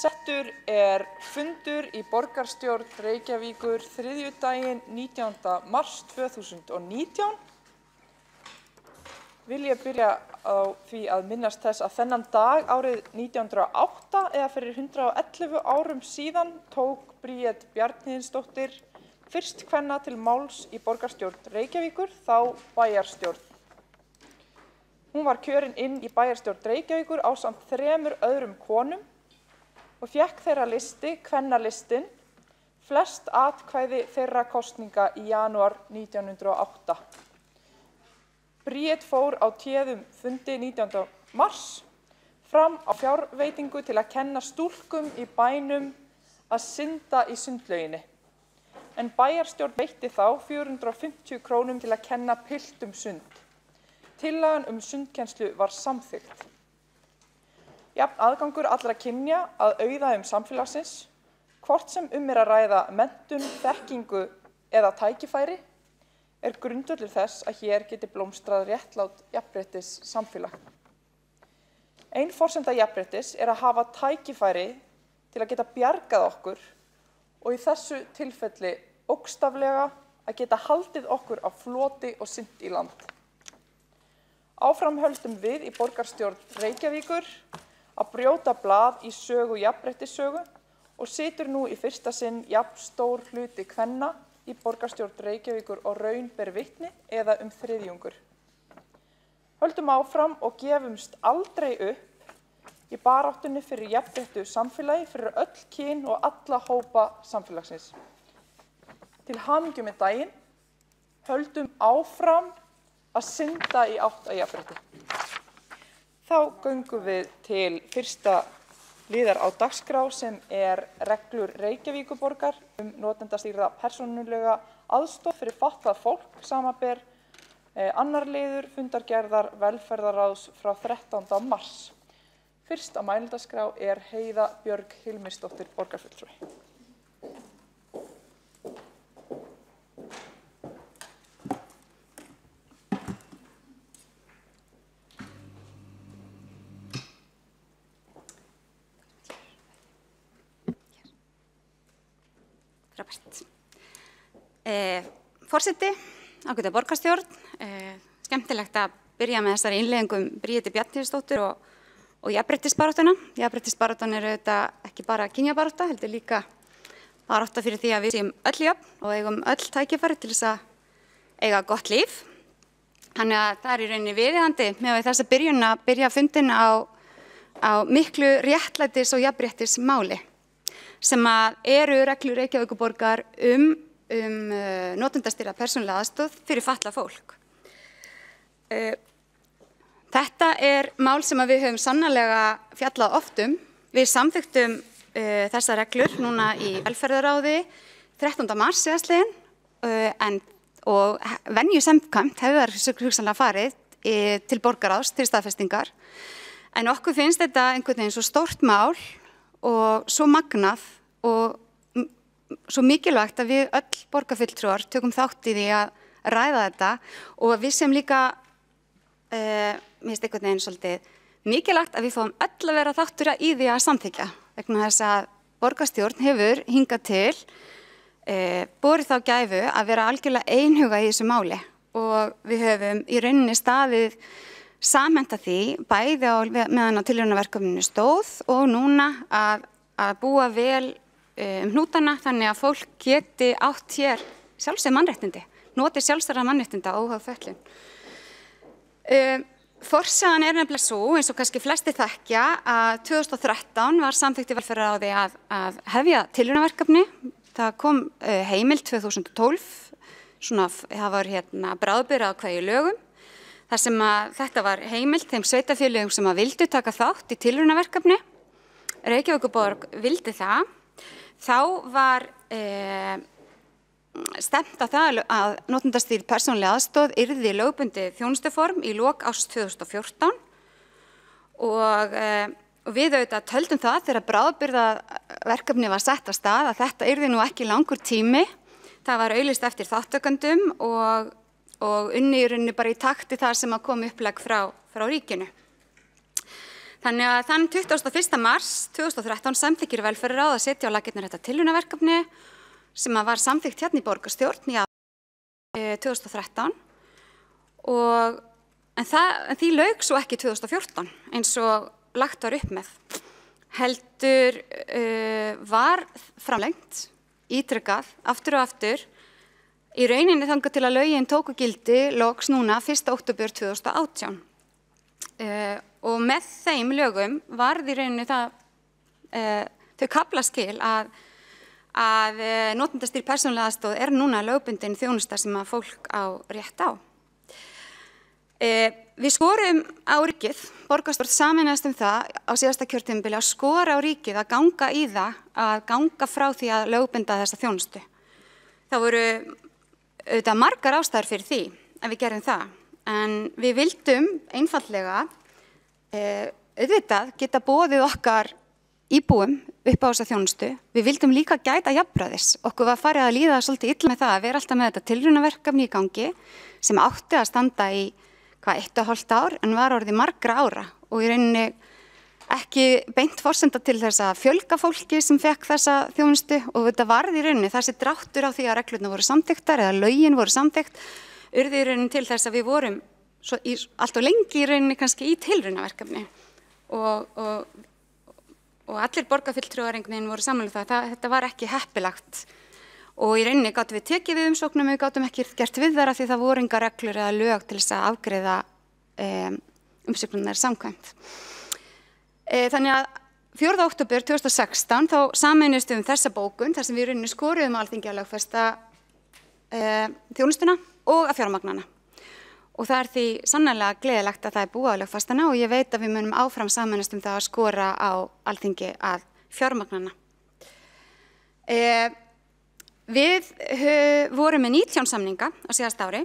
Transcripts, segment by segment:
Settur fundur í borgarstjórn Reykjavíkur þriðjudaginn 19. mars 2019. Vil ég byrja á því að minnast þess að þennan dag árið 1908 eða fyrir 111 árum síðan tók Bríet Bjarnhéðinsdóttir fyrst kvenna til máls í borgarstjórn Reykjavíkur, þá bæjarstjórn. Hún var kjörin inn í bæjarstjórn Reykjavíkur ásamt 3 öðrum konum og fékk þeirra listi, kvennalistinn, flest atkvæði þeirra kosninga í janúar 1908. Bríet fór á téðum fundi 19. mars fram á fjárveitingu til að kenna stúlkum í bænum að synda í sundlauginni. En bæjarstjórn veitti þá 450 krónum til að kenna piltum sund. Tillagan sundkennslu var samþykkt. Jafn aðgangur allra kynja að auðæfum samfélagsins, hvort sem að ræða menntun, þekkingu eða tækifæri, grundvöllur þess að hér geti blómstrað réttlát jafnréttis samfélag. Ein forsenda jafnréttis að hafa tækifæri til að geta bjargað okkur og í þessu tilfelli bókstaflega að geta haldið okkur á floti og synt í land. Áfram höldum við í borgarstjórn Reykjavíkur að brjóta blað í sögu jafnréttissögu og situr nú í fyrsta sinn jafn stór hluti kvenna í borgarstjórn Reykjavíkur og raun ber vitni eða þriðjungur. Höldum áfram og gefumst aldrei upp í baráttunni fyrir jafnréttu samfélagi fyrir öll kyn og alla hópa samfélagsins. Til hamingju með daginn, höldum áfram að synda í átt að jafnrétti. Þá göngum við til fyrsta liðar á dagskrá sem reglur Reykjavíkurborgar notendastýrða persónulega aðstoð fyrir fatlað fólk, samanber annar liður fundargerðar velferðarráðs frá 13. mars. Fyrst á mælendaskrá Heiða Björg Hilmisdóttir borgarfulltrúi. Forseti, ágæta borgarstjórn, skemmtilegt að byrja með þessari innleiðingum Bríeti Bjarnhéðinsdóttur og jafnréttisbaráttuna. Jafnréttisbaráttan auðvitað ekki bara kynjabarátta, heldur líka barátta fyrir því að við séum öll jöfn og eigum öll tækifæri til þess að eiga gott líf. Þannig að það í rauninni viðeigandi með þessa byrjun að byrja fundin á miklu réttlætis og jafnréttismáli sem að reglur Reykjavíkurborgar notendastýrða persónulega aðstoð fyrir fatlað fólk. Þetta mál sem við höfum sannarlega fjallað oft Við samþykktum þessar reglur núna í velferðarráði 13. mars síðastliðinn og venju samkvæmt hefur þær hugsanlega farið til borgarráðs til staðfestingar. En okkur finnst þetta einhvern veginn svo stórt mál og svo magnað og svo mikilvægt að við öll borgarfulltrúar tökum þátt í því að ræða þetta og við sem líka mér finnst einhvern veginn svolítið mikilvægt að við fáum öll að vera þáttur í því að samþykkja vegna þess að borgarstjórn hefur hingað til borið þá gæfu að vera algjörlega einhuga í þessu máli og við höfum í rauninni staðið samhenta því bæði meðan á tilraunaverkefninu stóð og núna að búa vel hnútana þannig að fólk geti átt hér sjálfsögð mannréttindi, notið sjálfstæðra mannréttinda óháð fötlun. Forsagan nefnilega svo, eins og kannski flestir þekkja, að 2013 var samþykkt í velferðarráði að hefja tilraunaverkefni. Það kom heimild 2012, það var bráðabirgðaákvæði í lögum, þar sem að þetta var heimild þeim sveitarfélögum sem að vildu taka þátt í tilraunaverkefni. Reykjavíkurborg vildi það. Þá var stefnt að það að notendastýrð persónulega aðstoð yrði lögbundið þjónustuform í lok árs 2014 og við auðvitað töldum það þegar bráðabirgðaverkefni var sett af stað að þetta yrði nú ekki langur tími. Það var auglýst eftir þátttakendum og unnið í rauninni bara í takti þar sem að kom upplegg frá ríkinu. Þannig að þann 21. mars 2013 samþykkir velferðarráð að setja á laggirnar þetta tilraunaverkefni sem var samþykkt hérna í borgarstjórn í 2013 en því lauk svo ekki 2014 eins og lagt var upp með. Heldur var framlengt, ítrekað, aftur og aftur, í rauninni þangað til að lögin tóku gildi loks núna 1. október 2018. Og með þeim lögum varð í rauninni þau kaflaskil að notendastýrð persónuleg aðstoð núna lögbundin þjónusta sem að fólk á rétt á. Við skorum á ríkið, borgarstjórn sameinaðist það á síðasta kjörtímabili að skora á ríkið að ganga í það, að ganga frá því að lögbinda þessa þjónustu. Það voru auðvitað margar ástæður fyrir því að við gerum það, en við vildum einfaldlega auðvitað geta boðið okkar íbúum upp á þessa þjónustu. Við vildum líka gæta jafnræðis. Okkur var farið að líða svolítið illa með það að vera alltaf með þetta tilraunaverkefni í gangi sem átti að standa í 1,5 ár en var orðið margra ára og í rauninni ekki beint forsenda til þess að fjölga fólki sem fekk þessa þjónustu og þetta varð í rauninni þessi dráttur á því að reglurnar voru samþykktar eða lögin voru samþykkt urði í rauninni til þess að við vorum allt og lengi í rauninni kannski í tilraunaverkefni og allir borgarfulltrúar einhvern veginn voru sammála það þetta var ekki heppilagt og í rauninni gátum við tekið við umsóknum við gátum ekki gert við þar af því það voru engar reglur eða lög til þess að afgreiða umsóknirnar samkvæmt. Þannig að 4. október 2016 þá sameinuðust þessa bókun þar sem við í rauninni skoruðum Alþingi að lögfesta þjónustuna og að fjármagnana. Og það því sannarlega gleðilegt að það búið að lögfestana og ég veit að við munum áfram sameinast það að skora á Alþingi að fjármagnana. Við vorum með 19 samninga á síðasta ári.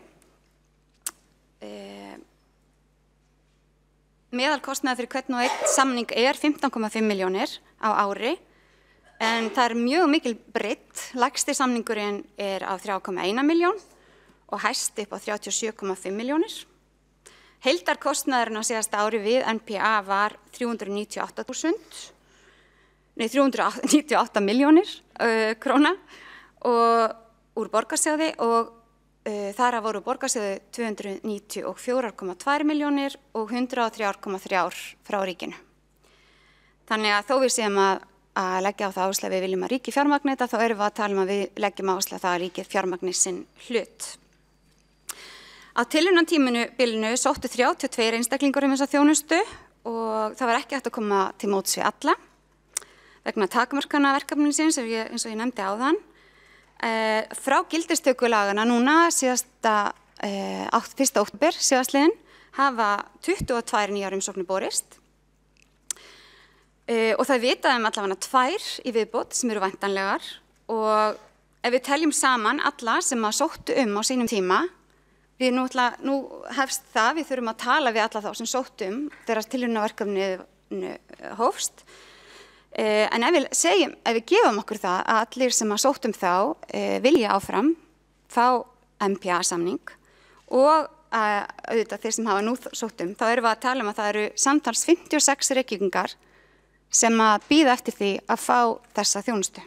Meðalkostnaður fyrir hvern og einn samning 15,5 milljónir á ári en það mjög mikil breidd. Lægsti samningurinn á 3,1 milljón og hæsti upp á 37,5 milljónir. Heildarkostnaðurinn á síðasta ári við NPA var 398 milljónir króna og úr borgarsjóði og þar voru borgarsjóði 294,2 milljónir og 103,3 frá ríkinu. Þannig að þó við séum að leggja á það áherslu að við viljum að ríkið fjármagni þetta, þá erum við að tala að við leggjum áherslu að það að ríkið fjármagni sinn hlut. Á tilraunatíminu bilinu sóttu 32 einstaklingar þessa þjónustu og það var ekki hægt að koma til móts við alla vegna takmarkana verkefnisins eins og ég nefndi áðan. Frá gildistökulagana núna síðasta 1. október síðastliðinn hafa 22 nýjar umsóknir borist og það vitaði allavega 2 í viðbót sem eru væntanlegar og ef við teljum saman alla sem að sóttu á sínum tíma nú hefst það, við þurfum að tala við alla þá sem sóttu þegar tilraunaverkefnið hófst. En ef við gefum okkur það að allir sem að sóttum þá vilja áfram fá MPA-samning og auðvitað þeir sem hafa nú sóttum, þá erum við að tala að það eru samtals 56 Reykvíkingar sem að bíða eftir því að fá þessa þjónustu.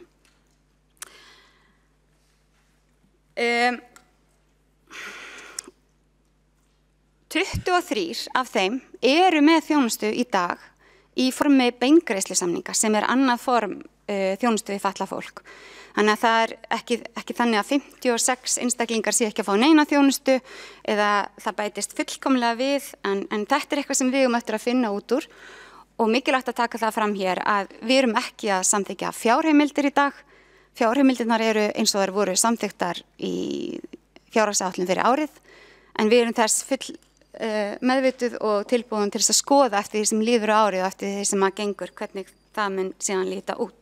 23 af þeim eru með þjónustu í dag í formi beingreiðslusamninga sem annað form þjónustu við fatlað fólk. Þannig að það ekki þannig að 56 einstaklingar sé ekki að fá neina þjónustu eða það bætist fullkomlega við en þetta eitthvað sem við eftir að finna út úr og mikilvægt að taka það fram hér að við erum ekki að samþykkja fjárheimildir í dag. Fjárheimildirnar eru eins og þær voru samþykktar í fjárhagsáætlun fyrir árið en við erum þess full meðvituð og tilbúin til þess að skoða eftir því sem líður á árið og eftir því sem að gengur hvernig það mun síðan líta út.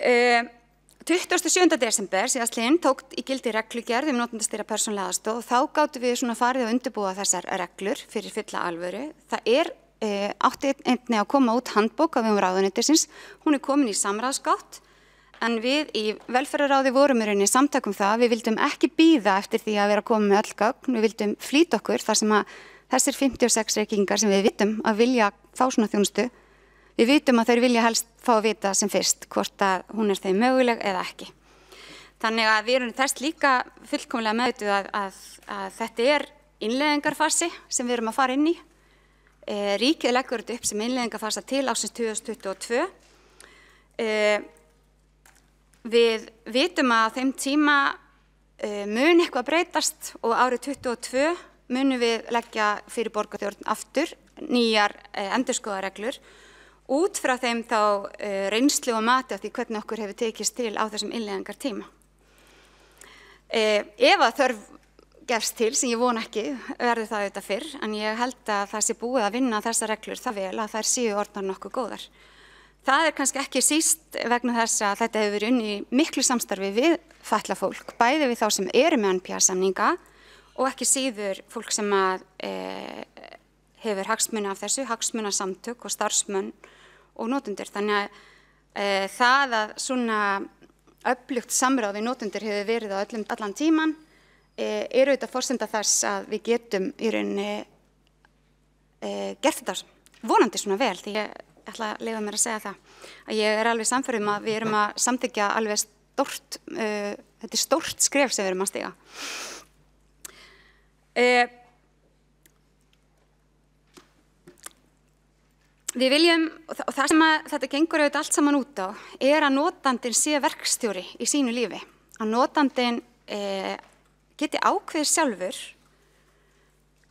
27. desember síðastliðinn tók í gildi reglugerð notendastýrða persónulega aðstoð og þá gátum við farið að undirbúa þessar reglur fyrir fulla alvöru. Það átti einnig að koma út handbók af ráðuneytisins, hún komin í samráðsgátt en við í velferðarráði vorum í rauninni samtak það, við vildum ekki bíða eftir því að vera komið með öll gögn, við vildum flýta okkur þar sem að þessir 56 reykingar sem við vitum að vilja fá svona þjónustu, við vitum að þeir vilja helst fá að vita sem fyrst hvort að hún þeim möguleg eða ekki. Þannig að við erum þess líka fullkomlega meðvituð að þetta innleiðingarfasi sem við erum að fara inn í. Ríkið leggur þetta upp sem innleiðingarfasa til ársins 2022. Við vitum að á þeim tíma mun eitthvað breytast og árið 2022 munum við leggja fyrir borgarstjórn aftur nýjar endurskoðareglur út frá þeim þá reynslu og mati á því hvernig okkur hefur tekist til á þessum innleiðingartíma. Ef að þörf gefst til, sem ég vona ekki, verður það auðvitað fyrr, en ég held að það sé búið að vinna þessar reglur það vel að þær séu orðnar nokkuð góðar. Það kannski ekki síst vegna þess að þetta hefur verið unnið í miklu samstarfi við fatlað fólk, bæði við þá sem eru með NPA-samninga og ekki síður fólk sem hefur hagsmuni af þessu, hagsmunasamtök og starfsmenn og notendur. Þannig að það að svona öflugt samráð við notendur hefur verið á allan tíman auðvitað forsenda þess að við getum í rauninni gert þetta vonandi svona vel, því ég ætla að leyfa mér að segja það að ég alveg sannfærð að við erum að samþykkja alveg stórt, þetta stórt skref sem við erum að stíga. Við viljum, og það sem þetta gengur auðvitað allt saman út á, að notandinn sé verkstjóri í sínu lífi, að notandinn geti ákveðið sjálfur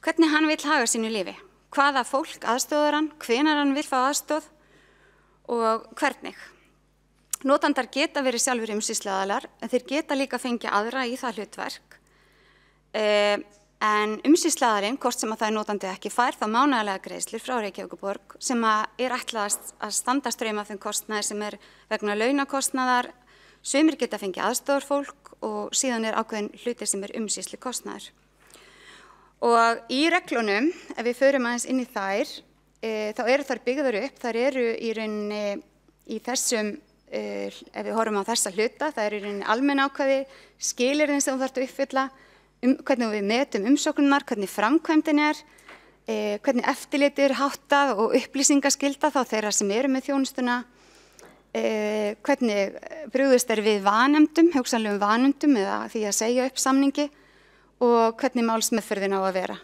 hvernig hann vill haga sínu lífi, hvaða fólk aðstoðar hann, hvenær hann vill fá aðstoð og hvernig. Notandar geta verið sjálfur umsýsluaðilar, en þeir geta líka fengið aðra í það hlutverk. En umsýsluaðilinn, hvort sem að það notandi ekki fær, þá mánaðarlega greiðslur frá Reykjavíkurborg sem ætlað að standa straum af þeim kostnaði sem vegna launakostnaðar, sumir geta fengið aðstoðarfólk og síðan ákveðin hlutir sem umsýslukostnaður. Og í reglunum, ef við förum aðeins inn í þær, þá eru þær byggðar upp, þær eru í rauninni í þessum, ef við horfum á þessa hluta, það eru í rauninni almenn ákvæði, skilyrðin sem þú þarft að uppfylla, hvernig við metum umsóknirnar, hvernig framkvæmdin hvernig eftirlit háttað og upplýsingaskylda þá þeirra sem eru með þjónustuna, hvernig brugðist við vanefndum, hugsanlegum vanefndum eða því að segja upp samningi og hvernig málsmeðferðin á að vera.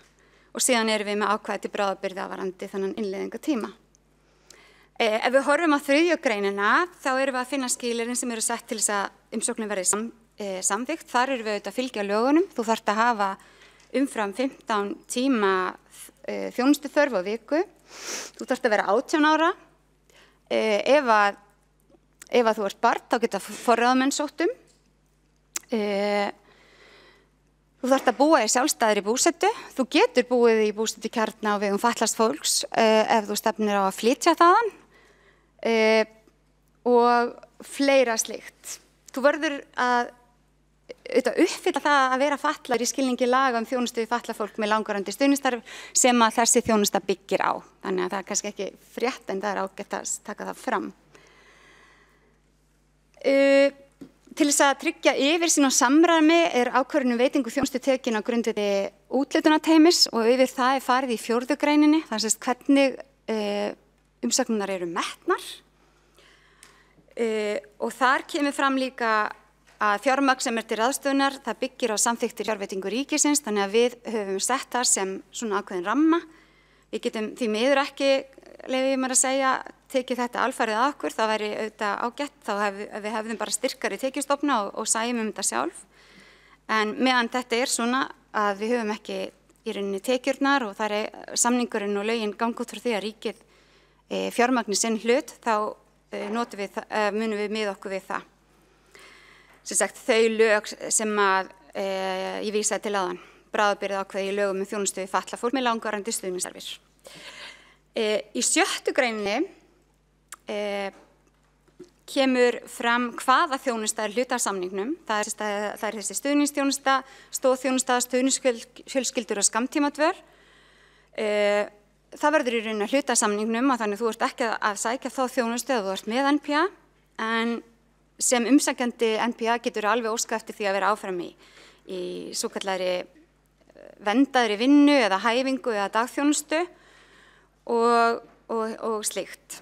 Og síðan erum við með ákvæði til bráðabirgða varðandi þennan innleiðingartíma. Ef við horfum á 3. greinina, þá erum við að finna skilyrðin sem eru sett til þess að umsóknin verði samþykkt. Þar erum við auðvitað að fylgja lögunum. Þú þarft að hafa umfram 15 tíma þjónustuþörf á viku. Þú þarft að vera 18 ára. Ef að þú ert barn, þá geta forráðamenn sótt um. Þú þarft að búa í sjálfstæðri búsetu. Þú getur búið í búsetukjarna á vegum fatlaðs fólks ef þú stefnir á að flytja þaðan og fleira slíkt. Þú verður að uppfylla það að vera fatlaður í skilningi laga þjónustu við fatlað fólk með langvarandi stuðningsstarf sem að þessi þjónusta byggir á. Þannig að það kannski ekki frétt en það ágætt að taka það fram. Til þess að tryggja yfirsýn og samræmi ákvörðun veitingu þjónustu tekin á grundvelli úthlutunarteymis og yfir það farið í 4. greininni, þar sem hvernig umsóknirnar eru metnar. Og þar kemur fram líka að fjármagn sem til ráðstöfunar, það byggir á samþykktir fjárveitingu ríkisins, þannig að við höfum sett það sem svona ákveðin ramma. Við getum því miður ekki, leyfi ég mér að segja, tekið þetta alfarið að okkur, það væri auðvitað ágætt, þá við hefðum bara styrkari tekjustofna og sæjum þetta sjálf. En meðan þetta svona að við höfum ekki í rauninni tekjurnar og það samningurinn og lögin ganga út frá því að ríkið fjármagni sinn hlut, þá munum við með okkur við það. Sem sagt, þau lög sem að ég vísaði til áðan, bráðabirgða ákvæði í lögum þjónustu við fatlað fólk með langvarandi stuðningsþarfir. Í 7. greininni kemur fram hvaða þjónusta hluta af samningnum. Það þessi stuðningsþjónusta, stoðþjónusta, stuðningsfjölskyldur og skammtímadvöl. Það verður í rauninni að hluta af samningnum og þannig þú ert ekki að sækja þá þjónustu eða þú ert með NPA, en sem umsækjandi NPA getur alveg óskað eftir því að vera áfram í svokallari vendaðri vinnu eða hæfingu eða dagþjónustu og slíkt.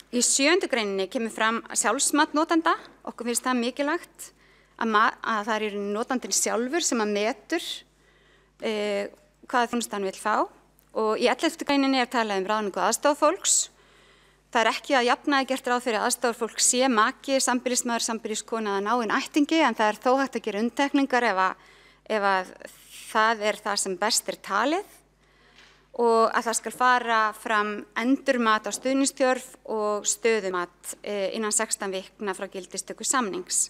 Í 7. greininni kemur fram sjálfsmat notanda. Okkur finnst það mikilvægt að það er notandinn sjálfur sem að metur hvaða þjónustu hann vill fá. Og í 11. greininni er talað ráðningu aðstoðarfólks. Það er ekki að jafnaði gert ráð fyrir aðstoðarfólk sé maki, sambýlismaður, sambýliskona eða náinn ættingi, en það er þó hægt að gera undantekningar ef að það er það sem best er talið, og að það skal fara fram endurmat á stuðningsþörf og stöðumat innan 16 vikna frá gildistöku samnings.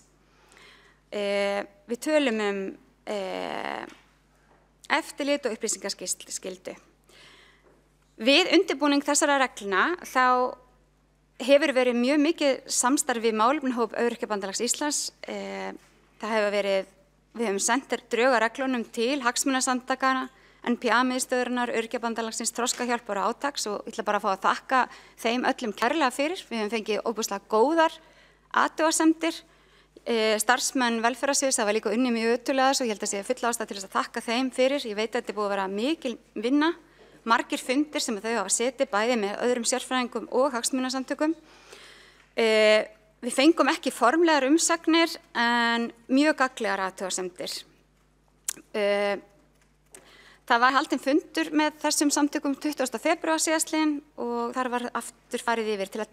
Við tölum eftirlit og upplýsingaskyldu. Við undirbúning þessara reglna þá hefur verið mjög mikið samstarf við málefnahóp Öryrkjabandalags Íslands. Við höfum sendt drög að reglunum til hagsmunasamtakana, NPA-miðstöðurinnar, Öryrkjabandalagsins, Þroskahjálpar og Átaks, og ég ætla bara að fá að þakka þeim öllum kærlega fyrir. Við höfum fengið óbúslega góðar athugasemdir. Starfsmenn velferðarsviðs hafa líka unnið mjög ötullega þessu og ég held að sé full ástæða til þess að þakka þeim fyrir. Ég veit að þetta er búið að vera mikil vinna, margir fundir sem þau hafa setið bæði með öðrum sérfræðingum og hagsmunasamtökum. Við fengum ekki formlegar umsagnir en mjög gagnlegar athugasemdir. Það var haldinn fundur með þessum samtökum 20. febrúar síðastliðinn og þar var aftur farið yfir til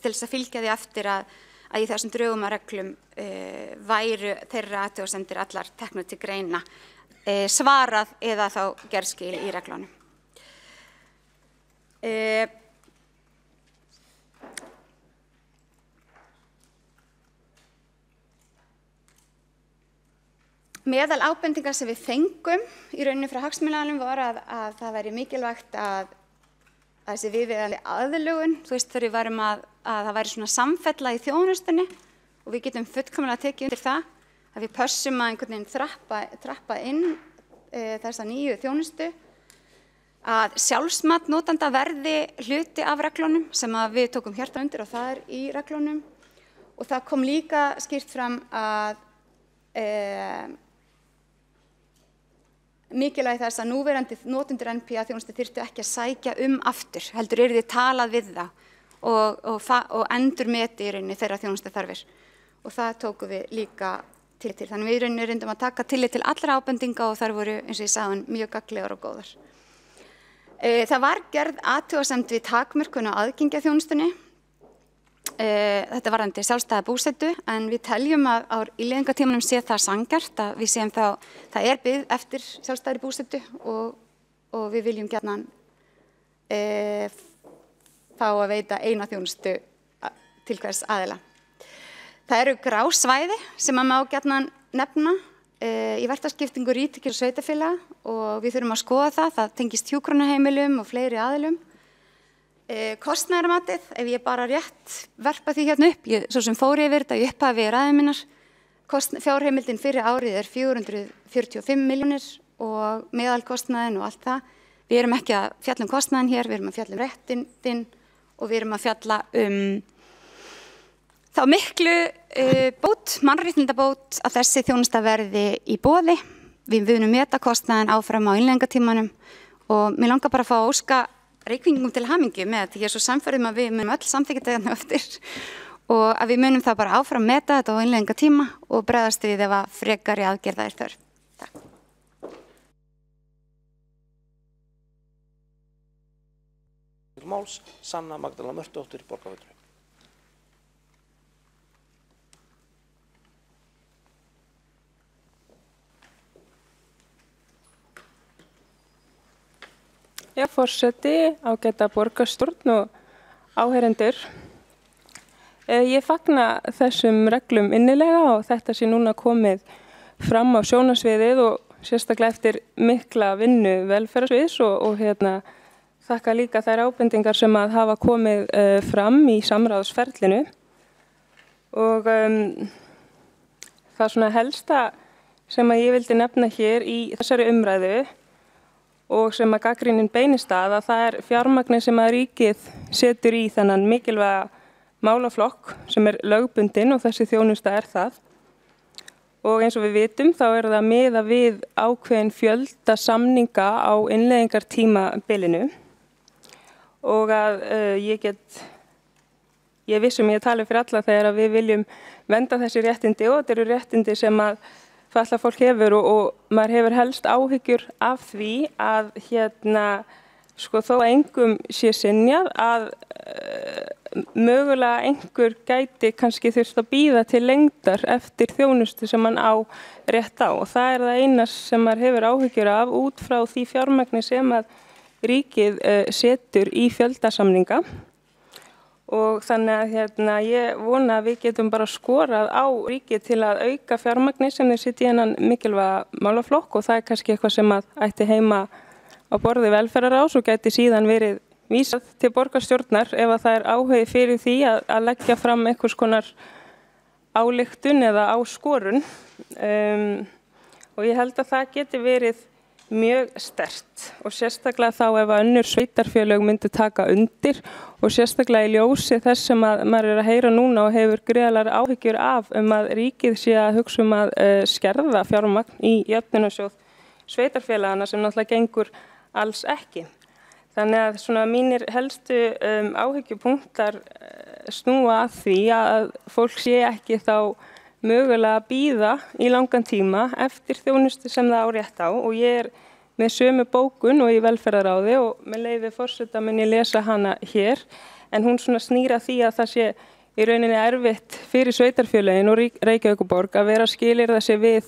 þess að fylgja því eftir að í þessum drögum að reglum væru þeirra athugasemdir allar teknar til greina, svarað eða þá gerð skil í reglunum. Meðal ábendingar sem við fengum í rauninni frá hagsmunaaðilum var að það væri mikilvægt að þessi viðeigandi aðlögun, þú veist, þegar við værum að það væri svona samfella í þjónustunni og við getum fullkomlega tekið undir það, að við pössum að einhvern veginn trappa inn þessa nýju þjónustu, að sjálfsmat notanda verði hluti af reglunum sem að við tókum hjarta undir og það er í reglunum, og það kom líka skýrt fram að mikilvægi þess að núverandi notendur NPA þjónustu þyrftu ekki að sækja aftur, heldur yrði talað við það og endurmeti í rauninni þeirra þjónustu þarfir, og það tókum við líka til. Þannig við í rauninni reyndum að taka tillit til allra ábendinga og þar voru, eins og ég sagði, mjög gagnlegar og góðar. Það var gerð athugasemd við takmörkun á aðgengi að þjónustunni. Þetta varðandi sjálfstæða búsetu, en við teljum að á innleiðingartímanum sé það sanngjarnt að við séum það er bið eftir sjálfstæðri búsetu og við viljum gjarnan fá að veita eina þjónustu til hvers aðila. Það eru grá svæði sem að má gjarnan nefna í verkaskiptingu ríkis og sveitarfélaga og við þurfum að skoða það tengist hjúkrunarheimilum og fleiri aðilum. Kostnaðarmatið, ef ég bara rétt verpa því hérna upp, svo sem fór yfir þetta í upphafi ræðu minnar, fjárheimildin fyrir árið er 445 milljónir og meðalkostnaðin og allt það. Við erum ekki að fjalla kostnaðin hér, við erum að fjalla réttindin og við erum að fjalla þá miklu mannréttindabót að þessi þjónusta verði í boði. Við munum meta kostnaðin áfram á innleiðingartímanum og mér langar bara að fá að óska Reykvíkingum til hamingju með þetta. Ég er svo sannfærð að við munum öll samþykkja þetta eftir og að við munum það bara áfram meta þetta á innleiðingartíma og bregðast við ef að frekari aðgerða er þörf. Takk. Máls, Sanna Magdalena Mörtusdóttir, Borgarfulltrúi. Já, forseti, ágæta borgarstjórn og áheyrendur. Ég fagna þessum reglum innilega og þetta sé núna komið fram á sjónarsviðið og sérstaklega eftir mikla vinnu velferðarsviðs og þakka líka þær ábendingar sem að hafa komið fram í samráðsferlinu. Og það svona helsta sem að ég vildi nefna hér í þessari umræðu og sem að gagnrýnin beinist að það er fjármagnið sem að ríkið setur í þennan mikilvæga málaflokk sem er lögbundinn og þessi þjónusta er það. og eins og við vitum þá það miða við ákveðin fjölda samninga á innleiðingartímabilinu og að ég vissum ég tali fyrir alla þegar að við viljum vernda þessi réttindi og þetta eru réttindi sem að fatlað fólk hefur og maður hefur helst áhyggjur af því að sko þó að engum sé synjað að mögulega einhver gæti kannski þurft að bíða til lengdar eftir þjónustu sem hann á rétt á og það það eina sem maður hefur áhyggjur af út frá því fjármagni sem að ríkið setur í fjöldasamninga og þannig að ég vona að við getum bara skorað á ríkið til að auka fjármagni sem þeir setja í þennan mikilvæga málaflokk og það kannski eitthvað sem að ætti heima á borði velferðarráðs og gæti síðan verið vísað til borgarstjórnar ef að það áhugi fyrir því að leggja fram einhvers konar ályktun eða áskorun og ég held að það geti verið mjög sterkt og sérstaklega þá ef að önnur sveitarfélög myndi taka undir og sérstaklega í ljósi þess sem að maður að heyra núna og hefur gríðarlegar áhyggjur af að ríkið sé að hugsa að skerða fjármagn í jöfnunarsjóð sveitarfélagana sem náttúrulega gengur alls ekki. Þannig að svona mínir helstu áhyggjupunktar snúa að því að fólk sé ekki þá mögulega að bíða í langan tíma eftir þjónustu sem það á rétt á og ég með sömu bókun og í velferðarráði og með leyfi forseta mun ég lesa hana hér en hún svona snýra því að það sé í rauninni erfitt fyrir sveitarfélögin og Reykjavíkurborg að vera skilyrða sig við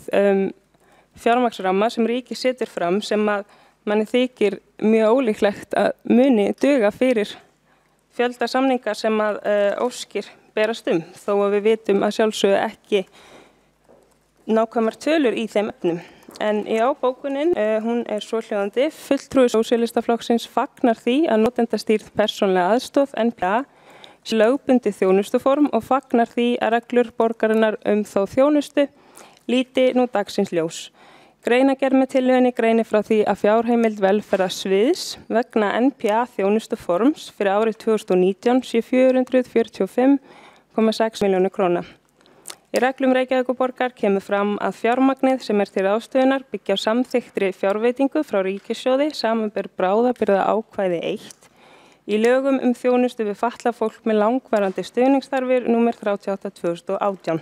fjármagnsramma sem ríkið setur fram sem að manni þykir mjög ólíklegt að muni duga fyrir fjölda samninga sem að óskir berast þó að við vitum að sjálfsögðu ekki nákvæmar tölur í þeim efnum. En bókunin, hún svohljóðandi, fulltrúi Sósíalistaflokksins fagnar því að notendastýrð persónulega aðstoð NPA sé lögbundið þjónustuform og fagnar því að reglur borgarinnar þá þjónustu líti nú dagsins ljós. Greinargerð með tillögunni greinir frá því að fjárheimild velferðarsviðs vegna NPA þjónustuforms fyrir árið 2019 sé 445,6 milljónir króna. Í reglum Reykjavíkurborgar kemur fram að fjármagnið sem til ráðstöfunar byggja á samþykktri fjárveitingu frá ríkissjóði samanber bráðabirgða ákvæði 1 í lögum þjónustu við fatlað fólk með langvarandi stuðningsþarfir númer 38/2018.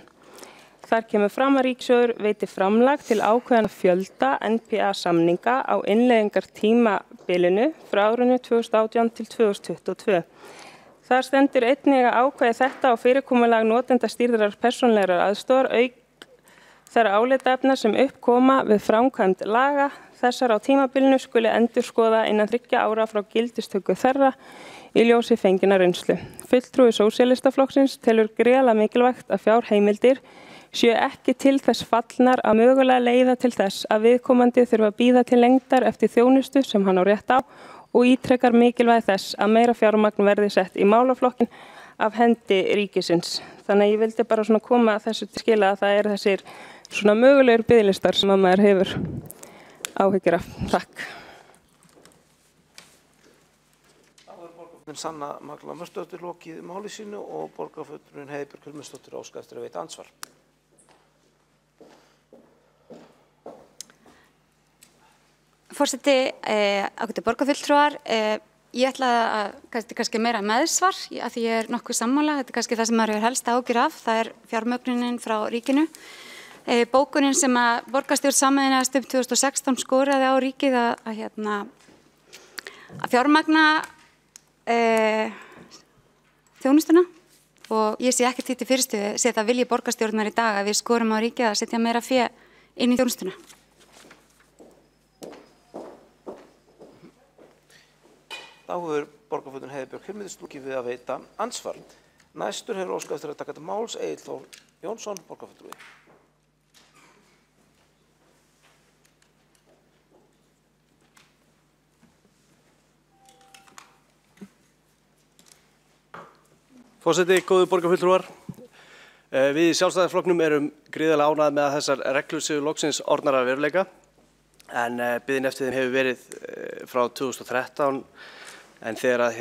Þar kemur fram að ríkissjóður veiti framlag til ákveðna fjölda NPA samninga á innleiðingartímabilinu frá árinu 2018 til 2022. Þar stendur einnig að ákvæði þetta á fyrirkomulag notendastýrðrar persónulegrar aðstoðar auk þeirra álitaefna sem uppkoma við framkvæmd laga þessar á tímabilinu skuli endurskoða innan 3 ára frá gildistöku þeirra í ljósi fenginna reynslu. Fulltrúi Sósíalistaflokksins telur gríðarlega mikilvægt að fjárheimildir séu ekki til þess fallnar að mögulega leiða til þess að viðkomandi þurfa að bíða til lengdar eftir þjónustu sem hann á rétt á og ítrekkar mikilvægi þess að meira fjármagn verði sett í málaflokkin af hendi ríkisins. Þannig að ég vildi bara svona koma þessu til skila að það þessir svona mögulegur biðlistar sem að maður hefur áhyggjur af. Takk. Borgarfulltrúin Sanna Magdalena Mörtusdóttir lokið máli sínu og borgarfulltrúin Heiðbjörg Hilmarsdóttir óskar eftir að veita ansvar. Forseti, ágætu borgarfulltrúar, ég ætla að kannski meira meðsvar að því ég nokkuð sammála, þetta kannski það sem maður hefur helst áhyggjur af, það fjármögnunin frá ríkinu. Bókunin sem að borgarstjórn sameinaðist 2016 skoraði á ríkið að fjármagna þjónustuna og ég sé ekkert því til fyrirstöðu, sé það vilji borgarstjórnar í dag að við skorum á ríkið að setja meira fé inn í þjónustuna. Þá hefur borgarfulltrúin Heiðbjörg Hilmarsdóttir við að veita ansvar. Næstur hefur óskað eftir að taka til máls Egill Þór Jónsson, borgarfulltrúi. Forseti, góðu borgarfulltrúar. Við í Sjálfstæðisflokknum erum gríðarlega ánægð með að þessar reglur séu loksins orðnar að veruleika. En biðin eftir þeim hefur verið frá 2013 en þegar að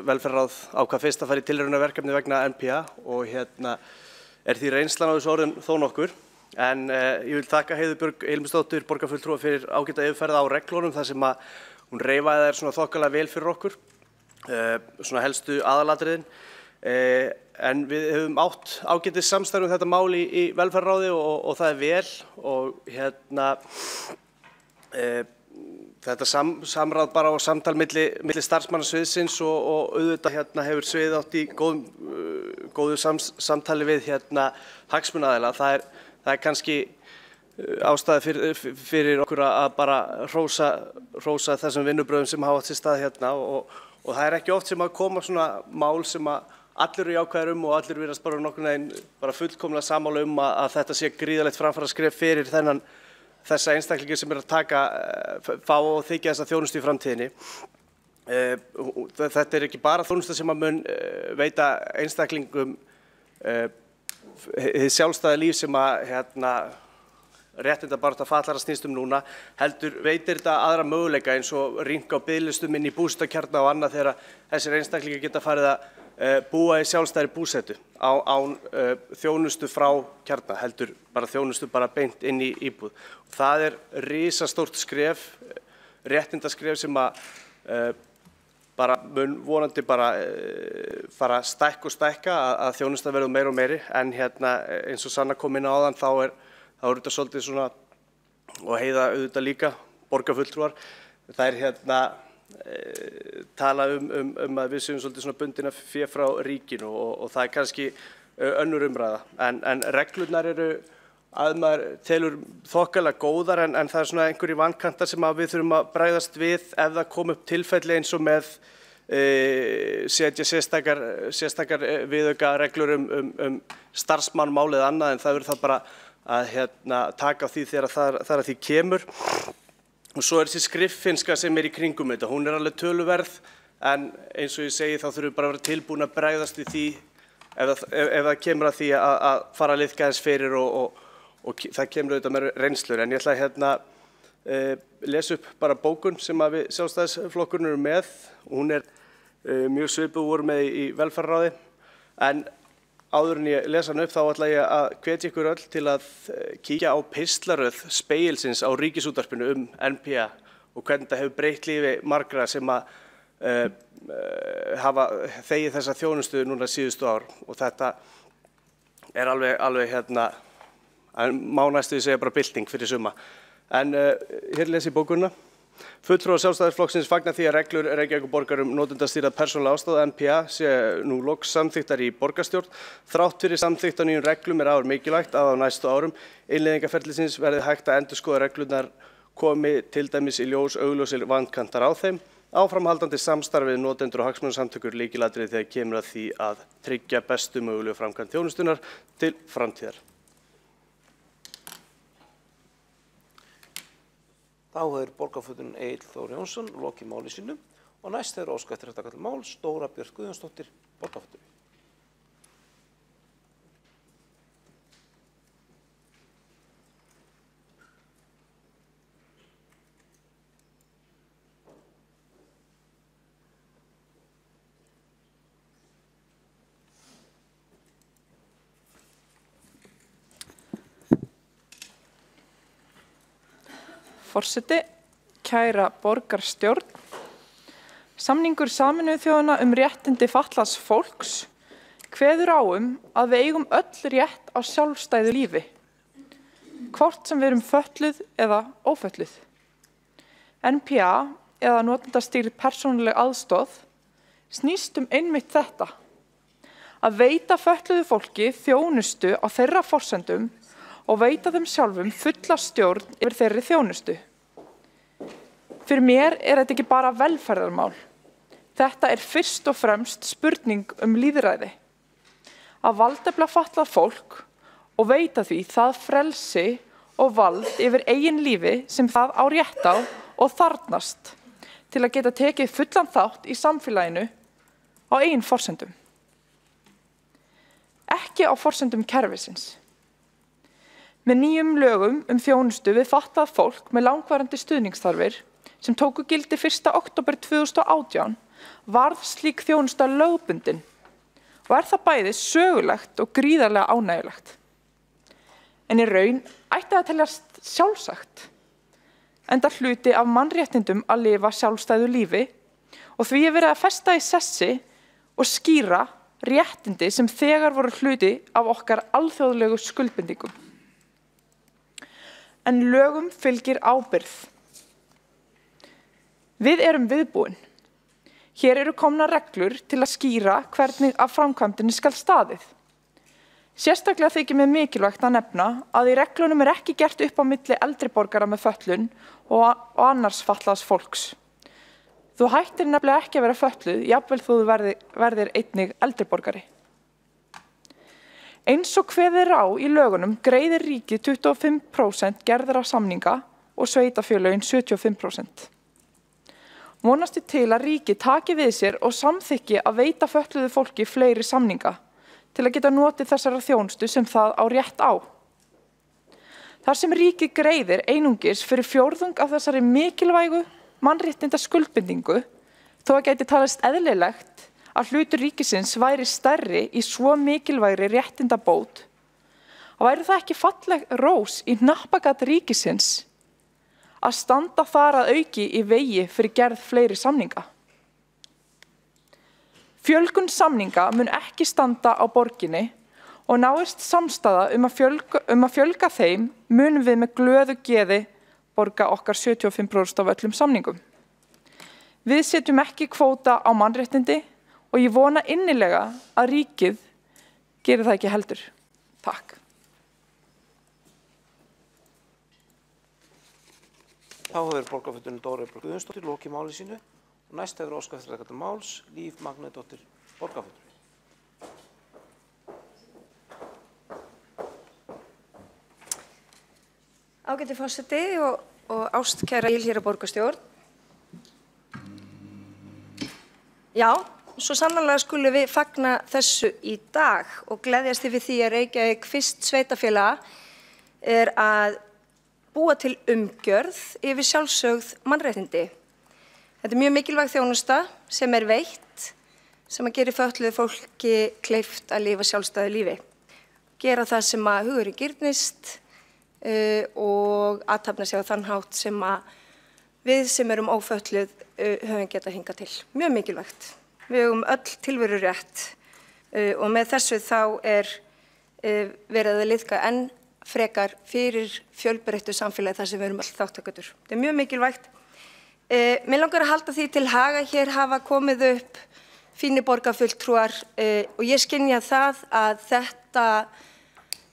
velferðarráð ákvað fyrst að fara í tilraunaverkefni vegna NPA og því reynslan á þessu orðin þó nokkur En ég vil þakka Heiðu Björg Hilmisdóttur borgarfulltrúa fyrir ágæta yfirferð á reglunum þar sem að hún reifaði þær svona þokkalega vel fyrir okkur, svona helstu aðalatriðin. En við höfum átt ágætis samstarf þetta mál í velferðarráði og það er vel og þetta samráð bara og samtal milli starfsmannasviðsins og auðvitað hefur sviðið átt í góðu samtali við hagsmunaaðila. Það er kannski ástæða fyrir okkur að bara hrósa þessum vinnubröðum sem hafa átt sér stað og það er ekki oft sem að koma svona mál sem að allir eru jákvæðir og allir virðast bara nokkurn veginn bara fullkomlega sammála að þetta sé gríðarlegt framfaraskref fyrir þessa einstaklingi sem að fá og þykja þessa þjónustu í framtíðinni. Þetta er ekki bara þjónusta sem að mun veita einstaklingum hið sjálfstæða líf sem að réttindabarátta fatlaðra snýst núna, heldur veitir þetta aðra möguleika eins og rýmka á biðlistum inn í búsetukjarna og annað þegar þessir einstaklingar geta farið að búa í sjálfstæðri búsetu án þjónustu frá kjarna, heldur bara þjónustu bara beint inn í íbúð. Það er risastórt skref, réttindaskref sem að bara mun vonandi bara fara að stækka að þjónusta verður meira og meiri, en eins og Sanna kom inn á áðan þá er þetta svolítið svona, og Heiða auðvitað líka, borgarfulltrúar, það er tala að við séum svolítið svona bundin af fé frá ríkinu og það er kannski önnur umræða, en reglurnar eru að maður telur þokkalega góðar, en það er svona einhverjir vankantar sem að við þurfum að bregðast við ef það kom upp tilfelli eins og með setja sérstakar viðauka reglur starfsmannmál eða annað, en það verður það bara að taka á því þegar það að því kemur. Og svo þessi skriffinnska sem í kringum þetta, hún alveg töluverð, en eins og ég segi þá þurfum við bara að vera tilbúin að bregðast við því ef það kemur að því að fara að liðka þess fyrir og það kemur auðvitað með reynslur. En ég ætla að lesa upp bara bókun sem við Sjálfstæðisflokkurinn erum með. Hún mjög svipuð voru með í velferðarráði, en áður en ég lesa hann upp þá ætla ég að hvetja ykkur öll til að kíkja á pistlaröð Spegilsins á Ríkisútvarpinu NPA og hvernig þetta hefur breytt lífi margra sem að hafa þegið þessa þjónustu núna síðustu ár, og þetta er alveg má næstu því segja bara bylting fyrir suma. En hér les ég bókunna. Fulltrúar Sjálfstæðisflokksins fagna því að reglur Reykjavíkurborgar notendastýrða persónulega aðstoð NPA sé nú loks samþykktar í borgarstjórn. Þrátt fyrir samþykkt á nýjum reglum afar mikilvægt að á næstu árum innleiðingarferlisins verði hægt að endurskoða reglurnar komi til dæmis í ljós augljósir vankantar á þeim. Áframhaldandi samstarfið notendur og hagsmunasamtökur lykilatriði þegar kemur að því að tryggja bestu mögulegu framkvæmd þjónustunnar til framtíðar. Þá hefur borgarfulltrúinn Egill Þór Jónsson lokið máli sínu og næst er óskað eftir að taka til máls Dóra Björt Guðjónsdóttir, borgarfulltrúi. Forseti, kæra borgarstjórn, samningur Sameinuðu þjóðanna réttindi fatlaðs fólks kveður á að við eigum öll rétt á sjálfstæðu lífi, hvort sem við erum fötluð eða ófötluð. NPA eða notendastýrð persónuleg aðstoð snýst einmitt þetta, að veita fötluðu fólki þjónustu á þeirra forsendum og veita þeim sjálfum fulla stjórn yfir þeirri þjónustu. Fyrir mér þetta ekki bara velferðarmál. Þetta fyrst og fremst spurning lýðræði. Að valdefla fatlað fólk og veita því það frelsi og vald yfir eigin lífi sem það á rétt á og þarfnast til að geta tekið fullan þátt í samfélaginu á eigin forsendum. Ekki á forsendum kerfisins. Með nýjum lögum þjónustu við fatlað fólk með langvarandi stuðningsþarfir sem tóku gildi 1. október 2018 varð slík þjónusta lögbundin og það bæði sögulegt og gríðarlega ánægjulegt. en í raun ætti að teljast sjálfsagt, enda hluti af mannréttindum að lifa sjálfstæðu lífi og því er verið að festa í sessi og skýra réttindi sem þegar voru hluti af okkar alþjóðlegu skuldbindingum. En lögum fylgir ábyrgð. Við erum viðbúin. Hér eru komnar reglur til að skýra hvernig af framkvæmdinni skal staðið. Sérstaklega þykir mér mikilvægt að nefna að í reglunum er ekki gert upp á milli eldri borgara með fötlun og annars fatlaðs fólks. Þú hættir nefnilega ekki að vera fötluð, jafnvel þú verðir einnig eldri borgari. Eins og kveðið er á í lögunum greiðir ríkið 25% gerðra samninga og sveitarfélögin 75%. Vonast til að ríkið taki við sér og samþykki að veita fötluðu fólki fleiri samninga til að geta notið þessara þjónustu sem það á rétt á. Þar sem ríkið greiðir einungis fyrir fjórðung af þessari mikilvægu mannréttinda skuldbindingu, þó að gæti talist eðlilegt að hlutur ríkisins væri stærri í svo mikilvægri réttindabót, og væri það ekki falleg rós í hnappagat ríkisins að standa þar að auki í vegi fyrir gerð fleiri samninga. Fjölgun samninga mun ekki standa á borginni og náist samstaða að fjölga þeim munum við með glöðu geði borga okkar 75% af öllum samningum. Við setjum ekki kvóta á mannréttindi og ég vona innilega að ríkið geri það ekki heldur. Takk. Þá hefur borgarfulltrúinn Dóra Björk Guðjónsdóttir lokið máli sínu og næst hefur óskað eftir að taka til máls Líf Magnúsdóttir borgarfulltrúi. Ágæti forseti og ástkæra hér á borgarstjórn. Já, svo sannarlega skulum við fagna þessu í dag og gleðjast yfir því að Reykjavík fyrst sveitarfélag er að búa til umgjörð yfir sjálfsögð mannréttindi. Þetta er mjög mikilvæg þjónusta sem er veitt, sem að gera fötluðu fólki kleift að lifa sjálfstæðu lífi. Gera það sem að hugurinn girnist og athafna sig á þann hátt sem að við sem erum ófötluð höfum getað hingað til. Mjög mikilvægt. Við höfum öll tilveru rétt og með þessu þá er verið að liðka enn frekar fyrir fjölbreyttu samfélagi þar sem við erum öll þátttakendur. Þetta er mjög mikilvægt. Mér langar að halda því til haga, hér hafa komið upp fínir borgarfulltrúar og ég skynja það að þetta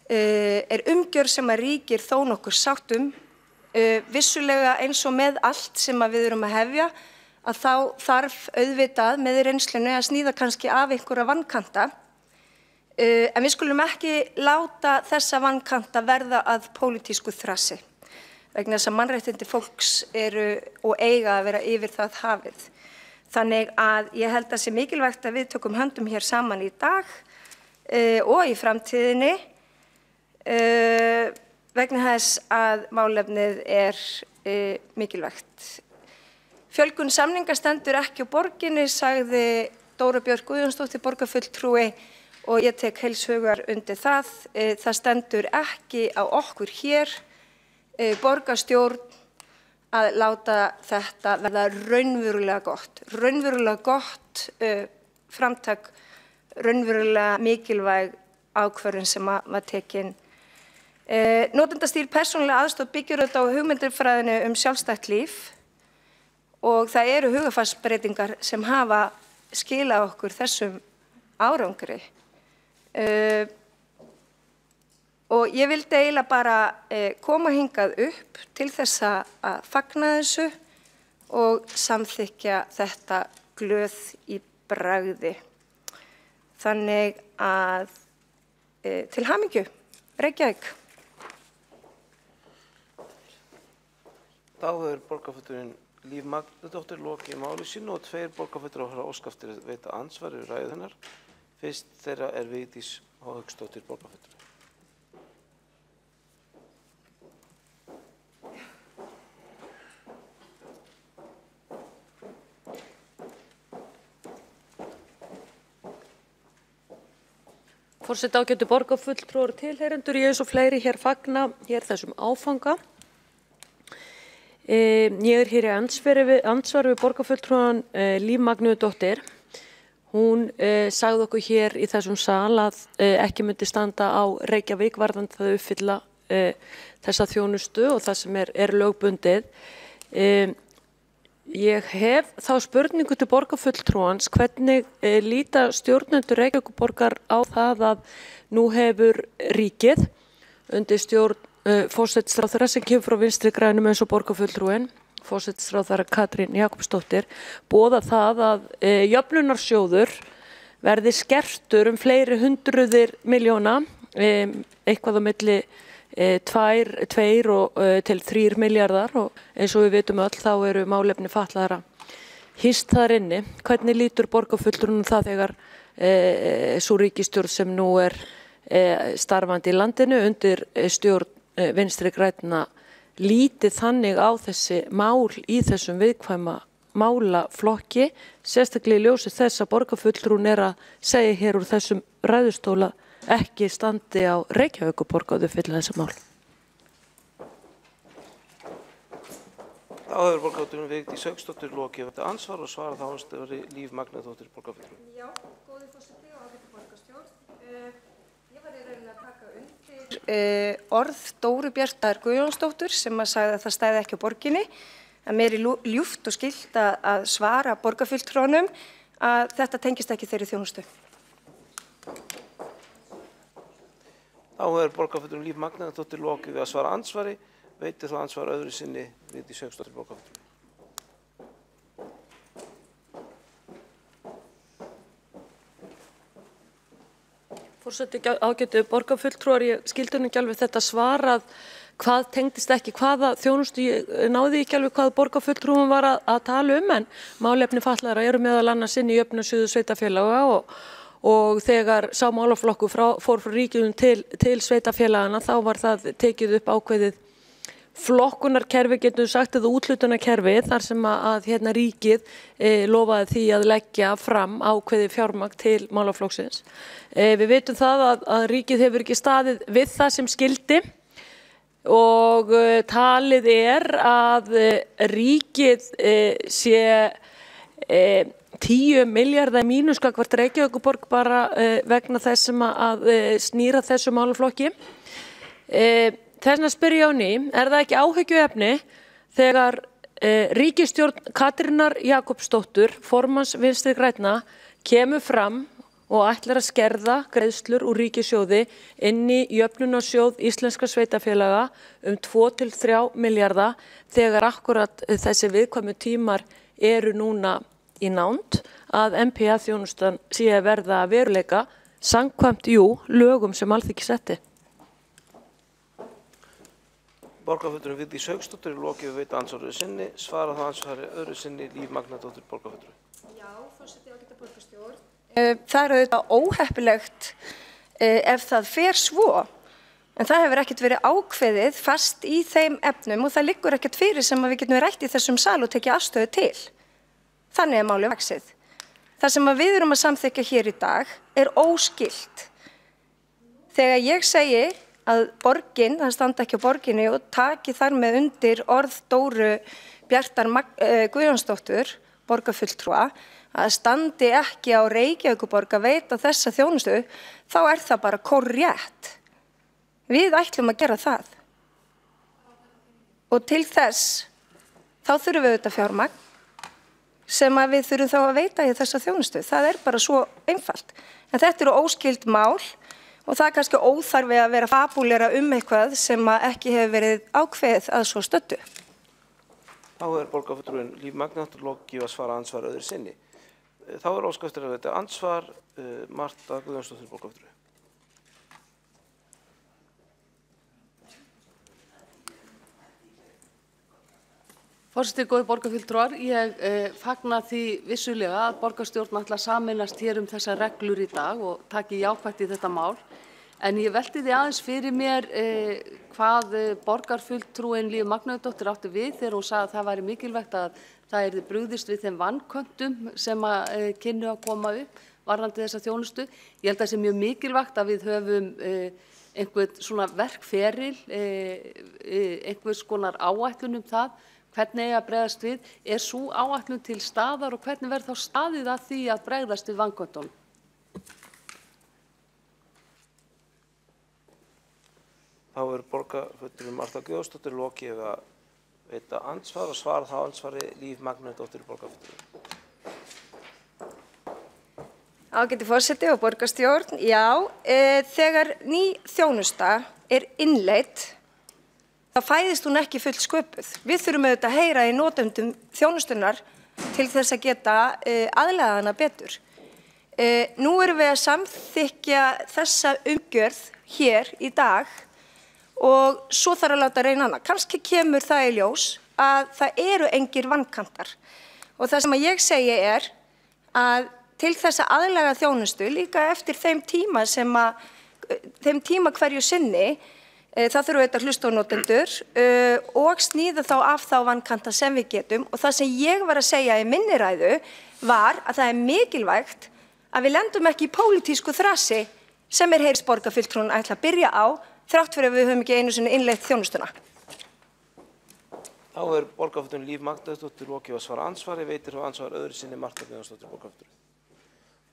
er umgjörð sem að ríkir þó nokkur sáttum. Vissulega eins og með allt sem að við erum að hefja, að þá þarf auðvitað með reynslunni að sníða kannski af einhverja vankanta. En við skulum ekki láta þessa vankanta verða að pólitísku þrasi, vegna þess að mannréttindi fólks eru og eiga að vera yfir það hafið. Þannig að ég held að sé mikilvægt að við tökum höndum hér saman í dag og í framtíðinni vegna þess að málefnið er mikilvægt. Fjölgun samninga stendur ekki á borginni, sagði Dóra Björk Guðjónsdóttir borgarfulltrúi og ég tek heils hugar undir það. Það stendur ekki á okkur hér, borgarstjórn, að láta þetta verða raunverulega gott framtak, raunverulega mikilvæg ákvörðun sem var tekin. Notendastýrð persónuleg aðstoð byggir þetta á hugmyndafræðinu sjálfstætt líf og það eru hugarfarsbreytingar sem hafa skilað okkur þessum árangri. Og ég vildi eiginlega bara koma hingað upp til þess að fagna þessu og samþykkja þetta glöð í bragði. Þannig að til hamingju, Reykjavík. Þá hefur borgarfulltrúinn Líf Magnúsdóttir lokið máli sínu og 2 borgarfulltrúar hafa óskað eftir að veita andsvar yfir ræðu hennar. Fyrst þeirra er Vigdís Hauksdóttir borgarfulltrúi. Forseti, ágætu borgarfulltrúar og tilheyrendur, ég eins og fleiri hér fagna þessum áfanga. Ég er hér í andsvari við borgarfulltrúan Líf Magnúðardóttir. Hún sagði okkur hér í þessum sal að ekki myndi standa á Reykjavík varðandi það að uppfylla þessa þjónustu og það sem er lögbundið. Ég hef þá spurningu til borgarfulltrúans, hvernig líta stjórnendur Reykjavíkurborgar á það að nú hefur ríkið undir stjórn forsætisráðherra sem kemur frá Vinstri grænum eins og borgarfulltrúin, forsætisráðherra Katrín Jakobsdóttir, boðað það að jöfnunarsjóður verði skertur fleiri hundruðir milljóna, eitthvað á milli 2 til 3 milljarðar og eins og við vitum öll þá eru málefni fatlaðra hýst þar inni. Hvernig lítur borgarfulltrúnum það þegar sú ríkisstjórn sem nú er starfandi í landinu undir stjórn Vinstri grænna lítið þannig á þessi mál í þessum viðkvæma málaflokki, sérstaklega í ljósi þess að borgarfulltrún er að segja hér úr þessum ræðustóla ekki standi á Reykjavíkurborg að uppfylla þessi mál. Þá hefur borgarfulltrúinn Vigdís Hauksdóttir lokið þetta ansvar og svarað þá ástæðari Líf Magnúðardóttir borgarfulltrúi. Já, góði forseti og ágætu borgarstjórn. Ég var í rauninni að taka undir orð Dóru Bjartar Guðjónsdóttur sem að sagði að það stæði ekki á borginni. Að mér er ljúft og skylt að svara borgarfulltrúnum að þetta tengist ekki þeirri þjónustu. Þá hefur borgarfulltrúinn Líf Magnúðardóttir lokið við að svara ansvari, veitir þá ansvar öðru sinni Vigdís Hauksdóttir borgarfulltrúi. Forseti, ágætu borgarfulltrúar, ég skildi nú ekki alveg þetta svarað hvað tengdist ekki hvaða þjónustu, ég náði ekki alveg hvað borgarfulltrúum var að tala en málefni fatlaðra eru meðal annars inn í jöfnunarsjóði sveitarfélaga og þegar sá málaflokkur fór frá ríkjum til sveitarfélagana þá var það tekið upp ákveðið flokkunarkerfi, getum við sagt, eða úthlutunarkerfi þar sem að ríkið lofaði því að leggja fram ákveðið fjármagn til málaflokksins. Við vitum það að ríkið hefur ekki staðið við það sem skildi og talið er að ríkið sé 10 milljarða mínus gagnvart Reykjavíkurborg bara vegna þess sem að snýra þessu málaflokki. Þess vegna spyr ég á ný, er það ekki áhyggjuefni þegar ríkisstjórn Katrínar Jakobsdóttur, formanns Vinstri grænna, kemur fram og ætlar að skerða greiðslur úr ríkissjóði inn í jöfnunarsjóð íslenskra sveitarfélaga 2 til 3 milljarða þegar akkurat þessi viðkvæmu tímar eru núna í nánd að NPA-þjónustan sé að verða að veruleika samkvæmt lögum sem Alþingi setti. Borgarfulltrúinn Vigdís Hauksdóttir lokið við veita ansvar öðru sinni, svarað þá ansvari öðru sinni Líf Magnúðardóttir borgarfulltrúi. Já, forseti, ágæta borgarstjórn. Það er auðvitað óheppilegt ef það fer svo, en það hefur ekkert verið ákveðið fast í þeim efnum og það liggur ekkert fyrir sem við getum rætt í þessum sal og tekið afstöðu til. Þannig er málið vaxið. Það sem við erum að samþykkja hér í dag er óskylt. Þegar ég segi að borgin, það standa ekki á borginni og taki þar með undir orð Dóru Bjartar Guðjónsdóttur, borgarfulltrúa, að standi ekki á Reykjavíkurborg að veita þessa þjónustu, þá er það bara kórrétt. Við ætlum að gera það. Og til þess, þá þurfum við auðvitað fjármagn sem að við þurfum þá að veita í þessa þjónustu. Það er bara svo einfalt. En þetta eru óskyld mál og það er kannski óþarfi að vera fabúlera eitthvað sem ekki hefur verið ákveðið að svo stöddu. Þá er borgarfulltrúinn Líf Magnúðardóttir lokið að svara ansvar öðru sinni. Þá er óskað eftir að veita ansvar Marta Guðjónsdóttir borgarfulltrúi. Forseti, góðir borgarfulltrúar, ég fagna því vissulega að borgarstjórn ætlar að sameinast hér þessar reglur í dag og taki jákvætt í þetta mál. En ég velti því aðeins fyrir mér hvað borgarfulltrúin Líf Magnúðardóttir átti við þegar hún sagði að það væri mikilvægt að það yrði brugðist við þeim vanköntum sem kynnu að koma upp varðandi þessa þjónustu. Ég held að það sé mjög mikilvægt að við höfum einhvern svona verkferil, einhvers konar áætlun það, hvernig að bregðast við. Er sú áætlun til staðar og hvernig verður þá staðið að því að bregðast við vanköntunum? Þá borgarfulltrúi Marta Guðjónsdóttir lokið að veita andsvar og svara þá andsvari Líf Magnúsdóttir borgarfulltrúi. Ágæti forseti og borgarstjórn, já, þegar ný þjónusta innleidd, þá fæðist hún ekki full sköpuð. Við þurfum auðvitað að heyra í notendum þjónustunnar til þess að geta aðlaga hana betur. Nú erum við að samþykkja þessa umgjörð hér í dag og svo þarf að láta reyna hana. Kannski kemur það í ljós að það eru engir vankantar. Og það sem ég segi að til þess að aðlaga þjónustu líka eftir þeim tíma hverju sinni, það þurfum við að hlusta á notendur og sníða þá af þá vankanta sem við getum. Og það sem ég var að segja í minni ræðu var að það er mikilvægt að við lendum ekki í pólitísku þrasi sem heyrs borgarfulltrúin ætla að byrja á, þrátt fyrir að við höfum ekki einu sinni innleitt þjónustuna. Þá borgarfulltrúin Líf Magnúsdóttir lokið að svara andsvari, veitir þá ansvar öðru sinni Marta Guðjónsdóttir borgarfulltrúi.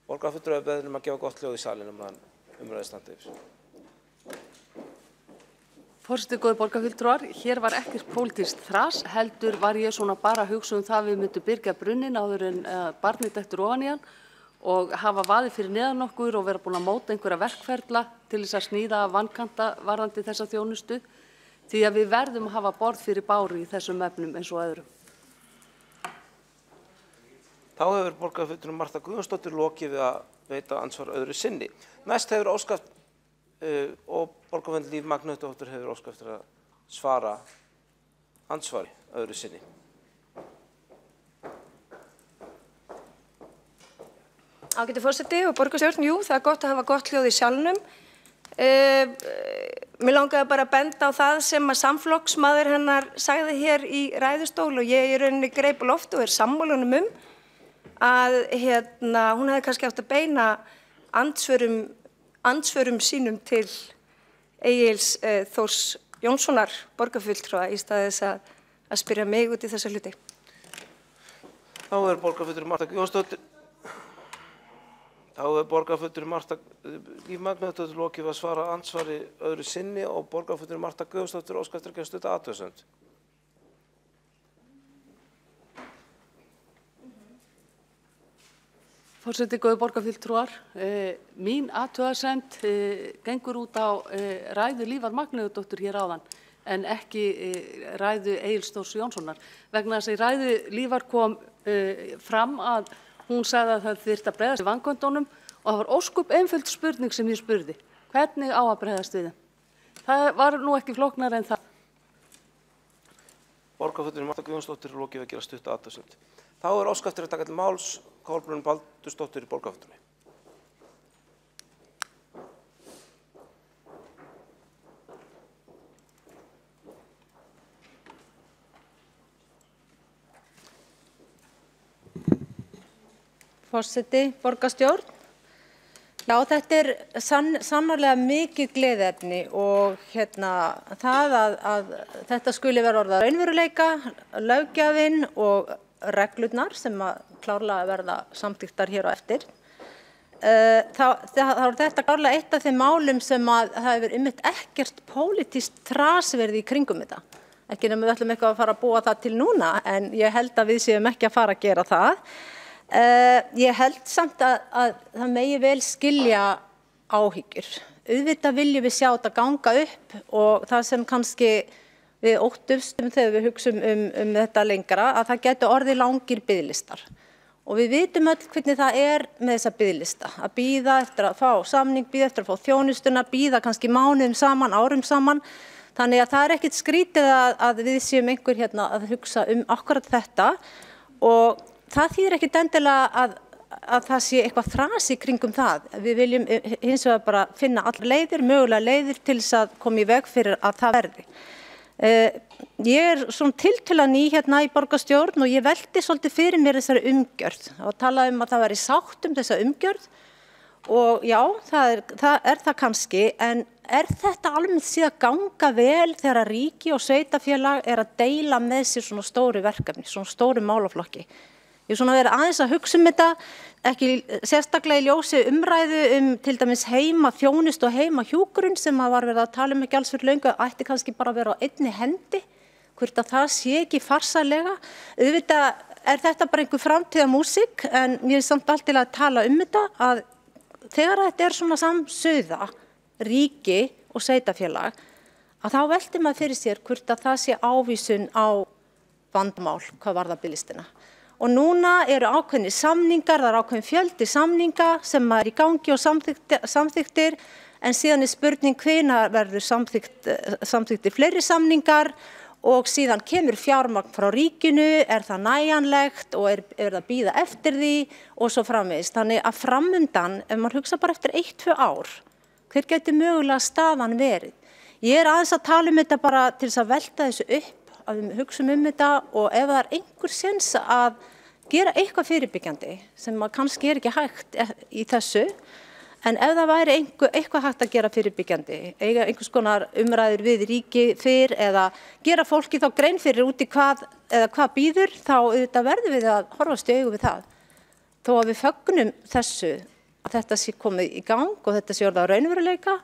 Borgarfulltrúi beðin að gefa gott hljóð í salinn umræðu standi yfir. Forseti, góðir borgarfulltrúar, hér var ekkert pólitískt þras, heldur var ég svona bara að hugsa það við myndum byrgja brunnin áður en barnið dettur ofan í hann og hafa vaðið fyrir neðan okkur og vera búin að móta einhverja verkferla til þess að sníða vankanta varðandi þessa þjónustu, því að við verðum að hafa borð fyrir báru í þessum efnum eins og öðrum. Þá borgarfulltrúi Marta Guðjónsdóttir lokið við að veita ansvar öðru sinni. Næst óskað og borgarfulltrúi Líf Magnúsdóttir óskað eftir að svara ansvari öðru sinni. Ágæti forseti og borgarstjórn, jú, það er gott að hafa gott hljóð í salnum. Mér langaði bara að benda á það sem að samflokksmaður hennar sagði hér í ræðustól og ég í rauninni greip á loft og sammála honum að hún hefði kannski átt að beina andsvörum sínum til Egils Þórs Jónssonar borgarfulltrúa í stað þess að spyrja mig út í þessa hluti. Þá borgarfulltrúi Marta Guðjónsdóttir Líf Magnúsdóttir lokið að svara ansvari öðru sinni og borgarfulltrúi Marta Guðjónsdóttir óskað eftir að gera stutta athugasemd. Forseti, góðir borgarfulltrúar, mín athugasemd gengur út á ræðu Lífar Magnúsdóttur hér áðan en ekki ræðu Egils Þórs Jónssonar. Vegna þess að í ræðu Lífar kom fram að hún sagði að það þyrfti að bregðast við vanköntunum og það var ósköp einföld spurning sem ég spurði. Hvernig á að bregðast við þeim? Það var nú ekki flóknara en það. Borgarfulltrúi Marta Guðjónsdóttir lokið að gera stutta athugasemd. Þá óskað eftir að taka til máls Kolbrún Baldursdóttir borgarfulltrúi. Forseti, borgarstjórn. Já, þetta sannarlega mikið gleðiefni og það að þetta skuli vera orðað raunveruleika, löggjafinn og reglurnar sem að klárlega verða samþykktar hér á eftir. Þá er þetta klárlega eitt af þeim málum sem að það hefur einmitt ekkert pólitískt þras verið í kringum þetta. Ekki nema við ætlum eitthvað að fara að búa það til núna en ég held að við séum ekki að fara að gera það. Ég held samt að það megi vel skilja áhyggjur. Auðvitað viljum við sjá þetta ganga upp og það sem kannski við óttumst þegar við hugsum þetta lengra að það getur orðið langir biðlistar. Og við vitum öll hvernig það með þessa biðlista. Að bíða eftir að fá samning, bíða eftir að fá þjónustuna, bíða kannski mánuðum saman, árum saman. Þannig að það er ekkert skrítið að við séum einhver að hugsa akkurat þetta og það þýðir ekkert endilega að það sé eitthvað þras í kringum það. Við viljum hins vegar bara finna allar leiðir, mögulega leiðir til þess að koma í veg fyrir að það verði. Ég er svona tiltölulega ný í borgarstjórn og ég velti svolítið fyrir mér þessari umgjörð. Það var talað að það væri sátt þessa umgjörð og já, það er það kannski, en er þetta almennt síðan ganga vel þegar að ríki og sveitafélag er að deila með sér svona stóru verkefni, svona stóru málaflokki? Ég er svona verið aðeins að hugsa þetta, ekki sérstaklega í ljósi umræðu til dæmis heima þjónustu og heima hjúkrun sem var verið að tala ekki alls fyrir löngu, ætti kannski bara að vera á einni hendi, hvort að það sé ekki farsælega. Auðvitað er þetta bara einhver framtíðarmúsík, en mér er samt allt til að tala þetta, að þegar þetta er svona samsuða, ríki og sveitafélag, að þá veltir maður fyrir sér hvort að það sé ávísun á vandamál hvað varðar biðlistina. Og núna eru ákveðnir samningar, það er ákveðin fjöldi samninga sem er í gangi og samþyktir, en síðan er spurning hvenær verður samþyktir fleiri samningar og síðan kemur fjármagn frá ríkinu, er það nægjanlegt og er það að bíða eftir því og svo framvegis. Þannig að framundan, ef maður hugsa bara eftir 1-2 ár, hver gæti mögulega staðan verið? Ég er aðeins að tala þetta bara til þess að velta þessu upp, að við hugsum þetta og ef það er einhver sens að gera eitthvað fyrirbyggjandi sem kannski er ekki hægt í þessu, en ef það væri eitthvað hægt að gera fyrirbyggjandi, eiga einhvers konar umræður við ríki fyrr eða gera fólki þá grein fyrir út í hvað býður, þá verðum við að horfast í augu við það. Þó að við fögnum þessu, að þetta sé komið í gang og þetta sé orðið á raunveruleika,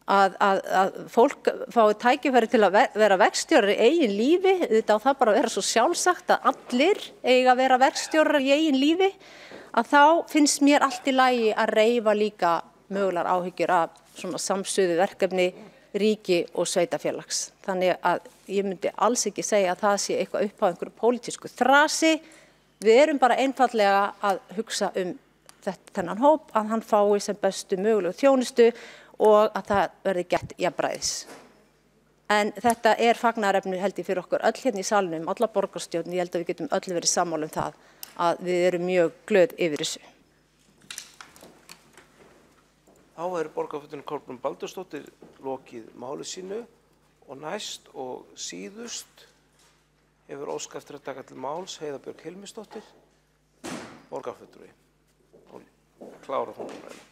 að fólk fái tækifæri til að vera verkstjórar í eigin lífi, þetta á það bara að vera svo sjálfsagt að allir eiga að vera verkstjórar í eigin lífi, að þá finnst mér allt í lagi að reifa líka mögulegar áhyggjur af svona samsuðu verkefni ríki og sveitafélags. Þannig að ég myndi alls ekki segja að það sé eitthvað upp á einhverju pólitísku þrasi, við erum bara einfaldlega að hugsa þennan hóp að hann fái sem bestu mögulegu þjónustu og að það verði gert jafnræðis. En þetta er fagnaðarefni held ég fyrir okkur öll hérna í salnum, alla borgarstjórn, ég held að við getum öll verið sammála það að við erum mjög glöð yfir þessu. Þá er borgarfulltrúinn Kolbrún Baldursdóttir lokið máli sínu og næst og síðust hefur óskað eftir að taka til máls Heiða Björg Hilmisdóttir, borgarfulltrúi, og klára hún umræðuna.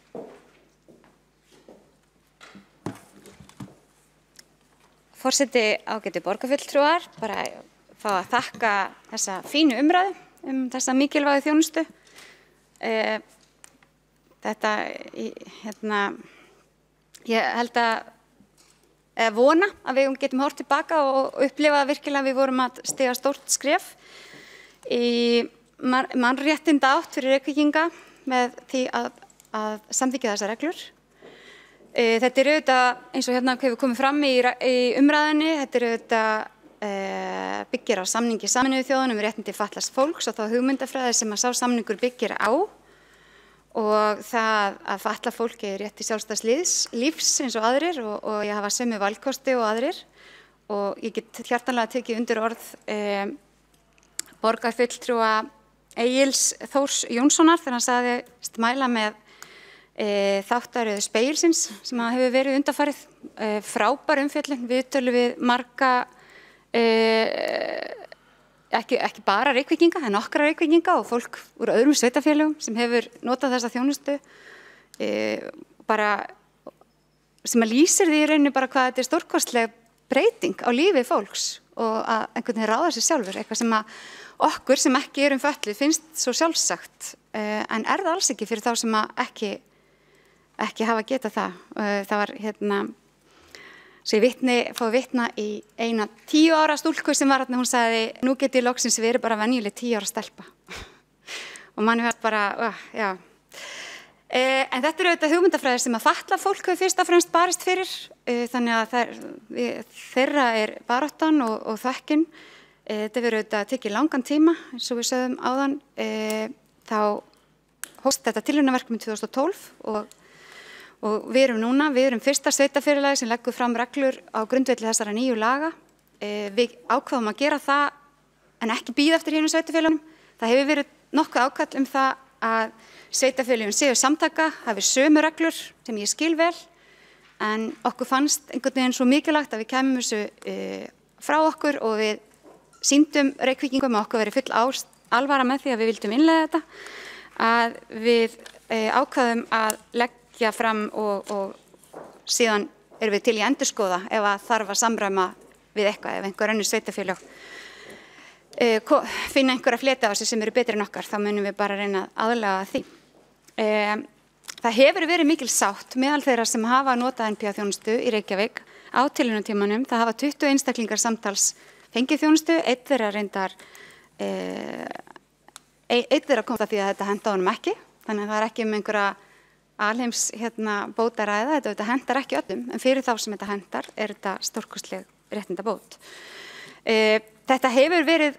Forseti, ágætu borgarfulltrúar, bara fá að þakka þessa fínu umræðu þessa mikilvægu þjónustu. Þetta, ég held að vona að við getum horft tilbaka og upplifa virkilega að við vorum að stiga stórt skref í mannréttinda átt fyrir Reykvíkinga með því að samþykkja þessar reglur. Þetta er auðvitað, eins og hérna hefur komið fram í umræðinni, þetta er auðvitað byggir á samningi Sameinuðu þjóðanna um réttindi fatlaðs fólks og þá hugmyndafræði sem að sá samningur byggir á og það að fatlað fólk er rétt í sjálfstæðs lífs eins og aðrir og ég hafa sömu valkosti og aðrir og ég get hjartanlega tekið undir orð borgarfulltrúa Egils Þórs Jónssonar þegar hann sagðist mæla með þáttaröðu Spegilsins sem hefur verið undanfarið, frábær umfjöllun, viðtölu við marga, ekki bara Reykvíkinga, en nokkra Reykvíkinga og fólk úr öðrum sveitafélögum sem hefur notað þessa þjónustu, bara sem að lýsir því í rauninni bara hvað þetta er stórkostleg breyting á lífi fólks og að einhvern veginn ráða sér sjálfur, eitthvað sem að okkur sem ekki erum fötluð finnst svo sjálfsagt, en er það alls ekki fyrir þá sem að ekki hafa getað það. Það var svo ég fóði vitna í eina 10 ára stúlku sem var hérna, hún sagði, nú get ég loksins verið bara venjuleg 10 ára stelpa. Og manni var bara, já. En þetta er auðvitað hugmyndafræðir sem að fatlað fólk hefur fyrst og fremst barist fyrir, þannig að þeirra er baráttan og þekkin. Þetta verður auðvitað tekið langan tíma, eins og við sögðum áðan, þá hófst þetta tilraunaverkefni 2012 og við erum fyrsta sveitafélagi sem leggur fram reglur á grundvelli þessara nýju laga. Við ákváðum að gera það en ekki bíða eftir hinum sveitafélagum. Það hefur verið nokkuð ákall það að sveitafélögin séu samtaka, hafi sömu reglur sem ég skil vel, en okkur fannst einhvern veginn svo mikilvægt að við kæmum þessu frá okkur og við sýndum Reykvíkingum að okkur verið full alvara með því að við vildum innleiða þetta, að við ákvaðum að leggja fram og síðan erum við til í endurskoða ef að þarf að samræma við eitthvað, ef einhver önnur sveitarfélög finna einhverja fleti á þessu sem eru betri en okkar, þá munum við bara reyna að aðlaga því. Það hefur verið mikil sátt meðal þeirra sem hafa notað NPA-þjónustu í Reykjavík á tilraunatímanum. Það hafa 20 einstaklingar samtals fengið þjónustu, einn þeirra reyndar einn þeirra komst að því að þetta henta honum ekki, þannig að það er ekki einhverja alheims bóta ræða, þetta hentar ekki öllum, en fyrir þá sem þetta hentar er þetta stórkostleg réttindabót. Þetta hefur verið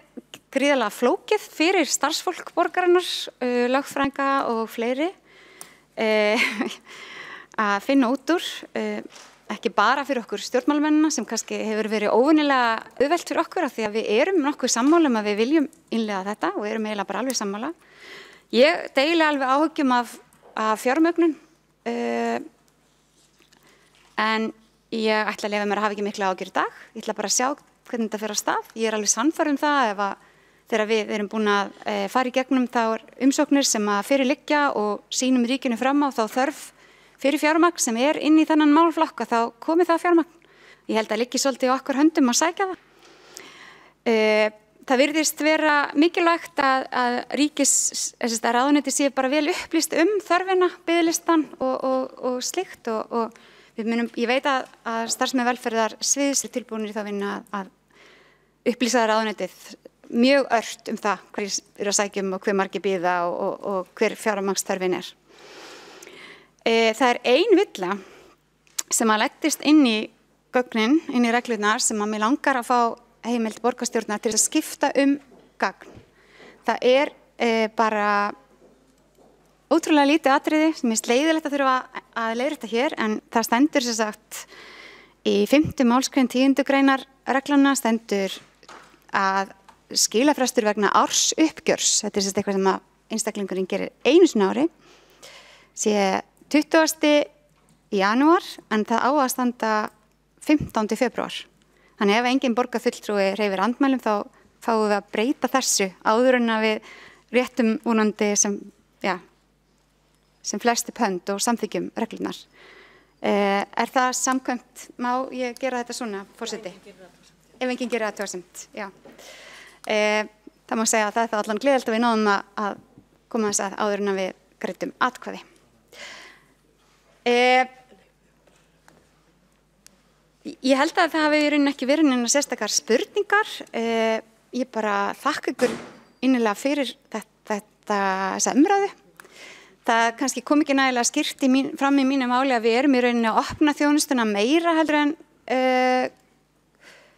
gríðarlega flókið fyrir starfsfólk borgarinnar, lögfræðinga og fleiri að finna út úr, ekki bara fyrir okkur stjórnmálamennina sem kannski hefur verið óvenjulega auðvelt fyrir okkur af því að við erum nokkuð sammála að við viljum innleiða þetta og erum eiginlega bara alveg sammála. Ég deili alveg áhyggjum af fjármögnun en ég ætla að leyfa mér að hafa ekki mikla áhyggjur í dag. Ég ætla bara að sjá hvernig þetta fer af stað. Ég er alveg sannfærð það ef að þegar við erum búin að fara í gegnum þá umsóknir sem að fyrir liggja og sýnum ríkinu fram á þá þörf fyrir fjármagn sem er inn í þennan málaflokk þá komið það fjármagn. Ég held að liggi svolítið á okkar höndum að sækja það. Það virðist vera mikilvægt að ráðuneyti sé bara vel upplýst þörfina, biðlistan og slíkt og við munum, ég veit að starfsmenn velferðar sviðs er tilbúinir í þá vinna að upplýsa ráðuneytið mjög ört það hverjir eru að sækja og hver margir bíða og hver fjármagnsþörfin er. Það er ein villa sem að leggjast inn í gögnin, inn í reglurnar sem að mig langar að fá heimild borgarstjórnar til að skipta gagn. Það er bara ótrúlega lítið atriði sem er leiðilegt að þurfa að leiðrétta hér en það stendur sem sagt í 5. málsgrein 10. greinar reglana stendur að skilafrestur vegna ársuppgjörs, þetta er sem sagt eitthvað sem að einstaklingurinn gerir einu sinni á ári, sé 20. janúar en það á að standa 15. febrúar. Þannig ef engin borgarfulltrúi hreyfir andmælum þá fáum við að breyta þessu áður en að við réttum vonandi sem flest upp hönd og samþykjum reglurnar. Er það samkvæmt, má ég gera þetta svona, forseti? Ef enginn gerir athugasemd, já. Það má segja að það er allan gleðilegt að við náðum að koma þess að áður en að við greiddum atkvæði. Ég held að það hafi í rauninni ekki verið neina sérstakar spurningar. Ég bara þakka ykkur innilega fyrir þessa umræðu. Það kannski kom ekki nægilega skýrt fram í mínu máli að við erum í rauninni að opna þjónustuna meira heldur en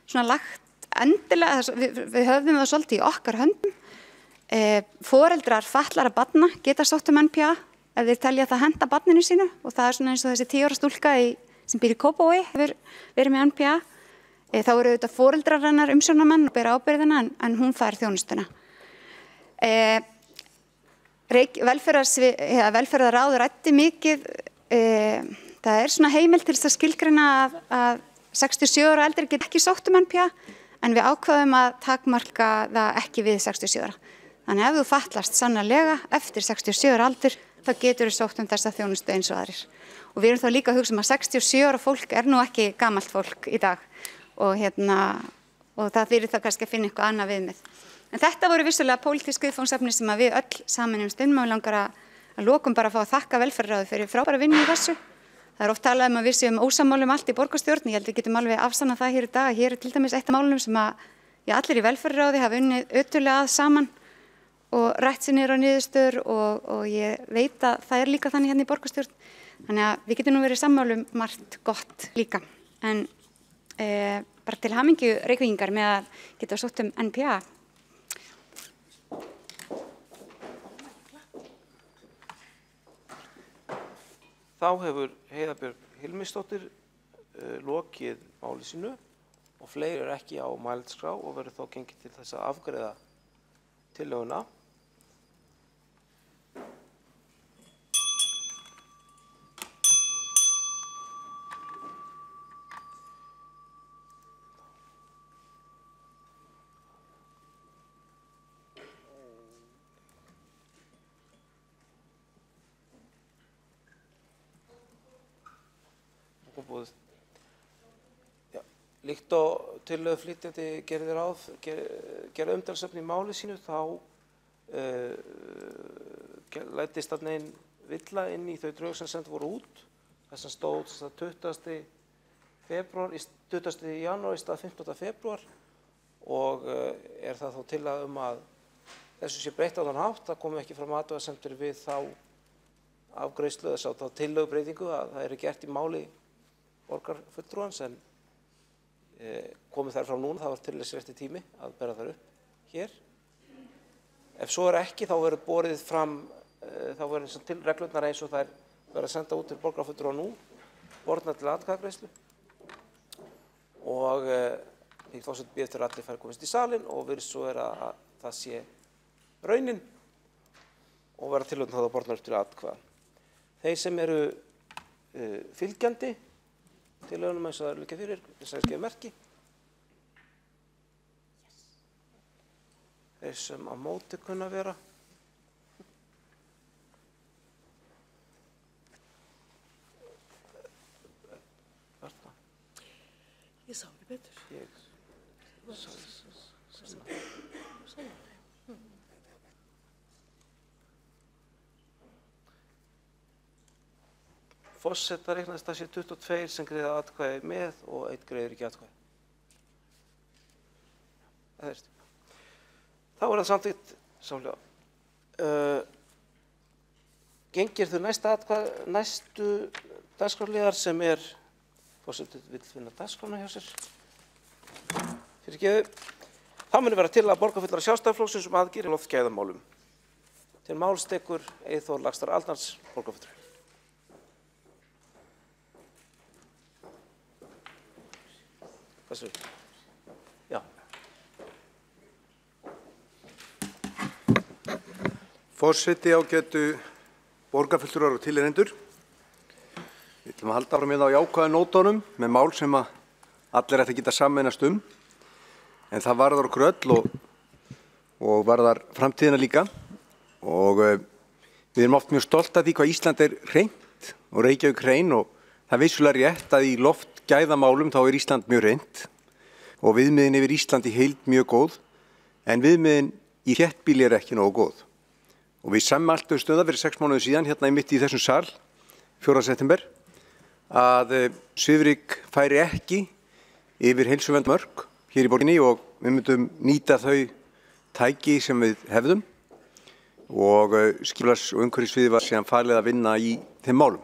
svona lagt endilega, við höfðum það svolítið í okkar höndum. Foreldrar fatlara barna geta sótt NPA ef þeir telja það henta barninu sínu og það er svona eins og þessi 10 ára stúlka sem býr í Kópavogi hefur verið með NPA. Þá eru auðvitað foreldrar hennar umsjónarmenn og bera ábyrgðina en hún fær þjónustuna. Velferðarráð ræddi mikið, það er svona heimild til þess að skilgreina að 67 ára eldri get ekki sótt NPA en við ákváðum að takmarka það ekki við 67 ára. Þannig ef þú fatlast sannarlega eftir 67 ára aldur þá getur þú sótt þessa þjónustu eins og aðrir. Og við erum þá líka að hugsa að 67 ára fólk er nú ekki gamalt fólk í dag og það fyrir það kannski að finna eitthvað annað viðmið. En þetta voru vissulega pólitísk viðfangsefni sem að við öll saminumst og við langar að lokum bara að fá að þakka velferðarráði fyrir frábæra vinnu í þessu. Það er oft talað að við séum ósammála allt í borgarstjórn, ég held að við getum alveg afsannað það hér í dag. Hér er til dæmis eitt af málunum sem að allir í velferðarráði hafa unnið ötullega að saman og rætt sér niður á niðurstöður og ég veit að það er líka þannig hérna í borgarstjórn. Þannig að við getum nú verið sammála margt gott líka. En bara til hamingju Reykvíkingar með að geta sótt NPA. Þá hefur Heiða Björg Hilmisdóttir lokið máli sínu og fleiri eru ekki á mælskrá og verður þá gengið til þess að afgreiða tillöguna. uppbúið. Já, líkt og tillögu flytjandi gerði umtalsefni í máli sínu, þá læddist þarna inn villa inn í þau drög sem send voru út. Þess að stóð 20. janúar í stað 15. febrúar og það þá tillaga að þessu sé breytt á þann hátt, það komi ekki fram athugasemdir við þá afgreiðslu þess að þá tillögubreytingu að það gert í máli borgarfulltrúans en komið þær fram núna, það var til þess rétti tími að bera þær upp hér. Ef svo ekki, þá verður borið fram, þá verður til reglurnar eins og þær verður að senda út til borgarfulltrúa nú, borðnar til atkvæðagreiðslu og því forseti býður eftir að allir fær komist í salinn og virðist svo að það sé raunin og verða tillögum það að borðnar upp til atkvæða. Þeir sem eru fylgjandi tillögunum eins og það er líka fyrir, þess að gefa merki. Þeir sem á móti kunna vera. Ég sá ekki betur. Forseta reiknast það sé 22 sem greiða atkvæði með og 1 greiðir ekki atkvæði. Þá það samþykkt samhliða. Gengir þau næstu dagskrárliðar sem forseti vill finna dagskrána hjá sér. Fyrirgeðu. Það muni vera til að borgarfulltrúar Sjálfstæðisflokksins aðgerðir loftgæðamálum. Til máls tekur Eyþór Laxdal Arnalds, borgarfulltrúi. Já. Forseti, ágætu borgarfulltrúar og tilheyrendur. Við ætlum að halda áfram á jákvæðu nótunum með mál sem allir ættu að geta sameinast en það varðar okkur öll og varðar framtíðina líka og við erum oft mjög stolt af því hvað Ísland hreint og Reykjavík hrein og það vissulega rétt að í loftgæðamálum þá Ísland mjög hreint og viðmiðin yfir Ísland í heild mjög góð en viðmiðin í þéttbýli ekki nógu góð. Og við sammæltum stöða fyrir 6 mánuðum síðan hérna mitt í þessum sal 4. september að Svifryk færi ekki yfir heilsuverndmörk hér í borginni og við myndum nýta þau tæki sem við hefðum og skipulags- og umhverfissviði var síðan falið að vinna í þeim málum.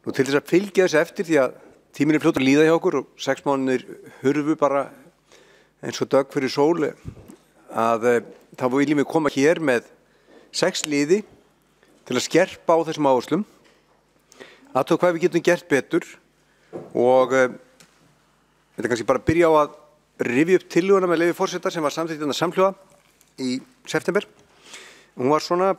Nú til þess að fylgja þessu eftir því að tíminn fljótur að líða hjá okkur og 6 mánuðir hurfu bara eins og dögg fyrir sól að þá viljum við koma hér með 6 liði til að skerpa á þessum áherslum, athuga hvað við getum gert betur og þetta kannski bara byrja á að rifja upp tillöguna með leyfi forseta sem var samþykkt samhljóða í september. Hún var svona: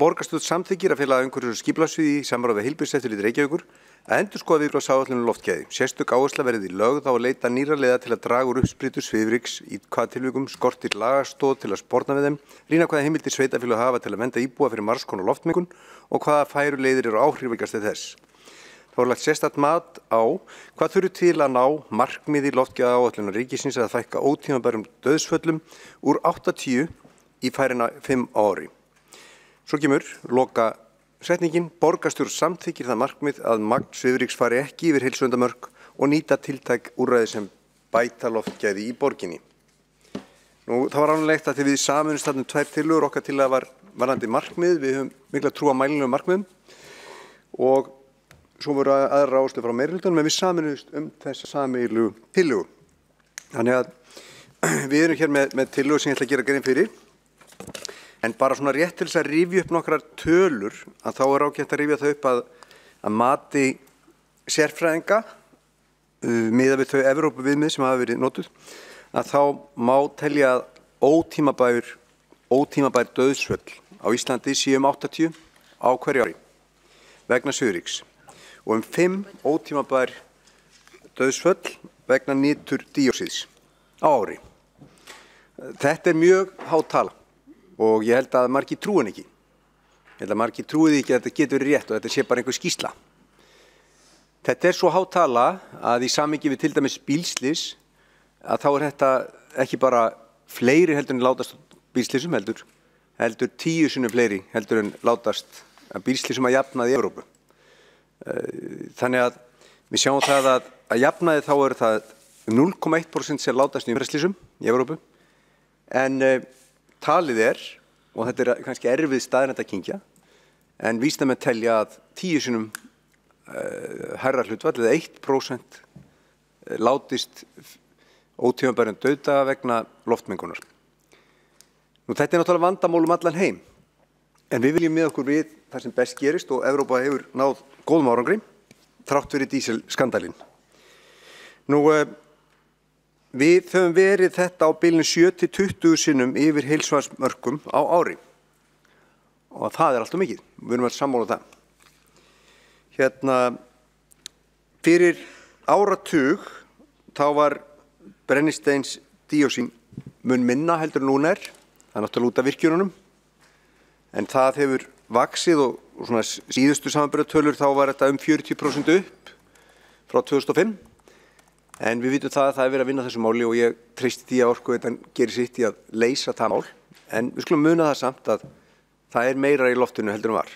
borgarstjórn samþykkir að fela umhverfis- og skipulagssviði í samráði við heilbrigðiseftirlit Reykjavíkur að endurskoða viðbragðsáætlun um loftgæði. Sérstök áhersla verði lögð á að leita nýrra leiða til að draga úr uppspryttu svifryks, í hvaða tilvikum skortir lagastoð til að sporna við þeim, rýna hvaða heimildir sveitarfélög hafa til að vernda íbúa fyrir margs konar loftmengun og hvaða færuleiðir eru áhrifaríkastar þess. Þá er lagt sérstakt mat á hvað þurfi til að ná markmiði loftgæðaáætlunar ríkisins að fækka ótímabærum dauðsföllum úr 80 í færina 5 á ári. Svo kemur loka setningin: borgarstjórn samþykkir það markmið að magn svifryks fari ekki yfir heilsuverndarmörk og nýta tiltæk úrræði sem bæta loftgæði í borginni. Nú, það var ánægilegt að því við sameinumst þarna 2 tillögur. Okkar tillaga var varðandi markmið, við höfum mikla trú á mælanlegum markmiðum og svo voru aðrar áherslur frá meirihlutanum en við sameinumst þessa sameiginlegu tillögu. Þannig að við erum hér með tillögu sem ég ætla að gera grein fyrir. En bara svona rétt til þess að rifja upp nokkrar tölur, að þá ágætt að rifja það upp að mati sérfræðinga, miðað við þau Evrópuviðmið sem hafa verið notuð, að þá má telja að ótímabær dauðsföll á Íslandi séu 80 á hverju ári vegna svifryks og 5 ótímabær dauðsföll vegna niturdíoxíðs á ári. Þetta mjög há tala. Og ég held að margir trúin ekki. Ég held að margir trúið ekki að þetta getur verið rétt og þetta sé bara einhver skýrsla. Þetta svo há tala að í samhengi við til dæmis bílslys að þá þetta ekki bara fleiri heldur en látast bílslysum heldur 10 sinnum fleiri heldur en látast bílslysum að jafnaði í Evrópu. Þannig að við sjáum það að jafnaði þá það 0,1% sem látast í umferðarslysum í Evrópu en talið og þetta kannski erfið staðreynd að kyngja en vísindamenn telja að 10 sinnum hærra hlutfall eða 1% látist ótímabærum dauðdaga vegna loftmengunar. Þetta náttúrulega vandamál allan heim en við viljum með okkur við það sem best gerist og Evrópa hefur náð góðum árangri þrátt fyrir díselskandalinn. Við höfum verið þetta á bilinu 7-20 sinnum yfir heilsufarsmörkum á ári og það alltaf mikið. Við erum að sammála það. Fyrir áratug þá var brennisteinsdíoxín mun minna heldur en núna það náttúrulega út af virkjununum en það hefur vaxið og svona síðustu samanburðartölur þá var þetta 40% upp frá 2005 en við vitum það að verið að vinna þessu máli og ég treysti því að Orkuveitan gerir sitt í að leysa það mál en við skulum muna það samt að það meira í loftinu heldur en var.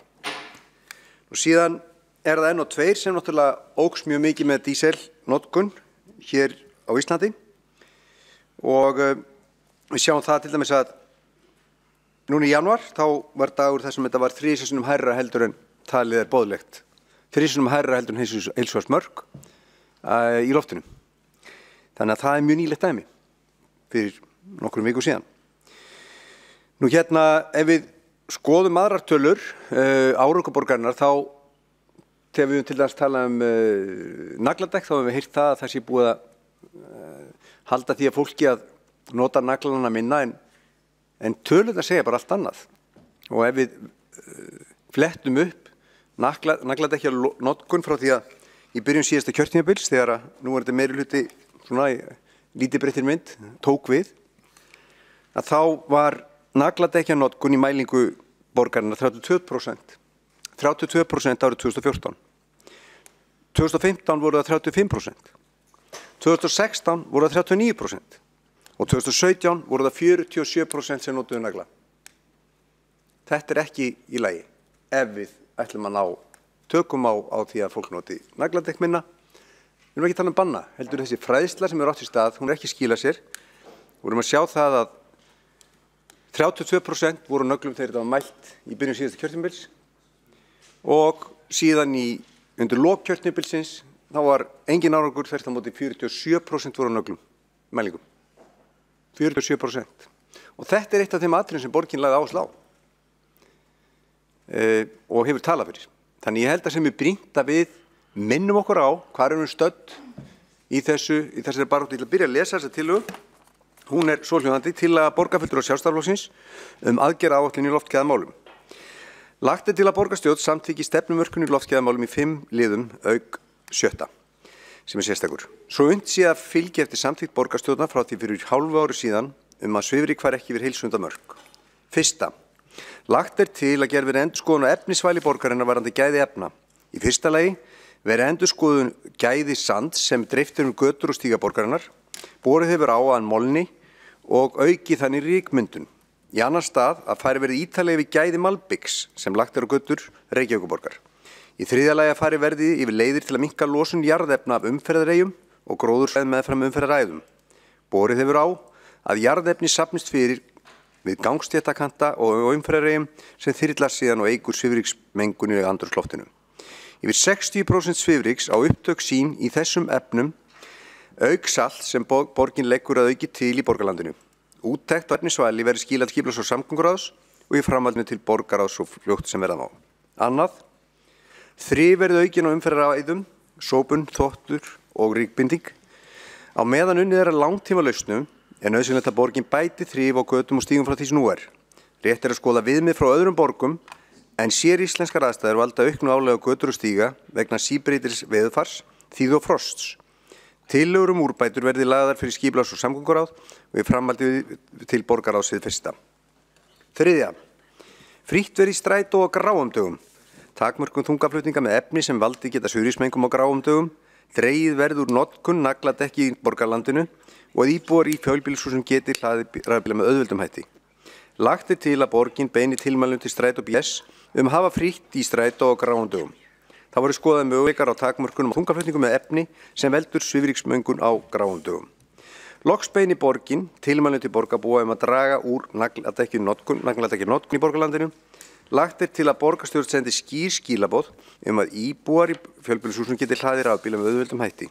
Og síðan það NO2 sem náttúrulega óx mjög mikið með díselnotkun hér á Íslandi og við sjáum það til dæmis að núna í janúar þá var dagur þar sem þetta var 3 sinnum hærra heldur en talið boðlegt. 3 sinnum hærra heldur en heilsufarsmörk í loftinu. Þannig að það mjög nýlegt dæmi fyrir nokkrum vikum síðan. Ef við skoðum aðrar tölur áranguborgarinnar þá þegar við til dæmis tala nagladekk þá hefum við heyrt það að það sé búið að halda því að fólki að nota naglanna minna en tölurnar segja bara allt annað og ef við flettum upp nagladekkja notkun frá því að í byrjun síðasta kjörtímabils þegar að nú þetta meirihluti svona lítið breyttir mynd tók við að þá var nagladekkja notkun í mælingu borgarinnar 32% árið 2014. 2015 voru það 35%. 2016 voru það 39% og 2017 voru það 47% sem notuðu nagla. Þetta ekki í lagi ef við ætlum að ná tökum á því að fólk noti nagladekk minna. Við erum ekki að tala banna, heldur þessi fræðsla sem átt í stað, hún ekki skila sér. Við erum að sjá það að 32% voru nöglum þegar þetta var mælt í byrjun síðasta kjörtímabils og síðan undir lok kjörtímabilsins þá var engin árangur þvert á móti 47% voru nöglum mælingum. 47%. Og þetta eitt af þeim atriðum sem borgin lagði áherslu á og hefur talað fyrir. Þannig ég held að sem brýnt að við minnum okkur á hvar erum við stödd í þessari baráttu. Ég ætla að byrja að lesa þessa tillögu. Hún svohljóðandi: tillaga borgarfulltrúa Sjálfstæðisflokksins aðgerðaáætlun í loftgæðamálum. Lagt til að borgarstjórn samþykki stefnumörkun í loftgæðamálum í 5 liðum auk 7. sem sérstakur. Svo unnt sé að fylgja eftir samþykkt borgarstjórnar frá því fyrir hálfu ári síðan að svifryk fari ekki yfir heilsuverndarmörk. 1. Lagt til að gerð verði endurskoðun á efnisvæli borgarinnar varðandi gæði efna. Í fyrsta lagi verði endurskoðun gæði sands sem dreiftur götur og stíga borgarinnar, borið hefur á að molni og auki þannig rykmyndun. Í annan stað að fari verði ítarlega við gæði malbyggs sem lagt á götur Reykjavíkurborgar. Í þriðja lagi að fari verði yfir leiðir til að minnka losun jarðefna af umferðareyjum og gróðursvæði meðfram umferðaræðum. Borið hefur á að jarðefni safnist fyrir við gangstéttakanta og umferðareyjum sem þyrlar síðan og eykur svifryksmengun í andrúmsloftinu. Yfir 60% svifryks á upptök sín í þessum efnum auk salt sem borgin leggur að auki til í borgarlandinu. Úttekt á efnisvæli verði skilað skipulags- og samgönguráðs og í framhaldinu til borgarráðs og fljótt sem verða má. Annað, þrif verði aukin á umferðaræðum, sópun, þvottur og rykbinding. Á meðan unnið að langtíma lausnum nauðsynlegt að borgin bæti þrif á götum og stígum frá því sem nú er. Rétt að skoða viðmið frá öðrum borgum en sér íslenskar aðstæður valda auknu álega á götur og stíga vegna síbreytilegs veðurfars, þíðu og frosts. Tillögur úrbætur verði lagðar fyrir skipulags- og samgönguráð og í framhaldi til borgarráðs hið fyrsta. 3. Frítt verði í strætó og gráum dögum. takmörkun þungaflutninga með efni sem valdi geta svifryksmengum á gráum dögum, dregið verður notkun nagladekki í borgarlandinu og að íbúar í fjölbýlishúsum geti hlaðið rafbíla með auðveldum hætti. Lagt er til að borgin beini tilmælum til Strætó BS hafa frítt í strætó á gráum dögum. Það voru skoðað möguleikar á takmörkunum á þungaflutningum með efni sem veldur svifryksmengun á gráum dögum. Loks beini borgin tilmælum til borgarbúa að draga úr nagladekki notkun í borgarlandinu. Lagt er til að borgarstjórn sendi skýr skilaboð að íbúar í fjölbýlishúsum geti hlaðið rafbíla með auðveldum hætti.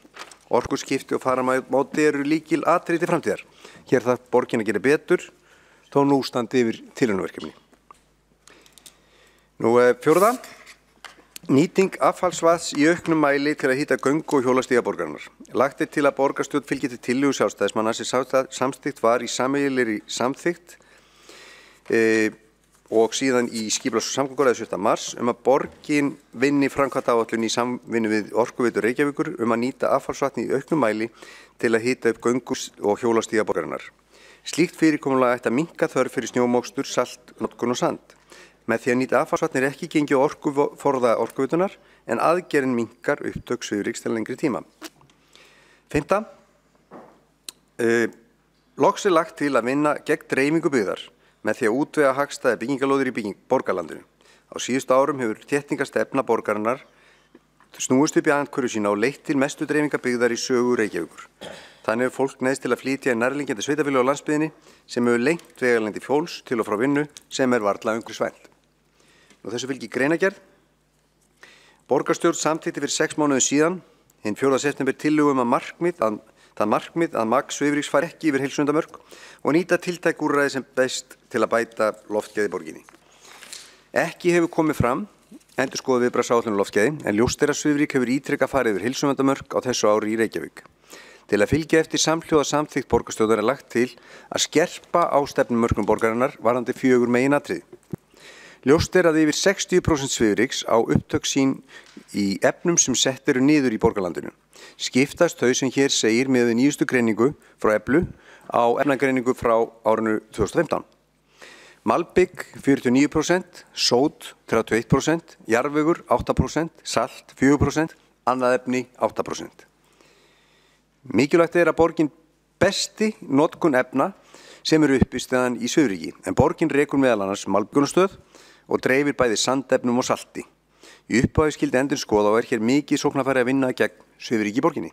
Orkuskipti og faramáti eru líkil atriði til framtíðar. Hér þarf borgin að gera betur, þó nú standi yfir tilraunaverkefni. Fjórða, nýting affallsvatns í auknum mæli til að hita göngu- og hjólastíga borgarinnar. Lagt er til að borgarstjórn fylgi til tillögu sjálfstæðismanna sem samþykkt var í sameiginlegri samþykkt og síðan í skipulags- og samgönguráði 7. mars að borgin vinni framkvæmdaáætlun í samvinnu við Orkuveitu Reykjavíkur að nýta affallsvatn í auknum mæli til að hita upp göngu- og hjólastíga borgarinnar. Slíkt fyrirkomulag ætti að minnka þörf fyrir snjómokstur, salt, notkun og sand. Með því að nýta affallsvatn er ekki gengið á orkuforða Orkuveitunar en aðgerðin minnkar upptök svifryks til lengri tíma. 5. Loks er lagt til að vinna gegn dreifingu byggðar með því að útvega hagstæðar byggingalóðir í borgarlandinu. Á síðustu árum hefur þéttingastefna borgarinnar snúist upp í andhverfu sína og leitt til mestu dreifingar byggðar í sögu Reykjavíkur. Þannig hefur fólk neyðst til að flytja í nærliggjandi sveitarfélög á landsbyggðinni sem hefur lengt vegalengdi fólks til og frá vinnu sem varla umhverfisvænt. Þessu fylgir greinargerð. Borgarstjórn samþykkti fyrir 6 mánuðum síðan, hinn 4. september tillögu það markmið að magn svifryks fari ekki yfir heilsuverndarmörk og nýta tiltæk úrræði sem best til að bæta loftgæði í borginni. Ekki hefur komið fram endurskoðuð viðbragðsáætlun loftgæði en ljóst er að svifryk hefur ítrekað farið yfir heilsuverndarmörk á þessu ári í Reykjavík. Til að fylgja eftir samhljóða samþykkt borgarstjórnar er lagt til að skerpa á stefnumörkum borgarinnar varðandi 4 meginatriði. Ljóst er að yfir 60% svifryks á upptök sín í efnum sem sett eru niður í borgarlandinu. Skiptast þau sem hér segir með nýjustu greiningu frá Eflu á efnagreiningu frá árinu 2015. Malbygg 49%, sót 31%, jarðvegur 8%, salt 4%, annað efni 8%. Mikilvægt er að borgin besti notkun efna sem eru uppistaðan í svifryki, en borgin rekur meðal annars malbyggunastöð og dreifir bæði sandefnum og salti. Í upphafi skyldi endurskoða og hér mikið sóknarfæri að vinna gegn svifryki í borginni.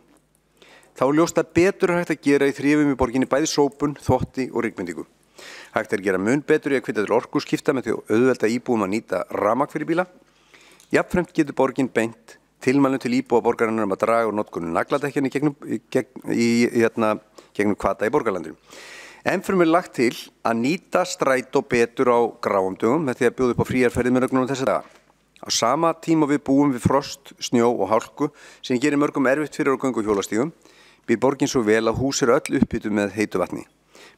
Þá er ljóst að betur er hægt að gera í þrifum í borginni bæði sópun, þvotti og ryggmyndingu. Hægt er að gera mun betur í að hvetja til orkuskipta með því að auðvelda íbúum að nýta rafmagn fyrir bíla. Jafnframt getur borgin beint tilmælum til íbúa borgarinnar að draga úr notkun nagladekkjanna gegnum hvata í borgarlandinu. Ennfremur er lagt til að nýta strætó betur á gráum dögum með því að bjóða upp á fríarferðir með reglunum þessa daga. Á sama tíma við búum við frost, snjó og hálku sem gerir mörgum erfitt fyrir á göngu- og hjólastígum, býr borgin svo vel að hús eru öll upphituð með heitu vatni.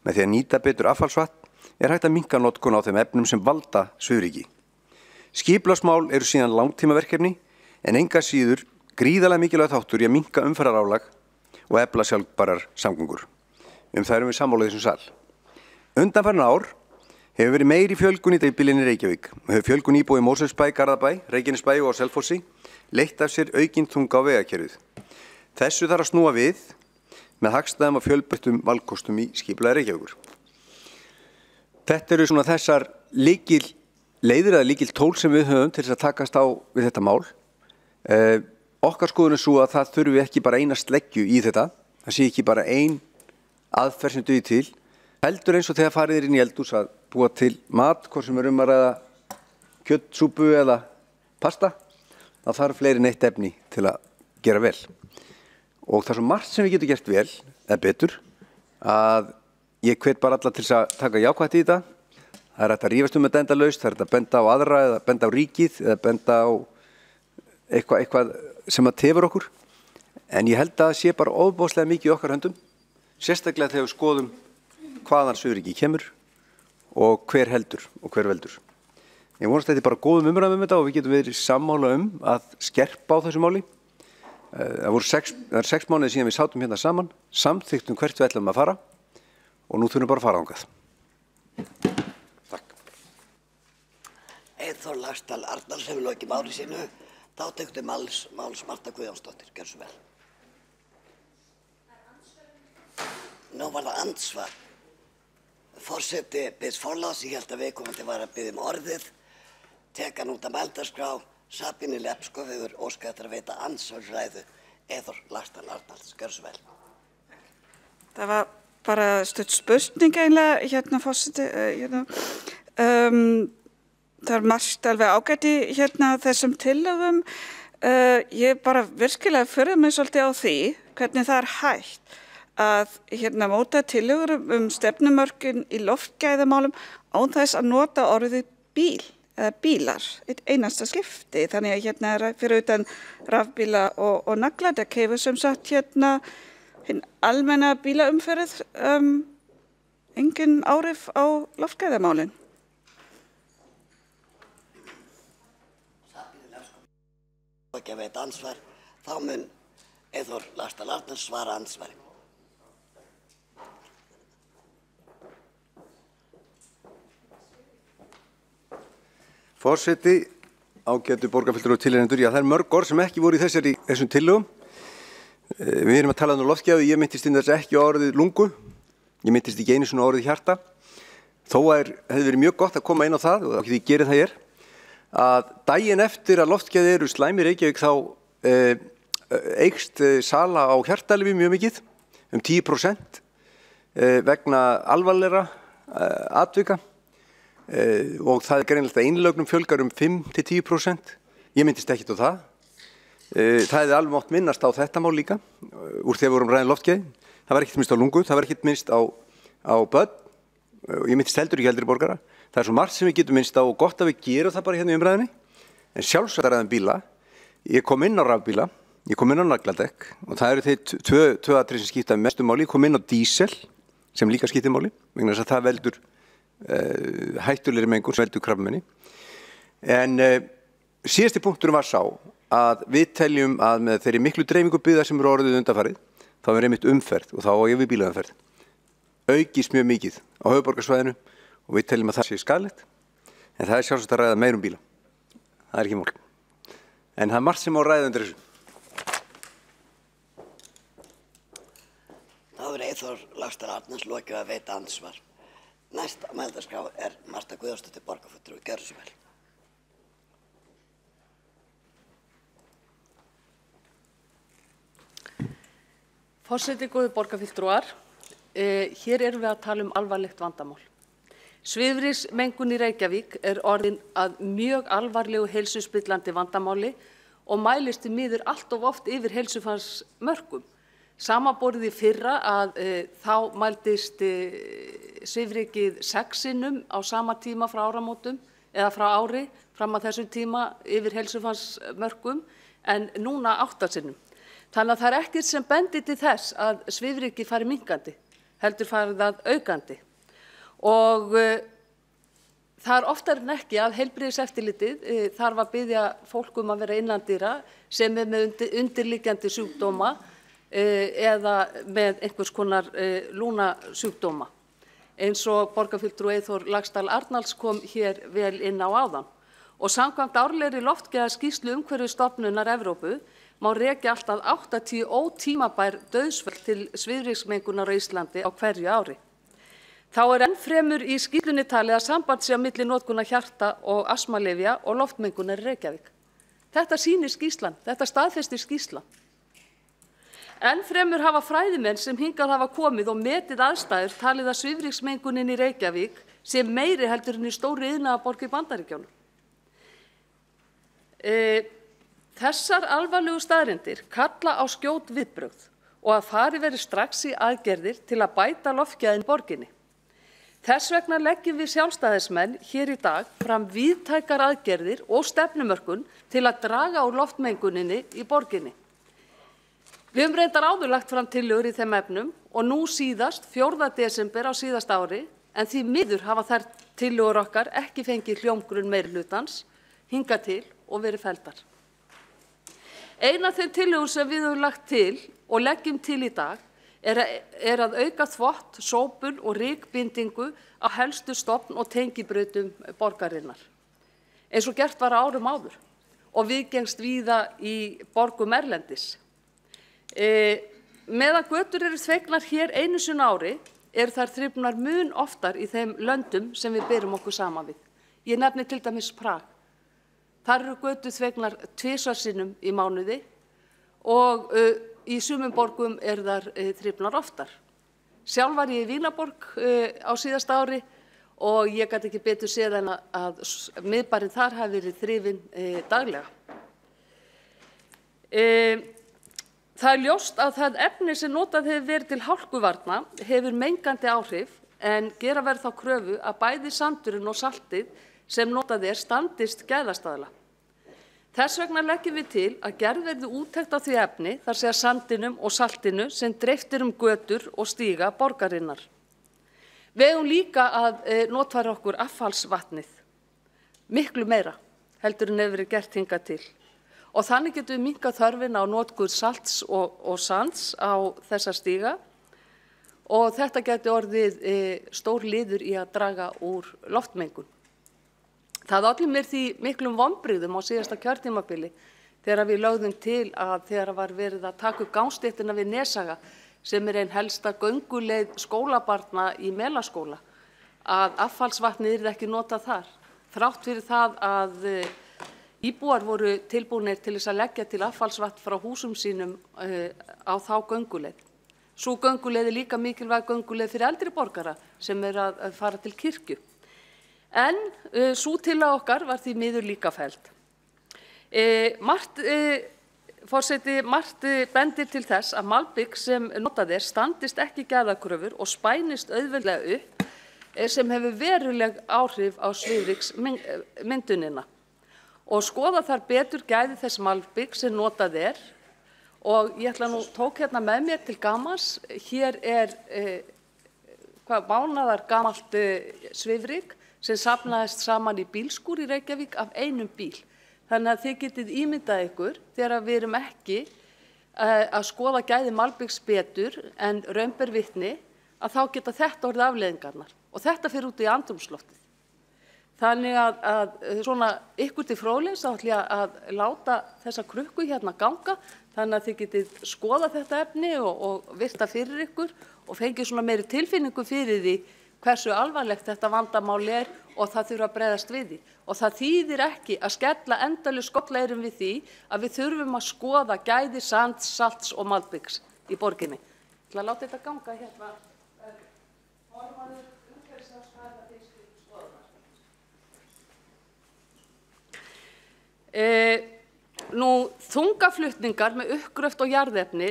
Með því að nýta betur affallsvatn er hægt að minnka notkun á þeim efnum sem valda svifryki. Skipulagsmál eru síðan langtímaverkefni en enga síður gríðarlega mikilvægt þáttur í að minnka umferðarálag og efla sjálfbærar samgöngur. Það erum við sammála í þessum sal. Undanfarin ár hefur verið meiri fjölgun í dreifbýlinni Reykjavík og hefur fjölgun íbúa í Mosfellsbæ, Garðabæ, Reykjanesbæ og á Selfossi leitt af sér aukinn þunga á vegakerfið. Þessu þarf að snúa við með hagstæðum og fjölbreyttum valkostum í skipulagi Reykjavíkur. Þetta eru svona þessar lykilleiðir eða lykiltól sem við höfum til þess að takast á við þetta mál. Okkar skoðun er svo að það þurfi ekki bara eina sleggju í þetta, það sé ekki bara ein aðferð sem dugi til, heldur eins og þegar farið er inn í eldhús að búa til mat, hvort sem er að ræða kjötsúpu eða pasta, það þarf fleiri en eitt efni til að gera vel. Og það er svo margt sem við getum gert vel, eða betur, að ég hvet bara alla til þess að taka jákvætt í þetta. Það er hægt að rífast þetta endalaust, það er hægt að benda á aðra eða benda á ríkið eða benda á eitthvað sem að tefur okkur. En ég held að það sé bara ofboðslega mikið í okkar höndum, sérstaklega þegar við skoðum hvaðan svifryki kemur og hver heldur og hver veldur. Ég vonast að þetta er bara góðum umræðum þetta og við getum verið sammála að skerpa á þessu máli. Það er 6 mánuðir síðan við sátum hérna saman, samþykktum hvert við ætlum að fara og nú þurfum bara að fara þangað. Takk. Eyþór Laxdal Arnalds hefur lokið máli sínu. Þá tekur til máls Marta Guðjónsdóttir. Gjörðu svo vel. Nú var það andsvar. Forseti biðst forláts, ég held að viðkomandi var að biðja orðið. Tek hann út af mælendaskrá. Sabínu Lepskov hefur óskað eftir að veita andsvarsræðu Eyþór Laxdal Arnalds. Gjörðu svo vel. Það var bara stutt spurning eiginlega, forseti. Það margt alveg ágætt í þessum tillögum. Ég bara virkilega furða mig svolítið á því hvernig það hægt að móta tillögur stefnumörkun í loftgæðamálum án þess að nota orðið bíl eða bílar, eitt einasta skipti. Þannig að er fyrir utan rafbíla og nagladekk hefur sem sagt hinn almenna bílaumferð engin áhrif á loftgæðamálin. Ekki að veita ansvar, þá mun Eyþór Laxdal Arnalds svara ansvari. Forseti, ágætu borgarfulltrúar og tilheyrendur, já það mörg orð sem ekki voru í þessum tillögum. Við erum að tala um loftgæði, ég minntist inn þess ekki orðið lungu, ég minntist ekki einu svona orðið hjarta. Þó hefði verið mjög gott að koma inn á það, og því gerir það að daginn eftir að loftgæði eru slæm í Reykjavík þá eykst sala á hjartalyfjum mjög mikið, 10% vegna alvarlegra atvika og það greinilegt að innlögnum fjölgar 5–10%. Ég minntist ekkert á það. Það hefði alveg mátt minnast á þetta mál líka úr þegar við vorum ræðin loftgæði. Það var ekkert minnst á lungu, það var ekkert minnst á börn og ég minntist heldur ekki eldri borgara. Það svo margt sem við getum minnst á og gott að við gerum það bara í umræðinni. En sjálfsagt að ræða bíla. Ég kom inn á rafbíla, ég kom inn á nagladekk og það eru þeir tvö atriði sem skipta mestu máli. Ég kom inn á dísel sem líka skiptir máli vegna þess að það veldur hættulegri mengun sem veldur krabbameini. En síðasti punkturinn var sá að við teljum að með þeirri miklu dreifingu byggðar sem eru orðið undanfarið þá er einmitt umferð og þá á yfir bílaumferð aukist mjög mikið á höfuðborgarsvæðinu og við teljum að það sé skaðlegt, en það er sjálfsagt að ræða meir bíla. Það er ekki mál. En það er margt sem á ræða undir þessu. Þá er Eyþór Laxdal Arnalds lokið að veita ansvar. Næst á mælendaskrá er Marta Guðjónsdóttir borgarfulltrúi. Gjörðu svo vel. Forseti, góðir borgarfulltrúar, hér erum við að tala alvarlegt vandamál. Svifryksmengun í Reykjavík er orðin að mjög alvarlegu heilsuspillandi vandamáli og mælist því miður allt of oft yfir heilsufarsmörkum. Samanborið í fyrra að þá mældist svifrykið 6 sinnum á sama tíma frá áramótum eða frá ári fram að þessum tíma yfir heilsufarsmörkum en núna 8 sinnum. Þannig að það er ekkert sem bendir til þess að svifryki fari minnkandi, heldur farið að aukandi. Og það er oftar en ekki að heilbrigðiseftirlitið þarf að biðja fólk að vera innandyra sem er með undirliggjandi sjúkdóma eða með einhvers konar lúnasjúkdóma. Eins og borgarfulltrúi Eyþór Laxdal Arnalds kom hér vel inn á áðan. Og samkvæmt árlegri loftgæðaskýrslu Umhverfisstofnunar Evrópu má rekja allt að 80 ótímabær dauðsföll til svifryksmengunar á Íslandi á hverju ári. Þá er enn fremur í skýrslunni talið að samband sé á milli notkunar hjarta- og astmalyfja og loftmengunar í Reykjavík. Þetta sýnir skýrslan, þetta staðfestir skýrslan. Enn fremur hafa fræðimenn sem hingað hafa komið og metið aðstæður talið að svifryksmengunin í Reykjavík sé meiri heldur en í stóru iðnaðarborg í Bandaríkjunum. Þessar alvarlegu staðreyndir kalla á skjót viðbrögð og að farið verði strax í aðgerðir til að bæta loftgæðin í borginni. Þess vegna leggjum við sjálfstæðismenn hér í dag fram víðtækar aðgerðir og stefnumörkun til að draga úr loftmenguninni í borginni. Við höfum reyndar áður lagt fram tillögur í þeim efnum og nú síðast 4. desember á síðasta ári, en því miður hafa þær tillögur okkar ekki fengið hljómgrunn meirihlutans hingað til og verið felldar. Ein af þeim tillögum sem við höfum lagt til og leggjum til í dag er að auka þvott, sópun og rykbindingu á helstu stofn- og tengibrautum borgarinnar. eins og gert var á árum áður og viðgengst víða í borgum erlendis. Meðan götur eru þvegnar hér einu sinni á ári eru þær þrifnar mun oftar í þeim löndum sem við berum okkur saman við. Ég nefni til dæmis Prag. Þar eru götur þvegnar 2 sinnum í mánuði og í sumum borgum eru þær þrifnar oftar. Sjálf var ég í Vínarborg á síðasta ári og ég gat ekki betur séð en að miðbærinn þar hafi verið þrifinn daglega. Það er ljóst að það efni sem notað hefur verið til hálkuvarna hefur mengandi áhrif en gera verður þá kröfu að bæði sandurinn og saltið sem notað standist gæðastaðla. Þess vegna leggjum við til að gerð verði úttekt á því efni, þar segja sandinum og saltinu sem dreiftir götur og stíga borgarinnar. Við eigum líka að notfæra okkur affallsvatnið, miklu meira heldur en hefur verið gert hingað til. Og þannig getum við minnkað þörfina á notkun salts og sands á þessa stíga og þetta geti orðið stór liður í að draga úr loftmengun. Það olli mér því miklum vonbrigðum á síðasta kjörtímabili þegar við lögðum til að þegar var verið að taka upp gangstéttina við Neshaga sem er ein helsta gönguleið skólabarna í Melaskóla að affallsvatnið yrði ekki notað þar. Þrátt fyrir það að íbúar voru tilbúnir til þess að leggja til affallsvatn frá húsum sínum á þá gönguleið. Sú gönguleið er líka mikilvæg gönguleið fyrir eldri borgara sem er að fara til kirkju. En sú tillaga okkar var því miður líka felld. Margt bendir til þess að malbik sem notað standist ekki gæðakröfur og spænist auðveldlega upp sem hefur veruleg áhrif á svifryksmyndunina. Og skoða þar betur gæði þess malbik sem notað og ég tók hérna með mér til gamans. Hér mánaðar gamalt svifryk sem safnaðist saman í bílskúr í Reykjavík af einum bíl. Þannig að þið getið ímyndað ykkur þegar við erum ekki að skoða gæði malbiks betur en raun ber vitni að þá geta þetta orðið afleiðingarnar og þetta fer út í andrúmsloftið. Þannig að svona ykkur til fróðleiks þá ætla ég að láta þessa krukku hérna ganga þannig að þið getið skoða þetta efni og virta fyrir ykkur og fengið svona meiri tilfinningu fyrir því hversu alvarlegt þetta vandamál og það þurfa að bregðast við því. Og það þýðir ekki að skella endalaus skollaeyrum við því að við þurfum að skoða gæði sands, salts og malbiks í borginni. Ég ætla að láta þetta ganga hérna. Formaður umhverfisráðs fyrst skoðunar. Þungaflutningar með uppgröft og jarðefni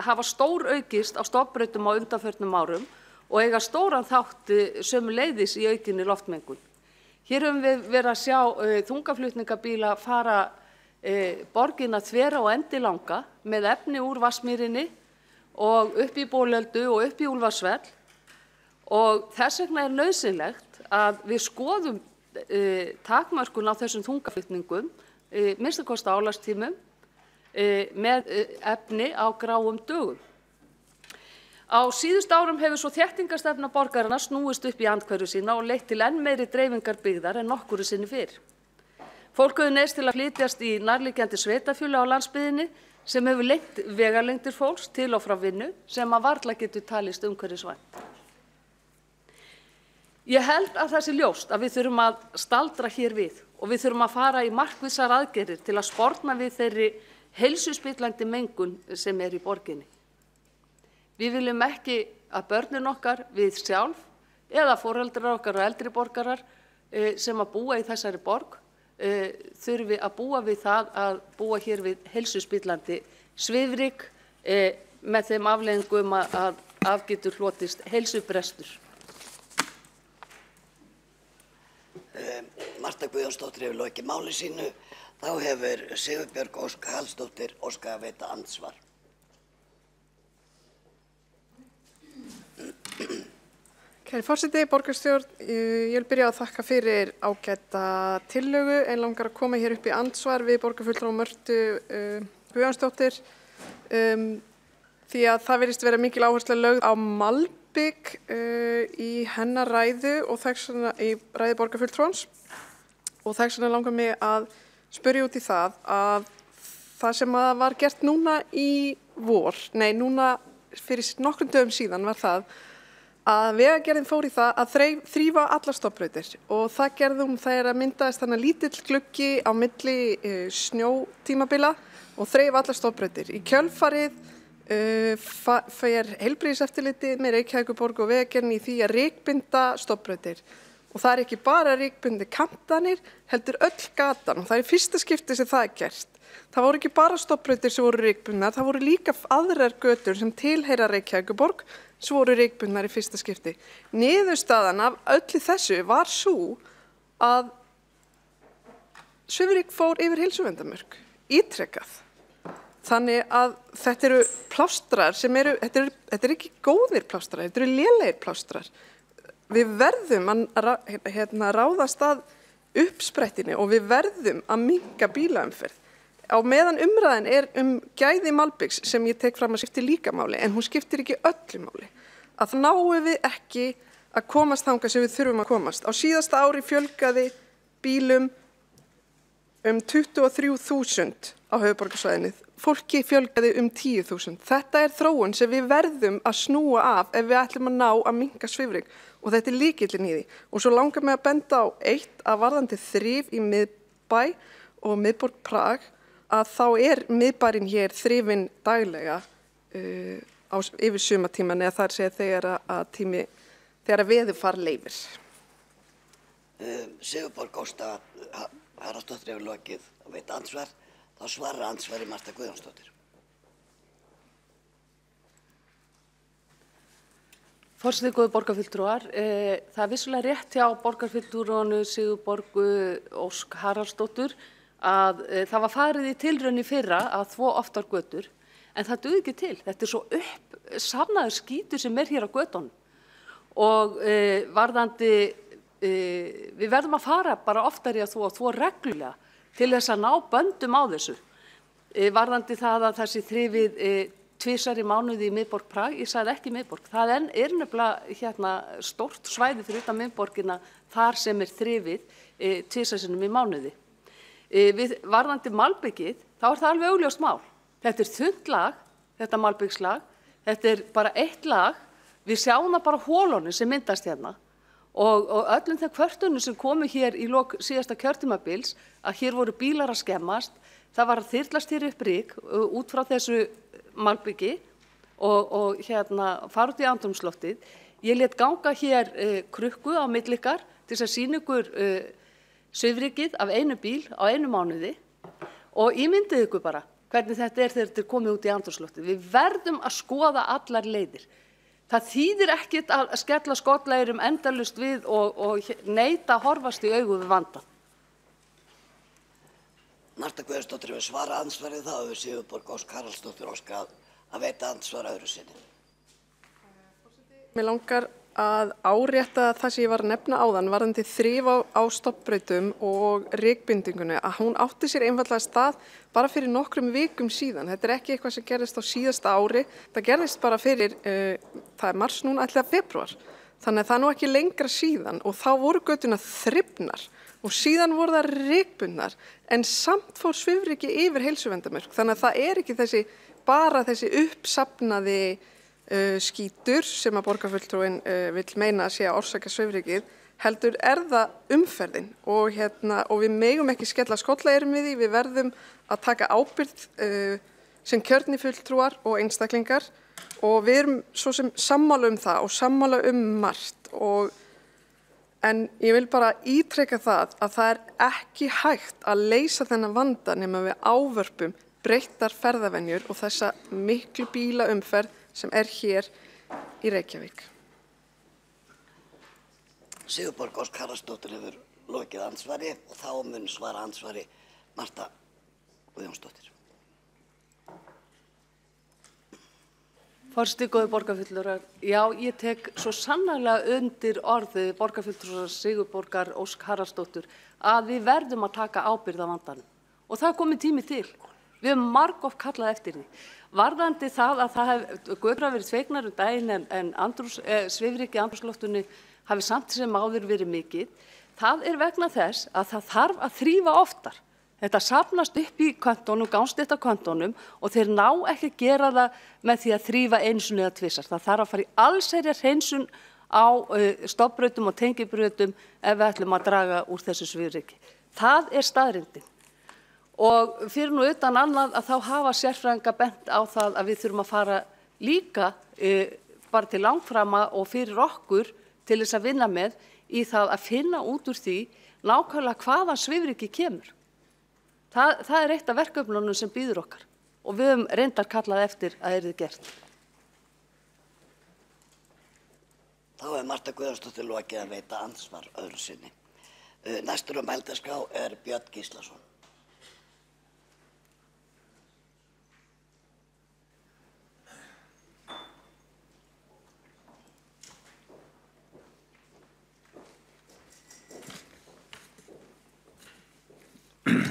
hafa stóraukist á stofnbrautum á undanförnum árum og eiga stóran þátt sömuleiðis í aukinni loftmengun. Hér höfum við verið að sjá þungaflutningabíla fara borgina þvera og endilanga með efni úr Vatnsmýrinni og upp í Bolöldu og upp í Úlfarsfell og þess vegna er nauðsynlegt að við skoðum takmörkun á þessum þungaflutningum, minnsta kosti álagstímum, með efni á gráum dögum. Á síðustu árum hefur svo þéttingarstefna borgarinnar snúist upp í andhverfu sína og leitt til enn meiri dreifingar byggðar en nokkru sinni fyrr. Fólk hefur neyðst til að flytjast í nærliggjandi sveitarfélög á landsbyggðinni sem hefur lengt vegalengdir fólks til og frá vinnu sem að varla getur talist umhverfisvænt. Ég held að það sé ljóst að við þurfum að staldra hér við og við þurfum að fara í markvissar aðgerðir til að sporna við þeirri heilsuspillandi mengun sem er í borginni. Við viljum ekki að börnin okkar við sjálf eða foreldrar okkar og eldri borgarar sem að búa í þessari borg þurfi að búa við það að búa hér við heilsuspillandi svifryk með þeim afleiðingum að af getur hlotist heilsubrestur. Marta Guðjónsdóttir hefur lokið máli sínu. Þá hefur Sigurbjörg Ósk Hallsdóttir óskað að veita andsvar. Kæri forseti, borgarstjórn, ég vil byrja að þakka fyrir ágæta tillögu en langar að koma hér upp í andsvar við borgarfulltrúa Mörtu Guðjónsdóttir því að það virðist vera mikil áhersla lögð á malbik í hennar ræðu og þess vegna í ræðu borgarfulltrúans og þess vegna langar mig að spyrja út í það að það sem að var gert núna í núna fyrir nokkrum dögum síðan var það að Vegagerðin fór í það að þrífa allar stofnbrautir og það gerðum þegar að myndaðist þannig lítill gluggi á milli snjótímabila og þreif allar stofnbrautir. Í kjölfarið fer heilbrigðiseftirlitið með Reykjavíkurborg og Vegagerðin í því að rykbinda stofnbrautir. Og það ekki bara rykbundi kantanir, heldur öll gatan og það í fyrsta skipti sem það gert. Það voru ekki bara stofnbrautir sem voru rykbundnar, það voru líka aðrar götur sem tilheyra Reykjavíkurborg sem voru rykbundnar í fyrsta skipti. Niðurstaðan af öllu þessu var svo að svifryk fór yfir heilsuverndarmörk, ítrekað. Þannig að þetta eru plástrar sem þetta er ekki góðir plástrar, þetta eru lélegir plástrar. Við verðum að ráðast að uppsprettinni og við verðum að minnka bílaumferð. Á meðan umræðan gæði malbyggs sem ég tek fram að skiptir líka máli, en hún skiptir ekki öllu máli. Að náum við ekki að komast þangað sem við þurfum að komast. Á síðasta ári fjölgaði bílum 23.000 á höfuðborgarsvæðinu. Fólki fjölgaði 10.000. Þetta er þróun sem við verðum að snúa af ef við ætlum að ná að minnka svifryk. Og þetta er lykillinn í því. Og svo langar mig að benda á eitt að varðandi þrif í miðbæ og miðborg Prag að þá miðbærinn hér þrifinn daglega yfir sumartíman eða það segja þegar veðurfar leyfir. Sigurborg Ásta Haraldsdóttir hefur lokið að veita andsvar, þá svarar andsvari Marta Guðjónsdóttir. Forseti, góðu borgarfulltrúar, það vissulega rétt hjá borgarfulltrúanu Sigurborgu Ósk Haraldsdóttur að það var farið í tilraun í fyrra að þvo oftar götur, en það duði ekki til. Þetta er svo uppsafnaður skítur sem hér á götunum og við verðum að fara bara oftar í að þvo reglulega til þess að ná böndum á þessu. Varðandi það að þessi þrifið tvisvar í mánuði í miðborg Prag, ég sagði ekki miðborg, það er nefnilega stórt svæði fyrir utan miðborgina þar sem þrifið tvisvar sinnum í mánuði. Varðandi malbyggið, þá það alveg augljóst mál. Þetta þunnt lag, þetta malbyggslag, þetta bara eitt lag, við sjáum það bara hólunum sem myndast hérna og öllum þeim kvörtunum sem komu hér í lok síðasta kjörtímabils að hér voru bílar að skemmast, það var að þyrlast hér upp ryk út frá þessu malbyggi og fara út í andrúmsloftið. Ég lét ganga hér krukku á milli ykkar til þess að sýna ykkur svifrykið af einu bíl á einu mánuði og ímyndið ykkur bara hvernig þetta þegar þetta komið út í andrúmsloftið. Við verðum að skoða allar leiðir. Það þýðir ekkert að skella skollaeyrum endalaust við og neita að horfast í augu við vandann. Marta Guðjónsdóttir hefur svarað andsvarið þá hefur Sigurborg Ósk Haraldsdóttir óskað að veita andsvar öðru sinni. Mér langar að árétta það sem ég var að nefna áðan varðandi þrif á stofnbrautum og rykbindingunni að hún átti sér einfaldlega stað bara fyrir nokkrum vikum síðan. Þetta er ekki eitthvað sem gerðist á síðasta ári, það gerðist bara fyrir, það mars núna, ætlilega febrúar. Þannig að það nú ekki lengra síðan og þá voru göturnar þrifnar og síðan voru það rykbundnar en samt fór svifryki yfir heilsuverndarmörk. Þannig að það ekki bara þessi uppsafnaði skítur sem að borgarfulltrúinn vill meina að sé að orsaka svifrykið, heldur það umferðin og við megum ekki skella skollaeyrum við því, við verðum að taka ábyrgð sem kjörni fulltrúar og einstaklingar og við erum svo sem sammála það og sammála margt en ég vil bara ítreka það að það er ekki hægt að leysa þennan vanda nema við ávörpum breyttar ferðavenjur og þessa miklu bílaumferð sem hér í Reykjavík. Sigurborg Ósk Haraldsdóttir hefur lokið andsvari og þá mun svara andsvari Marta Guðjónsdóttir. Forseti, góðir borgarfulltrúar, já, ég tek svo sannarlega undir orðið borgarfulltrúar Sigurborgar Ósk Haraldsdóttur að við verðum að taka ábyrgð á vandanum og það komið tími til. Við höfum margoft kallað eftir því. Varðandi það að það götur hafi verið sveignar daginn en svifryk í andrúmsloftunni hafi samt sem áður verið mikið, Það er vegna þess að það þarf að þrífa oftar. Þetta safnast upp í köntunum, gangstétta köntunum og þeir ná ekki að gera það með því að þrífa einu eða tvisvar. Það þarf að fara í allsherjar hreinsun á stofnbrautum og tengibrautum ef við ætlum að draga úr þessu svifryki. Það er staðreyndin. Og fyrir nú utan annað að þá hafa sérfræðingar bent á það að við þurfum að fara líka bara til langframa og fyrir okkur til þess að vinna með í það að finna út úr því nákvæmlega hvaðan svifryki kemur. Það er eitt af verkefnunum sem býður okkar og við höfum reyndar kallað eftir að yrði gert. Þá er Marta Guðjónsdóttir lokið að veita andsvar öðru sinni. Næstur á mælendaskrá er Björn Gíslason.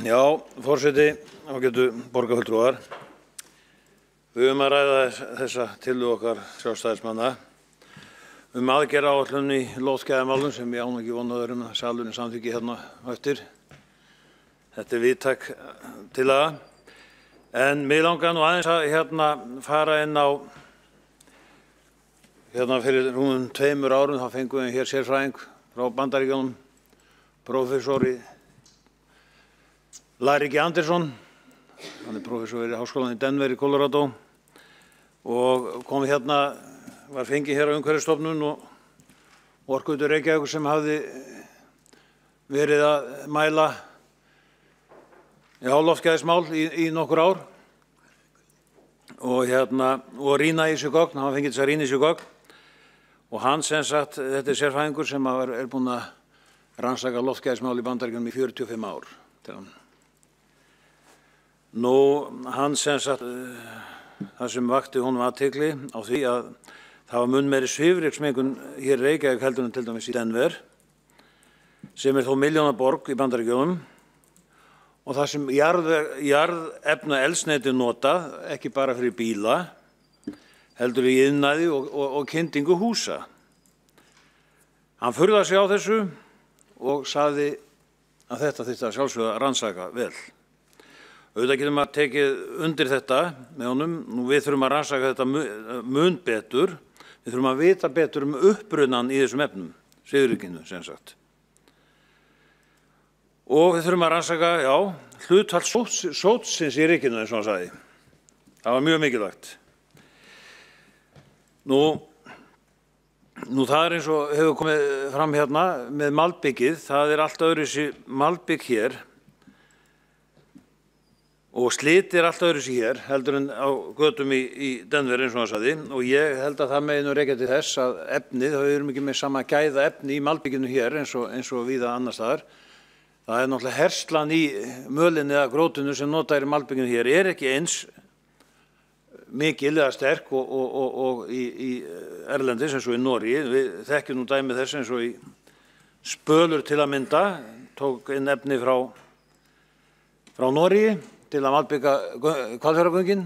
Já, forseti, ágætu borgarfulltrúar. Við höfum að ræða þessa tillögu okkar sjálfstæðismanna aðgerðaáætlun í loftgæðamálum sem ég án ekki vonaður að salurinn samþykki hérna á eftir. Þetta er víðtæk tillaga. En mig langar nú aðeins að fara inn á fyrir rúmum 2 árum þá fengum við hér sérfræðing frá Bandaríkjunum, prófessor í Larry G. Anderson, hann er prófessor í Háskólanum í Denver í Colorado og kom var fengið hér á Umhverfisstofnun og Orkuveitu Reykjavíkur sem hafði verið að mæla loftgæðismál í nokkur ár og rýna í þessu gögn, hann fengið þess að rýna í þessu gögn og hann sem sagt, þetta er sérfræðingur sem er búinn að rannsaka loftgæðismál í Bandaríkjunum í 45 ár til hann. Nú, hann sem sagt, það sem vakti honum athygli á því að það var mun meiri svifryksmengun hér í Reykjavík heldur en til dæmis í Denver, sem er þó milljónaborg í Bandaríkjunum og það sem jarðefnaeldsneyti notað, ekki bara fyrir bíla, heldur í iðnaði og kyndingu húsa. Hann furðaði sig á þessu og sagði að þetta þyrfti að sjálfsögðu að rannsaka vel. Auðvitað getum að tekið undir þetta með honum. Nú við þurfum að rannsaka þetta mun betur. Við þurfum að vita betur upprunan í þessum efnum, svifrykinu sem sagt. Og við þurfum að rannsaka, hlutfall sótsins í rykinu eins og hann sagði. Það var mjög mikilvægt. Nú það er eins og hefur komið fram hérna með malbyggið. Það er allt öðruvísi malbygg hér. Og sliti er allt öðruvísi hér heldur en á götum í Denver eins og hann sagði og ég held að það megi nú rekja til þess að efnið, þá erum ekki með sama gæða efni í malbygginu hér eins og víða annars staðar. Það er náttúrulega herslan í mölinni eða grótinu sem notað er í malbygginu hér er ekki eins mikil eða sterk og í erlendis eins og í Noregi. Við þekkjum nú dæmi þess eins og í Spölur til að mynda, tók inn efni frá Noregi til að malbygga Hvalfjarðargöngin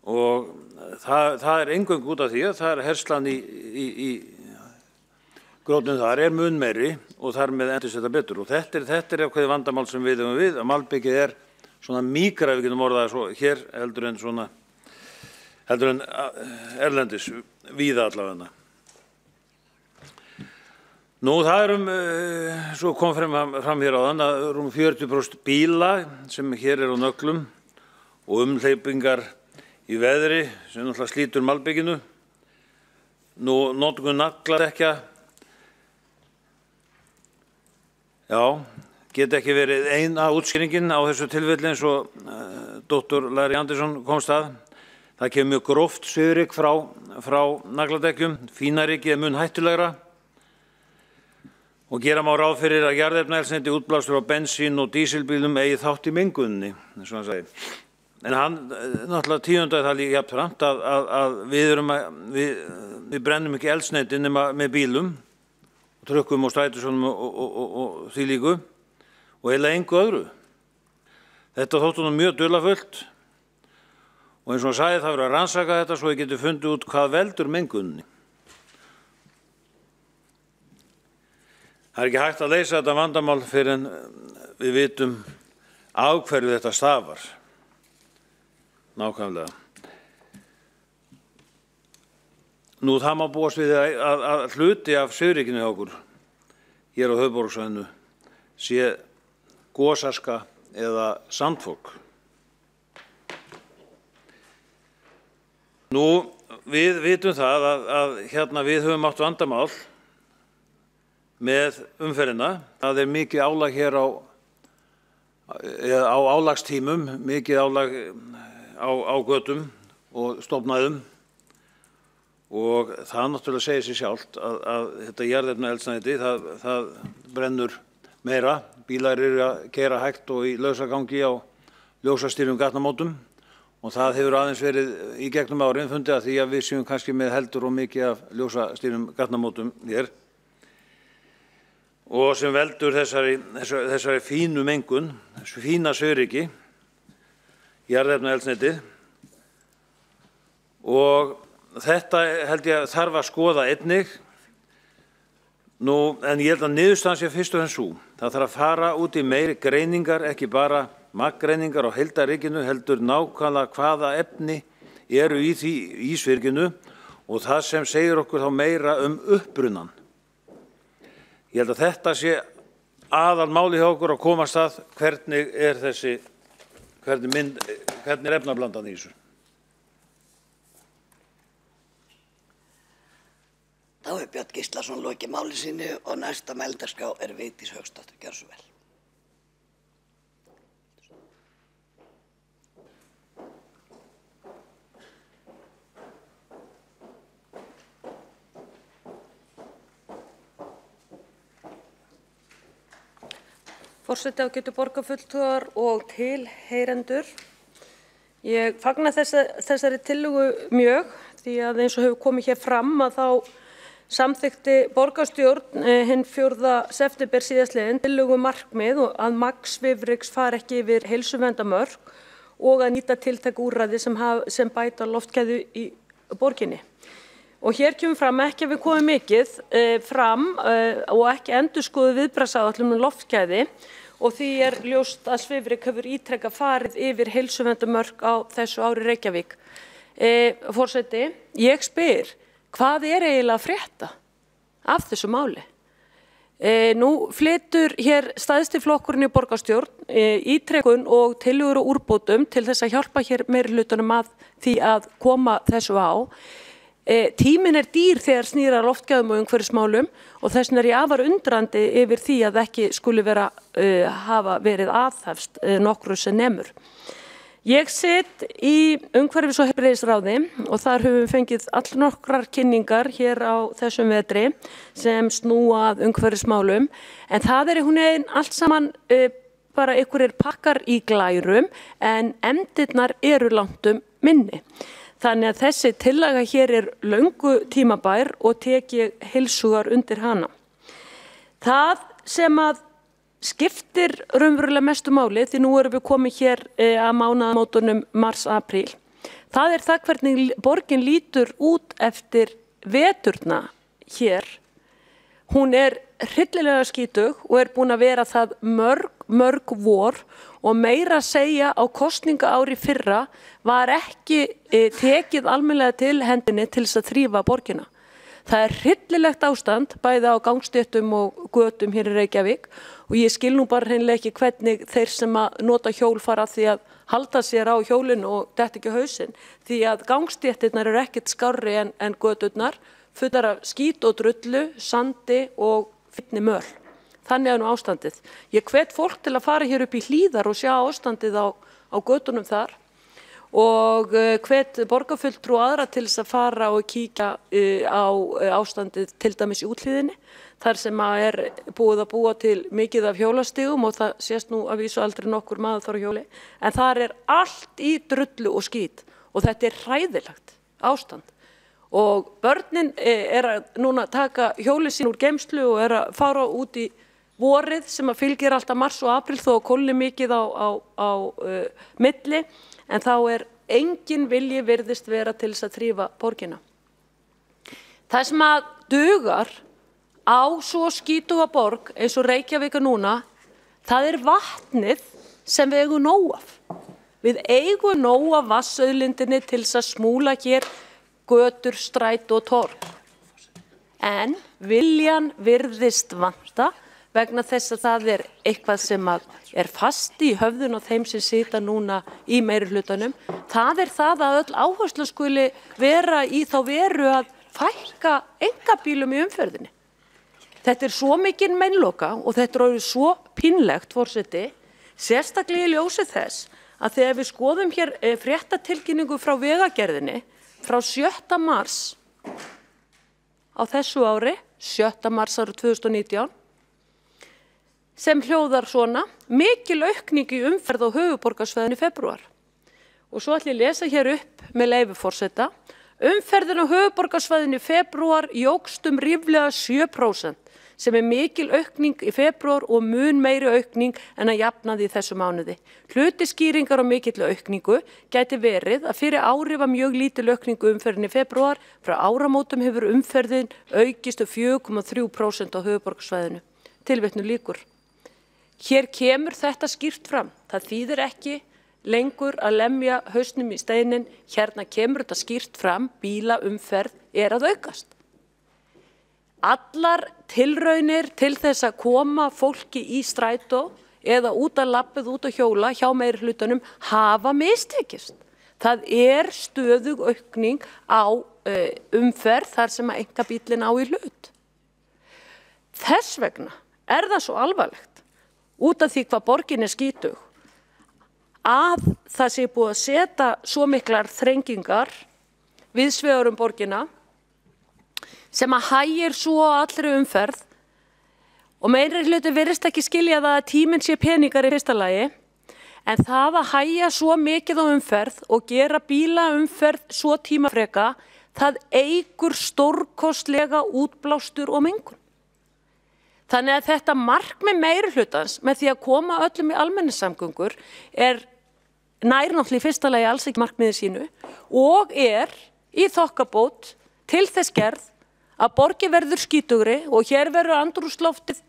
og það er eingöngu út af því að það er herslan í grótnum þar er mun meiri og þar með endist þetta betur og þetta er ákveðið vandamál sem við höfum við að malbyggið er svona mýkra við getum orðað svo hér heldur en erlendis víða allavega. Nú það svo kom fram hér áðan að 40% bíla sem hér á nöglum og umhleypingar í veðri sem náttúrulega slítur malbygginu. Nú notkun nagladekkja, geti ekki verið eina útskýringin á þessu tilfelli eins og Dr. Larry Anderson komst að. Það kemur mjög gróft svifryk frá nagladekkjum, fínarykið er mun hættulegra. Og gera má ráð fyrir að jarðefnaeldsneyti útblástur á bensín- og dísilbílum eigi þátt í menguninni, eins og hann sagði. En hann náttúrulega tíundaði það líka jafnframt að við brennum ekki eldsneyti nema með bílum, trukkum og strætisvögnum og því líku og eiginlega engu öðru. Þetta þótti honum mjög dularfullt og eins og hann sagði það verður að rannsaka þetta svo við getum fundið út hvað veldur menguninni. Það ekki hægt að leysa þetta vandamál fyrir en við vitum af hverju þetta stafar. Nákvæmlega. Nú það má búast við að hluti af svifrykinu hjá okkur hér á höfuðborgarsvæðinu sé gosaska eða sandfok. Nú við vitum það að hérna við höfum átt vandamál með umferðina. Það mikið álag hér á álagstímum, mikið álag á götum og stofnæðum. Og það náttúrulega segir sig sjálft að þetta jarðefnaeldsneyti, það brennur meira. Bílar eru að keyra hægt og í lausagangi á ljósastýrðum gatnamótum og það hefur aðeins verið í gegnum árin fundið að því að við séum kannski með heldur og mikið af ljósastýrðum gatnamótum hér. Og sem veldur þessari fínu mengun, þessu fína svifryki, jarðefnaeldsneytið. Og þetta held ég þarf að skoða einnig. En ég held að niðurstaðan sé fyrst og fremst sú. Það þarf að fara út í meiri greiningar, ekki bara maggreiningar á heildarrykinu, heldur nákvæmlega hvaða efni eru í því svifrykinu og það sem segir okkur þá meira upprunan. Ég held að þetta sé aðalmáli hjá okkur að komast að hvernig er efnablandan í þessu. Þá Björn Gíslason lokið máli sínu og næsta mælendaskrá Vigdís Hauksdóttir. Gjörðu svo vel. Forseti, ágætu borgarfulltrúar og tilheyrendur. Ég fagna þessari tillögu mjög því að eins og hefur komið hér fram að þá samþykkti borgarstjórn hinn 4. september síðastliðinn tillögu markmið að magn svifryks fari ekki yfir heilsuverndarmörk og að nýta tiltæk úrræði sem bæta loftgæði í borginni. Og hér kemur fram ekki að við komum mikið fram og ekki endurskoðuð viðbragðsáætlun um loftgæði og því ljóst að svifryk hefur ítrekað farið yfir heilsuverndarmörk á þessu ári Reykjavík. Forseti, ég spyr, hvað eiginlega að frétta af þessu máli? Nú flytur hér stærsti flokkurinn í borgarstjórn ítrekun og tillögur og úrbótum til þess að hjálpa hér meirihlutanum að því að koma þessu á. Tíminn dýr þegar snýr að loftgæðum og umhverfismálum og þess vegna ég afar undrandi yfir því að ekki skuli hafa verið aðhafst nokkru sem nemur. Ég sit í umhverfis- og heilbrigðisráði og þar höfum við fengið allnokkrar kynningar hér á þessum vetri sem snúa að umhverfismálum en það einhvern veginn allt saman bara einhverjir pakkar í glærum en efndirnar eru langt minni. Þannig að þessi tillaga hér löngu tímabær og tek ég heilshugar undir hana. Það sem að skiptir raunverulega mestu máli því nú erum við komið hér að mánaðamótunum mars-apríl. Það það hvernig borgin lítur út eftir veturna hér. Hún hryllilega skítug og búin að vera það mörg vor og meira að segja á kosningaári fyrra var ekki tekið almennilega til hendinni til þess að þrífa borgina. Það hryllilegt ástand bæði á gangstéttum og götum hér í Reykjavík og ég skil nú bara hreinlega ekki hvernig þeir sem að nota hjól fara því að halda sér á hjólinu og detta ekki á hausinn því að gangstéttirnar ekkert skárri en göturnar fullar af skít og drullu, sandi og fínni möl. Þannig nú ástandið. Ég hvet fólk til að fara hér upp í Hlíðar og sjá ástandið á götunum þar og hvet borgarfulltrú aðra til þess að fara og kíkja á ástandið til dæmis í Úthlíðinni þar sem búið að búa til mikið af hjólastigum og það sést nú að vísu aldrei nokkur maður þar á hjóli en þar allt í drullu og skít og þetta hræðilegt ástand og börnin að núna taka hjóli sín úr geymslu og að fara út í vorið sem að fylgir alltaf mars og apríl þó að kólni mikið á milli en þá engin vilji virðist vera til þess að þrífa borgina. Það sem að dugar á svo skítuga borg eins og Reykjavík núna, það vatnið sem við eigum nóg af. Við eigum nóg af vatnsauðlindinni til þess að smúla hér götur, stræt og torg. En viljan virðist vanta vegna þess að það eitthvað sem fast í höfðun á þeim sem sita núna í meirihlutanum. Það það að öll áhersla skuli vera í þá veru að fækka einkabílum í umferðinni. Þetta svo mikinn meinloka og þetta orðið svo pínlegt, forseti, sérstaklega í ljósi þess að þegar við skoðum hér fréttatilkynningu frá Vegagerðinni frá 7. mars á þessu ári, 7. mars árið 2019, sem hljóðar svona: mikil aukning í umferð á höfuðborgarsvæðinu í febrúar. Og svo ætla ég að lesa hér upp með leyfi forseta. Umferðin á höfuðborgarsvæðinu í febrúar jókst ríflega 7%, sem mikil aukning í febrúar og mun meiri aukning en að jafnaði í þessu mánuði. Hluti skýringar á mikilli aukningu gæti verið að fyrir ári var mjög lítil aukningu umferðin í febrúar, frá áramótum hefur umferðin aukist 4,3% á höfuðborgarsvæðinu. Tilvitnun lýkur. Hér kemur þetta skýrt fram. Það þýðir ekki lengur að lemja hausnum í steinin. Hérna kemur þetta skýrt fram, bílaumferð að aukast. Allar tilraunir til þess að koma fólki í strætó eða út að labbið, út að hjóla hjá meirihlutanum hafa mistekist. Það stöðug aukning á umferð þar sem að einkabíllinn á í hlut. Þess vegna það svo alvarlegt, út af því hvað borgin skítug, að það búið að setja svo miklar þrengingar víðsvegar borgina sem að hægir svo allri umferð og meirihluti virðist ekki skilja það að tíminn sé peningar í fyrsta lagi, en það að hægja svo mikið á umferð og gera bílaumferð svo tímafreka, það eykur stórkostlega útblástur og mengun. Þannig að þetta markmið meirihlutans með því að koma öllum í almenningssamgöngur nær náttúrulega í fyrsta lagi alls ekki markmiði sínu og í þokkabót til þess gerð að borgin verður skítugri og hér verður andrúmsloftið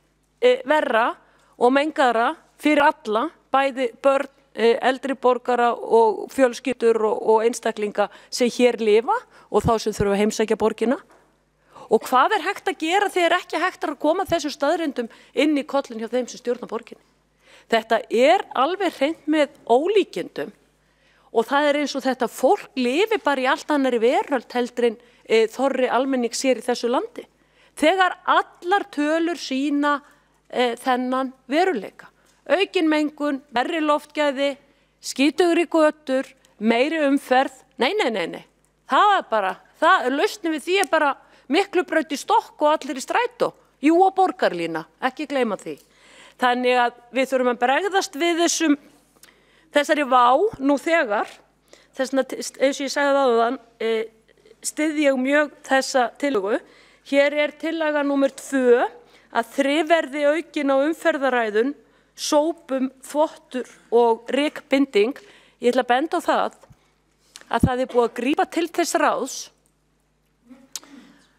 verra og mengaðra fyrir alla, bæði börn, eldri borgara og fjölskyldur og einstaklinga sem hér lifa og þá sem þurfa að heimsækja borgina. Og hvað hægt að gera þegar ekki hægt að koma þessum staðreyndum inn í kollin hjá þeim sem stjórna borginni? Þetta alveg hreint með ólíkindum og það eins og þetta fólk lifi bara í allt annarri veröld heldur en þorri almenning sér í þessu landi. Þegar allar tölur sýna þennan veruleika. Aukin mengun, verri loftgæði, skítugri götur, meiri umferð. Nei. Það bara, lausnin við því bara Miklubraut í stokk og allir í strætó. Jú, og borgarlína, ekki gleyma því. Þannig að við þurfum að bregðast við þessari vá nú þegar. Þess vegna, eins og ég sagði áðan, styð ég mjög þessa tillögu. Hér tillaga númer 2 að þrifverði aukin á umferðaræðun, sópum, þvottur og rykbinding. Ég ætla að benda á það að það búið að grípa til þess ráðs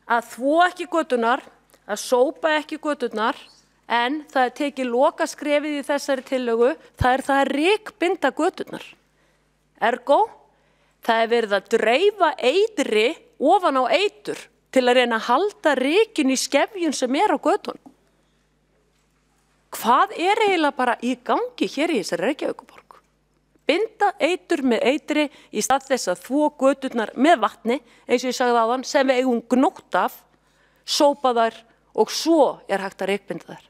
að þvo ekki göturnar, að sópa ekki göturnar, en það tekið lokaskrefið í þessari tillögu, það að rykbinda göturnar. Ergo, það verið að dreifa eitri ofan á eitur til að reyna að halda rykin í skefjun sem á götun. Hvað eiginlega bara í gangi hér í þessari Reykjavíkurborg? Binda eitur með eitri í stað þess að þvo göturnar með vatni, eins og ég sagði áðan, sem við eigum gnótt af, sópa þær og svo hægt að rykbinda þær.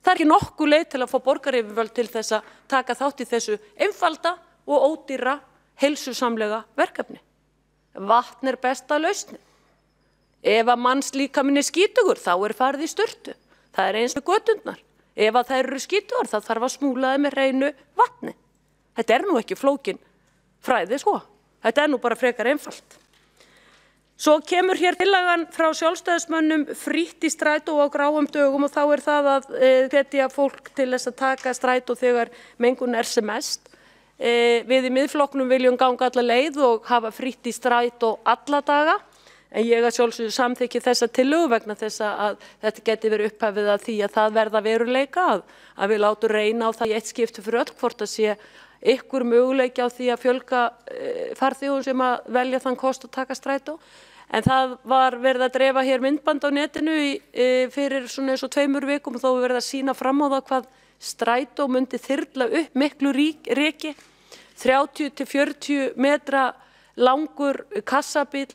Það ekki nokkuð leið til að fá borgaryfirvöld til þess að taka þátt í þessu einfalda og ódýra heilsusamlega verkefni. Vatn besta lausnin. Ef að mannslíkaminn skítugur, þá farið í sturtu. Það eins með göturnar. Ef að þær eru skítugar, þá þarf að smúla þeim með hreinu vatni. Þetta nú ekki flókin fræði, sko. Þetta nú bara frekar einfalt. Svo kemur hér tillagan frá sjálfstæðismönnum frítt í strætó á gráum dögum og þá það að hvetja fólk til þess að taka strætó þegar mengun sem mest. Við í Miðflokknum viljum ganga alla leið og hafa frítt í strætó alla daga. En ég að sjálfsögðu samþykki þessa tillögu vegna þess að þetta geti verið upphafið að því að það verða veruleika, að við látum reyna á það í eitt skipti fyrir öll hvort að sé ykkur möguleiki á því að fjölga farþegum sem að velja þann kost að taka strætó. En það var verið að dreifa hér myndband á netinu fyrir svona eins og 2 vikum og þó verið að sýna fram á það hvað strætó myndi þyrla upp miklu reki, 30 til 40 metra langur kassabíll,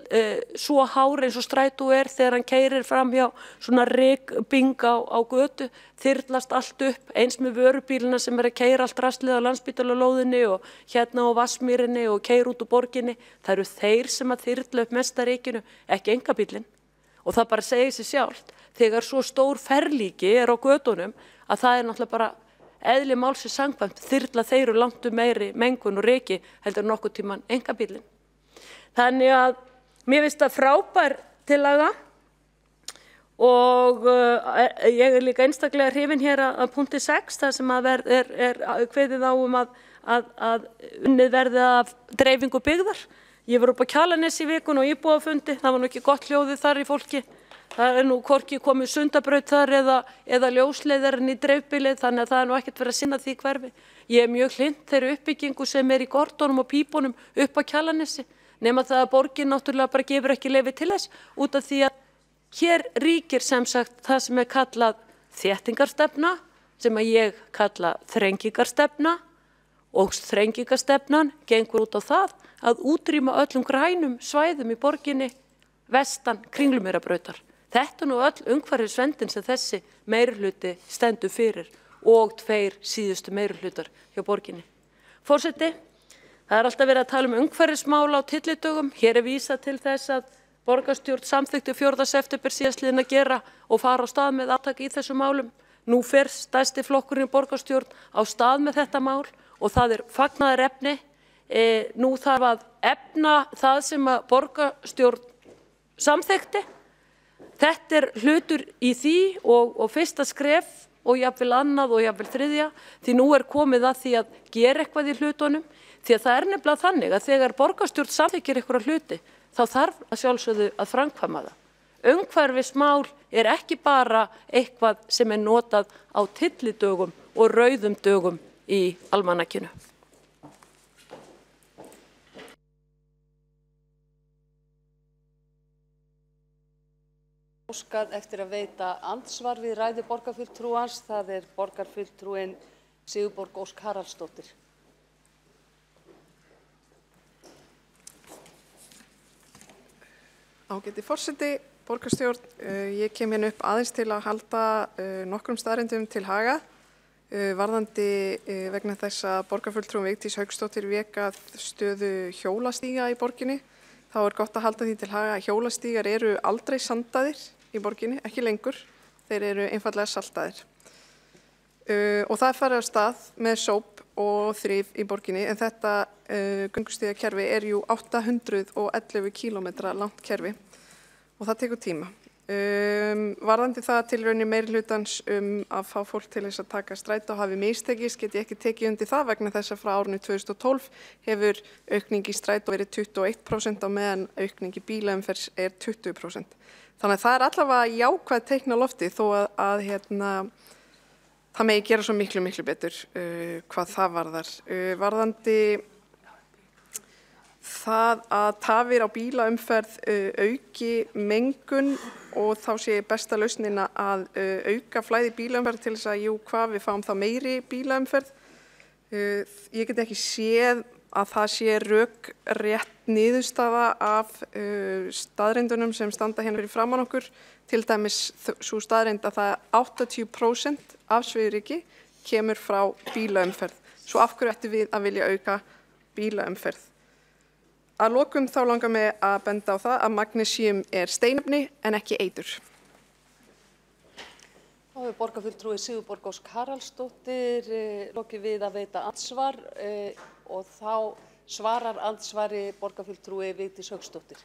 svo hár eins og strætó þegar hann keyrir fram hjá svona rekbing á götu, þyrlast allt upp, eins með vörubílina sem að keyra allt rastlið á Landspítalalóðinni og hérna á Vatnsmýrinni og keyra út úr borginni. Það eru þeir sem að þyrla upp mesta rekinu, ekki einkabíllinn. Og það bara segir sig sjálft, þegar svo stór ferlíki á götunum, að það náttúrulega bara eðli málsins samkvæmt, þyrla þeir langt meiri mengun og reki heldur nokkuð tíman einkabíllinn. Þannig að mér finnst það frábær tillaga og ég líka einstaklega hrifin hér að punkti 6 þar sem að kveðið á að unnið verði af dreifingu byggðar. Ég var upp á Kjalarnesi í vikun og íbúafundi, það var nú ekki gott hljóðið þar í fólki. Það nú hvorki komið Sundabraut þar eða ljósleiðarinn í dreifbýlið, þannig að það nú ekkert verið að sinna því hverfi. Ég mjög hlynnt þeirri uppbyggingu sem í Gordónum og Pípunum upp á Kjalarnesi. Nema það að borgin náttúrulega bara gefur ekki leyfi til þess út af því að hér ríkir sem sagt það sem kallað þéttingarstefna, sem að ég kalla þrengingarstefna og þrengingarstefnan gengur út á það að útrýma öllum grænum svæðum í borginni vestan Kringlumýrarbrautar. Þetta nú öll umhverfisverndin sem þessi meirihluti stendur fyrir og 2 síðustu meirihlutar hjá borginni. Forseti, það alltaf verið að tala umhverfismál á tyllidögum. Hér vísað til þess að borgarstjórn samþykkti 4. september síðastliðinn að gera og fara á stað með átak í þessum málum. Nú fer stærsti flokkurinn í borgarstjórn á stað með þetta mál og það fagnaðarefni. Nú þarf að efna það sem að borgarstjórn samþykkti. Þetta hlutur í því og fyrsta skref og jafnvel annað og jafnvel þriðja, því nú komið að því að gera eitthvað í hlutunum. Því að það nefnilega þannig að þegar borgarstjórn samþykkir einhverja hluti, þá þarf að sjálfsögðu að framkvæma það. Umhverfismál ekki bara eitthvað sem notað á tyllidögum og rauðum dögum í almanakinu. Óskað eftir að veita andsvar við ræðu borgarfulltrúans, það borgarfulltrúinn Sigurborg Ósk Haraldsdóttir. Ágæti forseti, borgarstjórn, ég kem hérna upp aðeins til að halda nokkrum staðreyndum til haga varðandi vegna þess að borgarfulltrúinn Vigdís Hauksdóttir vék að stöðu hjólastíga í borginni. Þá gott að halda því til haga að hjólastígar eru aldrei sandaðir í borginni, ekki lengur, þeir eru einfallega saltaðir. Og það farið af stað með sóp og þrif í borginni en þetta göngustígakerfi jú 811 kílómetra langt kerfi og það tekur tíma. Varðandi það tilraunir meirihlutans að fá fólk til þess að taka strætó hafi mistekist, get ég ekki tekið undir það vegna þess að frá árinu 2012 hefur aukning í strætó verið 21% á meðan aukning í bílaumferð 20%. Þannig að það allavega jákvæð teikn á lofti þó að það megi gera svo miklu betur hvað það varðar. Varðandi það að tafir á bílaumferð auki mengun og þá sé besta lausnina að auka flæði bílaumferð til þess að við fáum þá meiri bílaumferð. Ég get ekki séð að það sé rökrétt niðurstaða af staðreyndunum sem standa hérna fyrir framan okkur. Til dæmis sú staðreynd að það 80% af svifryki kemur frá bílaumferð. Svo af hverju ættum við að vilja auka bílaumferð? Að lokum þá langar mig að benda á það að magnesíum steinefni en ekki eitur. Þá hefur borgarfulltrúi Sigurborg Ósk Haraldsdóttir lokið við að veita andsvar og þá svarar andsvari borgarfulltrúi Vigdís Hauksdóttir.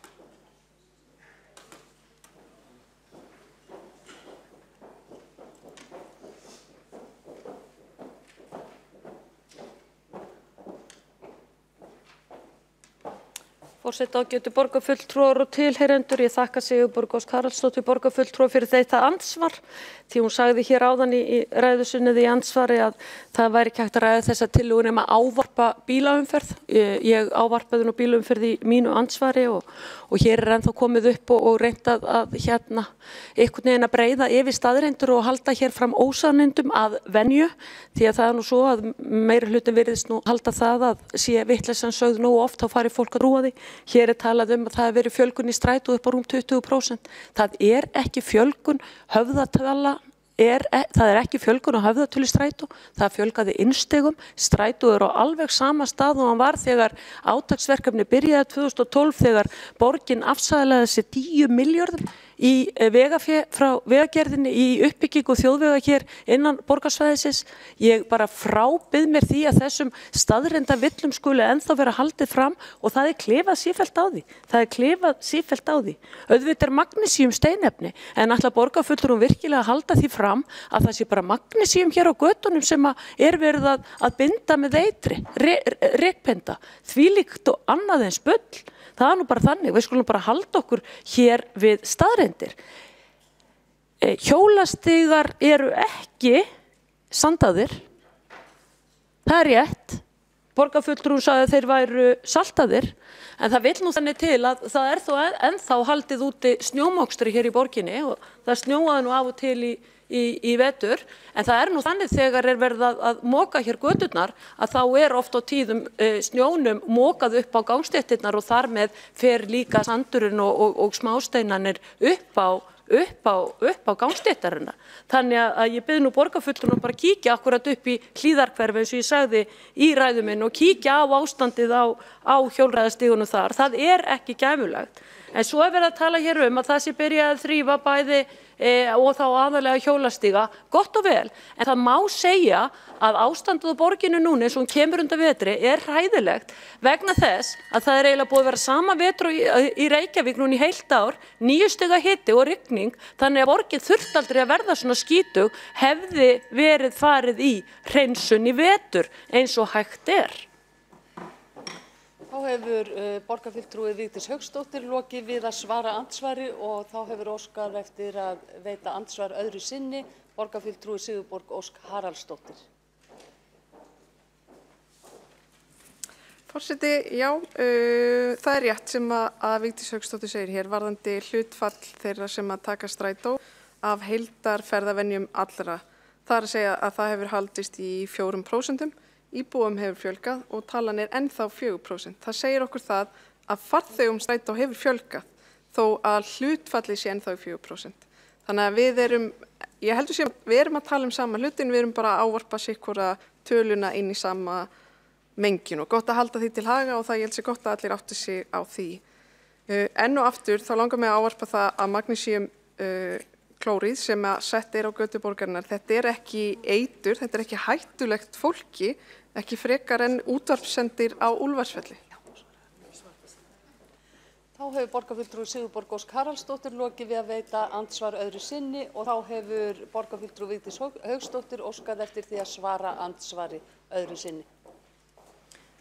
Forseti, ágætu borgarfulltrúar og tilheyrendur. Ég þakka Sigurborg Ósk Haraldsdóttur borgarfulltrúa fyrir þetta ansvar. Því hún sagði hér áðan í ræðu sinni í ansvari að það væri ekki hægt að ræða þessa tillögu nema ávarpa bílaumferð. Ég ávarpaði nú bílaumferð í mínu ansvari og hér er ennþá komið upp og reynt að einhvern veginn að breiða yfir staðreyndur og halda hér fram ósannindum að venju, því að það er nú svo að meiri hlutin virðist nú halda það að sé vitleysan sögð nógu oft þá fari fólk að trúa því. Hér er talað um að það hefur verið fjölgun í strætó upp á rúm 20%. Það er ekki fjölgun höfðatala. Það er ekki fjölgun á höfðatölu strætó, það fjölgaði innstigum, strætó er á alveg sama stað og hann var þegar átaksverkefni byrjaði 2012 þegar borgin afsalaði þessi 10 milljörðum í vegafé frá vegagerðinni í uppbyggingu þjóðvega hér innan borgarsvæðisins. Ég bara frábið mér því að þessum staðreinda villum skuli ennþá vera haldið fram og það er klifað sífellt á því. Auðvitað er magnesíum steinefni en ætla borgarfulltrúum virkilega að halda því fram að það sé bara magnesíum hér á götunum sem er verið að binda með eitri, rykpinda, þvílíkt og annað eins bull. Það er nú bara þannig, við skulum bara halda okkur hér við staðreyndir. Hjólastígar eru ekki sandaðir, það er rétt. Borgarfulltrúi sagði að þeir væru saltaðir, en það vill nú þannig til að það er þó ennþá haldið úti snjómokstri hér í borginni og það snjóaði nú af og til í vetur, en það er nú þannig þegar er verið að moka hér göturnar að þá er oft á tíðum snjónum mokað upp á gangstéttirnar og þar með fer líka sandurinn og smásteinanir upp á gangstéttarina. Þannig að ég bið nú borgarfulltrúanum bara að kíkja akkurat upp í Hlíðarhverfi eins og ég sagði í ræðu minni og kíkja á ástandið á hjólreiðastígunum þar. Það er ekki gæfulegt. En svo er verið að tala hér um að það sé byrjað að þrífa bæði og þá aðalega hjólastíga, gott og vel, en það má segja að ástandið á borginu núna eins og hún kemur undan vetri er hræðilegt vegna þess að það er eiginlega búið að vera sama vetur í Reykjavík núna í heilt ár, 9 stiga hiti og rigning, þannig að borgin þurfti aldrei að verða svona skítug hefði verið farið í hreinsun í vetur eins og hægt er. Þá hefur borgarfulltrúi Vigdís Hauksdóttir lokið við að svara andsvari og þá hefur óskað eftir að veita andsvar öðru sinni borgarfulltrúi Sigurborg Ósk Haraldsdóttir. Forseti, já, það er rétt sem að Vigdís Hauksdóttir segir hér varðandi hlutfall þeirra sem að taka strætó af heildarferðavenjum allra. Það er að segja að það hefur haldist í 4%. Íbúum hefur fjölgað og talan er ennþá 4%. Það segir okkur það að farþegum strætó hefur fjölgað þó að hlutfalli sé ennþá 4%. Þannig að ég heldur sem við erum að tala um sama hlutin, við erum bara að ávarpa sikkura töluna inn í sama menginu og gott að halda því til haga og það ég held sér gott að allir átti sig á því. Enn og aftur þá langar mig að ávarpa það að magnesíum klórið sem að sett er á götu borgarinnar, þetta er ekki eitur, þetta er ekki hættulegt fólki, ekki frekar en útvarpssendir á Úlfarsfelli. Þá hefur borgarfulltrúi Sigurborg Ósk Haraldsdóttir lokið við að veita andsvar öðru sinni og þá hefur borgarfulltrúi Vigdís Hauksdóttir óskað eftir því að svara andsvari öðru sinni.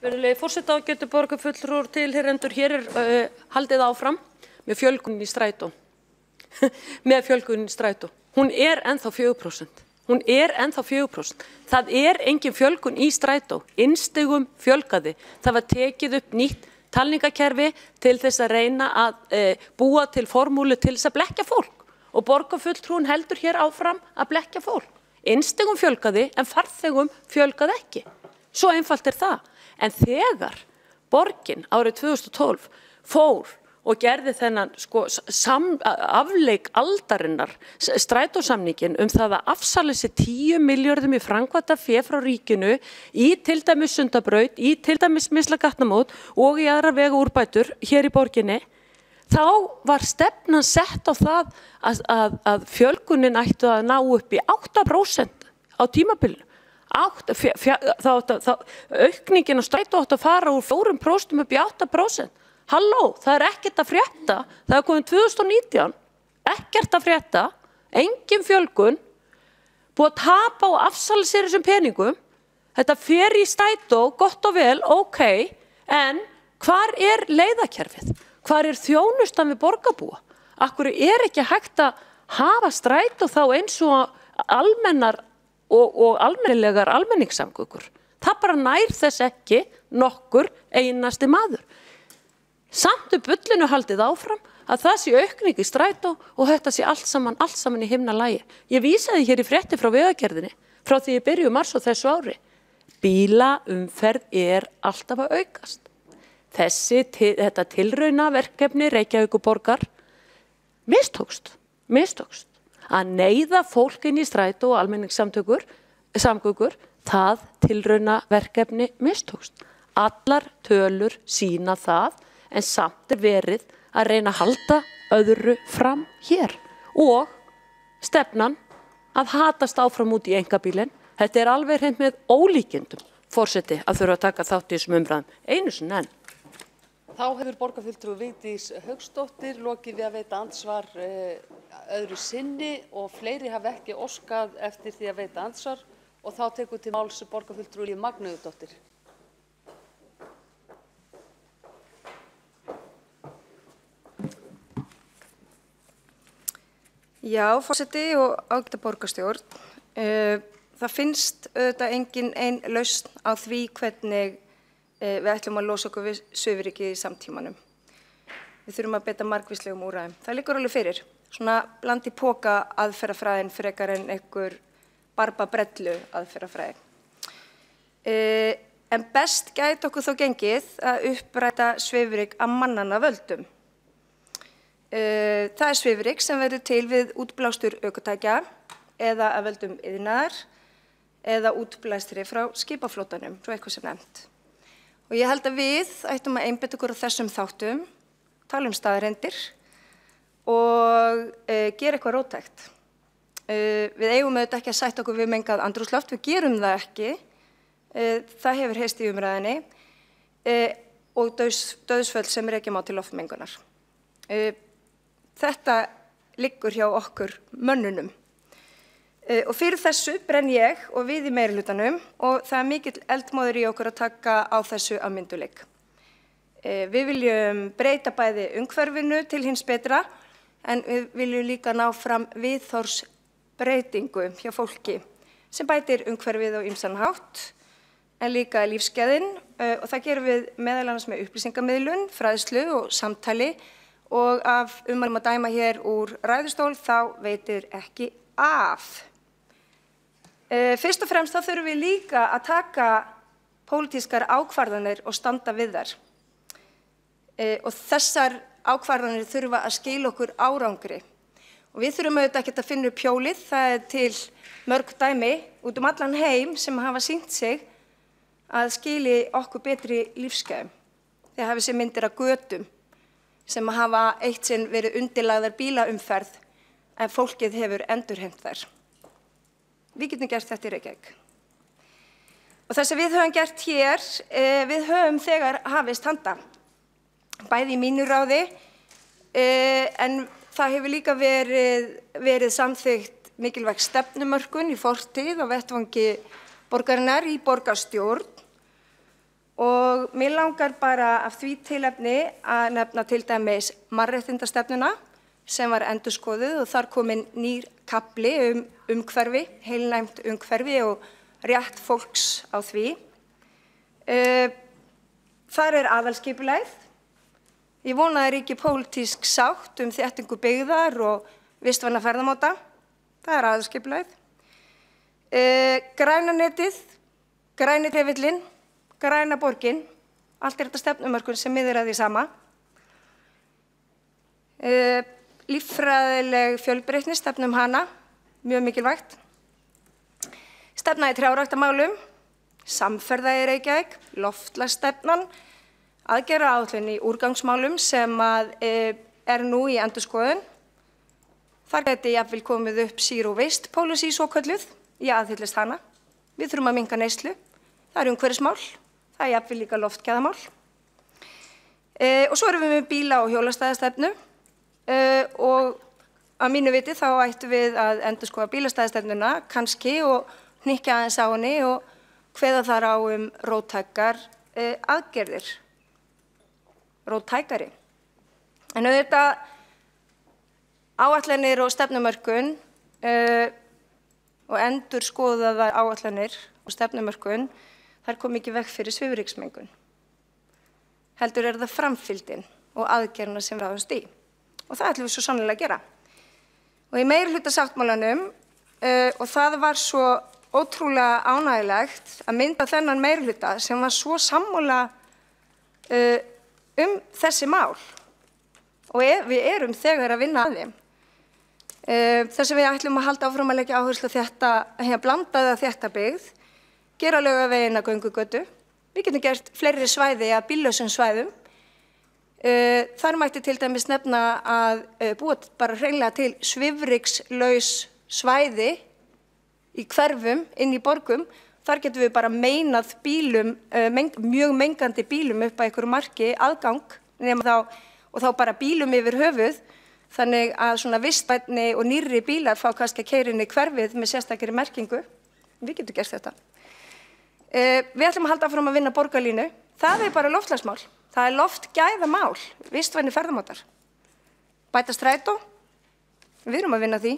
Virðulegi forseti, ágætu borgarfulltrúar tilheyrendur, hér er haldið áfram með fjölgun í strætó. Með fjölgun í strætó. Hún er ennþá 4%. Það er engin fjölgun í strætó. Innstigum fjölgaði. Það var tekið upp nýtt talningakerfi til þess að reyna að búa til formúlu til þess að blekkja fólk. Og borgarfulltrúin heldur hér áfram að blekkja fólk. Innstigum fjölgaði en farþegum fjölgaði ekki. Svo einfalt er það. En þegar borgin árið 2012 fór og gerði þennan afleik aldarinnar strætósamningin það að afsala sér 10 milljörðum í framkvæmdafé frá ríkinu í til dæmis Sundabraut, í til dæmis Misla gatnamót og í aðra vegaúrbætur hér í borginni, þá var stefnan sett á það að fjölgunin ættu að ná upp í 8% á tímabilinu. Aukningin á strætó átti að fara úr 4% upp í 8%. Halló, það er ekkert að frétta, það er komið 2019, ekkert að frétta, engin fjölgun, búið að tapa og afsala sér þessum peningum, þetta fer í strætó, gott og vel, ok, en Hvar leiðakerfið? Hvar þjónustan við borgarbúa? Akkur ekki hægt að hafa strætó þá eins og almennar og almennilegar almenningssamgöngur? Það bara nær þess ekki nokkur einasti maður. Samt bullinu haldið áfram að það sé aukning í strætó og þetta sé allt saman í himnalagi. Ég vísaði hér í frétti frá Vegagerðinni frá því í byrjun mars á þessu ári. Bílaumferð alltaf að aukast. Þetta tilraunaverkefni Reykjavíkurborgar mistókst að neyða fólk inn í strætó og almenningssamgöngur, það tilraunaverkefni mistókst. Allar tölur sýna það, en samt verið að reyna að halda öðru fram hér og stefnan að hatast áfram út í einkabílinn. Þetta alveg hreint með ólíkindum, forseti, að þurfa að taka þátt í þessum umræðum einu sinni enn. Þá hefur borgarfulltrúi Vigdís Hauksdóttir lokið við að veita andsvar öðru sinni og fleiri hafa ekki óskað eftir því að veita andsvar og þá tekur til máls borgarfulltrúi Líf Magnúðardóttir. Já, forseti og ágæta borgarstjórn. Það finnst auðvitað engin ein lausn á því hvernig við ætlum að losa okkur við svifryki í samtímanum. Við þurfum að beita margvíslegum úrræðum. Það liggur alveg fyrir. Svona bland í poka aðferðafræðin frekar en einhver barbabrellu aðferðafræði. En best gæti okkur þó gengið að uppræta svifryk af mannanna völdum. Það svifryk sem verður til við útblástur ökutækja eða að völdum iðnaðar eða útblæstri frá skipaflotanum, svo eitthvað sem nefnt. Og ég held að við ættum að einbeita okkur á þessum þáttum, tala staðreyndir og gera eitthvað róttækt. Við eigum auðvitað ekki að sætta okkur við mengað andrúmsloft, við gerum það ekki. Það hefur heyrst í umræðinni og dauðsföll sem rekja má til loftmengunar. Þetta liggur hjá okkur mönnunum. Og fyrir þessu brenn ég og við í meirihlutanum og það mikill eldmóður í okkur að taka á þessu af mynduleik. Við viljum breyta bæði umhverfinu til hins betra en við viljum líka ná fram viðhorfsbreytingu hjá fólki sem bætir umhverfið á ýmsan hátt en líka lífsgæðin og það gerum við meðal annars með upplýsingamiðlun, fræðslu og samtali og af ummælum að dæma hér úr ræðustól þá veitir ekki af. Fyrst og fremst þá þurfum við líka að taka pólitískar ákvarðanir og standa við þær. Og þessar ákvarðanir þurfa að skila okkur árangri. Og við þurfum auðvitað ekki að finna upp hjólið, það til mörg dæmi út allan heim sem hafa sýnt sig að skili okkur betri lífsgæðum. Þeir hafi sér myndir af götum sem hafa eitt sinn verið undirlagðar bílaumferð en fólkið hefur endurheimt þær. Við getum gert þetta í Reykjavík. Og það sem við höfum gert hér, við höfum þegar hafist handa, bæði í mínu ráði, en það hefur líka verið samþykkt mikilvæg stefnumörkun í fortíð á vettvangi borgarinnar í borgarstjórn og mér langar bara af því tilefni að nefna til dæmis mannréttindastefnuna sem var endurskoðuð og þar kominn nýr kafli umhverfi, heilnæmt umhverfi og rétt fólks á því. Þar aðalskipulagið. Ég vona að ríki pólitísk sátt þéttingu byggðar og vistvæna ferðamáta. Það aðalskipulagið. Græna netið, græni trefillinn, græna borgin. Allt þetta stefnumörkun sem miðar að því sama. Líffræðileg fjölbreytni, stefnum hana, mjög mikilvægt. Stefna í trjáræktarmálum, samferða í Reykjavík, loftslagsstefnan, aðgerðaáætlun í úrgangsmálum sem nú í endurskoðun. Þar gæti jafnvel komið upp zero waste policy svokölluð, ég aðhyllist hana. Við þurfum að minnka neyslu, það umhverfismál, það jafnvel líka loftgæðamál. Og svo erum við með bíla- og hjólastæðastefnu. Og að mínu viti þá ættum við að endurskoða bílastæðastefnuna kannski og hnykkja aðeins á henni og kveða þar á róttækar aðgerðir. róttækari. En auðvitað áætlanir og stefnumörkun og endurskoðaðar áætlanir og stefnumörkun, þær kom ekki veg fyrir svifryksmengun. Heldur það framfylgdin og aðgerðina sem ráðumst í. Og það ætlum við svo sannlega að gera. Og í meirihlutasáttmálanum, og það var svo ótrúlega ánægilegt að mynda þennan meirihluta sem var svo sammála þessi mál. Og við erum þegar að vinna að þeim. Þess að við ætlum að halda áfram að leggja áherslu á þetta, blandaða þéttbýgð, gera Laugaveginn að göngugötu. Við getum gert fleiri svæði að bíllausum svæðum. Þar mætti til dæmis nefna að búa bara hreinlega til svifrykslaus svæði í hverfum inn í borgum. Þar getum við bara meinað bílum, mjög mengandi bílum upp að einhverju marki aðgang, og þá bara bílum yfir höfuð, þannig að svona vistvænni og nýrri bílar fá kannski að keyra inn í hverfið með sérstakri merkingu. Við getum gert þetta. Við ætlum að halda áfram að vinna borgarlínu. Það er bara loftslagsmál. Það er loftgæðamál, vistvænni ferðamátar. Bæta strætó, við erum að vinna því.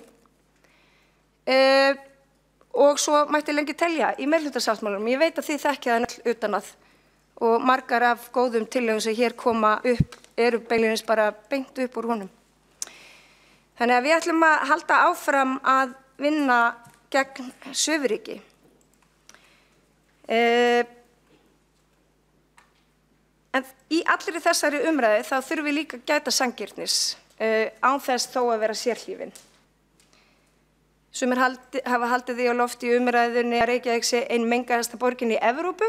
Og svo mætti lengi telja í meirihlutasáttmálanum. Ég veit að þið þekkja það öll utan að, og margar af góðum tillögum sem hér koma upp eru beinlínis bara beint upp úr honum. Þannig að við ætlum að halda áfram að vinna gegn svifryki. En í allri þessari umræðu þá þurfum við líka að gæta sanngirnis án þess þó að vera sérhlífin. Sumir hafa haldið því á lofti í umræðunni að Reykjavík sé ein mengaðasta borgin í Evrópu.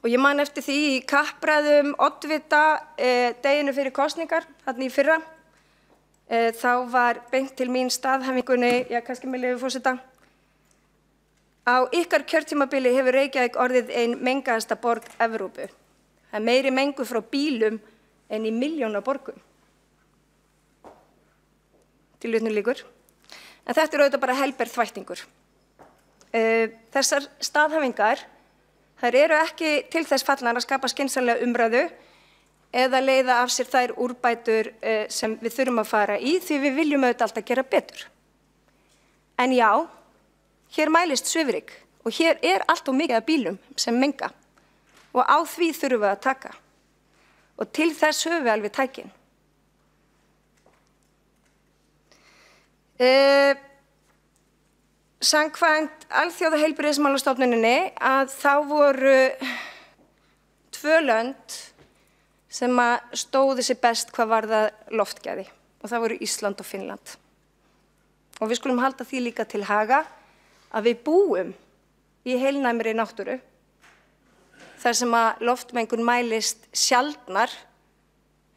Og ég man eftir því í kappræðum oddvita deginu fyrir kosningar, þarna í fyrra. Þá var beint til mín staðhæfingunni, kannski með leyfi forseta. Á ykkar kjörtímabili hefur Reykjavík orðið ein mengaðasta borg Evrópu. Það er meiri mengun frá bílum en í milljóna borgum. Tilvitnun lýkur. En þetta er auðvitað bara helber þvættingur. Þessar staðhæfingar, þær eru ekki til þess fallnar að skapa skynsamlega umræðu eða leiða af sér þær úrbætur sem við þurfum að fara í, því við viljum auðvitað alltaf gera betur. En já, hér mælist svifryk og hér er allt of mikið af bílum sem menga og á því þurfum við að taka. Og til þess höfum við alveg tækin. Samkvæmt Alþjóðaheilbrigðismálastofnuninni að þá voru 2 lönd sem stóðu sig best hvað varðar loftgæði og það voru Ísland og Finnland. Og við skulum halda því líka til haga að við búum í heilnæmri náttúru þar sem að loftmengun mælist sjaldnar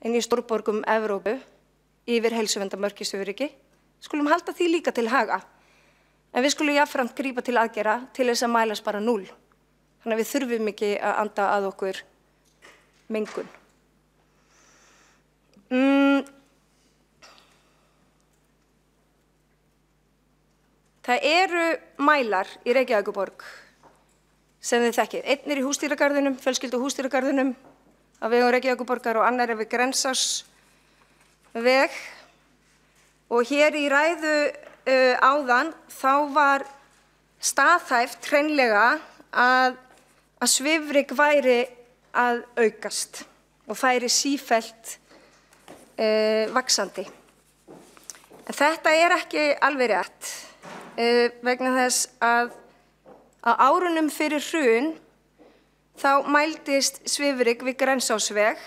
en í stórborgum Evrópu yfir heilsuverndarmörk í svifryki. Skulum halda því líka til haga, en við skulum jafnframt grípa til aðgerða til þess að mælast bara 0. Þannig að við þurfum ekki að anda að okkur mengun. Það eru mælar í Reykjavíkurborg sem þið þekkið. Einn er í Húsdýragarðinum, fjölskylduhúsdýragarðinum á vegum Reykjavíkurborgar og annar er við Grensásveg. Og hér í ræðu áðan þá var staðhæft hreinlega að svifryk væri að aukast og færi sífellt vaxandi. En þetta er ekki alveg rétt vegna þess að á árunum fyrir hrun þá mældist svifryk við Grensásveg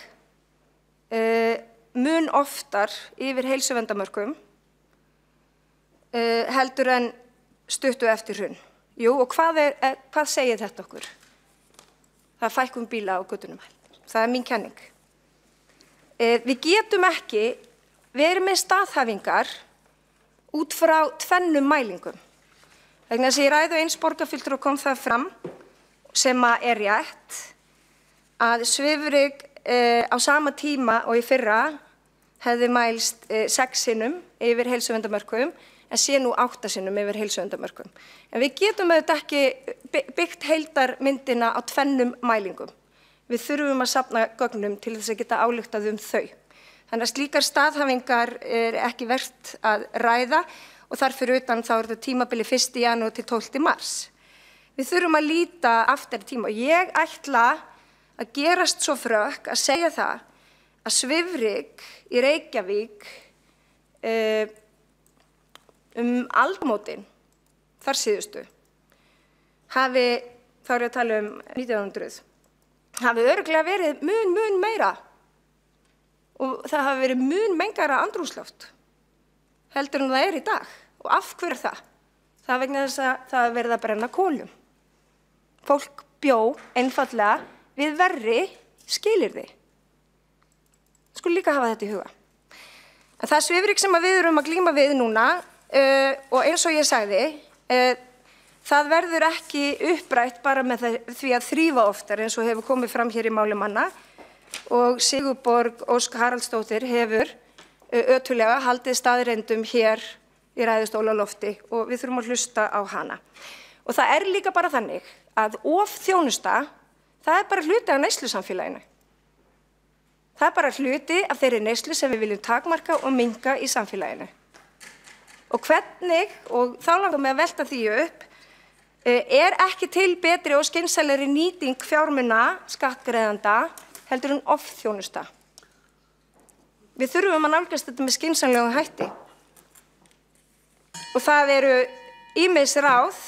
mun oftar yfir heilsuverndarmörkum heldur en stuttu eftir hrun. Jú, og hvað segir þetta okkur? Það er fækkun bíla á götunum. Það er mín kenning. Við getum ekki verið með staðhæfingar út frá 2 mælingum. Vegna þess að í ræðu eins borgarfulltrúa kom það fram sem er rétt að svifryk á sama tíma og í fyrra hefði mælst 6 sinnum yfir heilsuverndarmörkum en sé nú 8 sinnum yfir heilsuverndarmörkum. En við getum auðvitað ekki byggt heildarmyndina á 2 mælingum. Við þurfum að safna gögnum til þess að geta ályktað þau. Þannig að slíkar staðhæfingar er ekki vert að ræða og þar fyrir utan þá er þetta tímabili 1. janúar til 12. mars. Við þurfum að líta aftur í tíma og ég ætla að gerast svo frökk að segja það að svifryk í Reykjavík aldamótin þar síðustu hafi, þá er ég að tala 1900, hafi örugglega verið mun meira og það hafi verið mun mengara andrúmsloft heldur en það er í dag. Og af hverju það? Það er vegna þess að það er verið að brenna kolum. Fólk bjó einfaldlega við verri skilyrði. Skulum líka hafa þetta í huga. En það svifryk sem við erum að glíma við núna og eins og ég sagði, það verður ekki upprætt bara með því að þrífa oftar eins og hefur komið fram hér í máli manna og Sigurborg Ósk Haraldsdóttir hefur ötullega haldið staðreyndum hér í ræðustólaalofti og við þurfum að hlusta á hana. Og það er líka bara þannig að ofþjónusta, það er bara hluti af neyslusamfélaginu. Það er bara hluti af þeirri neyslu sem við viljum takmarka og minnka í samfélaginu. Og hvernig, og þá langar mig að velta því upp, er ekki til betri og skynsamlegri nýting fjármuna skattgreiðanda heldur en ofþjónusta. Við þurfum að nálgast þetta með skynsamlegum hætti. Og það eru ýmis ráð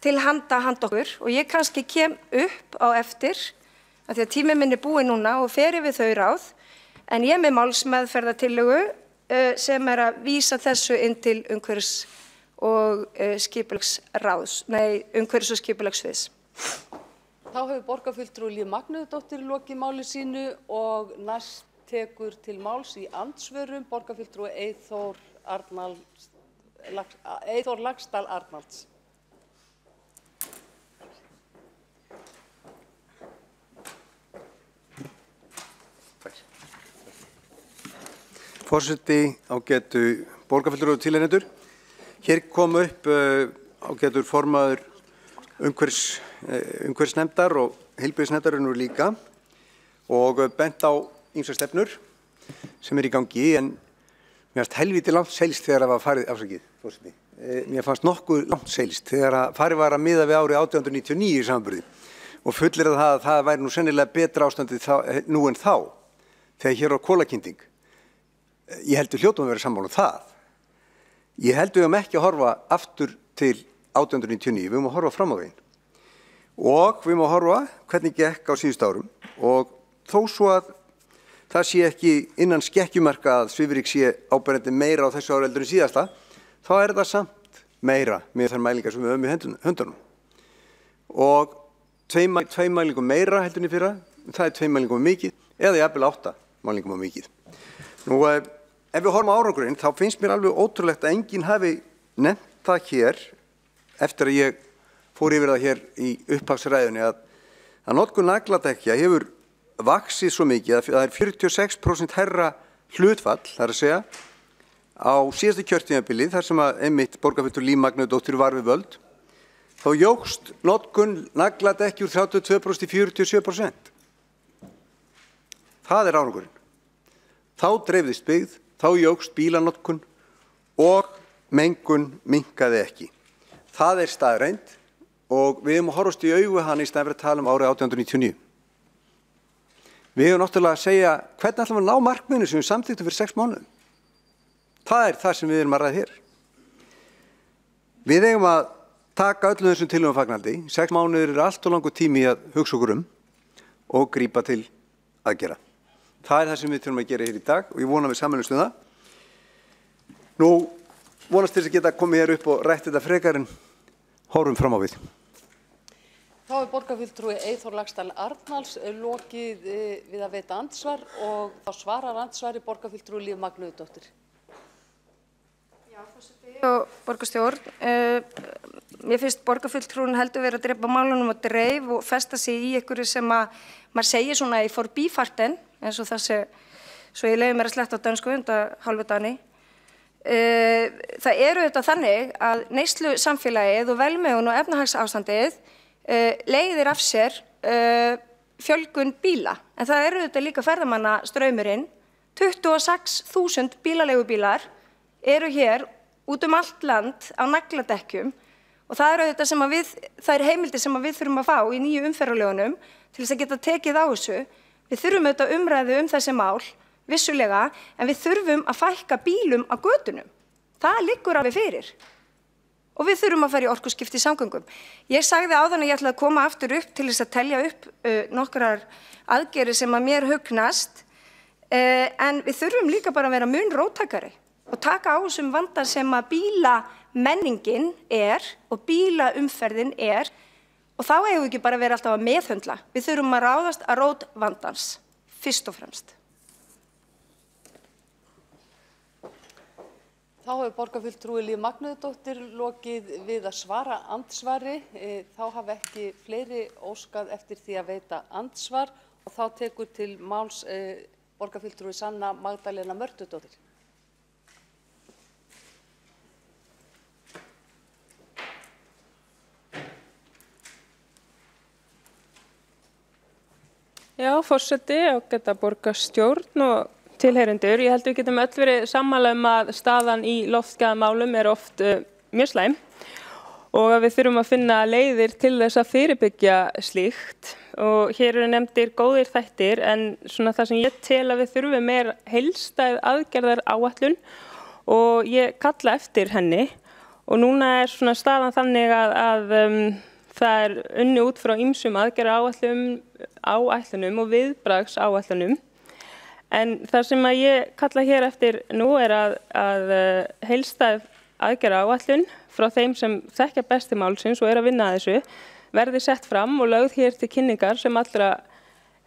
til handa okkur og ég kannski kem upp á eftir af því að tími minn er búinn núna og fer yfir þau ráð en ég er með málsmeðferðartillögu sem er að vísa þessu inn til umhverfis- og skipulagssviðs. Þá hefur borgarfulltrúi Líf Magnúsdóttir lokið máli sínu og næst tekur til máls í andsvörum borgarfulltrúi Eyþór Laxdal Arnalds. Forseti, ágætu borgarfulltrúar og tilheyrendur. Hér kom upp ágætur formaður umhverfisnefndar og heilbrigðisnefndarinnar líka og bent á ýmsar stefnur sem í gangi en mér fannst helviti langt seilst þegar það var farið, afsakið, forseti. Mér fannst nokkuð langt seilst þegar farið var að miða við árið 1899 í samanburði og fullir að það væri nú sennilega betra ástandið nú en þá þegar hér var kolakynding. Ég heldur hljótum að vera sammála það. Ég heldur við ekki að horfa aftur til 1899, við að horfa fram á veginn. Og við að horfa hvernig gekk á síðustu árum og þó svo að það sé ekki innan skekkjumarka að svifryk sé áberandi meira á þessu ári heldur en síðasta, þá er það samt meira með þær mælingar sem við höfum í höndunum. Og 2 mælingum meira heldur en í fyrra, það er 2 mælingum mikið eða jafnvel 8 mælingum mikið. Nú, ef við horfum á árangurinn, þá finnst mér alveg ótrúlegt að enginn hafi nefnt það hér, eftir að ég fór yfir það hér í upphafsræðunni, að notkun nagladekkja hefur vaxið svo mikið að það er 46% hærra hlutfall, það er að segja, á síðasta kjörtímabili, þar sem að einmitt borgarfulltrúi Líf Magnúsdóttir var við völd, þá jókst notkun nagladekkja úr 32% í 47%. Það er árangurinn. Þá dreifðist byggð, þá jókst bílanotkun og mengun minnkaði ekki. Það er staðreynd og við höfum að horfast í augu hann í staðinn fyrir að tala árið 1899. Við höfum náttúrulega að segja hvernig ætlum við að ná markmiðinu sem við samþykktum fyrir 6 mánuðum. Það er það sem við erum að ræða hér. Við eigum að taka öllum þessum tillögum fagnandi. 6 mánuðir eru allt og langur tími að hugsa okkur og grípa til aðgerða. Það er það sem við þurfum að gera hér í dag og ég vona við sameinumst það. Nú, vonast til þess að geta komið hér upp og rætt þetta frekar en horfum fram á við. Þá er borgarfulltrúi Eyþór Laxdal Arnalds lokið við að veita andsvar og þá svarar andsvari borgarfulltrúi Líf Magnúsdóttir. Já, forseti og borgarstjórn. Mér finnst borgarfulltrúin heldur verið að drepa málunum og dreif og festa sig í einhverju sem að maður segir svona í forbífarten, eins og það sé, svo ég leiði mér að sletta á dönsku undan hálfu dagni. Það eru þetta þannig að neyslu samfélagið og velmegun og efnahagsástandið leiðir af sér fjölgun bíla, en það eru þetta líka ferðamannastraumurinn. 26.000 bílaleigubílar eru hér út allt land á nagladekkjum og það eru þetta sem það er heimildir sem við þurfum að fá í nýju umferðarlögunum til þess að geta tekið á þessu. Við þurfum auðvitað umræðu þessi mál, vissulega, en við þurfum að fækka bílum á götunum. Það liggur alveg fyrir. Og við þurfum að fara í orkuskipti í samgöngum. Ég sagði áðan að ég ætla að koma aftur upp til þess að telja upp nokkrar aðgerðir sem að mér hugnast, en við þurfum líka bara að vera mun róttækari og taka á þessum vanda sem að bílamenningin og bílaumferðin og þá eigum við ekki bara að vera alltaf að meðhöndla. Við þurfum að ráðast að rót vandans, fyrst og fremst. Þá hefur borgarfulltrúi Líf Magnúsdóttir lokið við að svara andsvari. Þá hafa ekki fleiri óskað eftir því að veita andsvar og þá tekur til máls borgarfulltrúi Sanna Magdalena Mörtudóttir. Já, forseti, ágæta borgarstjórn og tilheyrendur. Ég held við getum öll verið sammála að staðan í loftgæðamálum oft mjög slæm og að við þurfum að finna leiðir til þess að fyrirbyggja slíkt. Og hér eru nefndir góðir þættir en svona það sem ég tel að við þurfum heildstæð aðgerðar áætlun og ég kalla eftir henni og núna svona staðan þannig að það unni út frá ýmsum aðgerðaráætlunum og viðbragðsáætlunum. En það sem að ég kalla hér eftir nú að heildstæð aðgerðaáætlun frá þeim sem þekkja best til málsins og að vinna að þessu verði sett fram og lögð hér til kynningar sem allra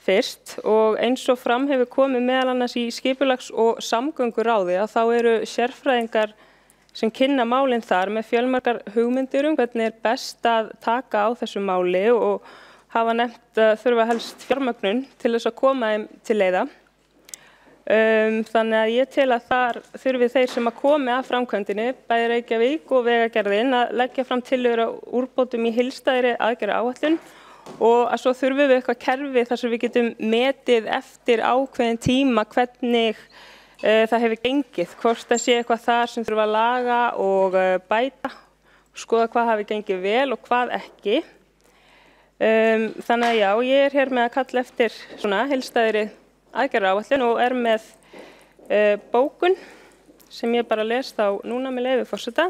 fyrst og eins og fram hefur komið meðal annars í skipulags- og samgönguráði að þá eru sérfræðingar sem kynna málin þar með fjölmargar hugmyndir hvernig best að taka á þessu máli og hafa nefnt þurfa helst fjármögnun til þess að koma þeim til leiða. Þannig að ég tel að þar þurfi þeir sem að komi að framkvæmdinni, bæði Reykjavík og Vegagerðin, að leggja fram tillögur á úrbótum í heildstæðri aðgerðaáætlun og að svo þurfum við eitthvað kerfi þar sem við getum metið eftir ákveðin tíma hvernig það hefur gengið, hvort það sé eitthvað þar sem þurfa að laga og bæta, skoða hvað hafi gengið vel og hvað ekki. Þannig að já, ég hér með að kalla eftir svona heildstæðri aðgerðaáætlun og með bókun sem ég bara lest á núna með leyfi forseta.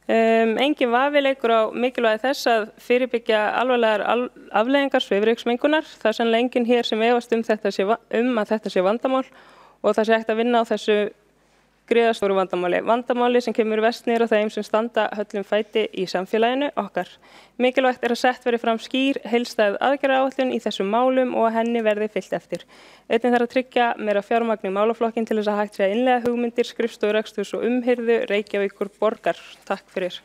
Engin vafi leikur á mikilvægi þess að fyrirbyggja alvarlegar afleiðingar svifryksmengunar. Það er sannlega enginn hér sem efast að þetta sé vandamál og það sé hægt að vinna á þessu gríðarstóru vandamáli. Vandamáli sem kemur verst niður á þeim sem standa höllum fæti í samfélaginu okkar. Mikilvægt að sett verði fram skýr heildstæð aðgerðaáætlun í þessum málum og að henni verði fylgt eftir. Einnig þarf að tryggja meira fjármagn í málaflokkinn til þess að hægt sé að innleiða hugmyndir, skrifstofureksturs og umhirðu Reykjavíkur borgar. Takk fyrir.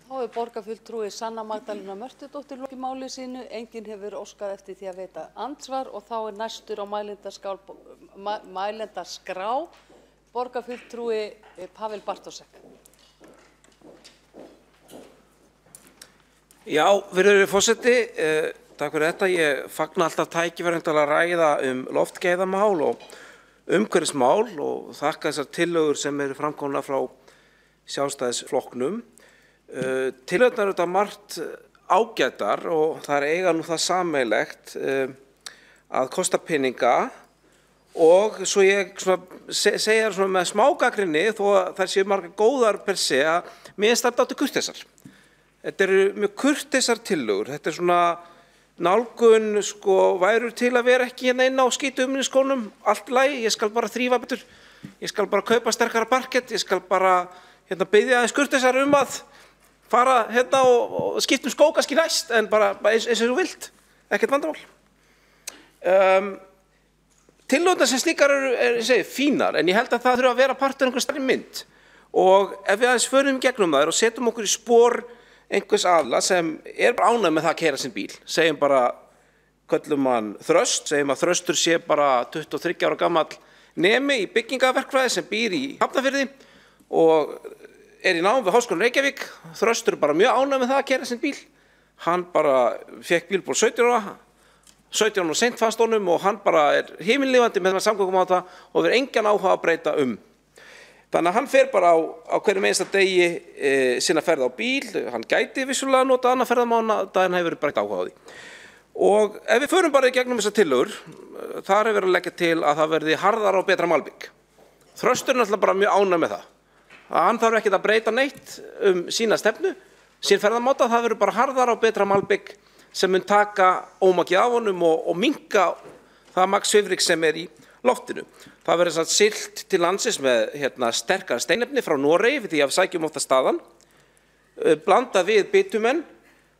Þá hefur borgarfulltrúi Sanna Magdalena Mörtudóttir lokið máli sínu. Enginn hefur óskað eftir því að veita andsvar og þá næstur á mælendaskrá borgarfulltrúi Pavel Bartósek. Já, virðulegur forseti, takk fyrir þetta. Ég fagna alltaf tækifæri til að ræða loftgæðamál og umhverfismál og þakka þessar tillögur sem eru framkomnar frá Sjálfstæðisflokknum. Tillögurnar eru þetta margt ágætar og það eiga nú það sameiginlegt að kosta peninga og svo ég segja það með smágagnrýni þó að þær séu margar góðar per se að mér finnst þetta dálítið kurteisar. Þetta eru mjög kurteisar tillögur. Þetta er svona nálgun væru til að vera ekki hérna inn á skítuumniskónum, allt í lagi, ég skal bara þrífa betur, ég skal bara kaupa sterkara parkett, ég skal bara biðja aðeins kurteisar að fara og skipta skó kannski næst en bara eins og þú vilt, ekkert vandamál. Tillögurnar sem slíkar eru fínar en ég held að það þurfa að vera partur einhver stærri mynd og ef við aðeins förum í gegnum þær og setjum okkur í spor einhvers aðila sem bara ánægður með það að keyra sinn bíl, segjum bara, köllum hann Þröst, segjum að Þröstur sé bara 23 ára gamall nemi í byggingaverkfræði sem býr í Hafnarfirði og í námi við Háskólann Reykjavík. Þröstur bara mjög ánægður með það að keyra sinn bíl. hann bara fekk bílpróf 17 ára seint fannst honum og hann bara himinlifandi með samgöngumáta og verður engan áhuga að breyta Þannig að hann fer bara á hverjum einasta degi sinna ferð á bíl, hann gæti vissulega nota annað ferðamáta en hefur bara ekki áhuga á því. Og ef við förum bara í gegnum þessar tillögur, þar er verið að leggja til að það verði harðara og betra malbygg. Þröstur er náttúrulega bara mjög ánægður með það. Hann þarf ekki að breyta neitt sína stefnu, sín ferðamáta, það verður bara harðara og betra malbygg sem mun taka ómakið af honum og minnka það magn svifryks sem í loftinu. Það verður siglt til landsins með sterkara steinefni frá Noregi því að við sækjum ofta staðan, blandað við bitumen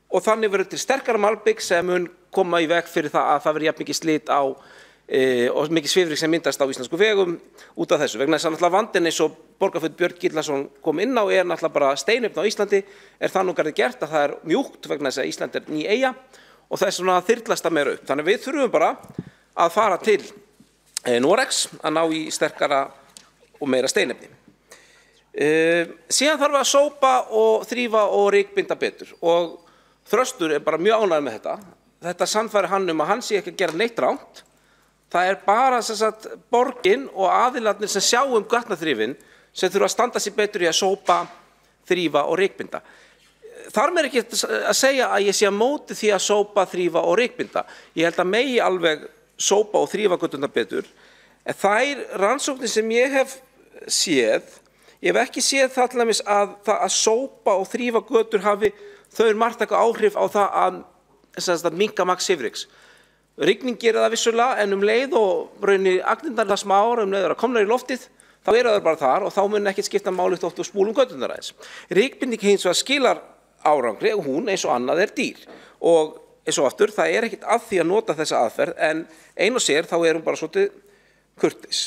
og þannig verður til sterkara malbygg sem mun koma í veg fyrir það að það verður jafn mikið slit á og mikið svifryk sem myndast á íslensku vegum út af þessu. Vegna þess að náttúrulega vandinn eins og borgarfulltrúi Björn Gíslason kom inn á náttúrulega bara steinefni á Íslandi það nú gert að það mjúkt vegna þess að Ísland ný eyja og þess vegna þyrlast það meira upp. Þannig við þurfum bara að fara til Noregs að ná í sterkara og meira steinefni. Síðan þarf að sópa og þrífa og rykbinda betur og Þröstur bara mjög ánægður með þetta. Þetta sannfærir hann að hann sé ekki að gera neitt rangt. Það bara borgin og aðilarnir sem sjá gatnaþrifin sem þurfa að standa sig betur í að sópa, þrífa og rykbinda. Þar með ekki að segja að ég sé að móti því að sópa, þrífa og rykbinda. Ég held að megi alveg sópa og þrífa göturnar betur. En þær rannsóknir sem ég hef séð, ég hef ekki séð það til dæmis að sópa og þrífa götur hafi þau marktaka áhrif á það að minnka magn svifryks. Rigning gerir það vissulega en leið og raunir agnirnar það smár leið að komnar í loftið, þá það bara þar og þá mun ekkert skipta máli þótt og spúlum göturnar aðeins. Rykbinding hins vegar skilar árangri og hún eins og annað dýr. Og eins og aftur, það ekkert að því að nota þessa aðferð en ein og sér þá hún bara svolítið kurteis.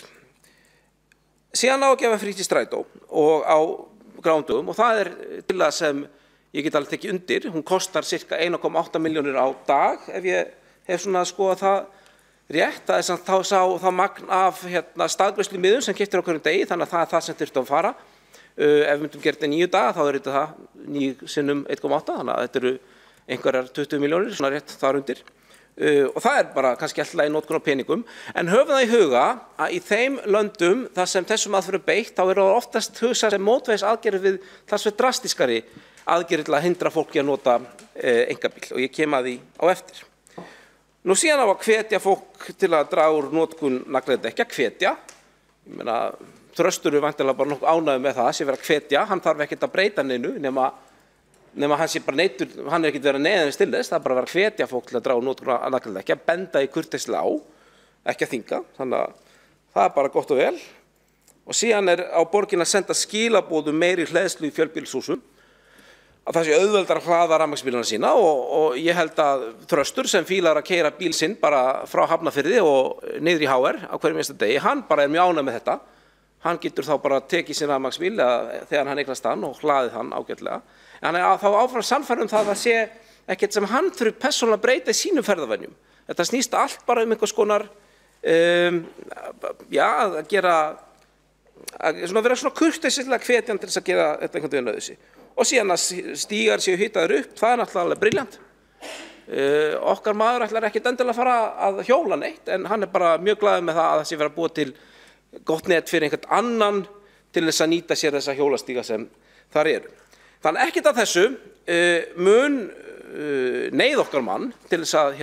Síðan á að gefa frítt í strætó og á grándögum og það tillaga sem ég get alveg tekið undir. Hún kostar ca. 1,8 milljónir á dag ef ég hef skoðað það rétt. Það samt þá magn af staðgreiðslumiðum sem keyptir á hverjum degi þannig að það það sem þurfti að fara. Ef við myndum gera þetta 9 daga þá þetta það 9 sinnum 1,8 þannig að þetta einhverjar 20 milljónir, svona rétt þar undir. Og það bara kannski alltaf í notkun á peningum. En höfum það í huga að í þeim löndum þar sem þessum aðferðum beitt, þá það oftast hugsað sem mótvægis aðgerðir við talsvert drastiskari aðgerðir til að hindra fólki að nota einkabíl og ég kem að því á eftir. Nú síðan á að hvetja fólk til að draga úr notkun nagladekkja, hvetja. Ég meina, Þröstur væntanlega bara nokkuð ánægður með það sé verið að hvetja, hann þarf ekkert að breyta neinu nema hann sé bara neittur, hann ekkert verið neðanvist til þess, það bara verið að hvetja fólk til að draga úr notkun nagladekkja, benda í kurteislega á, ekki að þynga, þannig að það bara gott og vel. Og síðan á borgin að senda skilaboðum meiri hleðslu í fjölbýlishúsum, að það sé auðveldar að hlaða rafmagnsbílana sína og ég held að Þröstur sem fílar að keyra bíl sinn bara frá Hafnarfirði og niður í HR á hverjum einasta degi, hann bara mjög ánægður með þetta. Hann getur þá bara tekið sinn rafmagnsbíl þegar hann eignast hann og hlaðið hann ágætlega. En þá áfram sannfærum það að sé ekkert sem hann þurfi persónulega að breyta í sínum ferðavenjum. Þetta snýst allt bara einhvers konar, að gera, að vera svona kurteislega hvetjandi til þess að gera þetta einhvern veginn auðvisi. Og síðan að stígar séu hitaður upp, það náttúrulega alveg brilljant. Okkar maður ætlar ekkert endilega að fara að hjóla neitt, en hann bara mjög glaður með það að það sé verið að búa til gott net fyrir einhvern annan til þess að nýta sér þessa hjólastíga sem þar eru. Þannig ekkert af þessu mun neyð okkar mann til þess að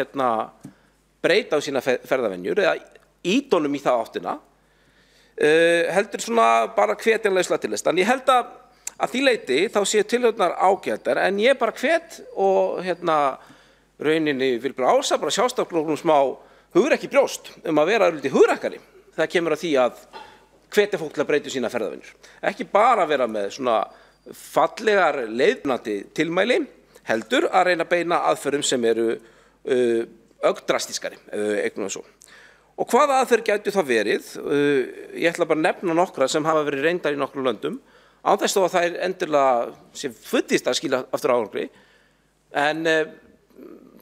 breyta á sína ferðavenjur eða ýta honum í það áttina, heldur svona bara hvetjanlega til þess. En ég held að því leyti þá séu tilhörnar ágætar, en ég bara hvet og rauninni vil bara ása, bara sjálfstafloknum smá hugrekki brjóst að vera hugrekkari. Það kemur að því að hvetja fólk til að breyta sína ferðavenjur. Ekki bara vera með svona fallegar leiðbeinandi tilmæli, heldur að reyna að beina aðferðum sem eru drastískari, einhvern veginn svo. Og hvaða aðferð gætu það verið? Ég ætla bara að nefna nokkra sem hafa verið reyndar í nokkrum löndum, án þess þó að það endilega sem fullist að skila aftur árangri, en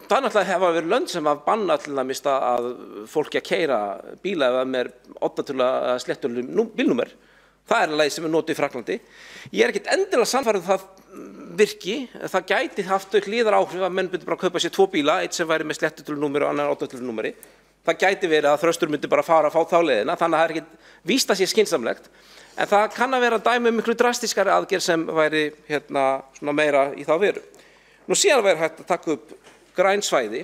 það náttúrulega hefa verið lönd sem hafa bannað til að mista að fólki að keyra bíla ef það með 8 slettur bílnúmer. Það leið sem notið í Frakklandi. Ég ekkert endilega sannfærður það virki. Það gæti haft hliðar áhrif að menn myndi bara kaupa sér 2 bíla, eitt sem væri með sléttutölunúmeri og annar áttatölunúmeri. Það gæti verið að Þröstur myndi bara fara að fá þá leiðina, þannig að það ekkert víst að sé skynsamlegt. En það kann að vera dæmi miklu drastískari aðgerð sem væri svona meira í þá veru. Nú síðan væri hægt að taka upp græn svæði,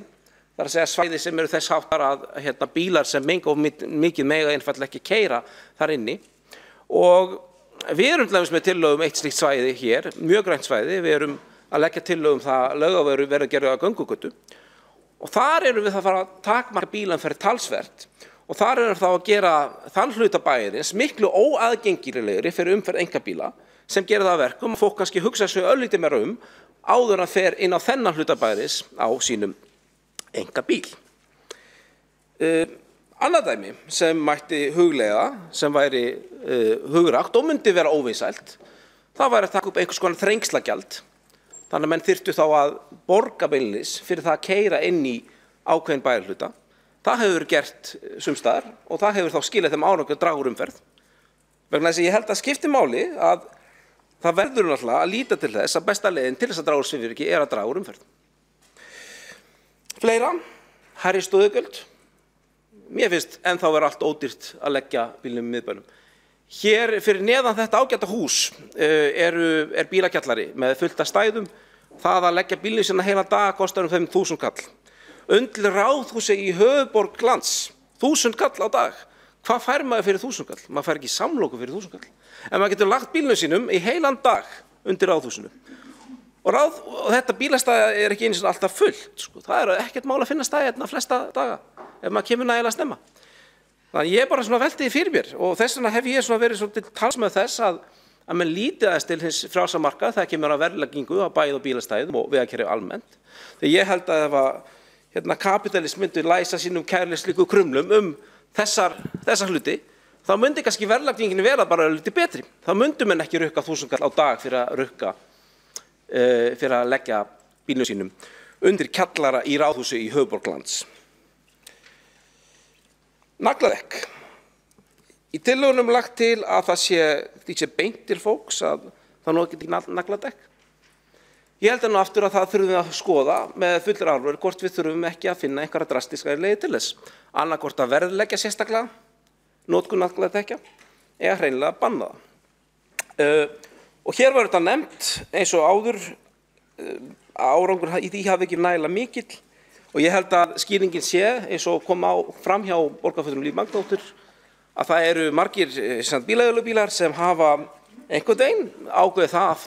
það að segja svæði sem eru þess háttar að bílar sem menga of mikið mega einfaldlega ekki keyra þar inni. Og við erum til dæmis með tillögum eitt slíkt svæði hér, mjög grænt svæði, við erum að leggja tillögum það Laugavegur verður að gera að göngugötu. Og þar erum við að fara að takmarka bílaumferð talsvert og þar erum við þá að gera þann hluta bæjarins miklu óaðgengilegri fyrir umferð einkabíla sem gerir það að verkum og fólk kannski hugsa sig örlítið meira áður en fer inn á þennan hluta bæjarins á sínum einkabíl. Annað dæmi sem mætti huglega, sem væri hugrakt og myndi vera óvinsælt, það væri að taka upp einhvers konar þrengslagjald. Þannig að menn þyrftu þá að borga beinlínis fyrir það að keyra inn í ákveðin bæjarhluta. Það hefur gert sums staðar og það hefur þá skilað þeim árangri að draga úr umferð. Vegna þess að ég held að skipti máli að það verður náttúrulega að líta til þess að besta leiðin til þess að draga úr svifryki er að draga úr umferð. Fleira, hærri stöðugjöld. Mér finnst ennþá vera allt ódýrt að leggja bílnum í miðbænum. Hér fyrir neðan þetta ágæta hús er bílakjallari með fullta stæðum. Það að leggja bílnum sinna heila dag kostar 5.000 kall. Undir ráðhúsi í höfuðborg lands, 1.000 kall á dag. Hvað fær maður fyrir 1.000 kall? Maður fær ekki samloku fyrir 1.000 kall. En maður getur lagt bílnum sínum í heilan dag undir ráðhúsinu. Og þetta bílastæði er ekki eins og alltaf fullt. Það er ekkert mál að finna stæði hérna flesta daga ef maður kemur nægilega snemma. Þannig ég bara velti því fyrir mér og þess vegna hef ég verið svolítið talsmaður þess að menn líti aðeins til hins frjálsa markað þegar kemur að verðlagningu á bæði og bílastæðum og vegakerfi almennt. Þegar ég held að ef kapítalism myndi læsa sínum kærleikslíku krumlum þessar hluti, þá myndi kannski verðlagningin vera bara lítið betri. Þá myndi menn ekki rukka 1.000 kall á dag fyrir að leggja bílnum sínum undir kjallara í ráðhúsi í höfuðborg lands. Nagladekk. Í tillögunum lagt til að því sé beint til fólks að það noti ekki nagladekk. Ég held nú aftur að það þurfum við að skoða með fullri alvöru hvort við þurfum ekki að finna einhverja drastiskari leiðir til þess. Annaðhvort að verðleggja sérstaklega notkun nagladekkja eða hreinlega banna það. Og hér var þetta nefnt eins og áður að árangur í því hafi ekki nægilega mikill. Og ég held að skýringin sé, eins og kom fram hjá borgarfulltrúum Líf Magnúsdóttur, að það eru margir bílaleigubílar sem hafa einhvern veginn ákveðið það að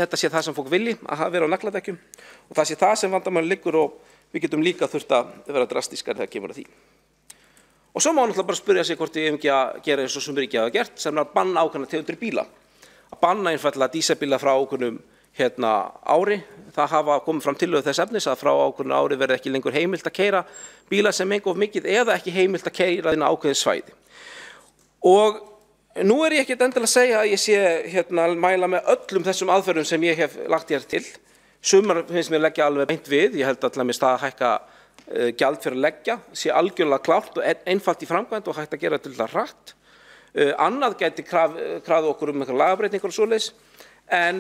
þetta sé það sem fólk vilji að vera á nagladekkjum og það sé það sem vandamálið liggur og við getum líka þurft að vera drastískar þegar kemur að því. Og svo má náttúrulega bara spyrja sig hvort við ekki að gera eins og sem ríkið hafa gert, sem er að banna ákveðnar tegundir bíla. Að banna einfaldlega díselbíla frá ákveðnum ári. Það hafa komið fram tillögur þess efnis að frá ákveðnu ári verði ekki lengur heimilt að keyra bíla sem menga of mikið eða ekki heimilt að keyra inn á ákveðið svæði. Og nú er ég ekkert endilega að segja að ég sé mæla með öllum þessum aðferðum sem ég hef lagt hér til. Sumar finnst mér leggja alveg beint við. Ég held að til dæmis það að hækka gjald fyrir að leggja sé algjörlega klárt og einfalt í framkvæmd og hægt að gera til það hratt. Annað gæti krafið okkur einhverjar lagabreytingar og svoleiðis. En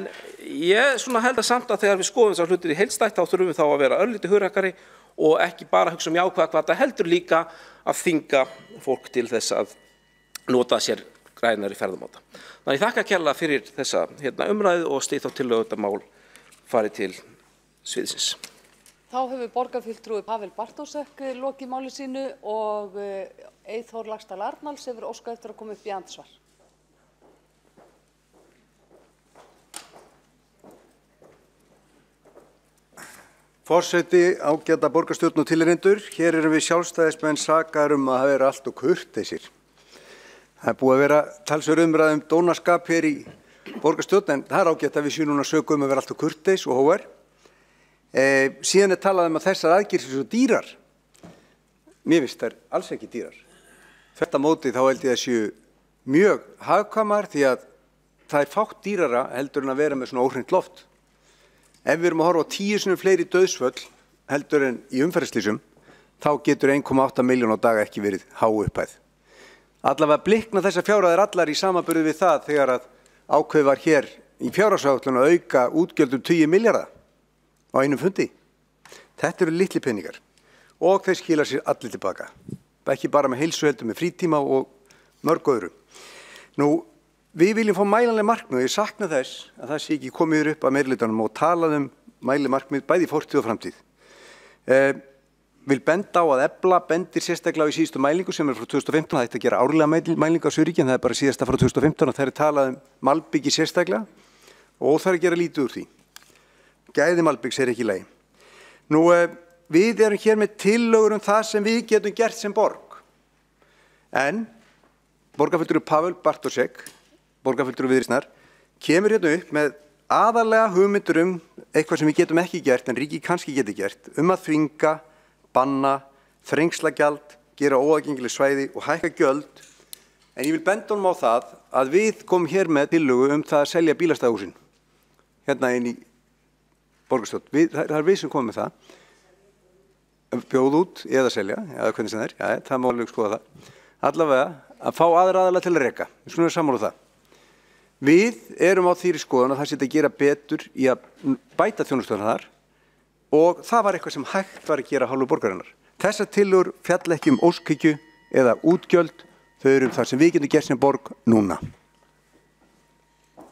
ég held að samt að þegar við skoðum þessar hlutir í heildstætt þá þurfum við þá að vera örlítið hugrakari og ekki bara hugsa jákvæða hvata heldur líka að þvinga fólk til þess að nota sér grænari ferðamáta. Þannig ég þakka kærlega fyrir þessa umræðu og styð þá tillögu þetta mál farið til sviðsins. Þá hefur borgarfulltrúi Pavel Bartósek lokið máli sínu og Eyþór Laxdal Arnalds hefur óskað eftir að koma upp í andsvar. Forseti, ágæta borgarstjórn og tilheyrendur, hér erum við sjálfstæðismenn sakaðir að hafa verið allt og kurteisir. Það er búið að vera talsverð umræða dónaskap hér í borgarstjórn, en það er ágætt að við séum núna sökum að vera allt og kurteis og hógar. Síðan er talað að þessar aðgerðir séu svo dýrar. Mér finnst þær alls ekki dýrar. Þetta móti þá held ég að séu mjög hagkvæmar því að það er fátt dýrara heldur en að vera með svona óhreint loft. Ef við erum að horfa á 10 sinnum fleiri dauðsföll heldur en í umferðarslysum, þá getur 1,8 milljón á dag ekki verið há upphæð. allavega blikna þessar fjárhæðir allar í samanburði við það þegar að ákveðið var hér í fjárhagsáætlun að auka útgjöld 20 milljarða á einum fundi. Þetta eru litli peningar og þeir skila sér allir tilbaka. Ekki bara með heilsu heldur með frítíma og mörg öðru. Nú, við viljum fá mælanleg markmið og ég sakna þess að það sé ekki komið upp að meirihlutanum og talað mælanleg markmið bæði í fortíð og framtíð. Vil benda á að Efla bendir sérstaklega í síðustu mælingu sem frá 2015, það ætti að gera árlega mælingu á Sauðárkróki en það bara síðasta frá 2015 og það talað malbyggi sérstaklega og það að gera lítið úr því. Gæði malbyggs ekki í lagi. Nú, við erum hér með tillögur það sem við getum gert sem borg. En borgarfulltrúi Pavel Bartošek, borgarfulltrúi Viðreisnar, kemur hérna upp með aðalega hugmyndur eitthvað sem við getum ekki gert en ríki kannski geti gert að þvinga, banna, þrengslagjald, gera óaðgengileg svæði og hækka gjöld. En ég vil benda honum á það að við komum hér með tillögu það að selja bílastæðahúsin hérna inn í borgarstjórn. Það við sem komum með það. Bjóð út eða selja, eða hvernig sem það má alveg skoða það. Allavega að fá aðra aðila til að reka. Við skulum vera sammála það. Við erum á þeirri skoðun að það sé að gera betur í að bæta þjónustöðuna þar og það var eitthvað sem hægt var að gera hálfu borgarinnar. Þessar tillögur fjalla ekki óskhyggju eða útgjöld, þau eru það sem við getum gert sem borg núna.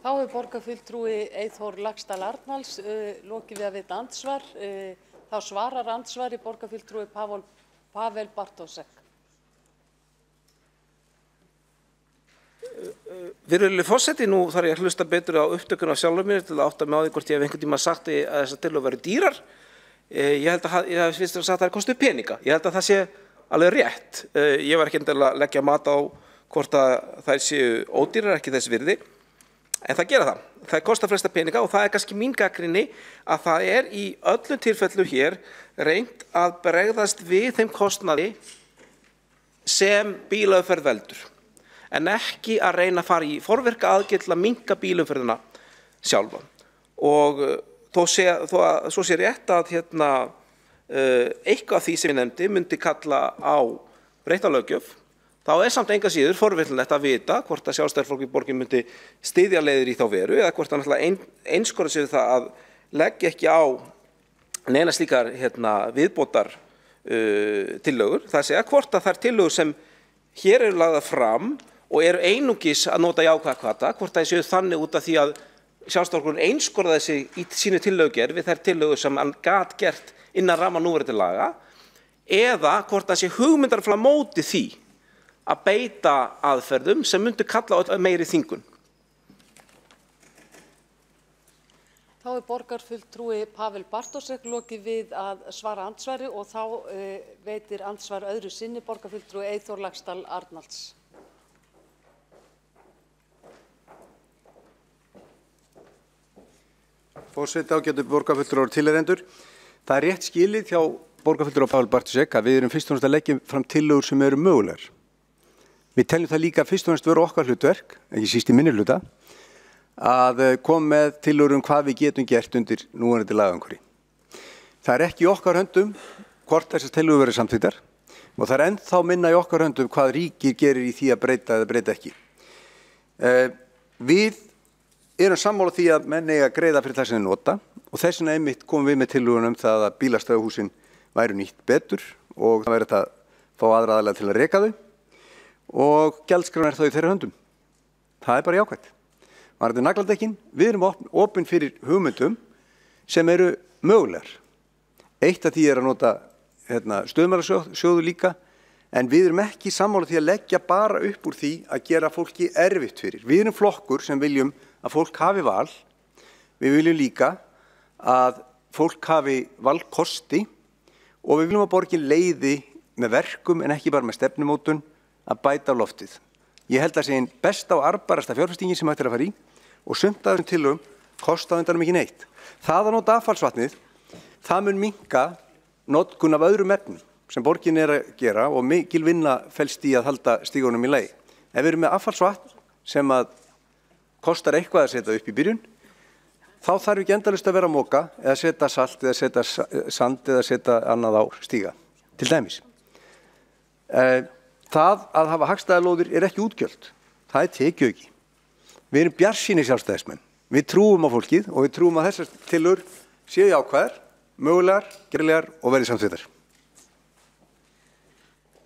Þá borgarfulltrúi Eyþór Laxdal Arnalds lokið við að veita andsvar. Þá svarar andsvari borgarfulltrúi Pavel Bartošek. Virðulegur forseti, nú þarf ég að hlusta betur á upptökuna af sjálfum mér til að átta mig á því hvort ég hef einhvern tíma sagt að þessar tillögur væru dýrar. Ég held að ég hef fyrst og sagt að það kostu peninga. Ég held að það sé alveg rétt. Ég var ekki endilega að leggja mat á hvort að þær séu ódýrar, ekki þess virði. En það gera það. Það kostar flesta peninga og það kannski mín gagnrýni að það í öllum tilfellum hér reynt að bregðast við þeim kostnaði sem bílaumferð veldur. En ekki að reyna að fara í forvirka aðgerð til að minnka bílaumferðina sjálfa. Og svo sé rétt að eitthvað af því sem ég nefndi myndi kalla á breytta löggjöf, þá samt enga síður forvitnilegt að vita hvort að Sjálfstæðisflokkur í borgin myndi styðja leiðir í þá veru eða hvort að einskora sig við það að leggja ekki á neina slíkar viðbótar tillögur. Það segja hvort að þær tillögur sem hér eru lagðar fram og eru einungis að nota jákvæða hvata, hvort það séu þannig út af því að Sjálfstæðisflokkurinn einskorðaði sig í sínu tillögugerð við þær tillögur sem hann gat gert innan ramma núverandi laga, eða hvort það sé hugmyndarfélag móti því að beita aðferðum sem myndi kalla á meiri þvingun. Þá borgarfulltrúi Pavel Bartošek lokið við að svara andsvari og þá veitir andsvar öðru sinni borgarfulltrúi Eyþór Laxdal Arnalds. Forseti, ágætu borgarfulltrúar og tilheyrendur. Það rétt skilið hjá borgarfulltrúa Pavel Bartošek að við erum fyrst og fremst að leggja fram tillögur sem eru mögulegar. Við teljum það líka fyrst og fremst vera okkar hlutverk, ekki síst í minnihluta, að koma með tillögur hvað við getum gert undir núverandi lagaumhverfi. Það ekki í okkar höndum hvort þessar tillögur verið samþykktar og það ennþá minna í okkar höndum hvað ríkið gerir í því að breyta eða breyta ekki. Við erum sammála því að menn eiga að greiða fyrir það sem þeir nota og þess vegna einmitt komum við með tillögun það að bílastæðahúsin væru nýtt betur og það væri að fá aðra aðilega til að reka þau og gjaldskráin þá í þeirra höndum. Það bara jákvætt. Varðandi nagladekkin, við erum opin fyrir hugmyndum sem eru mögulegar. Eitt af því að nota stöðumálasjóðu líka, en við erum ekki sammála því að leggja bara upp úr því að gera fólki erfitt fyrir. Við erum flokkur sem viljum að fólk hafi val. Við viljum líka að fólk hafi valkosti og við viljum að borgin leiði með verkum en ekki bara með stefnumótun að bæta á loftið. Ég held að sé einn besta og arðbærasta fjárfestingin sem hægt að fara í og sumt af þessum tillögum kosta á endanum ekki neitt. Það að nota affallsvatnið, það mun minnka notkun af öðrum efnum sem borgin að gera og mikil vinna felst í að halda stígunum í lagi. Ef við erum með affallsvatn sem að kostar eitthvað að setja upp í byrjun, þá þarf ekki endalaust að vera að moka eða setja salt eða setja sand eða setja annað á stíga, til dæmis. það að hafa hagstæðalóðir er ekki útgjöld. Það er tekjuauki. Við erum bjartsýnir sjálfstæðismenn. Við trúum á fólkið og við trúum að þessar tillögur séu jákvæðar, mögulegar, gerlegar og verði samþykktar.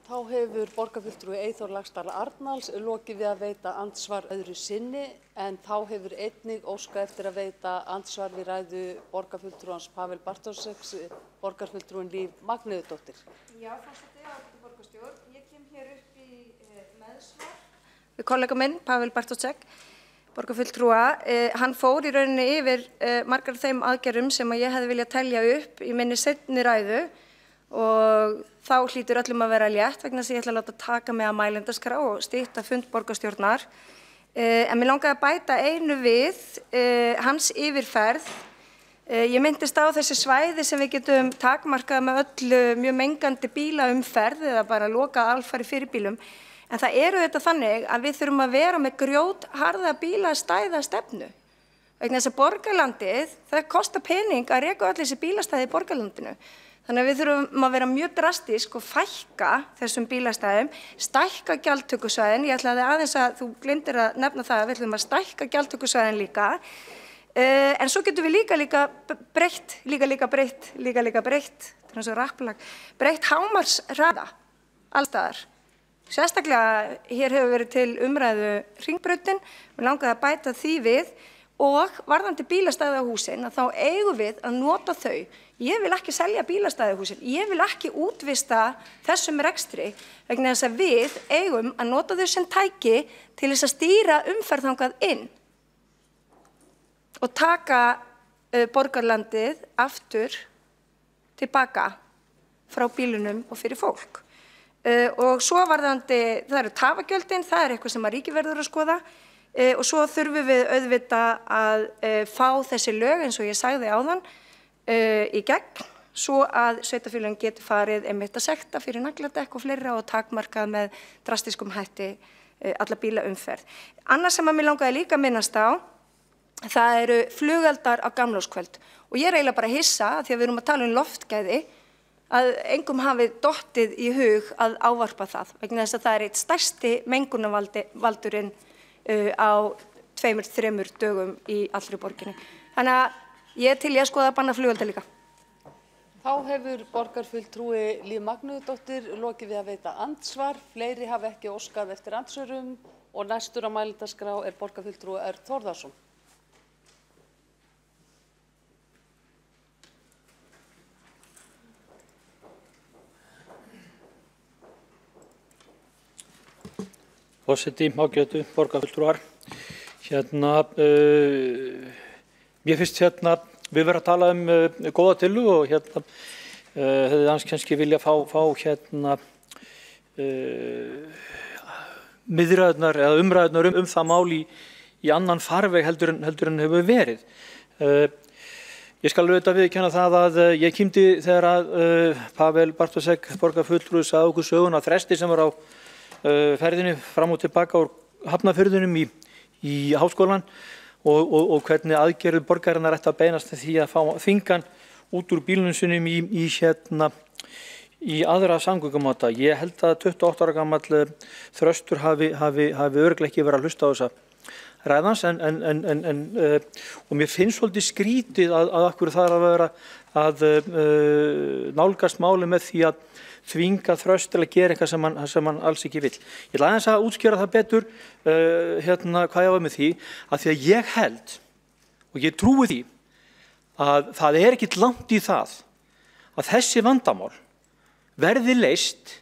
Þá hefur borgarfulltrúi Eyþór Laxdal Arnalds lokið við að veita andsvar öðru sinni, en þá hefur einnig óskað eftir að veita andsvar við ræðu borgarfulltrúans Pavel Bartóseks, borgarfulltrúin Líf Magnúðardóttir. Já, forseti, ágæti borgarstjórn. Ég kem hér upp í meðsvar við kollega minn, Pavel Bartósek, borgarfulltrúa. Hann fór í rauninni yfir margar af þeim aðgerðum sem ég hefði viljað telja upp í minni seinni ræðu og þá hlýtur öllum að vera létt vegna þess að ég ætla að láta taka með að mælendaskrá og stytta fund borgarstjórnar. En mér langaði að bæta einu við hans yfirferð. Ég myndist á þessi svæði sem við getum takmarkað með öllu mjög mengandi bílaumferð eða bara lokað alfarið fyrir bílum. En það eru þetta þannig að við þurfum að vera með grjótharða bílastæða stefnu. Vegna þess að borgarlandið, það kostar pening að reka öll þessi bílastæði í borgarlandinu. Þannig að við þurfum að vera mjög drastísk og fækka þessum bílastæðum, stækka gjaldtökusvæðin. Ég ætlaði aðeins að þú gleymdir að nefna það að við ætlum að stækka gjaldtökusvæðin líka. En svo getum við líka breytt, það er eins og rappalag, breytt hámarkshraða allstaðar. Sérstaklega hér hefur verið til umræðu Hringbrautin, við langaði að bæta því við og varðandi bílastæðahúsin að þá eigum við að nota þau. Ég vil ekki selja bílastæðahúsin, ég vil ekki útvista þessum rekstri vegna þess að við eigum að nota þau sem tæki til þess að stýra umferð þangað inn og taka borgarlandið aftur tilbaka frá bílunum og fyrir fólk. Og svo varðandi, það eru tafagjöldin, það er eitthvað sem að ríkið verður að skoða og svo þurfum við auðvitað að fá þessi lög eins og ég sagði áðan í gegn svo að sveitarfélögin getur farið einmitt að sekta fyrir nagladekk og fleira og takmarkað með drastískum hætti alla bílaumferð. Annað sem að mér langaði líka að minnast á, það eru flugeldar á gamlárskvöld og ég er eiginlega bara hissa því að við erum að tala loftgæði að engum hafi dottið í hug að ávarpa það vegna þess að það er eitt stærsti mengunarvaldurinn á 2-3 dögum í allri borginni. Þannig að ég er til í að skoða að banna flugelda líka. Þá hefur borgarfulltrúi Líf Magnúðardóttir lokið við að veita andsvar. Fleiri hafa ekki óskað eftir andsvörum og næstur á mælendaskrá er borgarfulltrúi Örn Þórðarson. Forseti, ágætu borgarfulltrúar. Mér finnst við verðum að tala góða tillögu og hefði hans kannski vilja fá miðræðurnar eða umræðurnar það mál í annan farveg heldur en hefur verið. Ég skal auðvitað viðurkenna það að ég kímdi þegar að Pavel Bartósek borgarfulltrúi sagði okkur söguna fresti sem var á ferðinni fram og tilbaka úr Hafnarfirðinum í háskólan og hvernig aðgerðir borgarinnar ætti að beinast því að fá þvingan út úr bílunum sinum í aðra samgöngumáta. Ég held að 28 ára gamall Þröstur hafi örugglega ekki verið að hlusta á þessa ræðans og mér finnst svolítið skrítið að okkur það er að vera að nálgast máli með því að þvinga Þröst til að gera eitthvað sem hann alls ekki vill. Ég ætla aðeins að útskýra það betur hvað ég var með því að ég held og ég trúi því að það er ekkert langt í það að þessi vandamál verði leyst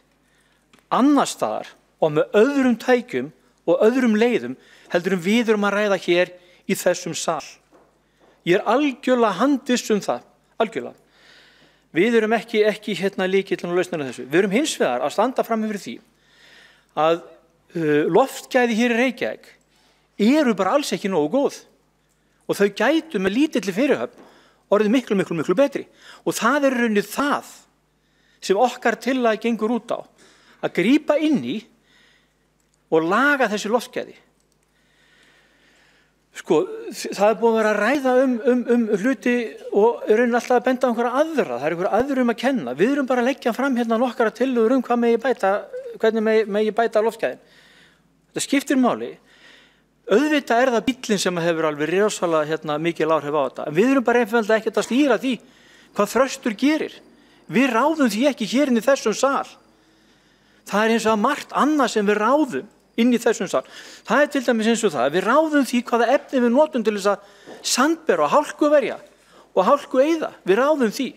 annars staðar og með öðrum tækjum og öðrum leiðum heldur en við erum að ræða hér í þessum sal. Ég er algjörlega handviss það, algjörlega. Við erum ekki lykillinn og lausnina þessu. Við erum hins vegar að standa fram yfir því að loftgæði hér í Reykjavík eru bara alls ekki nógu góð og þau gætu með lítilli fyrirhöfn orðið miklu betri. Og það er í rauninni það sem okkar tillaga gengur út á, að grípa inn í og laga þessi loftgæði. Sko, það er búið að vera að ræða hluti og er raunin alltaf að benda á einhverja aðra. Það er einhverja aðrum að kenna. Við erum bara að leggja fram nokkra tillögur hvað megi bæta hvernig megi bæta loftgæðin. Þetta skiptir máli. Auðvitað það bíllinn sem hefur alveg rosalega mikil áhrif á þetta. En við erum bara einfaldlega ekkert að stýra því hvað Þröstur gerir. Við ráðum því ekki hér inn í þessum sal. Það eins og margt annað sem við ráðum inn í þessum sal. Það til dæmis eins og það. Við ráðum því hvaða efni við notum til þess að sandbera og hálkuverja og hálkueyða. Við ráðum því.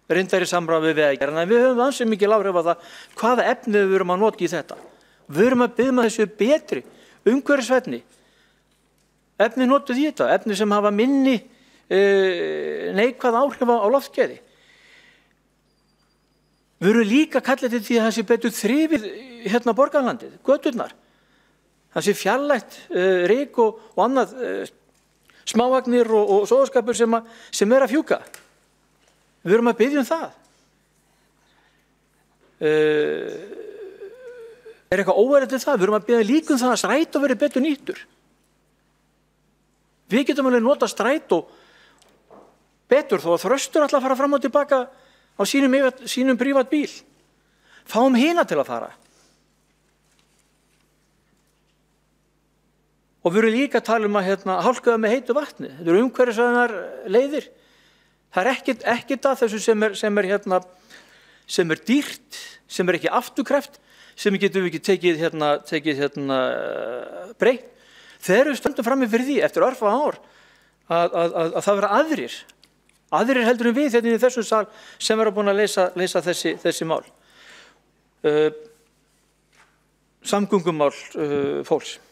Reyndar í samráði við Vegagerðina, en við höfum ansið mikil áhrif á það hvaða efni við erum að nota í þetta. Við erum að biðja þessu betri umhverfisvænni. Efni notuð í þetta, efni sem hafa minni neikvæð áhrif á loftgæði. Við erum líka kallað til því að það sé betur þrifið borgarlandið, göturnar. Það sé fjarlægt ryk og annað smávagnir og sóðaskapur sem að fjúka. Við erum að biðja það. Eitthvað óverið til það? Við erum að biðja líka það að strætó verið betur nýttur. Við getum alveg nota strætó betur þó að Þröstur ætla að fara fram og tilbaka á sínum prívat bíl. Fáum hina til að fara. Og við erum líka að tala um að hálkuða með heitu vatni. Þetta eru umhverfisvænar leiðir. Það ekkert að þessu sem er dýrt, sem er ekki afturkræft, sem getum við ekki tekið breytt. Þegar við stöndum frammi fyrir því eftir örfá ár að það vera aðrir heldur en við í þessum sal sem vera búin að leysa þessi mál. Samgöngumál fólks.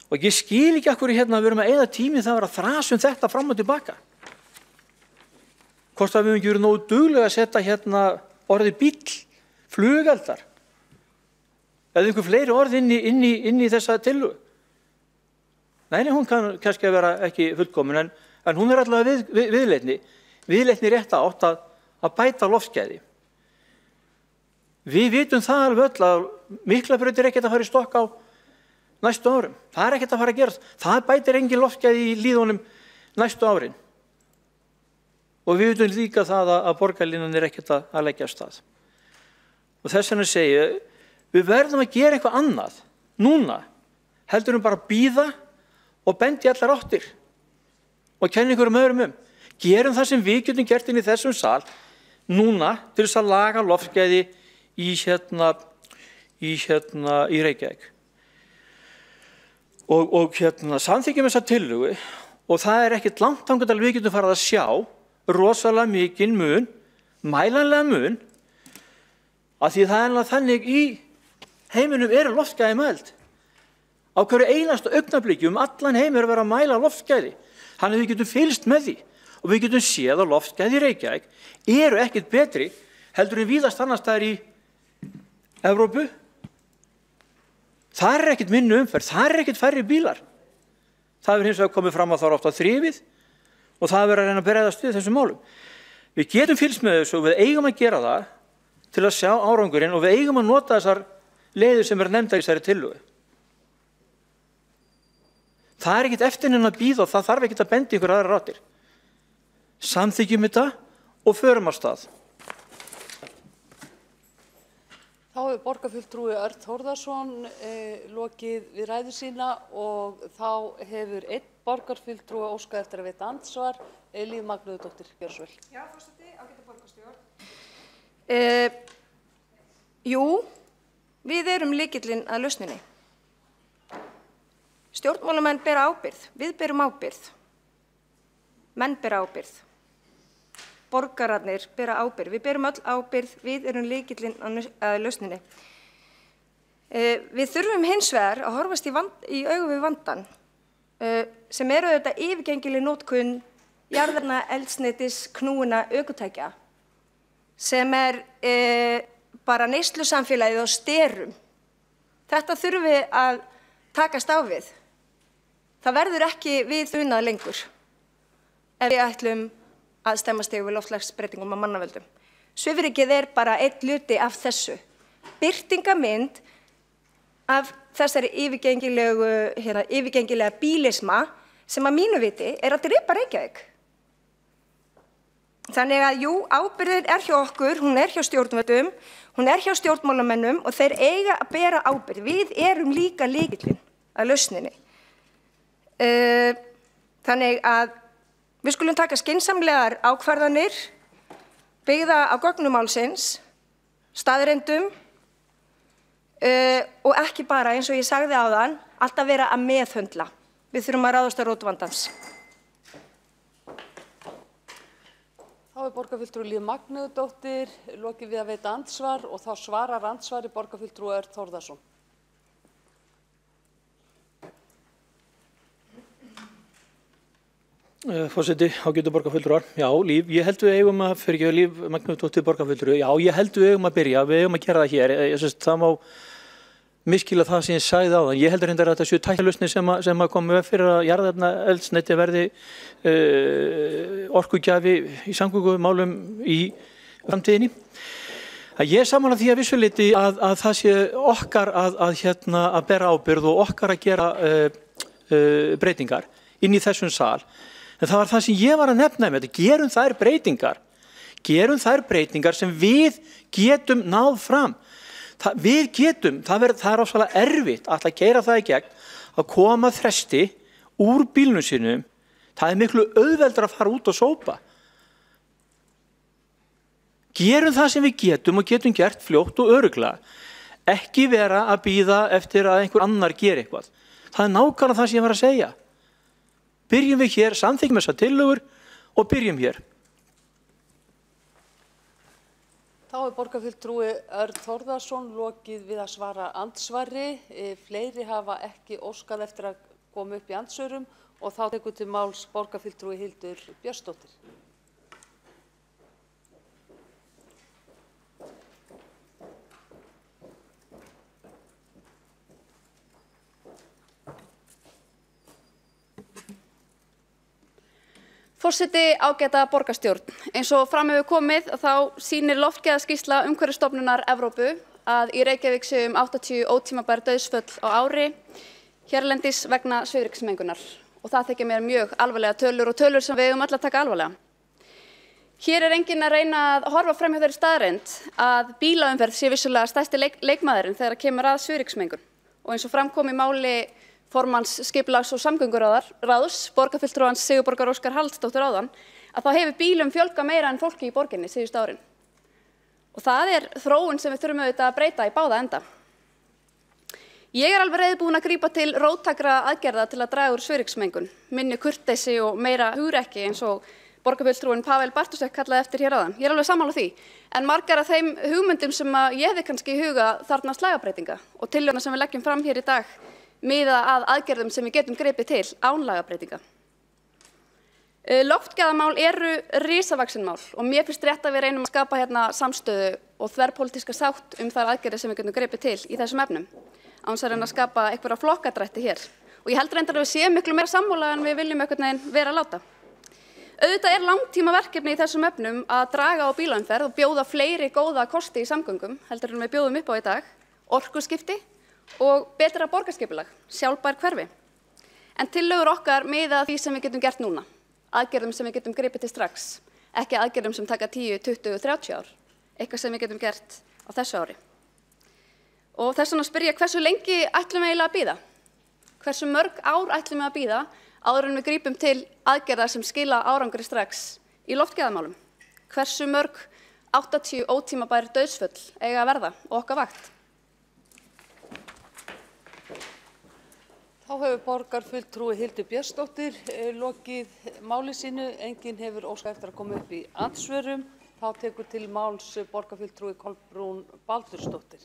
Og ég skil ekki af hverju við erum að eyða tími það að vera að þrasa þetta fram og tilbaka. Hvort að við ekki verið nógu duglega að setja orðið bíll, flugeldar, eða einhver fleiri orð inn í þessa tillögu. Nei, hún kann kannski að vera ekki fullkomin, en hún er allavega viðleitni rétt átt að bæta loftgæði. Við vitum það alveg öll að Miklabraut ekkert að fara í stokk á næstu árum. Það ekkert að fara að gerast. Það bætir engin loftgæði í líðunum næstu árin. Og við vitum líka það að borgarlínan ekkert að leggja af stað. Og þess vegna segi ég, við verðum að gera eitthvað annað núna, heldur bara að bíða og bendi allar áttir og kenna einhverjum öðrum Gerum það sem við getum gert inn í þessum sal núna til þess að laga loftgæði í Reykjavík. Og samþykkjum þessa tillögu og það ekkert langt þangað til við getum farið að sjá rosalega mikinn mun, mælanlega mun, að því það þannig í heiminum loftgæði mæld. Á hverju einasta augnabliki allan heim að vera að mæla loftgæði. Þannig við getum fylgst með því og við getum séð að loftgæði í Reykjavík ekkert betri heldur en víðast annars staðar í Evrópu. Það ekkert minni umferð, það ekkert færri bílar. Það hefur hins vegar komið fram að það oft á þrifið og það verið að reyna að bregðast við þessum málum. Við getum fylgst með þessu og við eigum að gera það til að sjá árangurinn og við eigum að nota þessar leiðir sem nefndar í þessari tillögu. Það ekkert eftir henni að bíða og það þarf ekkert að benda ykkur aðrar áttir. Samþykkjum þetta og förum af stað. Þá hefur borgarfulltrúi Örn Þórðarson lokið við ræðu sína og þá hefur einn borgarfulltrúi óskað eftir að veita andsvar, Líf Magnúðardóttir, gjörðu svo vel. Já, forseti, ágæta borgarstjórn. Jú, við erum lykillinn að lausninni. Stjórnmálamenn bera ábyrgð, við berum ábyrgð. Menn bera ábyrgð. Borgararnir bera ábyrgð, við berum öll ábyrgð, við erum lykillinn að lausninni. Við þurfum hins vegar að horfast í augu við vandann sem auðvitað yfirgengileg notkun jarðefna eldsneytis knúinna ökutækja sem bara neyslusamfélagið á sterum. Þetta þurfum við að takast á við. Það verður ekki við unað lengur ef við ætlum að stemma stigu við loftslagsbreytingum af mannavöldum. Svifrykið bara einn hluti af þessu. Birtingarmynd af þessari yfirgengilega bílisma sem að mínu viti að drepa Reykjavík. Þannig að jú, ábyrgðin hjá okkur, hún hjá stjórnvöldum, hún hjá stjórnmálamönnum og þeir eiga að bera ábyrgð. Við erum líka lykillinn að lausninni. Þannig að við skulum taka skynsamlegar ákvarðanir, byggða á gögnum málsins, staðreyndum og ekki bara, eins og ég sagði áðan, alltaf vera að meðhöndla. Við þurfum að ráðast að rót vandans. Þá borgarfulltrúi Líf Magnúsdóttir lokið við að veita andsvar og þá svarar andsvari borgarfulltrúi Örn Þórðarson. Forseti, ágætu borgarfulltrúar. Já, Líf, ég held við eigum að, fyrir ekki Líf Magnúsdóttir borgarfulltrúi, já, ég held við eigum að byrja, við eigum að gera það hér. Það má miskila það sem ég sagði á það. Ég heldur reyndar að þetta séu tæknilausnir sem að komu fyrir að jarðefnaeldsneyti verði orkugjafi í samgöngumálum í framtíðinni. Ég er sammála því að vissuleyti að það sé okkar að bera ábyrgð og okkar að gera breytingar inn í þessum sal. En það var það sem ég var að nefna með þetta. Gerum þær breytingar sem við getum náð fram. Við getum, það er ofsalega erfitt að gera það í gegn, að koma þresti úr bílnum sínum. Það er miklu auðveldara að fara út og sópa. Gerum það sem við getum og getum gert fljótt og örugglega. Ekki vera að bíða eftir að einhver annar geri eitthvað. Það er nákvæmlega það sem ég var að segja. Byrjum við hér, samþykkjum þessar tillögur og byrjum hér. Þá borgarfulltrúi Örn Þórðarson lokið við að svara andsvari. Fleiri hafa ekki óskað eftir að koma upp í andsvörum og þá tekur til máls borgarfulltrúi Hildur Björnsdóttir. Forseti, ágæta borgarstjórn. Eins og fram hefur komið þá sýnir loftgæðaskýrsla Umhverfisstofnunar Evrópu að í Reykjavík séu 80 ótímabær dauðsföll á ári hérlendis vegna svifryksmengunar og það þykir mér mjög alvarlega tölur og tölur sem við eigum öll að taka alvarlega. Hér er enginn að reyna að horfa fram hjá þeirri staðreynd að bílaumferð sé vissulega stærsti leikmaðurinn þegar kemur að svifryksmengun og eins og fram kom í máli formanns skipulags- og samgönguráðs, borgarfulltrúans Sigurborgar Óskar Haraldsdóttur áðan, að þá hefur bílum fjölgað meira en fólki í borginni síðustu árin. Og það er þróun sem við þurfum auðvitað að breyta í báða enda. Ég er alveg reiðubúin að grípa til róttækra aðgerða til að draga úr svifryksmengun, minni kurteisi og meira hugrekki eins og borgarfulltrúinn Pavel Bartusek kallaði eftir hér áðan. Ég er alveg sammála því, en margar af þeim hugmyndum sem ég hefði kannski í huga þarfnast lagabreytinga og tillögurnar sem við leggjum fram hér í dag miða að aðgerðum sem við getum gripið til án lagabreytinga. Loftgæðamál eru risavaxin mál og mér finnst rétt að við reynum að skapa hérna samstöðu og þverpólitíska sátt þær aðgerðir sem við getum gripið til í þessum efnum, án þess að reyna að skapa einhverja flokkadrætti hér. Og ég held reyndar að við séum miklu meira sammála en við viljum einhvern veginn vera að láta. Auðvitað er langtímaverkefni í þessum efnum að draga á bílaumferð og bjóða fleiri góða kosti í samgöngum heldur en við bjóðum upp á í dag, orkuskipti og betra borgarskipulag, sjálfbær hverfi. En tillögur okkar miða að því sem við getum gert núna, aðgerðum sem við getum gripið til strax, ekki aðgerðum sem taka 10, 20, 30 ár, eitthvað sem við getum gert á þessu ári. Og þess vegna spyr ég hversu lengi ætlum við eiginlega að bíða? Hversu mörg ár ætlum við að bíða áður en við grípum til aðgerða sem skila árangri strax í loftgæðamálum? Hversu mörg 80 ótímabær dauðsföll eiga að verða og okkar vakt? Þá hefur borgarfulltrúi Hildur Björnsdóttir lokið máli sínu. Enginn hefur óskað eftir að koma upp í andsvörum. Þá tekur til máls borgarfulltrúi Kolbrún Baldursdóttir.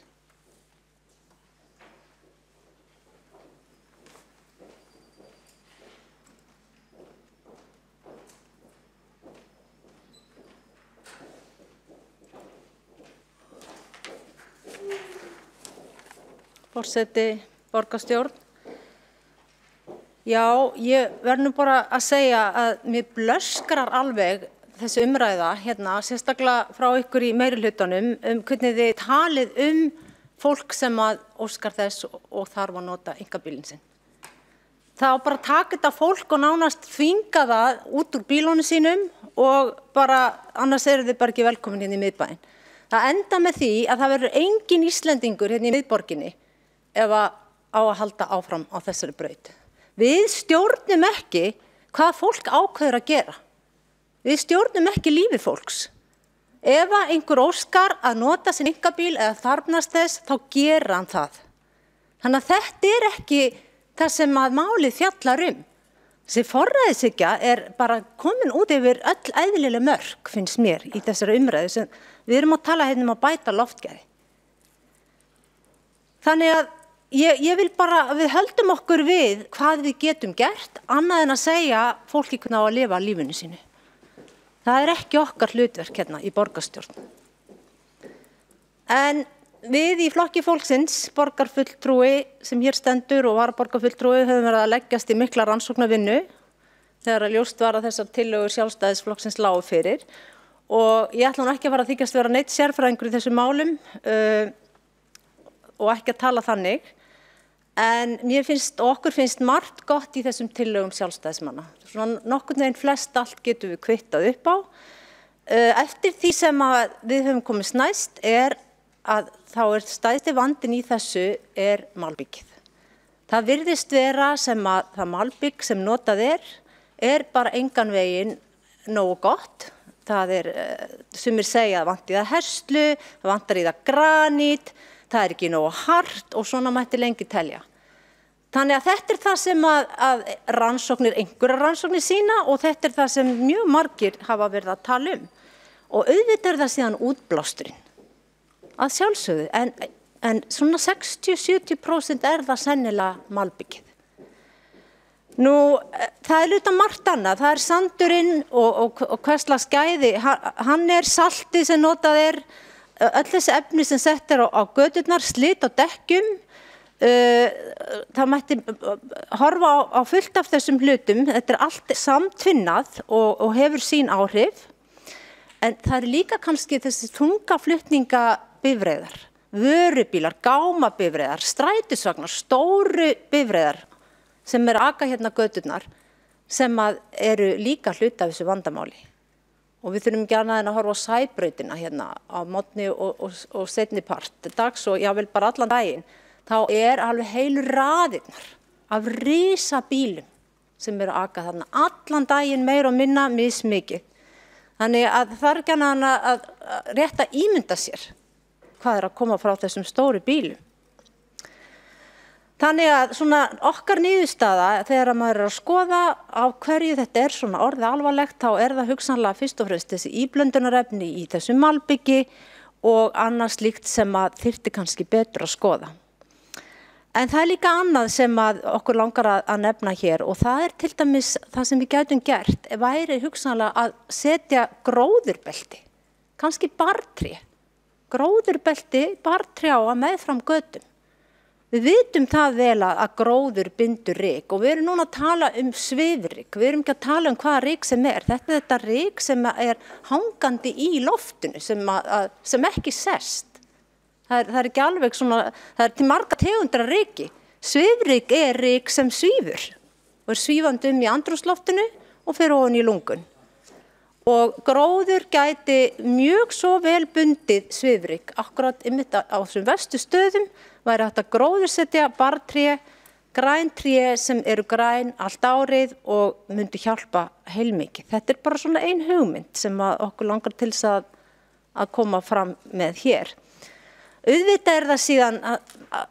Forseti, borgarstjórn. Já, ég verð nú bara að segja að mér blöskrar alveg þessi umræða hérna, sérstaklega frá ykkur í meirihlutanum hvernig þið talið fólk sem að óskar þess og þarf að nota einkabílinn sinn. Það á bara að taka þetta fólk og nánast þvinga það út úr bílunum sínum og bara, annars eru þið bara ekki velkomin hérna í miðbæinn. Það enda með því að það verður engin Íslendingur hérna í miðborginni ef að á að halda áfram á þessari braut. Við stjórnum ekki hvað fólk ákveður að gera. Við stjórnum ekki lífi fólks. Ef að einhver óskar að nota sinn einkabíl eða þarfnast þess, þá gera hann það. Þannig að þetta er ekki það sem að málið fjallar Þessi forræðishyggja bara komin út yfir öll eðlileg mörk, finnst mér, í þessari umræðu sem við erum að tala hérna að bæta loftgæði. Þannig að ég vil bara að við höldum okkur við hvað við getum gert, annað en að segja fólki hvernig á að lifa lífinu sínu. Það er ekki okkar hlutverk hérna í borgarstjórn. En við í Flokki fólksins, borgarfulltrúi sem hér stendur og varaborgarfulltrúi höfum verið að leggjast í mikla rannsóknarvinnu þegar að ljóst var að þessar tillögur Sjálfstæðisflokksins lágu fyrir og ég ætla nú ekki að fara að þykjast vera neitt sérfræðingur í þessum málum og ekki að tala þannig en okkur finnst margt gott í þessum tillögum Sjálfstæðismanna. Svona nokkurn veginn flest allt getum við kvittað upp á. Eftir því sem að við höfum komist næst að þá stærsti vandinn í þessu malbyggið. Það virðist vera sem að það malbygg sem notað er bara engan veginn nógu gott. Það sumir segja að vanti það herslu, það vantar í það granít, það er ekki nógu hart og svona mætti lengi telja. Þannig að þetta er það sem að einhverjar rannsóknir sýna og þetta er það sem mjög margir hafa verið að tala Og auðvitað er það síðan útblásturinn. Að sjálfsögðu, en svona 60-70% er það sennilega malbyggið. Nú, það er utan margt annað, það er sandurinn og hverslags gæði, hann saltið sem notað öll þessi efni sem sett á göturnar, slit á dekkjum, það mætti horfa á fullt af þessum hlutum, þetta allt samtvinnað og hefur sín áhrif, en það líka kannski þessi þungaflutningabifreiðar, vörubílar, gámabifreiðar, strætisvagnar, stóru bifreiðar sem aka hérna göturnar sem eru líka hluti af þessu vandamáli. Og við þurfum ekki annað en að horfa á Sæbrautina hérna á morgni og seinni part dags og jável bara allan daginn. Þá alveg heilu raðirnar af risabílum sem aka þarna allan daginn meira og minna mismikið. Þannig að það ekki annað að rétt að ímynda sér hvað að koma frá þessum stóru bílum. Þannig að svona okkar niðurstaða þegar maður að skoða á hverju þetta svona orðið alvarlegt þá það hugsanlega fyrst og fremst þessi íblöndunarefni í þessu malbyggi og annað slíkt sem þyrfti kannski betur að skoða. En það líka annað sem okkur langar að nefna hér og það til dæmis það sem við gætum gert væri hugsanlega að setja gróðurbelti, kannski bartré, gróðurbelti, bartrjáa meðfram götum. Við vitum það vel að gróður bindur ryk og við erum núna að tala svifryk, við erum ekki að tala hvaða ryk sem Þetta er þetta ryk sem hangandi í loftinu sem ekki sest. Það ekki alveg svona, það til marga tegundra ryki. Svifryk ryk sem svífur og svífandi í andrúmsloftinu og fer ofan í lungun. Og gróður gæti mjög svo vel bundið svifryk, akkurat einmitt á þessum verstu stöðum væri hægt að gróðursetja bartré, græn tré sem eru græn allt árið og myndi hjálpa heilmikið. Þetta bara svona ein hugmynd sem okkur langar til að koma fram með hér. Auðvitað það síðan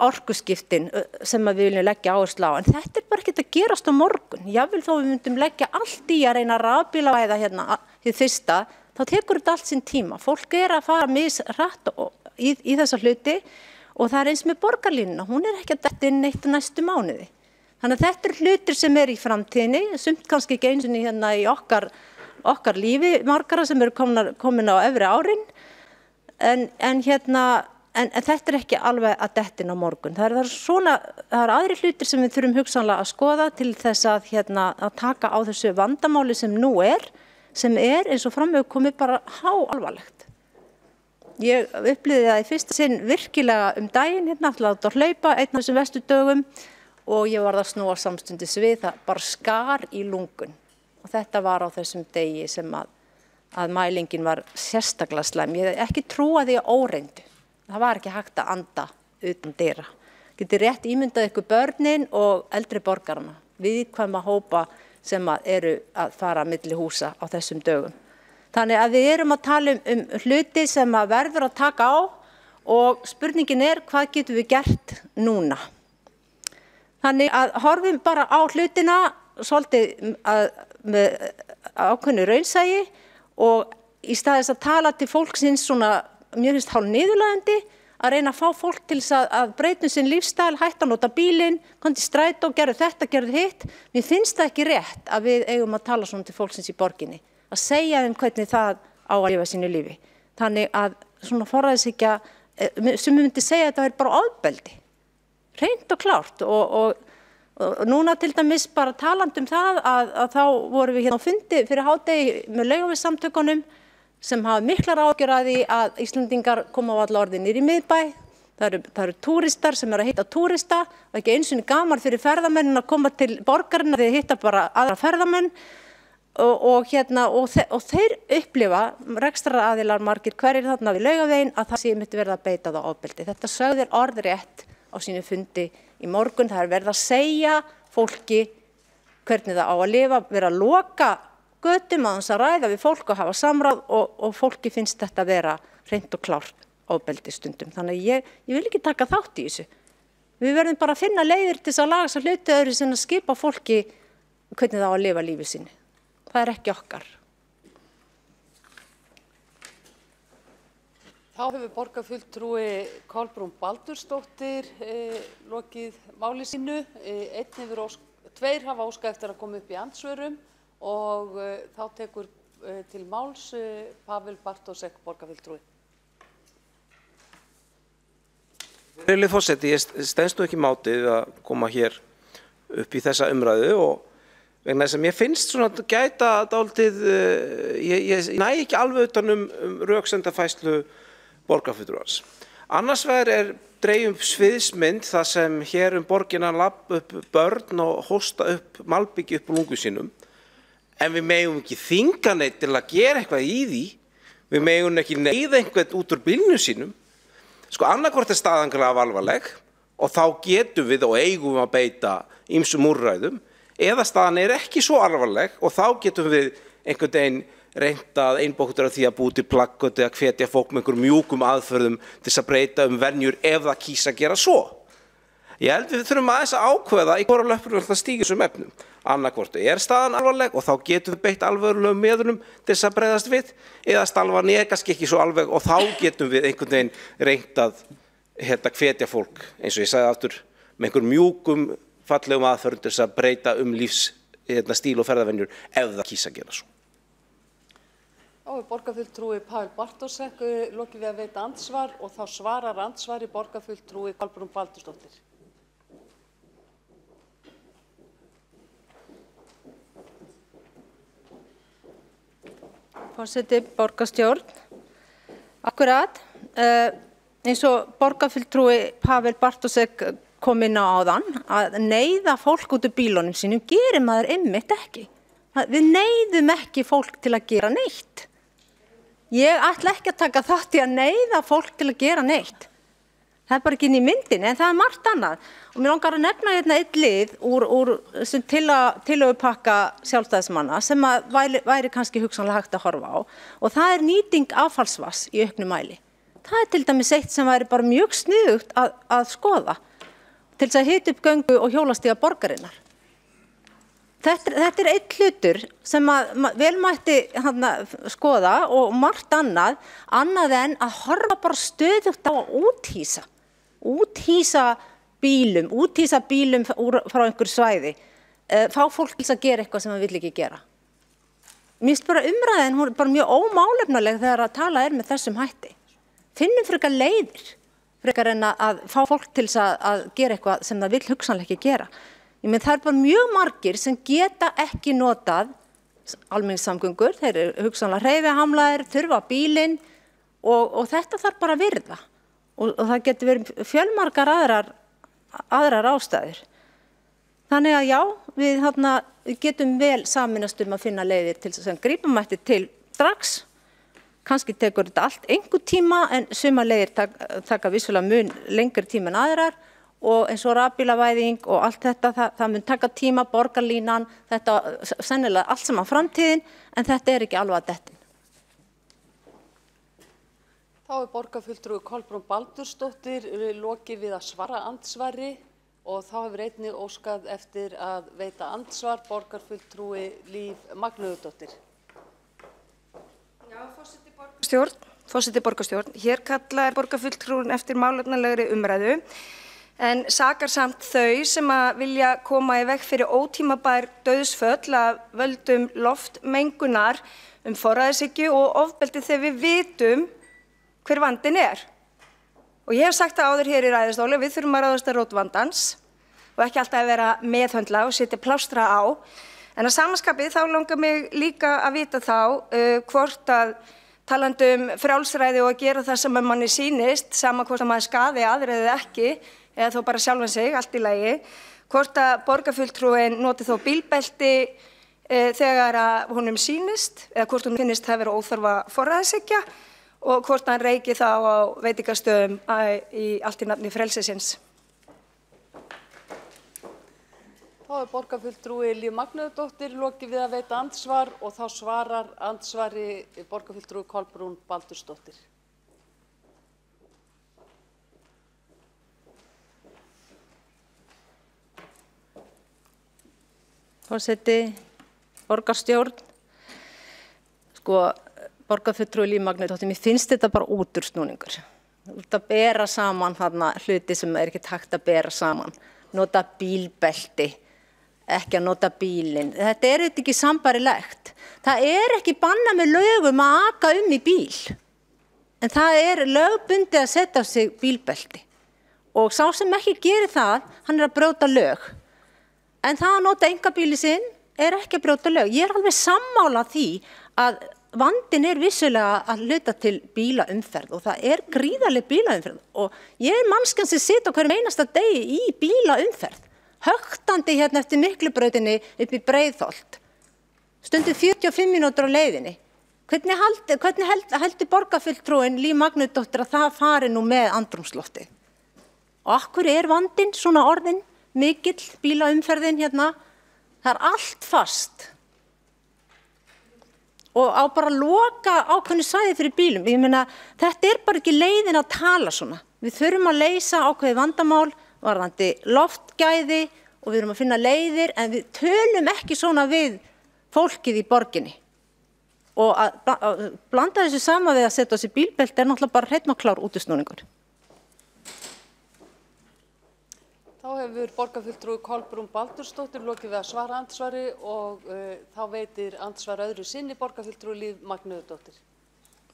orkuskiptin sem við viljum leggja áherslu á, en þetta bara ekki að gerast á morgun. Jafnvel þó við myndum leggja allt í að reyna að rafbílavæða hérna hið fyrsta, þá tekur þetta allt sinn tíma. Fólk að fara misrætt í þessa hluti og það eins með borgarlínuna, hún ekki að detta inn neitt næstu mánuði. Þannig að þetta hlutir sem í framtíðinni, sumt kannski ekki eins og hérna í okkar lífi, margara sem eru komin á efri árin, en þetta ekki alveg að detta inn á morgun. Það aðri hlutir sem við þurfum hugsanlega að skoða til þess að taka á þessu vandamáli sem nú sem eins og fram hefur komið bara háalvarlegt. Ég upplifði það í fyrsta sinn virkilega daginn hérna að hlaupa einn af þessum vestu dögum og ég varð að snúa samstundis við, það bara skar í lungun. Og þetta var á þessum degi sem að mælingin var sérstaklega slæm. Ég hef ekki trúað því að óreyndu. Það var ekki hægt að anda utan dyra. Getið rétt ímyndað ykkur börnin og eldri borgarana, viðkvæma hópa sem eru að fara milli húsa á þessum dögum. Þannig að við erum að tala um hluti sem að verður að taka á og spurningin hvað getum við gert núna? Þannig að horfum bara á hlutina svolítið með ákveðnu raunsæi og í staðis að tala til fólksins svona, mér finnst hálf niðurlægjandi, að reyna að fá fólk til að breyta sinn lífsstæl, hætta að nota bílinn, komdu í strætó, gerðu þetta, gerðu hitt. Mér finnst það ekki rétt að við eigum að tala svona til fólksins í borginni, að segja þeim hvernig það á að lifa sínu lífi. Þannig að svona forræðishyggja, sem myndi segja að þetta er bara ofbeldi, hreint og klárt og núna til dæmis bara talandi það að þá vorum við hérna á fundi fyrir hádegi með Laugavegssamtökunum sem hafa miklar áhyggjur af því að Íslendingar koma á alla orði niður í miðbæ. Það eru túristar sem eru að hitta túrista og ekki einu sinni gaman fyrir ferðamenn að koma til borgarinnar þegar hitta bara aðra ferðamenn og þeir upplifa rekstraraðilar margir hverjir þarna við Laugaveginn að það sé myndi verið að beita það ofbeldi. Þetta sögðu þeir orðrétt á sínu fundi í morgun. Það er verið að segja fólki hvernig það á að lifa, vera að loka götum að hans að ræða við fólk og hafa samráð og fólki finnst þetta vera hreint og klárt ofbeldi stundum. Þannig að ég vil ekki taka þátt í þessu. Við verðum bara að finna leiðir til þess að laga þess hluti öðru sem að skipa fólki hvernig það á að lifa lífi sinni. Það er ekki okkar. Þá hefur borgarfulltrúi Kolbrún Baldursdóttir lokið máli sínu. Tveir hafa óskað eftir að koma upp í andsvörum og þá tekur til máls Pavel Bartósek, borgarfulltrúi. Virðulegi forseti, ég stenst nú ekki mátið að koma hér upp í þessa umræðu og vegna þess að mér finnst svona gæta dálítið, ég næ ekki alveg utan röksemdafærslu borgarfulltrúans. Annars vegar dregin upp sviðsmynd þar sem hér borgina labba upp börn og hósta upp malbyggi upp lungu sínum. En við megum ekki þvinga neitt til að gera eitthvað í því. Við megum ekki neyða einhvern út úr bílnum sínum. Sko annarkvort staðan grafalvarleg og þá getum við og eigum að beita ýmsum úrræðum, eða staðan ekki svo alvarleg og þá getum við einhvern veginn reyndað einbóktur af því að búi til plaggöt eða hvetja fólk með einhverjum mjúkum aðferðum til þess að breyta venjur ef það kýs að gera svo. Ég held við þurfum aðeins að ákveða í hvora löppur við ætlum að stíga þessum efnum. Annarkvort staðan alvarleg og þá getum við beitt alvörulegum meðulum til þess að bregðast við, eða staðan kannski ekki svo alveg og þá getum við einhvern veginn reynt að hvetja fólk, eins og ég sagði aftur, með einhverjum mjúkum fallegum aðferðum til þess að breyta lífsstíl og ferðavenjur ef það kýs að gera svo. Þá er borgarfulltrúi Pavel Bartósek lokið við að veita andsvar og þá svarar andsvari borgarfulltrúi Kolbrún Baldursdóttir. Forseti, borgarstjórn. Akkurat, eins og borgarfulltrúi Pavel Bartósek kom inn á áðan, að neyða fólk út úr bílunum sínum gerir maður einmitt ekki. Við neyðum ekki fólk til að gera neitt. Ég ætla ekki að taka þátt í að neyða fólk til að gera neitt. Það er bara ekki inn í myndinni, en það er margt annað. Og mér langar að nefna hérna eitt lið úr tillögupakka sjálfstæðismanna sem væri kannski hugsanlega hægt að horfa á. Og það er nýting affallsvatns í auknum mæli. Það er til dæmis eitt sem væri bara mjög sniðugt að skoða til þess að hita upp göngu og hjólastíga borgarinnar. Þetta er eitt hlutur sem vel mætti skoða og margt annað en að horfa bara stöðugt á að úthýsa bílum frá einhver svæði, fá fólk til að gera eitthvað sem það vill ekki gera. Mér finnst bara umræðin, hún er bara mjög ómálefnaleg þegar að tala með þessum hætti. Finnum frekar leiðir, frekar en að fá fólk til að gera eitthvað sem það vill hugsanlega ekki gera. Það er bara mjög margir sem geta ekki notað almenningssamgöngur, þeir eru hugsanlega hreyfihamlaðir, þurfa bílinn og þetta þarf bara að virða og það getur verið fjölmargar aðrar ástæður. Þannig að já, við getum vel saminast að finna leiðir til þess að grípa mætti til strax. Kannski tekur þetta allt einhver tíma en sumar leiðir taka vissulega mun lengri tíma en aðrar og eins og rafbílavæðing og allt þetta, það mun taka tíma, borgarlínan, þetta sennilega allt saman framtíðin en þetta ekki alveg að dettin. Þá borgarfulltrúi Kolbrún Baldursdóttir lokið við að svara andsvari og þá hefur einnig óskað eftir að veita andsvar borgarfulltrúi Líf Magnúðardóttir. Já, forseti borgarstjórn. Hér kallar borgarfulltrúin eftir málefnalegri umræðu en sakar samt þau sem að vilja koma í veg fyrir ótímabær dauðsföll af völdum loftmengunar forræðishyggju og ofbeldi þegar við vitum hver vandinn Og ég hef sagt það áður hér í ræðustóli, við þurfum að ráðast að rót vandans og ekki alltaf að vera meðhöndla og setja plástra á. En að samanskapi þá langar mig líka að vita þá hvort að talandi frjálsræði og að gera það sem manni sýnist, sama hvort að maður skaði aðra eða ekki, eða þó bara sjálfan sig, allt í lagi, hvort að borgarfulltrúin noti þó bílbelti þegar að honum sýnist, eða hvort hún finnist það vera óþarfa forræðishyggja og hvort hann reiki þá á veitingastöðum í allt í nafni frelsisins. Þá borgarfulltrúi Líf Magnúðardóttir lokið við að veita andsvar og þá svarar andsvari borgarfulltrúi Kolbrún Baldursdóttir. Forseti, borgarstjórn, borgarfulltrúi Líf Magnúðardóttir, mér finnst þetta bara útúrsnúningur. Þú ert að bera saman þarna hluti sem ekki hægt að bera saman. Nota bílbelti, ekki að nota bílinn. Þetta auðvitað ekki sambarilegt. Það ekki bannað með lögum að aka í bíl. En það lögbundið að setja á sig bílbelti. Og sá sem ekki gerir það, hann að brjóta lög. En það að nota einkabílinn sinn ekki að brjóta lög. Ég alveg sammála því að vandinn vissulega að hluta til bílaumferð og það gríðarleg bílaumferð og ég mannskjan sem situr á hverjum einasta degi í bílaumferð, höktandi hérna eftir Miklubrautinni upp í Breiðholt, stundum 45 mínútur á leiðinni. Hvernig heldur borgarfulltrúin Líf Magnúðardóttir að það fari nú með andrúmsloftið? Og af hverju vandinn svona orðinn mikill bílaumferðin hérna? Það allt fast. Og á bara að loka ákveðnu svæði fyrir bílum. Ég meina, þetta bara ekki leiðin að tala svona. Við þurfum að leysa ákveðið vandamál varðandi loftgæði og við þurfum að finna leiðir en við tölum ekki svona við fólkið í borginni. Og að blanda þessu sama við að setja á sig bílbelti náttúrulega bara hreinn og klár útúrsnúningur. Þá hefur borgarfulltrúi Kolbrún Baldursdóttir lokið við að svara andsvari og þá veitir andsvar öðru sinni borgarfulltrúi Líf Magnúðardóttir.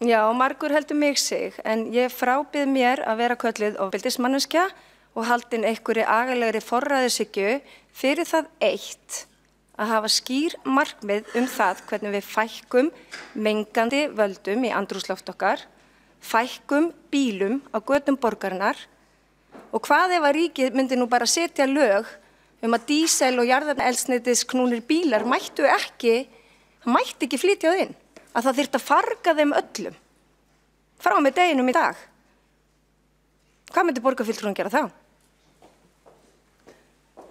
Já, margur heldur mig sig, en ég frábið mér að vera kölluð ofbeldismanneskja og haldin einhverri agalegri forræðishyggju fyrir það eitt að hafa skýr markmið það hvernig við fækkum mengandi völdum í andrúmsloft okkar, fækkum bílum á götum borgarinnar. Og hvað ef að ríkið myndi nú bara setja lög að dísel- og jarðefnaeldsneytisknúnir bílar mættu ekki flytja inn, að það þyrfti að farga þeim öllum frá með deginum í dag. Hvað myndi borgarfulltrúin gera þá?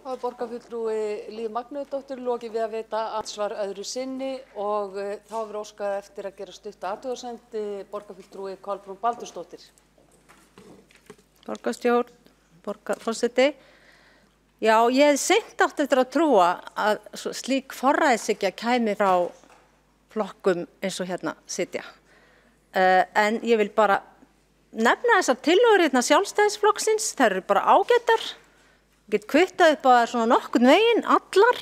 Þá borgarfulltrúi Líf Magnúðardóttir lokið við að veita andsvar öðru sinni og þá hefur óskað eftir að gera stutta athugasemd borgarfulltrúi Kolbrún Baldursdóttir. Borgarstjórn, forseti. Já, ég hef seint átt eftir að trúa að slík forræðishyggja kæmi frá flokkum eins og hérna sitja. En ég vil bara nefna þessar tillögur hérna Sjálfstæðisflokksins, þær bara ágætar. Ég get kvittað upp á það svona nokkurn veginn, allar,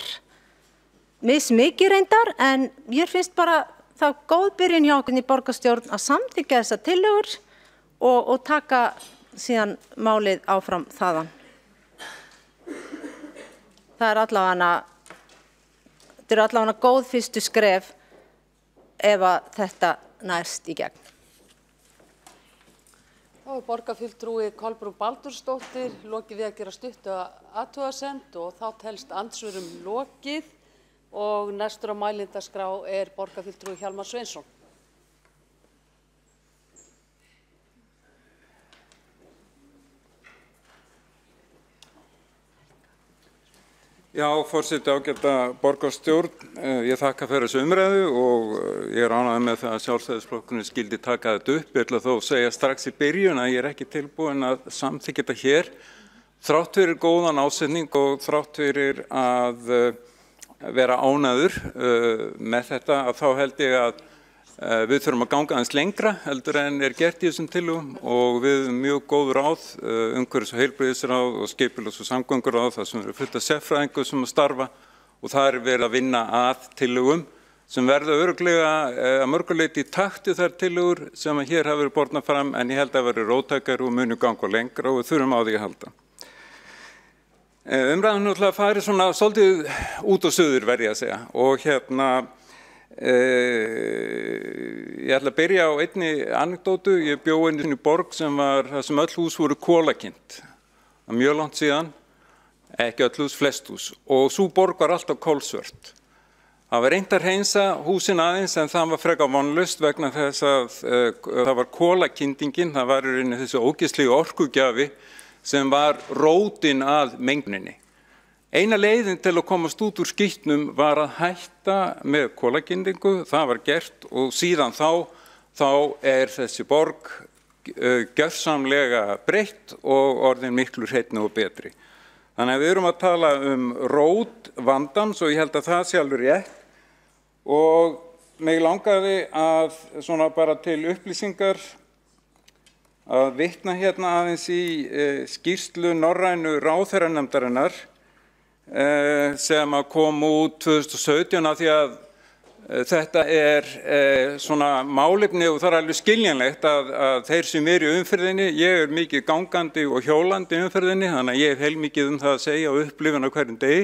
mismikið reyndar, en ég finnst bara það góð byrjun hjá okkur í borgarstjórn að samþykkja þessar tillögur og taka síðan málið áfram þaðan. Það allavega góð fyrstu skref ef að þetta næst í gegn. Þá borgarfulltrúi Kolbrún Baldursdóttir lokið við að gera stuttu athugasemd og þá telst andsvörum lokið og næstur á mælendaskrá borgarfulltrúi Hjálmar Sveinsson. Já, forseti, ágæta borgarstjórn, ég þakka fyrir þessu umræðu og ég ánægður með það að Sjálfstæðisflokkurinn skyldi taka þetta upp. Ég ætla þó að segja strax í byrjun að ég ekki tilbúin að samþykkja þetta hér. Þrátt fyrir góðan ásetning og þrátt fyrir að vera ánægður með þetta, að þá held ég að við þurfum að ganga aðeins lengra heldur en gert í þessum tillögum og við mjög góð ráð, umhverfis- og heilbrigðisráð og skipulags- og samgönguráð, það sem eru fullt af sérfræðingum sem að starfa og það verið að vinna að tillögum sem verða örugglega að mörgu leyti í takt við þær tillögur sem að hér hafa verið bornar fram, en ég held að verið róttækari og muni ganga lengra og við þurfum á því að halda. Umræðan náttúrulega farið svona svolítið út og suður, verð ég að segja, og ég ætla að byrja á einni anekdótu. Ég bjó einu sinni í borg sem öll hús voru kolakynt. Það er mjög langt síðan, ekki öll hús, flest hús. Og sú borg var alltaf kolsvört. Það var reynt að hreinsa húsin aðeins en það var frekar vonlaust vegna þess að það var kolakyndingin, það var í rauninni þessi ógeðslegu orkugjafi sem var rótin að menguninni. Eina leiðin til að komast út úr skítnum var að hætta með kolakyndingu, það var gert og síðan þá þessi borg gjörsamlega breytt og orðin miklu hreinni og betri. Þannig að við erum að tala rót vandans og ég held að það sé alveg rétt og mig langaði að svona bara til upplýsingar að vitna hérna aðeins í skýrslu norrænu ráðherranefndarinnar sem að kom út 2017 af því að þetta svona málefni og það er alveg skiljanlegt að þeir sem eru í umferðinni, ég mikið gangandi og hjólandi í umferðinni, þannig að ég hef heilmikið það að segja og upplifun á hverjum degi.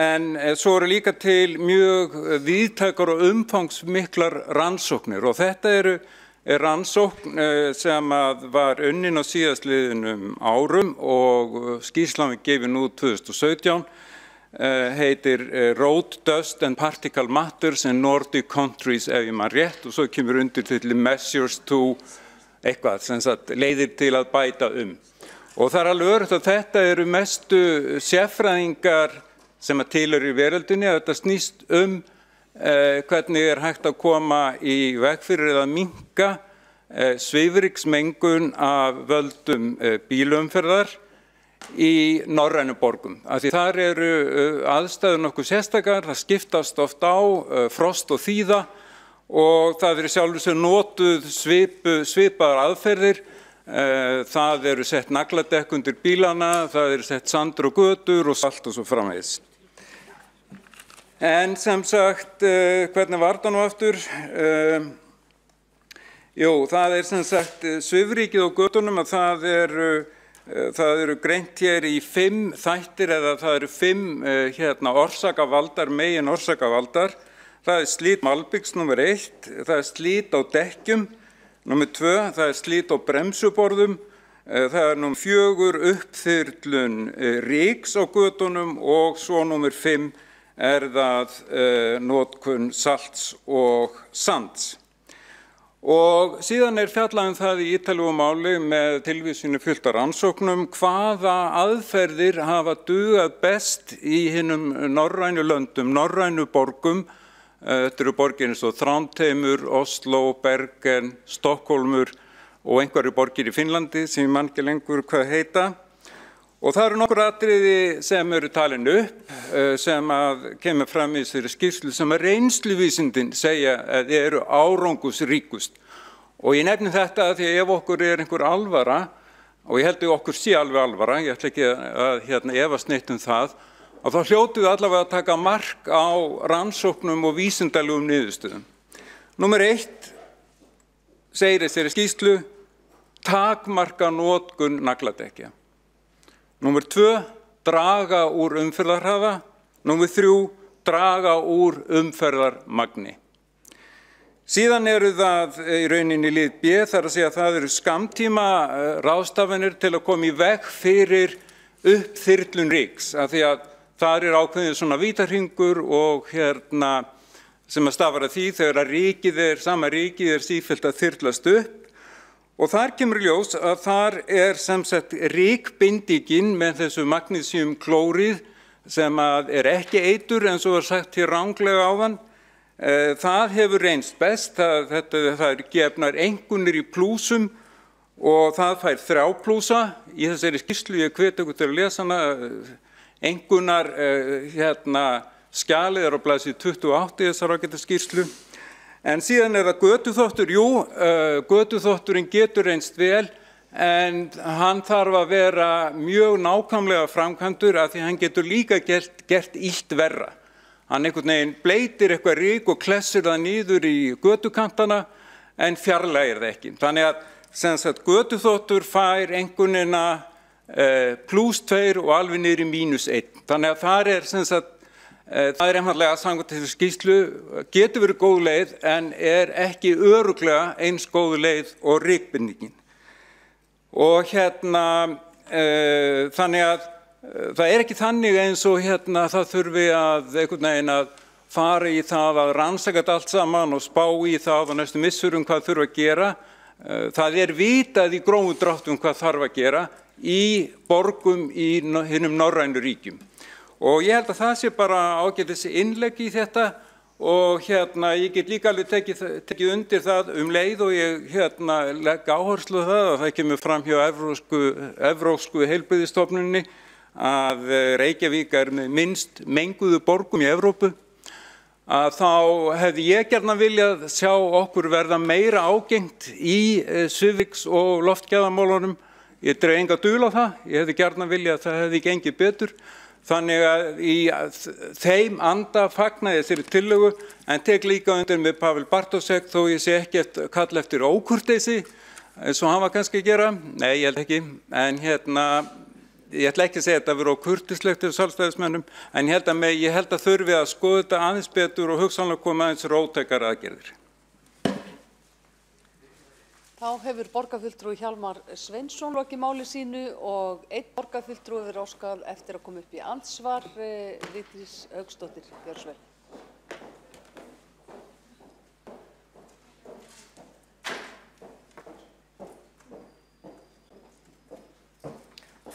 En svo eru líka til mjög víðtækar og umfangsmiklar rannsóknir og þetta er rannsókn sem var unnin á síðastliðnum árum og skýrslan var gefin út 2017, heitir Road Dust and Particle Matters in Nordic Countries, ef ég man rétt, og svo kemur undirtitli Measures to eitthvað, sem sagt leiðir til að bæta Og það er alveg öruggt að þetta eru mestu sérfræðingar sem að til eru í veröldinni, að þetta snýst hvernig hægt að koma í veg fyrir að minnka svifryksmengun af völdum bílaumferðar í norrænu borgum. Af því þar eru aðstæður nokkuð sérstakar, það skiptast oft á frost og þíða og það eru sjálfur sem notuð svipaðar aðferðir. Það eru sett nagladekk undir bílana, það eru sett sandur og götur og salt og svo framvegis. En sem sagt, hvernig var það nú aftur? Jú, það sem sagt svifrykið á götunum að það eru greint hér í 5 þættir eða það eru 5 orsakavaldar, megin orsakavaldar. Það er slít malbyggs númer 1, það er slít á dekkjum, númer 2, það er slít á bremsuborðum, það er númer 4 uppþyrlun ryks á götunum og svo númer 5 það notkun salts og sands. Og síðan fjallað það í ítarlegu máli með tilvísinu fullt af rannsóknum hvaða aðferðir hafa dugað best í hinum norrænu löndum, norrænu borgum. Þetta eru borgir eins og Þrándheimur, Oslo, Bergen, Stokkólmur og einhverju borgir í Finnlandi sem ég man ekki lengur hvað heita. Og það eru nokkur atriði sem eru talin upp sem kemur fram í þessari skýrslu sem að reynsluvísindin segja að eru árangusríkust. Og ég nefni þetta því að ef okkur einhver alvara, og ég held að okkur sé alveg alvara, ég ætla ekki að efast neitt það, að þá hljótum við allavega að taka mark á rannsóknum og vísindalegum niðurstöðum. Númer 1 segir þessari skýrslu takmarka notkun nagladekkja. Númer 2, draga úr umferðarhraða. Númer 3, draga úr umferðarmagni. Síðan eru það í rauninni lið B, þar að segja að það eru skammtíma ráðstafanir til að koma í veg fyrir uppþyrlun ryks, af því að þar er ákveðin svona vítahringur og sem að stafar að því þegar að sama ríkið er sífellt að þyrlast upp. Og þar kemur ljós að þar er sem sagt rykbindingin með þessu magnesíumklórið sem að er ekki eitur eins og var sagt hér ranglega áðan. Það hefur reynst best, það er gefnar einkunnir í plúsum og það fær 3 plúsa. Í þessari skýrslu, ég hvet ykkur til að lesa hana, einkunnar skjalið er á blaðsíðu 28 í þessari ágætu skýrslu. En síðan er það götuþvottur, götuþvotturinn getur reynst vel en hann þarf að vera mjög nákvæmlega framkvæmdur af því hann getur líka gert illt verra. Hann einhvern veginn bleytir eitthvað ryk og klessir það niður í götukantana en fjarlægir það ekki. Þannig að sem sagt götuþvottur fær einkunnina +2 og alveg niður í -1. Þannig að það er sem sagt það er einfaldlega samkvæmt þessu skýrslu getur verið góð leið en er ekki örugglega eins góð leið og rykbindingin. Og þannig að það er ekki þannig eins og það þurfi að einhvern veginn að fara í það að rannsaka þetta allt saman og spá í það á næstu missurum hvað þurfa að gera. Það er vitað í grófum dráttum hvað þarf að gera í borgum í hinum norrænu ríkjum. Og ég held að það sé bara ágætis innlegg í þetta og ég get líka alveg tekið undir það leið og ég legg áherslu á það að það kemur fram hjá evrópsku heilbrigðisstofnuninni að Reykjavík er með minnst menguðu borgum í Evrópu, að þá hefði ég gjarnan viljað sjá okkur verða meira ágengt í svifryks- og loftgæðamálunum. Ég dreg enga dul á það, ég hefði gjarnan viljað að það hefði gengið betur. Þannig að í þeim anda fagnaði þessari tillögu en tek líka undir með Pavel Bartósek þó ég sé ekkert kalla eftir ókurteisi eins og hann var kannski að gera. Nei, ég held ekki, en ég ætla ekki að segja þetta að vera kurteislegt til sjálfstæðismönnum, en ég held að þurfi að skoða þetta aðeins betur og hugsanlega koma aðeins róttækar aðgerðir. Þá hefur borgarfulltrúi Hjálmar Sveinsson lokið máli sínu og einn borgarfulltrúi hefur óskað eftir að koma upp í andsvar, Vigdís Hauksdóttir. Gjörðu svo vel.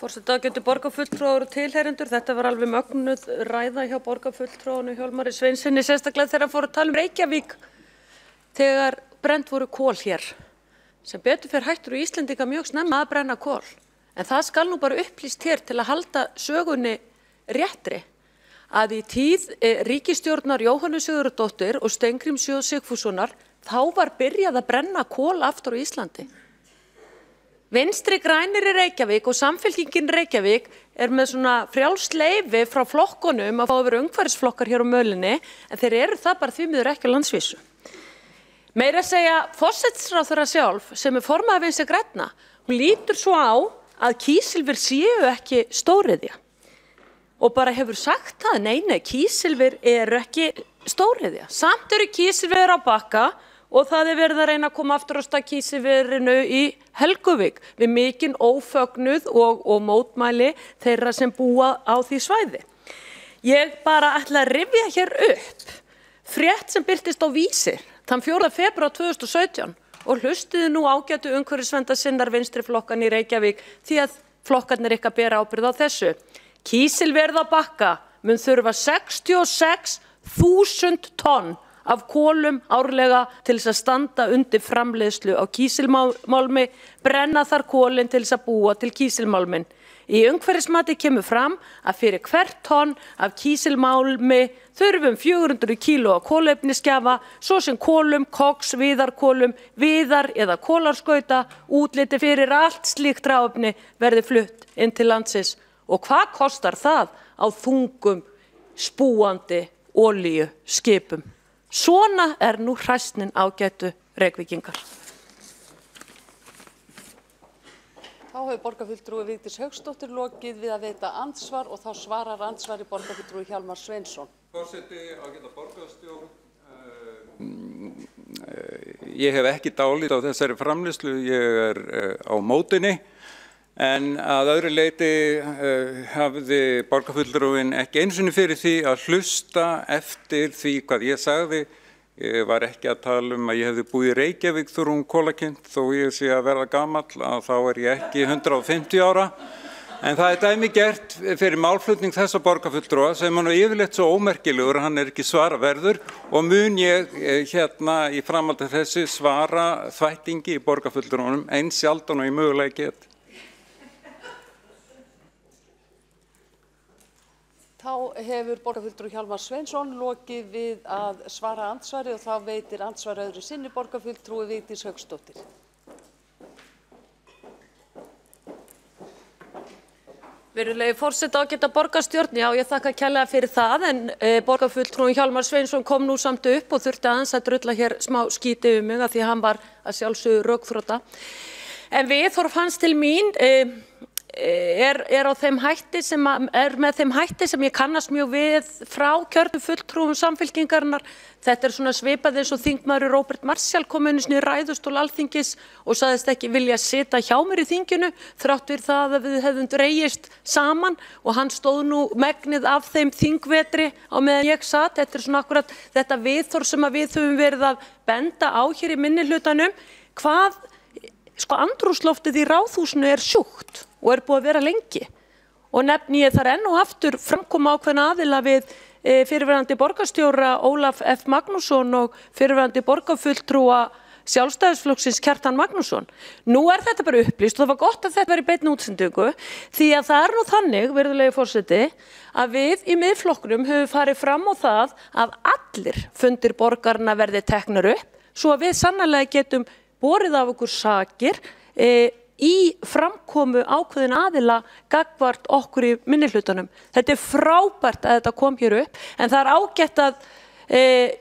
Forseti, ágætu borgarfulltrúar og tilheyrendur, þetta var alveg mögnuð ræða hjá borgarfulltrúanu Hjálmari Sveinssyni, sérstaklega þegar hann fór að tala um Reykjavík þegar brennd voru kol hér. Sem betur fer hættur Íslendinga mjög snemma að brenna kol. En það skal nú bara upplýst hér til að halda sögunni réttri að í tíð ríkisstjórnar Jóhönnu Sigurðardóttur og Steingríms J. Sigfússonar þá var byrjað að brenna kol aftur á Íslandi. Vinstri grænir í Reykjavík og Samfylkingin Reykjavík er með svona frjálst leyfi frá flokkunum að fá að vera umhverfisflokkar hér á mölinni, en þeir eru það bara því miður ekki á landsvísu. Meira að segja forsætisráðherra sjálf sem er formaður Vinstri grænna, hún lítur svo á að kísilver séu ekki stóriðja og bara hefur sagt það, nei, kísilver eru ekki stóriðja. Samt eru kísilver á Bakka og það er verið að reyna að koma aftur á stað kísilverinu í Helguvík við mikinn ófögnuð og mótmæli þeirra sem búa á því svæði. Ég bara ætla að rifja hér upp frétt sem birtist á Vísir þann 4. febrúar 2017 og hlustuðu nú ágætu umhverfisverndarsinnar vinstri flokkan í Reykjavík því að flokkarnir ykkar bera ábyrgð á þessu. Kísilverð á Bakka mun þurfa 66.000 tonn af kolum árlega til þess að standa undir framleiðslu á kísilmálmi, brenna þar kolin til þess að búa til kísilmálmin. Í umhverfismati kemur fram að fyrir hvert tonn af kísilmálmi þurfum 400 kíló af kolefnisgjafa, svo sem kolum, koks, viðarkolum, viðar eða kolarskauta, útliti fyrir allt slíkt hráefni verði flutt inn til landsins. Og hvað kostar það á þungum, spúandi olíuskipum? Svona er nú hræsnin ágætu Reykvíkingar. Þá hefur borgarfulltrúi Vigdís Hauksdóttir lokið við að veita andsvar og þá svarar andsvari borgarfulltrúi Hjálmar Sveinsson. Forseti, ágæta borgarstjórn, ég hef ekki dálit á þessari framleiðslu, ég á mótinni. En að öðru leyti hafði borgarfulltrúinn ekki einu sinni fyrir því að hlusta eftir því hvað ég sagði. Ég var ekki að tala að ég hefði búið í Reykjavík þegar hún kolakind, þó ég sé að verða gamall, að þá ég ekki 150 ára. En það dæmi gert fyrir málflutning þessa borgarfulltrúa sem hann yfirleitt svo ómerkilegur, hann ekki svaraverður og mun ég í framhaldi af þessu svara þvættingi í borgarfulltrúanum eins sjaldan og ég mögulega get. Þá hefur borgarfulltrúi Hjálmar Sveinsson lokið við að svara andsvari og þá veitir andsvari öðru sinni borgarfulltrúi Vigdís Hauksdóttir. Virðulegi forseti, ágæta borgarstjórn, já ég þakka kærlega fyrir það en borgarfulltrúin Hjálmar Sveinsson kom nú samt upp og þurfti aðeins að drulla hér smá skíti mig af því að hann var að sjálfsögðu rökþrota. En viðhorf hans til mín á þeim hætti sem með þeim hætti sem ég kannast mjög við frá kjörnum fulltrúum Samfylkingarinnar. Þetta svona svipað eins og þingmaður Róbert Marshall kom einu sinni í ræðustól Alþingis og sagðist ekki vilja sitja hjá mér í þinginu þrátt fyrir það að við hefðum dregist saman og hann stóð nú megnið af þeim þingvetri á meðan ég satt. Þetta svona akkurat þetta viðhorf sem við höfum verið að benda á hér í minnihlutanum. Hvað andrúmsloftið í Ráðhúsinu sjúkt og búið að vera lengi og nefni ég þar enn og aftur framkoma ákveðna aðila við fyrirverandi borgarstjóra Ólaf F. Magnússon og fyrirverandi borgarfulltrúa Sjálfstæðisflokksins Kjartan Magnússon. Nú þetta bara upplýst og það var gott að þetta var í beinni útsendingu því að það nú þannig, virðulegi forseti, að við í Miðflokknum höfum farið fram á það að allir fundir borgarna verði teknir upp svo að við sannarlega getum borið af okkur sakir í framkomu ákveðin aðila gagnvart okkur í minnihlutanum. Þetta frábært að þetta kom hér upp en það ágætt að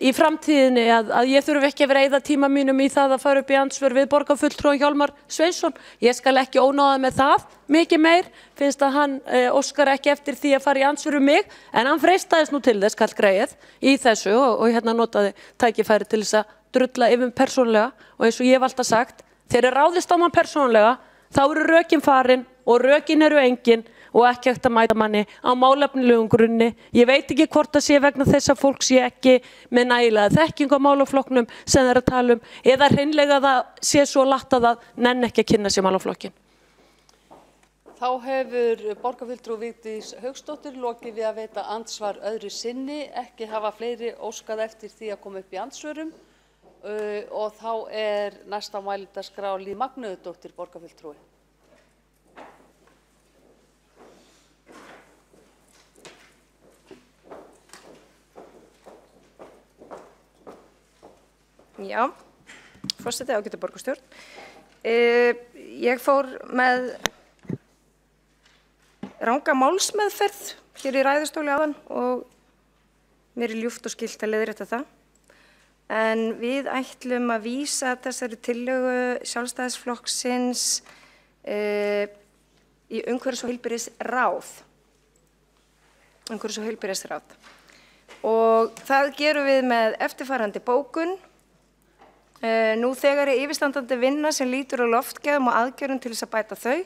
í framtíðinni að ég þurfi ekki að vera eyða tíma mínum í það að fara upp í andsvör við borgarfulltrúa Hjálmar Sveinsson. Ég skal ekki ónáða með það mikið meir, finnst að hann óskar ekki eftir því að fara í andsvör um mig en hann freistaðist nú til þess kall greið í þessu og notaði tækifæri til þess að drulla yfir persónulega og eins og ég hef alltaf sagt, þegar ráðist á mann persónulega, þá rökin farin og rökin engin og ekki hægt að mæta manni á málefnilegum grunni. Ég veit ekki hvort það sé vegna þess að fólk sé ekki með nægilega þekkingu á málaflokknum sem það að tala eða hreinlega það sé svo látt að það nenni ekki að kynna sér málaflokkin. Þá hefur borgarfulltrúi Vigdís Hauksdóttir lokið við að veita andsvar öðru sinni, ekki hafa fleiri óskað eftir því að koma upp í andsvörum. Og þá næsta á mælendaskrá Líf Magnúðardóttir borgarfulltrúi. Já, forseti ágæta borgarstjórn. Ég fór með ranga málsmeðferð hér í ræðustóli áðan og mér ljúft og skylt að leiðrétta það. En við ætlum að vísa þessari tillögu Sjálfstæðisflokksins í umhverfis- og heilbrigðisráð. Umhverfis- og heilbrigðisráð. Og það gerum við með eftirfarandi bókun. Nú þegar yfirstandandi vinna sem lýtur á loftgæðum og aðgerðum til þess að bæta þau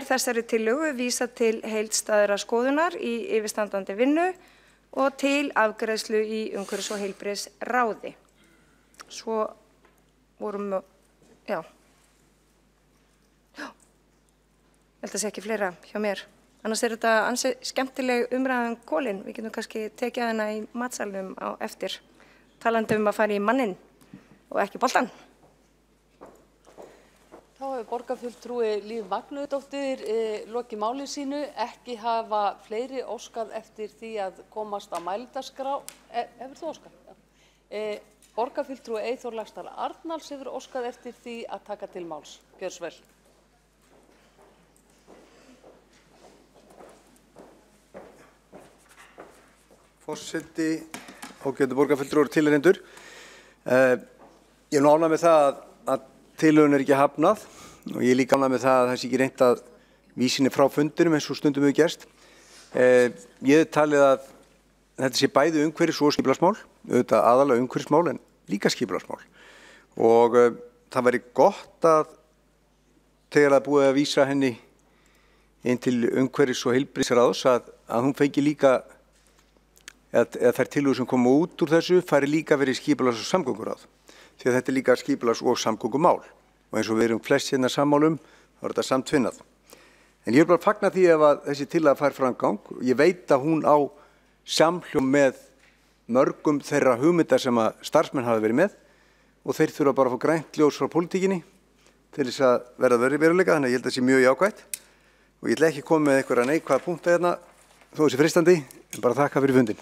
þessari tillögu vísað til heildstæðra skoðunar í yfirstandandi vinnu og til afgreiðslu í umhverfis- og heilbrigðisráði. Svo vorum við, ég held að sé ekki fleira hjá mér. Annars þetta ansi skemmtileg umræðan kólin. Við getum kannski tekið hana í matsalnum á eftir, talandi að fara í mannin og ekki boltan. Þá hefur borgarfulltrúi Líf Magnúðardóttir lokið máli sínu, ekki hafa fleiri óskað eftir því að komast á mælendaskrá. Hefur þú óskað? Borgarfulltrúi Eyþór Laxdal Arnalds hefur óskað eftir því að taka til máls. Gjörðu svo vel. Forseti, ágætu borgarfulltrúar og tilheyrendur. Ég ánægð með það að tillögunni ekki hafnað og ég líka ánægð með það að það sé ekki reynt að vísinni frá fundinum eins og stundum hefur gerst. Ég hef talið að þetta sé bæði umhverfis- og skipulagsmál, auðvitað aðalega umhverfismál en líka skipulagsmál. og það væri gott að þegar það búið að vísa henni inn til umhverfis- og heilbrigðisráðs að hún fengi líka, eða þær tillögur sem koma út úr þessu fari líka verið skipulags- og samgönguráð, því að þetta er líka skipulags- og samgöngumál og eins og við erum flest hérna sammálum þá er þetta samtvinnað. En ég vil bara fagna því ef að þessi tillaga fær framgang. Ég veit að hún á samhljóm með mörgum þeirra hugmynda sem að starfsmenn hafa verið með og þeir þurfa bara að fá grænt ljós frá pólitíkinni til þess að verða veruleika, þannig að ég held að það sé mjög jákvætt og ég ætla ekki að koma með einhverja neikvæða punkta hérna þó þessi freistandi, en bara þakka fyrir fundin.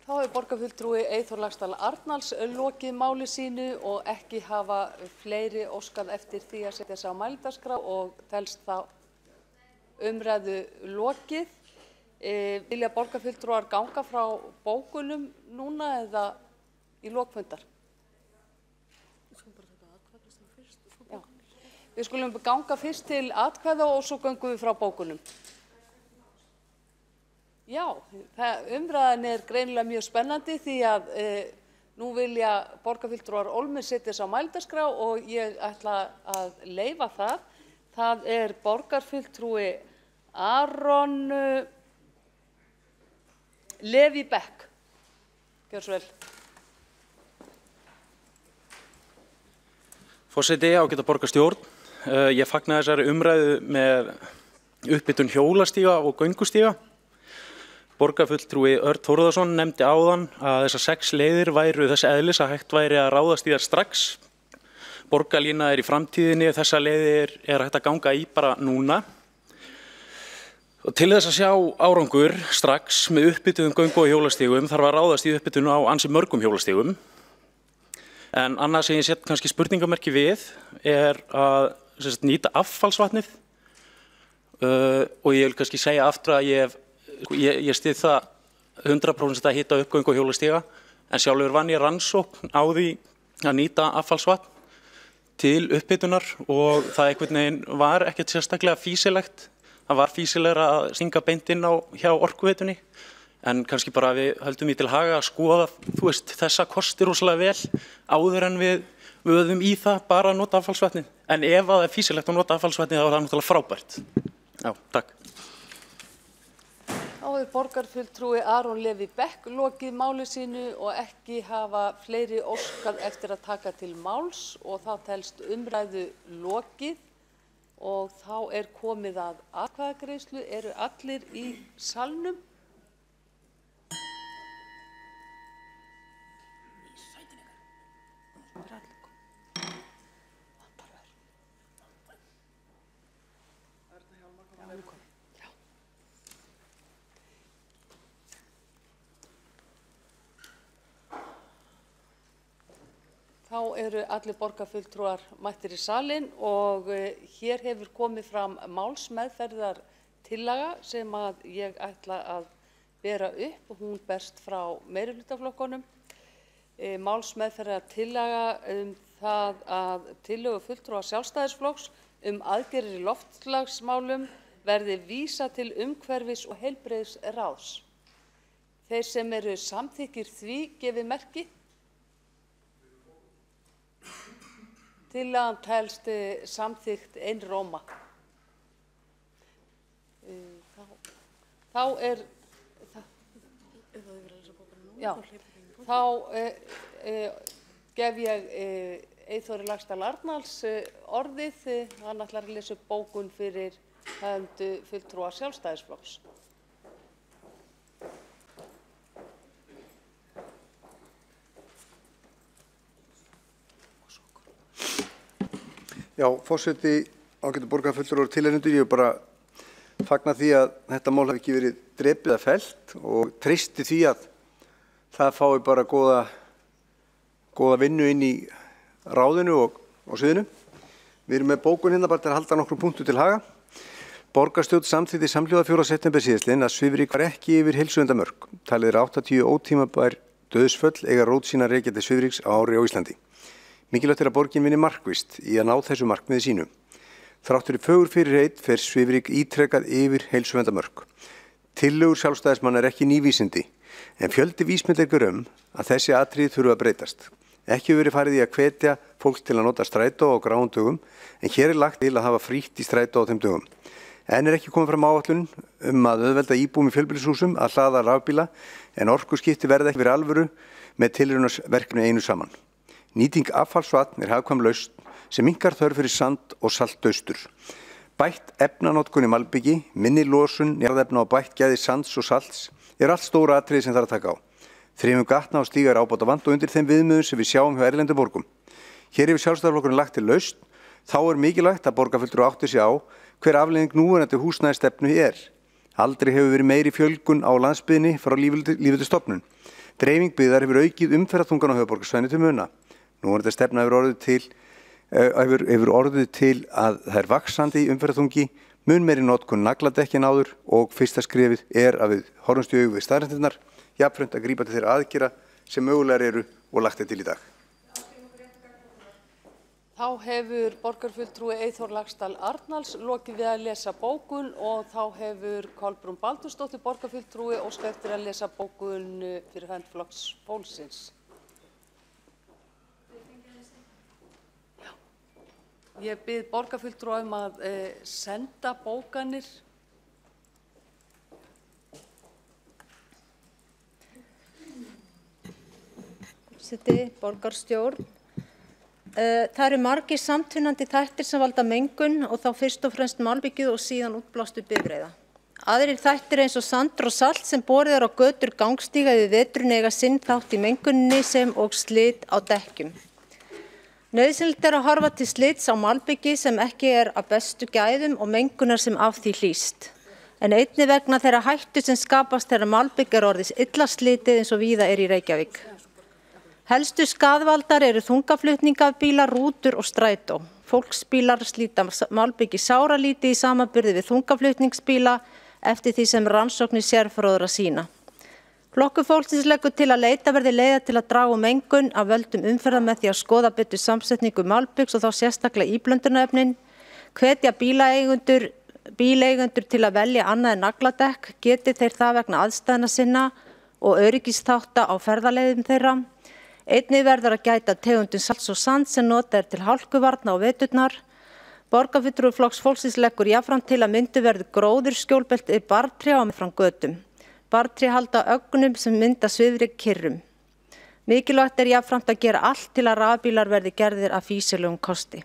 Þá hefur borgarfulltrúi Eyþór Laxdal Arnalds lokið máli sínu og ekki hafa fleiri óskað eftir því að setja sig á mælendaskrá og telst þá umræðu lokið. Vilja borgarfulltrúar ganga frá bókunum núna eða í lokfundar? Já. Við skulum ganga fyrst til atkvæða og svo göngum við frá bókunum. Já, umræðan er greinilega mjög spennandi því að nú vilja borgarfulltrúar Olmur setja sig á mælendaskrá og ég ætla að leyfa það. Það er borgarfulltrúi Aron Leví Beck. Gjörðu svo vel. Forseti, ágæta borgarstjórn. Ég fagna þessari umræðu með upphitun hjólastíga og göngustíga. Borgarfulltrúi Örn Þórðarson nefndi áðan að þessar 6 leiðir væru þess eðlis að hægt væri að ráðast í þær strax. Borgarlína er í framtíðinni, þessar leiðir er hægt að ganga í bara núna. Og til þess að sjá árangur strax með upphituðum göngu- og hjólastígum þarf að ráðast í upphitun á ansi mörgum hjólastígum. En annað sem ég set kannski spurningamerki við er að nýta affallsvatnið og ég vil kannski segja aftur að ég styð það 100% að hita upp göngu- og hjólastíga en sjálfur vann ég rannsókn á því að nýta affallsvatn til upphitunar og það einhvern veginn var ekkert sérstaklega fýsilegt. Það var fýsilegra að stinga beint inn hjá Orkuveitunni en kannski bara við höldum í til haga að skoða þessa kosti rosalega vel áður en við vöðum í það bara að nota affallsvatnið. En ef það er fýsilegt að nota affallsvatnið þá er það náttúrulega frábært. Já, takk. Þá hefur borgarfulltrúi Aron Leví Beck lokið máli sínu og ekki hafa fleiri óskað eftir að taka til máls og þá telst umræðu lokið og þá er komið að atkvæðagreiðslu. Eru allir í salnum? Þá eru allir borgarfulltrúar mættir í salinn og hér hefur komið fram málsmeðferðartillaga sem að ég ætla að bera upp og hún berst frá meirihlutaflokkunum. Málsmeðferðartillaga það að tillögu fulltrúa Sjálfstæðisflokks aðgerðir í loftslagsmálum verði vísað til umhverfis- og heilbrigðisráðs. Þeir sem eru samþykkir því gefið merki. Tillagan telst samþykkt einróma. Þá gef ég Eyþóri Laxdal Arnalds orðið. Hann ætlar að lesa upp bókun fyrir hönd fulltrúa Sjálfstæðisflokks. Já, forseti, ágætu borgarfulltrúar og tilheyrendur, ég vil bara fagna því að þetta mál hafi ekki verið drepið eða fellt og treysti því að það fái bara góða vinnu inn í ráðinu og sviðinu. Við erum með bókun hérna bara til að halda nokkrum punktu til haga. Borgarstjórn samþykkti samhljóða 4. september síðastliðinn að svifryk var ekki yfir heilsuverndarmörk. Talið er 80 ótímabær dauðsföll eiga rót sína rekja til svifryks á ári á Íslandi. Mikilvægt er að borgin vinni markvisst í að ná þessu markmiði sínu. Þrátt fyrir fögur fyrirheit fer svifryk ítrekað yfir heilsuverndarmörk. Tillögur Sjálfstæðismanna er ekki ný vísindi, en fjöldi vísbendingar að þessi atriði þurfa að breytast. Ekki hefur verið farið í að hvetja fólk til að nota strætó á gráum dögum, en hér lagt til að hafa frítt í strætó á þeim dögum. En ekki komið fram áætlun að auðvelda íbúum í fjölbýlishúsum að hlaða rafbíla, en orkuskipti verða ekki verið alvöru með tilraunarverkefni einu saman. Nýting affallsvatn hagkvæm lausn sem minnkar þörf fyrir sand og saltaustur. Bætt efnanotkun í malbyggi, minni losun, jarðefna og bætt gæði sands og salts allt stóra atriði sem þarf að taka á. Þrifum gatna og stíga ábóta vant og undir þeim viðmiðum sem við sjáum hjá erlendum borgum. Hér hefur Sjálfstæðisflokkurinn lagt til lausn. Þá mikilvægt að borgarfulltrúi átti sig á hver afleiðing núverandi húsnæðisstefnu er. Aldrei hefur verið meiri fjölgun á landsbyggðinni frá lýðveldisstofnun. Dreifing byggðar hefur aukið umferðarþungan á höfuðborgarsvæðinu til muna. Núverandi stefna hefur orðið til að það er vaxandi í umferðarþungi, mun meiri notkun nagladekki en áður og fyrsta skrefið að við horfumst í augu við staðreyndirnar, jafnframt að grípa til þeirra aðgerða sem mögulegar eru og lagt til í dag. Þá hefur borgarfulltrúi Eyþór Laxdal Arnalds lokið við að lesa bókun og þá hefur Kolbrún Baldursdóttir borgarfulltrúi óskað eftir að lesa bókun fyrir hönd Flokks fólksins. Ég bið borgarfulltrúa að senda bókanir. Borgarstjórn. Það eru margir samtvinnandi þættir sem valda mengun og þá fyrst og fremst malbyggið og síðan útblástu bifreiða. Aðrir þættir eins og sandur og salt sem borið á götur gangstíga við veturinn eiga sinn þátt í menguninni sem og slit á dekkjum. Nauðsynlegt að horfa til slits á malbyggi sem ekki af bestu gæðum og mengunar sem af því hlýst. En einnig vegna þeirra hættu sem skapast þegar malbygg orðið illa slitið eins og víða í Reykjavík. Helstu skaðvaldar eru þungaflutningabílar, rútur og strætó. Fólksbílar slíta malbyggi sáralítið í samanburði við þungaflutningsbíla eftir því sem rannsóknir sérfróðra sýna. Flokkur fólksins leggur til að leita verði leiða til að draga mengun af völdum umferðar með því að skoða betur samsetningu malbyggs og þá sérstaklega íblöndunarefnin, hvetja bíleigendur til að velja annað en nagladekk, geti þeir það vegna aðstæðna sinna og öryggisþátta á ferðaleiðum þeirra. Einnig verður að gæta tegundum salts og sand sem notað til hálkuvarna á veturnar. Borgarfulltrúi Flokks fólksins leggur jafnframt til að myndu verður gróðurskjólbelti bartrjá meðfram götum. Bartré halda ögnum sem mynda svifryk kyrrum. Mikilvægt jafnframt að gera allt til að rafbílar verði gerðir af fýsilegum kosti.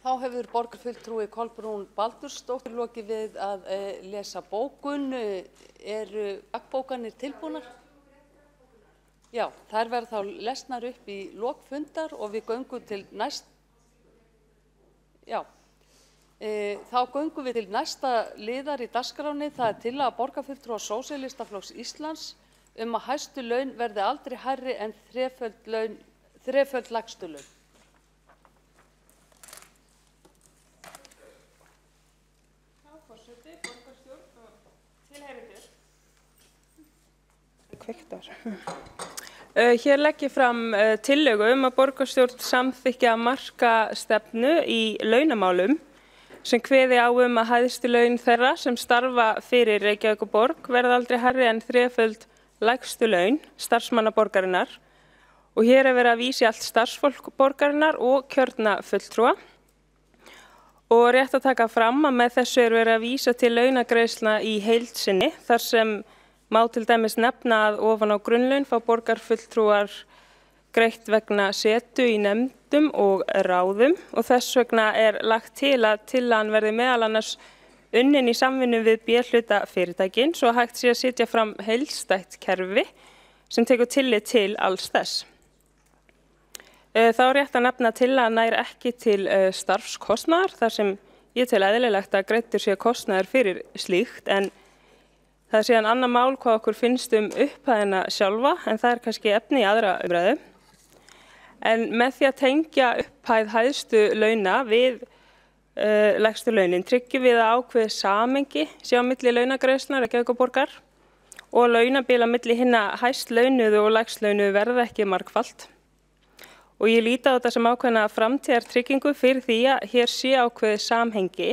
Þá hefur borgarfulltrúi Kolbrún Baldursdóttir lokið við að lesa bókun. Eru bókanir tilbúnar? Já, þær verða þá lesnar upp í lok fundar og við göngum til Þá göngum við til næsta liðar í dagskránni, það er tillaga borgarfulltrúa Sósíalistaflokks Íslands að hæstu laun verði aldrei hærri en þreföld lægstu laun. Forseti, borgarstjórn og tilheyrendur. Kveiktar. Hér legg ég fram tillögu að borgarstjórn samþykkja markastefnu í launamálum sem kveði á að hæstu laun þeirra sem starfa fyrir Reykjavíkurborg verða aldrei hærri en þreföld lægstu laun starfsmanna borgarinnar og hér verið að vísa í allt starfsfólk borgarinnar og kjörna fulltrúa. Og rétt að taka fram að með þessu verið að vísa til launagreiðslna í heild sinni þar sem má til dæmis nefna að ofan á grunnlaun fá borgarfulltrúar greitt vegna setu í nefndum og ráðum og þess vegna lagt til að tillagan verði meðal annars unnin í samvinnu við B-hluta fyrirtækin svo hægt sé að setja fram heildstætt kerfi sem tekur tillit til alls þess. Þá rétt að nefna að tillagan nær ekki til starfskostnaðar þar sem ég tel eðlilegt að greiddur sé kostnaður fyrir slíkt en það er síðan annað mál hvað okkur finnst upphæðina sjálfa en það er kannski efni í aðra umræðu. En með því að tengja upphæð hæstu launa við lægstu launin tryggjum við að ákveðið samhengi sé á milli launagreiðslna Reykjavíkurborgar og launabil á milli hinna hæst launuðu og lægst launuðu verða ekki margfalt. Og ég líti á þetta sem ákveðna framtíðartryggingu fyrir því að hér sé ákveðið samhengi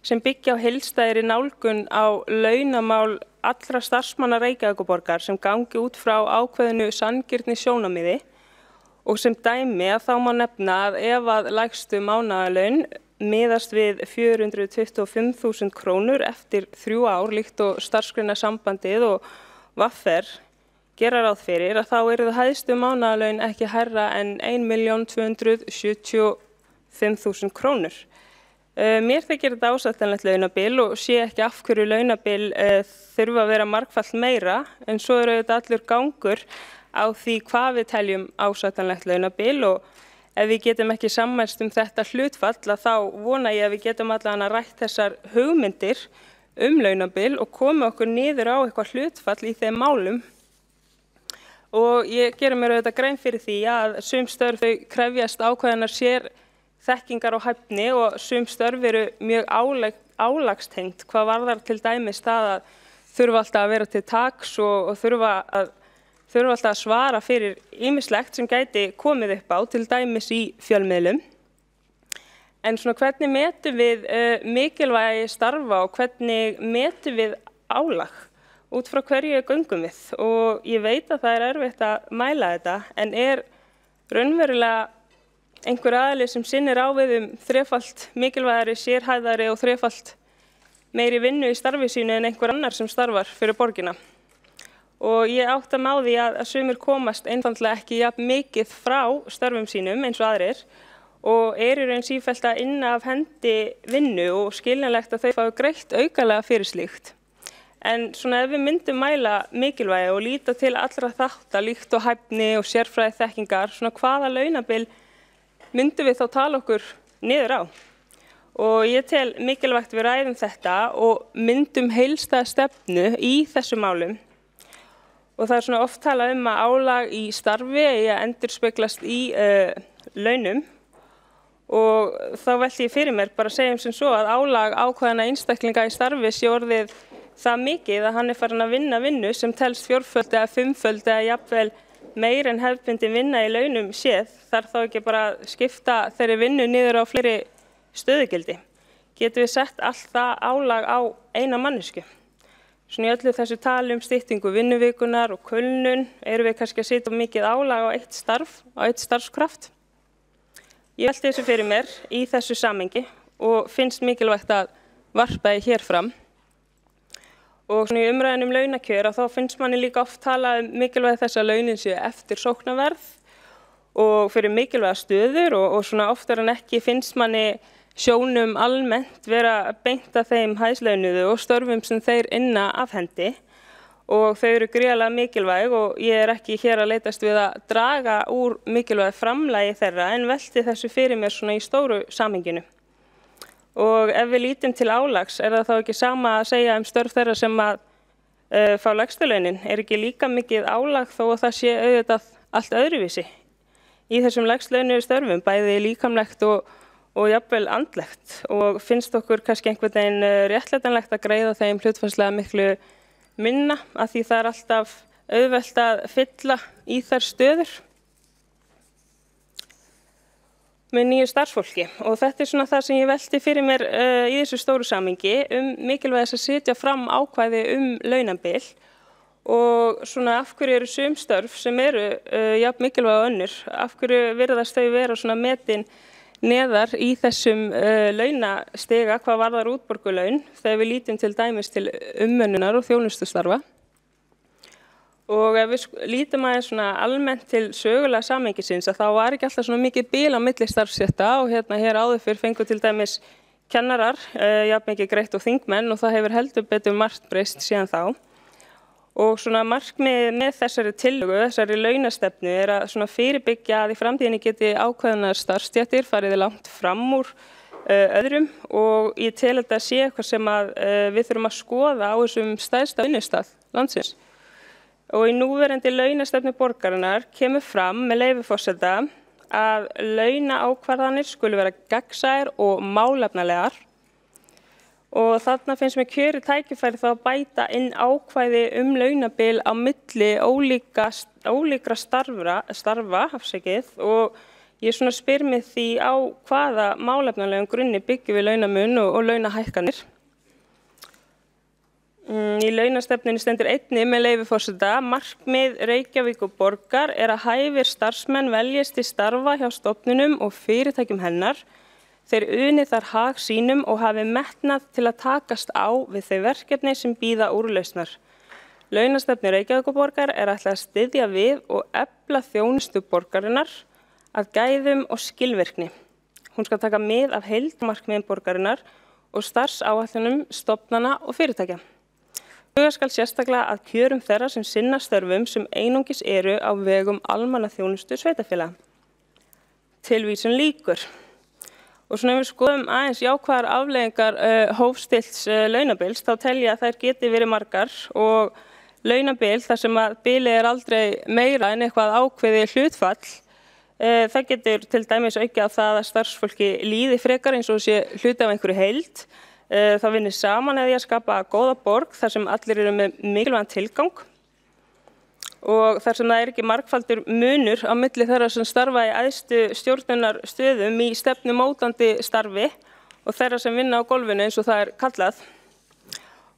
sem byggja á heildstæðri nálgun á launamál allra starfsmanna Reykjavíkurborgar sem gangi út frá ákveðinu sanngirni sjónarmiði og sem dæmi að þá má nefna að ef að lægstu mánaðarlaun miðast við 425.000 krónur eftir 3 ár líkt og Starfsgreinasambandið og VR gera ráð fyrir að þá eru það hæstu mánaðarlaun ekki hærra en 1.275.000 krónur. Mér þykir þetta ásættanlegt launabil og sé ekki af hverju launabil þurfa að vera margfalt meira en svo eru þetta allur gangur á því hvað við teljum ásættanlegt launabil og ef við getum ekki sammælst þetta hlutfall þá vona ég að við getum allavega rætt þessar hugmyndir launabil og komi okkur niður á eitthvað hlutfall í þeim málum. Og ég gerir mér auðvitað grein fyrir því að sum störf þau krefjast ákveðnar þekkingar og hæfni og sum störf eru mjög álagstengt hvað varðar til dæmis það að þurfa alltaf að vera til taks og þurfa alltaf að svara fyrir ýmislegt sem gæti komið upp á til dæmis í fjölmiðlum. En svona hvernig metum við mikilvægi starfa og hvernig metum við álag út frá hverju göngum við og ég veit að það er erfitt að mæla þetta en raunverulega einhver aðili sem sinnir á við þrefalt mikilvægari, sérhæðari og þrefalt meiri vinnu í starfi sínu en einhver annar sem starfar fyrir borgina. Og ég átta mig á því að sumir komast einfaldlega ekki jafn mikið frá störfum sínum eins og aðrir og í raun sífellt að inna af hendi vinnu og skiljanlegt að þau fái greitt aukalega fyrir slíkt. En svona ef við myndum mæla mikilvægi og líta til allra þátta líkt og hæfni og sérfræði þekkingar, svona hvaða launabil myndum við þá tala okkur niður á. Og ég tel mikilvægt við ræðum þetta og myndum heildstæða stefnu í þessum málum. Og það er svona oft talað að álag í starfi eigi að endurspeglast í launum og þá velti ég fyrir mér bara að segja sem svo að álag ákveðna einstaklinga í starfi sé orðið það mikið að hann er farin að vinna vinnu sem telst 4-föld eða 5-föld eða jafnvel meir en hefðbundin vinna í launum séð, þarf þá ekki bara að skipta þeirri vinnu niður á fleiri stöðugildi. Getum við sett allt það álag á eina mannesku? Svona í öllu þessu tali styttingu vinnuvikunar og kulnun erum við kannski að setja mikið álag á eitt starf, á eitt starfskraft. Ég velti þessu fyrir mér í þessu samhengi og finnst mikilvægt að varpa því hér fram. Og svona í umræðunum launakjör þá finnst manni líka oft tala mikilvægt þess að launin séu eftir sóknarverð og fyrir mikilvæga stöður og svona oftar en ekki finnst manni sjónum almennt vera beint að þeim hæðslaunuðu og störfum sem þeir inna af hendi og þau eru gríðarlega mikilvæg og ég er ekki hér að leitast við að draga úr mikilvæg framlagi þeirra en velti þessu fyrir mér svona í stóru samhenginu. Og ef við lítum til álags það þá ekki sama að segja störf þeirra sem að fá lægstu launin. Er ekki líka mikið álag þó að það sé auðvitað allt öðruvísi í þessum lægst launuðu störfum, bæði líkamlegt og jafnvel andlegt og finnst okkur kannski einhvern veginn réttlætanlegt að greiða þeim hlutfallslega miklu minna af því það er alltaf auðvelt að fylla í þær stöður með nýju starfsfólki og þetta er svona það sem ég velti fyrir mér í þessu stóru samhengi mikilvægi þess að setja fram ákvæði launabil og svona af hverju eru sum störf sem eru jafn mikilvæg önnur, af hverju virðast þau vera svona metin neðar í þessum launastiga hvað varðar útborgulaun þegar við lítum til dæmis til umönnunar og þjónustustarfa. Og ef við lítum aðeins svona almennt til sögulega samhengisins þá var ekki alltaf svona mikið bil á milli starfsstétta og hér áður fyrr fengu til dæmis kennarar, jafn mikið greitt og þingmenn og það hefur heldur betur margt breyst síðan þá. Og svona markmið með þessari tillögu, þessari launastefnu að svona fyrirbyggja að í framtíðinni geti ákveðnar starfsstéttir farið langt fram úr öðrum og ég tel þetta sé eitthvað sem við þurfum að skoða á þessum stærsta vinnustað landsins. Og í núverandi launastefnu borgarinnar kemur fram með leyfi forseta að launaákvarðanir skulu vera gagnsæjar og málefnalegar og þarna finnst mér kjörið tækifæri þá að bæta inn ákvæði launabil á milli ólíkra starfa og ég svona spyr mig því á hvaða málefnalegum grunni byggjum við launamun og launahækkanir. Í launastefnunni stendur einnig með leyfi forseta: markmið Reykjavíkurborgar að hæfir starfsmenn veljist til starfa hjá stofnunum og fyrirtækjum hennar, þeir uni þar hag sínum og hafi metnað til að takast á við þau verkefni sem bíða úrlausnar. Launastefnu Reykjavíkurborgar ætlað að styðja við og efla þjónustu borgarinnar af gæðum og skilvirkni. Hún skal taka mið af heildarmarkmiðum borgarinnar og starfsáætlunum stofnana og fyrirtækja. Huga skal sérstaklega að kjörum þeirra sem sinna störfum sem einungis eru á vegum almannaþjónustu sveitarfélaga. Tilvísun lýkur. Og svona ef við skoðum aðeins jákvæðar afleiðingar hófstilts launabils, þá tel ég að þær geti verið margar, og launabil þar sem að bilið aldrei meira en eitthvað ákveðið hlutfall, það getur til dæmis aukið á það að starfsfólki líði frekar eins og sé hluti af einhverju heild. Það vinnir saman að því að skapa góða borg þar sem allir eru með mikilvægan tilgang og þar sem það ekki margfaldur munur á milli þeirra sem starfa í æðstu stjórnunarstöðum í stefnumótandi starfi og þeirra sem vinna á gólfinu eins og það kallað.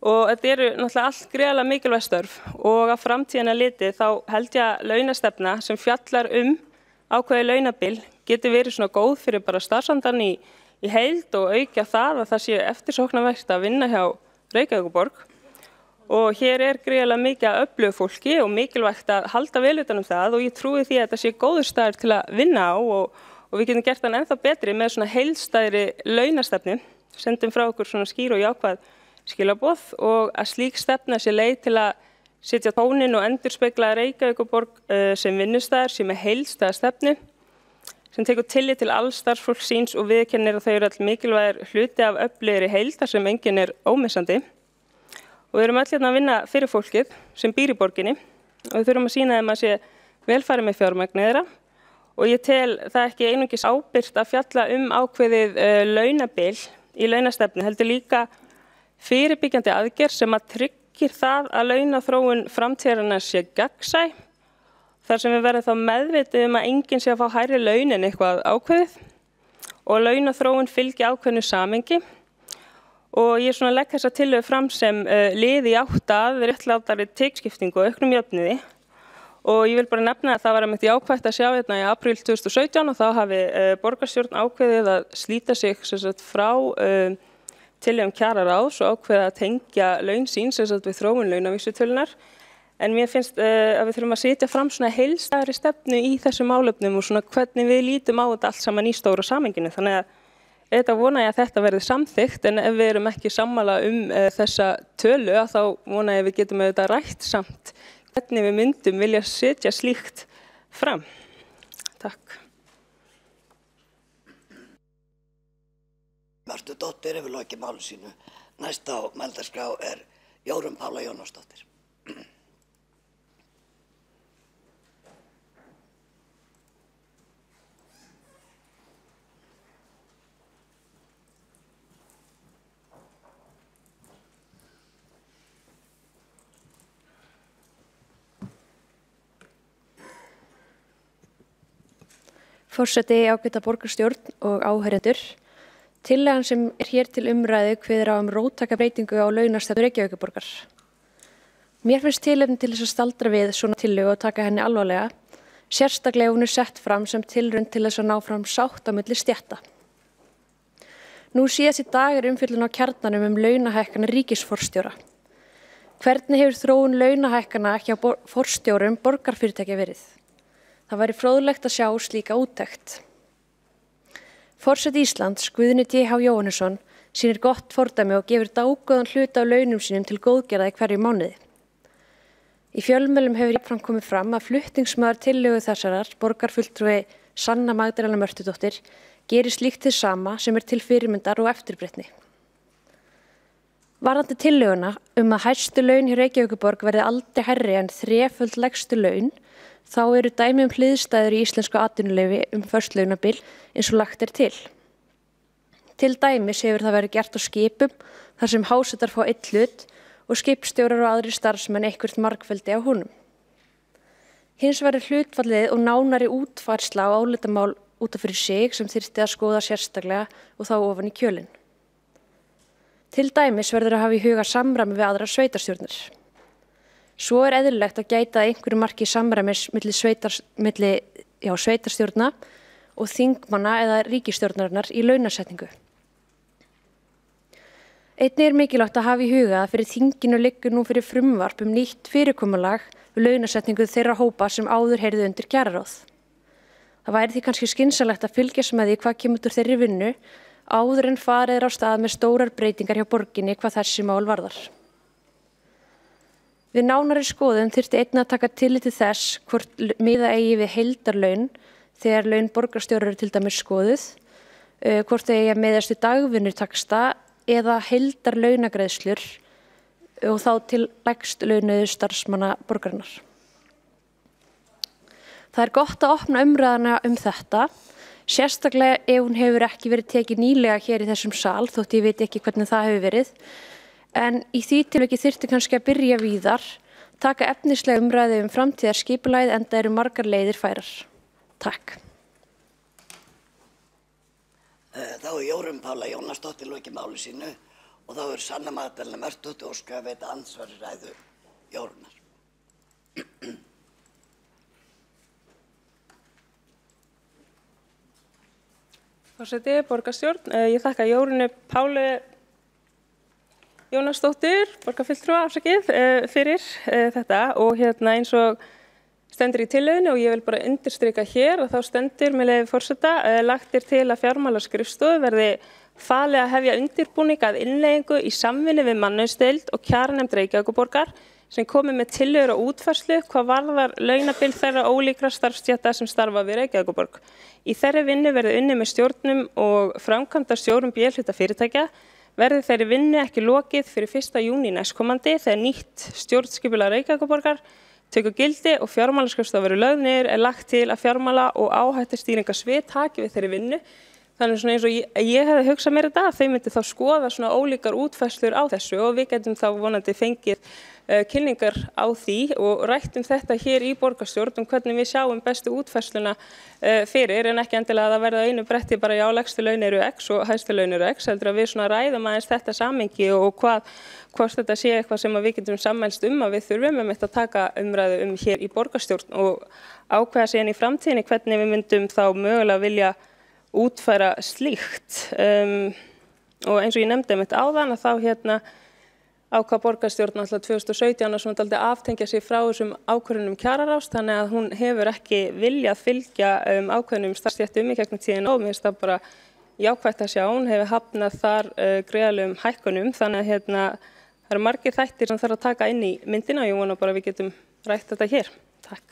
Og þetta eru náttúrulega allt gríðarlega mikilvæg störf og að framtíðina litið þá held ég að launastefna sem fjallar ákveðið launabil geti verið svona góð fyrir bara starfsandann í heild og aukja það að það sé eftirsóknarvert að vinna hjá Reykjavíkurborg. Og hér gríðarlega mikið af öflugu fólki og mikilvægt að halda vel utan það og ég trúi því að þetta sé góður staður til að vinna á og við getum gert hann ennþá betri með svona heildstæðri launastefnu. Sendum frá okkur svona skýr og jákvæð skilaboð og að slík stefna sé leið til að setja tónin og endurspegla Reykjavíkurborg sem vinnustæðar sem heildstæða stefnu sem tekur tillit til alls starfsfólks síns og viðurkennir að þau eru all mikilvægir hluti af öflugri heild þar sem enginn ómissandi. Og við erum öll hérna að vinna fyrir fólkið sem býr í borginni og við þurfum að sýna þeim að sé velfarið með fjármagnið þeirra og ég tel það ekki einungis ábyrgt að fjalla ákveðið launabil í launastefnu, heldur líka fyrirbyggjandi aðgerð sem að tryggir það að launaþróun framtíðarinnar sé gagnsæ, þar sem við verðum þá meðvitið að enginn sé að fá hærri laun en eitthvað ákveðið og launaþróun fylgi ákveðnu samhengi. Og ég legg þessa tillögu fram sem lið í átt að réttlátari tekskiptingu og auknum jöfnuði og ég vil bara nefna að það var einmitt jákvætt að sjá hérna í apríl 2017 og þá hafi borgarstjórn ákveðið að slíta sig frá tillögum kjararáðs og ákveða að tengja laun sín við þróun launavísitölunar. En mér finnst að við þurfum að setja fram svona heildstæðari stefnu í þessum málefnum og svona hvernig við lítum á þetta allt saman í stóra samhenginu. Þannig að þetta vona ég að þetta verði samþykkt en ef við erum ekki sammála þessa tölu þá vona ég að við getum auðvitað rætt samt hvernig við myndum vilja setja slíkt fram. Takk. Mörtudóttir hefur lokið máli sínu. Næst á mælendaskrá Jórunn Pála Jónasdóttir. Forseti, ágæta borgarstjórn og áheyrendur. Tillagan sem hér til umræðu kveður á róttæka breytingu á launastefnu Reykjavíkurborgar. Mér finnst tilefni til þess að staldra við svona tillögu og taka henni alvarlega, sérstaklega hún sett fram sem tilraun til þess að ná fram sátt á milli stétta. Nú síðast í dag umfjöllun á kjarnanum launahækkanir ríkisforstjóra. Hvernig hefur þróun launahækkana hjá forstjórum borgarfyrirtækja verið? Það væri fróðlegt að sjá slíka úttekt. Forseti Íslands, Guðni T.H. Jóhannesson, sýnir gott fordæmi og gefur dágóðan hluta af launum sínum til góðgerða í hverju mánuði. Í fjölmiðlum hefur jafnframt komið fram að flutningsmaður tillögu þessarar, borgarfulltrúi Sanna Magdalena Mörtudóttir, gerir slíkt hið sama sem til fyrirmyndar og eftirbreytni. Varðandi tillöguna að hæstu laun hjá Reykjavíkurborg verði aldrei hærri en þreföld lægstu laun, þá eru dæmi hliðstæður í íslensku atvinnuleyfi föst launabil eins og lagt til. Til dæmis hefur það verið gert á skipum þar sem hásetar fá einn hlut og skipstjórar og aðrir starfsmenn eitthvert margfeldi á honum. Hins vegar hlutfallið og nánari útfærsla á álitamál út af fyrir sig sem þyrfti að skoða sérstaklega og þá ofan í kjölinn. Til dæmis verður að hafa í huga samræmi við aðrar sveitarstjórnir. Svo er eðlilegt að gæta að einhverju marki samræmis milli sveitarstjórna og þingmanna eða ríkisstjórnarinnar í launasetningu. Einnig mikilvægt að hafa í huga að fyrir þinginu liggur nú fyrir frumvarp nýtt fyrirkomulag við launasetningu þeirra hópa sem áður heyrðu undir kjararáð. Það væri því kannski skynsamlegt að fylgjast með því hvað kemur úr þeirri vinnu áður en farið er á stað með stórar breytingar hjá borginni hvað þessi mál varðar. Við nánari skoðun þyrfti einnig að taka tillit til þess hvort miða eigi við heildarlaun þegar laun borgarstjóra eru til dæmis skoðuð, hvort eigi að miðast við dagvinnutaxta eða heildarlaunagreiðslur og þá til lægst launuðu starfsmanna borgarinnar. Það er gott að opna umræðuna þetta, sérstaklega ef hún hefur ekki verið tekið nýlega hér í þessum sal, þótt ég veit ekki hvernig það hefur verið, en í því tilviki þyrfti kannski að byrja víðar, taka efnislega umræðu framtíðarskipulagið enda eru margar leiðir færar. Takk. Þá Jórunn Pála Jónasdóttir lokið máli sínu og þá Sanna Magdalena Mörtusdóttir óskað að veita andsvar í ræðu Jórunnar. Forseti, borgarstjórn, ég þakka Jórunni Pálu Jónasdóttir, borgarfulltrúa fyrir þetta og eins og stendur í tillögunni og ég vil bara undirstrika hér og þá stendur með leyfi forseta lagt til að fjármálaskrifstofu verði falið að hefja undirbúning að innleiðingu í samvinnu við mannauðsdeild og kjaranefnd Reykjavíkurborgar sem komi með tillögur og útfærslu hvað varðar launabil þeirra ólíkra starfsstétta sem starfa við Reykjavíkurborg. Í þeirri vinnu verði unnið með stjórnum og framkvæmdastjórum B-hluta fyrirtækja verði þeirri vinnu ekki lokið fyrir 1. júní næstkomandi þegar nýtt stjórnskipulag Reykjavíkurborgar tekur gildi og fjármálaskrifstofa verður lögð niður er lagt til að fjármála- og áhættustýringarsvið taki við þeirri vinnu. Þannig eins og ég hefði hugsað mér þetta að þau myndi þá skoða svona ólíkar útfærslur á þessu og við getum þá vonandi fengið kynningar á því og rætt þetta hér í borgarstjórn hvernig við sjáum bestu útfærsluna fyrir en ekki endilega að það verða einu bretti bara já, lægstu laun eru X og hæstu laun eru X, heldur að við svona ræðum aðeins þetta samhengi og hvort þetta sé eitthvað sem við getum sammælst að við þurfum að taka umræðu hér í borgarstjórn og ákveða síðan í framtíðinni hvernig við myndum þá mögulega vilja útfæra slíkt og eins og ég nefndi áðan að þá ákvað borgarstjórn alltaf 2017 að svona dálítið aftengja sig frá þessum ákvörðunum kjararáðs þannig að hún hefur ekki viljað fylgja ákvörðunum starfsstéttum í gegnum tíðina og mér finnst það bara jákvætt að sjá hún hefur hafnað þar gríðarlegum hækkunum þannig að það eru margir þættir sem þarf að taka inn í myndina og ég vona bara að við getum rætt þetta hér. Takk.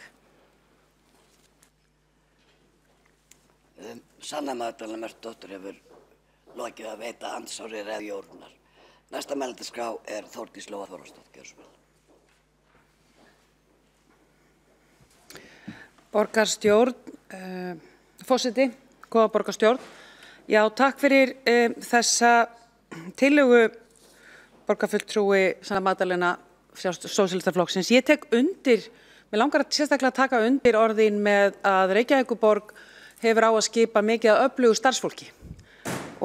Sanna Magdalena Mörtusdóttir hefur lokið að veita andsvar í ræðu Jórunnar. Næsta mælendaskrá er Þórdís Lóa Þórðardóttir. Borgarstjórn, forseti, góða borgarstjórn. Já, takk fyrir þessa tillögu borgarfulltrúi Sanna Magdalena Sósíalistaflokksins. Ég tek undir, mig langar að sérstaklega taka undir orðin með að Reykjavíkurborg hefur á að skipa mikið af öflugu starfsfólki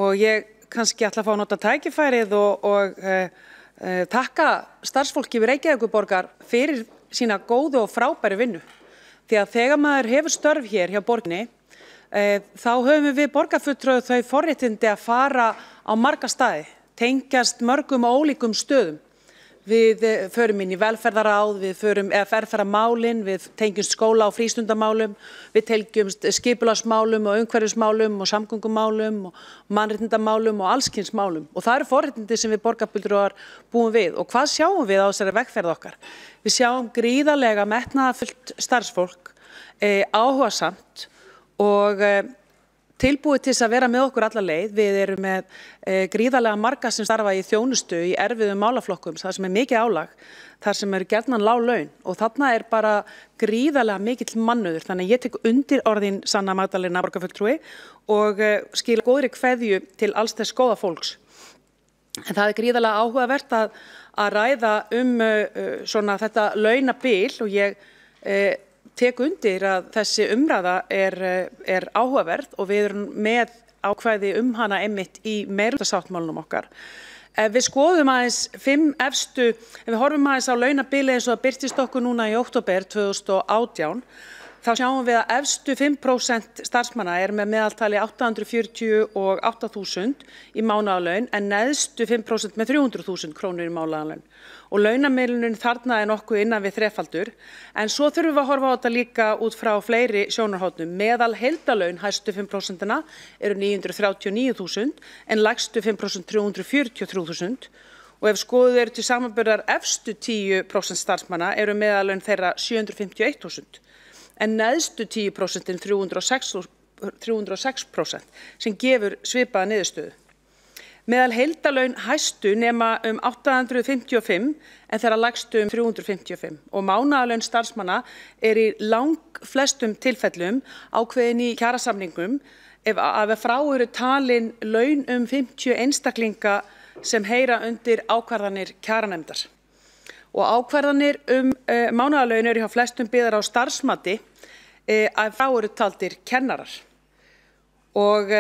og ég kannski ætla að fá að nota tækifærið og takka starfsfólki við Reykjavíkurborgar fyrir sína góðu og frábæru vinnu. Því að þegar maður hefur störf hér hjá borginni, þá höfum við borgarfulltrúar þau forréttindi að fara á marga staði, tengjast mörgum og ólíkum stöðum. Við förum inn í velferðaráð, við förum velferðarmálin, við tengjumst skóla- og frístundamálum, við tengjumst skipulagsmálum og umhverfismálum og samgöngumálum og mannréttindamálum og allskyns málum. Og það eru forréttindi sem við borgarfulltrúar búum við. Og hvað sjáum við á þessari vegferð okkar? Við sjáum gríðarlega metnaðarfullt starfsfólk, áhugasamt og tilbúið til að vera með okkur alla leið. Við erum með gríðarlega marga sem starfa í þjónustu í erfiðum málaflokkum, þar sem mikið álag, þar sem gjarnan lág laun og þarna bara gríðarlega mikill mannauður. Þannig að ég tek undir orðin Sanna Magdalena borgarfulltrúi og skila góðri kveðju til alls þess góða fólks. En það gríðarlega áhugavert að ræða svona þetta launabil og ég tek undir að þessi umræða er áhugaverð og við erum með ákvæði hana einmitt í meirihlutasáttmálunum okkar. Ef við skoðum aðeins 5 efstu, ef við horfum aðeins á launabili eins og það birtist okkur núna í október 2018, þá sjáum við að efstu 5% starfsmanna með meðaltali 848.000 í mánaðarlaun en neðstu 5% með 300.000 krónur í mánaðarlaun. Og launamiðlunin þarna nokkuð innan við þrefaldur, en svo þurfum við að horfa á þetta líka út frá fleiri sjónarhornum. Meðal heildarlaun hæstu 5% eru 939.000 en lægstu 5% 343.000 og ef skoðuð eru til samanburðar efstu 10% starfsmanna eru meðallaun þeirra 751.000 en neðstu 10% 306% sem gefur svipaða niðurstöðu. Meðal heildarlaun hæstu nema 855 en þeirra lægstu 355 og mánaðarlaun starfsmanna í langflestum tilfellum ákveðin í kjarasamningum ef frá eru talin laun 50 einstaklinga sem heyra undir ákvarðanir kjaranefndar. Og ákvarðanir mánaðarlaun eru hjá flestum byggðar á starfsmati að frá eru taldir kennarar. Og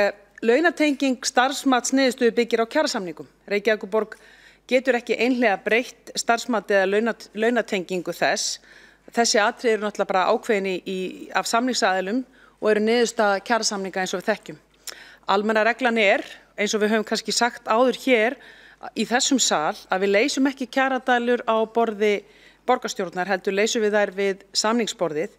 launatenging starfsmatsniðurstöðu byggir á kjarasamningum. Reykjavíkurborg getur ekki einhlega breytt starfsmati eða launatengingu þess. Þessi atriði eru náttúrulega bara ákveðin af samningsaðilum og eru niðurstaða kjarasamninga eins og við þekkjum. Almenna reglan eins og við höfum kannski sagt áður hér í þessum sal, að við leysum ekki kjaradælur á borði borgarstjórnar, heldur leysum við þær við samningsborðið.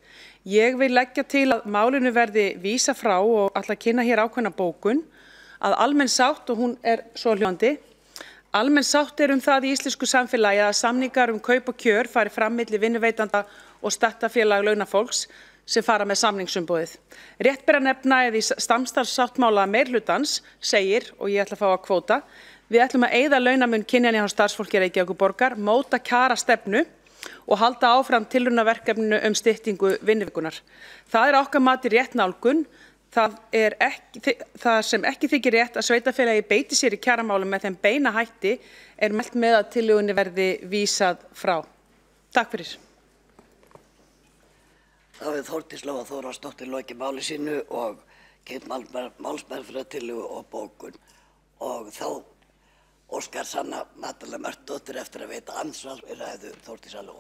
Ég vil leggja til að málinu verði vísa frá og ætla að kynna hér ákveðna bókun að almenn sátt, og hún svohljóðandi. Almenn sátt það í íslensku samfélagi að samningar kaup og kjör fari fram milli vinnuveitanda og stéttarfélaga launafólks sem fara með samningsumboðið. Rétt ber að nefna í samstarfssáttmála meirhlutans segir, og ég ætla að fá að kvóta, við ætlum að eyða launamun kynjanna hjá starfsfólki Reykjavíkurborgar, móta kjarastefnu og halda áfram tilraunaverkefninu styttingu vinnuvikunar. Það okkar mati rétt nálgun. Það sem ekki þykir rétt að sveitarfélagi beiti sér í kjaramálum með þeim beina hætti mælt með að tillögunni verði vísað frá. Takk fyrir. Þá hefur Þórdís Lóa Þórhallsdóttir lokið máli sínu og kynnt málsmeðferðartillögu og bókun. Og þá óskar Sanna Magdalena Mörtusdóttir eftir að veita andsvar við ræðu Þórdísar Lóu.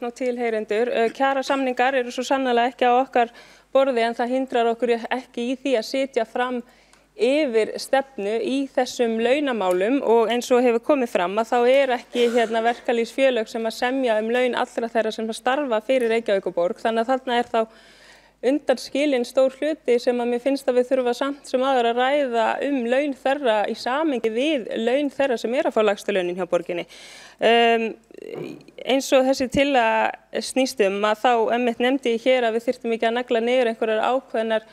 Og tilheyrendur, kjarasamningar eru svo sannarlega ekki á okkar borði en það hindrar okkur ekki í því að sitja fram yfir stefnu í þessum launamálum og eins og hefur komið fram að þá ekki verkalýðsfélög sem að semja laun allra þeirra sem starfa fyrir Reykjavíkurborg, þannig að þarna þá undanskilinn stór hluti sem að mér finnst að við þurfa samt sem áður að ræða laun þeirra í samhengi við laun þeirra sem að fá lægstu launin hjá borginni. Eins og þessi tillaga snýst að þá nefndi ég hér að við þyrftum ekki að negla niður einhverjar ákveðnar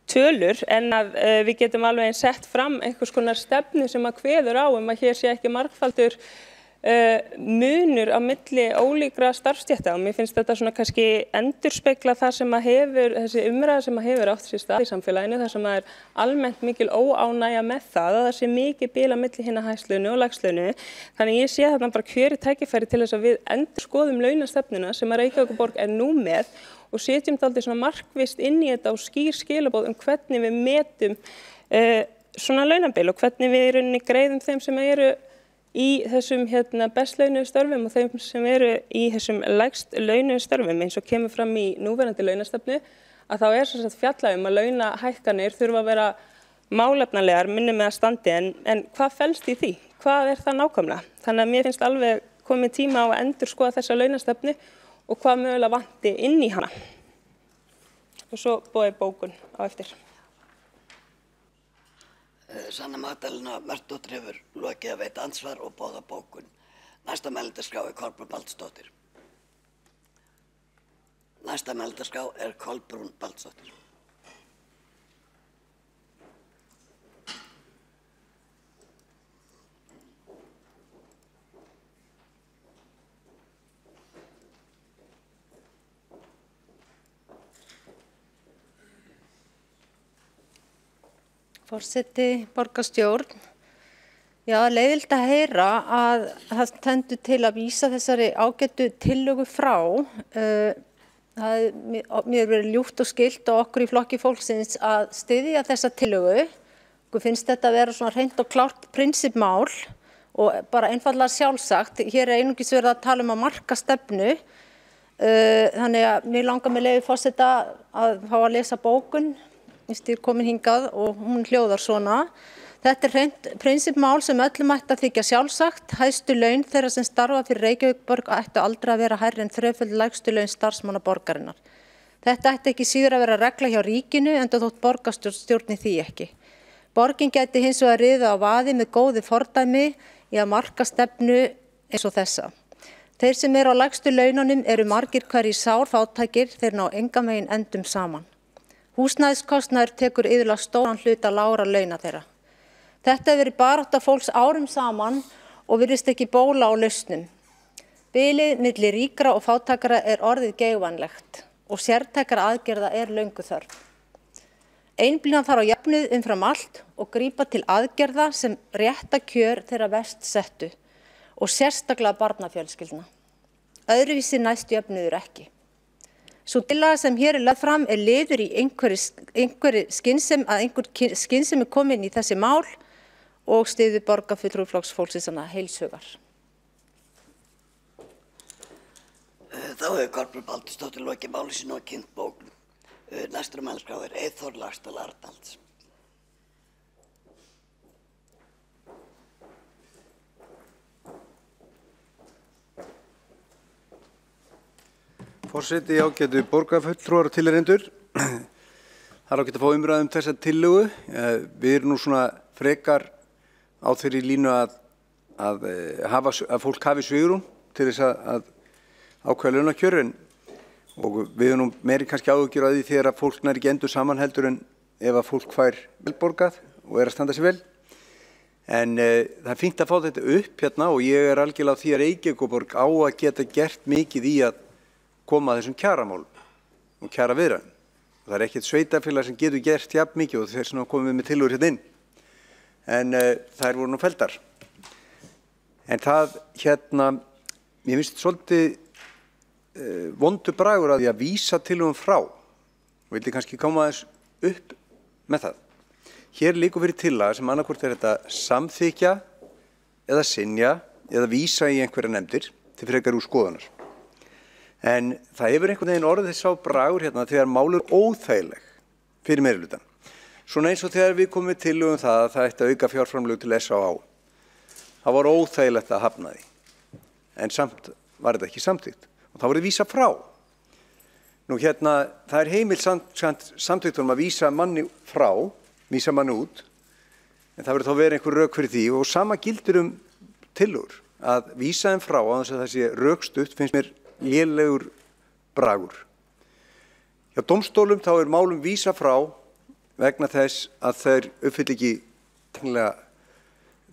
tölur en að við getum alveg sett fram einhvers konar stefnu sem að kveður á að hér sé ekki margfaldur munur á milli ólíkra starfsstétta og mér finnst þetta svona kannski endurspegla það sem að þessi umræða sem að hefur átt sér stað í samfélaginu þar sem að almennt mikil óánægja með það að það sé mikið bil á milli hinna hæstlaunu og lægstlaunu. Þannig ég sé þarna bara kjörið tækifæri til þess að við endurskoðum launastefnuna sem að Reykjavíkurborg nú með og setjum dálítið svona markvisst inn í þetta og skýr skilaboð hvernig við metum svona launabil og hvernig við í rauninni greiðum þeim sem eru í þessum best launuðu störfum og þeim sem eru í þessum lægst launuðu störfum eins og kemur fram í núverandi launastefnu að þá sem sagt fjallað að launahækkanir þurfa að vera málefnalegar minni með að standi en hvað felst í því? Hvað það nákvæmlega? Þannig að mér finnst alveg komið tíma á að endurskoða þessa launastefnu og hvað mögulega vanti inn í hana. Og svo boðið bókun á eftir. Sanna Magdalena Mörtusdóttir hefur lokið að veita andsvar og boða bókun. Næsta mælendaskrá Kolbrún Baldursdóttir. Næsta mælendaskrá Kolbrún Baldursdóttir. Forseti, borgarstjórn. Já, leiðilegt að heyra að það stendur til að vísa þessari ágætu tillögu frá. Mér verið ljúft og skylt og okkur í Flokki fólksins að styðja þessa tillögu Okkur finnst þetta að vera svona hreint og klárt prinsippmál og bara einfallega sjálfsagt. Hér er einungis verið að tala að marka stefnu. Þannig að mér langar með leyfi forseta að fá að lesa bókun. Ég er komin hingað og hún hljóðar svona. Þetta er hreint prinsippmál sem öllum ætti að þykja sjálfsagt. Hæstu laun þeirra sem starfa fyrir Reykjavíkurborg ættu aldrei að vera hærri en þreföld lægstu laun starfsmanna borgarinnar. Þetta ætti ekki síður að vera regla hjá ríkinu enda þótt borgarstjórni því ekki. Borgin gæti hins vegar riðið á vaði með góðu fordæmi í að marka stefnu eins og þessa. Þeir sem eru á lægstu laununum eru margir hverjir sárfátækir þeir ná engan veginn endum saman. Húsnæðiskostnaður tekur iðulega stóran hluta lágra launa þeirra. Þetta hefur verið barátta fólks árum saman og virðist ekki bóla á lausnum. Bilið milli ríkra og fátækara er orðið geigvænlegt og sértækara aðgerða er löngu þörf. Einblína þarf á jöfnuð umfram allt og grípa til aðgerða sem rétta kjör þeirra verst settu og sérstaklega barnafjölskyldna. Öðruvísi næst jöfnuður ekki. Sú tillaga sem hér er lögð fram er liður í einhver skynsemi komin í þessi mál og styður borgarfulltrúi Flokks fólksins heilshugar. Þá hefur Kolbrún Baldursdóttir lokið máli sínu og kynnt bókun. Næstur mælskrá er Eyþór Laxdal Arnalds. Forseti, ágætu borgarfulltrúar og tilheyrendur. Það er ágætt að fá umræðu þessa tillögu. Við erum nú svona frekar á þeirri línu að fólk hafi svigrúm til þess að ákveða launakjör og við erum nú meiri kannski áhyggjur af því þegar að fólk nær ekki endur saman heldur en ef að fólk fær velborgað og að standa sig vel. En það er fínt að fá þetta upp hérna og ég er algjörlega á því að Reykjavíkurborg á að geta gert mikið í að koma að þessum kjaramálum og kjaraviðræðum. Það er ekkert sveitarfélag sem getur gert jafn mikið og þess vegna komum við með tillögur hérna inn. En þær voru nú felldar. En það hérna, mér finnst svolítið vondur bragur að því að vísa tillögum frá og vildi kannski koma aðeins upp með það. Hér liggur fyrir tillaga sem annarkvort er þetta samþykja eða synja eða vísa í einhverja nefndir til frekar úr skoðunar. En það hefur einhvern veginn orðið sá bragur hérna þegar mál er óþægileg fyrir meirihlutann. Svona eins og þegar við komum með tillögum það að það ætti að auka fjárframlög til SÁÁ. Það var óþægilegt að hafna því. En samt var þetta ekki samþykkt og það voru vísa frá. Nú hérna, það er heimilt samþykktunum að vísa manni frá, vísa manni út, en það verður þá verið einhver rök fyrir því og sama gildir tillögur að vísa þeim frá á þess að það sé rökstutt finnst mér lélegur bragur. Hjá dómstólum þá er málum vísa frá vegna þess að þeir uppfylla ekki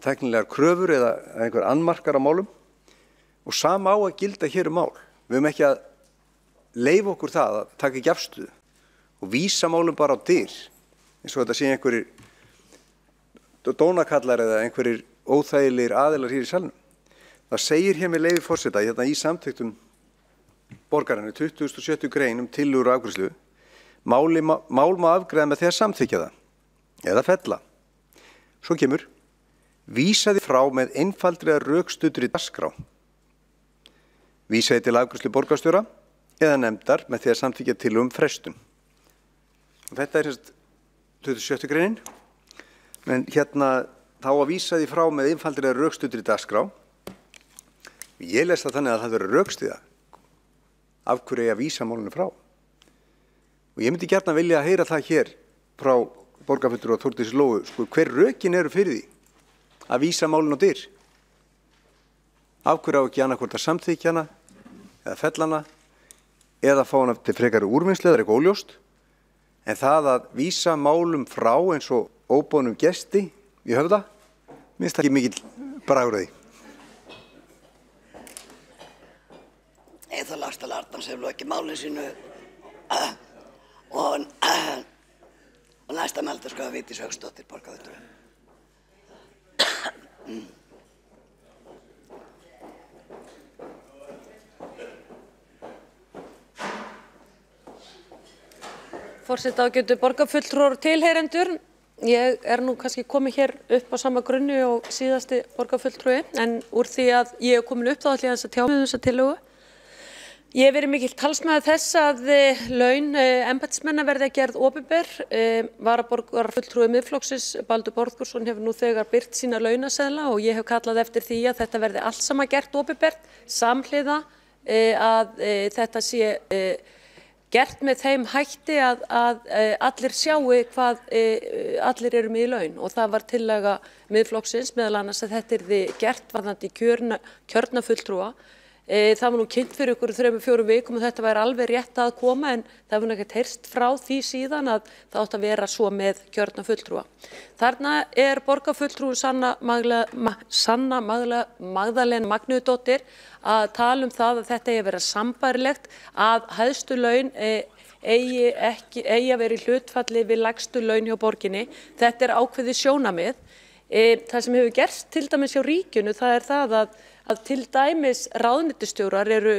tæknilegar kröfur eða einhver annmarkar á málum og sama á að gilda hér mál. Við höfum ekki að leyfa okkur það að taka ekki afstöðu og vísa málum bara á dyr eins og þetta sé einhverjir dónakallar eða einhverjir óþægilegir aðilar hér í salnum. Það segir hér með leyfi forseta hérna í samþykktum borgarinnar 27. grein tillögur og afgreiðslu mál má afgreiða með því að samþykkja það eða fella. Svo kemur vísaði frá með einfaldlega rökstuddri dagskrá. Vísaði til afgreiðslu borgarstjóra eða nefndar með því að samþykkja tillögum frestun. Og þetta er 27. greinin. En hérna þá að vísaði frá með einfaldlega rökstuddri dagskrá. Ég les það þannig að það verður rökstuða af hverju að vísa málunum frá. Og ég myndi gjarnan vilja að heyra það hér frá borgarfulltrúa Þórdísi Lóu, hver rökin eru fyrir því að vísa málun á dyr. Af hverju á ekki annaðhvort að samþykkja hana eða fella hana eða fá hana til frekari úrvinnslu eða eitthvað óljóst. En það að vísa málum frá eins og óboðnum gesti í Höfða, minnst ekki mikill bragur að því. Eyþór Laxdal Arnalds hefur lokið máli sínu og næsta mælskrá Vigdís Hauksdóttir borgarfulltrúi. Forseti, ágætu borgarfulltrúar og tilheyrendur. ég nú kannski komið hér upp á sama grunni og síðasti borgarfulltrúi, en úr því að ég komin upp þá ætla ég að tjá mig þessa tillögu. Ég hef verið mikill talsmaður þess að laun embættismanna verði gerð opinber. Varaborgarfulltrúi Miðflokksins, Baldur Borgþórsson, hefur nú þegar birt sína launaseðla og ég hef kallað eftir því að þetta verði allt saman gert opinbert, samhliða að þetta sé gert með þeim hætti að allir sjáu hvað allir eru með í laun, og það var tillaga Miðflokksins meðal annars að þetta yrði gert varðandi kjörna fulltrúa. Það var nú kynnt fyrir ykkur 3-4 vikum og þetta væri alveg rétt að koma, en það hefur ekkert heyrst frá því síðan að það átt að vera svo með kjörna fulltrúa. Þarna borgarfulltrúin Sanna Magdalena Magnúsdóttir að tala það að þetta eigi að vera sambærilegt, að hæstu laun eigi að vera í hlutfalli við lægstu laun hjá borginni. Þetta ákveðið sjónarmið. Það sem hefur gerst til dæmis hjá ríkinu, það það að til dæmis ráðuneytisstjórar eru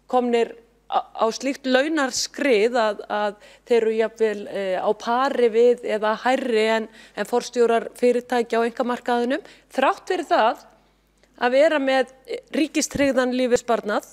komnir á slíkt launaskrið að þeir eru jafnvel á pari við eða hærri en forstjórar fyrirtækja á einkamarkaðinum, þrátt fyrir það að vera með ríkistryggðan lífeyrissparnað.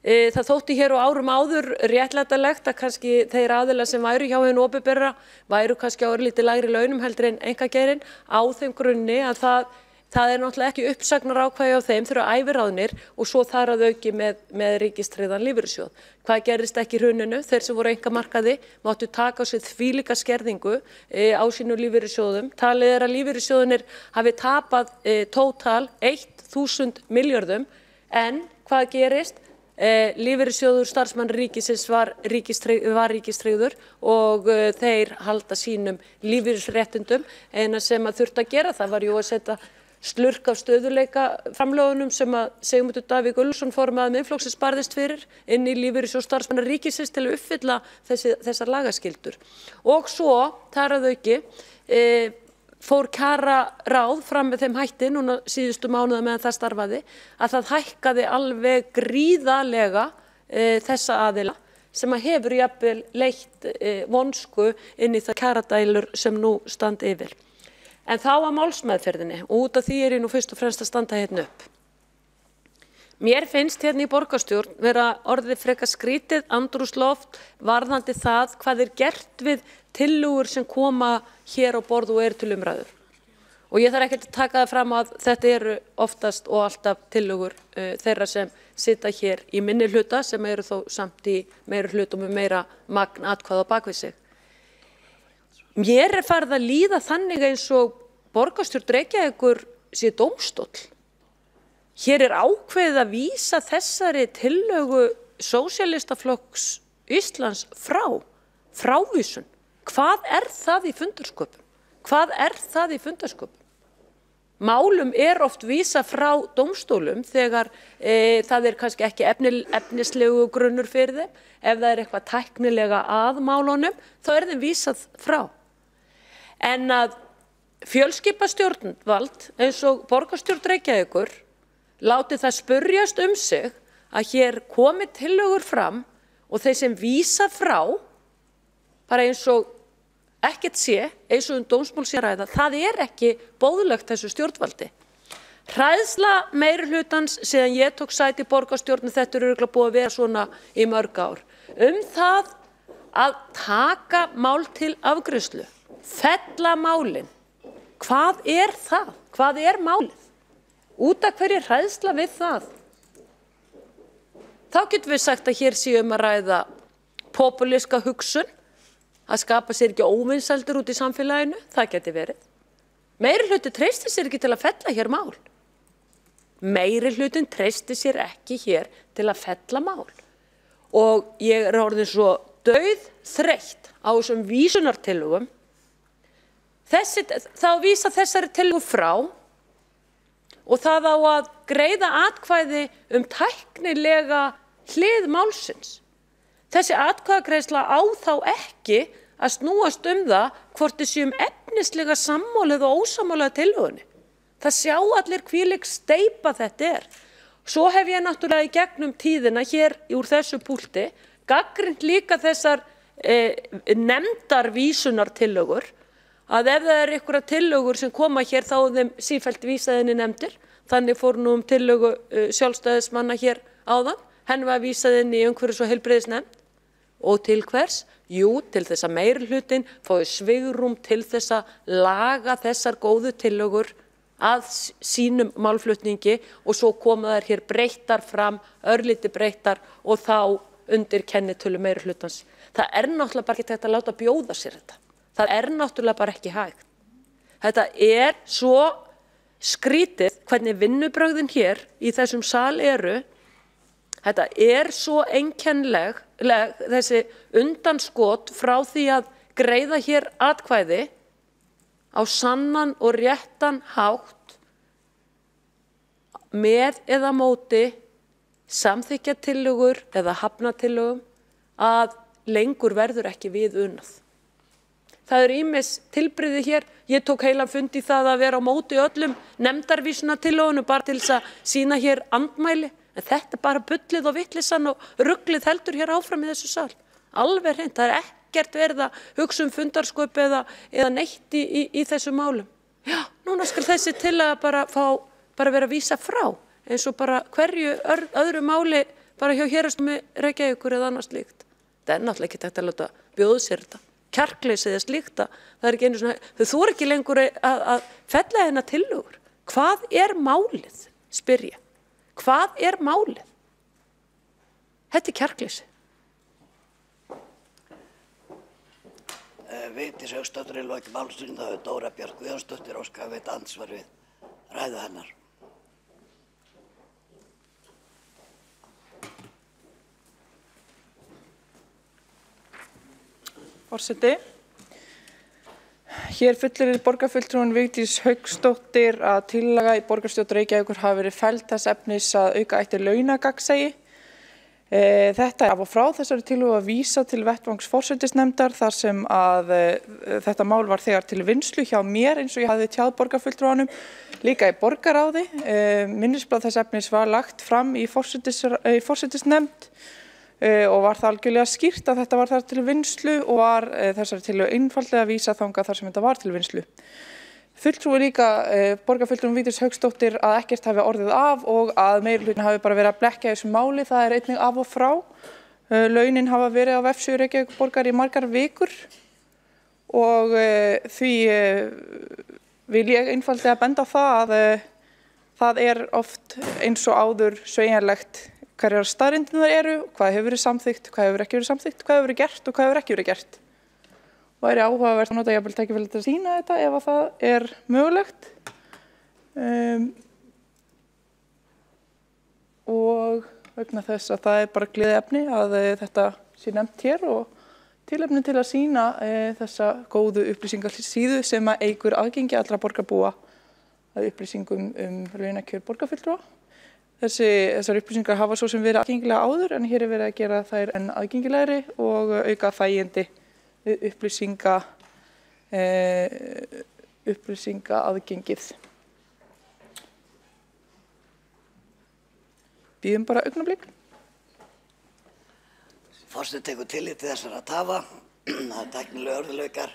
Það þótti hér á árum áður réttlætanlegt að kannski þeir aðilar sem væru hjá hinu opinbera væru kannski á örlítið lægri launum heldur en einkageirinn, á þeim grunni að það náttúrulega ekki uppsagnarákvæði á þeim, þeir eru æviráðnir og svo þar að auki með ríkistryggðan lífeyrissjóð. Hvað gerist ekki í hruninu? Þeir sem voru á einkamarkaði máttu taka á sig þvílíka skerðingu á sínu lífeyrissjóðum. Talið að lífeyrissjóðunir hafi tapað tótal 1.000 milljörðum, en hvað gerist? Lífeyrissjóður starfsmanna ríkisins var ríkistryggður og þeir halda sínum lífeyrisréttindum. Eina sem að þurfti að gera það var að setja slurk af stöðuleika framlögunum sem að Sigmundur Davíð Gunnlaugsson formaður Miðflokksins barðist fyrir inn í lífeyrissjóð starfsmanna ríkisins til að uppfylla þessar lagaskyldur. Og svo þar að auki fór kjararáð fram með þeim hætti núna síðustu mánuða meðan það starfaði að það hækkaði alveg gríðarlega þessa aðila sem að hefur jafnvel leitt vonsku inn í það kjaradælur sem nú standa yfir. En þá að málsmeðferðinni, og út af því ég nú fyrst og fremst að standa hérna upp. Mér finnst hérna í borgarstjórn vera orðið frekar skrítið andrúmsloft varðandi það hvað gert við tillögur sem koma hér á borð og eru til umræður. Og ég þarf ekkert að taka það fram að þetta eru oftast og alltaf tillögur þeirra sem sitja hér í minni hluta, sem eru þó samt í meiri hlutum með meira magn atkvæða á bakvið sig. Mér farið að líða þannig eins og borgarstjórn Reykjavíkur sé dómstóll. Hér ákveðið að vísa þessari tillögu Sósíalistaflokks Íslands frávísun. Hvað það í fundarsköpum? Hvað það í fundarsköpum? Málum oft vísa frá dómstólum þegar það kannski ekki efnislegu grunnur fyrir þeim. Ef það eitthvað tæknilega að málunum, þá þeim vísað frá. En að fjölskipastjórnvald eins og borgarstjórn Reykjavíkur láti það spurjast sig að hér komi tillögur fram og þeir sem vísa frá, bara eins og ekkert sé, eins og dómsmál sé ræða, það ekki boðlegt þessu stjórnvaldi. Hræðsla meirihlutans síðan ég tók sæti í borgarstjórn, þetta örugglega búið að vera svona í mörg ár, það að taka mál til afgreiðslu, fella málin. Hvað það? Hvað málið? Út af hverju hræðsla við það? Þá getum við sagt að hér sé að ræða popúlíska hugsun, að skapa sér ekki óvinsældur út í samfélaginu, það geti verið. Meirihluti treystir sér ekki til að fella hér mál. Meirihlutin treystir sér ekki hér til að fella mál. Og ég orðin svo dauðþreytt á þessum vísunartillögum. Þá vísa þessari tillögu frá og það á að greiða atkvæði tæknilega hlið málsins. Þessi atkvæðagreiðsla á þá ekki að snúast það hvort við séum efnislega sammála eða ósammála tillögunni. Það sjá allir hvílík steypa þetta Svo hef ég náttúrulega í gegnum tíðina hér úr þessu púlti gagnrýnt líka þessar nefndar vísunartillögur að ef það eru einhverja tillögur sem koma hér þá er þeim sífellt vísað inn í nefndir. Þannig fór nú tillögu sjálfstæðismanna hér áðan, henni var vísað inn í umhverfis- og heilbrigðisnefnd. Og til hvers? Jú, til þess að meirihlutinn fái svigrúm til þess að laga þessar góðu tillögur að sínum málflutningi og svo koma þær hér breyttar fram, örlítið breyttar og þá undir kennitölu meirihlutans. Það er náttúrulega bara ekki hægt að láta bjóða sér þetta. Það er náttúrulega bara ekki hægt. Þetta er svo skrítið hvernig vinnubrögðin hér í þessum sal eru. Þetta er svo einkennileg þessi undanskot frá því að greiða hér atkvæði á sannan og réttan hátt með eða móti samþykkja tillögur eða hafna tillögum að lengur verður ekki við unað. Það eru ýmis tilbrigði hér. Ég tók heilan fund í það að vera á móti öllum nefndarvísunartillögunum bara til þess að sýna hér andmæli. En þetta er bara bullið og vitleysan og ruglið heldur hér áfram í þessu sal. Alveg hreint, það er ekkert verið að hugsa fundarsköp eða neitt í þessu málum. Já, núna skal þessi tillaga bara vera vísa frá, eins og bara hverju öðru máli bara hjá héraðsdómi Reykjavíkur eða annars slíkt. Það er náttúrulega ekki hægt að láta bjóða sér þetta. Kjarkleysið eða slíkt, það er ekki einu svona, þau þora ekki lengur að fella hérna tillögur. Hvað er málið, spyr ég? Hvað er málið? Þetta er kjarkleysi. Vigdís Hauksdóttir er lokið málsins, þá er Dóra Björk Guðjónsdóttir óskað að veita andsvar við ræðu hennar. Forseti. Hér fullyrir borgarfulltrúinn Vigdís Hauksdóttir að tillaga í borgarstjórn Reykjavíkur hafi verið felld þess efnis að auka ætti launagagnsæi. Þetta er af og frá þessari tillögu að vísa til vettvangs forsætisnefndar þar sem að þetta mál var þegar til vinnslu hjá mér eins og ég hafði tjáð borgarfulltrúanum líka í borgarráði. Minnisblað þess efnis var lagt fram í forsætisnefnd og var það algjörlega skýrt að þetta var þar til vinnslu og var þessari tillögu einfaldlega vísa þangað þar sem þetta var til vinnslu. Fulltrúi líka borgarfulltrúinn Vigdís Hauksdóttir að ekkert hafi orðið af og að meirihlutin hafi bara verið að blekkja þessu máli. Það er einnig af og frá. Launin hafa verið á vefsíðu Reykjavíkurborgar í margar vikur og því vil ég einfaldlega benda á það að það er oft eins og áður sveigjanlegt hverjar staðreyndirnar eru, hvað hefur verið samþykkt, hvað hefur ekki verið samþykkt, hvað hefur verið gert og hvað hefur ekki verið gert. Og er áhugavert að nota jafnvel tækifæri til að sýna þetta ef að það er mögulegt. Og vegna þess að það er bara gleðiefni að þetta sé nefnt hér og tilefni til að sýna þessa góðu upplýsingarsíðu sem að eykur aðgengi allra borgarbúa að upplýsingum launakjör borgarfulltrúa. Þessar upplýsingar hafa svo sem verið aðgengilega áður en hér er verið að gera þær enn aðgengilegri og auka þægindi upplýsinga aðgengið. Bíðum bara augnablik. Forseti tekur tillit til þessara tafa, það er tæknilega örðuleikar.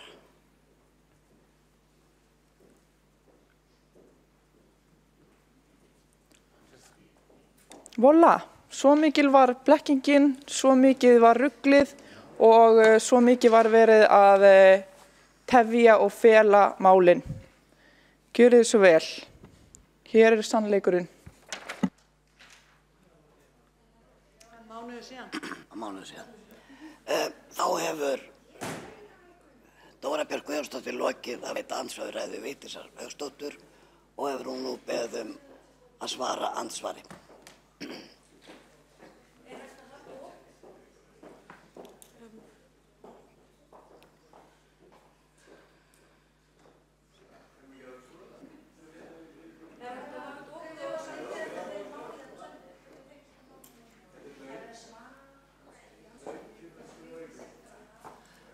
Voila, svo mikil var blekkingin, svo mikið var ruglið og svo mikið var verið að tefja og fela málin. Gjörið svo vel. Hér er sannleikurinn. Mánuði síðan. Þá hefur Dóra Björk Guðjónsdóttir lokið að veita andsvar við ræðu Vigdísar Hauksdóttur og hefur hún nú beðið að svara andsvari.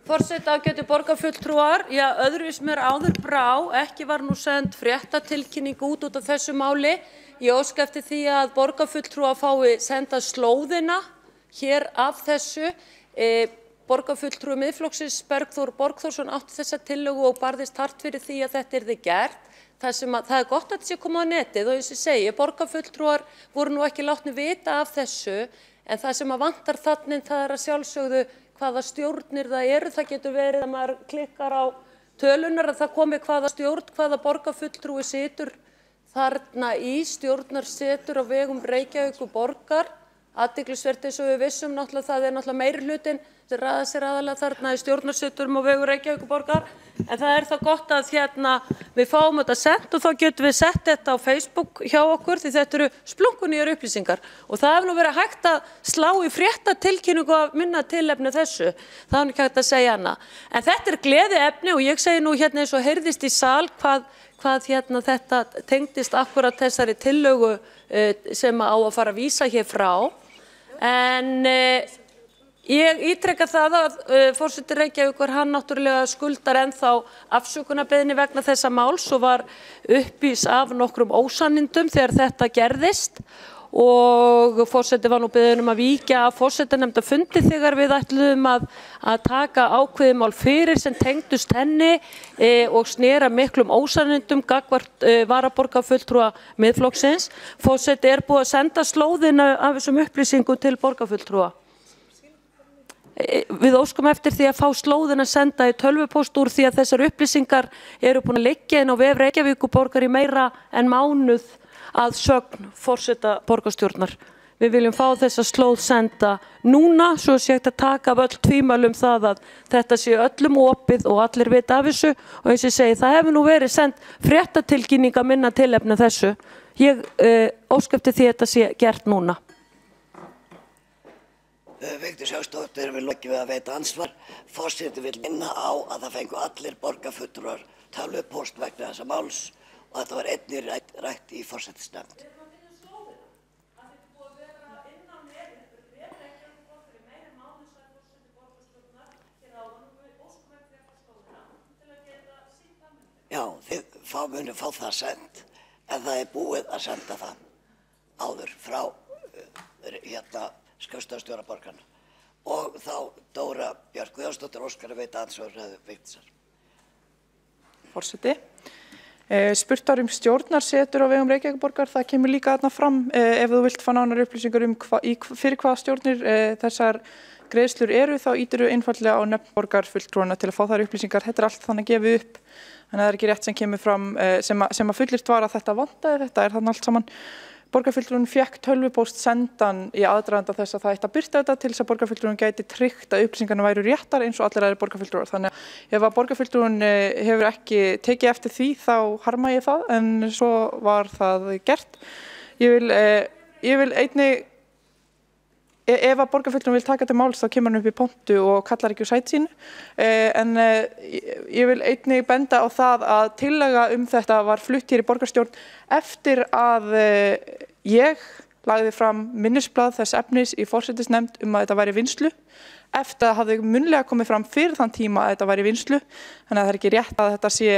Forseti, ágætu borgarfulltrúar, já, öðruvísi mér áður brá, ekki var nú send fréttatilkynning út af þessu máli. Ég óska eftir því að borgarfulltrúar fái senda slóðina hér af þessu. borgarfulltrúi Miðflokksins Bergþór Borgþórsson átti þessa tillögu og barðist hart fyrir því að þetta yrði gert. Það gott að þetta sé komið á netið og eins og ég segi, borgarfulltrúar voru nú ekki látnir vita af þessu, en það sem vantar þannig það að sjálfsögðu hvaða stjórnir það eru. Það getur verið að maður klikkar á tölunar að það komi hvaða stjórn, hvaða borgarfulltrúi situr þarna í stjórnarsetur á vegum Reykjavíkurborgar. Athyglisvert eins og við vissum náttúrulega það náttúrulega meirihlutin sem raða sér aðalega þarna í stjórnarseturum á vegum Reykjavíkurborgar. En það það gott að við fáum þetta sent og þá getum við sett þetta á Facebook hjá okkur því þetta eru splunkunýjar upplýsingar. Og það hefur nú verið hægt að slá í fréttatilkynningu af minna tilefni þessu. Það er ekki hægt að segja annað. En þetta gleðiefni og ég segi nú eins og heyrðist í sal hvað þetta tengdist akkurat þessari tillögu sem á að fara að vísa hér frá. En ég ítreka það að forseti Reykjavíkur hann náttúrulega skuldar ennþá afsökunarbeiðni vegna þessa máls og var uppvís af nokkrum ósannindum þegar þetta gerðist og forseti var nú beðinn að víkja af forsetanefnda fundi þegar við ætluðum að taka ákveðið mál fyrir sem tengdust henni og snera miklum ósannindum gagnvart varaborgarfulltrúa Miðflokksins. Forseti búið að senda slóðina af þessum upplýsingum til borgarfulltrúa. Við óskum eftir því að fá slóðina senda í tölvupóst úr því að þessar upplýsingar eru búin að liggja inn á vef Reykjavíkurborgar í meira en mánuð að sögn forseta borgarstjórnar. Við viljum fá þessa slóð senda núna svo sé hægt að taka af öll tvímæli það að þetta sé öllum opið og allir vita af þessu og eins og ég segi það hefur nú verið send fréttatilkynning að minna tilefni þessu. Ég óska eftir því að þetta sé gert núna. Vigdís Hauksdóttir vil lokið við að veita ansvar. Forseti vil minna á að það fengu allir borgarfulltrúar tölvupóst vegna þessa máls og þetta var einnig rætt í forsætisnefnd. Já, þið munið fá það sent, en það búið að senda það áður frá skrifstofustjóra borgarna og þá Dóra Björk Guðjónsdóttir óskar að veita ansvar Vigdísar. Forseti. Spurt var stjórnarsetur á vegum Reykjavíkurborgar, það kemur líka þarna fram ef þú vilt fá nánar upplýsingar fyrir hvaða stjórnir þessar greiðslur eru, þá ítirðu einfallega á nöfn borgarfulltrúana til að fá þær upplýsingar. Þetta allt þannig að gefið upp, þannig að það ekki rétt sem kemur fram sem að fullyrt var að þetta vantaði, þetta þannig allt saman. Borgarfulltrúin fékk tölvupóst sendan í aðdraganda þess að það ætti að birta þetta til þess að borgarfulltrúin gæti tryggt að upplýsingarna væru réttar eins og allir aðrir borgarfulltrúar. Þannig að ef að borgarfulltrúin hefur ekki tekið eftir því þá harma ég það, en svo var það gert. Ég vil einnig, ef að borgarfulltrúin vil taka til máls þá kemur hann upp í pontu og kallar ekki úr sæti sínu, en ég vil einnig benda á það að tillaga þetta var flutt hér í borgarstjórn eftir að ég lagði fram minnisblað þess efnis í forsætisnefnd að þetta væri vinslu, eftir að hafði munnlega komið fram fyrir þann tíma að þetta væri vinslu, þannig að það ekki rétt að þetta sé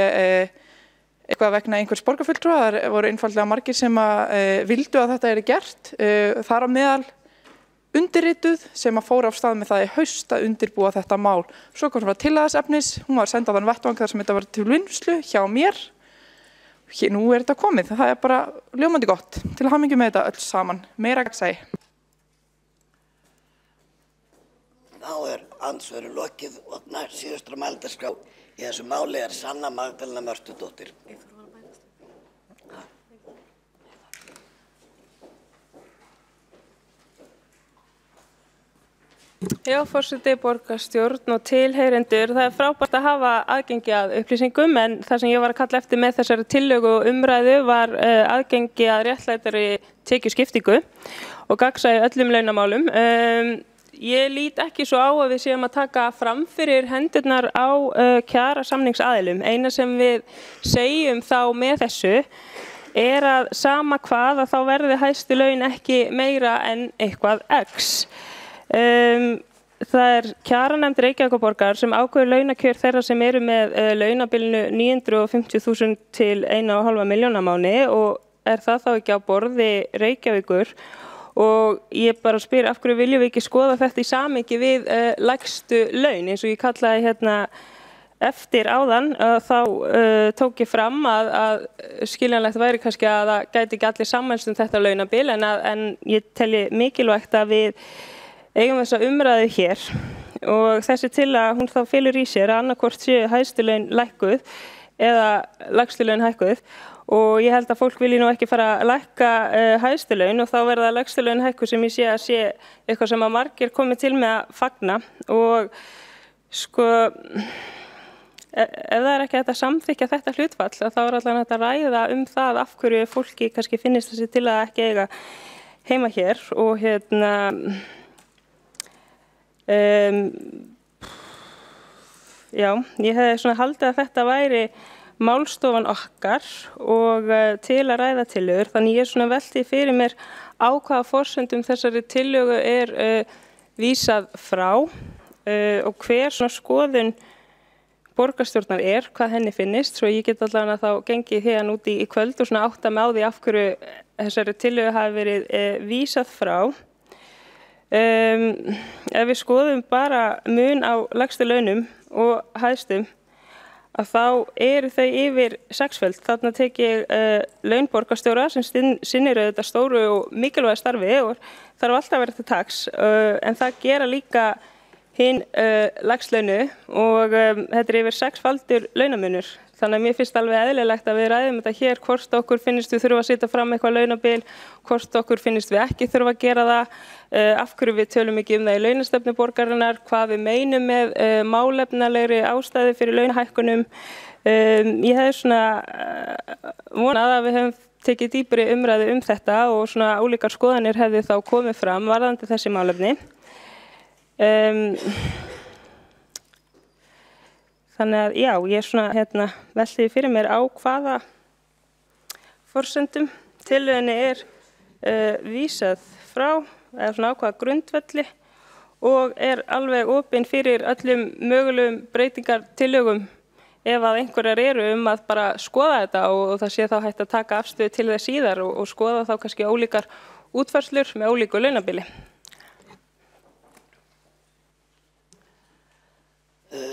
eitthvað vegna einhvers borgarfulltrúa. Það voru einfaldlega margir sem vildu að þetta gert, þar á meðal undirrituð sem að fóra af stað með það í haust að undirbúa þetta mál. Svo kom það tillagasefnis, hún var send á þann vettvang þar sem þetta var til vinslu hjá mér. Nú þetta komið, það bara ljómandi gott til hamingju með þetta öll saman, meira gagnsæi. Þá andsvöru lokið og síðustur á mælendaskrá í þessu máli Sanna Magdalena Mörtudóttir. Já, forseti, borgarstjórn og tilheyrendur, það frábært að hafa aðgengi að upplýsingum, en það sem ég var að kalla eftir með þessari tillögu og umræðu var aðgengi að réttlætari tekjuskiptingu og gagnsæi öllum launamálum. Ég lít ekki svo á að við séum að taka fram fyrir hendurnar á kjarasamningsaðilum. Eina sem við segjum þá með þessu að sama hvað að þá verði hæstu laun ekki meira en eitthvað X. Það kjaranefnd Reykjavíkurborgar sem ákveður launakjör þeirra sem eru með launabilinu 950.000 til 1,5 milljóna á mánuði og það þá ekki á borði Reykjavíkur og ég bara spyr af hverju viljum við ekki skoða þetta í samhengi við lægstu laun eins og ég kallaði hérna eftir áðan þá tók ég fram að skiljanlegt væri kannski að það gæti ekki allir sammælst þetta launabil en ég telji mikilvægt að við eigum þessa umræðu hér og þessi tillaga hún þá felur í sér að annarkvort séu hæstu laun lækkuð eða lægstu laun hækkuð og ég held að fólk vilji nú ekki fara að lækka hæstu laun og þá verða lægstu laun hækkuð sem ég sé að sé eitthvað sem að margir komið til með að fagna og sko ef það ekki hægt að samþykkja þetta hlutfall þá allan hægt að ræða það af hverju fólki kannski finnist þessi til að ekki eiga heima hér og hérna já, ég hefði svona haldið að þetta væri málstofan okkar og til að ræða tillögur þannig ég svona velti fyrir mér á hvaða forsendum þessari tillögu vísað frá og hver svona skoðun borgarstjórnar hvað henni finnist svo ég get allavega þá gengið hérna úti í kvöld og svona átta mig á því af hverju þessari tillögu hafi verið vísað frá ef við skoðum bara mun á lægstu launum og hæstum að þá eru þau yfir sexföld. Þarna tek ég laun borgarstjóra sem sinnir auðvitað stóru og mikilvæga starfi og þarf alltaf að vera til taks en það gera líka hinn lægst launu og þetta yfir sexfaldur launamunur. Þannig að mér finnst alveg eðlilegt að við ræðum þetta hér hvort okkur finnst við þurfa að setja fram eitthvað launabil, hvort okkur finnst við ekki þurfa að gera það, af hverju við tölum ekki það í launastefnu borgarinnar, hvað við meinum með málefnalegri ástæði fyrir launahækkunum. Ég hefði svona vonað að við hefum tekið dýpri umræðu þetta og svona ólíkar skoðanir hefði þá komið fram varðandi þessi málefni. Þannig að já, ég svona velti fyrir mér á hvaða forsendum tillögunni vísað frá eða svona á hvaða grundvelli og alveg opin fyrir öllum mögulegum breytingartillögum ef að einhverjar eru að bara skoða þetta og það sé þá hægt að taka afstöðu til þess síðar og skoða þá kannski ólíkar útfærslur með ólíku launabili.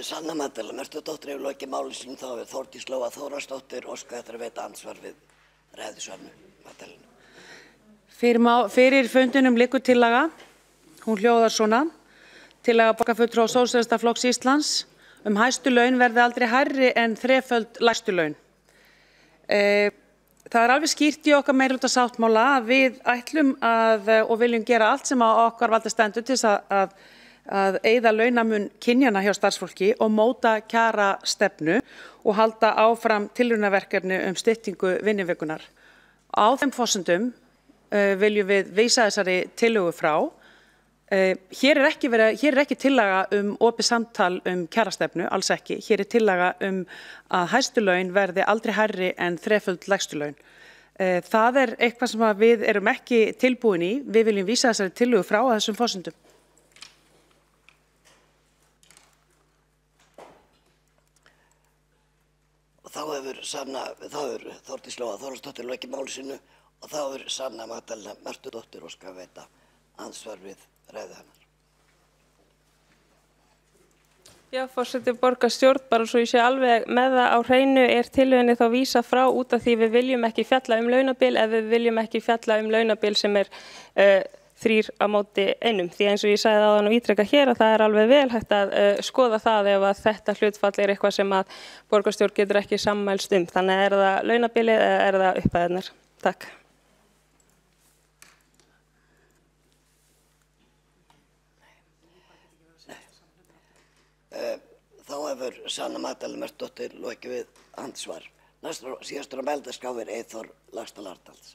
Sanna Mandela, Mörtudóttir hefur lokið máli sínu þá við Þórdís Lóa Þórðarsdóttir óskað eftir að veita ansvar við ræðisvörnu Mandelinu. Fyrir fundinum liggur tillaga, hún hljóðar svona, tillaga borgarfulltrúa Sósíalistaflokks Íslands hæstu laun verði aldrei hærri en þreföld lægstu laun. Það alveg skýrt í okkar meirihlutasáttmála að við ætlum og viljum gera allt sem að okkar valdi stendur til þess að eyða launamun kynjanna hjá starfsfólki og móta kjarastefnu og halda áfram tilraunaverkefni styttingu vinnuvikunar. Á þeim forsendum viljum við vísa þessari tillögu frá. Hér er ekki tillaga opið samtal kjarastefnu, alls ekki. Hér er tillaga að hæstu laun verði aldrei hærri en þreföld lægstu laun. Það er eitthvað sem við erum ekki tilbúin í. Við viljum vísa þessari tillögu frá að þessum forsendum. Þá hefur Þórdís Lóa Þórðarsdóttir lokið máli sínu og þá hefur Sanna Magdalena Mörtudóttir óskað að veita ansvar við ræðu hennar. Já, forseti borgarstjórn, bara svo ég sé alveg með það á hreinu tillögunni þá vísa frá út af því við viljum ekki fjalla launabil ef við viljum ekki fjalla launabil sem 3 á móti 1. Því eins og ég sagði áðan og ítreka hér að það alveg vel hægt að skoða það ef að þetta hlutfall eitthvað sem að borgarstjórn getur ekki sammælst Þannig það launabilið eða það upphæðirnar? Takk. Þá hefur Sanna Magdalena Mörtudóttir lokið við andsvar. Síðastur á mælendaskrá Eyþór Laxdal Arnalds.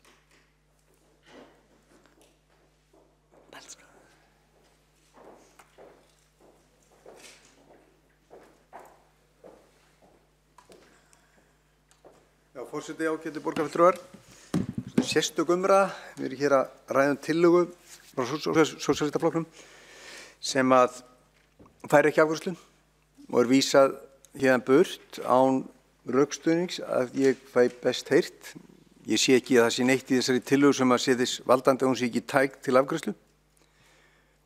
Já, forseti ágætu borgarfulltrúar. Sérstök umræða, við erum hér að ræða tillögu frá Sósíalistaflokknum sem að fær ekki afgreiðslu og vísað héðan burt án rökstuðnings að ég fæ best heyrt ég sé ekki að það sé neitt í þessari tillögu sem að sé þess valdandi að hún sé ekki tæk til afgreiðslu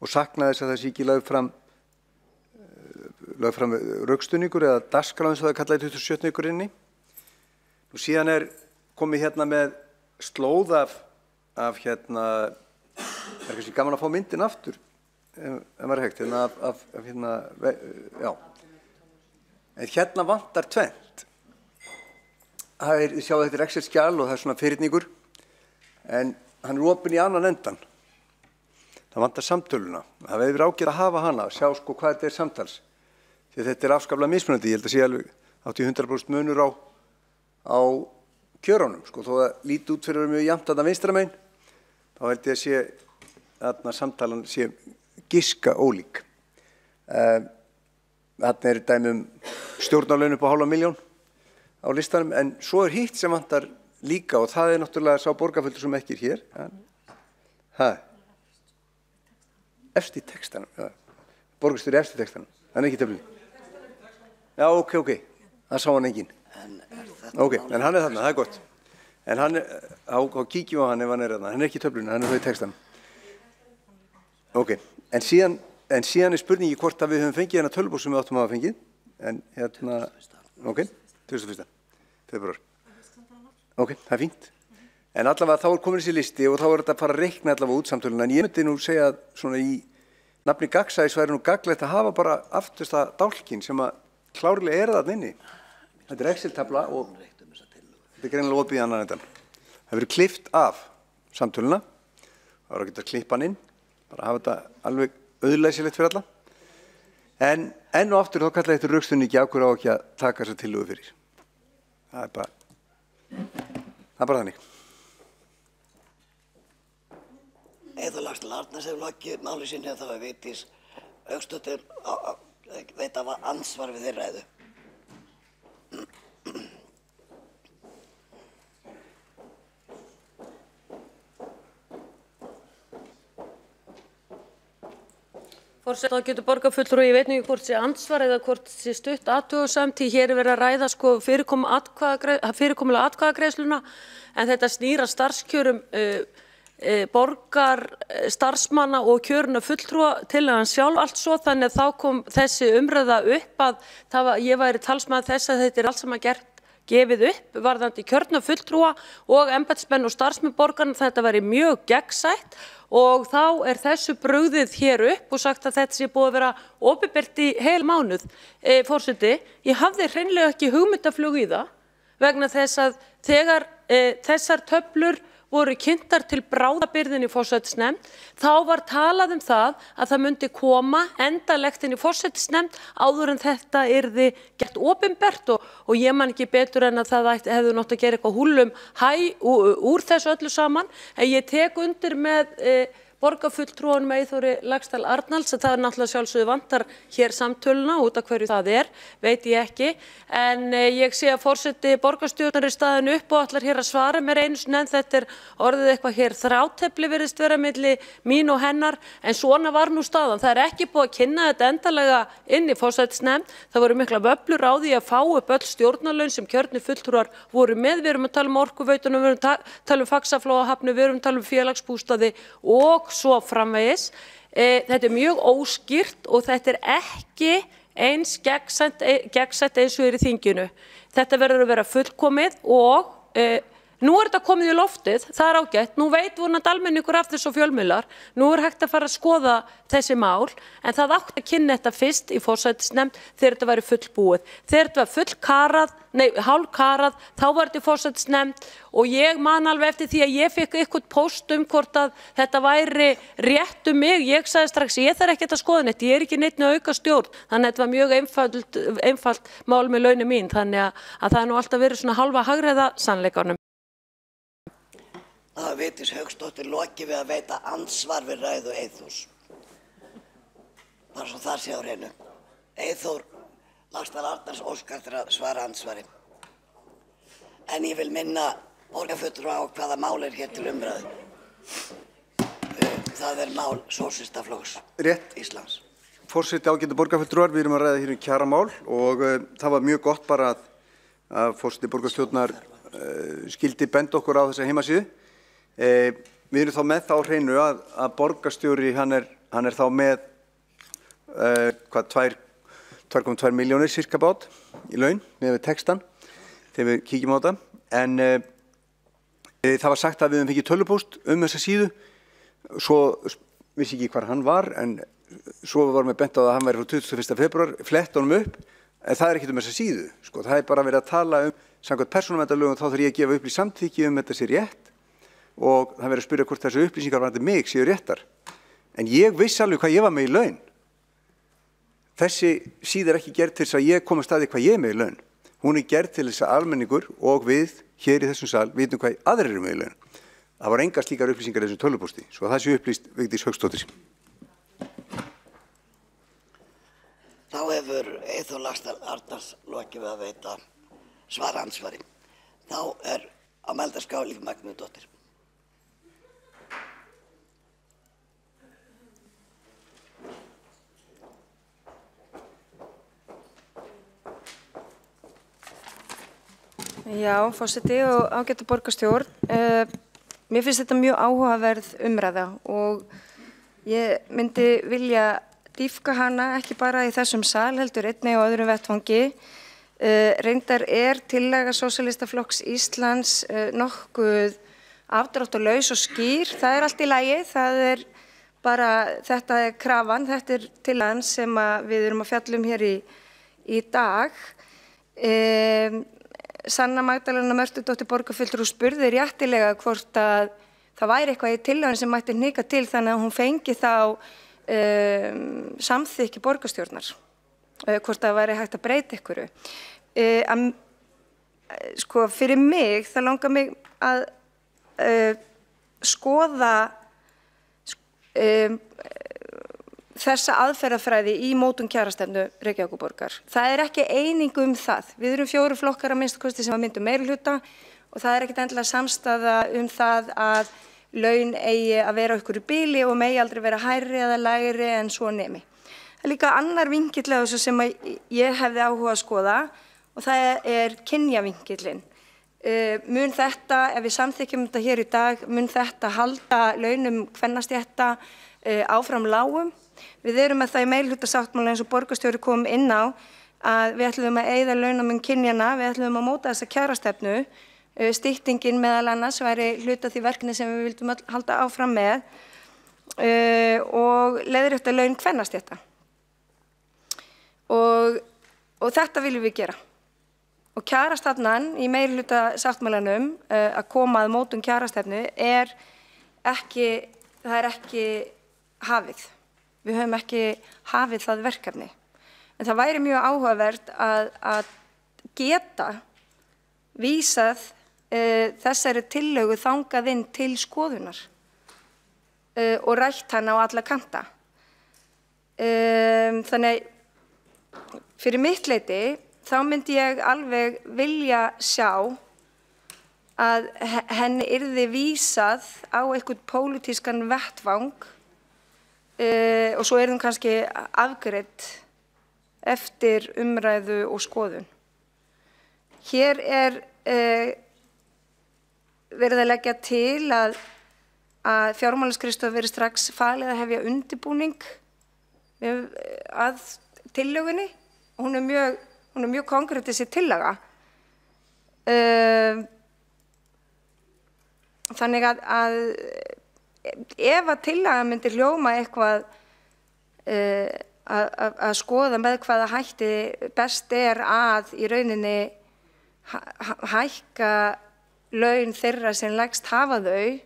og sakna þess að það sé ekki lögð fram rökstuðningur eða dagskrá eins og það kallaði 27. ykkurinni. Nú síðan komið hérna með slóð af hérna, það kannski gaman að fá myndin aftur, ef maður hægt, hérna, já. En hérna vantar tvennt. Þið sjáu þetta Excel-skjal og það svona fyrirningur, en hann opinn í annan endan. Það vantar samtöluna. Það hefði verið ágætt að hafa hana, sjá sko hvað þetta samtals. Því þetta afskaplega mismunandi. Ég held að sé alveg 80-100% munur á kjörunum. Sko, þó að líti út fyrir að vera mjög jafnt að það vinstra megin, þá held ég að sé að samtalan sé giska ólík. Þarna dæmi stjórnarlaun upp á 500.000 á listanum, en svo hitt sem vantar líka og það náttúrulega sá borgarfulltrúi sem ekki hér. Efst í textanum, já. Borgarstjóri efst í textanum, hann ekki töflunni. Já, ok, það sá hann enginn. Ok, en hann þarna, það gott. En hann, þá kíkjum á hann ef hann þarna, hann ekki í töflunni, hann þá í textanum. Ok, en síðan spurningi hvort að við höfum fengið hérna tölvubók sem við áttum að hafa fengið, en hérna, ok, 21. februar. Ok, það fínt. En allavega þá komin þessi listi og þá þetta að fara að reikna allavega út samtöluna. En ég myndi nú segja að svona í nafni gagnsæis væri nú gagnlegt að hafa bara aftasta dálkinn sem að klárlega þarna inni. Þetta Excel-tabla og þetta greinilega opið í annan endan. Það verður klippt af samtöluna. Það var að geta klippa hann inn. Bara hafa þetta alveg auðlæsilegt fyrir alla. En enn og aftur þá kallaði þetta rökstuðningi af hverju á ekki að taka þessa tillögu fyrir. Það er bara þannig. Eyþór Laxdal Arnars hefur lokið máli sínu þá Vigdís Hauksdóttir veit af ansvar við þeirra ræðu. Forseti, þá getur borgarfulltrúi, ég veit ekki hvort sé ansvar eða hvort sé stutt athugasemd, því hér verið að ræða sko fyrirkomulega atkvæðagreiðsluna, en þetta snýr að starfskjörum borgar starfsmanna og kjöruna fulltrúa tillagan sjálf allt svo, þannig að þá kom þessi umræða upp að ég væri talsmaður þess að þetta allt saman gefið upp varðandi kjörna fulltrúa og embættismenn og starfsmenn borgarna, þetta væri mjög gegnsætt og þá þessu brugðið hér upp og sagt að þetta sé búið að vera opinbert í heil mánuð. Forseti, ég hafði hreinlega ekki hugmyndaflug í það vegna þess að þegar þessar töflur voru kynntar til bráðabirgðin í forsætisnefnd, þá var talað það að það myndi koma endalegt inn í forsætisnefnd áður en þetta yrði gert opinbert og ég man ekki betur en að það hefðu nátt að gera eitthvað húllum úr þessu öllu saman, en ég tek undir með borgarfulltrúanum Eyþóri Laxdal Arnalds að það náttúrulega sjálfsögðu vantar hér samtöluna, út af hverju það veit ég ekki, en ég sé að forseti borgarstjórnar staðin upp og ætlar hér að svara mér einu sinni, en þetta orðið eitthvað hér þrátefli virðist vera milli mín og hennar, en svona var nú staðan. Það ekki búið að kynna þetta endalega inn í forsætisnefnd, það voru mikla vöflur á því að fá upp öll stjórnarlaun sem kjörnir fulltrúar voru með, við erum að tala Orkuveitunum, við erum að tala Faxaflóahafnu, við erum að tala félagsbústaði og svo framvegis. Þetta mjög óskýrt og þetta ekki eins gegnsætt eins og í þinginu. Þetta verður að vera fullkomið og nú þetta komið í loftið, það ágætt, nú veit vonandi almenningur af þessu fjölmiðlar, nú hægt að fara að skoða þessi mál, en það átti að kynna þetta fyrst í forsætisnefnd þegar þetta væri fullbúið. Þegar þetta var hálfkarað, þá var þetta í forsætisnefnd og ég man alveg eftir því að ég fekk eitthvað póst hvort að þetta væri rétt mig. Ég sagði strax, ég þarf ekkert að skoða neitt, ég ekki neitt að auka stjórn, þannig að þetta var mjög einfalt mál með launin mín, þannig að það nú alltaf verið svona hálfa hagræða sannleikanum. Það Vigdís Hauksdóttir lokið við að veita ansvar við ræðu Eyþórs. Bara svo það sé á hreinu. Eyþór Laxdal Arnars óskar til að svara ansvari. En ég vil minna borgarfulltrúa á hvaða mál hér til umræðu. Það mál Sósíalistaflokks Íslands. Forseti, ágætu borgarfulltrúar, við erum að ræða hér kjaramál og það var mjög gott bara að forseti borgarstjórnar skildi benda okkur á þessa heimasíðu. Við erum þá með þá á hreinu að borgarstjóri hann er þá með 2,2 milljónir cirka bát í laun með textan þegar við kíkjum á þetta. En það var sagt að við höfum fengið tölvupóst þessa síðu. Svo vissi ekki hvar hann var, en svo var með bent á að hann væri frá 21. febrúar, flett honum upp, en það er ekkert þessa síðu. Sko. Það er bara verið að tala samkvæmt persónuverndarlögum, þá þarf ég að gefa upplýst samþykki þetta sé rétt og það verið að spyrja hvort þessu upplýsingar varðandi mig séu réttar. En ég vissi alveg hvað ég var með í laun. Þessi síða er ekki gerð til þess að ég kom að staði hvað ég er með í laun. Hún er gerð til þess að almenningur og við hér í þessum sal vitum hvað aðrir eru með í laun. Það var engar slíkar upplýsingar í þessum tölvupósti, svo það sé upplýst Vigdís Hauksdóttir. Þá hefur Eyþór Laxdal Arnars lokið við að veita svaransvari. Þá er á mælendaskrá Líf Magnúsdóttir. Já, forseti og ágæta borgarstjórn. Mér finnst þetta mjög áhugaverð umræða og ég myndi vilja dýpka hana ekki bara í þessum sal heldur einnig á öðrum vettvangi. Reyndar er tillaga Sósíalistaflokks Íslands nokkuð afdráttarlaus og skýr. Það er allt í lagi, það er bara, þetta er krafan, þetta er tillagan sem við erum að fjalla hér í dag. Sanna Magdalena Mörtudóttir borgarfulltrúi spurði réttilega hvort að það væri eitthvað í tillögunni sem mætti hnika til þannig að hún fengi þá samþykki borgarstjórnar, hvort það væri hægt að breyta einhverju. Sko fyrir mig, það langar mig að skoða þessa aðferðafræði í mótun kjarastefnu Reykjavíkurborgar. Það er ekki eining það. Við erum 4 flokkar að minnsta kosti sem að myndum meirihluta og það er ekkert endilega samstaða það að laun eigi að vera á einhverju bili og megi aldrei vera hærri eða lægri en svo nemi. Það er líka annar vinkill á þessu sem ég hefði áhuga að skoða og það er kynjavinkillinn. Mun þetta, ef við samþykkjum þetta hér í dag, mun þetta halda launum kvennastétta áfram lágum? Við erum með það í meirihlutasáttmála eins og borgarstjóri kom inn á að við ætlum að eyða launamun kynjana, við ætlum að móta þessa kjarastefnu. Styttingin meðal annars væri hluti af því verkefni sem við vildum halda áfram með og leiðrétta laun kvennastétta. Og þetta viljum við gera. Og kjarastefnan í meirihlutasáttmálanum að koma að mótun kjarastefnu er ekki hafið. Við höfum ekki hafið það verkefni. En það væri mjög áhugavert að geta vísað þessari tillögu þangað inn til skoðunar og rætt hana á alla kanta. Þannig fyrir mitt leyti þá myndi ég alveg vilja sjá að henni yrði vísað á einhvern pólitískan vettvang og svo hún kannski afgreidd eftir umræðu og skoðun. Hér er verið að leggja til að fjármálaskrifstofu verið strax falið að hefja undirbúning að tillögunni. Hún er mjög konkrét þessi tillaga. Þannig að ef að tillaga myndi hljóma eitthvað að skoða með hvaða hætti best er að í rauninni hækka laun þeirra sem lægst hafa þau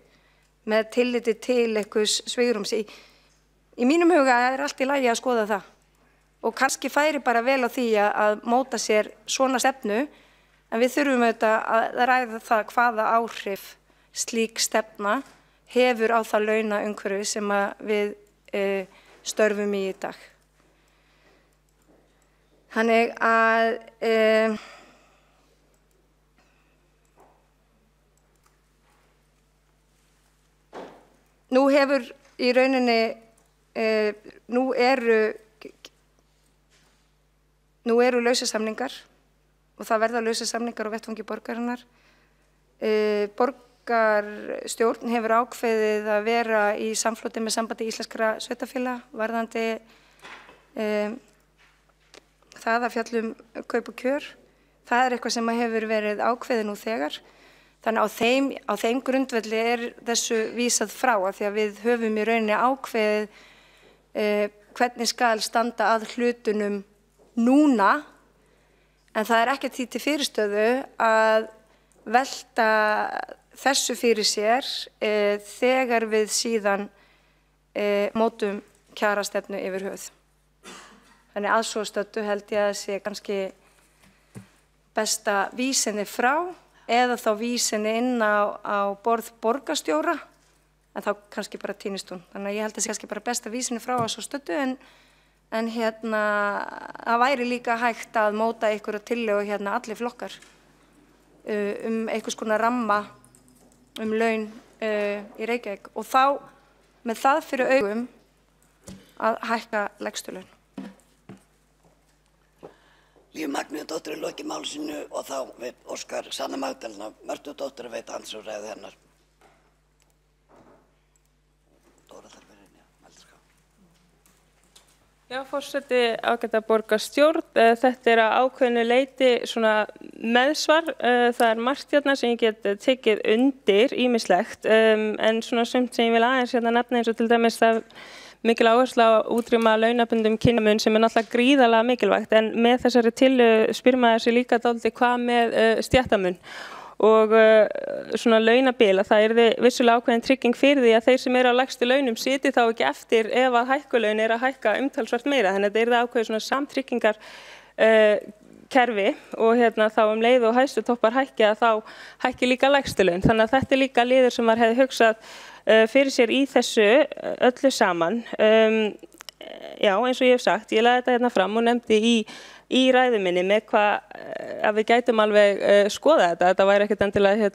með tilliti til einhvers svigrúms. Í mínum huga er allt í lagi að skoða það og kannski færi bara vel á því að móta sér svona stefnu en við þurfum auðvitað að ræða það hvaða áhrif slík stefna hefur á það launaumhverfi sem við störfum í dag. Þannig að nú hefur í rauninni nú eru lausasamningar og það verða lausasamningar á vettvangi borgarinnar Borgarstjórn hefur ákveðið að vera í samfloti með Sambandi íslenskra sveitarfélaga varðandi það að fjallum kaup og kjör. Það er eitthvað sem hefur verið ákveðið nú þegar. Þannig á þeim grundvelli þessu vísað frá af því að við höfum í rauninni ákveðið hvernig skal standa að hlutunum núna, en það er ekkert því til fyrirstöðu að velta þessu fyrir sér þegar við síðan mótum kjarastefnu yfir höfuð. Þannig að svo stöddu held ég að sé kannski besta vísinni frá eða þá vísinni inn á borð borgarstjóra, en þá kannski bara týnist hún. Þannig að ég held að sé kannski bara besta vísinni frá að svo stöddu, en það væri líka hægt að móta einhverja tillögu allir flokkar einhvers konar ramma laun í Reykjavík og þá með það fyrir augum að hækka lægstu laun. Líf Magnúsdóttir lokið máli sínu og þá óskar Sanna Magdalena Mörtudóttir að veita andsvörsræðu hennar. Já, forseti, ágæta borgarstjórn. Þetta að ákveðnu leyti svona meðsvar. Það margt sem ég get tekið undir ýmislegt, en svona sumt sem ég vil aðeins nefna eins og til dæmis það mikil áhersla á útrýma launabundum kynjamun sem náttúrulega gríðarlega mikilvægt, en með þessari tillögu spyr maður sig líka dálítið hvað með stéttamun og svona launabila. Það yrði vissulega ákveðin trygging fyrir því að þeir sem eru á lægstu launum sitji þá ekki eftir ef að hækkulaun að hækka umtalsvert meira. Þannig að þetta yrði ákveðið svona samtryggingar kerfi og þá leið og hæstu toppar hækki að þá hækki líka lægstu laun. Þannig að þetta líka liður sem maður hefði hugsað fyrir sér í þessu öllu saman. Já, eins og ég hef sagt, ég lagði þetta fram og nefndi í ræðu minni með hvað að við gætum alveg skoða þetta. Þetta væri ekkert endilega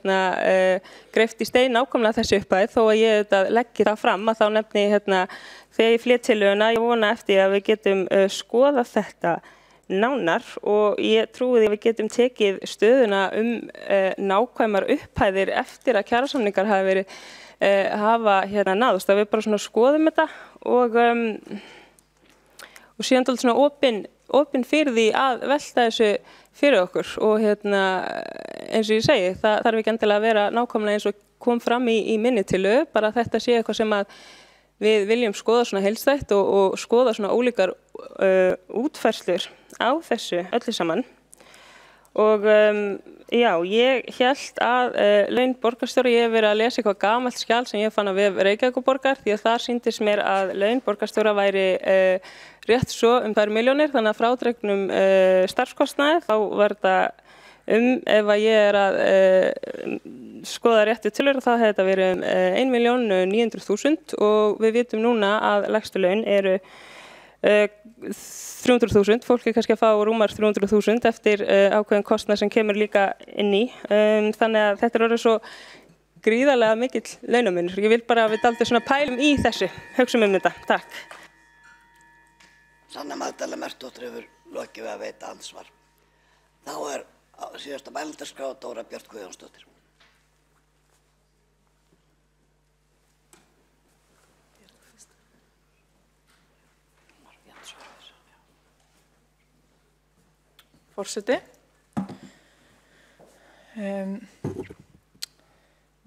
greift í stein nákvæmlega þessi upphæð, þó að ég leggi það fram að þá nefni þegar ég flyt tillöguna, ég vona eftir að við getum skoðað þetta nánar og ég trúi því að við getum tekið stöðuna nákvæmar upphæðir eftir að kjarasamningar hafa náðust. Að við bara svona skoðum þetta og síðan dálítið svona opin fyrir því að velta þessu fyrir okkur og eins og ég segi, það þarf ekki endilega að vera nákvæmlega eins og kom fram í minni tillögu, bara að þetta sé eitthvað sem að við viljum skoða svona heildstætt og skoða svona ólíkar útfærslur á þessu öllu saman. Og já, ég hélt að laun borgarstjóra, ég hef verið að lesa eitthvað gamalt skjal sem ég fann að vef Reykjavíkurborgar því að þar sýndist mér að laun borgarstjóra væri rétt svo 2 milljónir, þannig að frádregnum starfskostnaði þá var þetta ef að ég að skoða réttu tillögur þá hefði þetta verið 1.900.000 og við vitum núna að lægstu laun eru 300.000, fólk kannski að fá rúmar 300.000 eftir ákveðin kostnað sem kemur líka inn í. Þannig að þetta orðið svo gríðarlega mikill launamunur. Ég vil bara að við dálítið svona pælum í þessu, hugsum þetta. Takk. Sanna Magdalena Mörtudóttir hefur lokið við að veita andsvar. Þá síðasta mælendaskrá Dóra Björt Guðjónsdóttir. Forseti. Mér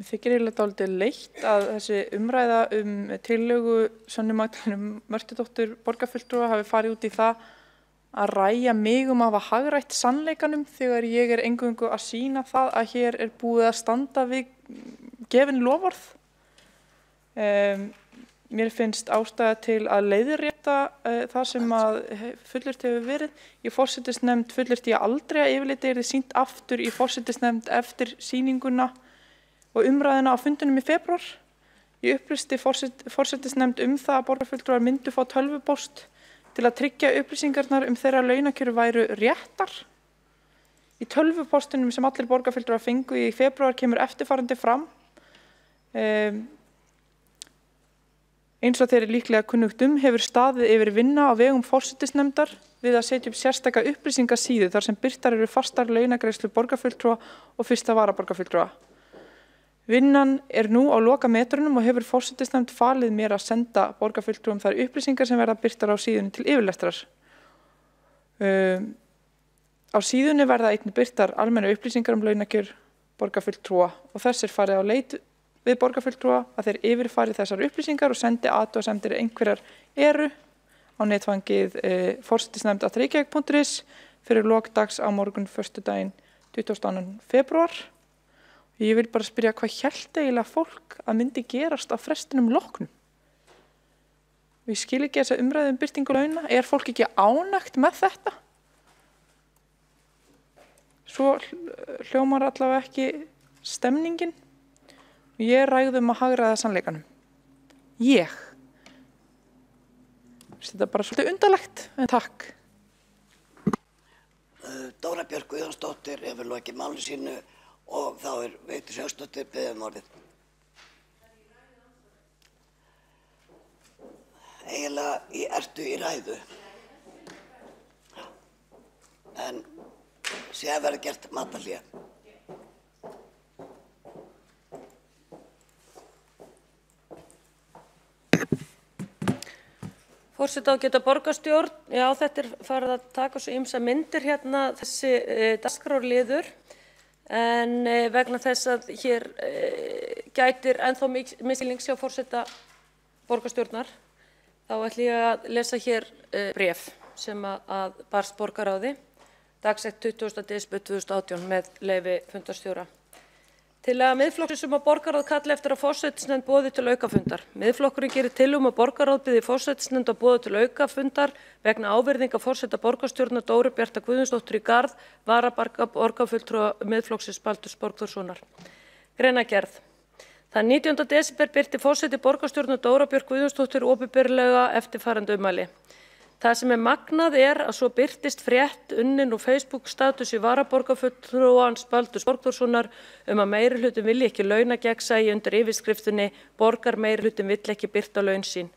þykir eiginlega dálítið leitt að þessi umræða tillögu Sönnu Magdalenu Mörtudóttur borgarfulltrúa hafi farið út í það að ræja mig að hafa hagrætt sannleikanum þegar ég eingöngu að sýna það að hér búið að standa við gefin loforð. Mér finnst ástæða til að leiðrétta það sem að fullyrt hefur verið. Í forsætisnefnd fullyrti ég aldrei að yfirliti yrði sýnt aftur í forsætisnefnd eftir sýninguna og umræðuna á fundinum í febrúar. Ég upplýsti forsætisnefnd það að borgarfulltrúar myndu fá tölvupóst til að tryggja upplýsingarnar þeirra launakjöru væru réttar. Í tölvupóstinum sem allir borgarfulltrúar fengu í febrúar kemur eftirfarandi fram. Eins og þeir líklega kunnugt hefur staðið yfir vinna á vegum forsætisnefndar við að setja upp sérstaka upplýsingasíðu þar sem birtar eru fastar launagreiðslur borgarfulltrúa og fyrsta varaborgarfulltrúa. Vinnan nú á lokametrunum og hefur forsætisnefnd falið mér að senda borgarfulltrúum þær upplýsingar sem verða birtar á síðunni til yfirlestrar. Á síðunni verða einnig birtar almenna upplýsingar launakjör borgarfulltrúa og þess farið á leit við borgarfulltrúa að þeir yfirfari þessar upplýsingar og sendi athugasemdir einhverjar eru á netfangið forsætisnefnd@reykjavik.is fyrir lok dags á morgun föstudaginn 22. febrúar. Ég vil bara spyrja hvað hélt eiginlega fólk að myndi gerast á frestinum loknum? Ég skil ekki þessa umræðu birtingu launa. Fólk ekki ánægt með þetta? Svo hljómar allavega ekki stemningin. Ég ræði að hagræða sannleikanum. Þetta bara svolítið undarlegt, en takk. Dóra Björk Guðjónsdóttir hefur lokið máli sínu og þá Vigdís Hauksdóttir beðið orðið. Eiginlega ertu í ræðu. En síðan verður gert matarhlé. Forseti ágæta borgarstjórn, já þetta farið að taka svo ýmsar myndir hérna þessi dagskrárliður en vegna þess að hér gætir ennþá misskilnings hjá forseta borgarstjórnar þá ætla ég að lesa hér bréf sem að barst borgarráði dagsett 20. desember 2018 með leyfi fundarstjóra. Tillaga Miðflokksins að borgarráð kalli eftir að forsætisnefnd boði til aukafundar. Miðflokkurinn gerir tillögu að borgarráð biðji forsætisnefnd að boða til aukafundar vegna ávirðinga forseta borgarstjórnar Dóru Bjartar Guðjónsdóttur í garð varaborgarfulltrúa Miðflokksins Baldurs Borgþórssonar. Greinargerð. Þann 19. desember birti forseti borgarstjórnar Dóra Björk Guðjónsdóttir opinberlega eftirfarandi ummæli. Það sem magnað að svo birtist frétt unnin úr Facebook-statusi varaborgarfulltrúans Baldurs Borgþórssonar að meirihlutin vilji ekki launagegnsæi undir yfirskriftinni borgarmeirihlutin vill ekki birta laun sín.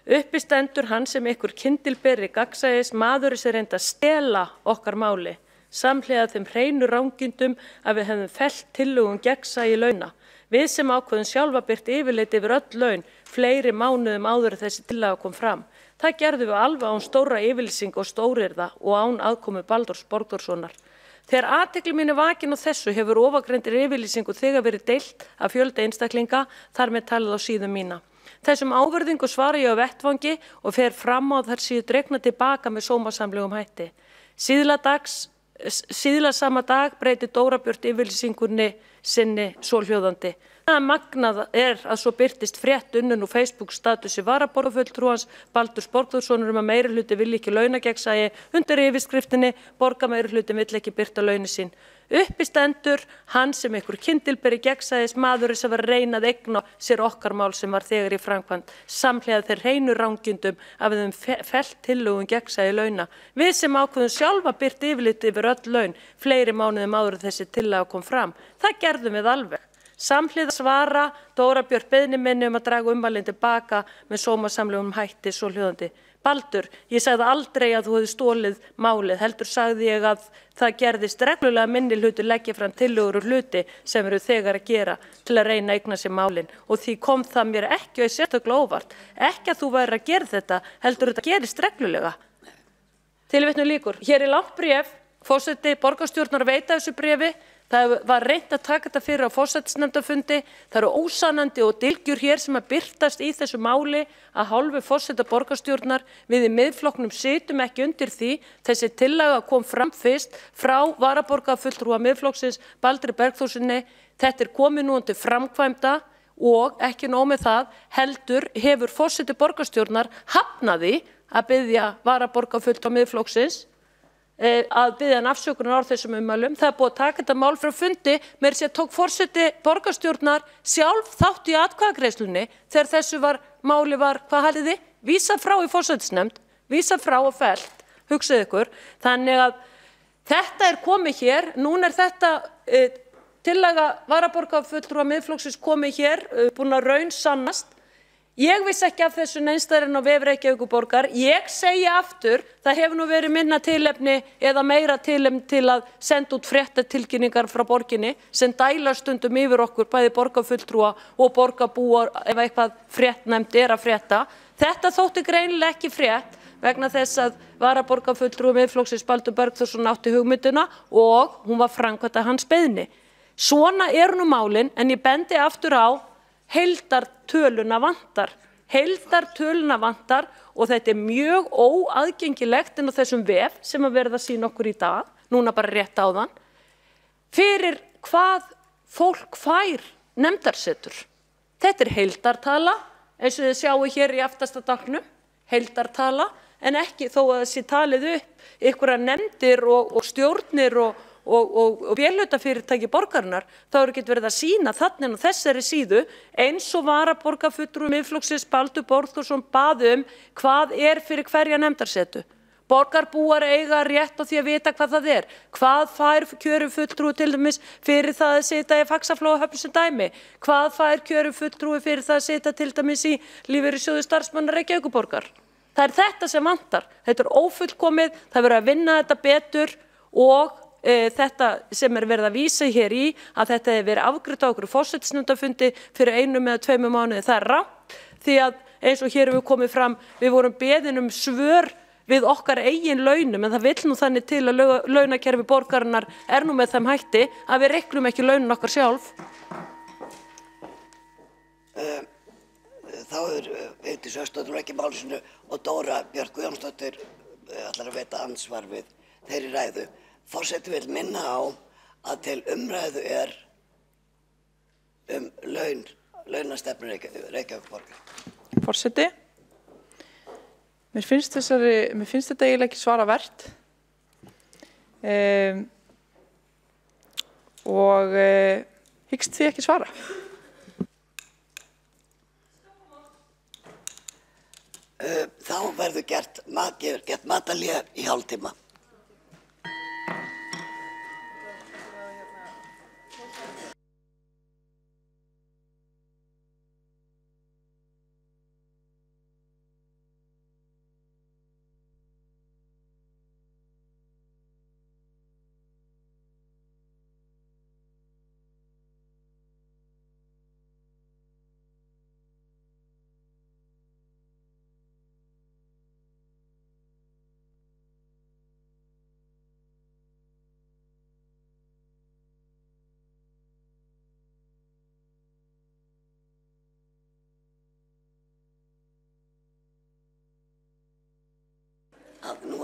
Uppi stendur hann sem ykkur kyndilberi gagnsæis maðurinn sem reyndi að stela okkar máli, samhliða þeim hreinu rangindum að við hefðum fellt tillögu gegnsæi launa. Við sem ákveðum sjálfa birt yfirlit yfir öll laun fleiri mánuðum áður en þessi tillaga kom fram. Það gerðum við alveg án stóra yfirlýsing og stórirða og án aðkomu Baldurs Borgþórssonar. Þegar athygli mín vakin á þessu hefur ofangreindir yfirlýsingu þegar verið deilt af fjölda einstaklinga þar með talið á síðum mína. Þessum ávirðingu svara ég á vettvangi og fer fram á þær síðu dregna tilbaka með sómasamlegum hætti. Síðla sama dag breyti Dóra Björt yfirlýsingunni sinni svohljóðandi. Það magnað að svo birtist frétt unnin úr Facebook-statusi varaborgarfulltrúans Baldurs Borgþórssonar að meirihluti vilji ekki launagegnsæi undir yfirskriftinni borgarmeirihlutin vill ekki birta launi sín. Uppi stendur hann sem ykkur kyndilberi gegnsæis maðurinn sem var reynað eigna sér okkar mál sem var þegar í framkvæmd, samhliða þeir hreinu rangindum að við höfum fellt tillögu gegnsæi launa. Við sem ákveðum sjálfa birt yfirlit yfir öll laun fleiri mánuðum áður en þessi tillaga kom fram. Það gerðum við alveg. Samhliða svara Dóra Björk beiðni minni að draga ummælin tilbaka með sómasamlegum hætti svohljóðandi. Baldur, ég sagði aldrei að þú hefði stólið málið, heldur sagði ég að það gerðist reglulega minnihluti leggja fram tillögur og hluti sem eru þegar að gera til að reyna að eigna sér málin og því kom það mér ekki og sérstaklega óvart. Ekki að þú væri að gera þetta, heldur þetta gerist reglulega. Tilvitnun lýkur. Hér langt bréf, forseti borgarstjórnar veita þessu bréfi. Það var reynt að taka þetta fyrir á forsætisnefndarfundi. Það eru ósannandi og dylgjur hér sem að birtast í þessu máli að hálfu forseta borgarstjórnar. Við í Miðflokknum situm ekki undir því. Þessi tillaga kom fram fyrst frá varaborgarfulltrúa Miðflokksins Baldri Borgþórssyni. Þetta komið nú undir framkvæmda og ekki nóg með það heldur hefur forseti borgarstjórnar hafnaði að biðja varaborgarfulltrúa Miðflokksins að biðja hann afsökunar á þessum ummælum. Það búið að taka þetta mál frá fundi, meira að segja tók forseti borgarstjórnar sjálf þátt í atkvæðagreiðslunni þegar þessu máli var, hvað haldið þið? Vísað frá í forsætisnefnd, vísað frá og fellt, hugsið ykkur. Þannig að þetta komið hér, núna þetta tillaga varaborgarfulltrúa Miðflokksins komið hér, búin að raun sannast. Ég vissi ekki af þessu neinstæðurinn á vef Reykjavíkurborgar. Ég segi aftur, það hefur nú verið minna tilefni eða meira tilefni til að senda út fréttatilkynningar frá borginni sem dæla stundum yfir okkur, bæði borgarfulltrúa og borgarbúa ef eitthvað fréttnefnd að frétta. Þetta þótti greinilega ekki frétt vegna þess að varaborgarfulltrúi Miðflokksins Baldur Bergþórsson átti hugmyndina og hún var framkvæmd að hans beiðni. Svona nú málin, en ég bendi aftur á heildartöluna vantar. Heildartöluna vantar og þetta mjög óaðgengilegt inn á þessum vef sem að verða að sýna okkur í dag, núna bara rétt áðan, fyrir hvað fólk fær nefndarsetur. Þetta heildartala, eins og þið sjáu hér í aftasta dagnum, heildartala, en ekki þó að þessi talið upp einhverja nefndir og stjórnir og vélhlutafyrirtæki borgarinnar, þá ekki verið að sýna þannig á þessari síðu eins og varaborgarfulltrúi Miðflokksins Baldur Bergþórsson bað hvað fyrir hverja nefndarsetu. Borgarbúar eiga rétt á því að vita hvað það hvað fær kjörinn fulltrúi til dæmis fyrir það að sitja í Faxaflóahöfn sem dæmi, hvað fær kjörinn fulltrúi fyrir það að sitja til dæmis í Lífeyrissjóði starfsmanna Reykjavíkurborgar. Það þetta sem vantar, þetta ófullkomið, það verður að vinna þetta betur og þetta sem verið að vísa hér í að þetta hefur verið afgreitt á okkur forsætisnefndarfundi fyrir 1 eða 2 mánuði, það rangt því að eins og hér hefur komið fram, við vorum beðin svör við okkar eigin launum, en það vill nú þannig til að launakerfi borgarinnar nú með þeim hætti að við reiknum ekki launin okkar sjálf. Þá Vigdís Hauksdóttir ekki máli sínu og Dóra Björk Guðjónsdóttir ætlar að veita ansvar við þeirri ræðu. Forseti vil minna á að til umræðu launastefnu Reykjavíkurborgar. Forseti, mér finnst þetta eiginlega ekki svara vert og hyggst því ekki svara. Þá verður gert matarhlé í hálftíma. Að nú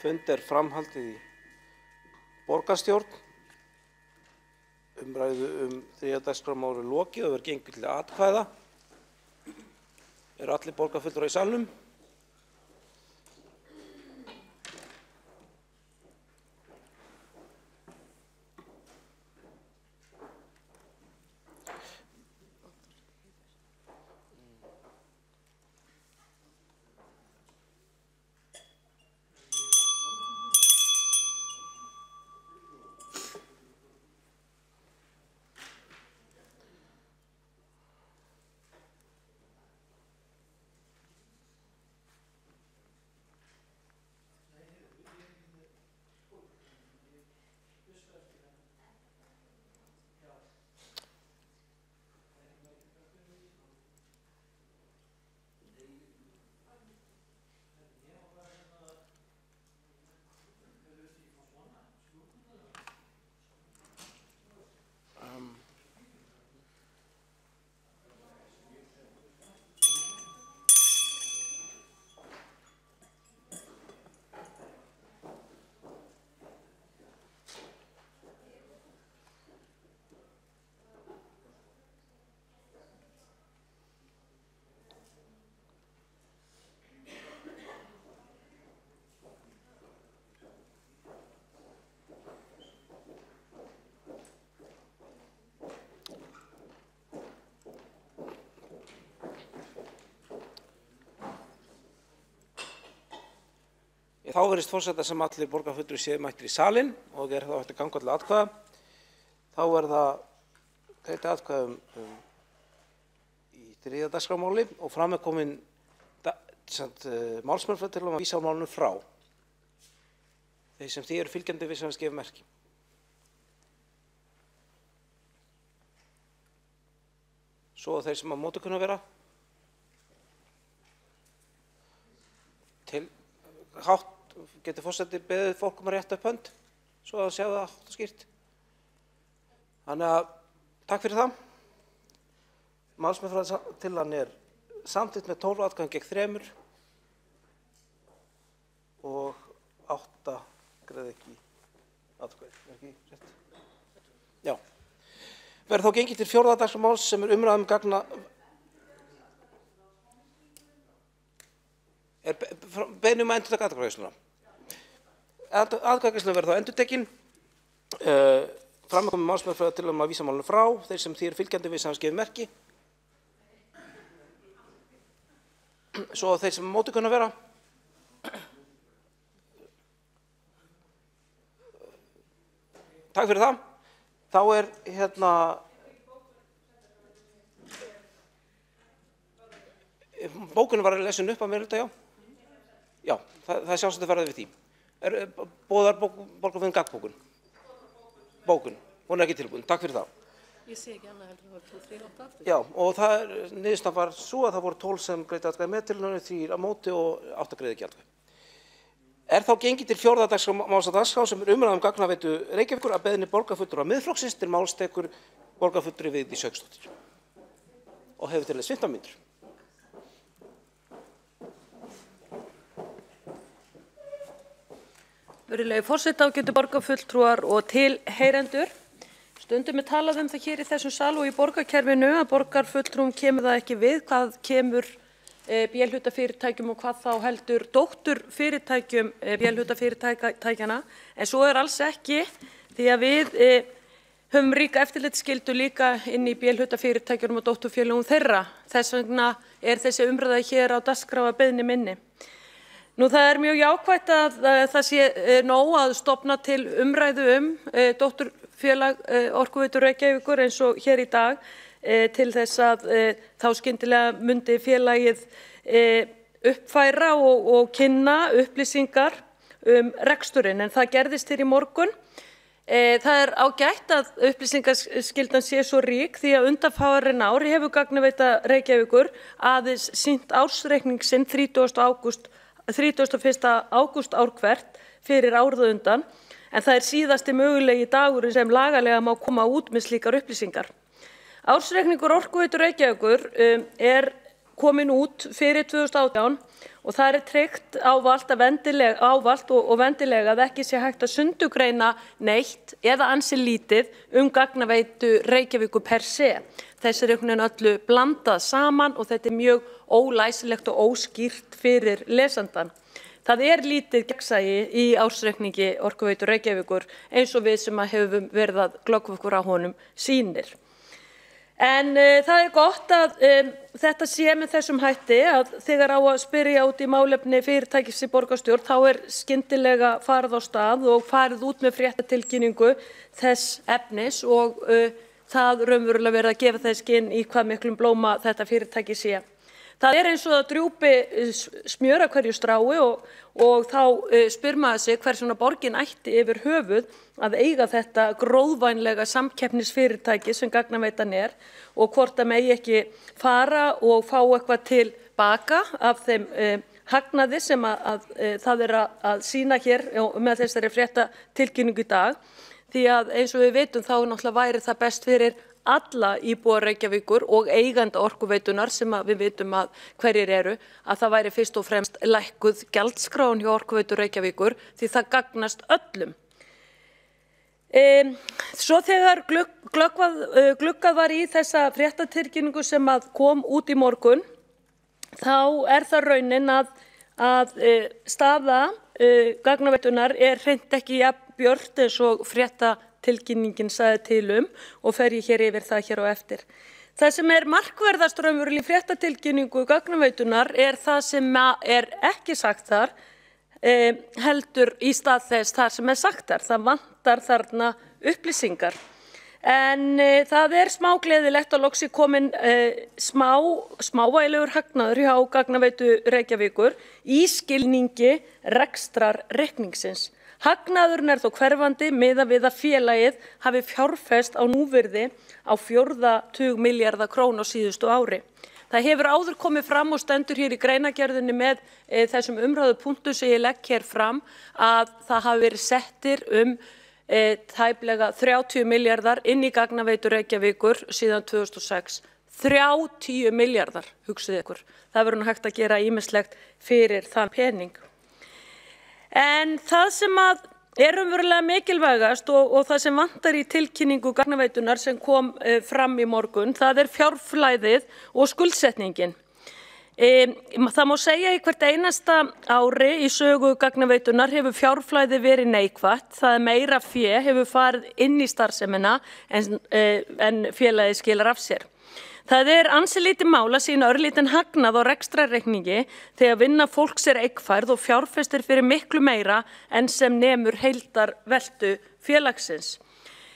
fund framhaldið í borgarstjórn. Umræðu þriðja dagskrármál lokið og verður gengið til atkvæða. Eru allir borgarfulltrúar í salnum? Þá virðist forseta sem allir borgarfulltrúar séu mættir í salinn og þá hægt að ganga til atkvæða. Þá verða greidd atkvæði í þriðja dagskrármáli og fram komin málsmeðferð til að vísa málinu frá. Þeir sem því eru fylgjandi við sem gefa merki. Svo þeir sem á móti kunna vera. Hátt getur forseti beðið fólk að rétta upp hönd, svo að sjá það hátt og skýrt. Þannig að takk fyrir það. Málsmeðferðartillagan samþykkt með 12 atkvæðum gegn 3 og 8 greiða ekki atkvæði. Ekki rétt? Já. Verður þá gengið til 4. dagskrármáls sem umræða gagna. Beiðni að endurtaka atkvæðagreiðsluna. Atkvæðagreiðsluna verður þá endurtekin. Fram komin málsmeðferð til að vísa málinu frá. Þeir sem því eru fylgjandi við sem gefa merki. Svo þeir sem á móti kunna vera. Takk fyrir það. Þá bókunin var lesin upp að meirihluta, já. Já, það sjálfsagt að verða við því. Boðar borgarfulltrúinn gagnbókun? Bókun, hún ekki tilbúin. Takk fyrir það. Ég sé ekki annað heldur að það var 2, 3, 8 aftur. Já, og niðurstaðan var svo að það voru 12 sem greiddu atkvæði með tillögunni, 3 á móti og 8 greiddu ekki atkvæði. Þá gengið til 4. dagskrármáls á dagskrá sem umræða gagnaveitu Reykjavíkur að beiðni borgarfulltrúa Miðflokksins til máls tekur borgarfulltrúi Vigdís Hauksdóttir og hefur til þess 15 mínútur. Virðulegi forseti, ágætu borgarfulltrúar og tilheyrendur. Stundum talað það hér í þessum sal og í borgarkerfinu að borgarfulltrúum kemur það ekki við hvað kemur B-hlutafyrirtækjum og hvað þá heldur dótturfyrirtækjum B-hlutafyrirtækjanna. En svo alls ekki því að við höfum ríka eftirlitsskyldu líka inn í B-hlutafyrirtækjunum og dótturfélögum þeirra. Þess vegna þessi umræða hér á dagskrá að beiðni minni. Nú það mjög jákvætt að það sé nóg að stofna til umræðu dótturfélag Orkuveitu Reykjavíkur eins og hér í dag til þess að þá skyndilega myndi félagið uppfæra og kynna upplýsingar reksturinn en það gerðist hér í morgun. Það ágætt að upplýsingaskyldan sé svo rík því að undanfarin ár hefur Gagnaveita Reykjavíkur aðeins sýnt ársreikning sinn 31. ágúst ár hvert fyrir árið undan, en það síðasti mögulegi dagurinn sem lagalega má koma út með slíkar upplýsingar. Ársreikningur Orkuveitu Reykjavíkur komin út fyrir 2018 og það tryggt ávallt og vendilega að ekki sé hægt að sundugreina neitt eða ansi lítið gagnaveitu Reykjavíkur per se. Þessi einhvern veginn öllu blandað saman og þetta mjög ólæsilegt og óskýrt fyrir lesandann. Það lítið gegnsæi í ársreikningi Orkuveitu Reykjavíkur eins og við sem hefum verið að glöggva okkur á honum sýnir. En það gott að þetta sé með þessum hætti að þegar á að spyrja út í málefni fyrirtækis í borgarstjórn þá skyndilega farið á stað og farið út með fréttatilkynningu þess efnis og það raunverulega verið að gefa þess skinn í hvað miklum blóma þetta fyrirtæki sé. Það eins og að drjúpi smjör af hverju strái og þá spyr maður sig hvers vegna borgin ætti yfir höfuð að eiga þetta gróðvænlega samkeppnisfyrirtæki sem gagnaveitan og hvort að megi ekki fara og fá eitthvað til baka af þeim hagnaði sem það að sýna hér með þessari fréttatilkynningu í dag. Því að eins og við vitum þá náttúrulega væri það best fyrir alla íbúa Reykjavíkur og eiganda Orkuveitunar sem við vitum að hverjir eru, að það væri fyrst og fremst lækkuð gjaldskráin hjá Orkuveitu Reykjavíkur því það gagnast öllum. Svo þegar gluggað var í þessa fréttatilkynningu sem kom út í morgun, þá það raunin að staða gagnaveitunar hreint ekki jafn björt eins og fréttatilkynningin sagði til og fer ég hér yfir það hér á eftir. Það sem markverðast raunverulega í fréttatilkynningu gagnaveitunar það sem ekki sagt þar, heldur í stað þess þar sem sagt þar. Það vantar þarna upplýsingar. En það smá gleðilegt að loks komin smávægilegur hagnaður hjá gagnaveitu Reykjavíkur í skilningi rekstrarreikningsins. Hagnaðurinn þó hverfandi miðað við að félagið hafi fjárfest á núvirði á 4 milljarða króna á síðustu ári. Það hefur áður komið fram og stendur hér í greinagerðinni með þessum umræðupunktum sem ég legg hér fram að það hafi verið settir tæplega 30 milljarðar inn í gagnaveitu Reykjavíkur síðan 2006. 30 milljarðar, hugsið ykkur. Það verður hægt að gera ýmislegt fyrir þann pening. En það sem raunverulega mikilvægast og það sem vantar í tilkynningu gagnaveitunar sem kom fram í morgun, það fjárflæðið og skuldsetningin. Það má segja í hvert einasta ári í sögu gagnaveitunar hefur fjárflæði verið neikvætt. Það meira fé hefur farið inn í starfsemina en félagið skilar af sér. Það ansi lítið mál að sýna örlítinn hagnað á rekstrarreikningi þegar vinna fólks eigfærð og fjárfestir fyrir miklu meira en sem nemur heildarveltu félagsins.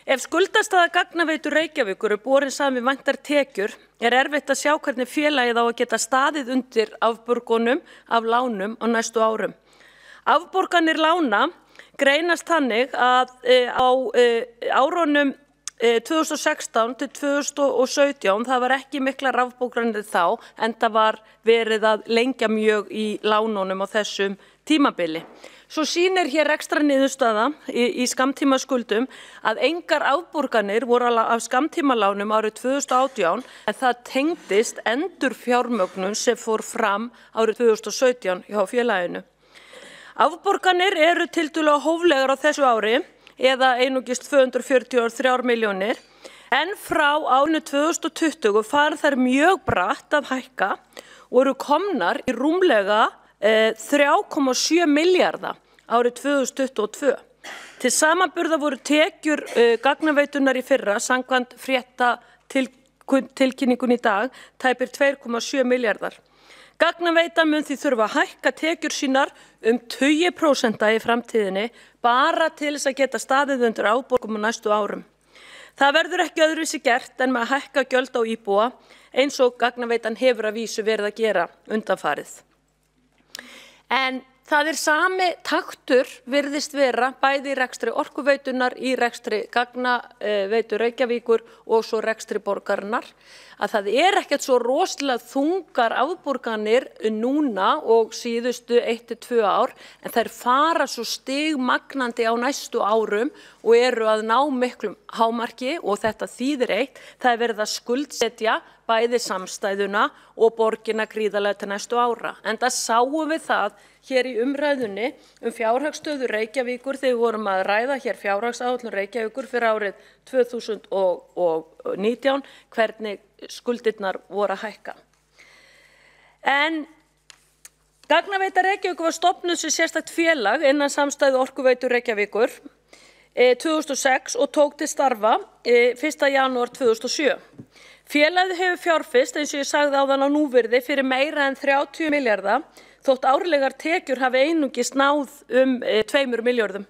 Ef skuldastaða gagnaveitu Reykjavíkur borin saman við væntar tekjur erfitt að sjá hvernig félagið á að geta staðið undir afborgunum af lánum á næstu árum. Afborganir lána greinast þannig að á árunum 2016 til 2017 það var ekki miklar afborganir þá en það var verið að lengja mjög í lánunum á þessum tímabili. Svo sýnir hér rekstrarniðurstaða í skammtímaskuldum að engar afborganir voru af skammtímalánum árið 2018 en það tengdist endurfjármögnun sem fór fram árið 2017 hjá félaginu. Afborganir tiltölulega hóflegar á þessu ári eða einungis 243 milljónir, en frá árinu 2020 fara þær mjög bratt að hækka og eru komnar í rúmlega 3,7 milljarða árið 2022. Til samanburðar voru tekjur gagnaveitunar í fyrra, samkvæmt fréttatilkynningun í dag, tæpir 2,7 milljarðar. Gagnaveitan mun því þurfa að hækka tekjur sínar 20% í framtíðinni bara til þess að geta staðið undir afborgunum á næstu árum. Það verður ekki öðruvísi gert en með að hækka gjöld á íbúa eins og gagnaveitan hefur að vísu verið að gera undanfarið. En það sami taktur virðist vera bæði í rekstri Orkuveitunar, í rekstri gagnaveitu Reykjavíkur og svo rekstri borgarinnar. Að það ekkert svo rosalega þungar afborganir núna og síðustu 1-2 ár en þær fara svo stigmagnandi á næstu árum og eru að ná miklum hámarki og þetta þýðir það verið að skuldsetja bæði samstæðuna og borgina gríðarlega til næstu ára. Enda sáum við það hér í umræðunni fjárhagsstöðu Reykjavíkur þegar við vorum að ræða hér fjárhagsáætlun Reykjavíkur fyrir árið 2019 hvernig skuldirnar voru að hækka. En Gagnaveita Reykjavíkur var stofnuð sem sérstakt félag innan samstæðu Orkuveitu Reykjavíkur 2006 og tók til starfa 1. janúar 2007. Félagið hefur fjárfest, eins og ég sagði áðan á núvirði, fyrir meira en 30 milljarða, þótt árlegar tekjur hafi einungis náð 2 milljörðum.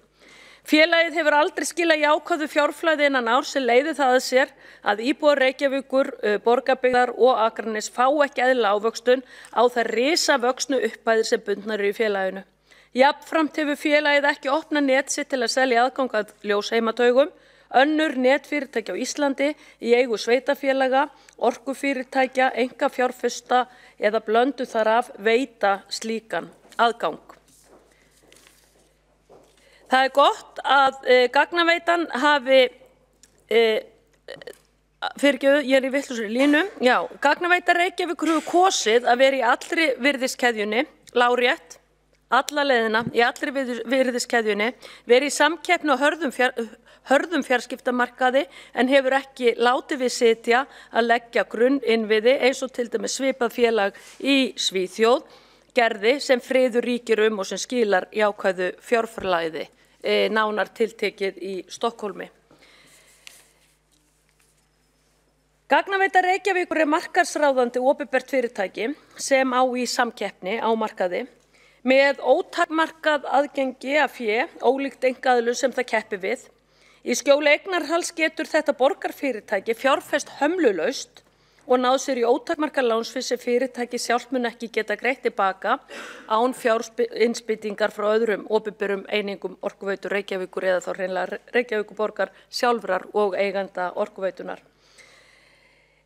Félagið hefur aldrei skilað jákvæðu fjárflæði innan árs sem leiðir það að sér að íbúar Reykjavíkur, Borgarbyggðar og Akraness fá ekki eðlilega ávöxtun á þær risavöxnu upphæðir sem bundnar eru í félaginu. Jafnframt hefur félagið ekki opnað net sitt til að selja aðgang að ljósheimataugum. Önnur netfyrirtæki á Íslandi í eigu sveitarfélaga, orkufyrirtækja, einkafjárfesta eða blöndu þaraf veita slíkan aðgang. Það gott að Gagnaveitan hafi, fyrirgefðu, ég í vitlausri línu, já, Gagnaveita Reykjavíkur hefur kosið að vera í allri virðiskeðjunni, lárétt, alla leiðina, í allri virðiskeðjunni, verið í samkeppni á hörðum fjarskiptamarkaði en hefur ekki látið við sitja að leggja grunninnviði eins og til dæmis svipað félag í Svíþjóð gerði sem friður ríkir og sem skilar jákvæðu fjárframlagi, nánar tiltekið í Stokkhólmi. Gagnaveita Reykjavíkur markaðsráðandi opinbert fyrirtæki sem á í samkeppni á markaði með ótakmarkað aðgengi að fé, ólíkt einkaaðilum sem það keppi við. Í skjóli eignarhalds getur þetta borgarfyrirtæki fjárfest hömlulaust og náð sér í ótakmarkað lánsfé sem fyrirtæki sjálft mun ekki geta greitt tilbaka án fjárinnspýtingar frá öðrum opinberum einingum Orkuveitu Reykjavíkur eða þá hreinlega Reykjavíkurborgar sjálfrar og eiganda Orkuveitunar.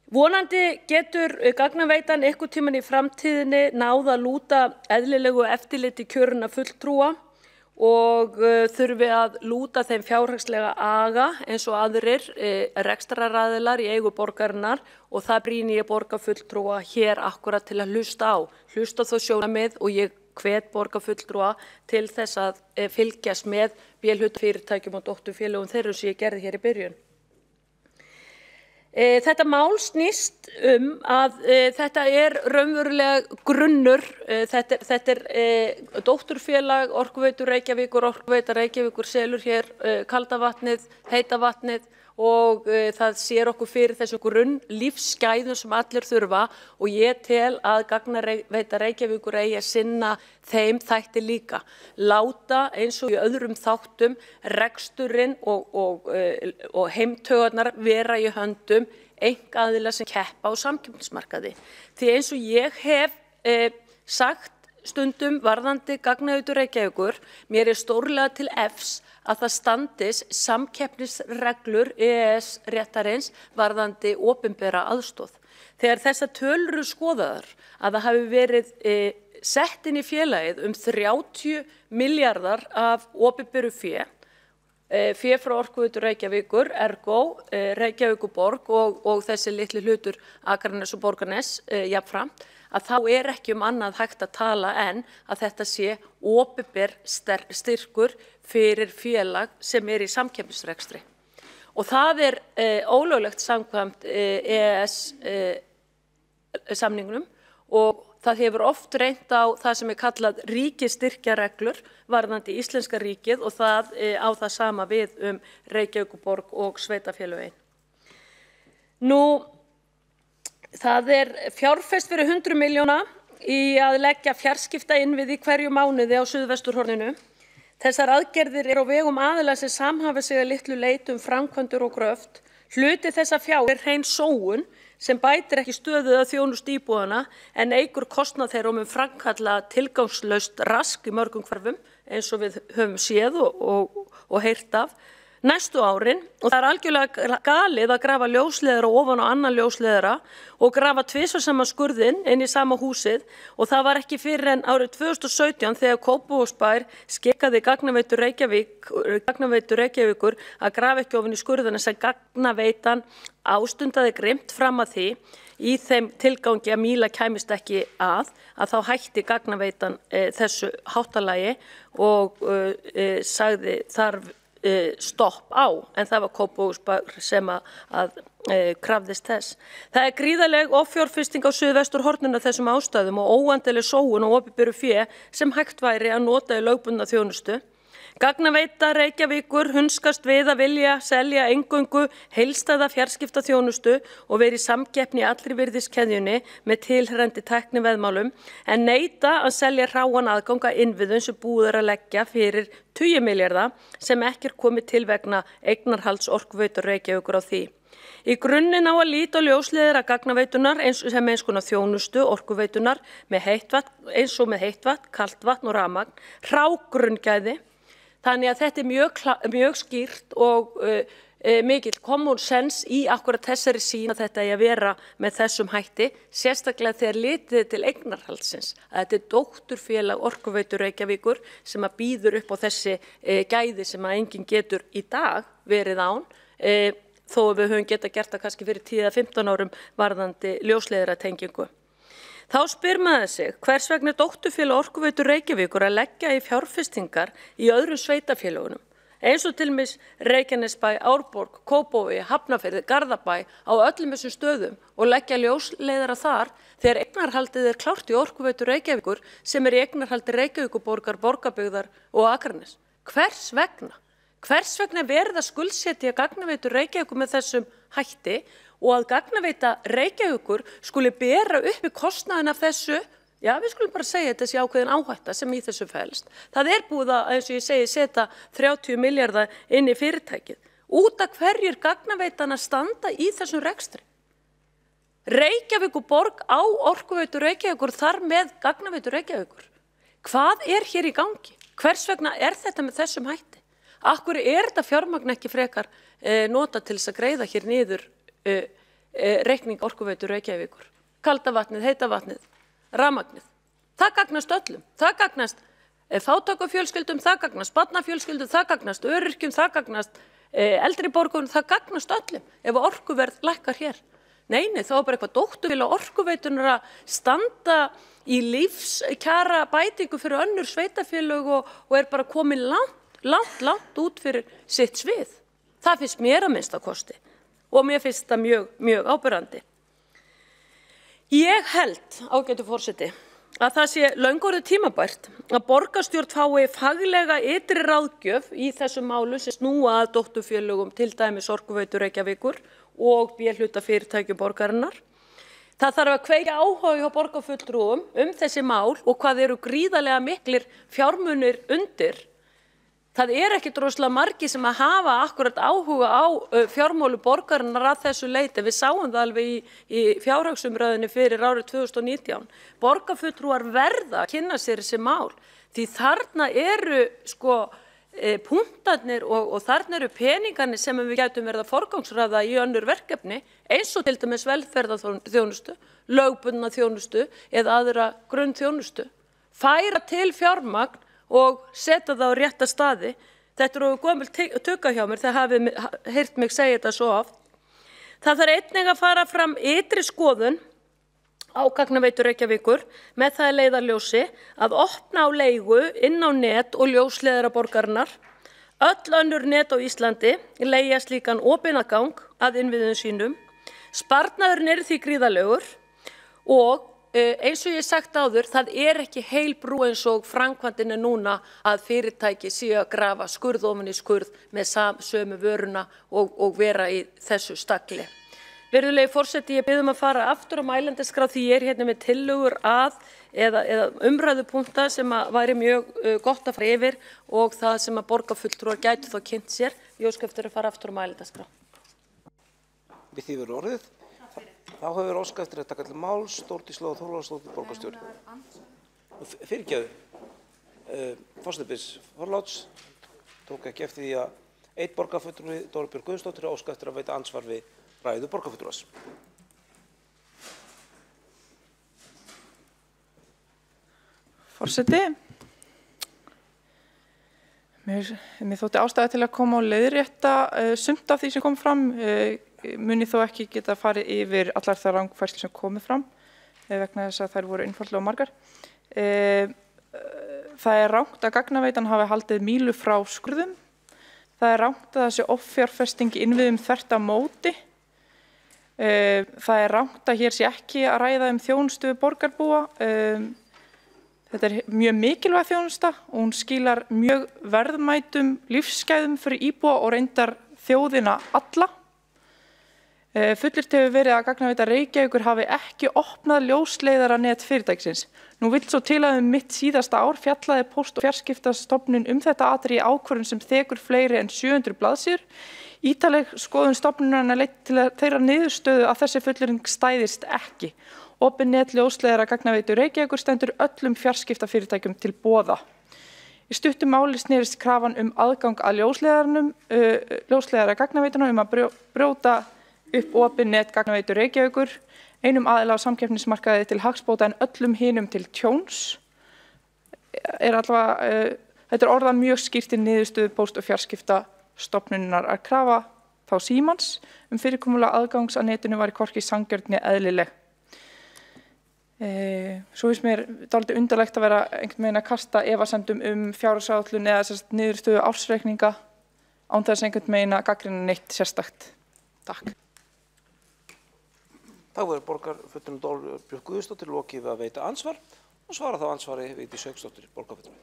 Vonandi getur Gagnaveitan einhvern tímann í framtíðinni náð að lúta eðlilegu eftirliti kjörinna fulltrúa og þurfi að lúta þeim fjárhagslega aga eins og aðrir rekstraraðilar í eigu borgarinnar og það brýni ég borgarfulltrúa hér akkúrat til að hlusta þó sjónarmið og ég hvet borgarfulltrúa til þess að fylgjast með B-hlutafyrirtækjum og dótturfélögum þeirra sem ég gerði hér í byrjun. Þetta mál snýst að þetta raunverulega grunnur, þetta dótturfélag Orkuveitu Reykjavíkur, Orkuveita Reykjavíkur selur hér kalda vatnið, heita vatnið og það sér okkur fyrir þessu grunnlífsgæðum sem allir þurfa og ég tel að Gagnaveita Reykjavíkur eigi að sinna þeim þætti líka. Láta eins og í öðrum þáttum reksturinn og heimtaugarnar vera í höndum einkaaðila sem keppa á samkeppnismarkaði. Því eins og ég hef sagt stundum varðandi Gagnaveitu Reykjavíkur, mér stórlega til efs að það standist samkeppnisreglur EES-réttarins varðandi opinbera aðstoð. Þegar þessar tölur eru skoðaðar að það hafi verið sett inn í félagið 30 milljarðar af opinberu fé frá Orkuveitu Reykjavíkur, ergo Reykjavíkurborg og þessi litli hlutur Akraness og Borgarness jafnframt, að þá ekki annað hægt að tala en að þetta sé opinber styrkur fyrir félag sem í samkeppnisrekstri. Og það ólöglegt samkvæmt EES-samningnum og það hefur oft reynt á það sem kallað ríkisstyrkjareglur varðandi íslenska ríkið og það á það sama við Reykjavíkurborg og sveitarfélögin. Það fjárfest fyrir 100 milljóna í að leggja fjarskiptainnviði í hverju mánuði á suðvesturhorninu. Þessar aðgerðir á vegum aðila sem samhafa sig að litlu leyti framkvæmdir og gröft. Hluti þessa fjár hrein sóun sem bætir ekki stöðu að þjónustu íbúana en eykur kostnað þeirra mun framkalla tilgangslaust rask í mörgum hverfum eins og við höfum séð og heyrt af næstu árin og það algjörlega galið að grafa ljósleiðara ofan á annan ljósleiðara og grafa tvisvar saman skurðinn inn í sama húsið og það var ekki fyrir en árið 2017 þegar Kópavogsbær skikkaði Gagnaveitu Reykjavíkur að grafa ekki ofan í skurðina sem Gagnaveitan ástundaði grimt fram að því. í þeim tilgangi að Míla kæmist ekki að þá hætti gagnaveitan þessu háttalagi og sagði þarf stopp á, en það var Kópavogsbær sem að krafðist þess. Það gríðarleg offjárfesting á suðvesturhorninu af þessum ástæðum og óendanleg sóun og opinberu fé sem hægt væri að nota í lögbundna þjónustu. Gagnaveita Reykjavíkur hunskast við að vilja selja eingöngu heildstæða fjarskiptaþjónustu og verið samkeppni í allri virðiskeðjunni með tilheyrandi tækniveðmálum en neita að selja hráan aðgang að innviðum sem búið að leggja fyrir 20 milljarða sem ekki komið til vegna eignarhalds Orkuveitu Reykjavíkur á því. Í grunninn á að líta á ljósleiðir að gagnaveitunar eins konar þjónustu Orkuveitunar með heitvatn, eins og með heitvatn, kalt vatn og rafmagn, hrágrunngæði. Þannig að þetta er mjög skýrt og mikill common sense í akkurat þessari sýn að þetta að vera með þessum hætti, sérstaklega þegar litið til eignarhaldsins. Að þetta er dótturfélag Orkuveitu Reykjavíkur sem að býður upp á þessi gæði sem að enginn getur í dag verið án, þó að við höfum geta gert það kannski fyrir 10-15 árum varðandi ljósleiðaratengingu. Þá spyr maður sig hvers vegna dótturfélag Orkuveitu Reykjavíkur að leggja í fjárfestingar í öðrum sveitafélagunum, eins og til dæmis Reykjanesbæ, Árborg, Kópavogi, Hafnarfirði, Garðabæ á öllum þessum stöðum og leggja ljósleiðara þar þegar eignarhaldið er klárt í Orkuveitu Reykjavíkur sem í eignarhaldi Reykjavíkurborgar, Borgarbyggðar og Akraness. Hvers vegna? Hvers vegna verða skuldsetja Gagnaveitu Reykjavíkur með þessum hætti og að Gagnaveita Reykjavíkur skuli bera upp í kostnaðinn af þessu, já við skulum bara segja þetta sé ákveðin áhætta sem í þessu felst. Það er búið að, eins og ég segi, setja 30 milljarða inn í fyrirtækið. Út af hverjir Gagnaveitana standa í þessum rekstri? Reykjavíkurborg á Orkuveitu Reykjavíkur þar með Gagnaveitu Reykjavíkur. Hvað er hér í gangi? Hvers vegna er þetta með þessum hætti? Akkur er þetta fjármagn ekki frekar nota til þess að greiða hér niður reikning Orkuveitu Reykjavíkur? Kalda vatnið, heita vatnið, rafmagnið. Það gagnast öllum. Það gagnast fátækafjölskyldum, það gagnast barnafjölskyldum, það gagnast öryrkjum, það gagnast eldri borgurum, það gagnast öllum ef orkuverð lækkar hér. Nei, þá er bara eitthvað dótturfélag Orkuveitunar að standa í lífskjara bætingu fyrir önnur sveitafélög og er bara komin langt út fyrir sitt svið. Það finnst mér að minnsta kosti og mér finnst það mjög áberandi. Ég held, ágætu forseti, að það sé löngu orðið tímabært að borgarstjórn fái faglega ytri ráðgjöf í þessum málum sem snúa að dótturfélögum til dæmis Orkuveitu Reykjavíkur og B-hluta fyrirtækjum borgarinnar. Það þarf að kveikja áhuga hjá borgarfulltrúum þessi mál og hvað eru gríðarlega miklir fjármunir undir. Það er ekki droslega margir sem að hafa akkurat áhuga á fjármálu borgarinnar að þessu leyti. Við sáum það alveg í fjárhagsumræðunni fyrir árið 2019. Borgarfulltrúar verða að kynna sér þessi mál því þarna eru punktarnir og þarna eru peningarnir sem við gætum verið að forgangsraða í önnur verkefni eins og til dæmis velferðarþjónustu, lögbundna þjónustu eða aðra grunnþjónustu. Færa til fjármagn og setja það á rétta staði. Þetta eru gömul tugga hjá mér, það hafið heyrt mig segja þetta svo oft. Það þarf einnig að fara fram ytri skoðun á Gagnaveitu Reykjavíkur með það leiðarljósi að opna á leigu inn á net og ljósleiðara borgarinnar. Öll önnur net á Íslandi leigja slíkan opinagang að innviðum sínum. Sparnaðurinn er því gríðarlegur og eins og ég sagt áður, það er ekki heil brú eins og framkvæmdin er núna að fyrirtæki séu að grafa skurð ofan í skurð með sömu vöruna og vera í þessu stagli. Virðulegi forseti, ég bið að fara aftur á mælendaskrá því ég er hérna með tillögur eða umræðupunkta sem væri mjög gott að fara yfir og það sem að borgarfulltrúar gætu þá kynnt sér. Ég óska eftir að fara aftur á mælendaskrá. Við því verður orðið. Þá hefur óska eftir að taka til máls Þórdís Lóa Þórðarsdóttir borgarstjóri. Fyrirgefðu. Forseti biðst forláts tók ekki eftir því að einn borgarfulltrúi, Dóra Björg Guðjónsdóttir, óska eftir að veita ansvar við ræðu borgarfulltrúans. Forseti, Mér þótti ástæða til að koma og leiðrétta sumt af því sem kom fram. Muni þó ekki geta farið yfir allar þær rangfærslur sem komið fram vegna þess að þær voru einfaldlega margar. Það er rangt að gagnaveitan hafi haldið mílu frá skurðum. Það er rangt að þessi offjárfesting í innviðum þvert á móti. Það er rangt að hér sé ekki að ræða þjónustu borgarbúa. Þetta er mjög mikilvæg þjónusta og hún skilar mjög verðmætum lífsgæðum fyrir íbúa og reyndar þjóðina alla. Fullyrt hefur verið að gagnaveita Reykjavíkur hafi ekki opnað ljósleiðaranet fyrirtækisins. Nú vill svo til að mitt síðasta ár fjallaði Póst- og fjarskiptastofnun þetta atriði í ákvörðun sem þekur fleiri en 700 blaðsíður. Ítarleg skoðun stofnunarinnar leiddi til þeirra niðurstöðu að þessi fullyrðing stæðist ekki. Opin net ljósleiðara gagnaveitu Reykjavíkur stendur öllum fjarskiptafyrirtækjum til boða. Í stuttu máli snerist krafan aðgang að ljósleiðara gagnaveituna að brjóta upp opin net gagnaveitu Reykjavíkur, einum aðila á samkeppnismarkaði til hagsbóta en öllum hinum til tjóns. Þetta er orðað mjög skýrt í niðurstöðu Póst- og fjarskiptastofnunarinnar að krafa þá Símans fyrirkomulag aðgangs að netinu væri hvorki sanngjörn né eðlileg. Svo finnst mér dálítið undarlegt að vera einhvern veginn að kasta efasemdum fjárhagsáætlun eða niðurstöðu ársreikninga án þess einhvern veginn að gagnrýna neitt sérstakt. Takk. Þá er borgarfulltrúi Dolbjörg Guðjónsdóttir lokið við að veita ansvar og svara þá ansvari Vigdís Hauksdóttir, borgarfulltrúi.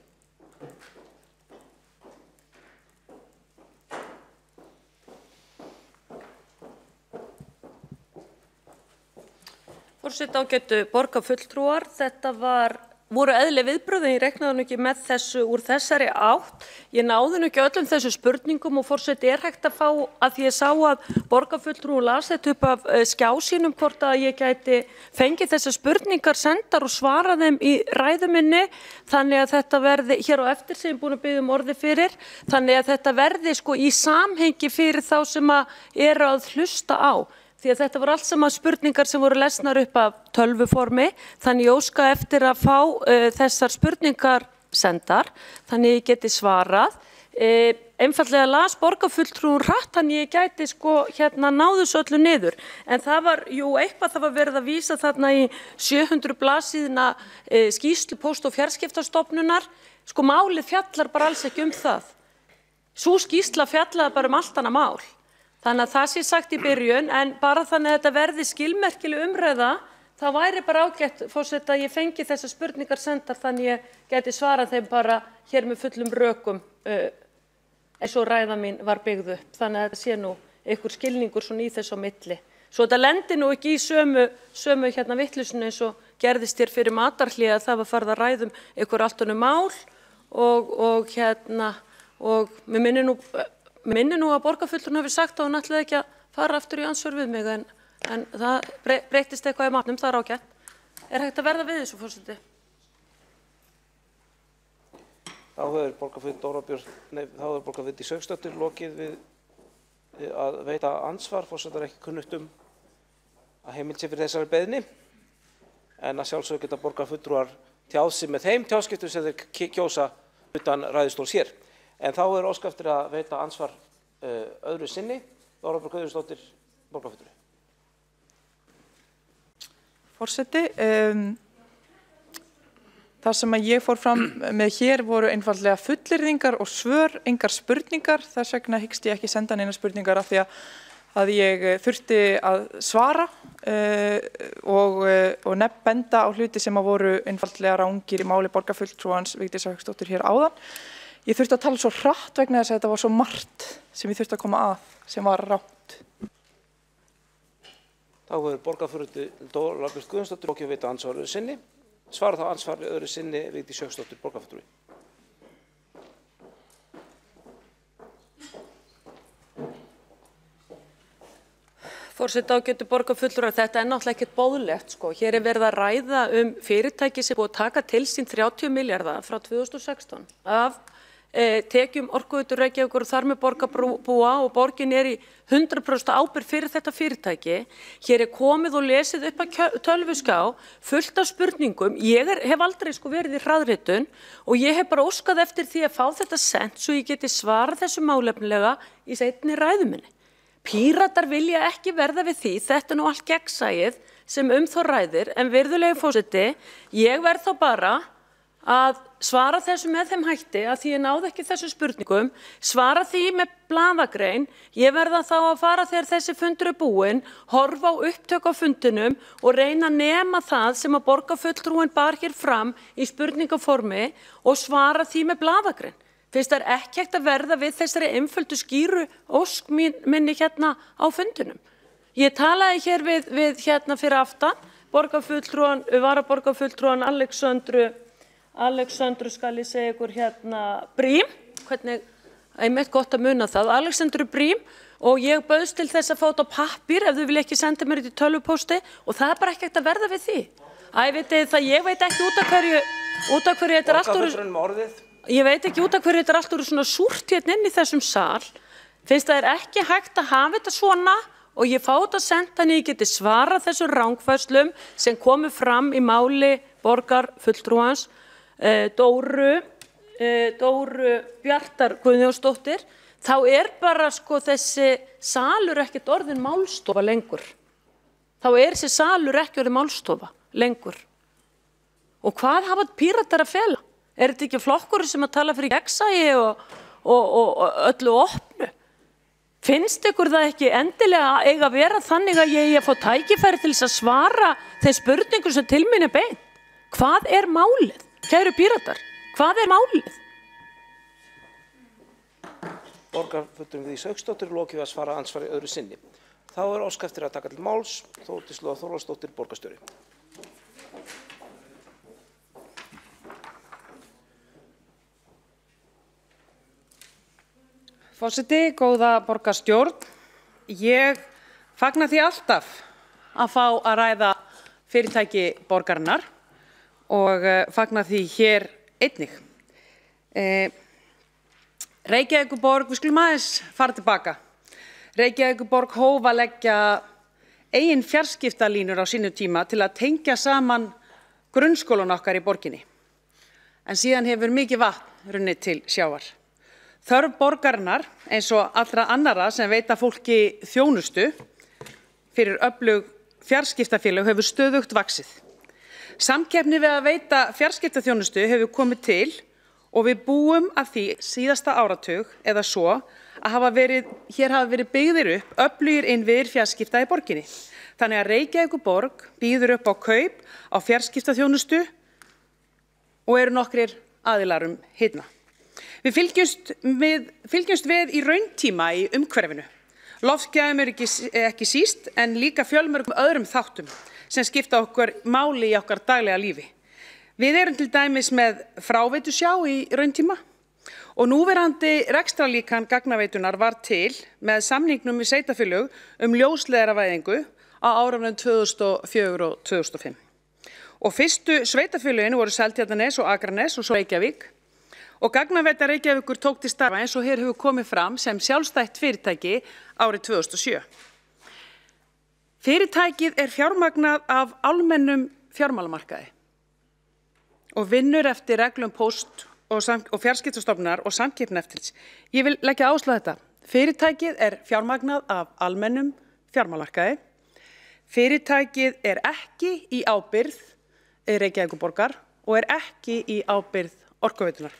Forseti, ágætu borgarfulltrúar, þetta voru eðlileg viðbrögð en ég reiknaði nú ekki með þessu úr þessari átt. Ég náði nú ekki öllum þessu spurningum og forseti hægt að fá að því ég sá að borgarfulltrúi las þetta upp af skjá sínum hvort að ég gæti fengið þessar spurningar sendar og svara þeim í ræðu minni þannig að þetta verði hér á eftir sem ég er búin að biðja orði fyrir þannig að þetta verði í samhengi fyrir þá sem eru að hlusta á. Því að þetta voru allt saman spurningar sem voru lesnar upp af tölvuformi, þannig ég óska eftir að fá þessar spurningar sendar, þannig ég geti svarað. Einfaldlega las borgarfulltrúin hratt, þannig ég gæti náðu þessu öllu niður. En það var, það var verið að vísa þarna í 700 blaðsíðna skýrslu Póst- og fjarskiptastofnunar. Málið fjallar bara alls ekki það. Sú skýrsla fjallaði bara allt annað mál. Þannig að það sé sagt í byrjun, en bara þannig að þetta verði skilmerkileg umræða, þá væri bara ágætt, forseti, að ég fengi þessar spurningar sendar þannig ég geti svarað þeim bara hér með fullum rökum eins og ræða mín var byggð upp. Þannig að þetta sé nú einhver skilningur í þessu á milli. Svo þetta lendir nú ekki í sömu vittlusinu eins og gerðist hér fyrir matarhlé að það var farið að ræða einhver allt önnur mál og mér minnir nú að borgarfulltrúin hafi sagt að hún ætlaði ekki að fara aftur í ansvar við mig en það breyttist eitthvað í matnum, það er ágætt. Er hægt að verða við þessu, forseti? Þá hefur borgarfulltrúi Vigdís Hauksdóttir lokið við að veita ansvar, forseti er ekki kunnugt að heimild sé fyrir þessari beiðni en að sjálfsögðu geta borgarfulltrúar tjáð sig með þeim tjáskiptum sem þeir kjósa utan ræðustóls hér. En þá er óskað eftir að veita ansvar öðru sinni. Dolbjörg Guðjónsdóttir, borgarfulltrúi. Forseti, það sem ég fór fram með hér voru einfaldlega fullyrðingar og svör, engar spurningar. Þess vegna hyggst ég ekki senda neina spurningar af því að ég þurfti að svara og benda á hluti sem voru einfaldlega rangir í máli borgarfulltrúans Vigdísar Hauksdóttur hér áðan. Ég þurfti að tala svo hratt vegna þess að þetta var svo margt sem ég þurfti að koma að sem var rangt. Þá hefur borgarfulltrúi Dolbjörg Guðjónsdóttir lokið við veita ansvar öðru sinni. Svara þá ansvar öðru sinni Vigdís Hauksdóttir, borgarfulltrúi. Forseti, ágætu borgarfulltrúar, þetta er náttúrulega ekkert boðlegt. Hér er verið að ræða fyrirtæki sem búið að taka til sín 30 milljarða frá 2016 af tekjum Orkuveitu Reykjavíkur og þar með borgarbúa og borgin í 100% ábyrgð fyrir þetta fyrirtæki. Hér komið og lesið upp að tölvuskjá fullt af spurningum. Ég hef aldrei verið í hraðritun og ég hef bara óskað eftir því að fá þetta sent svo ég geti svarað þessu málefnilega í seinni ræðu minni. Píratar vilja ekki verða við því, þetta nú allt gegnsæið sem þá ræðir, en virðulegi forseti, ég verð þá bara að svara þessu með þeim hætti að því ég náði ekki þessu spurningum, svara því með blaðagrein, ég verða þá að fara þegar þessi fundur búinn, horfa á upptök á fundinum og reyna að nema það sem að borgarfulltrúinn bar hér fram í spurningaformi og svara því með blaðagrein. Fyrst það ekki hægt að verða við þessari einföldu skýru ósk minni hérna á fundinum. Ég talaði hér við hérna fyrir aftan, borgarfulltrúan, varaborgarfulltrúan Alexandru skal ég segja ykkur hérna Brím, hvernig, einmitt gott að muna það, Alexandru Brím og ég bauðst til þess að fá þetta á pappír ef þau vilja ekki senda mér þetta í tölvupósti og það bara ekki hægt að verða við því. Vitið það, ég veit ekki út af hverju þetta allt úr... Ég veit ekki út af hverju þetta allt úr svona súrt hérna inn í þessum sal. Finnst það ekki hægt að hafa þetta svona og ég fá þetta sent þannig ég geti svarað þessum rangfærslum sem komu fram í máli borgarfulltrúans Dóru Bjartar Guðjónsdóttir, þá bara þessi salur ekkert orðin málstofa lengur. Þá þessi salur ekki orðin málstofa lengur. Og hvað hafa Píratar að fela? Þetta ekki flokkur sem að tala fyrir gegnsæi og öllu opnu? Finnst ykkur það ekki endilega eiga að vera þannig að ég að fá tækifæri til þess að svara þeim spurningum sem til mín beint? Hvað málið? Kæru Píratar, hvað málið? Borgarfulltrúinn Vigdís Hauksdóttir lokið að svara andsvari öðru sinni. Þá óskað eftir að taka til máls Þórdís Lóa Þórðardóttir, borgarstjóri. Forseti, góða borgarstjórn, ég fagna því alltaf að fá að ræða fyrirtæki borgarinnar og fagna því hér einnig. Reykjavíkurborg, við skulum aðeins fara tilbaka. Reykjavíkurborg hóf að leggja eigin fjarskiptalínur á sínu tíma til að tengja saman grunnskólan okkar í borginni. En síðan hefur mikið vatn runnið til sjávar. Þörf borgarinnar, eins og allra annara sem veita fólki þjónustu fyrir öflug fjarskiptafélög hefur stöðugt vaxið. Samkeppni við að veita fjarskiptaþjónustu hefur komið til og við búum að því síðasta áratug eða svo að hér hafa verið byggðir upp öflugir innviðir fjarskipta í borginni. Þannig að Reykjavíkurborg býður upp á kaup á fjarskiptaþjónustu og eru nokkrir aðilar hitna. Við fylgjumst við í rauntíma í umhverfinu. Loftgæðum ekki síst en líka fjölmörgum öðrum þáttum sem skipta okkur máli í okkar daglega lífi. Við erum til dæmis með fráveitusjá í rauntíma og núverandi rekstrarlíkan gagnaveitunar var til með samningnum við sveitarfélög ljósleiðaravæðingu á árunum 2004 og 2005. Og fyrstu sveitarfélögin voru Seltjarnarnes og Akranes og svo Reykjavík. Og Gagnaveita Reykjavíkur tók til starfa eins og hér hefur komið fram sem sjálfstætt fyrirtæki árið 2007. Fyrirtækið fjármagnað af almennum fjármálamarkaði og vinnur eftir reglum Póst- og fjarskiptastofnunar og samkeppniseftirlits. Ég vil leggja áherslu á þetta. Fyrirtækið fjármagnað af almennum fjármálamarkaði. Fyrirtækið ekki í ábyrgð Reykjavíkurborgar og ekki í ábyrgð Orkuveitunar.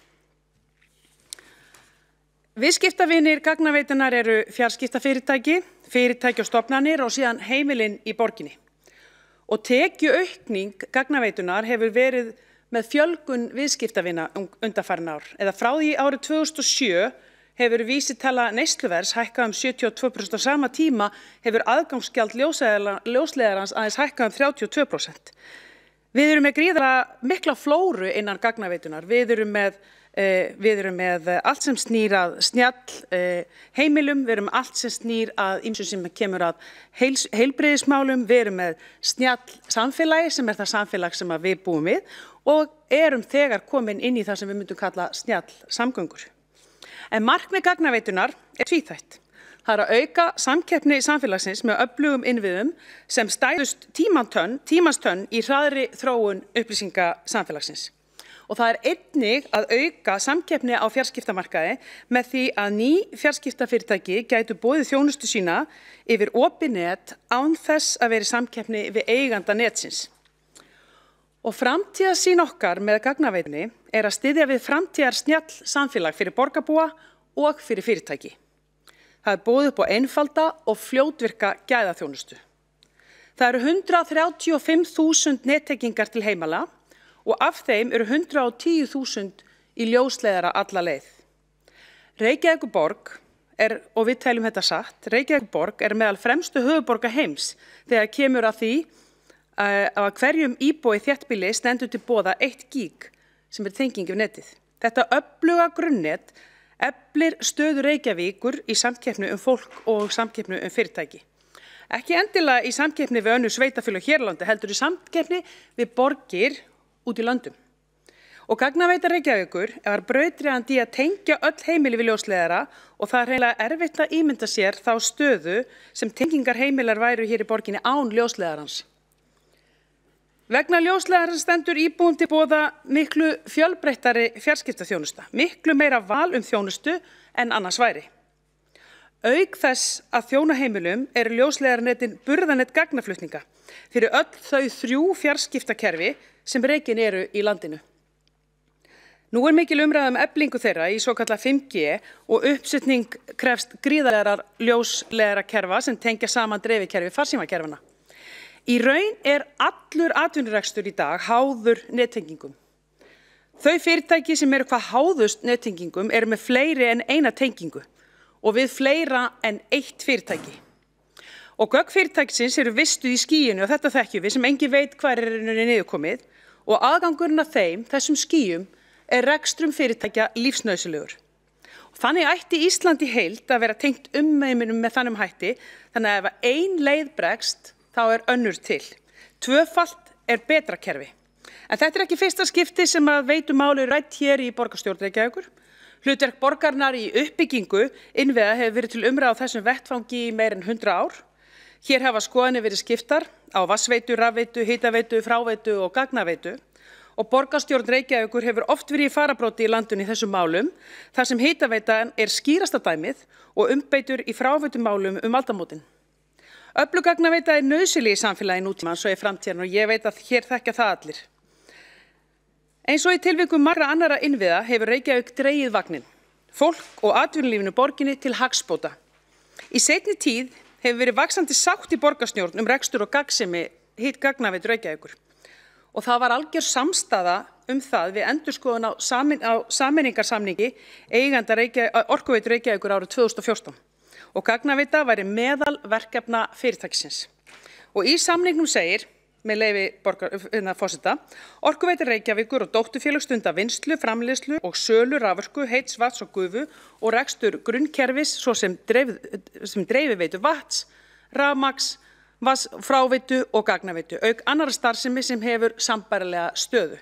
Viðskiptavinir gagnaveitunar eru fjarskiptafyrirtæki, fyrirtæki og stofnanir og síðan heimilin í borginni. Og tekjuaukning gagnaveitunar hefur verið með fjölgun viðskiptavina undanfarin ár. Eða frá því árið 2007 hefur vísitala neysluverðs hækkað 72% á sama tíma hefur aðgangsgjald ljósleiðarans aðeins hækkað 32%. Við erum með gríðarlega mikla flóru innan gagnaveitunar. Við erum með allt sem snýr að snjall heimilum, við erum með allt sem snýr að ýmsu sem kemur að heilbrigðismálum, við erum með snjall samfélagi sem það samfélag sem við búum við og erum þegar komin inn í það sem við myndum kalla snjall samgöngur. En markmið gagnaveitunar er tvíþætt. Það er að auka samkeppni samfélagsins með öflugum innviðum sem stæðust tímastönn í hraðri þróun upplýsingasamfélagsins. Og það er einnig að auka samkeppni á fjarskiptamarkaði með því að ný fjarskiptafyrirtæki gætu boðið þjónustu sína yfir opið net án þess að vera í samkeppni við eiganda netsins. Og framtíðarsýn okkar með gagnaveitunni er að styðja við framtíðar snjall samfélag fyrir borgarbúa og fyrir fyrirtæki. Það er boðið upp á einfalda og fljótvirka gæðaþjónustu. Það eru 135.000 nettengingar til heimala og af þeim eru 110.000 í ljósleiðara alla leið. Reykjavíkurborg er, og við teljum þetta satt, Reykjavíkurborg er meðal fremstu höfuðborga heims þegar kemur að því að hverjum íbúi þéttbýli stendur til boða 1 gig sem er tenging við netið. Þetta öfluga grunnnet eflir stöðu Reykjavíkur í samkeppni fólk og samkeppni fyrirtæki. Ekki endilega í samkeppni við önnur sveitarfélög hér á landi, heldur í samkeppni við borgir út í löndum. Og gagnaveita Reykjavíkur var brautryðjandi í að tengja öll heimili við ljósleiðara og það er hreinlega erfitt að ímynda sér þá stöðu sem tengingar heimilar væru hér í borginni án ljósleiðarans. Vegna ljósleiðarans stendur íbúum til boða miklu fjölbreyttari fjarskiptaþjónusta, miklu meira val þjónustu en annars væri. Auk þess að þjóna heimilum eru ljósleiðarnetin burðanett gagnaflutninga fyrir öll þau 3 fjarskiptakerfi sem rekin eru í landinu. Nú er mikil umræða eflingu þeirra í svokallað 5G og uppsetning krefst gríðarlegar ljósleiðarakerfa sem tengja saman dreifikerfi farsímakerfana. Í raun er allur atvinnurekstur í dag háður nettengingum. Þau fyrirtæki sem eru hvað háðust nettengingum eru með fleiri en eina tengingu og við fleira en 1 fyrirtæki. Og gögn fyrirtækisins eru vistuð í skýinu og þetta þekkjum við sem engin veit hvar er niðurkomið og aðgangurinn að þessum skýjum er rekstrum fyrirtækja lífsnauðsynlegur. Þannig ætti Ísland í heild að vera tengt umheiminum með þannum hætti þannig að ef ein leið bregst þá er önnur til. Tvöfalt er betra kerfi. En þetta er ekki fyrsta skipti sem að veitumáli rætt hér í borgarstjórn Reykjavíkur. Hlutverk borgarinnar í uppbyggingu innviða hefur verið til umræðu á þessum vettfangi í meir en 100 ár. Hér hafa skoðanir verið skiptar á vatnsveitu, rafveitu, hitaveitu, fráveitu og gagnaveitu. Og borgarstjórn Reykjavíkur hefur oft verið í farabróti í landinu í þessum málum, þar sem hitaveitan er skýrasta dæmið og umbeitur í fráveitumálum aldamótin. Öflug gagnaveita er nauðsynleg í samfélagi nútímans og í framtíðinni og ég veit að hér þekkja það allir. Eins og í tilvikum margra annarra innviða hefur Reykjavík dregið vagninn, fólk og atvinnulífinu borginni til hagsbóta. Í seinni tíð hefur verið vaxandi sátt í borgarstjórn rekstur og gagnsemi gagnaveitu Reykjavíkur. Og það var algjör samstaða það við endurskoðun á sameiningarsamningi eiganda Orkuveitu Reykjavíkur árið 2014. Og gagnaveita væri meðal verkefna fyrirtækisins. Og í samningnum segir, með leyfi forseta, Orkuveita Reykjavíkur og dótturfélög stunda vinnslu, framleiðslu og sölu raforku, heits, vatns og gufu og rekstur grunnkerfis svo sem dreifiveitu vatns, rafmagns, fráveitu og gagnaveitu, auk annarra starfsemi sem hefur sambærilega stöðu.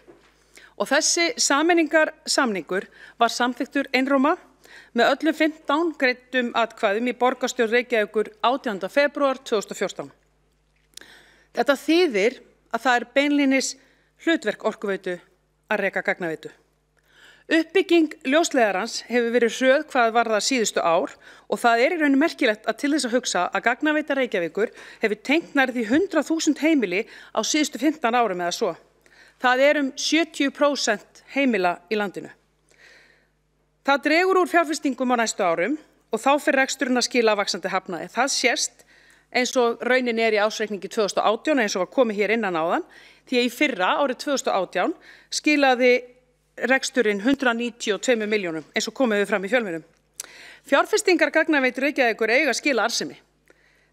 Og þessi sameiningarsamningur var samþykktur einróma með öllum 15 greiddum atkvæðum í borgarstjórn Reykjavíkur 18. febrúar 2014. Þetta þýðir að það er beinlínis hlutverk Orkuveitu að reka gagnaveitu. Uppbygging ljósleiðarans hefur verið hröð hvað varðar síðustu ár og það er í raun merkilegt að til þess að hugsa að gagnaveita Reykjavíkur hefur tengt nærri því 100.000 heimili á síðustu 15 árum eða svo. Það er 70% heimila í landinu. Það dregur úr fjárfestingum á næstu árum og þá fer reksturinn að skila vaxandi hagnaði. Það sést eins og raunin er í ársreikningi 2018 eins og var komið hér innan áðan því að í fyrra árið 2018 skilaði reksturinn 192 milljónum eins og komið við fram í fjölmiðlum. Fjárfestingar gagnaveitu Reykjavíkur eiga að skila arðsemi.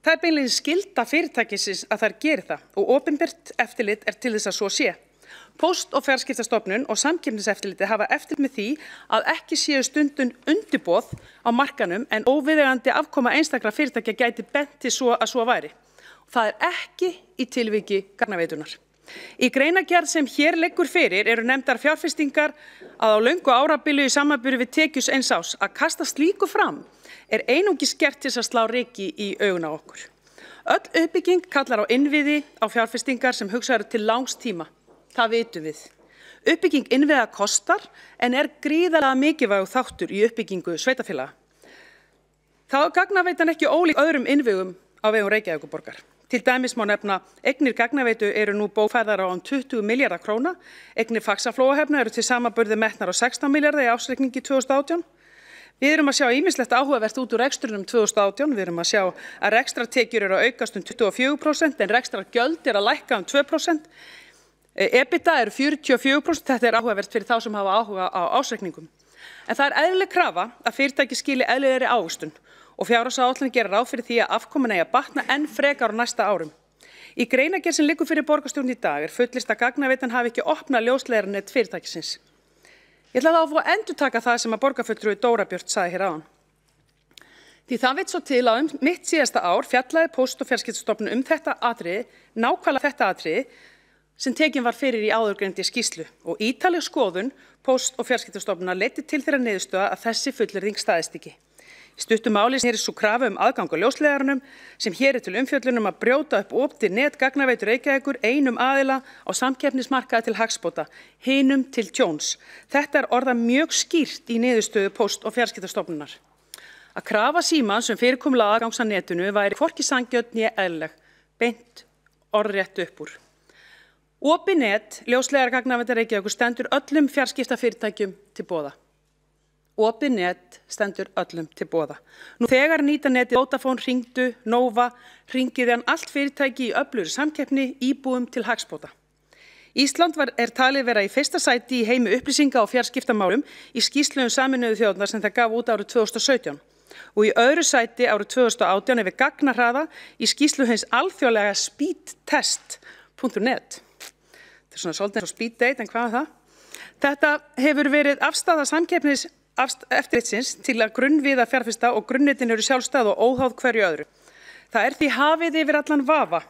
Það er beinlínis skylda fyrirtækisins að þær geri það og opinbert eftirlit er til þess að svo sé. Póst- og fjarskiptastofnun og samkeppniseftirliti hafa eftirlit með því að ekki séu stundum undirboð á markanum en óviðeigandi afkoma einstakra fyrirtækja gæti bent til svo að svo væri. Það er ekki í tilviki gagnaveitunar. Í greinargerð sem hér liggur fyrir eru nefndar fjárfestingar að á löngu árabilu í samanburði við tekjus eins árs. Að kasta slíku fram einungis gert til að slá ryki í augun á okkur. Öll uppbygging kallar á innviði á fjárfestingar sem hugsaður til langs tíma. Það vitum við. Uppbygging innviða kostar en gríðarlega mikilvægur þáttur í uppbyggingu sveitarfélaga. Þá gagnaveitan ekki ólík öðrum innviðum á vegum Reykjavíkurborgar. Til dæmis má nefna eignir gagnaveitu eru nú bókfærðar á 20 milljarða króna, eignir Faxaflóahefna eru til samanburði metnar á 16 milljarða í ársreikningi 2018. Við erum að sjá ýmislegt áhugavert út úr rekstrinum 2018, við erum að sjá að rekstrartekjur eru að aukast 24% en rekstrargjöld eru að lækka 2%. EBITDA eru 44%, þetta er áhugavert fyrir þá sem hafa áhuga á ársreikningum. En það eðlileg krafa að fyrirtæki skili eðlilegri ávöxtun og fjárhagsáætlun gerir ráð fyrir því að afkoman eigi að batna enn frekar á næsta árum. Í greinargerð sem liggur fyrir borgarstjórn í dag fullyrst að gagnaveitan hafi ekki opnað ljósleiðaranet fyrirtækisins. Ég ætla þá að fá að endurtaka það sem að borgarfulltrúi Dóra Björt sagði hér áðan. Því það vill svo til að mitt síðasta ár fjallaði Póst- og fjarskiptastofnun þetta atriði, nákvæmlega þetta atriði, sem tekin var fyrir í áðurgreindi skýrslu og ítarleg skoðun Póst- og fjarskiptastofnunar leiddi til þeirra niðurstöðu að þessi fullyrðing staðist ekki. Í stuttu máli snerist sú krafa aðgang á ljósleiðaranum sem hér til umfjöllun að brjóta upp opið net gagnaveitu Reykjavíkur einum aðila á samkeppnismarkaði til hagsbóta, hinum til tjóns. Þetta orðað mjög skýrt í niðurstöðu Póst- og fjarskiptastofnunar. Að krafa Símans fyrirkomulag aðgangs að netinu væri hvorki sanngjörn né eðlileg, beint orðrétt upp úr. Opið net ljósleiðaragagnaveita Reykjavíkur stendur öllum fjarskiptafyrirtækjum til boða. Opið net stendur öllum til boða. Nú þegar nýta netið Vodafone, Hringdu, Nova, hringið allt fyrirtæki í öflugri samkeppni íbúum til hagsbóta. Ísland talið vera í fyrsta sæti í heimi upplýsinga og fjarskiptamálum í skýrslu Sameinuðu þjóðanna sem það gaf út árið 2017 og í öðru sæti árið 2018 yfir gagnahraða í skýrslu hins alþjóðlega speedtest.net. Þetta er svona svolítið eins og speed date, en hvað er það? Þetta hefur verið afstaða samkeppniseftirlitsins til að grunnviða fjárfesta og grunnnetin eru sjálfstæð og óháð hverju öðru. Það því hafið yfir allan vafa.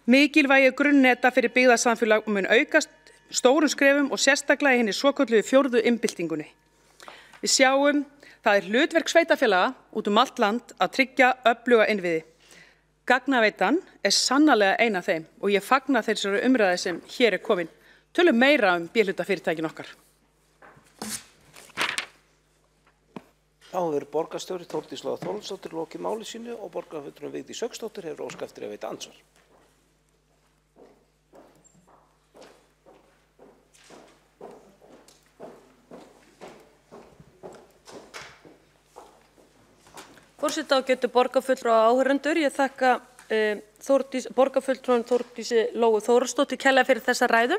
Mikilvægi grunnneta fyrir byggðasamfélag mun aukast stórum skrefum og sérstaklega í hinni svokölluðu fjórðu iðnbyltingunni. Við sjáum það hlutverk sveitarfélaga út allt land að tryggja öfluga innviði. Gagnaveitan sannarlega ein af þeim og ég fagna þessari umræðu sem hér komin. Tölum meira B-hlutafyrirtækin okkar. Þá hefur borgarstjóri Þórdís Lóa Þórhallsdóttir lokið máli sínu og borgarfulltrúinn Vigdís Hauksdóttir hefur óskað eftir að veita andsvar. Forseti ágætu borgarfulltrúa og áheyrendur, ég þakka borgarfulltrúanum Þórdísi Lóu Þórhallsdóttur kærlega fyrir þessa ræðu.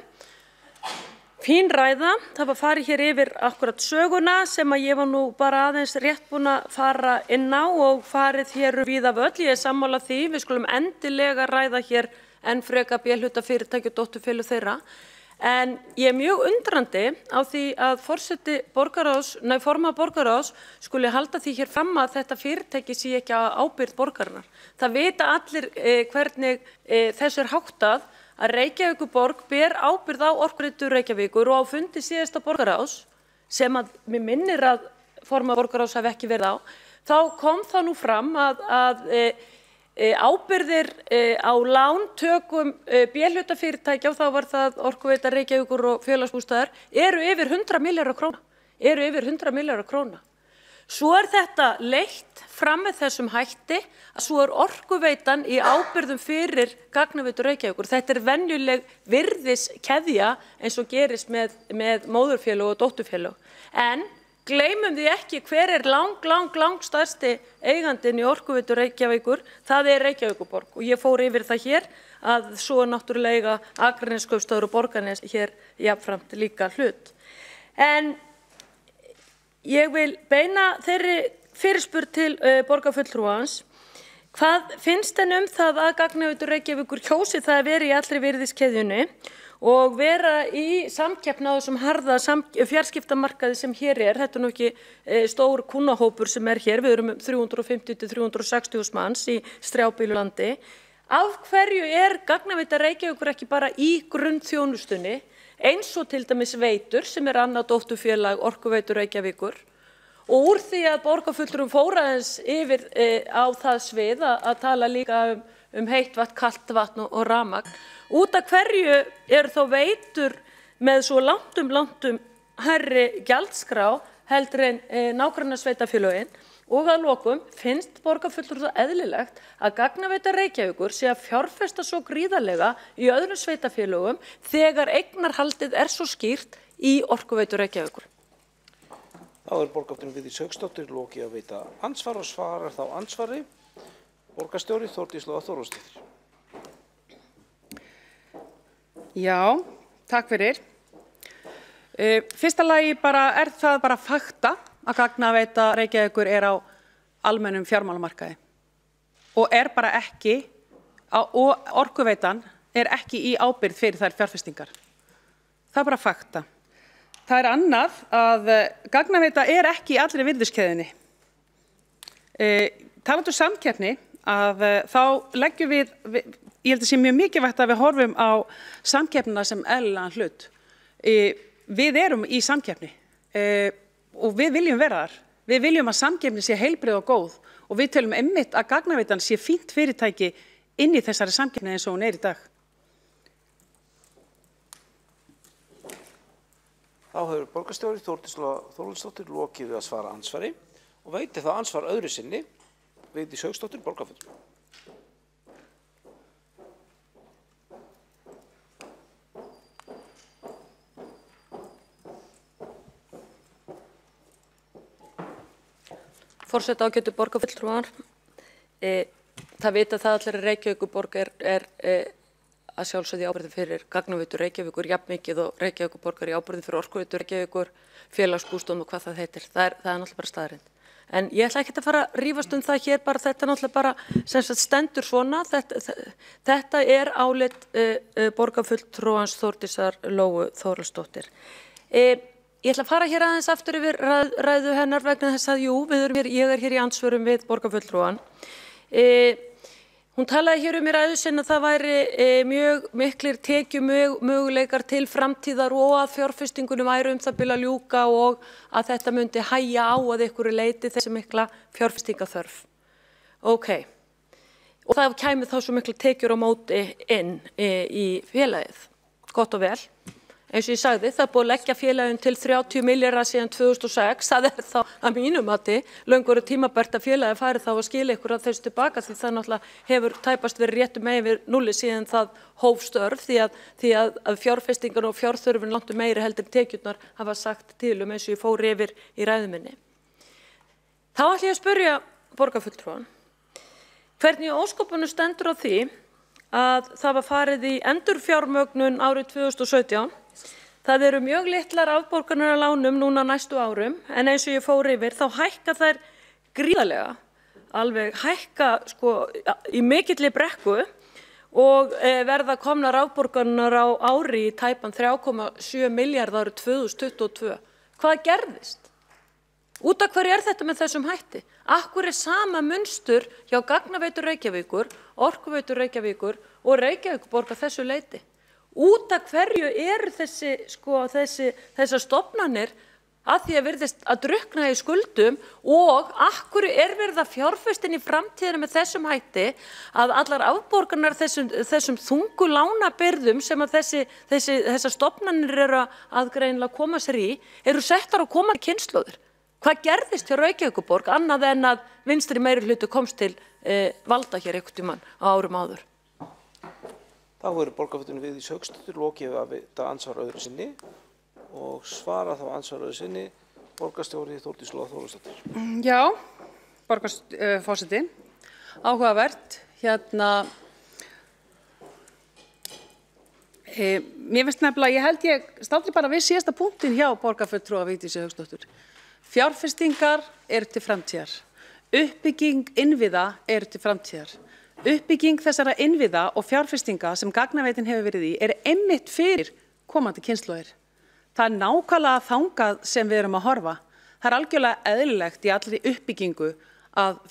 Fín ræða, það var farið hér yfir akkurat söguna sem að ég var nú bara aðeins rétt búin að fara inn á og farið hér víða völl. Ég sammála því, við skulum endilega ræða hér enn frekar B-hlutafyrirtæki og dótturfélög þeirra. En ég mjög undrandi á því að formaður borgarráðs skuli halda því hér fram að þetta fyrirtæki sé ekki á ábyrgð borgarinnar. Það vita allir hvernig þessu háttað að Reykjavíkurborg ber ábyrgð á Orkuveitu Reykjavíkur og á fundi síðasta borgarráðs sem að mér minnir að formaður borgarráðs hafi ekki verið á, þá kom það nú fram að ábyrgðir á lántökum B-hlutafyrirtækja og þá var það Orkuveita Reykjavíkur og Félagsbústaðar eru yfir 100 milljarðar króna. Svo þetta leitt fram með þessum hætti að svo Orkuveitan í ábyrgðum fyrir Gagnaveitu Reykjavíkur. Þetta venjuleg virðiskeðja eins og gerist með móðurfélög og dótturfélög. En gleymum því ekki hver lang stærsti eigandinn í Orkuveitu Reykjavíkur, það Reykjavíkurborg. Og ég fór yfir það hér að svo náttúrulega Akraneskaupstaður og Borgarnes hér jafnframt líka hlut. En ég vil beina þeirri fyrirspurn til borgarfulltrúans. Hvað finnst henni það að Gagnaveitu Reykjavíkur kjósi það að vera í allri virðiskeðjunni og vera í samkeppni á þessum harða fjarskiptamarkaði sem hér þetta nú ekki stór kúnnahópur sem hér, við erum 350 til 360 manns í strjálbýlu landi, Af hverju gagnaveita Reykjavíkur ekki bara í grunnþjónustunni eins og til dæmis Veitur sem annað dótturfélag Orkuveitu Reykjavíkur og úr því að borgarfulltrúum fór aðeins yfir á það svið að tala líka heitt vatn, kalt vatn og rafmagn. Út af hverju þá Veitur með svo langtum hærri gjaldskrá heldur en nágrannasveitarfélögin og að lokum finnst borgarfulltrúum það eðlilegt að Gagnaveita Reykjavíkur sé að fjárfesta svo gríðarlega í öðrum sveitarfélögum þegar eignarhaldið svo skýrt í Orkuveitu Reykjavíkur. Þá borgarfulltrúinn Vigdís Hauksdóttir lokið að veita andsvar og svarar þá andsvari borgarstjóri Þórdís Lóa Þórðardóttir. Já, takk fyrir. Fyrsta lagi það bara fakta að Gagnaveita Reykjavíkur á almennum fjármálamarkaði og bara ekki, og Orkuveitan ekki í ábyrgð fyrir þær fjárfestingar. Það bara fakta. Það annað að Gagnaveita ekki í allri virðiskeðjunni. Talandi samkeppni að þá leggjum við, ég held að sé mjög mikilvægt að við horfum á samkeppnina sem eðlilegan hlut. Við í samkeppni og við viljum vera þar. Við viljum að samkeppni sé heilbrigð og góð og við tölum einmitt að Gagnaveitan sé fínt fyrirtæki inn í þessari samkeppni eins og hún í dag. Þá hefur borgarstjóri Þórdís Lóa Þórðardóttir lokið við að svara andsvari og veitir þá ansvar öðru sinni Vigdís Hauksdóttir borgarfulltrúi. Forseti ágætu borgarfulltrúar. Það vita það allir að Reykjavíkurborg að sjálfsögðu í ábyrgð fyrir Gagnaveitu Reykjavíkur jafn mikið og Reykjavíkurborgar í ábyrgð fyrir Orkuveitu Reykjavíkur, félagsbústöðum og hvað það heitir. Það er náttúrulega bara staðreynd. En ég ætla ekki að fara að rífast það hér, bara þetta náttúrulega bara sem sagt stendur svona. Þetta álit borgarfulltrúans Þórdísar Lóu Þórðardóttir. Ég ætla að fara hér aðeins aftur yfir ræðu hennar vegna þess að ég hér í andsvörum við borgarfulltrúan. Hún talaði hér í ræðu sinni að það væri mjög miklir tekjumöguleikar til framtíðar og að fjárfestingunum væri það bil að ljúka og að þetta myndi hægja á að einhverju leyti þessi mikla fjárfestingaþörf. Okay. Og það kæmi þá svo mikla tekjur á móti inn í félagið. Gott og vel. Eins og ég sagði, það búið að leggja félagin til 30 milljarða síðan 2006. Það þá að mínum mati löngu tímabært að félagið fari þá að skila ykkur af þessu tilbaka því það náttúrulega hefur tæpast verið réttum megin við núlli síðan það hóf störf því að fjárfestingar og fjárþörfin langt meiri heldur tekjurnar hafa sagt til eins og ég fór yfir í ræðu minni. Þá ætla ég að spyrja borgarfulltrúan hvernig óskopunum stendur á því að það var farið í endurfjármögnun árið 2017. Það eru mjög litlar afborganir af lánum núna næstu árum en eins og ég fór yfir þá hækka þær gríðarlega, alveg hækka í mikilli brekku og verða komnar afborganir á ári í tæpan 3,7 milljarða árið 2022. Hvað gerðist? Út af hverju þetta með þessum hætti? Akkur sama munstur hjá Gagnaveitu Reykjavíkur, Orkuveitu Reykjavíkur og Reykjavíkurborg að þessu leyti? Út af hverju þessar stofnanir að því að virðist að drukkna í skuldum og akkur verið að fjárfestin í framtíðinu með þessum hætti að allar afborganar þessum þungu lánabyrðum sem að þessar stofnanir eru að greinilega koma sér í eru settar á komandi kynslóðir. Hvað gerðist hjá Reykjavíkurborg annað en að vinstri meirihluti komst til valda hér einhvern tímann á árum áður? Þá hefur borgarfulltrúinn Vigdís Hauksdóttir lokið að veita ansvar öðru sinni og svara þá ansvar öðru sinni borgarstjóri Þórdís Lóa Þórðardóttir. Já, borgarforseti, áhugavert. Mér finnst nefnilega, ég staldri bara við síðasta punktin hjá borgarfulltrúa Vigdísi Hauksdóttur. Fjárfestingar til framtíðar. Uppbygging innviða til framtíðar. Uppbygging þessara innviða og fjárfestinga sem Gagnaveitin hefur verið í einmitt fyrir komandi kynslóðir. Það nákvæmlega þangað sem við erum að horfa. Það algjörlega eðlilegt í allri uppbyggingu að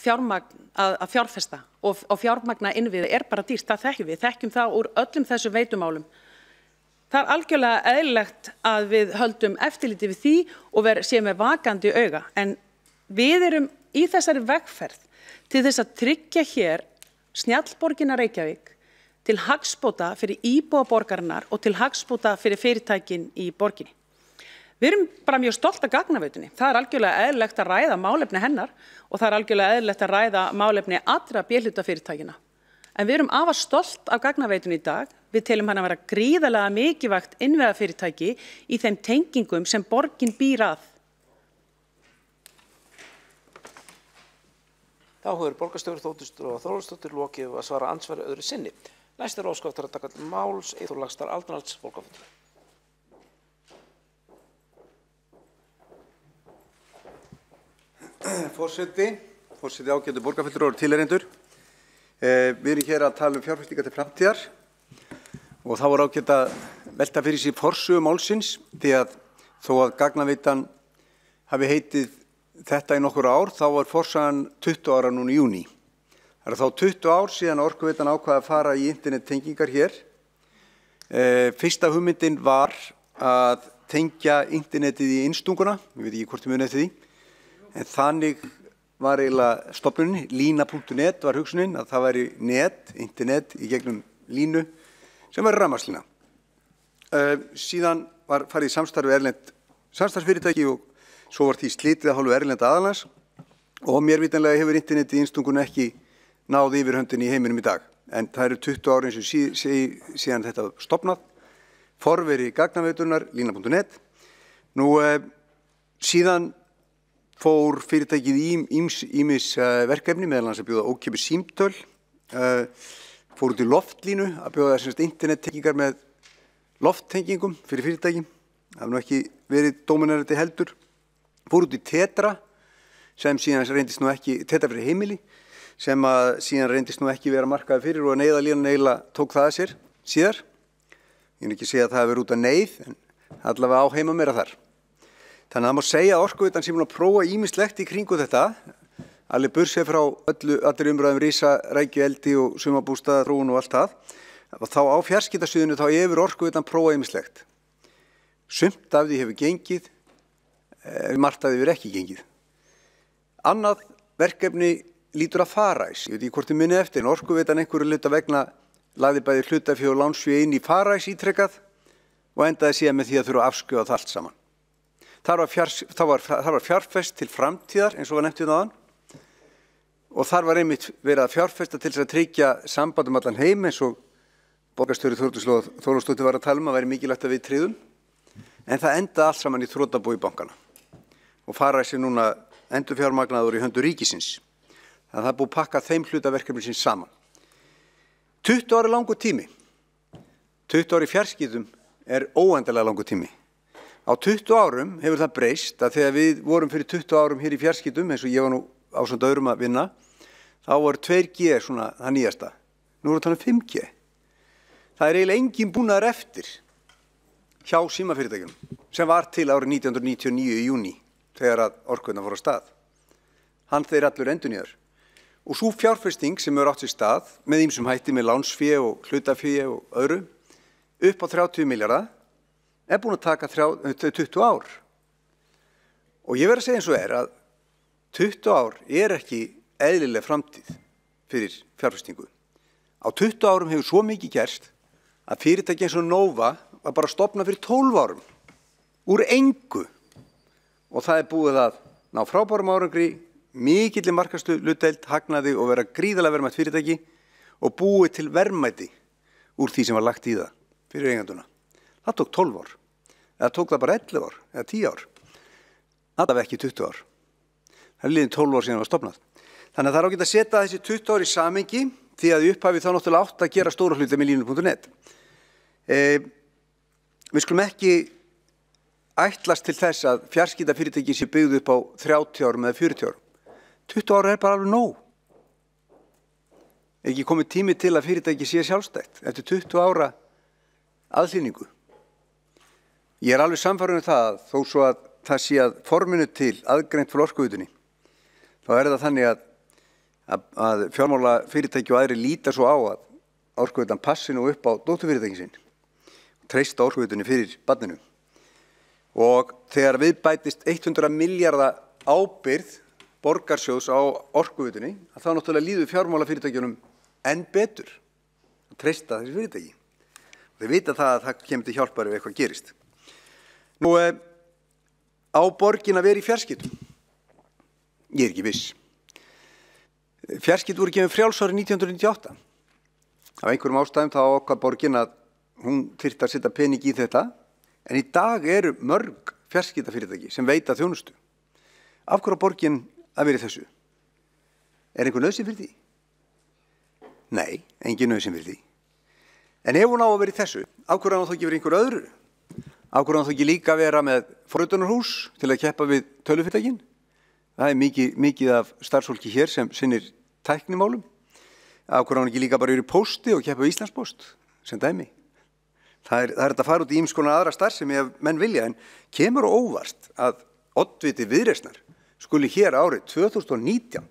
fjárfesta og fjármagna innviði er bara dýrt, það þekkjum við, þekkjum það úr öllum þessum veitumálum. Það er algjörlega eðlilegt að við höldum eftirliti við því og séum með vakandi auga, en við erum í þessari vegferð til þess að tryggja hér snjallborgina Reykjavík til hagsbóta fyrir íbúa borgarinnar og til hagsbóta fyrir fyrirtækin í borginni. Við erum bara mjög stolt af gagnaveitunni. Það er algjörlega eðlilegt að ræða málefni hennar og það er algjörlega eðlilegt að ræða málefni allra B-hlutafyrirtækina. En við erum afar stolt af gagnaveitunni í dag. Við teljum hann að vera gríðarlega mikilvægt innviðafyrirtæki í þeim tengingum sem borgin býr að. Þá hefur borgarstjóri Þórhallsdóttir lokið að svara andsvari öðru sinni. Næst er óskað eftir að taka til máls Eyþór Laxdal Aldunalds borgarfulltrúi. Forseti ágætu borgarfulltrúar og tilheyrendur. Við erum hér að tala fjárfestingar til framtíðar og þá var ágætt að velta fyrir sig forsögu málsins því að þó að gagnaveitan hafi heitið þetta í nokkur ár, þá var forsagan 20 ára núna í júní. Það er þá 20 ár síðan Orkuveitan ákvað að fara í internettengingar hér. Fyrsta hugmyndin var að tengja internetið í innstunguna, ég veit ekki hvort þið munið eftir því, en þannig var eiginlega stofnunin, lína.net var hugsunin, að það væri internet í gegnum línu sem var rafmagnslína. Síðan var farið í samstarfi erlend samstarfsfyrirtæki og svo var því slitið að hálfu erlenda aðalans og mér vitanlega hefur internetið í innstungun ekki náð yfir höndin í heiminum í dag. En það eru 20 ári eins og síðan þetta stofnað, forveri gagnaveitunar, lína.net. Nú síðan fór fyrirtækið í ýmis verkefni, meðal annars að bjóða ókeypis símtöl, fór út í loftlínu að bjóða internettengingar með lofttengingum fyrir fyrirtæki. Það hefur nú ekki verið dóminarandi heldur. Fór út í Tetra, sem síðan reyndist nú ekki, Tetra fyrir heimili, sem síðan reyndist nú ekki vera markaði fyrir og Neyðarlínan eiginlega tók það að sér síðar. Ég vil ekki segja að það hefur verið út af neyð, en allavega á heima meira þar. Þannig að það má segja að Orkuveitan sé búin að prófa ýmislegt í kringu þetta, alveg bursið frá allir umræðum rísarækjueldi og sumarbústaðaþróun og allt það. Og þá á fjarskiptasviðinu þá hefur Orkuveitan prófað ýmislegt. Sumt af því hefur gengið, margt af því hefur ekki gengið. Annað verkefni lítur að Faræs, ég veit ekki hvort þið munið eftir, en Orkuveitan einhverju hluta vegna lagði bæði hlutafé og lánsfé inn í Faræs ítrekkað og endaði síðan með því að þurfa að afskrifa það allt saman. Þar var fjárfest til framtíðar eins og var nefnt áðan og þar var einmitt verið að fjárfesta til þess að tryggja samband allan heim eins og borgarstjóri Þórhallsdóttir var að tala að væri mikilvægt að við tryggðum, en það endaði allt saman í þrotabúi bankana og Faræs er núna endurfjármagnaður í höndu ríkisins. Þannig að það er búið að pakka þeim hlutaverkefnisins saman. 20 ári langur tími. 20 ári fjarskiptum er óendanlega langur tími. Á 20 árum hefur það breyst að þegar við vorum fyrir 20 árum hér í fjarskiptum, eins og ég var nú ásamt öðrum að vinna, þá var 2G svona það nýjasta. Nú erum við að tala um 5G. Það er eiginlega engin búnaður eftir hjá símafyrirtækjum sem var til árið 1999 í júní þegar að Orkuveitan fór á stað. Hann þeir allur endurnýjar. Og svo fjárfesting sem hefur átt sér stað með ýmsum hætti með lánsfé og hlutafé og öðru upp á 30 milljarða er búin að taka 20 ár. Og ég verð að segja eins og að 20 ár er ekki eðlileg framtíð fyrir fjárfestingu. Á 20 árum hefur svo mikið gerst að fyrirtæki eins og Nova var bara stofnað fyrir 12 árum úr engu og það er búið að ná frábærum árangri, mikilli markaðshlutdeild, hagnaði og vera gríðarlega verðmætt fyrirtæki og búið til verðmæti úr því sem var lagt í það fyrir eiganduna. Það tók 12 ár, eða tók það bara 11 ár, eða 10 ár. Það var ekki 20 ár. Það er liðin 12 ár síðan það var stofnað. Þannig að það er ágætt að setja þessi 20 ár í samhengi því að í upphafi þá náttúrulega átt að gera stóra hluti með línu.net. Við skulum ekki ætlast til þess að fjarskiptafyrirtæki sé byggð upp á 30 árum eða 40 árum. 20 ára er bara alveg nóg. Ekki komið tími til að fyrirtæki sé sjálfstætt eftir 20 ára aðhlýningu. Ég er alveg sannfærður um það þó svo að það sé að forminu til aðgreint frá Orkuveitunni. Þá er það þannig að að fjármálafyrirtæki og aðri líta svo á að Orkuveitan passi nú upp á dótturfyrirtækin sín, treysta Orkuveitunni fyrir barninu. Og þegar við bætist 100 milljarða ábyrgð borgarsjóðs á Orkuveitunni, að þá náttúrulega líður fjármálafyrirtækjunum enn betur að treysta þessi fyrirtæki. Þeir vita það að það kemur til hjálpar ef eitthvað gerist. Nú, á borgin að vera í fjarskiptum? Ég er ekki viss. Fjarskipti voru gefin frjáls árið 1998. Af einhverjum ástæðum þá ákvað borgin að hún þyrfti að setja pening í þetta, en í dag eru mörg fjarskiptafyrirtæki sem veita þjónustu. Af hverju á borgin að vera í þessu? Er einhver nauðsyn fyrir því? Nei, engin nauðsyn fyrir því. En ef hún á að vera í þessu, af hverju á hún þá ekki verið einhver öðru? Af hverju á hún þá ekki líka að vera með forritunarhús til að keppa við tölvufyrirtækin? Það er mikið af starfsfólki hér sem sinnir tæknimálum. Af hverju á hún ekki líka bara verið í pósti og keppa við Íslandspost, sem dæmi? Það er þetta að fara út í ýmiss konar aðra starfsemi ef menn vilja, en kemur á óvart að oddviti Viðreisnar skuli hér árið 2019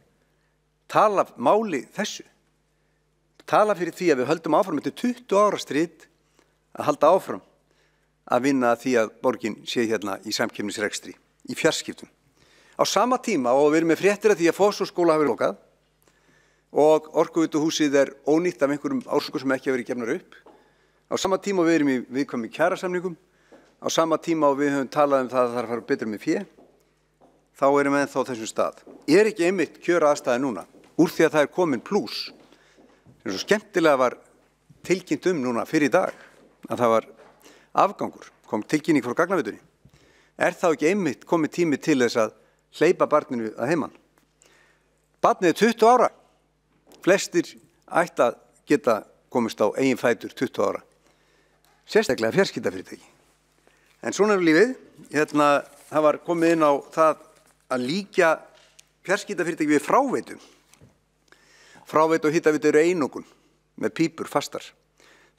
tala máli þessu. Tala fyrir því að við höldum áfram eftir 20 ára stríð að halda áfram að vinna að því að borgin sé hérna í samkeppnisrekstri, í fjarskiptum. Á sama tíma og við erum með fréttir af því að Fossvogsskóla hafi lokað og Orkuveituhúsið er ónýtt af einhverjum ársökum sem ekki hafa verið gefnar upp. Á sama tíma og við erum í viðkvæmum kjarasamningum, á sama tíma og við höfum talað um það að það þarf að fara betur með fé, þá erum við ennþá á þessum stað. Er ekki einmitt kjöra aðstæði núna, úr því að það er komin plús, sem svo skemmtilega var tilkynnt núna fyrir í dag, að það var afgangur, kom tilkynning frá gagnaveitunni. Er þá ekki einmitt komið tími til þess að hleypa barninu að heiman? Barnið er 20 ára, flestir ætti að geta komist á eigin fætur 20 ára. Sérstaklega fjarskiptafyrirtæki. En svona er lífið. Það var komið inn á það að líkja fjarskiptafyrirtæki við fráveitum. Fráveitu og hitaveitu eru einokun með pípur fastar.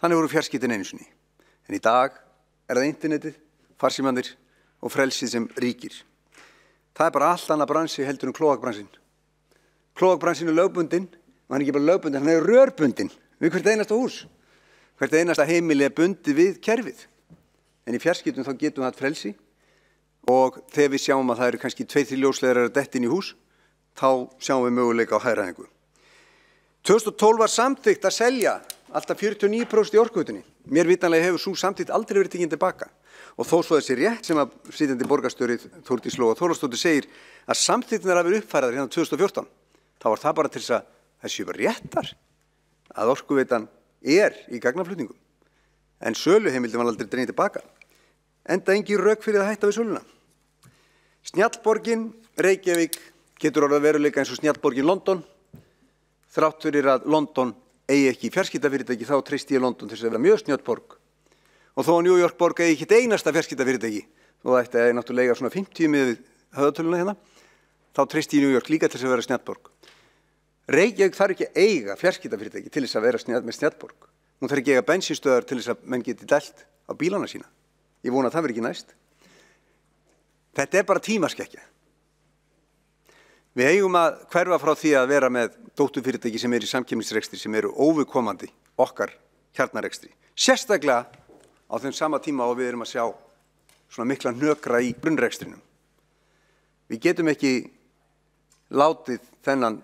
Þannig voru fjarskiptin einu sinni. En í dag er það internetið, farsímanir og frelsið sem ríkir. Það er bara allt annað bransi heldur klóakbransinn. Klóakbransinn er lögbundinn, og hann er ekki bara lögbundinn, hann er rörbundinn við hvert einasta hús. Hvert einasta heimili er bundið við kerfið. En í fjarskiptum þá getum við hatt frelsi og þegar við sjáum að það eru kannski 2-3 ljósleiðarar að detta inn í hús, þá sjáum við möguleika á hagræðingu. 2012 var samþykkt að selja alltaf 49% í Orkuveitunni. Mér vitanlega hefur sú samþykkt aldrei verið tekin tilbaka. Og þó svo þessi rétt sem að sitjandi borgarstjóri Þórdís Lóa Þórðardóttir segir að samþykktirnar hafi verið uppfærðar hérna 2014, þá var það bara til þess að þessi var réttar að Orkuveitan er í gagnaflutningum. En söluheimildin var aldrei dregin tilbaka. Enda engin rök fyrir að hætta við söluna. Snjallborgin Reykjavík getur orðið að veruleika eins og Snjallborgin London. Þrátt fyrir að London eigi ekki fjarskiptafyrirtæki, þá treysti ég London til þess að vera mjög snjöll borg. Og þó að New York borg eigi ekki einasta fjarskiptafyrirtæki, þó það ætti að náttúrulega svona 50 með höfðatöluna hérna, þá treysti ég New York líka til þess að vera snjallborg. Reykjavík þarf ekki að eiga fjarskiptafyrirtæki til þess að vera með snjallborg. Hún þarf ekki að eiga bensínstöðvar til þess að menn geti dælt á bílana sína. Ég vona að það verði ekki næst. Þetta er bara tímaskekkja. Við eigum að hverfa frá því að vera með dótturfyrirtæki sem eru í samkeppnisrekstri sem eru óviðkomandi okkar kjarnarekstri. Sérstaklega á þeim sama tíma og við erum að sjá svona mikla hnökra í grunnrekstrinum. Við getum ekki látið þennan,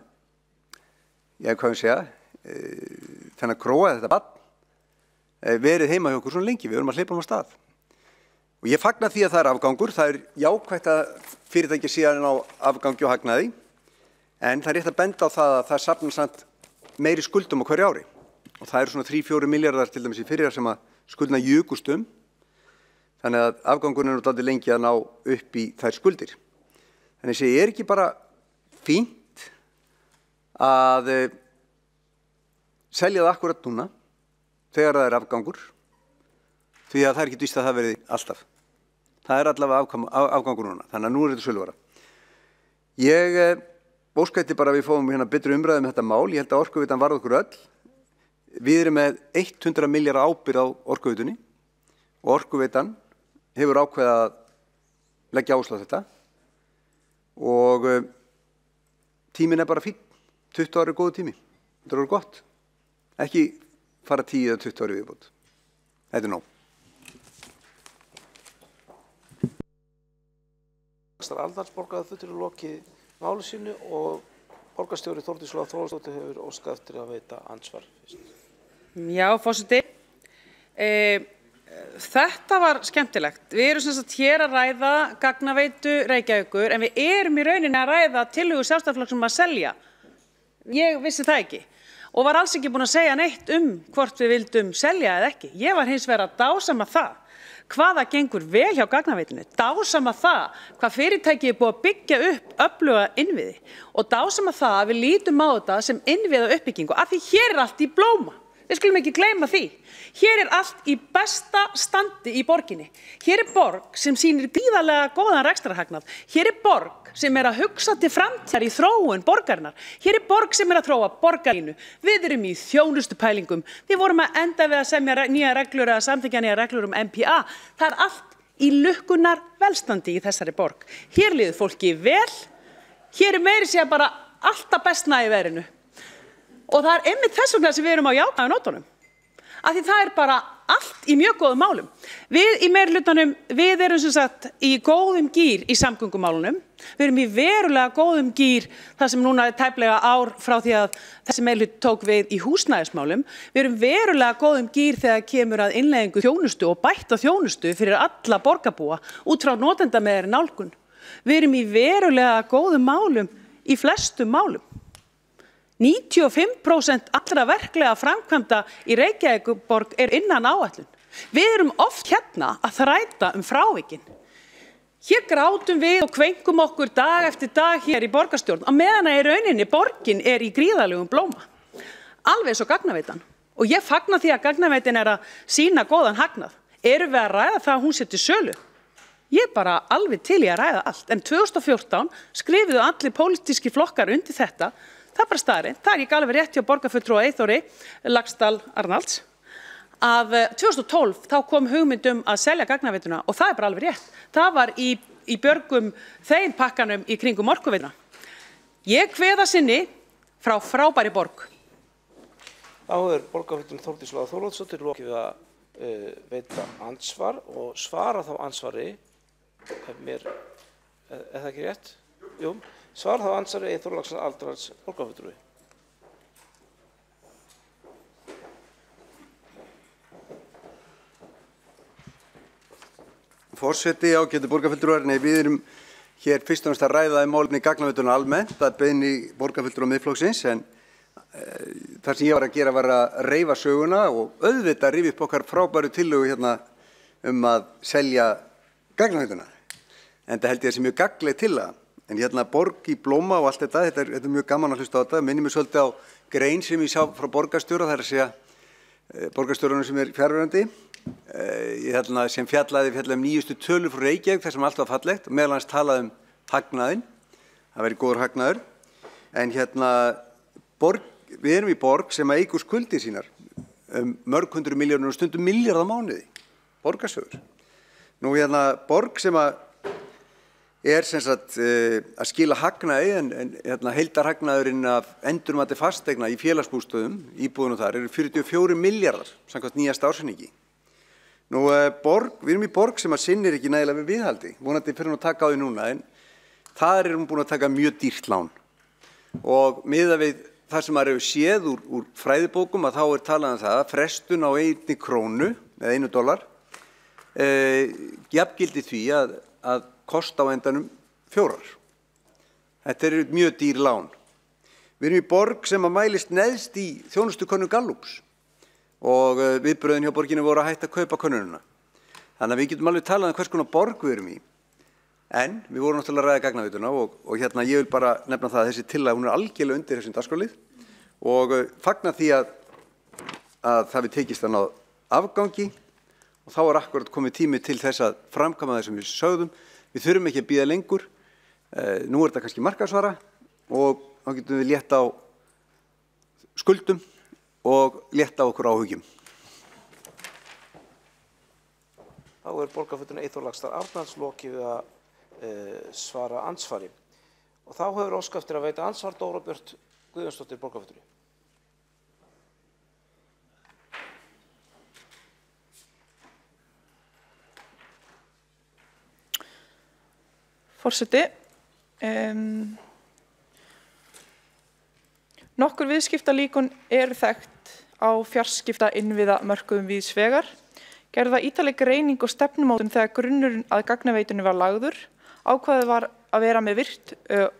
þennan króa, þetta barn, verið heima hjá okkur svona lengi. Við erum að hleypa á stað. Og ég fagna því að það er afgangur. Það er jákvætt að fyrirtæki síðan á afgangi og hagnaði. En það er rétt að benda á það að það safnar samt meiri skuldum á hverju ári. Og það eru svona 3-4 milljarðar til dæmis í fyrir sem að skuldna jukust Þannig að afgangurinn er náttúrulega lengi að ná upp í þær skuldir. Þannig að ég er ekki bara fínt að selja það akkurat núna þegar það er afgangur, því að það er ekki víst að það verði alltaf. Það er allavega afgangur núna, þannig að nú er þetta söluvara. Ég óskætti bara að við fáum hérna betri umræðu með þetta mál. Ég held að Orkuveitan varð okkur öll. Við erum með 100 milljarða ábyrgð á Orkuveitunni og Orkuveitan hefur ákveðið að leggja áherslu á þetta og tíminn er bara fínn 20 ári er góðu tími. Þetta er gott. Ekki fara 10 eða 20 ári viðbót. Þetta er nóg. Aldals borgarfulltrúi lokið máli sínu og borgarstjóri Þórdís Lóa Þórðardóttir hefur óskað eftir að veita andsvar fyrst. Já, forseti. Þetta var skemmtilegt. Við erum sem sagt hér að ræða gagnaveitu Reykjavíkur en við erum í rauninni að ræða tillögu Sjálfstæðisflokks um að selja. Ég vissi það ekki og var alls ekki búin að segja neitt hvort við vildum selja eða ekki. Ég var hins vegar að dásama það hvaða gengur vel hjá gagnaveitinu, dásama það hvað fyrirtæki er búið að byggja upp öfluga innviði og dásama það að við lítum á þetta sem innviða uppbyggingu af því hér er allt í blóma. Við skulum ekki gleyma því. Hér er allt í besta standi í borginni. Hér er borg sem sýnir gríðarlega góðan rekstrarhagnað. Hér er borg sem er að hugsa til framtíðar í þróun borgarinnar. Hér er borg sem er að þróa borgarlínu. Við erum í þjónustupælingum. Við vorum að enda við að semja nýja reglur eða samþykkja nýja reglur MPA. Það er allt í lukkunar velstandi í þessari borg. Hér líður fólki vel. Hér er meiri segja bara alltaf bestna í verinu. Og það er einmitt þess vegna sem við erum á jákvæðu nótunum. Af því það er bara allt í mjög góðum málum. Við í meirihlutanum, við erum sem sagt í góðum gír í samgöngumálunum. Við erum í verulega góðum gír þar sem núna er tæplega ár frá því að þessi meirihluti tók við í húsnæðismálum. Við erum verulega góðum gír þegar kemur að innleiðingu þjónustu og bætta þjónustu fyrir alla borgarbúa út frá notendameðri nálgun. Við erum í verulega góðum málum í flestum málum. 95% allra verklega framkvæmda í Reykjavíkurborg er innan áætlun. Við erum oft hérna að þræta frávikin. Hér grátum við og kveinkum okkur dag eftir dag hér í borgarstjórn á meðan að í rauninni borgin er í gríðarlegum blóma. Alveg svo gagnaveitan. Og ég fagna því að gagnaveitin er að sýna góðan hagnað. Erum við að ræða það að hún sé til sölu? Ég er bara alveg til í að ræða allt. En 2014 skrifuðu allir pólitíski flokkar undir þetta. Það er bara staðreynd, það er ekki alveg rétt hjá borgarfulltrúa Eyþóri Laxdal Arnalds að 2012 þá kom hugmynd að selja gagnaveituna og það er bara alveg rétt. Það var í björgum þeim pakkanum í kringum orkuveituna. Ég kveða sinni frá frábæri borg. Þá er borgarfulltrúi Þórdís Lóa Þórðardóttir lokið að veita andsvar og svara þá ansvari, er það ekki rétt? Jú. Svar þá ansvari Eyþór Laxdal Arnalds borgarfulltrúi. Forseti, ágætu borgarfulltrúar, við erum hér fyrst og fremst að ræða málefni gagnaveituna almennt, að beiðni borgarfulltrúa Miðflokksins, en það sem ég var að gera var að reifa söguna og auðvitað rifja upp okkar frábæru tillögu hérna að selja gagnaveituna. En það held ég að sé mjög gagnleg tillaga. En hérna borg í blóma og allt þetta, þetta er mjög gaman að hlusta á þetta. Minnir mig svolítið á grein sem ég sá frá borgarstjóra, það er að segja borgarstjórunum sem er fjarverandi, sem fjallaði nýjustu tölur frá Reykjavík, þar sem allt var fallegt og meðal annars talaði hagnaðinn, það væri góður hagnaður. En við erum í borg sem eigur skuldir sínar mörg hundruð milljónir og stundum milljarða á mánuði, borgarsjóður. Nú borg sem er sem sagt að skila hagnaði en heildarhagnaðurinn af endurmati fasteigna í félagsbústöðum, íbúðunum þar, eru 44 milljarðar samkvæmt nýjasta ársreikningi. Nú við erum í borg sem sinnir ekki nægilega við viðhaldi, vonandi fyrir hún að taka á því núna, en þar er hún búin að taka mjög dýrt lán. Og miðað við það sem maður hefur séð úr fræðibókum að þá er talað það að frestun á 1 krónu eða $1 jafngildi því að kosta á endanum 4. Þetta eru mjög dýr lán. Við erum í borg sem mælist neðst í þjónustukönnun Gallups og viðbrögðin hjá borginni voru að hætta að kaupa könnunina. Þannig að við getum alveg talað hvers konar borg við erum í. En við vorum náttúrulega að ræða gagnaveituna og ég vil bara nefna það að þessi tillaga, hún er algjörlega undir þessum dagskrárlið og fagna því að það við tekist að ná afgangi og þá er akkurat komið tími til þess að framkvæma það sem við sögðum. Við þurfum ekki að bíða lengur, nú er þetta kannski markaðsvara og þá getum við létt á skuldum og létt á okkur áhugjum. Þá er borgarfulltrúi Eyþór Laxdal Arnalds lokið við að svara andsvari. Og þá hefur óskað eftir að veita andsvar Dóra Björt Guðjónsdóttir, borgarfulltrúi. Forseti, nokkur viðskiptalíkun eru þekkt á fjarskipta innviða mörkuðum víðs vegar. Gerða ítarleg greining og stefnumótun þegar grunnurinn að gagnaveitunni var lagður. Ákvæðið var að vera með virkt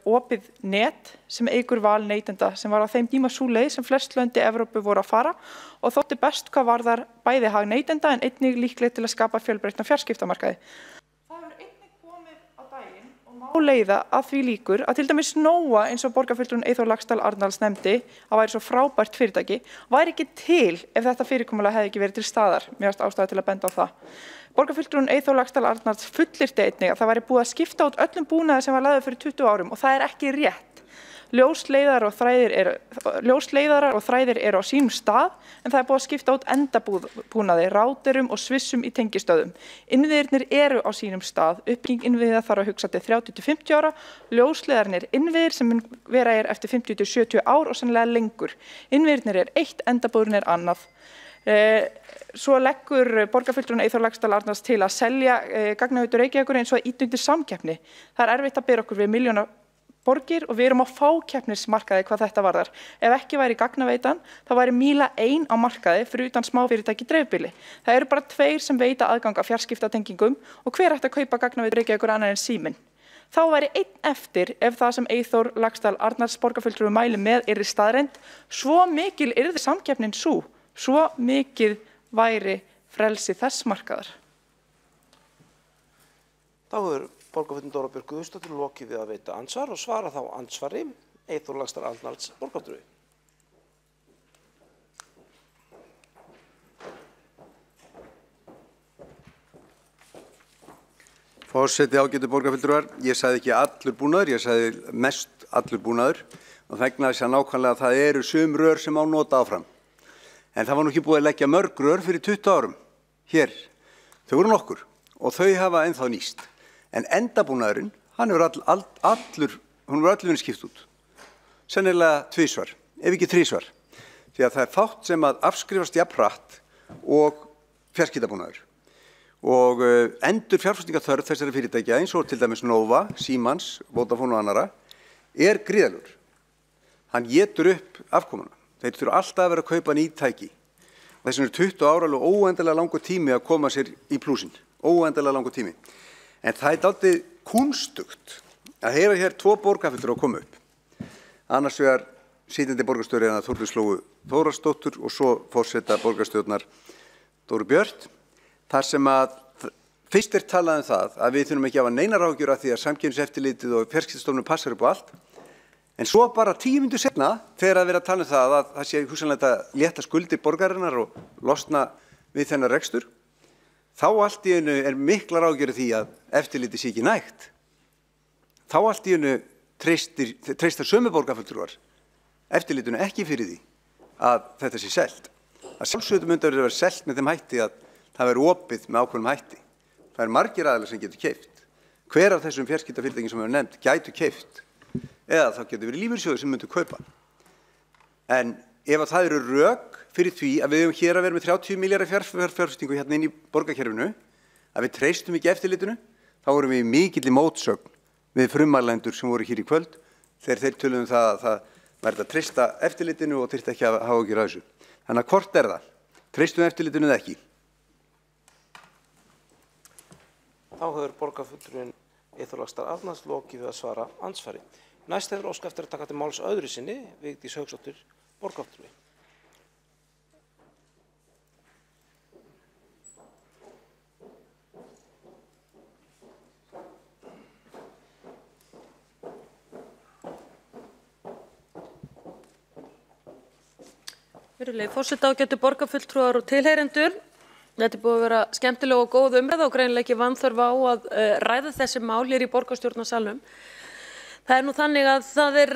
opið net sem eykur val neytenda sem var á þeim tíma sú leið sem flest lönd í Evrópu voru að fara og þótti best hvað varðar bæði hag neytenda en einnig líklegt til að skapa fjölbreyttan fjarskiptamarkaði. Leiða að því líkur að til dæmis Nóa eins og borgarfulltrúinn Eyþór Laxdal Arnalds nefndi að væri svo frábært fyrirtæki væri ekki til ef þetta fyrirkomulag hefði ekki verið til staðar. Mér finnst ástæða til að benda á það. Borgarfulltrúinn Eyþór Laxdal Arnalds fullyrti einnig að það væri búið að skipta út öllum búnaði sem var lagður fyrir 20 árum og það er ekki rétt. Ljósleiðarar og þræðir eru á sínum stað en það er búið að skipta út endabúnaði, ráterum og svissum í tengistöðum. Innviðirnir eru á sínum stað, uppbygging innviða þarf að hugsa til 30–50 ára, ljósleiðarnir innviðir sem mun vera eftir 50–70 ár og sannlega lengur. Innviðirnir er eitt, endabúðurinn er annað. Svo leggur borgarfulltrúinn Eyþór Laxdal Arnalds til að selja gagnaveitu Reykjavíkur eins og að ýta undir samkeppni. Það er erfitt að bera okkur við milljóna borgir og við erum á fákeppnismarkaði hvað þetta varðar. Ef ekki væri gagnaveitan, þá væri Míla ein á markaði fyrir utan smáfyrirtæki dreifbýli. Það eru bara 2 sem veita aðgang að fjarskiptatengingum og hver ætti að kaupa gagnaveitu Reykjavíkur annar en Síminn. Þá væri einn eftir ef það sem Eyþór Laxdal Arnalds borgarfulltrúi mæli með yrði staðreynd. Svo mikil yrði samkeppnin sú, svo mikið væri frelsi þess markaðar. Þá hefur borgarfulltrúinn Dóra Björk Guðjónsdóttir lokið við að veita andsvar og svara þá andsvari Eyþór Laxdal Arnalds borgarfulltrúi. Forseti, ágætu borgarfulltrúar, ég sagði ekki allur búnaður, ég sagði mest allur búnaður og vegna þess að nákvæmlega það eru sum rör sem á nota áfram. En það var nú ekki búið að leggja mörg rör fyrir 20 árum hér. Þau voru nokkur og þau hafa ennþá nýst. En endabúnaðurinn, hann hefur allur skipt út. Sennilega 2 svar, ef ekki 3 svar. Því að það er fátt sem að afskrifast jafn hratt og fjarskiptabúnaður. Og endur fjárfestingarþörf þessari fyrirtækja eins og til dæmis Nova, Símans, Vodafone og annara er gríðarlegur. Hann étur upp afkomuna. Þeir þurfa alltaf að vera að kaupa ný tæki. Þess vegna er 20 ára alveg óendanlega langur tími að koma sér í plúsin. Óendanlega langur tími. En það er dálítið kúnstugt að heyra hér 2 borgarfulltrúa að koma upp. Annars vegar sitjandi borgarstjóri Þórdís Lóu Þórhallsdóttur og svo forseta borgarstjórnar Dóru Björt. Þar sem að fyrst er talað það að við þurfum ekki að hafa neinar áhyggjur af því að Samkeppniseftirlitið og Fjarskiptastofnun passar upp á allt. En svo bara 10 mínútur seinna þegar að vera að tala það að það sé hugsanlega að létta skuldir borgarinnar og losna við þennan rekstur. Þá allt í einu er miklar áhyggjur því að eftirliti sé ekki nægt. Þá allt í einu treystar sömu borgarfulltrúar eftirlitinu ekki fyrir því að þetta sé selt. Að sjálfsögðu myndi að vera selt með þeim hætti að það veri opið með ákveðnum hætti. Það er margir aðilar sem getur keypt. Hver af þessum fjarskiptafyrirtækjum sem við höfum nefnt gætu keypt eða það getur verið lífeyrissjóðir sem myndu kaupa. En ef að það eru rök fyrir því að við höfum hér að vera með 30 milljarða fjárfestingu hérna inn í borgarkerfinu, að við treystum ekki eftirlitinu, þá vorum við mikill í mótsögn við frummælendur sem voru hér í kvöld þegar þeir töluðum það að það verði að treysta eftirlitinu og þyrfti ekki að hafa áhyggjur af þessu. Þannig að hvort er það? Treystum eftirlitinu eða ekki? Þá hefur borgarfulltrúinn Eyþór Laxdal Arnalds lokið við að svara andsvari. Næst hefur óskað eftir að taka til máls öðru sinni Vigdís Hauksdóttir, borgarfulltrúi. Virðulegi forseti, ágætu borgarfulltrúar og tilheyrendur. Þetta er búið að vera skemmtileg og góð umræða og greinilega ekki vanþörf á að ræða þessi mál hér í borgarstjórnarsalnum. Það er nú þannig að það er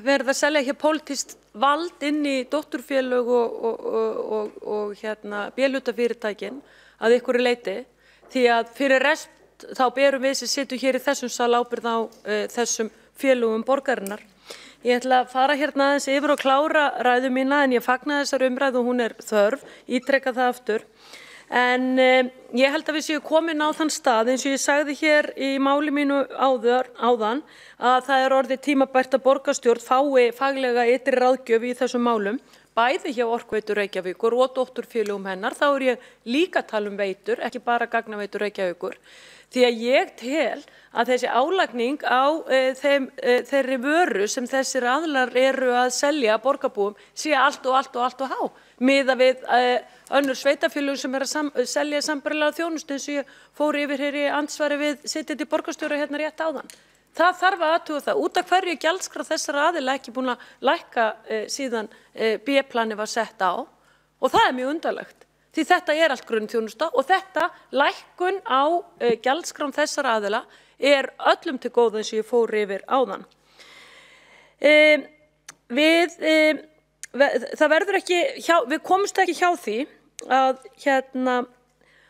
verið að selja hér pólitískt vald inn í dótturfélög og B-hlutafyrirtækin að einhverju leyti, því að fyrir rest þá berum við sem sitjum hér í þessum sal ábyrgð á þessum félögum borgarinnar. Ég ætla að fara hérna aðeins yfir og klára ræðu mína en ég fagna þessar umræðu og hún þörf, ítreka það aftur. En ég held að við séum komin á þann stað eins og ég sagði hér í máli mínu áðan að það orðið tímabært að borgarstjórn fái faglega ytri ráðgjöf í þessum málum, bæði hjá Orkuveitu Reykjavíkur og dótturfélögum hennar. Þá ég líka að tala veitur, ekki bara Gagnaveitu Reykjavíkur. Því að ég tel að þessi álagning á þeirri vöru sem þessir aðilar eru að selja borgarbúum sé allt og há. Miðað við önnur sveitarfélög sem að selja sambærilega þjónustu eins og ég fór yfir hér í andsvari við sitjandi borgarstjóra hérna rétt áðan. Það þarf að athuga það. Út af hverju gjaldskrá þessara aðila ekki búin að lækka síðan B-plani var sett á og það mjög undarlegt. Því þetta allt grunnþjónusta og þetta lækkun á gjaldskrám þessara aðila öllum til góða eins og ég fór yfir áðan. Við komumst ekki hjá því að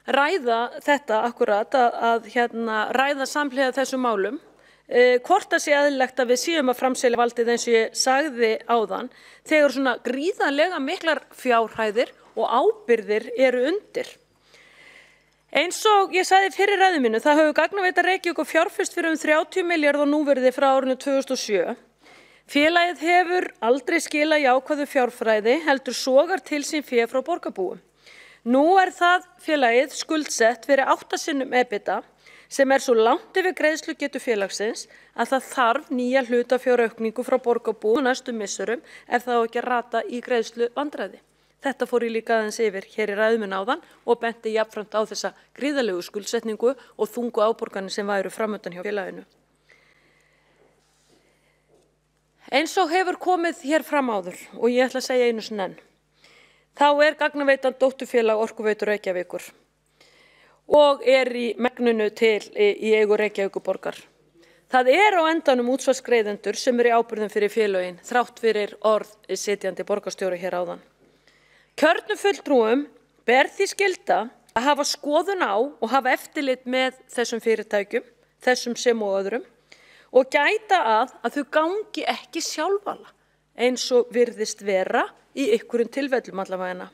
ræða þetta akkurat, að ræða samhliða þessum málum. Hvort það sé eðlilegt að við séum að framselja valdið eins og ég sagði áðan, þegar svona gríðarlega miklar fjárhæðir og ábyrgðir eru undir. Eins og ég sagði fyrir ræðu mínu, það hefur Gagnaveita Reykjavíkur fjárfest fyrir 30 milljarða núvirði frá árinu 2007. Félagið hefur aldrei skilað jákvæðu fjárfræði, heldur sogar til sín fé frá borgarbúum. Nú það félagið skuldsett fyrir 8 sinnum EBITDA, sem svo langt yfir greiðslugetu félagsins að það þarf nýja hlutafjáraukningu frá borgarbúum næstu misserum ef það á ekki að rata í greiðsluvandræði. Þetta fór ég líka aðeins yfir hér í ræðu minni áðan og benti jafnframt á þessa gríðarlegu skuldsetningu og þungu áborganir sem væru framundan hjá félaginu. Eins og hefur komið hér fram áður og ég ætla að segja einu sinni enn, þá Gagnaveitan dótturfélag Orkuveitu Reykjavíkur og í megninu til í eigu Reykjavíkurborgar. Það á endanum útsvarsgreiðendur sem í ábyrgðum fyrir félögin, þrátt fyrir orð sitjandi borgarstjóra hér áðan. Kjörnum fulltrúum ber því skylda að hafa skoðun á og hafa eftirlit með þessum fyrirtækjum, þessum sem og öðrum, og gæta að þau gangi ekki sjálfala, eins og virðist vera í einhverjum tilfellum allavega.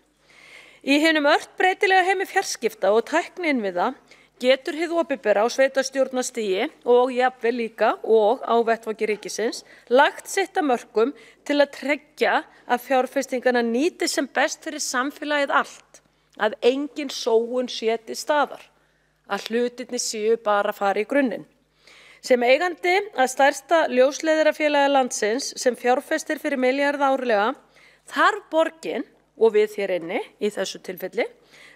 Í hinum ört breytilega heimi fjarskipta og tækniinnviða getur hið opinbera á sveitarstjórnarstigi og jafnvel líka og á vettvangi ríkisins lagt sitt af mörkum til að tryggja að fjárfestingarnar nýti sem best fyrir samfélagið allt, að engin sóun sé til staðar, að hlutirnir séu bara að fara í grunninn. Sem eigandi að stærsta ljósleiðarafélagi landsins sem fjárfestir fyrir milljarða árlega þarf borgin og við hér inni í þessu tilfelli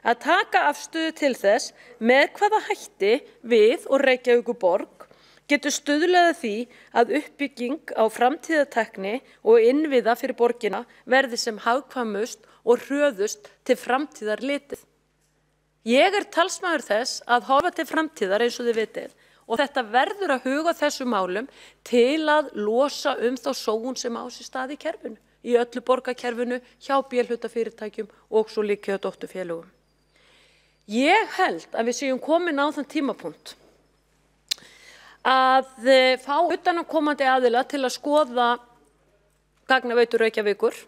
að taka afstöðu til þess með hvaða hætti við og Reykjavíkurborg getur stuðlað að því að uppbygging á framtíðartækni og innviða fyrir borgina verði sem hagkvæmust og hröðust til framtíðar litið. Ég talsmaður þess að horfa til framtíðar eins og þið vitið og þetta verður að huga þessu málum til að losa þá sóun sem á sér stað í kerfinu. Í öllu borgarkerfinu, hjá B-hlutafyrirtækjum og svo líka hjá dótturfélögum. Ég held að við séum komin á þann tímapunkt að fá utanaðkomandi aðila til að skoða Gagnaveitu Reykjavíkur.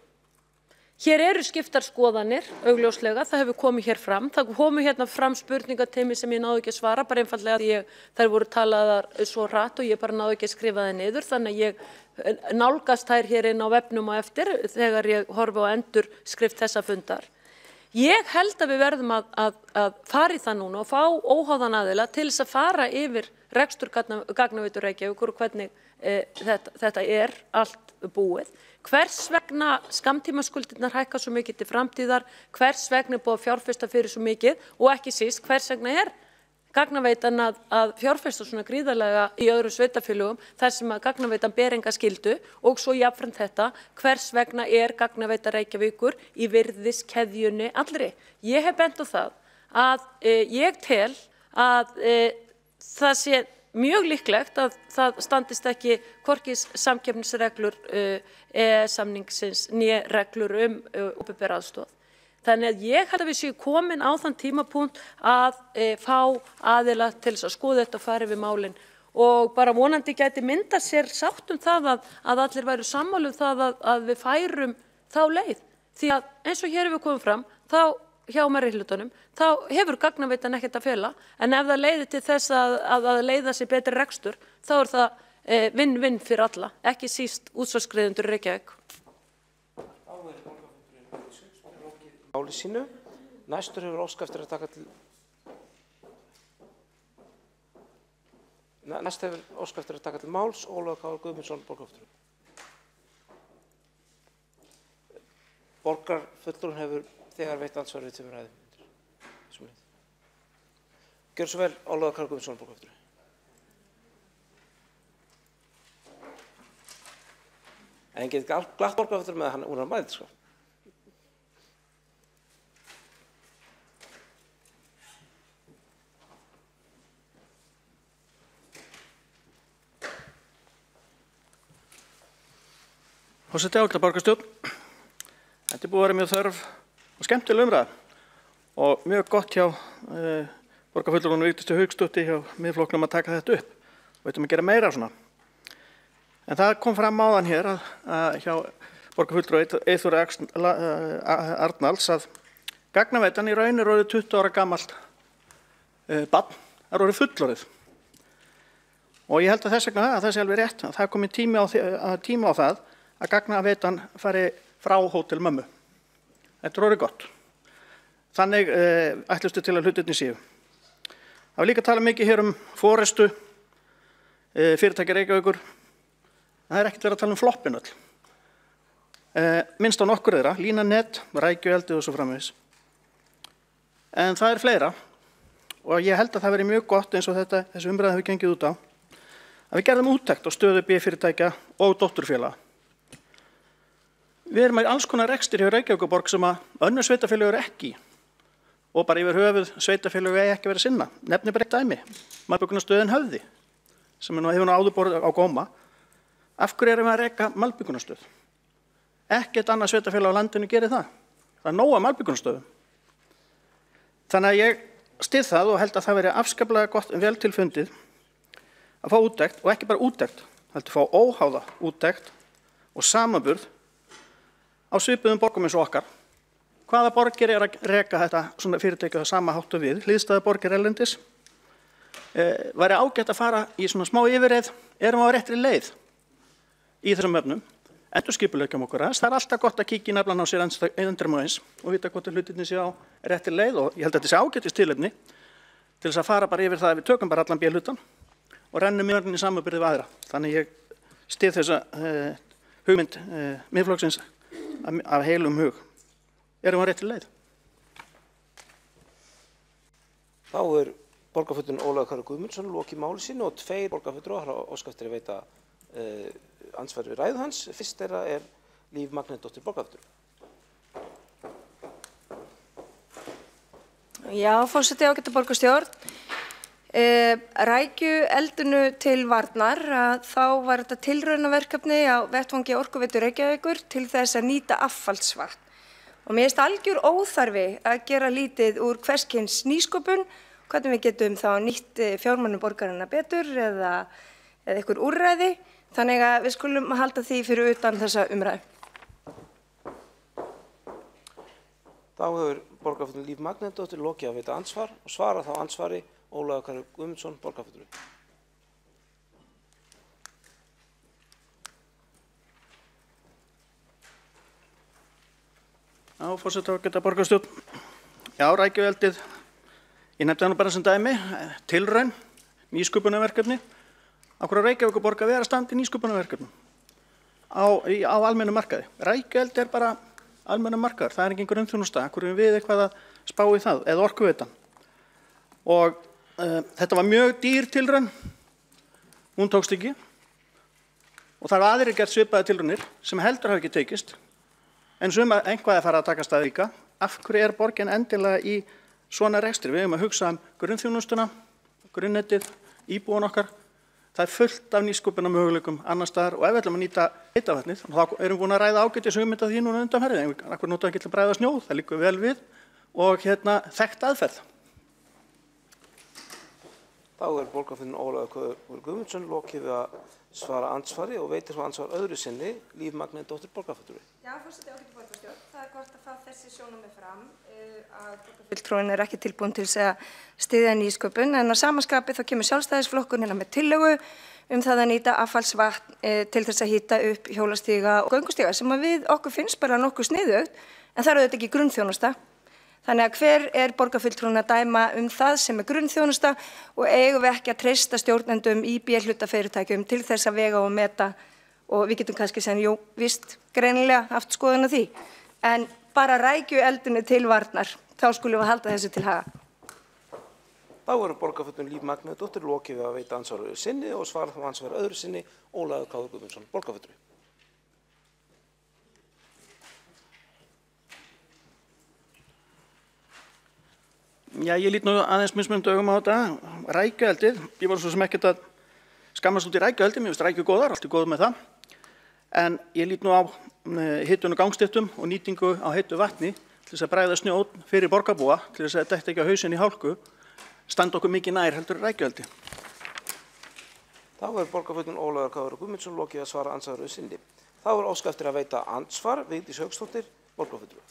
Hér skiptar skoðanir, augljóslega, það hefur komið hér fram. Það komið hérna fram spurningateymi sem ég náðu ekki að svara, bara einfaldlega því þær voru talaðar svo hratt og ég bara náðu ekki að skrifa það niður, þannig að ég nálgast þær hér inn á vefnum og eftir þegar ég horfi á endurskrift þessa fundar. Ég held að við verðum að fara í það núna og fá óháðan aðila til þess að fara yfir rekstur Gagnaveitu Reykjavíkur og hvernig þetta allt búið. Hvers vegna skammtímaskuldirnar hækka svo mikið til framtíðar, hvers vegna búið að fjárfesta fyrir svo mikið og ekki síst hvers vegna Gagnaveitan að fjárfesta svona gríðarlega í öðrum sveitarfélögum þar sem að Gagnaveitan ber enga skyldu og svo jafnframt þetta hvers vegna Gagnaveita Reykjavíkur í virðiskeðjunni allri. Ég hef bent á það að ég tel að það sé mjög líklegt að það standist ekki hvorki samkeppnisreglur samningsins né reglur opinbera aðstoð. Þannig að ég held að við séum komin á þann tímapunkt að fá aðila til þess að skoða þetta og fara yfir málin og bara vonandi gæti mynda sér sátt það að allir væru sammála það að við færum þá leið. Því að eins og hér við komum fram, þá hjá meirihlutanum, þá hefur gagnaveitan ekkert að fela, en ef það leiðir til þess að leiða sér betri rekstur, þá það vinn-vinn fyrir alla, ekki síst útsvarsgreiðendur Reykjavík. Máli sínu. Næstur hefur óskað eftir að taka til Næst hefur óskað eftir að taka til máls Ólafur K. Guðmundsson, borgarfulltrúi. Borgarfulltrúinn hefur þegar veitt andsvar við tveimur ræðum. Gjörðu svo vel, Ólafur K. Guðmundsson, borgarfulltrúi. En get glatt borgarfulltrúi með hann úr að mæði, sko. Forseti, ágæta borgarstjórn. Þetta búið að vera mjög þörf og skemmtileg umræða og mjög gott hjá borgarfulltrúanum Vigdísi Hauksdóttur hjá Miðflokknum að taka þetta upp og veitum að gera meira svona. En það kom fram áðan hér að hjá borgarfulltrúa Eyþóri Arnalds að gagnaveitan í raun orðið 20 ára gamalt barn, það orðið fullorðið. Og ég held að þess vegna að það sé alveg rétt að það er komið tími á það að gagnaveitan fari frá hótel mömmu. Þetta er orðið gott. Þannig ætlustu til að hlutirnir séu. Það var líka að tala mikið hér forystu fyrirtæki Reykjavíkur. Það er ekkert verið að tala floppin öll. Minnst á nokkur þeirra, Línanet, Rækjueldi og svo framvegis. En það er fleira og ég held að það veri mjög gott eins og þessi umræða hefur gengið út á að við gerðum úttekt á stöðu B-fyrirtækja og dótturfélaga. Við erum með alls konar rekstur hjá Reykjavíkurborg sem að önnur sveitarfélög eru ekki og bara yfir höfuð sveitarfélög eigi ekki verið að sinna. Nefni bara eitt dæmi, Malbikunarstöðin Höfði sem hefur áður borið á góma. Af hverju erum við að reka Malbikunarstöð? Ekkert annað sveitarfélag á landinu gerir það. Það er nóg af Malbikunarstöðum. Þannig að ég styð það og held að það veri afskaplega gott vel til fundið að fá úttekt og ekki bara úttekt, heldur fá óháða úttekt og samanburð á svipuðum borgum eins og okkar. Hvaða borgir að reka þetta svona fyrirtæki á sama hátt og við? Hliðstæðar borgir erlendis. Væri ágætt að fara í svona smá yfirreið, erum við á réttri leið í þessum efnum, endurskipuleggjum okkur aðeins. Það er alltaf gott að kíkja í naflan á sér endrum og eins og vita hvort hlutirnir sé á réttri leið og ég held að þetta sé ágætist tilefni til þess að fara bara yfir það að við tökum bara allan B-hlutann og rennum í samanburði við aðra. Þannig ég styð þessa hugmynd Miðflokksins af heilum hug. Erum við á réttri leið? Þá er borgarfulltrúinn Ólafur K. Guðmundsson lokið máli sínu og 2 borgarfulltrúar hafa óskað eftir að veita andsvar við ræðu hans. Fyrst þeirra er Líf Magnúsdóttir, borgarfulltrúi. Já, forseti, ágæta borgarstjórn. Rækjueldinu til varnar þá var þetta tilraunaverkefni á vettvangi Orkuveitu Reykjavíkur til þess að nýta affallsvatn. Og mér finnst algjör óþarfi að gera lítið úr hvers kyns nýsköpun, hvernig við getum þá nýtt fjármunum borgarinnar betur eða einhver úrræði. Þannig að við skulum halda því fyrir utan þessa umræðu. Þá hefur borgarfulltrúinn Líf Magnúsdóttir lokið að veita andsvar og svara þá andsvari Ólafur K. Guðmundsson, borgarfulltrúi. Já, forseti, ágæta borgarstjórn. Já, Rækjueldið, ég nefndi það bara sem dæmi, tilraun, nýsköpunarverkefni. Af hverju Reykjavíkurborg að vera standi nýsköpunarverkefnum á almennum markaði. Rækjueld er bara almennum markaður, það er ekki einhver umþjónusta. Af hverju við eitthvað að spá í það, eða Orkuveitan. Og þetta var mjög dýr tilraun, hún tókst ekki og það var aðrir gert svipaði tilraunir sem heldur hafa ekki tekist en einhvað er farið að taka stað líka. Af hverju er borgin endilega í svona rekstri? Við höfum að hugsa grunnþjónustuna, grunnettið, íbúan okkar. Það er fullt af nýsköpunarmöguleikum annars staðar og ef við ætlum að nýta heitavatnið þá erum við búin að ræða ágætis hugmynd af því núna undanfarið. En af hverju notum við ekki til að bræða snjó? Það liggur vel við og þekkt aðferð. Þá Þá borgarfulltrúinn Ólafur K. Guðmundsson lokið við að svara andsvari og veitir þá ansvar öðru sinni Líf Magnúsdóttir borgarfulltrúi. Já, forseti ágæti borgarstjórn. Það gott að fá þessi sjónarmið fram að borgarfulltrúinn ekki tilbúin til að styðja nýsköpun en á samaskapi þá kemur Sjálfstæðisflokkurinn með tillögu það að nýta affallsvatn til þess að hýta upp hjólastíga og göngustíga sem við okkur finnst bara nokkuð sniðugt en það auðvitað ekki grunnþjónusta. Þannig að hver borgarfulltrúinn að dæma það sem grunnþjónusta og eigum við ekki að treysta stjórnendum í B-hlutafyrirtækjum til þess að vega og meta og við getum kannski sem, jú, víst, greinilega haft skoðun á því. En bara rækju eldinu til varnar, þá skulum við halda þessu til haga. Þá borgarfulltrúinn Líf Magnúsdóttir lokið við að veita ansvar öðru sinni og svara þá ansvar öðru sinni Ólafur K. Guðmundsson borgarfulltrúi. Já, ég lít nú aðeins mismunandi augum á þetta. Rækjueldið, ég var svo sem ekkert að skammast út í rækjueldið, mér finnst rækju góðar, allt góð með það. En ég lít nú á hitun og gangstéttum og nýtingu á heitu vatni til þess að bregða snjót fyrir borgarbúa, til þess að þetta ekki á hausinn í hálku, standa okkur mikið nær heldur rækjueldi. Þá borgarfulltrúinn Ólafur K. Guðmundsson lokið að svara ansvar öðru sinni. Þá óskað eftir að veita ansvar Vigdís Hauksdóttir borgarfulltrúi.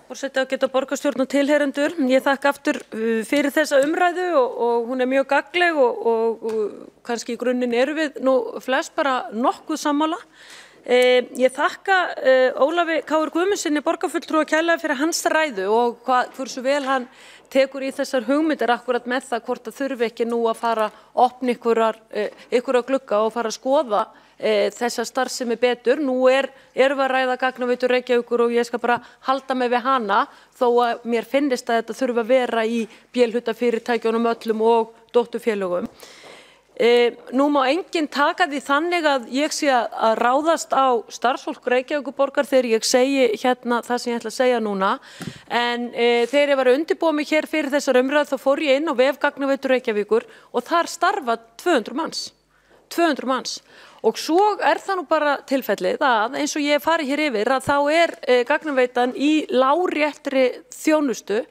Forseti ágæta borgarstjórn og tilheyrendur, ég þakka aftur fyrir þessa umræðu og hún mjög gagnleg og kannski í grunninn við nú flest bara nokkuð sammála. Ég þakka Ólafi K. Guðmundsssyni borgarfulltrúa kærlega fyrir hans ræðu og hversu vel hann tekur í þessar hugmyndir akkurat með það hvort það þurfi ekki nú að fara að opna einhverja glugga og fara að skoða þessa starfsemi betur. Nú erum við að ræða Gagnaveitu Reykjavíkur og ég skal bara halda mig við hana þó að mér finnist að þetta þurfi að vera í B-hlutafyrirtækjunum öllum og dótturfélögum. Nú má enginn taka því þannig að ég sé að ráðast á starfsfólk Reykjavíkurborgar þegar ég segi hérna það sem ég ætla að segja núna en þegar ég var að undirbúa mig hér fyrir þessar umræðu þá fór ég inn á vef Gagnaveitu Reykjavíkur og þar starfa 200 manns. 200 manns. Og svo það nú bara tilfellið að eins og ég fari hér yfir að þá Gagnaveitan í lágréttri þjónustu.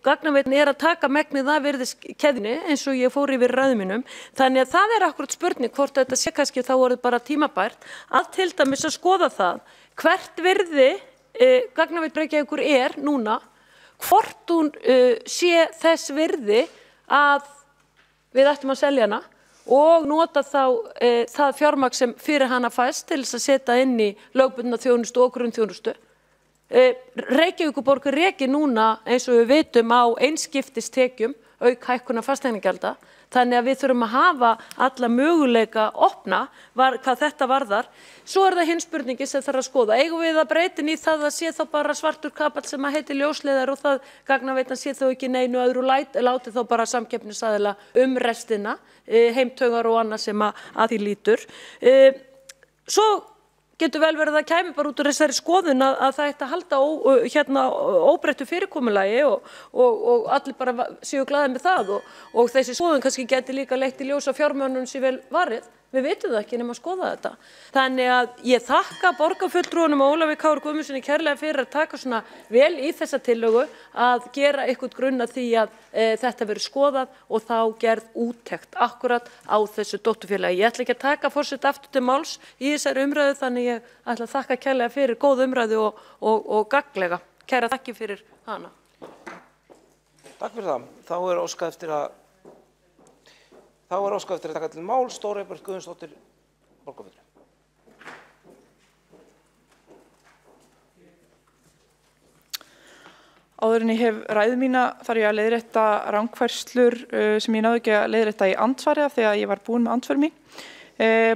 Gagnaveitan að taka megnið af virðiskeðjunni eins og ég fór yfir ræðu mínum. Þannig að það akkúrat spurning hvort þetta sé kannski þá orðið bara tímabært að til dæmis að skoða það hvert virði Gagnaveitu Reykjavíkur núna, hvort hún sé þess virði að við ættum að selja hana og nota þá það fjármagn sem fyrir hana fæst til þess að setja inn í lögbundna þjónustu og grunnþjónustu. Reykjavíkurborg rekið núna eins og við vitum á einskiptistekjum auk hækkunar fasteignagjalda. Þannig að við þurfum að hafa alla möguleika opna hvað þetta varðar. Svo það hinn spurningi sem þarf að skoða. Eigum við að breytin í það að sé þá bara svartur kapall sem að heiti ljósleiðar og það Gagnaveitan sé þá ekki neinu öðru láti þá bara samkeppnisaðila restina, heimtaugar og annað sem að því lítur. Svo getur vel verið að það kæmi bara út úr þessari skoðun að það ætti að halda óbreyttu fyrirkomulagi og allir bara séu glaðir með það og þessi skoðun kannski geti líka leitt í ljós að fjármunum sé vel varið. Við vitum það ekki nema að skoða þetta. Þannig að ég þakka borgarfulltrúanum og Ólafi K. Guðmundsssyni kærlega fyrir að taka svona vel í þessa tillögu að gera eitthvað grunn að því að þetta verið skoðað og þá gerð úttekt akkurat á þessu dótturfélagi. Ég ætla ekki að taka forseta aftur til máls í þessari umræðu þannig ég ætla að þakka kærlega fyrir góð umræðu og gagnlega. Kæra þakki fyrir hana. Takk fyrir það. Þá óskað eftir að taka til mál Stórey Björk Guðjónsdóttir borgarfulltrúi. Áður en ég hef ræðu mína þarf ég að leiðrétta rangfærslur sem ég náði ekki að leiðrétta í andsvari af því að ég var búin með andsvari mín.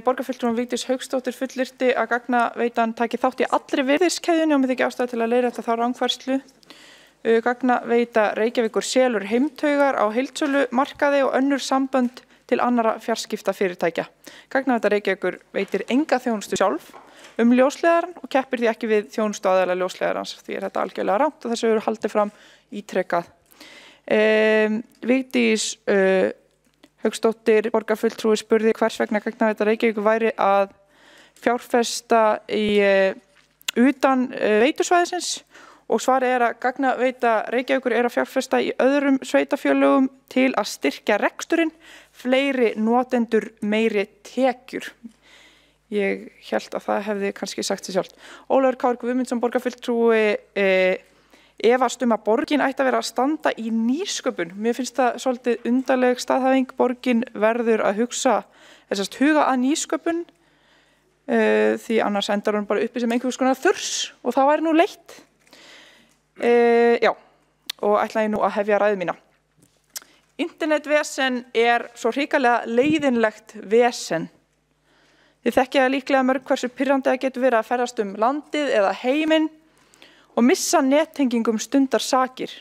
Borgarfulltrúin Vigdís Hauksdóttir fullyrti að Gagnaveitan taki þátt í allri virðiskeðjunni og mér þykir ástæða til að leiðrétta þá rangfærslu. Gagnaveita Reykjavíkur selur heimtaugar á heildsölumarkaði og önnur sambönd til annarra fjarskiptafyrirtækja. Gagnaveita Reykjavíkur veitir enga þjónustu sjálf ljósleiðarann og keppir því ekki við þjónustuaðila ljósleiðarans því þetta algjörlega rangt og þessu eru haldið fram ítrekað. Vigdís Hauksdóttir borgarfulltrúi spurði hvers vegna Gagnaveita Reykjavíkur væri að fjárfesta utan veitusvæðisins og svarið að Gagnaveita Reykjavíkur að fjárfesta í öðrum sveitafélögum til að styrkja reksturinn, fleiri notendur, meiri tekjur. Ég held að það hefði kannski sagt sig sjálft. Ólafur Kár Guðmundsson, borgarfulltrúi, efast að borgin ætti að vera að standa í nýsköpun. Mér finnst það svolítið undarleg staðhæfing. Borgin verður að huga að nýsköpun því annars endar hún bara uppi sem einhvers konar þurs og það væri nú leitt. Já, og ætla ég nú að hefja ræðu mína. Internetvesen svo hrikalega leiðinlegt vesen. Þið þekkja líklega mörg hversu pirrandi það getur verið að ferðast landið eða heiminn og missa nettengingum stundarsakir.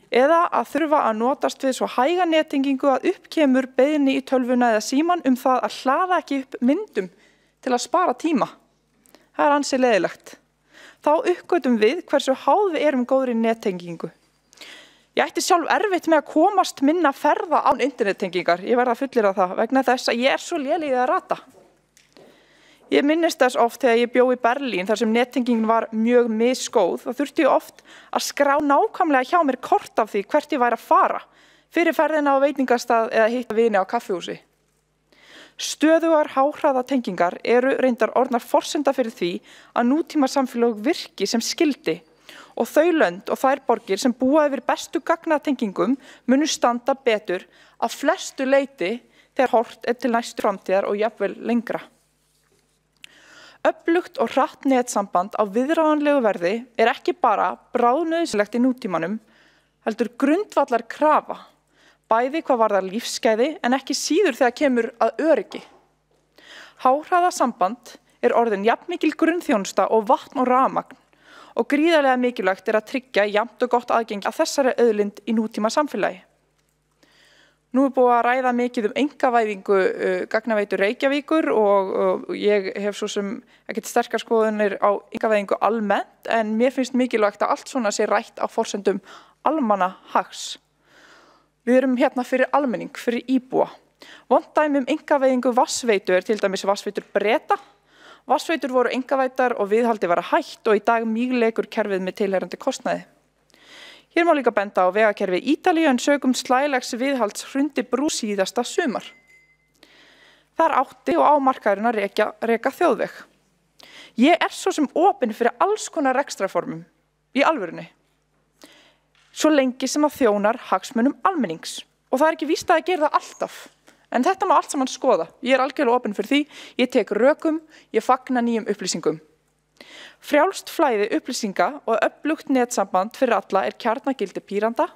Eða að þurfa að notast við svo hæga nettengingu að upp kemur beiðni í tölvuna eða síman það að hlaða ekki upp myndum til að spara tíma. Það ansi leiðilegt. Þá uppgötum við hversu háð við erum góðri nettengingu. Ég ætti sjálf erfitt með að komast minna ferða án internettengingar. Ég verð að fullyrða það vegna þess að ég svo léleg að rata. Ég minnist þess oft þegar ég bjó í Berlín þar sem nettengingin var mjög misgóð. Það þurfti ég oft að skrá nákvæmlega hjá mér kort af því hvert ég væri að fara fyrir ferðina á veitingastað eða hitta vini á kaffihúsi. Stöðugar háhraðatengingar eru reyndar orðnar forsenda fyrir því að nútíma samfélög virki sem skildi og þau lönd og þær borgir sem búa yfir bestu gagnatengingum munu standa betur að flestu leyti þegar horft til næstu framtíðar og jafnvel lengra. Öflugt og hratt netsamband á viðráðanlegu verði ekki bara bráðnauðsynlegt í nútímanum, heldur grundvallar krafa. Bæði hvað varðar lífsgæði en ekki síður þegar kemur að öryggi. Háhraðasamband orðin jafnmikil grunnþjónusta og vatn og rafmagn og gríðarlega mikilvægt að tryggja jafnt og gott aðgengi að þessari auðlind í nútíma samfélagi. Nú búið að ræða mikið einkavæðingu Gagnaveitu Reykjavíkur og ég hef svo sem ekkert sterkar skoðanir á einkavæðingu almennt en mér finnst mikilvægt að allt svona sé rætt á forsendum almannahags. Við erum hérna fyrir almenning, fyrir íbúa. Vont dæmi einkavæðingu vatnsveitu til dæmis vatnsveitur Breta. Vatnsveitur voru einkavæddar og viðhaldi var hætt og í dag mígleikur kerfið með tilheyrandi kostnaði. Hér má líka benda á vegakerfi Ítalíu en sögum slælegs viðhalds hrundi brú síðasta sumar. Þar átti og á markaðurinn að reka þjóðveg. Ég svo sem opin fyrir alls konar rekstrarformum í alvörunni. Svo lengi sem að þjónar hagsmunum almennings. Og það ekki víst að gera það alltaf. En þetta má allt saman skoða. Ég algjörlega opin fyrir því. Ég tek rökum, ég fagna nýjum upplýsingum. Frjálst flæði upplýsinga og öflugt netsamband fyrir alla kjarnagildi Pírata.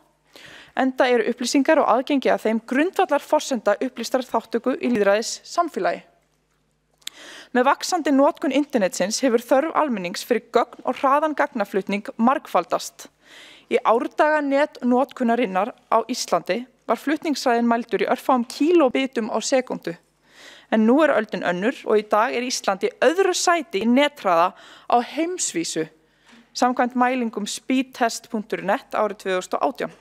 Enda eru upplýsingar og aðgengi að þeim grundvallar forsenda upplýstrar þáttöku í lýðræðis samfélagi. Með vaxandi notkun internetsins hefur þörf almennings fyrir gögn og hraðan gagnaflutning margfaldast. Í árdaga netnotkunarinnar á Íslandi var flutningshraðinn mældur í örfáum kílóbitum á sekúndu. En nú öldin önnur og í dag Ísland í öðru sæti í nethraða á heimsvísu, samkvæmt mælingum speedtest.net árið 2018.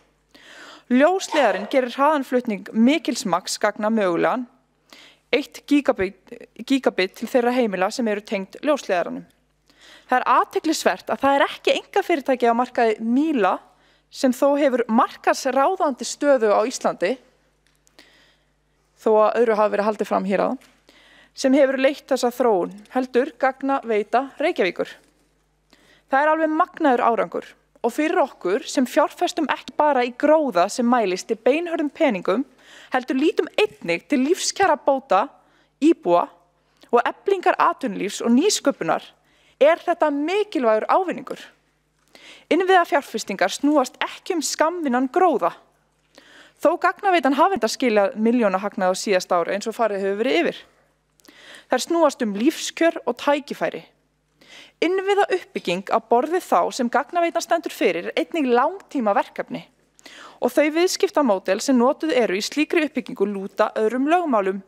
Ljósleiðarinn gerir hraðanflutning mikils magns gagna mögulegan, 1 gigabit til þeirra heimila sem eru tengd ljósleiðaranum. Það athyglisvert að það ekki einkafyrirtæki á markaði Míla sem þó hefur markaðsráðandi stöðu á Íslandi, þó að öðru hafi verið haldið fram hér áðan, sem hefur leitt þessa þróun, heldur Gagnaveita Reykjavíkur. Það alveg magnaður árangur og fyrir okkur sem fjárfestum ekki bara í gróða sem mælist í beinhörðum peningum, heldur lítum einnig til lífskjarabóta íbúa og eflingar atvinnulífs og nýsköpunar þetta mikilvægur ávinningur. Innviða fjárfestingar snúast ekki skammvinnan gróða. Þó Gagnaveitan hafi skilað milljónahagnað á síðasta ári eins og farið hefur verið yfir. Þær snúast lífskjör og tækifæri. Innviða uppbygging á borði þá sem Gagnaveitan stendur fyrir einnig langtíma verkefni og þau viðskiptamódel sem notuð eru í slíkri uppbyggingu lúta öðrum lögmálum,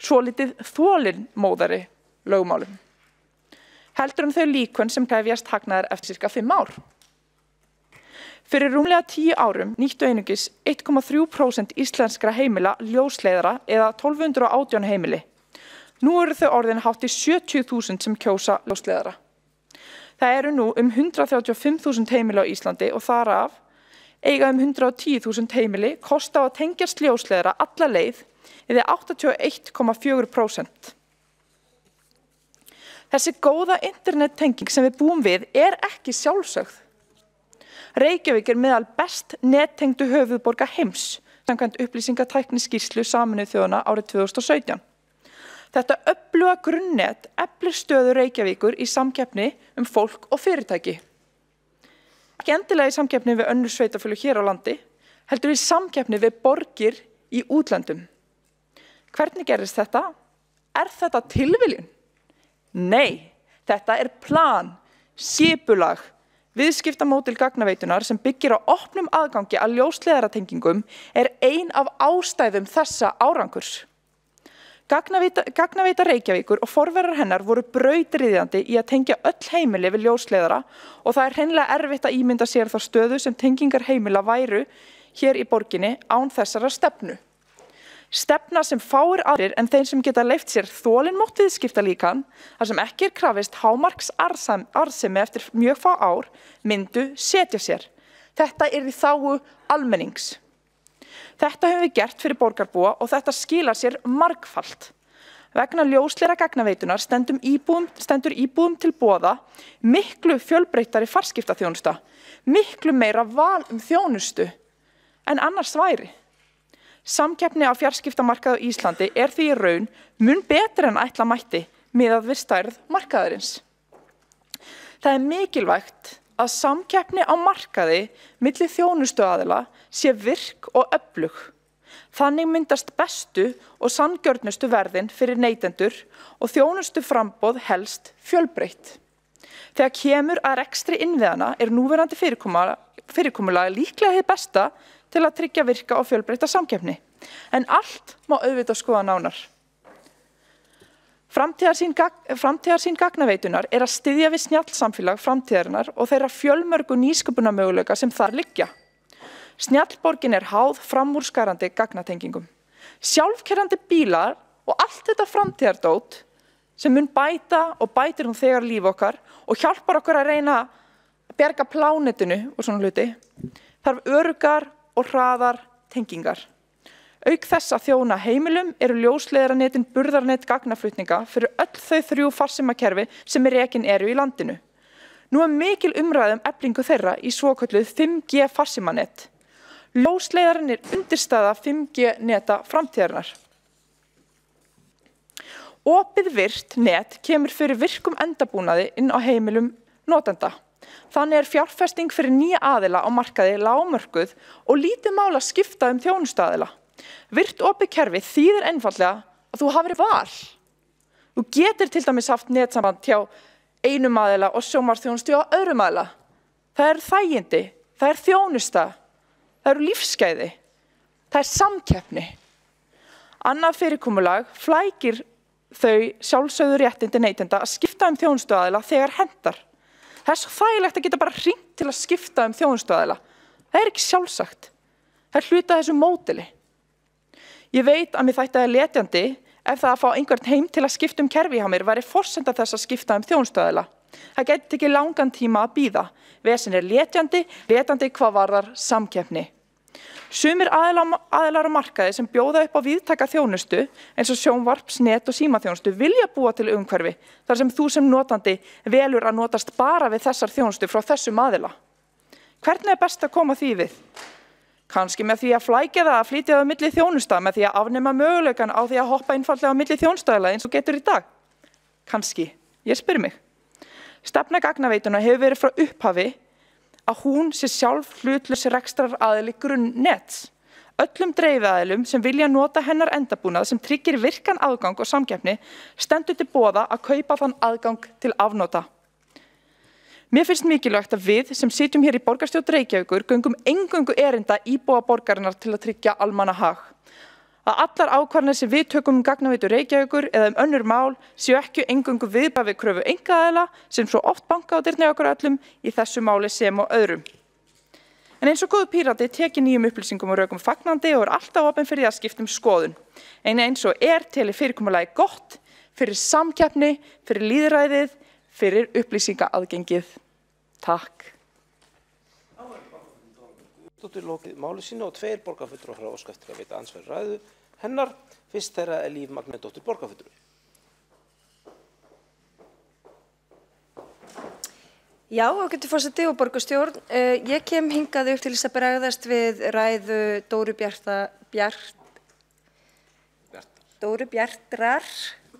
svolítið þolinmóðari lögmálum. Heldur þau líkön sem krefjast hagnaðar eftir ca. 5 ár. Fyrir rúmlega 10 árum nýttu einungis 1,3% íslenskra heimila ljósleiðara eða 1218 heimili. Nú eru þau orðin hátt í 70.000 sem kjósa ljósleiðara. Það eru nú 135.000 heimili á Íslandi og þar af eiga 110.000 heimili kosta á að tengjast ljósleiðara alla leið eða 81,4%. Þessi góða internettenging sem við búum við ekki sjálfsögð. Reykjavík meðal best nettengdu höfuðborga heims, samkvæmt upplýsingatækniskýrslu Sameinuðu þjóðanna árið 2017. Þetta öfluga grunnnet eflir stöðu Reykjavíkur í samkeppni fólk og fyrirtæki. Ekki endilega í samkeppni við önnur sveitarfélög hér á landi, heldur í samkeppni við borgir í útlöndum. Hvernig gerist þetta? Þetta tilviljun? Nei, þetta plan, skipulag, viðskiptamódel gagnaveitunar sem byggir á opnum aðgangi að ljósleiðaratengingum ein af ástæðum þessa árangurs. Gagnaveita Reykjavíkur og forverar hennar voru brautryðjandi í að tengja öll heimili við ljósleiðara og það hreinlega erfitt að ímynda sér þá stöðu sem tengingar heimila væru hér í borginni án þessara stefnu. Stefna sem fáir aðrir en þeim sem geta leyft sér þolinmótt viðskiptalíkan, þar sem ekki krafist hámarks arðsemi eftir mjög fá ár, myndu setja sér. Þetta í þágu almennings. Þetta höfum við gert fyrir borgarbúa og þetta skilar sér margfalt. Vegna ljósleiðara gagnaveitunar stendur íbúum til boða miklu fjölbreyttari farskiptaþjónusta, miklu meira val þjónustu en annars væri. Samkeppni á fjarskiptamarkaði á Íslandi því í raun mun betur en ætla mætti miðað við stærð markaðarins. Það mikilvægt að samkeppni á markaði milli þjónustuaðila sé virk og öflug. Þannig myndast bestu og sanngjörnustu verðin fyrir neytendur og þjónustuframboð helst fjölbreytt. Þegar kemur að rekstri innviðana núverandi fyrirkomulag líklega hið besta til að tryggja virka og fjölbreytta samkeppni. En allt má auðvitað skoða nánar. Framtíðarsýn gagnaveitunar að styðja við snjallsamfélag framtíðarinnar og þeirra fjölmörgu nýsköpunarmöguleika sem þar liggja. Snjallborgin háð framúrskarandi gagnatengingum. Sjálfkeyrandi bílar og allt þetta framtíðardót sem mun bæta og bætir þegar líf okkar og hjálpar okkur að reyna að bjarga plánetinu og svona hluti, þarf öruggar og hraðar tengingar. Auk þess að þjóna heimilum ljósleiðaranetin burðarnet gagnaflutninga fyrir öll þau 3 farsímakerfi sem rekin í landinu. Nú mikil umræða eflingu þeirra í svokölluð 5G farsímanet. Ljósleiðarinn undirstaða 5G neta framtíðarinnar. Opið virt net kemur fyrir virkum endabúnaði inn á heimilum notenda. Þannig fjárfesting fyrir nýja aðila á markaði lágmörkuð og lítið mál að skipta þjónustuaðila. Virt opið kerfi þýðir einfaldlega að þú hafir val. Þú getur til dæmis haft netsamband hjá einum aðila og sjónvarpsþjónustu á öðrum aðila. Það þægindi, það þjónusta, það lífsgæði, það samkeppni. Annað fyrirkomulag flækir þau sjálfsögðu réttindi neytenda að skipta þjónustuaðila þegar hentar. Það svo þægilegt að geta bara hringt til að skipta þjónustuaðila. Það ekki sjálfsagt. Það hluta þessu módeli. Ég veit að mér þætti letjandi ef það að fá einhvern heim til að skipta kerfi hjá mér væri forsenda þess að skipta þjónustuaðila. Það gæti ekki langan tíma að bíða. Vesinn letjandi hvað varðar samkeppni. Sumir aðilar á markaði sem bjóða upp á víðtæka þjónustu eins og sjónvarps, net og símaþjónustu vilja búa til umhverfi þar sem þú sem notandi velur að notast bara við þessar þjónustu frá þessum aðila. Hvernig best að koma því við? Kannski með því að flækja það að flytja það á milli þjónusta með því að afnema möguleikan á því að hoppa einfaldlega á milli þjónustaðila eins og getur í dag. Kannski, ég spyr mig. Stefna gagnaveituna hefur verið frá upphafi að hún sé sjálf hlutlaus rekstraraðili grunnnets. Öllum dreifiaðilum sem vilja nota hennar endabúnað sem tryggir virkan aðgang og samkeppni stendur til boða að kaupa þann aðgang til afnota. Mér finnst mikilvægt að við sem sitjum hér í borgarstjórn Reykjavíkur göngum eingöngu erinda íbúa borgarinnar til að tryggja almannahag. Að allar ákvarðanir sem við tökum gagnaveitu Reykjavíkur eða önnur mál séu ekki eingöngu viðbað við kröfu einkaaðila sem svo oft banka á dyrnar okkur öllum í þessu máli sem og öðrum. En eins og góður pírati tek nýjum upplýsingum og rökum fagnandi og alltaf opinn fyrir að skipta skoðun. En eins og telur fyrirkomulagi gott, fyrir samkeppni, fyrir lýðræðið, fyrir upplýsingaaðgengið. Takk. Dóttir lokið máli sínu og 2 borgarfulltrúar hafa óskað eftir að veita andsvar í ræðu hennar. Fyrst þeirra er Líf Magnúsdóttir borgarfulltrúi. Já, ágæti forseti og borgarstjórn. Ég kem hingað upp til þess að bregðast við ræðu Dóru Bjartrar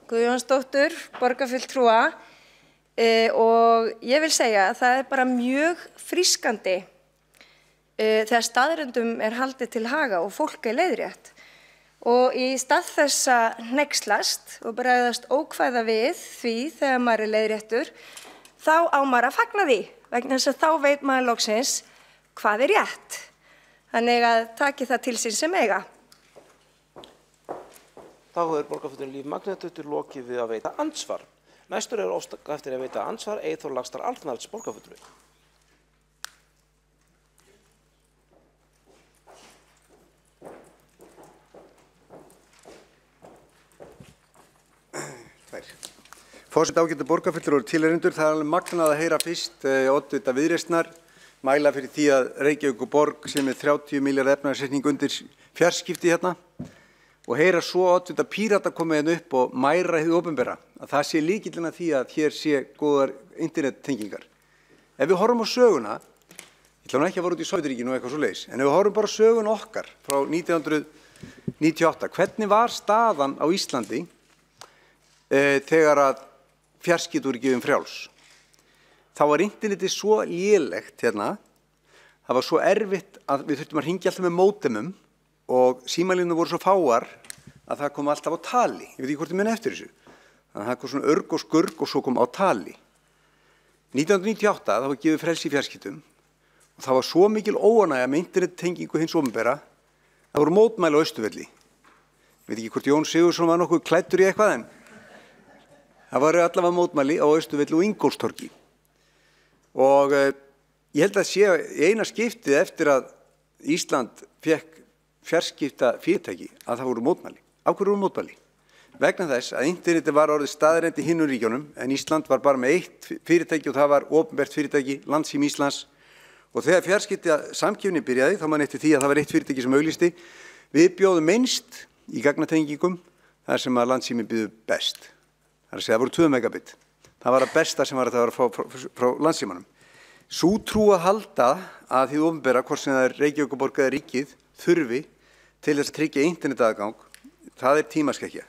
Guðjónsdóttur, borgarfulltrúa, og ég vil segja að það er bara mjög frískandi þegar staðreyndum er haldið til haga og fólk er leiðrétt. Og í stað þess að hneykslast og bregðast ókvæða við því þegar maður er leiðréttur, þá á maður að fagna því, vegna þess að þá veit maður loksins hvað er rétt. Þannig að taki það til sín sem eiga. Þá hefur borgarfulltrúinn Líf Magnúsdóttir lokið við að veita andsvar. Næstur er óskað eftir að veita andsvar Eyþór Laxdal Arnalds borgarfulltrúi. Forseti, ágætu borgarfulltrúar og tilheyrendur, það er alveg magnað að heyra fyrst oddvita Viðreisnar mæla fyrir því að Reykjavíkurborg sé með 30 milljarða efnahagsreikning undir fjarskipti hérna og heyra svo oddvita Pírata koma hérna upp og mæra hið opinbera að það sé lykillinn að því að hér sé góðar internettengingar. Ef við horfum á söguna, ég ætla nú ekki að fara út í Sovétríkinu og eitthvað svoleiðis, en ef við horfum bara á söguna okkar frá 1998, hvernig var staðan á Íslandi þegar að fjarskipti voru gefin frjáls? Þá var internetið svo lélegt hérna, það var svo erfitt að við þurftum að hringja alltaf með módemum og símalínurnar voru svo fáar að það kom alltaf á tali. Ég veit ekki hvort ég muni eftir þessu. Þannig að það kom svona örg og skurg og svo kom á tali. 1998 það var gefið frelsi í fjarskiptum og það var svo mikil óánægja með internettengingu hins opinbera, það voru mótmæli á Austurvelli. Ég veit ekki hvort Jón Sigurðsson var nokkuð klæddur í eitthvað, en það var allavega mótmæli á Austurvelli og Ingólfstorgi. Og ég held að sé eina skiptið eftir að Ísland fekk fjarskipta fyrirtæki að það voru mótmæli. Af hverju voru mótmæli? Vegna þess að internetið var orðið staðreynd í hinum ríkjunum, en Ísland var bara með eitt fyrirtæki og það var opinbert fyrirtæki, Landssími Íslands. Og þegar fjarskipta samkeppni byrjaði, þá man eftir því að það var eitt fyrirtæki sem auglýsti. Við bjóðum minnst í gagnatengingum þar sem að Landssími byggðu best. Það er að segja, það voru 2 megabit. Það var að besta sem var að það var að fá frá Landssímanum. Sú trú að halda að hið opinbera, hvort sem það er Reykjavíkurborg eða ríkið, þurfi til þess að tryggja internetaðgang, það er tímaskekkja.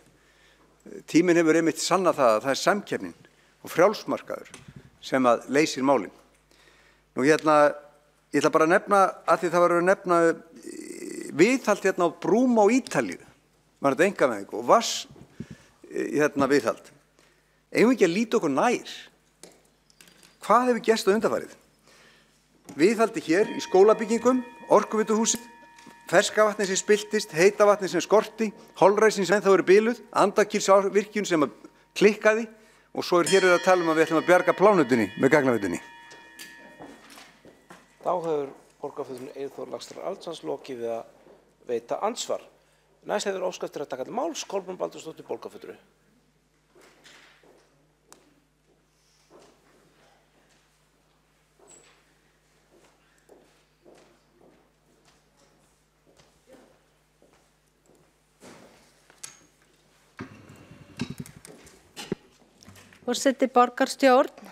Tíminn hefur einmitt sannað það að það er samkeppnin og frjálsmarkaður sem að leysir málin. Nú hérna, ég ætla bara að nefna, að því það var að nefna viðhald hérna á brúm á Ítalíu, var þetta einkavæðing og hérna viðhald. Eigum við ekki að líta okkur nær? Hvað hefur gerst á undanfarið? Viðhaldi hér í skólabyggingum, orkuvituhúsið, ferska vatni sem spiltist, heita vatni sem skorti, holræsin sem þá eru biluð, Andakílsvirkjun sem klikkaði og svo hér að tala að við ætlum að bjarga plánutunni með gagnavitunni. Þá hefur borgarfulltrúinn Eyþór Laxdal Arnalds lokið við að veita andsvar. Næst hefur óskað eftir að taka til máls Kolbrún Baldursdóttir borgarfulltrúi. Forseti, borgarstjórn.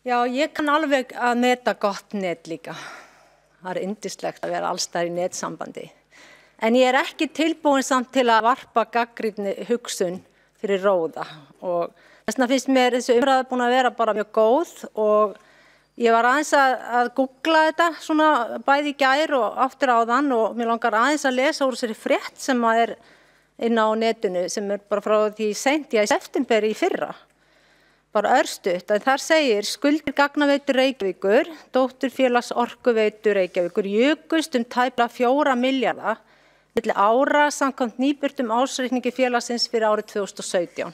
Já, ég kann alveg að meta gott net líka. Það er yndislegt að vera allstaðar í netsambandi. En ég er ekki tilbúin samt til að varpa gagnrýni hugsun fyrir róða. Og þess vegna finnst mér þessi umræða búin að vera bara mjög góð og ég var aðeins að googla þetta svona bæði í gær og aftur áðan og mér langar aðeins að lesa úr þessari frétt sem að er inn á netinu sem er bara frá því seint í september í fyrra. Bara örstutt, en þar segir skuldir Gagnaveitu Reykjavíkur, dótturfélags Orkuveitu Reykjavíkur jukust tæplega 4 milljarða milli ára samkvæmt nýbirtum ársreikningi félagsins fyrir árið 2017.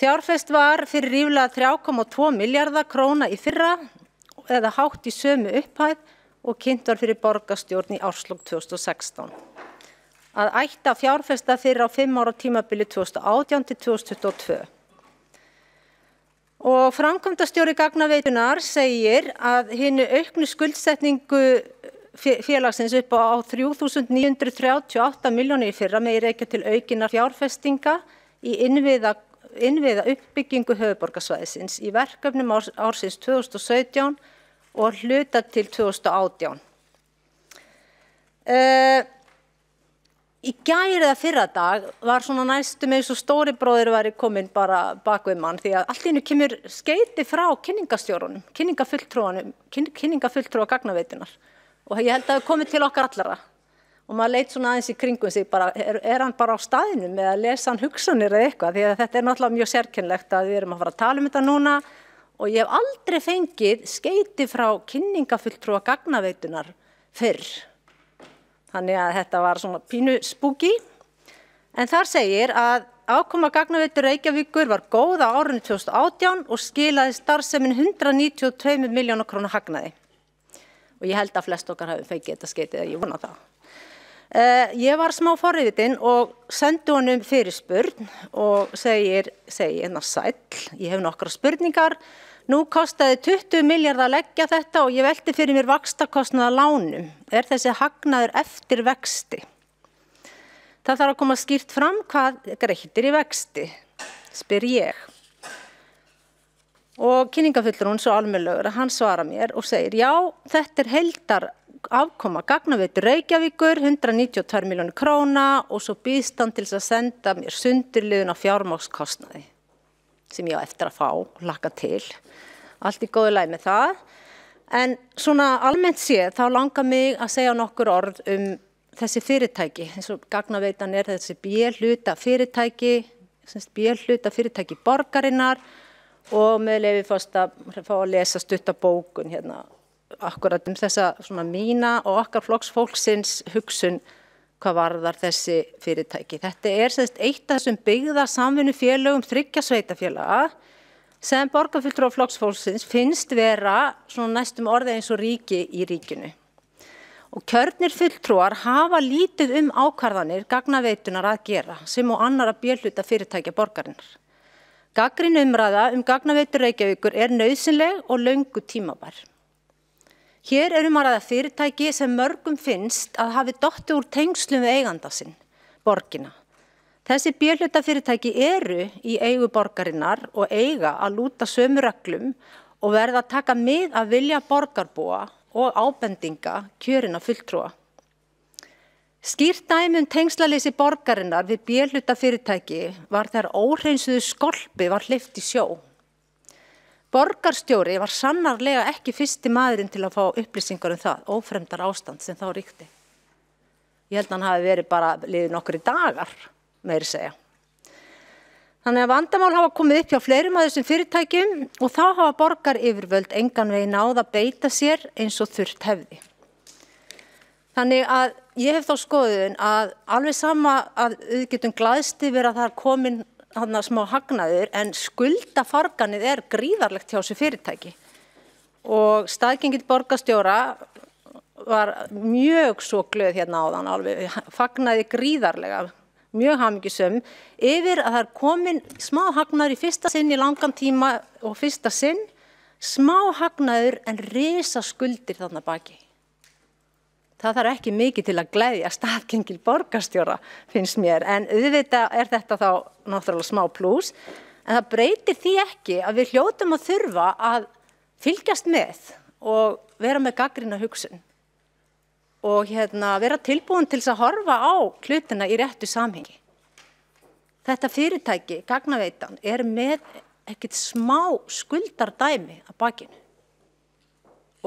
Fjárfest var fyrir ríflega 3,2 milljarða króna í fyrra eða hátt í sömu upphæð og kynnt var fyrir borgarstjórn í árslok 2016. að ætti að fjárfesta fyrir á 5 ára tímabili 2018 til 2022. Og framkvæmdastjóri gagnaveitunar segir að hinu auknu skuldsetningu félagsins upp á 3.938 milljónir í fyrra megi rekja til aukinnar fjárfestinga í innviða uppbyggingu höfuðborgarsvæðisins í verkefnum ársins 2017 og hluta til 2018. Í gær eða fyrradag var svona næstum eins og stóri bróðir væri komin bara bak við mann því að allt í einu kemur skeyti frá kynningastjórunum, kynningafulltrúa gagnaveitunar og ég held að það komið til okkar allara og maður leit svona aðeins í kringum sig bara, hann bara á staðinum eða lesa hann hugsanir eða eitthvað því að þetta náttúrulega mjög sérkennlegt að við erum að fara að tala þetta núna og ég hef aldrei fengið skeyti frá kynningafulltrúa gagnaveitunar fyrr. Þannig að þetta var svona pínu spooky. En þar segir að afkoma gagnaveitu Reykjavíkur var góð á árinu 2018 og skilaði starfsemin 192 milljóna króna hagnaði. Og ég held að flest okkar hafi fengið þetta skeitið að ég vona það. Ég var smá forriðin og sendi honum fyrirspurn og segi sæll, ég hef nokkra spurningar. Nú kostaði 20 milljarða að leggja þetta og ég velti fyrir mér vaxtakostnaða lánum. Er þessi hagnaður eftir vexti? Það þarf að koma skýrt fram hvað greiðir í vexti, spyr ég. Og kynningafulltrúinn svo almennilegur að hann svarar mér og segir já, þetta er heildar afkoma gagnaveitu Reykjavíkur, 192 milljónir króna og svo býðst hann til þess að senda mér sundurliðun á fjármagnskostnaði sem ég á eftir að fá og hlakka til. Allt í góðu lagi með það. En svona almennt séð þá langar mig að segja nokkur orð þessi fyrirtæki. Eins og gagnaveitan er þessi B-hluta fyrirtæki borgarinnar og með leyfi fyrst að fá að lesa stutta bókun hérna akkurat þessa svona mína og okkar flokksfólksins hugsun hvað varðar þessi fyrirtæki. Þetta er eitt af þessum byggða samvinnufélögum 3 sveitarfélaga sem borgarfulltrúar flokksfólksins finnst vera svona næstum orðið eins og ríki í ríkinu. Og kjörnir fulltrúar hafa lítið ákvarðanir gagnaveitunar að gera sem og annarra B-hluta fyrirtækja borgarinnar. Gagnrýn umræða gagnaveitu Reykjavíkur er nauðsynleg og löngu tímabær. Hér að ræða fyrirtæki sem mörgum finnst að hafi dottið úr tengslum við eiganda sinn, borgina. Þessi B-hluta fyrirtæki eru í eigu borgarinnar og eiga að lúta sömu reglum og verða að taka mið af vilja borgarbúa og ábendinga kjörinna fulltrúa. Skýrt dæmi tengslaleysi borgarinnar við B-hluta fyrirtæki var þegar óhreinsuðu skolpi var hleypt í sjó. Borgarstjóri var sannarlega ekki fyrsti maðurinn til að fá upplýsingar það, ófremdar ástand sem þá ríkti. Ég held að hann hafi verið bara liðið nokkri dagar, meiri segja. Þannig að vandamál hafa komið upp hjá fleirum af þessum fyrirtækjum og þá hafa borgaryfirvöld engan veginn náð að beita sér eins og þurft hefði. Þannig að ég hef þá skoðun að alveg sama að við getum glaðst yfir að það er komin smá hagnaður en skuldafarganið er gríðarlegt hjá þessu fyrirtæki og staðgengill borgarstjóra var mjög svo glöð hérna áðan alveg fagnaði gríðarlega mjög hamingjusöm yfir að það er komin smá hagnaður í fyrsta sinn í langan tíma og fyrsta sinn smá hagnaður en risa skuldir þarna baki. Það þarf ekki mikið til að gleðja staðgengil borgarstjóra, finnst mér, en auðvitað er þetta þá náttúrulega smá plús, en það breytir því ekki að við hljótum að þurfa að fylgjast með og vera með gagnrýna hugsun og vera tilbúin til þess að horfa á hlutina í réttu samhengi. Þetta fyrirtæki, gagnaveitan, er með ekkert smá skuldardæmi að bakinu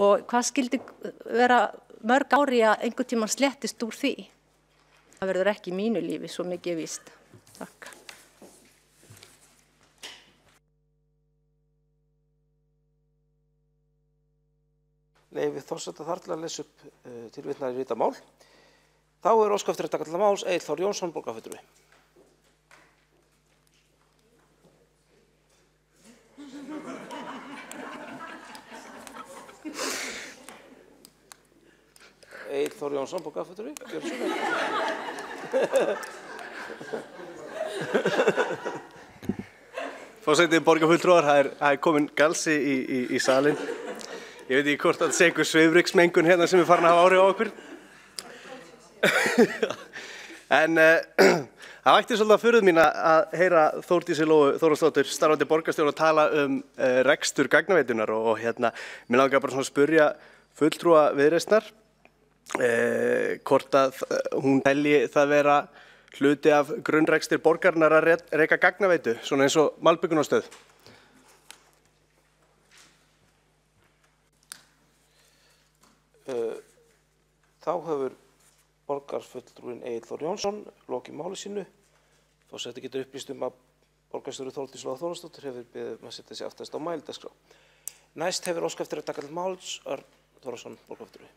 og hvað skildi vera mörg ári að einhvern tímann slettist úr því. Það verður ekki í mínu lífi svo mikið víst. Takk. Leyfi forseta þar til að lesa upp tilvitnaðir í þetta mál. Þá er óskað eftir að taka til máls Egill Þór Jónsson, borgarfulltrúi. Egill Þór Jónsson, borgarfulltrúi. Gjörðu svo vel. Forseti, borgarfulltrúar, það er komin galsi í salinn. Ég veit ekki hvort að það sé einhver svifryksmengun hérna sem farin að hafa áhrif á okkur. En það vakti svolítið að furðu mín að heyra Þórdísi Lóu Þórhallsdóttur, starfandi borgarstjóra, tala rekstur gagnaveitunar og hérna, mér langar bara svona að spyrja fulltrúa Viðreisnar hvort að hún telji það vera hluti af grunnrekstur borgarinnar að reka gagnaveitu, svona eins og malbyggunarstöð. Þá hefur borgarfulltrúinn Egill Þór Jónsson lokið máli sínu. Forseti getur upplýst að borgarstjóri Þórdís Lóa Þórhallsdóttir hefur beðið að setja sig aftast á mælendaskrá. Næst hefur óskað eftir að taka til máls Örn Þórðarson, borgarfulltrúi.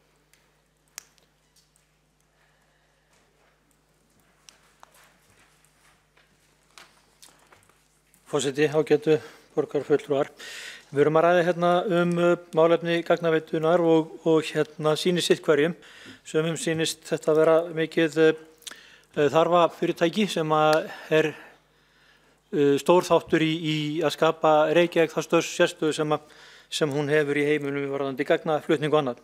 Forseti, ágætu borgarfulltrúar. Við erum að ræða hérna málefni gagnaveitunar og hérna sýnist sitt hverjum. Sumum sýnist þetta að vera mikið þarfa fyrirtæki sem er stór þáttur í að skapa Reykjavík það sérstöðu sem hún hefur í heiminum varðandi gagnaflutning og annað.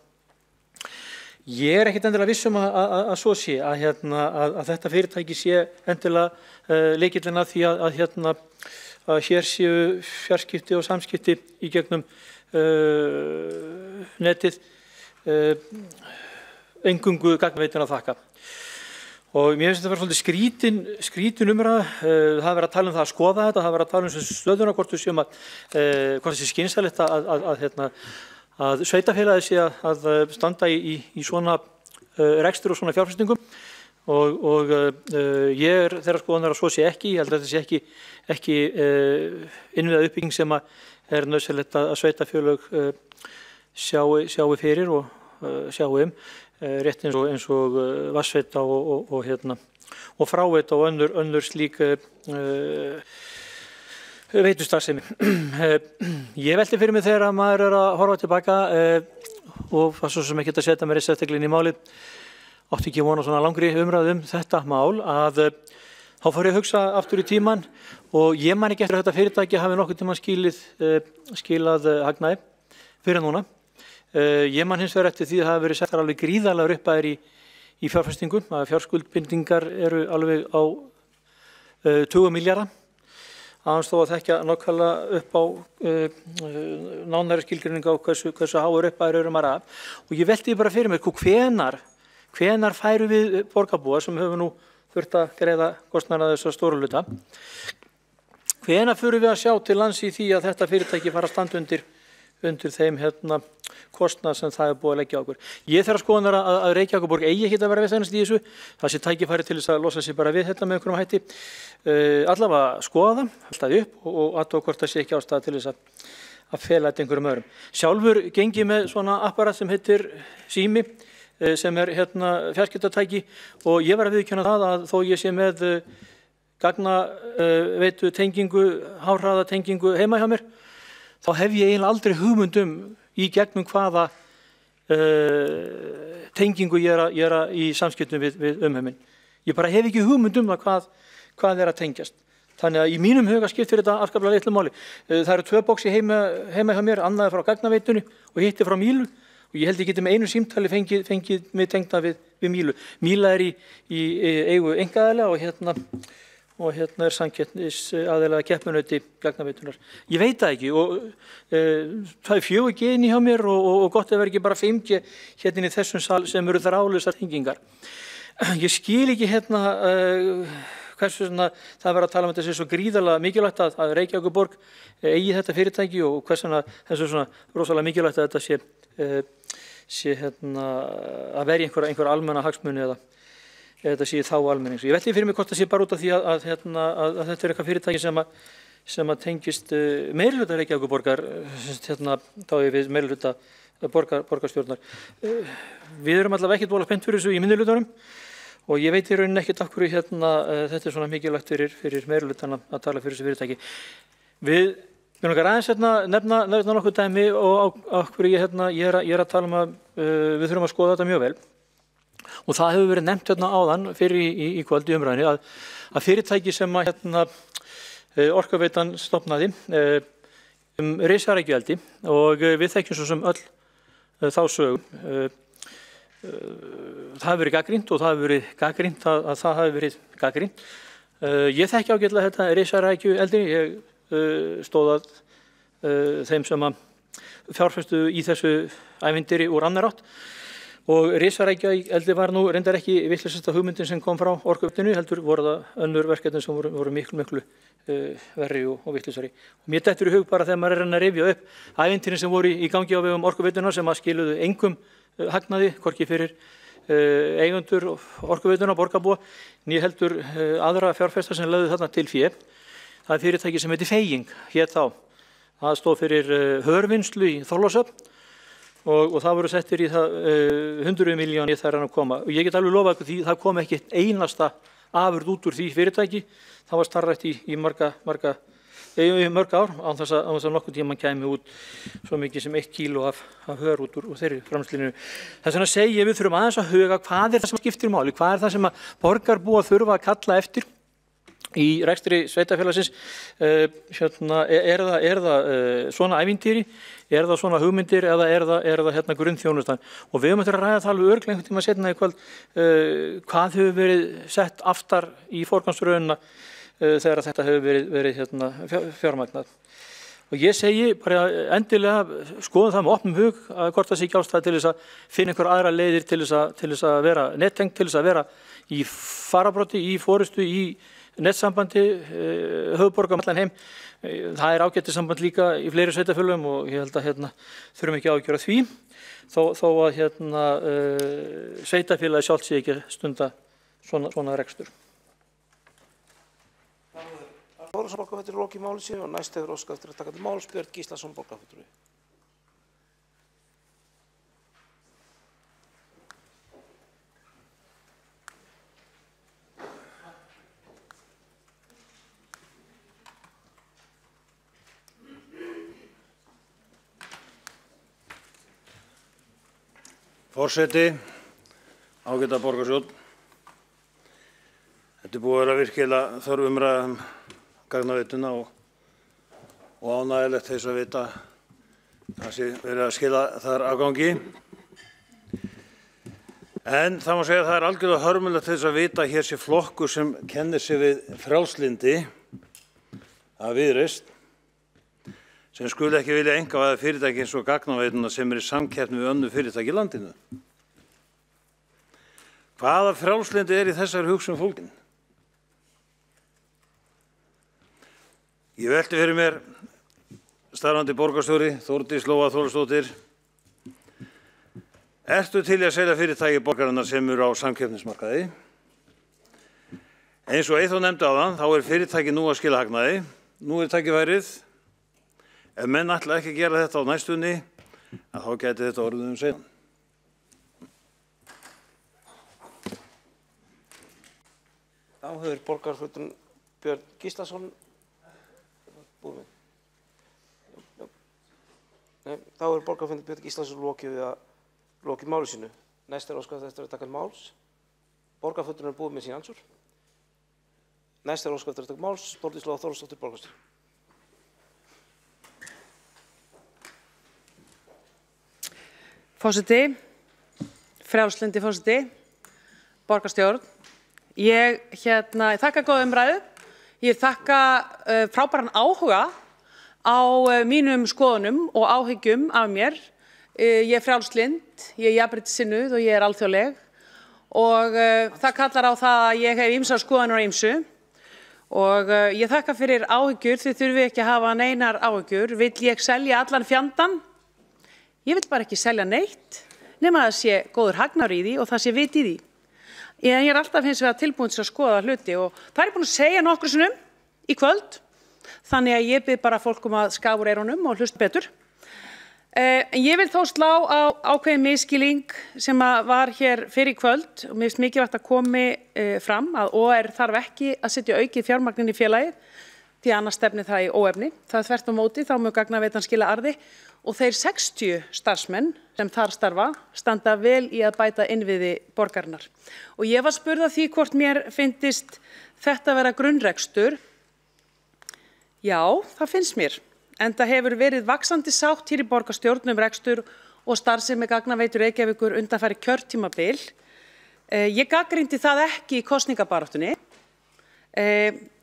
Ég er ekkert endilega viss að svo sé að þetta fyrirtæki sé endilega lykillinn að því að hér séu fjarskipti og samskipti í gegnum netið eingöngu gagnaveitunni að þakka. Og mér finnst þetta vera svolítið skrítin umræða. Það er verið að tala um það að skoða þetta, það er verið að tala um stöðuna hvort það sé skynsamlegt að sveitarfélagið sé að standa í svona rekstur og svona fjárfestingum. Og ég er þeirra skoðunar að svo sé ekki. Ég held að þetta sé ekki innviða uppbygging sem er nauðsynlegt að sveitarfélög sjáu fyrir og sjáu rétt eins og vatnsveita og fráveita og önnur slík veitustarfsemi. Ég velti fyrir mig þegar maður er að horfa tilbaka og það svo sem ekki að setja mér í sérstaklega inn í málið, átti ekki vona svona langri umræðu þetta mál, að þá fór ég að hugsa aftur í tíman og ég man ekki eftir að þetta fyrirtæki hafi nokkuð tíman skilað hagnaði fyrir núna. Ég man hins vegar eftir því að það hafi verið settar alveg gríðarlegar upphæðir í fjárfestingum, að fjárskuldbindingar eru alveg á 20 milljarða. Aðeins þó að þekkja nákvæmlega upp á nánari skilgreiningu á hversu háar upphæðir eru að ræða. Og ég velti bara fyrir mér, hvenær færum við borgarbúa sem höfum nú þurft að greiða kostnaðinn að þessa stóru hluta? Hvenær förum við að sjá til lands í því að þetta fyrirtæki fara að standa undir þeim kostnað sem það er búið að leggja á okkur. Ég þarf að skoða að Reykjavíkurborg eigi ekki að vera viðstæðnast í þessu. Það sé tækifæri til þess að losa sig bara við þetta með einhverjum hætti. Allavega skoða það, halda upp og athuga hvort það sé ekki ástæða til þess að fela þetta einhverjum öðrum. Sjálfur gengi með svona apparat sem heitir Sími, sem er fjarskiptatæki, og ég var að viðurkenna það að þó ég sé með gagnaveitu tengingu, háhraða tengingu heima hjá mér, þá hef ég eiginlega aldrei hugmynd í gegnum hvaða tengingu ég er í samskiptum við umheiminn. Ég bara hef ekki hugmynd það hvað er að tengjast. Þannig að í mínum huga skiptir þetta afskaplega litlu máli. Það eru 2 boxi heima hjá mér, annað er frá gagnaveitunni og hitt er frá Mílu. Og ég held ég geti með einu símtali fengið mig tengda við Mílu. Míla er í eigu einkaaðila og hérna er samkeppnisaðilega keppinauti gagnaveitunar. Ég veit það ekki og það er 4G inni hjá mér og gott að vera ekki bara 5G hérna í þessum sal sem eru þráðlausar tengingar. Ég skil ekki hversu það verður að tala um þetta sé svo gríðarlega mikilvægt að Reykjavíkurborg eigi þetta fyrirtæki og hversu þessu svona rosalega mikilvægt að þetta sé að verja einhver almenna hagsmuni eða þetta sé þá almennings. Ég velti fyrir mig hvort það sé bara út af því að þetta er eitthvað fyrirtæki sem tengist meirihluta Reykjavíkurborgar, þá er við meirihluta borgarstjórnar. Við erum allavega ekkert voðalega spennt fyrir þessu í minnihlutanum og ég veit í rauninni ekkert af hverju þetta er svona mikilvægt fyrir meirihlutan að tala fyrir þessu fyrirtæki. Við langar aðeins nefna nokkuð dæmi og af hverju ég er að tala um að við þurfum að skoða þetta mjög vel. og það hefur verið nefnt hérna áðan fyrir í kvöld í umræðinni að fyrirtæki sem að Orkuveitan stofnaði risarækjueldi og við þekkjum svo sem öll þá sögum. Það hefur verið gagnrýnt og það hefur verið gagnrýnt að það hefur verið gagnrýnt. Ég þekki ágætlega þetta risarækjueldi, ég stóð að þeim sem að fjárfestu í þessu ævintýri úr annar átt og risarækjueldi var nú reyndar ekki vitlausasta hugmyndin sem kom frá Orkuveitinu, heldur voru það önnur verkefni sem voru miklu verri og vitlausari. Og mér dettur í hug bara þegar maður að rifja upp ævintýrin sem voru í gangi á vegum Orkuveituna sem að skiluðu engum hagnaði, hvorki fyrir eigendur Orkuveituna, borgarbúa, né heldur aðra fjárfesta sem lögðu þarna til fé. Það fyrirtæki sem heiti Feying hét þá. Það stóð fyrir hörvinnslu í Þorlákshöfn og það voru settir í það 100 milljónir þegar hann að koma. Og ég get alveg lofað því það kom ekki einasta afurð út úr því fyrirtæki. Það var starfrækt í mörg ár án þess að nokkuð tíma kæmi út svo mikið sem 1 kíló af hör út úr þeirri framleiðslu. Þess vegna segi ég við þurfum aðeins að huga hvað það sem skiptir máli, hvað það sem að borgarbúar þurfa að kalla eftir í rekstri sveitafélagsins. Er það svona ævintýri, er það svona hugmyndir eða er það grunnþjónustan? Og við höfum að ræða það alveg örugglega einhvern tíma seinna í kvöld hvað hefur verið sett aftar í forgangsröðina þegar þetta hefur verið fjármagnað. Og ég segi bara endilega skoðum það með opnum hug að hvort það sé ekki ástæða til þess að finna einhver aðra leiðir til þess að vera nettengt, til þess að vera í fararbroddi, í forystu, í netsambandi höfuðborga um allan heim. Það er ágætissamband líka í fleiri sveitarfélögum og ég held að þurfum ekki að ágjöra því þó að sveitarfélagi sjálft sé ekki að stunda svona rekstur. Þórðarsson borgarfulltrúi lokið máli sínu og næst hefur óskað eftir að taka til máls Björn Gíslason borgarfulltrúi. Forseti, ágæta borgarstjórn. Þetta búið að vera virkilega þörf umræða gagnaveituna og ánægilegt þess að vita það sé verið að skila þar afgangi. En það má segja að það er algjörlega hörmulegt þess að vita að hér sé flokkur sem kennir sig við frjálslyndi að Viðreisn sem skuli ekki vilja einkavæða fyrirtæki eins og gagnaveituna sem er í samkeppni við önnur fyrirtæki í landinu. Hvaða frjálslyndi er í þessari hugsun fólgin? Ég velti fyrir mér starfandi borgarstjóri, Þórdís Lóa Þórðardóttir. Ertu til að selja fyrirtæki borgarinnar sem eru á samkeppnismarkaði? Eins og Eyþór nefndi áðan, þá er fyrirtæki nú að skila hagnaði. Nú er tækifærið. Ef menn ætla ekki að gera þetta á næstunni, þá gæti þetta orðið seinna. Þá hefur borgarfulltrúi Björn Gíslason búið. Þá er borgarfulltrúi Björn Gíslason lokið máli sínu. Næst er óskað eftir að taka máls. Borgarfulltrúi er búið með sín ansvar. Næst er óskað eftir að taka máls. Þórdís Lóa Þórðardóttir borgarstjóri. Forseti, frjálslyndi forseti, borgarstjórn. Ég þakka góða umræðu. Ég þakka frábæran áhuga á mínum skoðunum og áhyggjum af mér. Ég er frjálslynd, ég er jafnréttissinnuð og ég er alþjóðleg og það kallar á það að ég hef ýmsar skoðanir á ýmsu og ég þakka fyrir áhyggjur, þið þurfið ekki að hafa neinar áhyggjur. Vill ég selja allan fjandann? Ég vill bara ekki selja neitt nema að það sé góður hagnaður í því og það sé vit í því. Ég er alltaf hins vegar tilbúin til að skoða hluti og það er búin að segja nokkru sinnum í kvöld, þannig að ég bið bara fólk að skafa úr eyrunum og hlusta betur. Ég vil þó slá á ákveðin misskilning sem var hér fyrir kvöld og mér finnst mikilvægt að komi fram að OR þarf ekki að setja aukið fjármagn inn í félagið. því annars stefni það í óefni. Það er þvert á móti, þá mun gagnaveitan skila arði og þeir 60 starfsmenn sem þar starfa standa vel í að bæta innviði borgarinnar. Og ég var spurð að því hvort mér fyndist þetta vera grunnrekstur. Já, það finnst mér. En það hefur verið vaxandi sátt hér í borgarstjórn rekstur og starfsemi gagnaveitur Reykjavíkur undanfari kjörtímabil. Ég gagnrýndi það ekki í kosningabaráttunni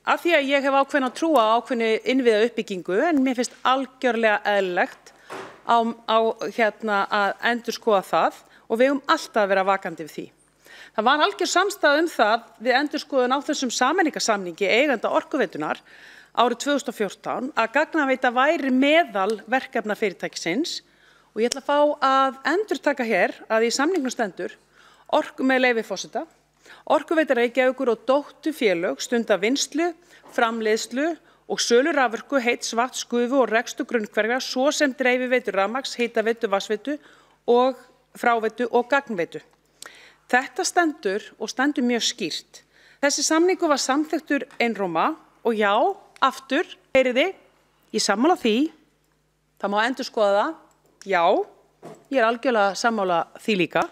af því að ég hef ákveðna trúa á ákveðnu innviða uppbyggingu en mér finnst algjörlega eðlilegt að endurskoða það og við höfum alltaf að vera vakandi við því. Það var algjör samstaða það við endurskoðun á þessum sameiningarsamningi eigenda Orkuveitunar árið 2014 að gagnaveita væri meðal verkefna fyrirtækisins og ég ætla að fá að endurtaka hér að í samningnum stendur með leyfi forseta. Orkuveita Reykjavíkur og dótturfélög stunda vinnslu, framleiðslu og sölu raforku, heits vatns, gufu og rekstur grunnkverfa svo sem dreifiveitu rafmagns, hitaveitu, vatnsveitu og fráveitu og gagnveitu. Þetta stendur og stendur mjög skýrt. Þessi samningur var samþykktur einróma og já, aftur, heyriði, ég sammála því, það má endurskoða það, já, ég er algjörlega sammála því líka.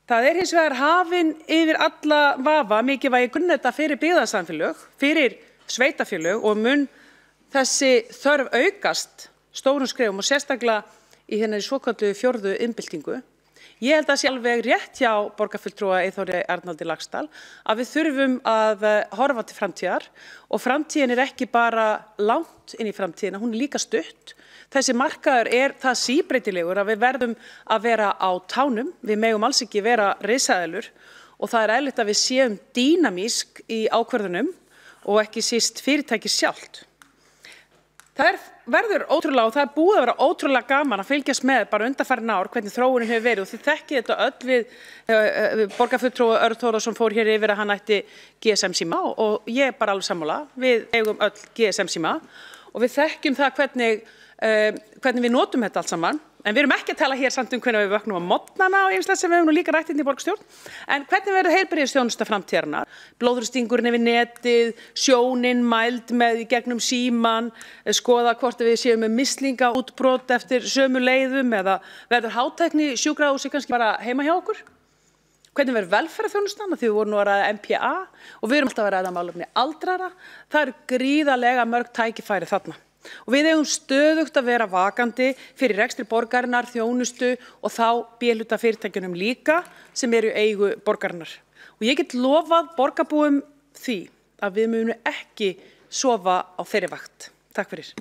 Það er hins vegar hafin yfir alla vafa mikilvægi grunnneta fyrir byggðasamfélög, fyrir sveitafélög og mun þessi þörf aukast stórum skrefum og sérstaklega í henni svokölluðu 4. iðnbyltingu. Ég held að sé alveg rétt hjá borgarfulltrúa Eyþóri Arnaldi Laxdal að við þurfum að horfa til framtíðar og framtíðin er ekki bara langt inn í framtíðina, hún er líka stutt. Þessi markaður er það síbreytilegur að við verðum að vera á tánum, við megum alls ekki vera risaeðlur og það er eðlilegt að við séum dýnamísk í ákvörðunum og ekki síst fyrirtæki sjálft. Það verður ótrúlega og það er búið að vera ótrúlega gaman að fylgjast með bara undanfarin ár hvernig þróunin hefur verið og þið þekkið þetta öll við borgarfulltrúa Örn Þórðarson fór hér yfir að hann ætti GSM síma og ég er bara alveg sammála, við eigum öll GSM síma og við þekkjum það hvernig við notum þetta allt saman. En við erum ekki að tala hér samt hvernig við vöknum á morgnana og ýmislegt sem við höfum nú líka rætt inn í borgarstjórn. En hvernig verður heilbrigðisþjónusta framtíðarinnar? Blóðþrýstingurinn yfir netið, sjónin mæld með í gegnum síman, skoða hvort við séum með mislingaútbrot eftir sömu leiðum eða verður hátækni sjúkrahúsi kannski bara heima hjá okkur? Hvernig verður velferðarþjónustan? Því við vorum nú að ræða MPA og við erum alltaf að ræða málefni aldrara. Það eru gríðarlega mörg tækifæri þarna. Og við eigum stöðugt að vera vakandi fyrir rekstri borgarinnar, þjónustu og þá B-hluta fyrirtækjunum líka sem eru í eigu borgarinnar. Og ég get lofað borgarbúum því að við munum ekki sofa á þeirri vakt. Takk fyrir.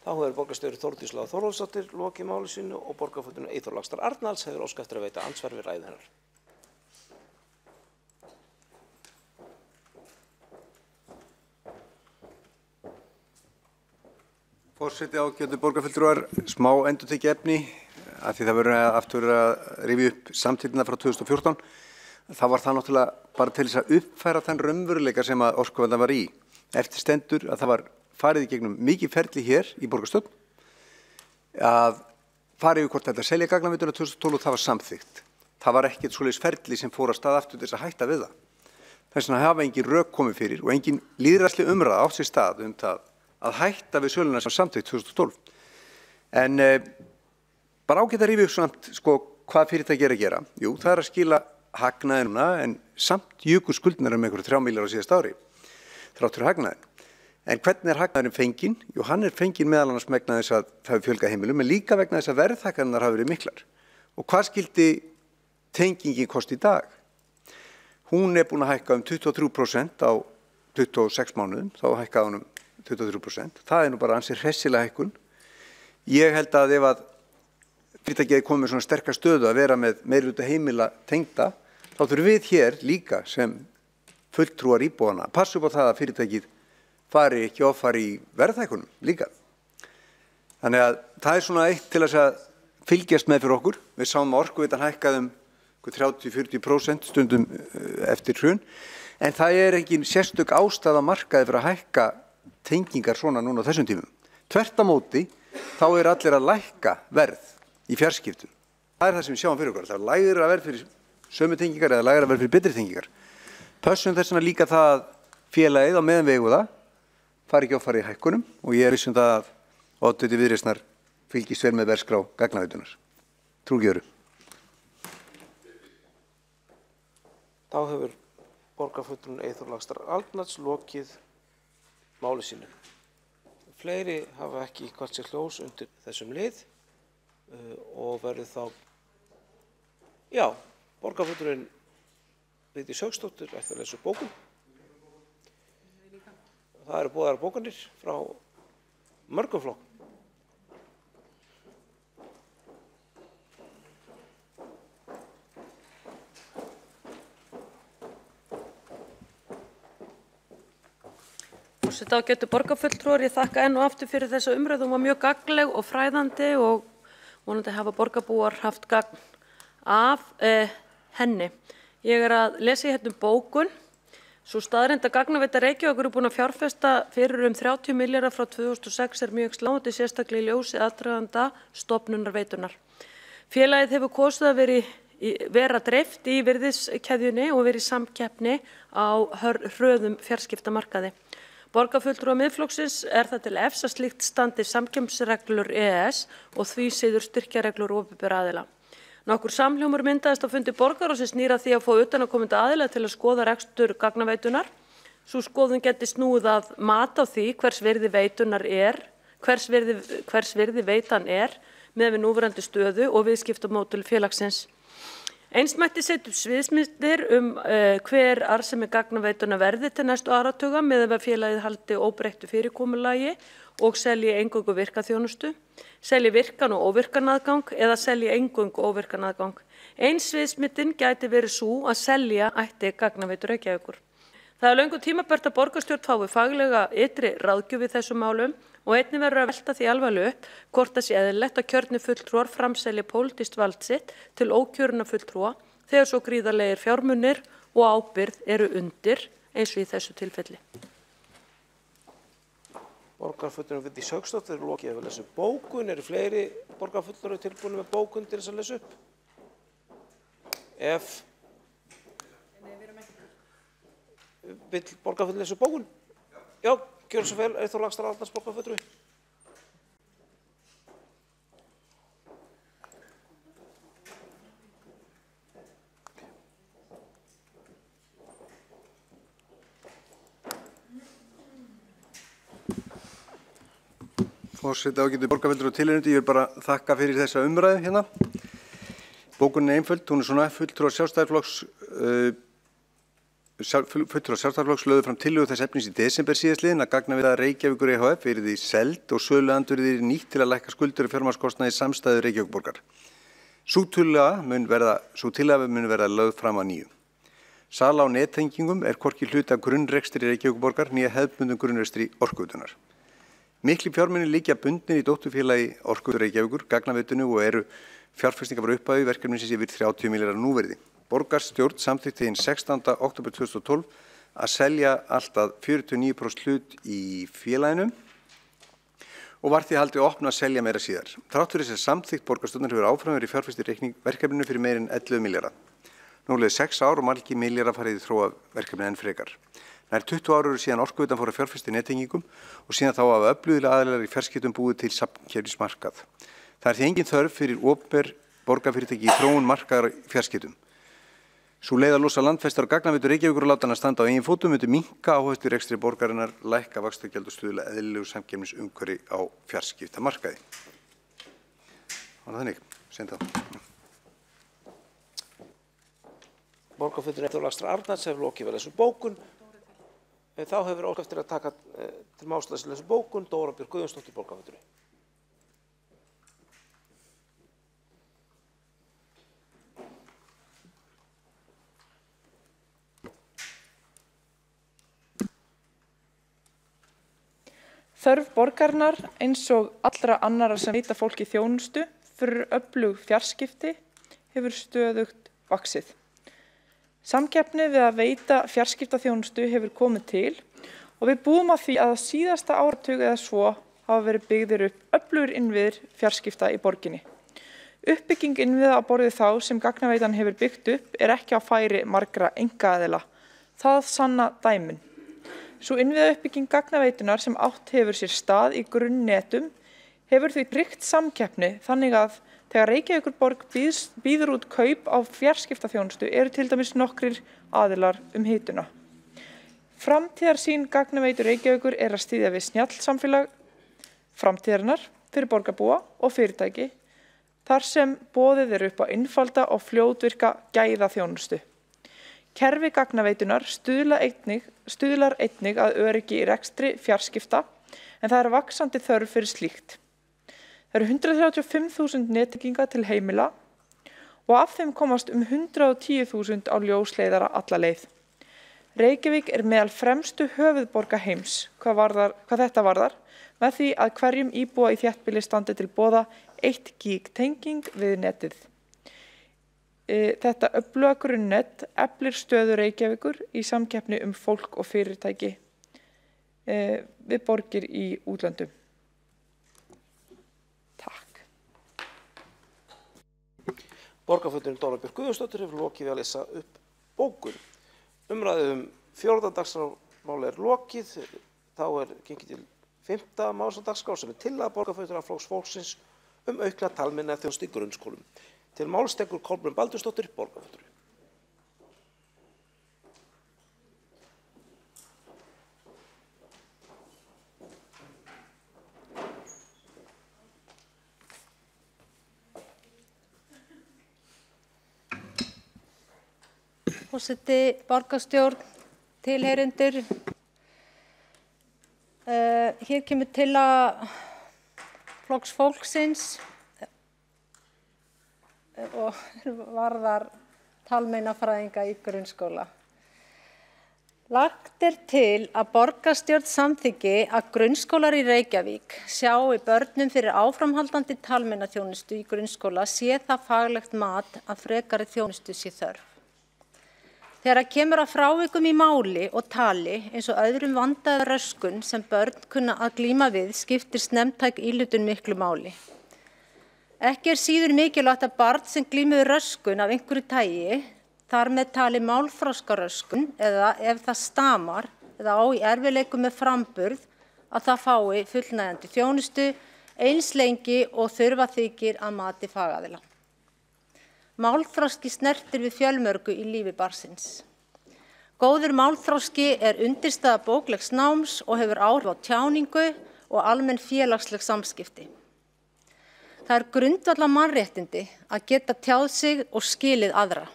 Þá hefur borgarstjóri Þórdís Lára Þórðardóttir lokið máli sínu og borgarfulltrúi Eyþór Laxdal Arnalds hefur óskað eftir að veita andsvar við ræðu hennar. Forseti, ágætu borgarfulltrúar, smá endurtekið efni af því það verður aftur að rifja upp samtíðina frá 2014. Það var það náttúrulega bara til þess að uppfæra þann raunveruleika sem að Orkuveita var í. Eftir stendur að það var farið í gegnum mikið ferli hér í borgarstjórn að farið yfir hvort þetta selja gagnaveituna 2012 og það var samþykkt. Það var ekkert svoleiðis ferli sem fór að stað aftur til þess að hætta við það. Þess vegna hafa engin rök komið fyrir og engin lýðræðisleg umræða átt sér stað það að hætta við söluna sem samþykkt 2012. En bara ágætt að rifja upp samt hvað fyrirtæki er að gera. Jú, það er að skila hagnaði núna en samt juku skuldnar einhverju 3 milljarðar á síðasta ári, þrátt fyrir hagnaðinn. En hvernig er hagnaðurinn fenginn? Jú, hann er fenginn meðal annars vegna þess að það hefur fjölgað heimilum, en líka vegna þess að verðhækkanirnar hafa verið miklar. Og hvað skildi tengingin kosti í dag? Hún er búin að hækka 23% á 26 mánuðum, þá hækkaði hún 23%. Það er nú bara ansi hressilega hækkun. Ég held að ef að fyrirtækið komið með svona sterkar stöðu að vera með meirihluta heimila tengda, þá þurfum við hér líka sem fulltrúar íbúanna að passa upp á það að fyrirtækið fari ekki offari í verðhækkunum líka. Þannig að það er svona eitt til þess að fylgjast með fyrir okkur. Við sáum að Orkuveitan hækkaði 30-40% stundum eftir hrun, en það er engin sérstök ástæða markaði fyrir að hækka tengingar svona núna á þessum tímum. Tvert á móti, þá er allir að lækka verð í fjarskiptum. Það er það sem við sjáum fyrir okkur. Það er lægra verð fyrir sömu tengingar eða lægra verð fyrir betri tengingar. Pössum þess vegna líka það félagið á meðan við eigum það, fari ekki offari í hækkunum og ég er viss það að oddviti Viðreisnar fylgist vel með verðskrá gagnaveitunar. Trúgjöru. Þá hefur borgarfulltrúinn Eyþór Laxdal Arnalds lokið máli sínu. Fleiri hafa ekki kvart sér hljóðs undir þessum lið og verður þá, borgarfulltrúinn Vigdís Hauksdóttir ætti að lesa upp bókun. Það eru boðaðar bókanir frá mörgum flokkum. Forseti, ágætu borgarfulltrúar, ég þakka enn og aftur fyrir þessa umræðu. Hún var mjög gagnleg og fræðandi og vonandi hafa borgarbúar haft gagn af henni. Ég er að lesa í bókun. Sú staðreynd að Gagnaveita Reykjavíkur er búin að fjárfesta fyrir 30 milljarða frá 2006 er mjög sláandi, sérstaklega í ljósi aðdraganda stofnunar veitunar. Félagið hefur kosið að vera dreift í virðiskeðjunni og verið í samkeppni á hröðum fjarskiptamarkaði. Borgarfulltrúar Miðflokksins er það til efs að slíkt standi samkeppnisreglur EES og því síður styrkjareglur opinberra aðila. Nokkur samhljómur myndaðist á fundi borgarráðsins snýr að því að fá utanaðkomandi aðila til að skoða rekstur gagnaveitunar. Sú skoðun geti snúið að mat á því hvers virði veitan er með við núverandi stöðu og viðskiptamódel félagsins. Eins mætti setja upp sviðsmyndir hver arðsemi gagnaveitunar verði til næstu áratuga með að félagið haldi óbreyttu fyrirkomulagi og selji eingöngu virkaþjónustu, selji virkan og óvirkan aðgang eða selji eingöngu óvirkan aðgang. Eins sviðsmyndin gæti verið sú að selja ætti Gagnaveitu Reykjavíkur. Það er löngu tímabært að borgarstjórn fái faglega ytri ráðgjöf í þessum málum og einnig verður að velta því alvarlega upp hvort það sé eðlilegt að kjörnir fulltrúar framselja pólitískt vald sitt til ókjörinna fulltrúa þegar svo gríðarlegir fjármunir og ábyrgð eru undir eins og í þessu tilfelli. Borgarfulltrúinn Vigdís Hauksdóttir er lokið að lesa upp bókun. Eru fleiri borgarfulltrúar tilbúnir með bókun til þess að lesa upp? Ef vill borgarfulltrúinn lesa upp bókun? Já, gjörðu svo vel, Eyþór Laxdal Arnalds borgarfulltrúi. Forseti, ágætu borgarfulltrúar og tilheyrendur, ég vil bara þakka fyrir þessa umræðu hérna. Bókunin er einföld, hún er svona fulltrúar Sjálfstæðisflokks lögðu fram tillögu þess efnis í desember síðastliðinn að Gagnaveita Reykjavíkur EHF yrði selt og söluandvirðið yrði nýtt til að lækka skuldir og fjármagnskostnaði samstæðu Reykjavíkurborgar. Sú tillaga mun verða lögð fram að nýju. Sala á nettengingum er hvorki hluti af grunnrekstri Reykjavíkurborgar né hefðbundum grunnrekstri Orkuveitunnar. Miklir fjármunir liggja bundnir í dótturfélagi Orkuveitu Reykjavíkur, Gagnaveitunni og eru fjárfestingar frá upphafi verkefnisins yfir 30 milljarðar núvirði. Borgarstjórn samþykkti hinn 16. október 2012 að selja alltaf 49% hlut í félaginu og var því haldið að opna að selja meira síðar. Þrátt fyrir þess að samþykkt borgarstjórnar hefur áfram verið fjárfest í reikningverkefninu fyrir meir en 11 milljarða. Nú liðu 6 ár og margir milljarða farið í þróa verkefni enn frekar. Nær 20 ár eru síðan Orkuveitan fór að fjárfesta í nettengingum og síðan þá hafa öflugilega aðilar í fjarskiptum búið til samkeppnismarkað. Það er því engin þörf fyrir opinber borgarfyrirtæki í þróun markaðar fjarskiptum. Sú leið að losa landfestar og Gagnaveitu Reykjavíkur og láta hana standa á eigin fótum myndi minnka áherslu í rekstri borgarinnar, lækka vaxtagjöld og stuðla eðlilegu samkeppnisumhverfi á fjarskiptamarkaði. Var það þannig? Senda það. Borgarfulltrúinn Eyþór Laxdal Arnalds hefur lokið að lesa upp bókun. Þá hefur óskað eftir að taka til máls að lesa upp bókun Dóra Björk Guðjónsdóttir borgarfulltrúi. Þörf borgarinnar eins og allra annara sem veita fólki þjónustu fyrir öflug fjarskipti hefur stöðugt vaxið. Samkeppni við að veita fjarskiptaþjónustu hefur komið til og við búum að því að síðasta áratug eða svo hafa verið byggðir upp öflugir innviðir fjarskipta í borginni. Uppbygging innviða á borði þá sem Gagnaveitan hefur byggt upp er ekki á færi margra einkaaðila. Það sanna dæmin. Sú innviðauppbygging gagnaveitunar sem átt hefur sér stað í grunnnetum hefur því tryggt samkeppni þannig að þegar Reykjavíkurborg býður út kaup á fjarskiptaþjónustu eru til dæmis nokkrir aðilar hituna. Framtíðarsýn gagnaveitu Reykjavíkur er að styðja við snjallsamfélag framtíðarinnar fyrir borgarbúa og fyrirtæki þar sem boðið er upp á einfalda og fljótvirka gæðaþjónustu. Kerfi gagnaveitunar stuðlar einnig að öryggi í rekstri fjarskipta en það er vaxandi þörf fyrir slíkt. Það eru 135.000 nettenginga til heimila og af þeim komast 110.000 á ljósleiðara alla leið. Reykjavík er meðal fremstu höfuðborga heims hvað þetta varðar með því að hverjum íbúa í þéttbýli standi til boða 1 gig tenging við netið. Þetta öfluga grunnnet eflir stöðu Reykjavíkur í samkeppni fólk og fyrirtæki við borgir í útlöndum. Takk. Borgarfulltrúinn Dóra Björk Guðjónsdóttir hefur lokið við að lesa upp bókun. Umræðu 4. dagskrármál er lokið. Þá er gengið til 5. máls á dagskrá sem er tillaga borgarfulltrúa Flokks fólksins aukna talmennaþjónustu í grunnskólum. Til máls tekur Kolbrún Baldursdóttir, borgarfulltrúi. Forseti, borgarstjórn, tilheyrendur. Hér kemur tillaga Flokks fólksins og varðar talmeinafræðinga í grunnskóla. Lagt er til að borgarstjórn samþykki að grunnskólar í Reykjavík sjái börnum fyrir áframhaldandi talmeinaþjónustu í grunnskóla sé það faglegt mat að frekari þjónustu sé þörf. Þegar kemur að frávikum í máli og tali eins og öðrum vanda eða röskun sem börn kunna að glíma við skiptir snemmtæk íhlutun miklu máli. Ekki er síður mikilvægt að barn sem glímir við röskun af einhverju tagi, þar með tali málþroskaröskun eða ef það stamar eða á í erfiðleikum með framburð, að það fái fullnægjandi þjónustu eins lengi og þurfa þykir að mati fagaðila. Málþroski snertir við fjölmörgu í lífi barnsins. Góður málþroski er undirstaða bóklegs náms og hefur áhrif á tjáningu og almenn félagsleg samskipti. Það er grundvallar mannréttindi að geta tjáð sig og skilið aðra.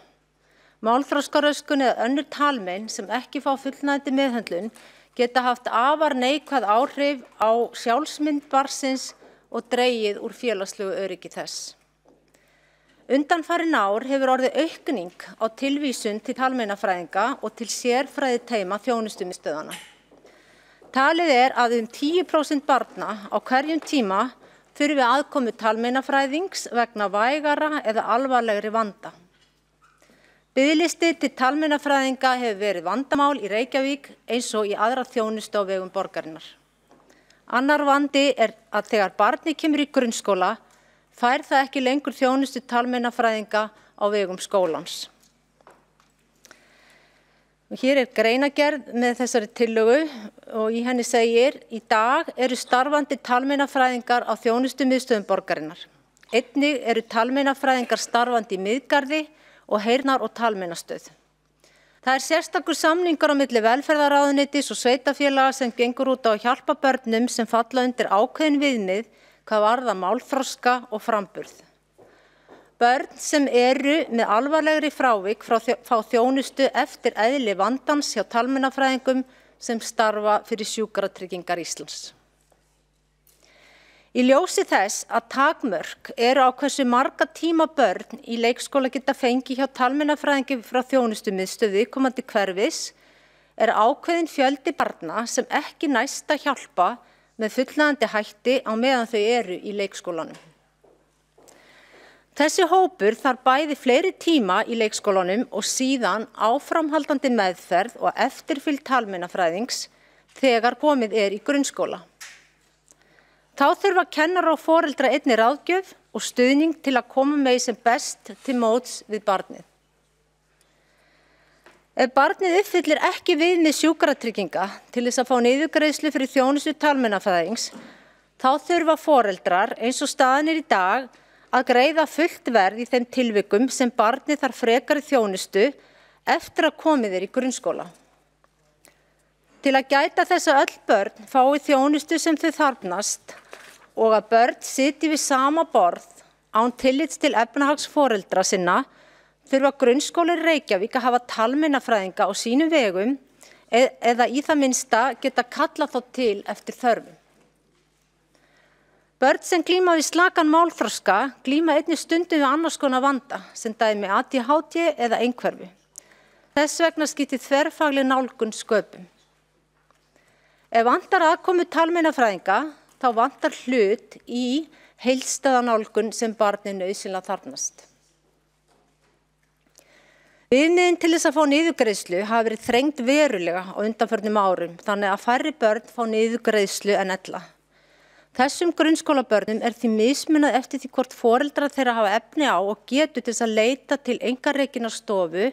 Málþroskaröskun eða önnur talmein sem ekki fá fullnægjandi meðhöndlun geta haft afar neikvæð áhrif á sjálfsmynd barnsins og dregið úr félagslegu öryggi þess. Undanfarin ár hefur orðið aukning á tilvísun til talmeinafræðinga og til sérfræðiteyma þjónustumiðstöðvanna. Talið er að 10% barna á hverjum tíma þurfi aðkomu talmeinafræðings vegna vægara eða alvarlegri vanda. Biðlisti til talmeinafræðinga hefur verið vandamál í Reykjavík eins og í aðra þjónustu á vegum borgarinnar. Annar vandi er að þegar barni kemur í grunnskóla fær það ekki lengur þjónustu talmeinafræðinga á vegum skólans. Hér er greinargerð með þessari tillögu og í henni segir: í dag eru starfandi talmeinafræðingar á þjónustumiðstöðvum borgarinnar. Einnig eru talmeinafræðingar starfandi í Miðgarði og heyrnar- og talmeinastöð. Það er sérstakur samningur á milli velferðarráðuneytis og sveitarfélaga sem gengur út á að hjálpa börnum sem falla undir ákveðin viðmið hvað varðar málþroska og framburð. Börn sem eru með alvarlegri frávik fá þjónustu eftir eðli vandans hjá talmeinafræðingum sem starfa fyrir Sjúkratryggingar Íslands. Í ljósi þess að takmörk eru á hversu marga tíma börn í leikskóla geta fengið hjá talmeinafræðingi frá þjónustumiðstöð viðkomandi hverfis er ákveðin fjöldi barna sem ekki næst að hjálpa með fullnægjandi hætti á meðan þau eru í leikskólanum. Þessi hópur þarf bæði fleiri tíma í leikskólanum og síðan áframhaldandi meðferð og eftirfylgd talmeinafræðings þegar komið er í grunnskóla. Þá þurfa kennarar og foreldrar einnig ráðgjöf og stuðning til að koma með sem best til móts við barnið. Ef barnið uppfyllir ekki viðmið sjúkratrygginga til þess að fá niðurgreiðslu fyrir þjónustu talmeinafræðings, þá þurfa foreldrar eins og staðan í dag að greiða fullt verð í þeim tilvikum sem barnið þarf frekari þjónustu eftir að komið í grunnskóla. Til að gæta þess að öll börn fái þjónustu sem þau þarfnast og að börn sitji við sama borð án tillits til efnahags foreldra sinna, þurfa grunnskólar í Reykjavík að hafa talmeinafræðinga á sínum vegum eða í það minnsta geta kallað þá til eftir þörfum. Börn sem glíma við slakan málþroska glíma einnig stundum við annars konar vanda sem dæmi ADHD eða einhverfu. Þess vegna skiptir þverfagleg nálgun sköpum. Ef vantar aðkomu talmeinafræðinga, þá vantar hlut í heildstæða nálgun sem barnið nauðsynlega þarfnast. Viðmiðin til þess að fá niðurgreiðslu hafa verið þrengd verulega á undanförnum árum, þannig að færri börn fá niðurgreiðslu en ella. Þessum grunnskólabörnum er því mismunað eftir því hvort foreldrar þeirra hafa efni á og getu til þess að leita til einkarekinnar stofu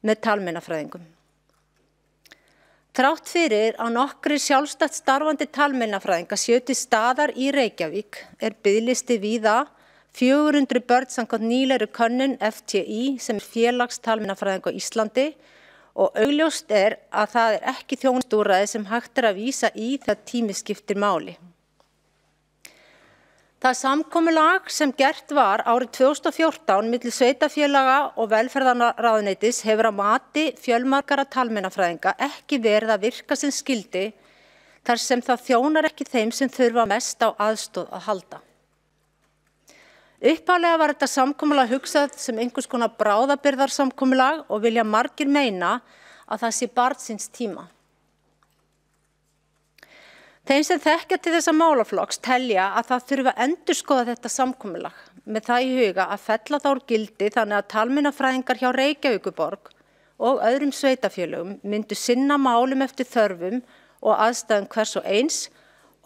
með talmeinafræðingum. Þrátt fyrir að nokkrir sjálfstætt starfandi talmeinafræðinga séu til staðar í Reykjavík er biðlisti víða 400 börn samkvæmt nýlegri könnun FTI sem er félagstalmeinafræðing á Íslandi og augljóst er að það er ekki þjónustuúrræði sem hægt er að vísa í þegar tími skiptir máli. Það samkomulag sem gert var árið 2014 milli sveitarfélaga og velferðarráðuneytis hefur að mati fjölmargra talmeinafræðinga ekki verið að virka sem skyldi þar sem það þjónar ekki þeim sem þurfa mest á aðstoð að halda. Upphaflega var þetta samkomulag hugsað sem einhvers konar bráðabirgðarsamkomulag og vilja margir meina að það sé barn síns tíma. Þeim sem þekkja til þessa málaflokks telja að það þurfi að endurskoða þetta samkomulag með það í huga að fella þá úr gildi þannig að talmeinafræðingar hjá Reykjavíkurborg og öðrum sveitarfélögum myndu sinna málum eftir þörfum og aðstæðum hvers og eins,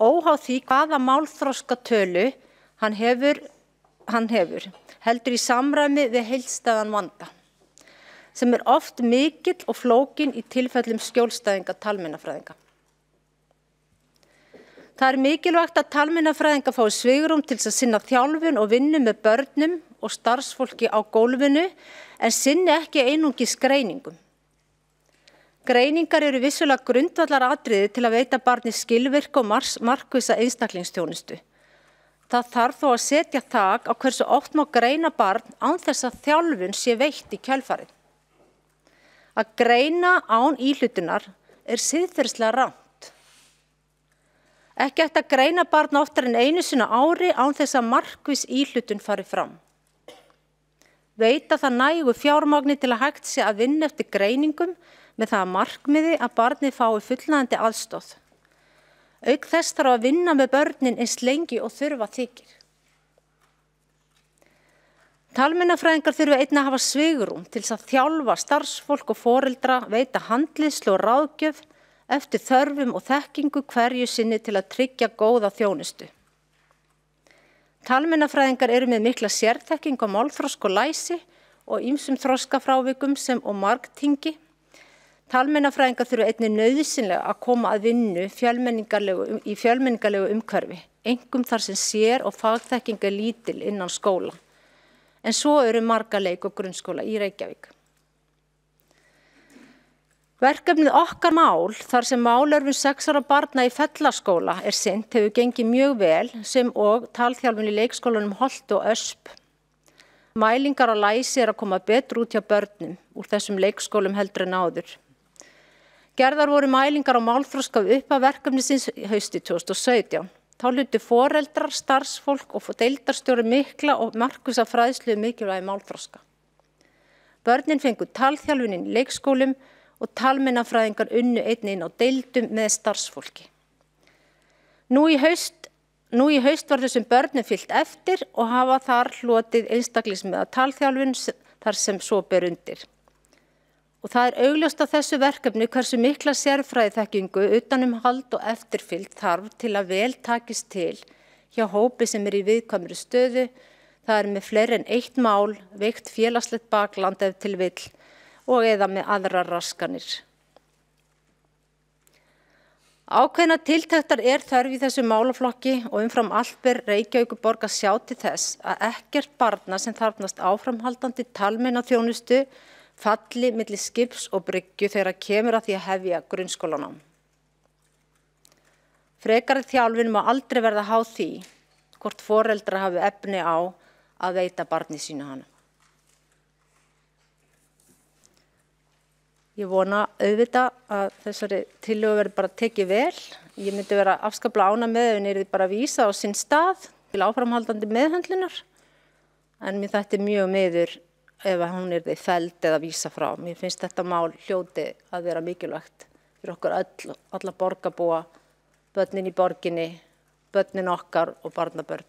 óháð því hvaða málþroska tölu hann hefur, heldur í samræmi við heildstæðan vanda, sem er oft mikill og flókin í tilfellum skjólstæðinga talmeinafræðinga. Það er mikilvægt að talmeinafræðingar fái svigrúm til að sinna þjálfun og vinnu með börnum og starfsfólki á gólfinu en sinni ekki einungis greiningum. Greiningar eru vissulega grundvallaratriði til að veita barni skilvirka og markvissa einstaklingsþjónustu. Það þarf þó að setja þak á hversu oft má greina barn án þess að þjálfun sé veitt í kjölfarið. Að greina án íhlutunar er siðferðislega rangt. Ekki ætti að greina barn oftar en einu sinni á ári án þess að markviss íhlutun fari fram. Veita það nægu fjármagni til að hægt sé að vinna eftir greiningum með það að markmiði að barnið fái fullnægjandi aðstoð. Auk þess þarf að vinna með börnin eins lengi og þurfa þykir. Talmeinafræðingar þurfa einnig að hafa svigrúm til að þjálfa starfsfólk og foreldra, veita handleiðslu og ráðgjöf eftir þörfum og þekkingu hverju sinni til að tryggja góða þjónustu. Talmeinafræðingar eru með mikla sérþekkingu á málþroska og læsi og ýmsum þroskafrávikum sem og margtingi. Talmeinafræðingar þurfa einnig nauðsynlega að koma að vinnu í fjölmenningarlegu umhverfi, einkum þar sem sér og fagþekking er lítil innan skóla. En svo eru marga leik- og grunnskóla í Reykjavík. Verkefnið Okkar mál, þar sem málörfun 6 ára barna í Fellaskóla er sinnt, hefur gengið mjög vel sem og talþjálfun í leikskólanum Holt og Ösp. Mælingar á læsi er að koma betur út hjá börnum úr þessum leikskólum heldur en áður. Gerðar voru mælingar á málþroska við upphaf verkefnisins haustið 2017. Þá hlutu foreldrar, starfsfólk og deildarstjóri mikla og markvissa fræðslu um mikilvægi málþroska. Börnin fengu talþjálfun í leikskólum og talmeinafræðingar unnu einnig inn á deildum með starfsfólki. Nú í haust var þessum börnum fylgt eftir og hafa þar hlotið einstaklingsmiðaða talþjálfun þar sem svo ber undir. Og það er augljóst á þessu verkefni hversu mikla sérfræðiþekkingu utanumhald og eftirfylgd þarf til að vel takist til hjá hópi sem er í viðkvæmri stöðu, það er með fleiri en eitt mál, veikt félagslegt bakland ef til vill og eða með aðrar raskanir. Ákveðna tiltektar þörf í þessu málaflokki og umfram allt ber Reykjavíkurborg að sjá til þess að ekkert barna sem þarfnast áframhaldandi talmeinaþjónustu falli milli skips og bryggju þegar kemur að því að hefja grunnskólanám. Frekari þjálfun má aldrei verða háð því hvort foreldrar hafi efni á að veita barni sínu hana. Ég vona auðvitað að þessari tillögu verði bara tekið vel. Ég myndi vera afskaplega ánægð með ef henni yrði bara vísað á sinn stað til áframhaldandi meðhöndlunar. En mér þætti mjög miður ef hún yrði felld eða vísað frá. Mér finnst þetta mál hljóti að vera mikilvægt fyrir okkur alla borgarbúa, börnin í borginni, börnin okkar og barnabörn.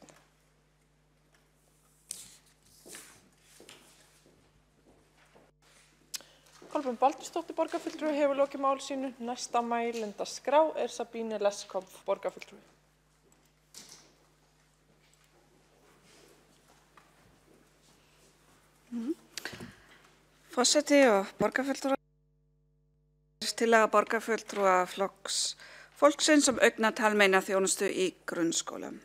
Kolbrún Baldursdóttir borgarfulltrúi hefur lokið mál sínu. Næsta mælenda skrá Sabine Leskopf borgarfulltrúi. Forseti og borgarfulltrúar. Tillaga borgarfulltrúa flokks fólksins aukna talmeinaþjónustu í grunnskólum.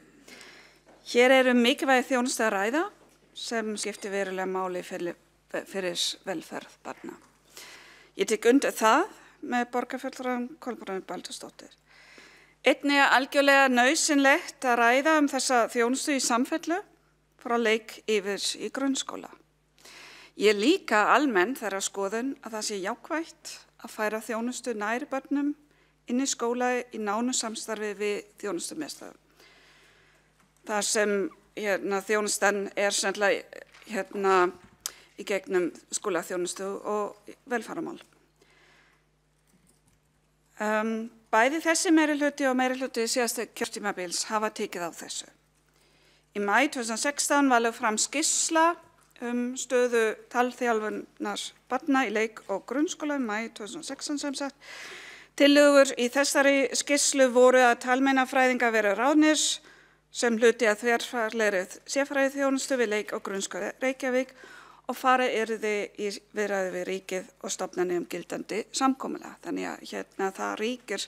Hér mikilvæg þjónustu að ræða sem skiptir verulega máli fyrir velferð barna. Ég tek undir það með borgarfulltrúum Kolbrúnu Baldursdóttur. Einnig algjörlega nauðsynlegt að ræða þessa þjónustu í samfellu frá leik yfir í grunnskóla. Ég líka almennt þeirrar skoðun að það sé jákvætt að færa þjónustu nær börnum inn í skóla í nánu samstarfi við þjónustumiðstöð. Það sem þjónustan sennilega í gegnum skólaþjónustu og velferðarmál. Bæði þessi meirihluti og meirihluti síðasta kjörtímabils hafa tekið á þessu. Í maí 2016 var lögð fram skýrsla stöðu talþjálfunar barna í leik- og grunnskóla í maí 2016 sem sagt. Tillögur í þessari skýrslu voru að talmeinafræðingar veru ráðnir sem hluti að þverfaglegri sérfræðiþjónustu við leik- og grunnskóla Reykjavík og fara yrði í viðræði við ríkið og stofnanir gildandi samkomulag. Þannig að það ríkir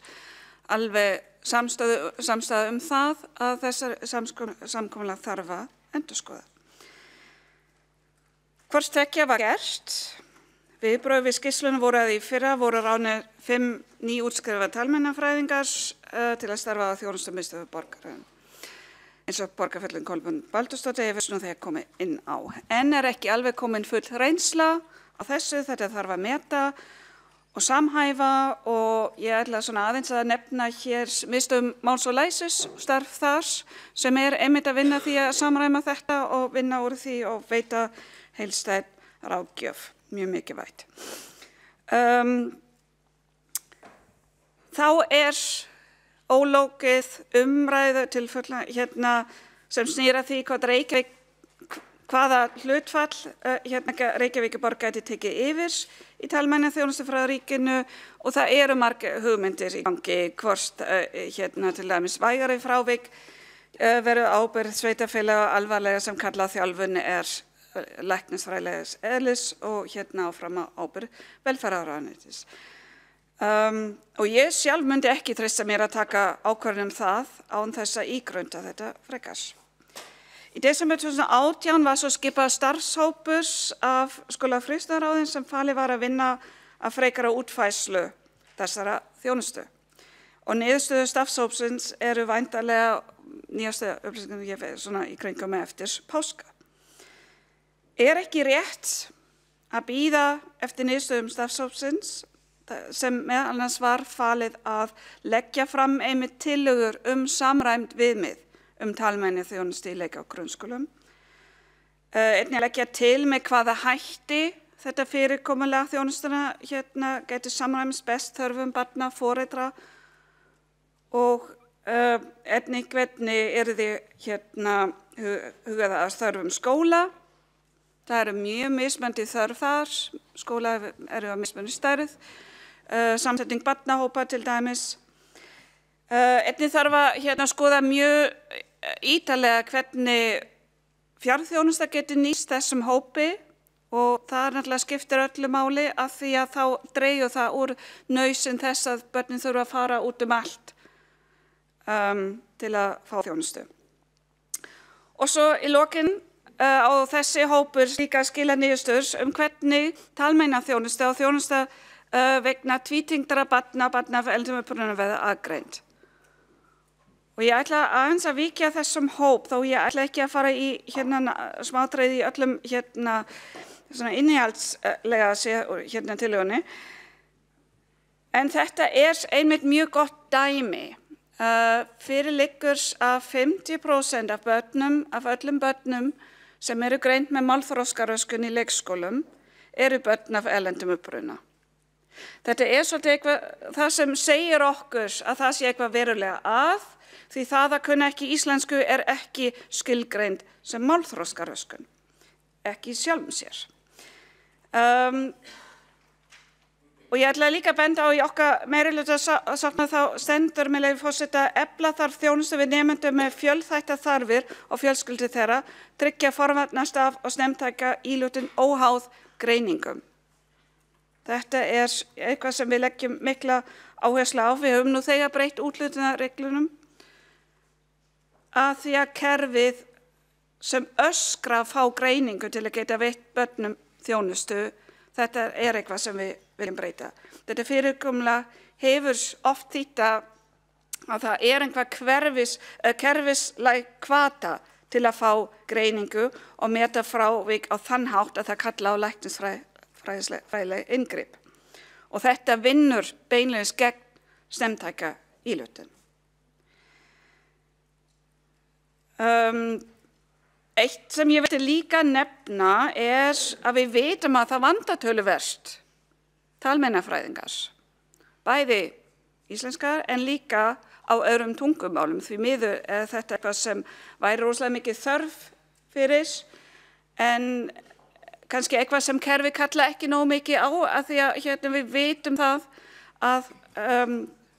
alveg samstæða það að þessar samkomulag þarf að endurskoða. Hvort tveggja var gert. Viðbrögð við skýrslunni voru að í fyrra voru ráðnir 5 nýútskrifaðir talmeinafræðingar til að starfa á þjónustumiðstöð borgarins. Eins og borgarfulltrúi Kolbrún Baldursdóttir hefur þegar komið inn á. En ekki alveg komin full reynsla á þessu, þetta þarf að meta og samhæfa og ég ætla aðeins að nefna hér miðstöð máls og læsis starf þar sem einmitt að vinna því að samræma þetta og vinna úr því og veita heildstæð ráðgjöf, mjög mikilvægt. Þá ólokið umræðu tilfella sem snýr að því hvaða hlutfall Reykjavíkurborg gæti tekið yfir í talmeinaþjónustu frá ríkinu og það margar hugmyndir í gangi hvort til dæmis vægari frávik verður ábyrgð sveitarfélaga alvarlega sem kallað þjálfun læknisfræðilegs eðlis og áfram á ábyrgð velferðarráðuneytis. Og ég sjálf myndi ekki treysta mér að taka ákvörðun það án þess að ígrunda þetta frekar. Í desember 2018 var svo skipað starfshópur af skólafræðsluráðin sem falið var að vinna að frekara útfærslu þessara þjónustu. Og niðurstöður starfshópsins væntanlega nýjastu upplýsingar ég í kringum eftir páska. Ekki rétt að bíða eftir niðurstöðum starfshópsins sem meðal annars var falið að leggja fram einmitt tillögur samræmd viðmið talmeinaþjónustu í leik- og grunnskólum. Einnig leggja til með hvaða hætti þetta fyrirkomulag þjónustuna gæti samræmst best þörfum barna, foreldra og einnig hvernig yrði hugað að þörfum skóla. Það mjög mismunandi þörf þar, skóla að mismunandi stærð. Samsetning barnahópa til dæmis. Einnig þarf að skoða mjög ítarlega hvernig fjarþjónusta geti nýst þessum hópi og það náttúrulega skiptir öllu máli af því að þá dregur það úr nauðsyn þess að börnin þurfa að fara út allt til að fá þjónustu. Og svo í lokin á þessi hópur líka skila niðurstöður hvernig talmeinaþjónusta og þjónusta vegna tvítengdra barna af erlendum uppruna verða aðgreind. Og ég ætla aðeins að víkja þessum hóp, þó ég ætla ekki að fara í smátræði í öllum svona innihaldslega tillögunni. En þetta einmitt mjög gott dæmi. Fyrir liggur að 50% af öllum börnum sem eru greind með málþroskaröskun í leikskólum eru börn af erlendum uppruna. Þetta svolítið eitthvað, það sem segir okkur að það sé eitthvað verulega að, því það að kunna ekki íslensku ekki skilgreind sem málþroskaröskun, ekki í sjálfum sér. Og ég ætla líka að benda á í okkar meirihlutasafni þá stendur með leyfi forseta efla þarf þjónustu við nemendum með fjölþættar þarfir og fjölskyldur þeirra, tryggja forvarnastarf og snemmtæka íhlutun óháð greiningum. Þetta eitthvað sem við leggjum mikla áherslu á. Við höfum nú þegar breytt úthlutunarreglunum að því að kerfið sem öskra fá greiningu til að geta veitt börnum þjónustu, þetta eitthvað sem við viljum breyta. Þetta fyrirkomulag hefur oft þýtt að það einhver kerfislæg hvata til að fá greiningu og meta frávik á þann hátt að það kalla á læknisfræðileg inngrip. Og þetta vinnur beinleiðis gegn snemmtæka íhlutun. Eitt sem ég vildi líka nefna að við vitum að það vandar töluvert talmeinafræðingar, bæði íslenskar en líka á öðrum tungumálum. Því miður þetta eitthvað sem væri rosalega mikið þörf fyrir, en kannski eitthvað sem kerfi kalla ekki nógu mikið á, af því að við vitum það að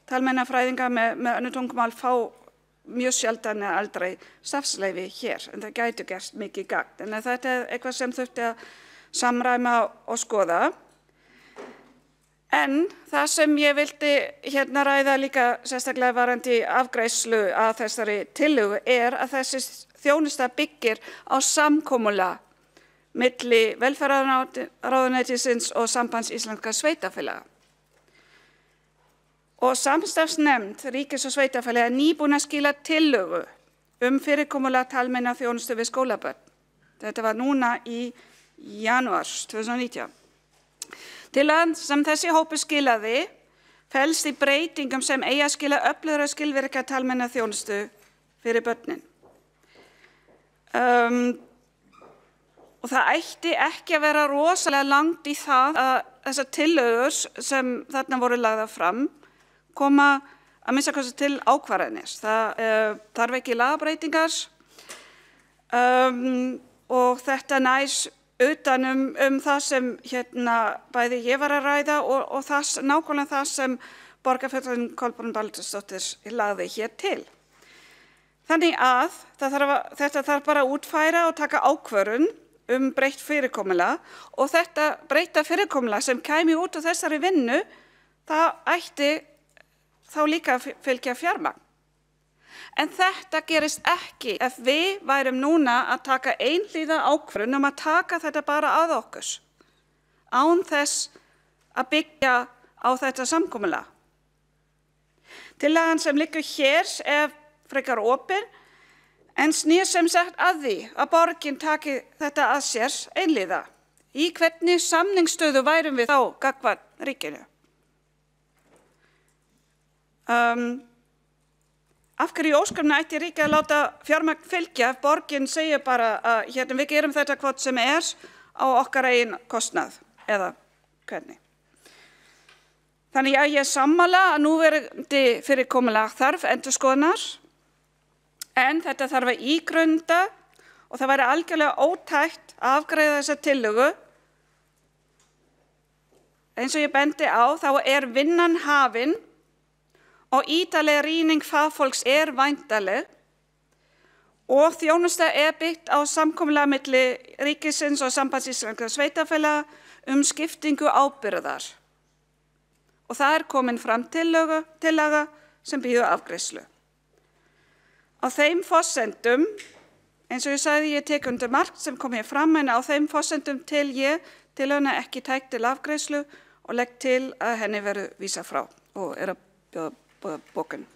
talmeinafræðingar með önnur tungumál fá mjög sjaldan eða aldrei starfsleyfi hér, en það gæti gert mikið gagn. En þetta eitthvað sem þurfti að samræma og skoða. En það sem ég vildi ræða líka sérstaklega varðandi afgreiðslu að þessari tillögu að þessi þjónusta byggir á samkomulag milli velferðarráðuneytisins og Sambands íslenskra sveitarfélaga. Og samstarfsnefnd ríkis og sveitarfélaga nýbúin að skila tillögu fyrirkomulag talmeinaþjónustu við skólabörn. Þetta var núna í janúar 2019. Tillagan sem þessi hópur skilaði felst í breytingum sem eigi að skila öflugra og skilvirka talmeinaþjónustu fyrir börnin. Og það ætti ekki að vera rosalega langt í það að þessar tillögur sem þarna voru lagðar fram koma að minnsta kosti til ákvarðanir. Það þarf ekki lagabreytingar og þetta nær utan það sem bæði ég var að ræða og nákvæmlega það sem borgarfulltrúinn Kolbrún Baldursdóttir lagði hér til. Þannig að þetta þarf bara að útfæra og taka ákvörðun breytt fyrirkomulag, og þetta breytta fyrirkomulag sem kæmi út úr þessari vinnu, það ætti þá líka að fylgja fjármagn. En þetta gerist ekki ef við værum núna að taka einhlíða ákvörðun að taka þetta bara að okkur, án þess að byggja á þetta samkomulag. Tillagan sem liggur hér frekar opin, en snýr sem sagt að því að borgin taki þetta að sér einhlíða. Í hvernig samningsstöðu værum við þá gagnvart ríkinu? Af hverju í ósköpunum ætti ríkið að láta fjármagn fylgja ef borgin segir bara að við gerum þetta hvort sem á okkar eigin kostnað, eða hvernig? Þannig að ég er sammála að núverandi fyrirkomulag þarf endurskoðunar, en þetta þarf að ígrunda og það væri algjörlega ótækt að afgreiða þessa tillögu. Eins og ég bendi á, þá vinnan hafin og ítarleg rýning fagfólks væntanleg, og þjónusta byggt á samkomulag milli ríkisins og Sambands íslenskra sveitarfélaga skiptingu ábyrgðar. Og það komin fram tillaga sem bíður afgreiðslu. Á þeim forsendum, eins og ég sagði, ég tek undir margt sem kom hér fram, en á þeim forsendum til hana ekki tæk til afgreiðslu og legg til að henni verður vísað frá og að bjóða bókun.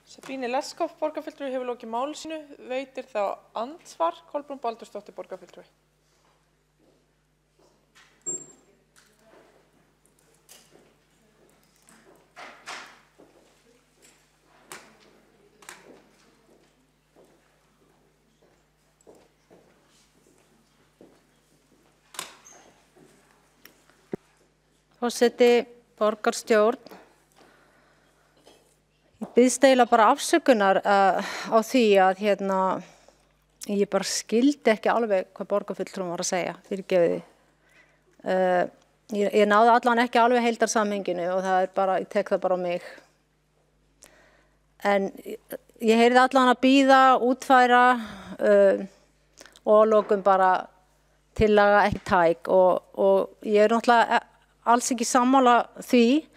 Sabine Leskopf, borgarfulltrúi, hefur lokið máli sínu, veitir þá andsvar. Kolbrún Baldursdóttir, borgarfulltrúi. Forseti, borgarstjórn, ég biðst eiginlega bara afsökunar á því að ég bara skildi ekki alveg hvað borgarfulltrúin var að segja, fyrirgefiði. Ég náði allan ekki alveg heildarsamhenginu og það bara, ég tek það bara á mig. En ég heyrði allan að bíða, útfæra og að lokum bara tillaga ekki tæk og ég náttúrulega alls ekki sammála því.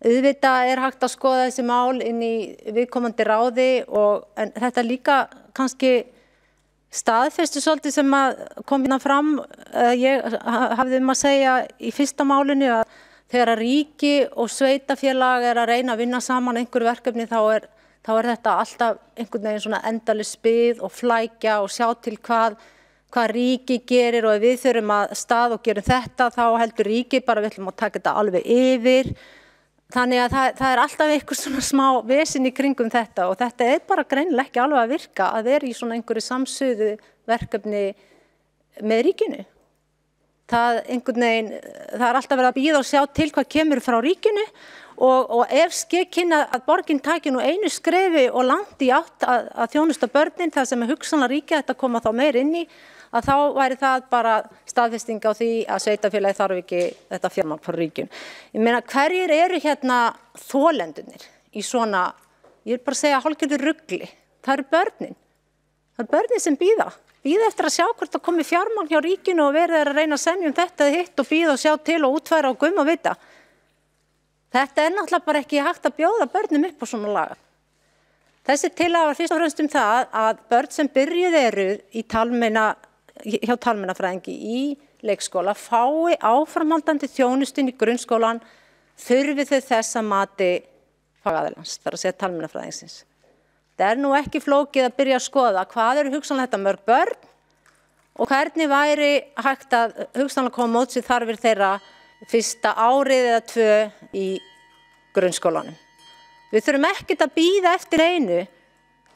Auðvitað hægt að skoða þessi mál inn í viðkomandi ráði en þetta líka kannski staðfesti svolítið sem að kom hérna fram. Ég hafði að segja í fyrsta málinu að þegar ríki og sveitafélag að reyna að vinna saman einhver verkefni þá er þetta alltaf einhvern veginn svona endalaus bið og flækja og sjá til hvað ríki gerir og ef við þurfum að stað og gerum þetta þá heldur ríki bara við ætlum að taka þetta alveg yfir. Þannig að það alltaf eitthvað svona smá vesen í kringum þetta og þetta bara greinilega ekki alveg að virka að vera í svona einhverju samsuðu verkefni með ríkinu. Það alltaf verið að bíða og sjá til hvað kemur frá ríkinu og ef skekkinna að borgin taki nú einu skrefi og langt í átt að þjónusta börnin það sem hugsanlega ríki þetta koma þá meir inn í að þá væri það bara staðfesting á því að sveitafélagi þarf ekki þetta fjármagn frá ríkinu. Ég meina hverjir eru þolendurnir í svona, ég vil bara segja hálfgerðu rugli. Það eru börnin. Það eru börnin sem bíða eftir að sjá hvort það komi fjármagn hjá ríkinu og verið að reyna að semja þetta eða hitt og bíða og sjá til og útfæra og gumma vita. Þetta náttúrulega bara ekki hægt að bjóða börnum upp á svona laga. Þessi tillaga var fyrst og fremst það að börn sem byrjuð eru hjá talmeinafræðingi í leikskóla fái áframhaldandi þjónustun í grunnskólan þurfi þau þess að mati fagaðilans, þar að segja talmeinafræðingsins. Það nú ekki flókið að byrja að skoða hvað eru hugsanlega þetta mörg börn og hvernig væri hægt að hugsanlega koma mót sér þarfir þeirra fyrsta árið eða 2 í grunnskólanum. Við þurfum ekkert að bíða eftir einu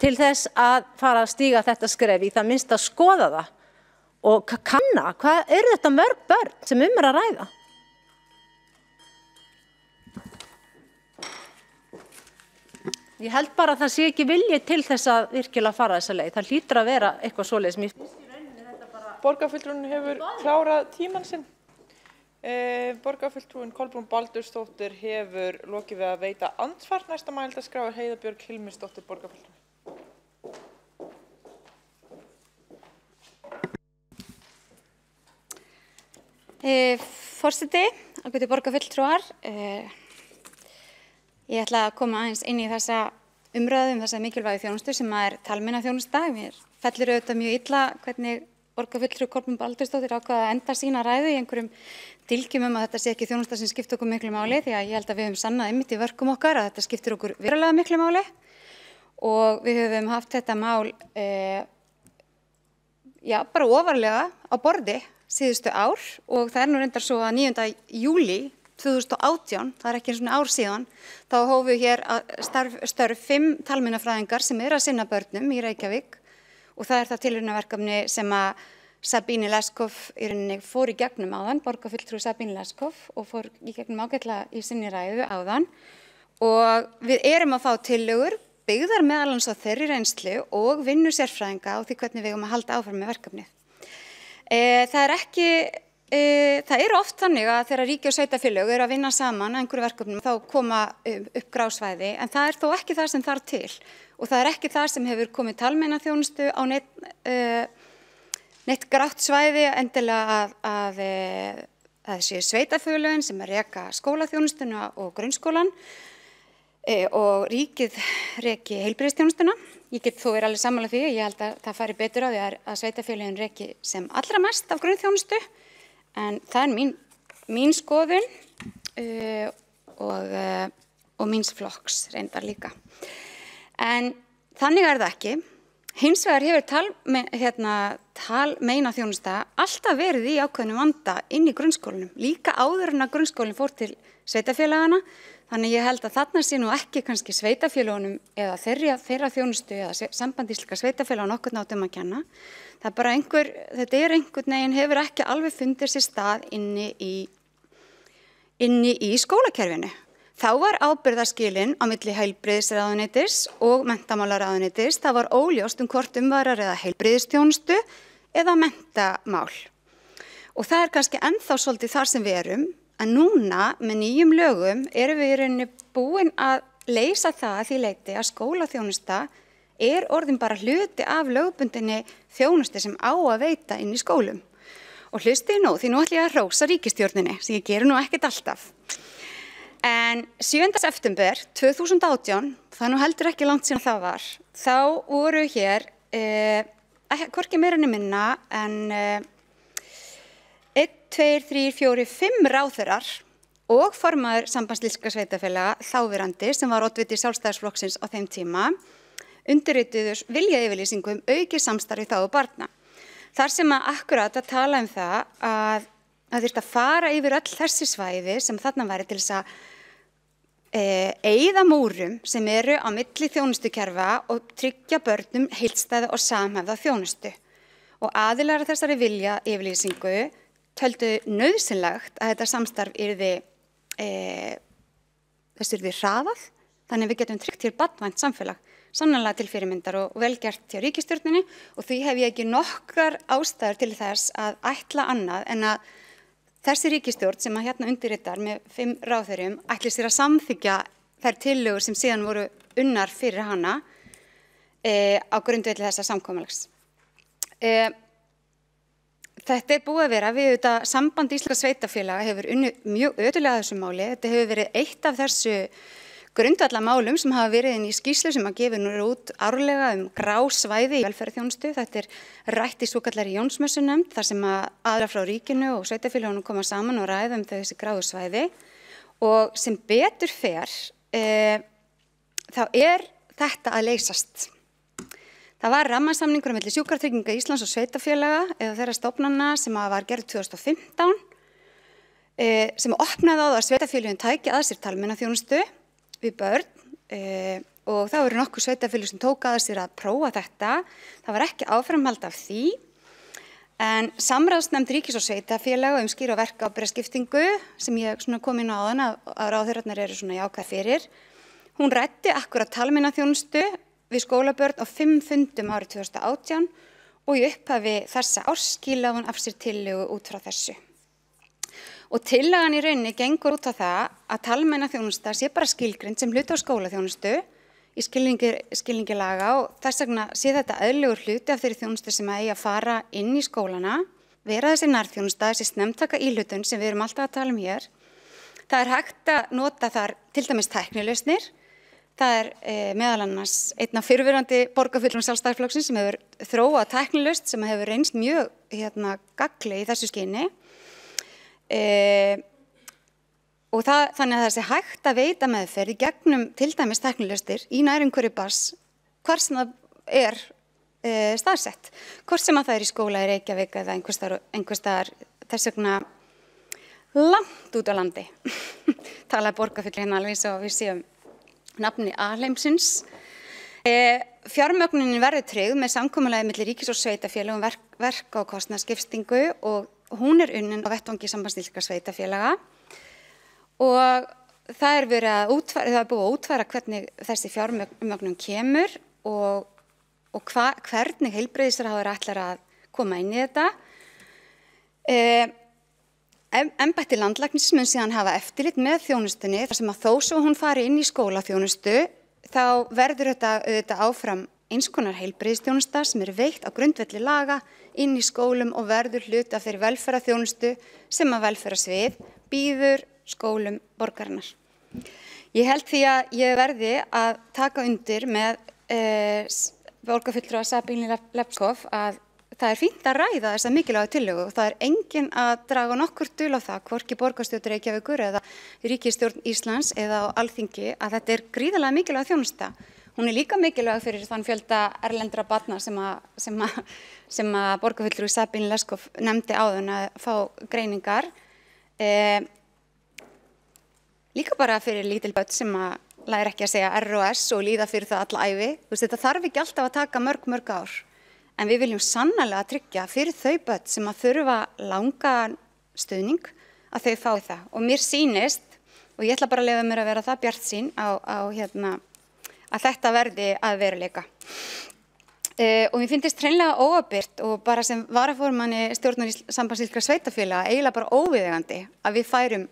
til þess að fara að stíga þetta skref í það minnst að skoða það og kanna hvað eru þetta mörg börn sem að ræða. Ég held bara að það sé ekki vilji til þess að virkilega fara þessa leið. Það hlýtur að vera eitthvað svoleiðis. Borgarfulltrúin hefur klárað tímann sinn. Borgarfulltrúin Kolbrún Baldursdóttir hefur lokið við að veita andsvar. Næsta mælendaskrá Heiða Björg Hilmisdóttir, borgarfulltrúi. Forseti, ágætu borgarfulltrúar, ég ætla að koma aðeins inn í þessa umræðu þessa mikilvægu þjónustu sem talmeinaþjónusta. Mér fellur auðvitað mjög illa hvernig borgarfulltrúi Kolbrún Baldursdóttir ákvað að enda sína ræðu í einhverjum dylgjum að þetta sé ekki þjónusta sem skiptir okkur miklu máli því að ég held að við höfum sannað einmitt í verkum okkar að þetta skiptir okkur verulega miklu máli og við höfum haft þetta mál bara ofarlega á borði síðustu ár og það nú reyndar svo að 9. júlí 2018, það ekki eins og ár síðan, þá hófu hér störf 5 talmeinafræðingar sem að sinna börnum í Reykjavík og það það tilraunaverkefni sem að Sabine Leskopf í rauninni fór í gegnum áðan, borgarfulltrúi Sabine Leskopf og fór í gegnum ágætlega í sinni ræðu áðan og við erum að fá tillögur byggðar meðal annars á þeirri reynslu og vinnu sérfræðinga á því hvernig við eigum að halda áfram með verkefnið. Það ekki það eru oft þannig að þegar ríki og sveitarfélög eru að vinna saman að einhverju verkefnum þá koma upp grásvæði en það er þó ekki það sem þarf til og það er ekki það sem hefur komið talmeinaþjónustu á neitt grátt svæði endilega að það séu sveitarfélögin sem reka skólaþjónustuna og grunnskólan og ríkið reki heilbrigðisþjónustuna. Ég get þó alveg sammála því, ég held að það fari betur á því að sveitarfélögin reki sem allra mest af grunnþjónustu en það er mín skoðun og míns flokks reyndar líka. En þannig er það ekki. Hins vegar hefur talmeinaþjónusta alltaf verið í ákveðnum vanda inn í grunnskólanum, líka áður en að grunnskólinn fór til sveitarfélagana. Þannig ég held að þarna sé nú ekki kannski sveitarfélögunum eða þeirra þjónustu eða samband íslenskra sveitarfélaga nokkurn að kenna. Það er bara þetta er einhvern veginn hefur ekki alveg fundið sér stað inni í skólakerfinu. Þá var ábyrgðarskilin á milli heilbrigðisráðuneytis og menntamálaráðuneytis. Það var óljóst hvort var að ræða heilbrigðisþjónustu eða menntamál. Og það er kannski ennþá svolítið þar sem við erum. En núna með nýjum lögum erum við í rauninni búin að leysa það að því leyti að skólaþjónusta er orðin bara hluti af lögbundinni þjónustu sem á að veita inn í skólum. Og hlustið nú, því nú ætlum ég að hrósa ríkisstjórninni, sem ég geri nú ekkert alltaf. En 7. september 2018, það nú heldur ekki langt síðan það var, þá voru hér hvorki meira en minna en 1, 2, 3, 4, 5 ráðherrar og formaður Sambands íslenskra sveitarfélaga þáverandi sem var oddviti Sjálfstæðisflokksins á þeim tíma undirrituðu viljayfirlýsingu aukið samstarf í þágu barna. Þar sem akkurat að tala það að þyrfti að fara yfir öll þessi svæði sem þarna væri til þess að eyða múrum sem eru á milli þjónustukerfa og tryggja börnum heildstæða og samhæfða þjónustu. Og aðilar þessari viljayfirlýsingu töldu nauðsynlegt að þetta samstarf yrði hraðað, þannig við getum tryggt hér barnvænt samfélag, sannarlega til fyrirmyndar og vel gert hjá ríkisstjórninni og því hef ég ekki nokkrar ástæður til þess að ætla annað en að þessi ríkisstjórn sem að hérna undirritar með 5 ráðherrum ætli sér að samþykkja þær tillögur sem síðan voru unnar fyrir hana á grundvelli þessa samkomulags. Þetta búið að vera við þetta Samband íslenskra sveitarfélaga hefur unnið mjög ötullega þessu máli. Þetta hefur verið eitt af þessu grundvallarmálum sem hafa verið inn í skýrslu sem að gefa nú út árlega grá svæði í velferðarþjónustu. Þetta er rætt í svokallari Jónsmessunefnd þar sem að aðilar frá ríkinu og sveitarfélögunum koma saman og ræða þessi gráu svæði og sem betur fer þá er þetta að leysast. Það var rammasamningur milli Sjúkratrygginga Íslands og sveitarfélaga eða þeirra stofnana sem var gerð 2015 sem opnaði á það að sveitarfélögin tæki að sér talmeinaþjónustu við börn og það voru nokkuð sveitarfélög sem tók að sér að prófa þetta. Það var ekki áframhald af því en samráðsnefnd ríkis og sveitarfélaga skýr- og verkábyrgðarskiptingu sem ég kom inn á áðan að ráðherrarnir eru svona jákvæð fyrir. Hún ræddi akkúrat talmeinaþjónustu við skólabörn á 5 fundum árið 2018 og í upphafi þessa árs skilaði hún af sér tillögu út frá þessu. Og tillagan í rauninni gengur út á það að talmeinaþjónusta sé bara skilgreind sem hluti á skólaþjónustu í skilningi laga og þess vegna sé þetta eðlilegur hluti af þeirri þjónustu sem eigi að fara inn í skólana, vera þessi nærþjónusta, þessi snemmtaka íhlutun sem við erum alltaf að tala hér. Það er hægt að nota þar til dæmis tæknilausnir. Það er meðal annars einn af fyrrverandi borgarfulltrúum Sjálfstæðisflokksins sem hefur þróað tæknilausn sem hefur reynst mjög gagnleg í þessu skyni. Og þannig að það sé hægt að veita meðferð í gegnum til dæmis tæknilausnir í nærumhverfi barns hvar sem það er staðsett. Hvort sem að það er í skóla í Reykjavík eða einhvers staðar þess vegna langt út á landi. Talaði borgarfulltrúi hérna alveg svo við séum nafni alheimsins. Fjármögnunin verður tryggð með samkomulagi milli ríkis og sveitarfélaga verka- og kostnaðarskiptingu og hún er unnin á vettvangi Sambands íslenskra sveitarfélaga og það er búið að útfæra hvernig þessi fjármögnun kemur og hvernig heilbrigðisráðherra ætlar að koma inn í þetta. Embætti landlæknis mun síðan hafa eftirlit með þjónustunni þar sem að þó svo hún fari inn í skólaþjónustu þá verður þetta auðvitað áfram eins konar heilbrigðisþjónusta sem er veitt á grundvelli laga inn í skólum og verður hluti af þeirri velferðarþjónustu sem að velferðarsvið býður skólum borgarinnar. Ég held því að ég verði að taka undir með borgarfulltrúa Sabínu Lepskov að það er fínt að ræða þessa mikilvægu tillögu og það er enginn að draga nokkur dul á það, hvorki borgarstjórn Reykjavíkur eða ríkisstjórn Íslands eða á Alþingi, að þetta er gríðarlega mikilvæg þjónusta. Hún er líka mikilvæg fyrir þann fjölda erlendra barna sem að borgarfulltrúi Sabínu Lepskov nefndi áðan að fá greiningar. Líka bara fyrir lítil börn sem að læra ekki að segja ROS og líða fyrir það alla ævi. Þetta þarf ekki alltaf að taka mörg ár. En við viljum sannarlega tryggja fyrir þau börn sem að þurfa langan stuðning að þau fái það. Og mér sýnist, og ég ætla bara að leyfa mér að vera það bjartsýn að þetta verði að veruleika. Og mér finnst hreinlega óábyrgt og bara sem varaformanni stjórnar Sambands íslenskra sveitarfélaga eiginlega bara óviðeigandi að við færum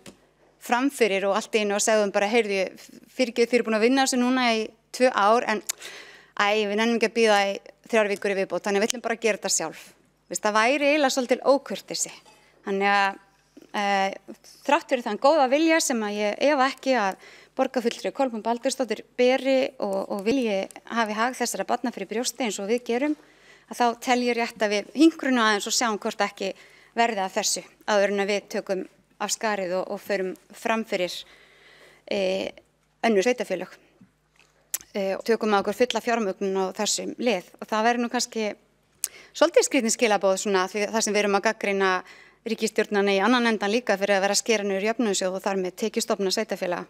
framfyrir og allt í einu og segðum bara, heyrðu, fyrirgefðu þið eru búin að vinna þessu núna í 2 ár en við nennum ekki að bíða í 3 vikur í viðbót, þannig að við ætlum bara að gera þetta sjálf. Það væri eiginlega svolítil ókurteisi. Þannig að þrátt fyrir þann góða vilja sem að ég efa ekki að borgarfulltrúi Kolbrún Baldursdóttir beri og vilji hafi hag þessara barna fyrir brjósti eins og við gerum, að þá tel ég rétt að við hingrunum aðeins og sjáum hvort ekki verði að þessu áður en að við tökum af skarið og förum framfyrir önnur sveitarfélög. Og tökum að okkur fulla fjármögnun á þessum lið og það verður nú kannski svolítið skrýtin skilaboð svona því þar sem við erum að gagnrýna ríkisstjórnana í annan endan líka fyrir að vera að skera niður jöfnunarsjóð og þar með tekjustofna sveitarfélaga.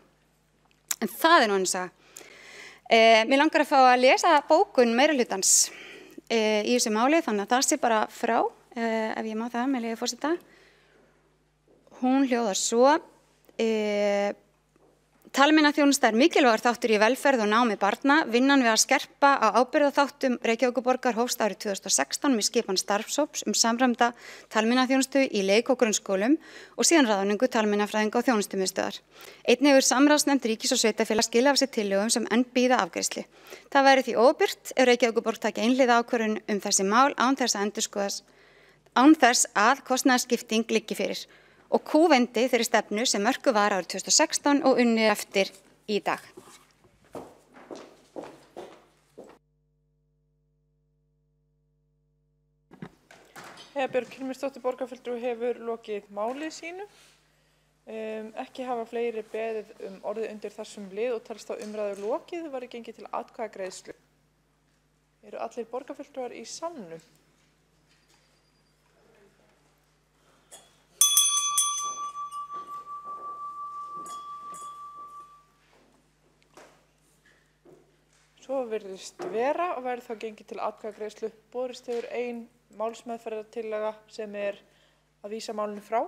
En það er nú eins að mér langar að fá að lesa bókun meirihlutans í þessu máli þannig að það sé bara frá ef ég má það með leyfi forseta. Hún hljóðar svo Talmeinaþjónusta er mikilvægur þáttur í velferð og námi barna. Vinnan við að skerpa á ábyrgðarþáttum Reykjavíkurborgar hófst árið 2016 með skipan starfshóps samræmda talmeinaþjónustu í leik- og grunnskólum og síðan ráðningu talmeinafræðinga og þjónustumiðstöðvar. Einnig hefur samráðsnefnd ríkis- og sveitarfélaga skilað af sér tillögum sem enn bíða afgreiðslu. Það væri því óbyrgt ef Reykjavíkurborg taki einhliða ákvörðun þessi mál án þess að kostnaðarskipting liggi fyrir. Og kúvendi þeirri stefnu sem mörkuð var árið 2016 og unnið eftir í dag. Heiða Björg Hilmarsdóttir borgarfulltrúi hefur lokið máli sínu. Ekki hafa fleiri beðið orðið undir þessum lið og talst á umræðu lokið var gengið til atkvæðagreiðslu. Eru allir borgarfulltrúar í salnum? Svo virðist vera og verður þá gengið til atkvæðagreiðslu. Borist hefur ein málsmeðferðartillaga sem er að vísa málinu frá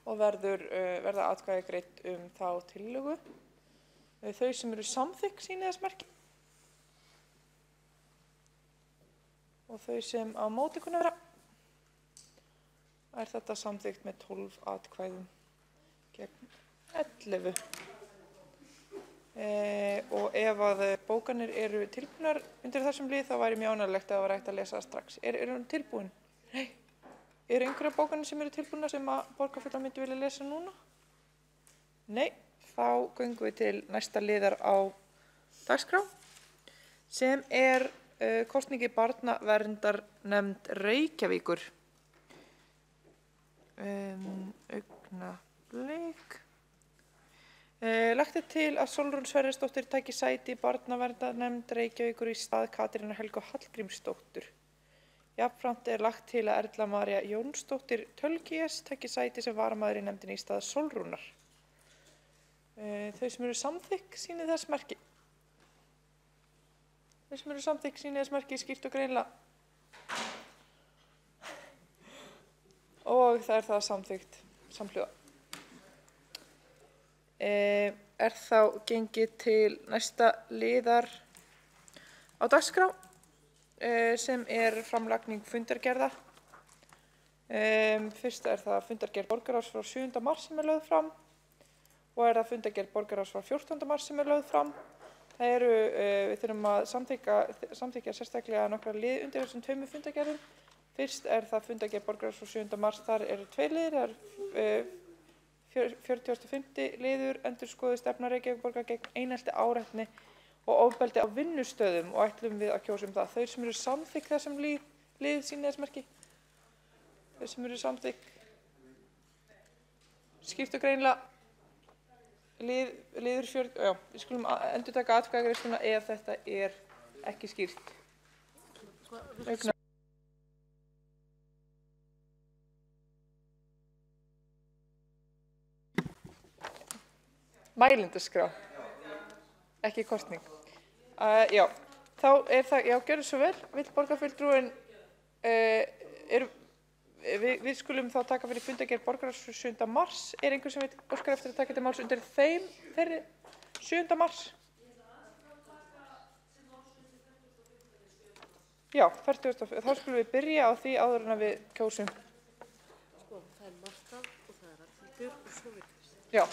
og verða atkvæði greidd þá tillögu. Þau sem eru samþykk sýni þess merki og þau sem á móti kunna vera þetta samþykkt með 12 atkvæðum gegn 11. Og ef að bókanir eru tilbúnar undir þessum lið þá væri mjög ánægjulegt að það var hægt að lesa það strax. Eru hún tilbúin? Nei. Eru einhverja bókanir sem eru tilbúnar sem að borgarfulltrúar myndi vilja lesa núna? Nei. Þá göngum við til næsta liðar á dagskrá sem er kosningi Barnaverndarnefnd Reykjavíkur. Augnablik. Lagt er til að Sólrún Sverrisdóttir taki sæti í Barnaverndarnefnd Reykjavíkur í stað Katrínar Helgu Hallgrímsdóttur. Jafnframt er lagt til að Erla María Jónsdóttir Tölkies taki sæti sem varamaður í nefndinni í stað Sólrúnar. Þau sem eru samþykk sýni þess merki. Þau sem eru samþykk sýni þess merki skýrt og greinilega. Og það er það samþykkt samhljóða. Er þá gengið til næsta liðar á dagskrá sem er framlagning fundargerða. Fyrst það fundargerð borgarráðs frá 7. mars sem lögð fram og það fundargerð borgarráðs frá 14. mars sem lögð fram. Það við þurfum að samþykkja sérstaklega nokkra lið undir þessum 2 fundargerðum. Fyrst það fundargerð borgarráðs frá 7. mars, þar 2 liðir, 45. liður endurskoðuð stefna Reykjavíkurborgar gegn einelti, áreitni og ofbeldi á vinnustöðum og ætlum við að kjósa það. Þau sem eru samþykk þessum lið sýni þess merki. Þau sem eru samþykk skiptu greinilega liður 40, já, við skulum endurtaka atkvæðagreiðsluna ef þetta ekki skýrt. Mælendaskrá, ekki kosning. Já, þá það, já, gjörðu svo vel, vill borgarfulltrúinn, við skulum þá taka fyrir fundargerð borgarráðs 7. mars. Einhver sem óskar eftir að taka til máls undir þeirri 7. mars? Já, 40. Þá skulum við byrja á því áður en við kjósum. Það Marta og það Ragnhildur og svo Vigdís. Já,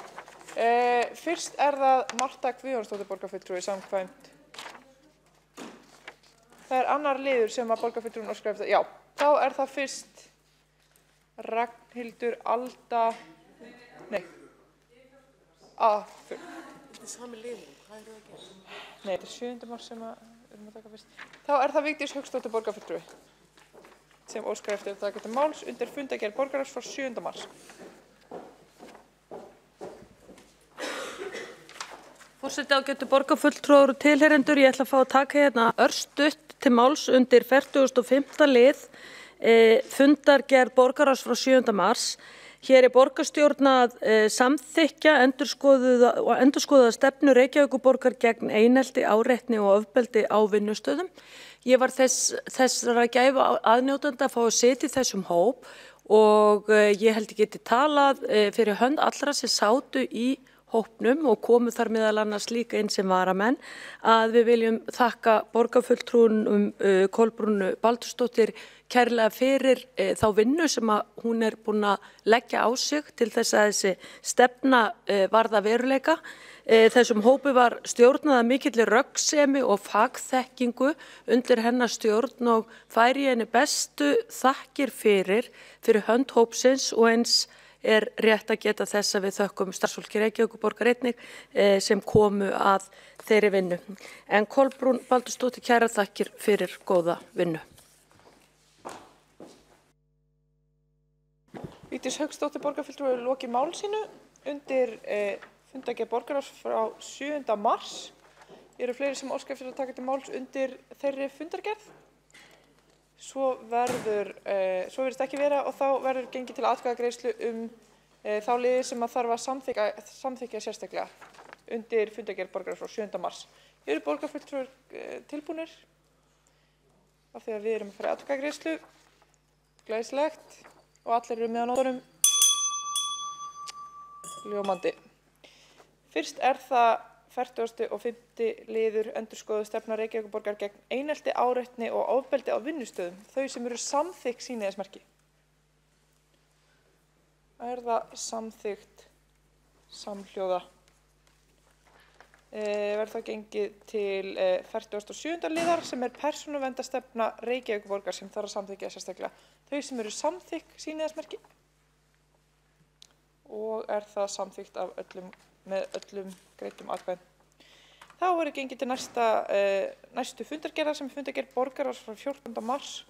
fyrst það Marta Guðjónsdóttir borgarfulltrúi samkvæmt. Það annar liður sem að borgarfulltrúinn óskar eftir. Já, þá það fyrst Ragnhildur, Alda, nei, Þetta sami liður, hvað að gera? Nei, þetta 7. mars sem við erum að taka fyrst. Þá það Vigdís Hauksdóttir borgarfulltrúi sem óskar eftir að taka til máls undir fundargerð borgarráðs frá 7. mars. Forseti, ágætu borgarfulltrúar og tilheyrendur, ég ætla að fá að taka hérna örstutt til máls undir 45. lið fundargerð borgarráðs frá 7. mars. Hér borgarstjórn að samþykkja endurskoðaða stefnu Reykjavíkurborgar gegn einelti, áreitni og ofbeldi á vinnustöðum. Ég var þessara gæfu aðnjótandi að fá að sitja í þessum hóp og ég held ég geti talað fyrir hönd allra sem sátu í hópnum og komu þar meðal annars líka inn sem varamenn að við viljum þakka borgarfulltrúnum Kolbrúnu Baldursdóttir kærlega fyrir þá vinnu sem að hún búin að leggja á sig til þess að þessi stefna varða veruleika. Þessum hópi var stjórnað að mikilli röggsemi og fagþekkingu undir hennar stjórn og færi henni bestu þakkir fyrir hönd hópsins og eins rétt að geta þess að við þökkum starfsfólki Reykjavíkurborgar einnig sem komu að þeirri vinnu. En Kolbrún Baldursdóttir kærar þakkir fyrir góða vinnu. Vigdís Hauksdóttir borgarfulltrúi lokið máli sínu undir fundargerð borgarráðs frá 7. mars. Eru fleiri sem óska eftir að taka til máls undir þeirri fundargerð? Svo virðist ekki vera og þá verður gengið til atkvæðagreiðslu þá liði sem að þarf að samþykkja sérstaklega undir fundargerð borgarráðs frá 7. mars. Eru borgarfulltrúar tilbúnir? Af því að við erum að fara í atkvæðagreiðslu. Glæsilegt. Og allir eru með á nótunum. Ljómandi. Fyrst það 45. liður endurskoðuð stefna Reykjavíkurborgar gegn einelti, áreitni og ofbeldi á vinnustöðum. Þau sem eru samþykk sýni þess merki. Það samþykkt samhljóða. Verður þá gengið til 47. liðar sem persónuverndastefna Reykjavíkurborgar sem þarf að samþykkja sérstaklega. Þau sem eru samþykk sýni þess merki. Og það samþykkt með öllum greiddum atkvæðum. Þá gengið til næstu fundargerðar sem fundargerð borgarráðs frá 14. mars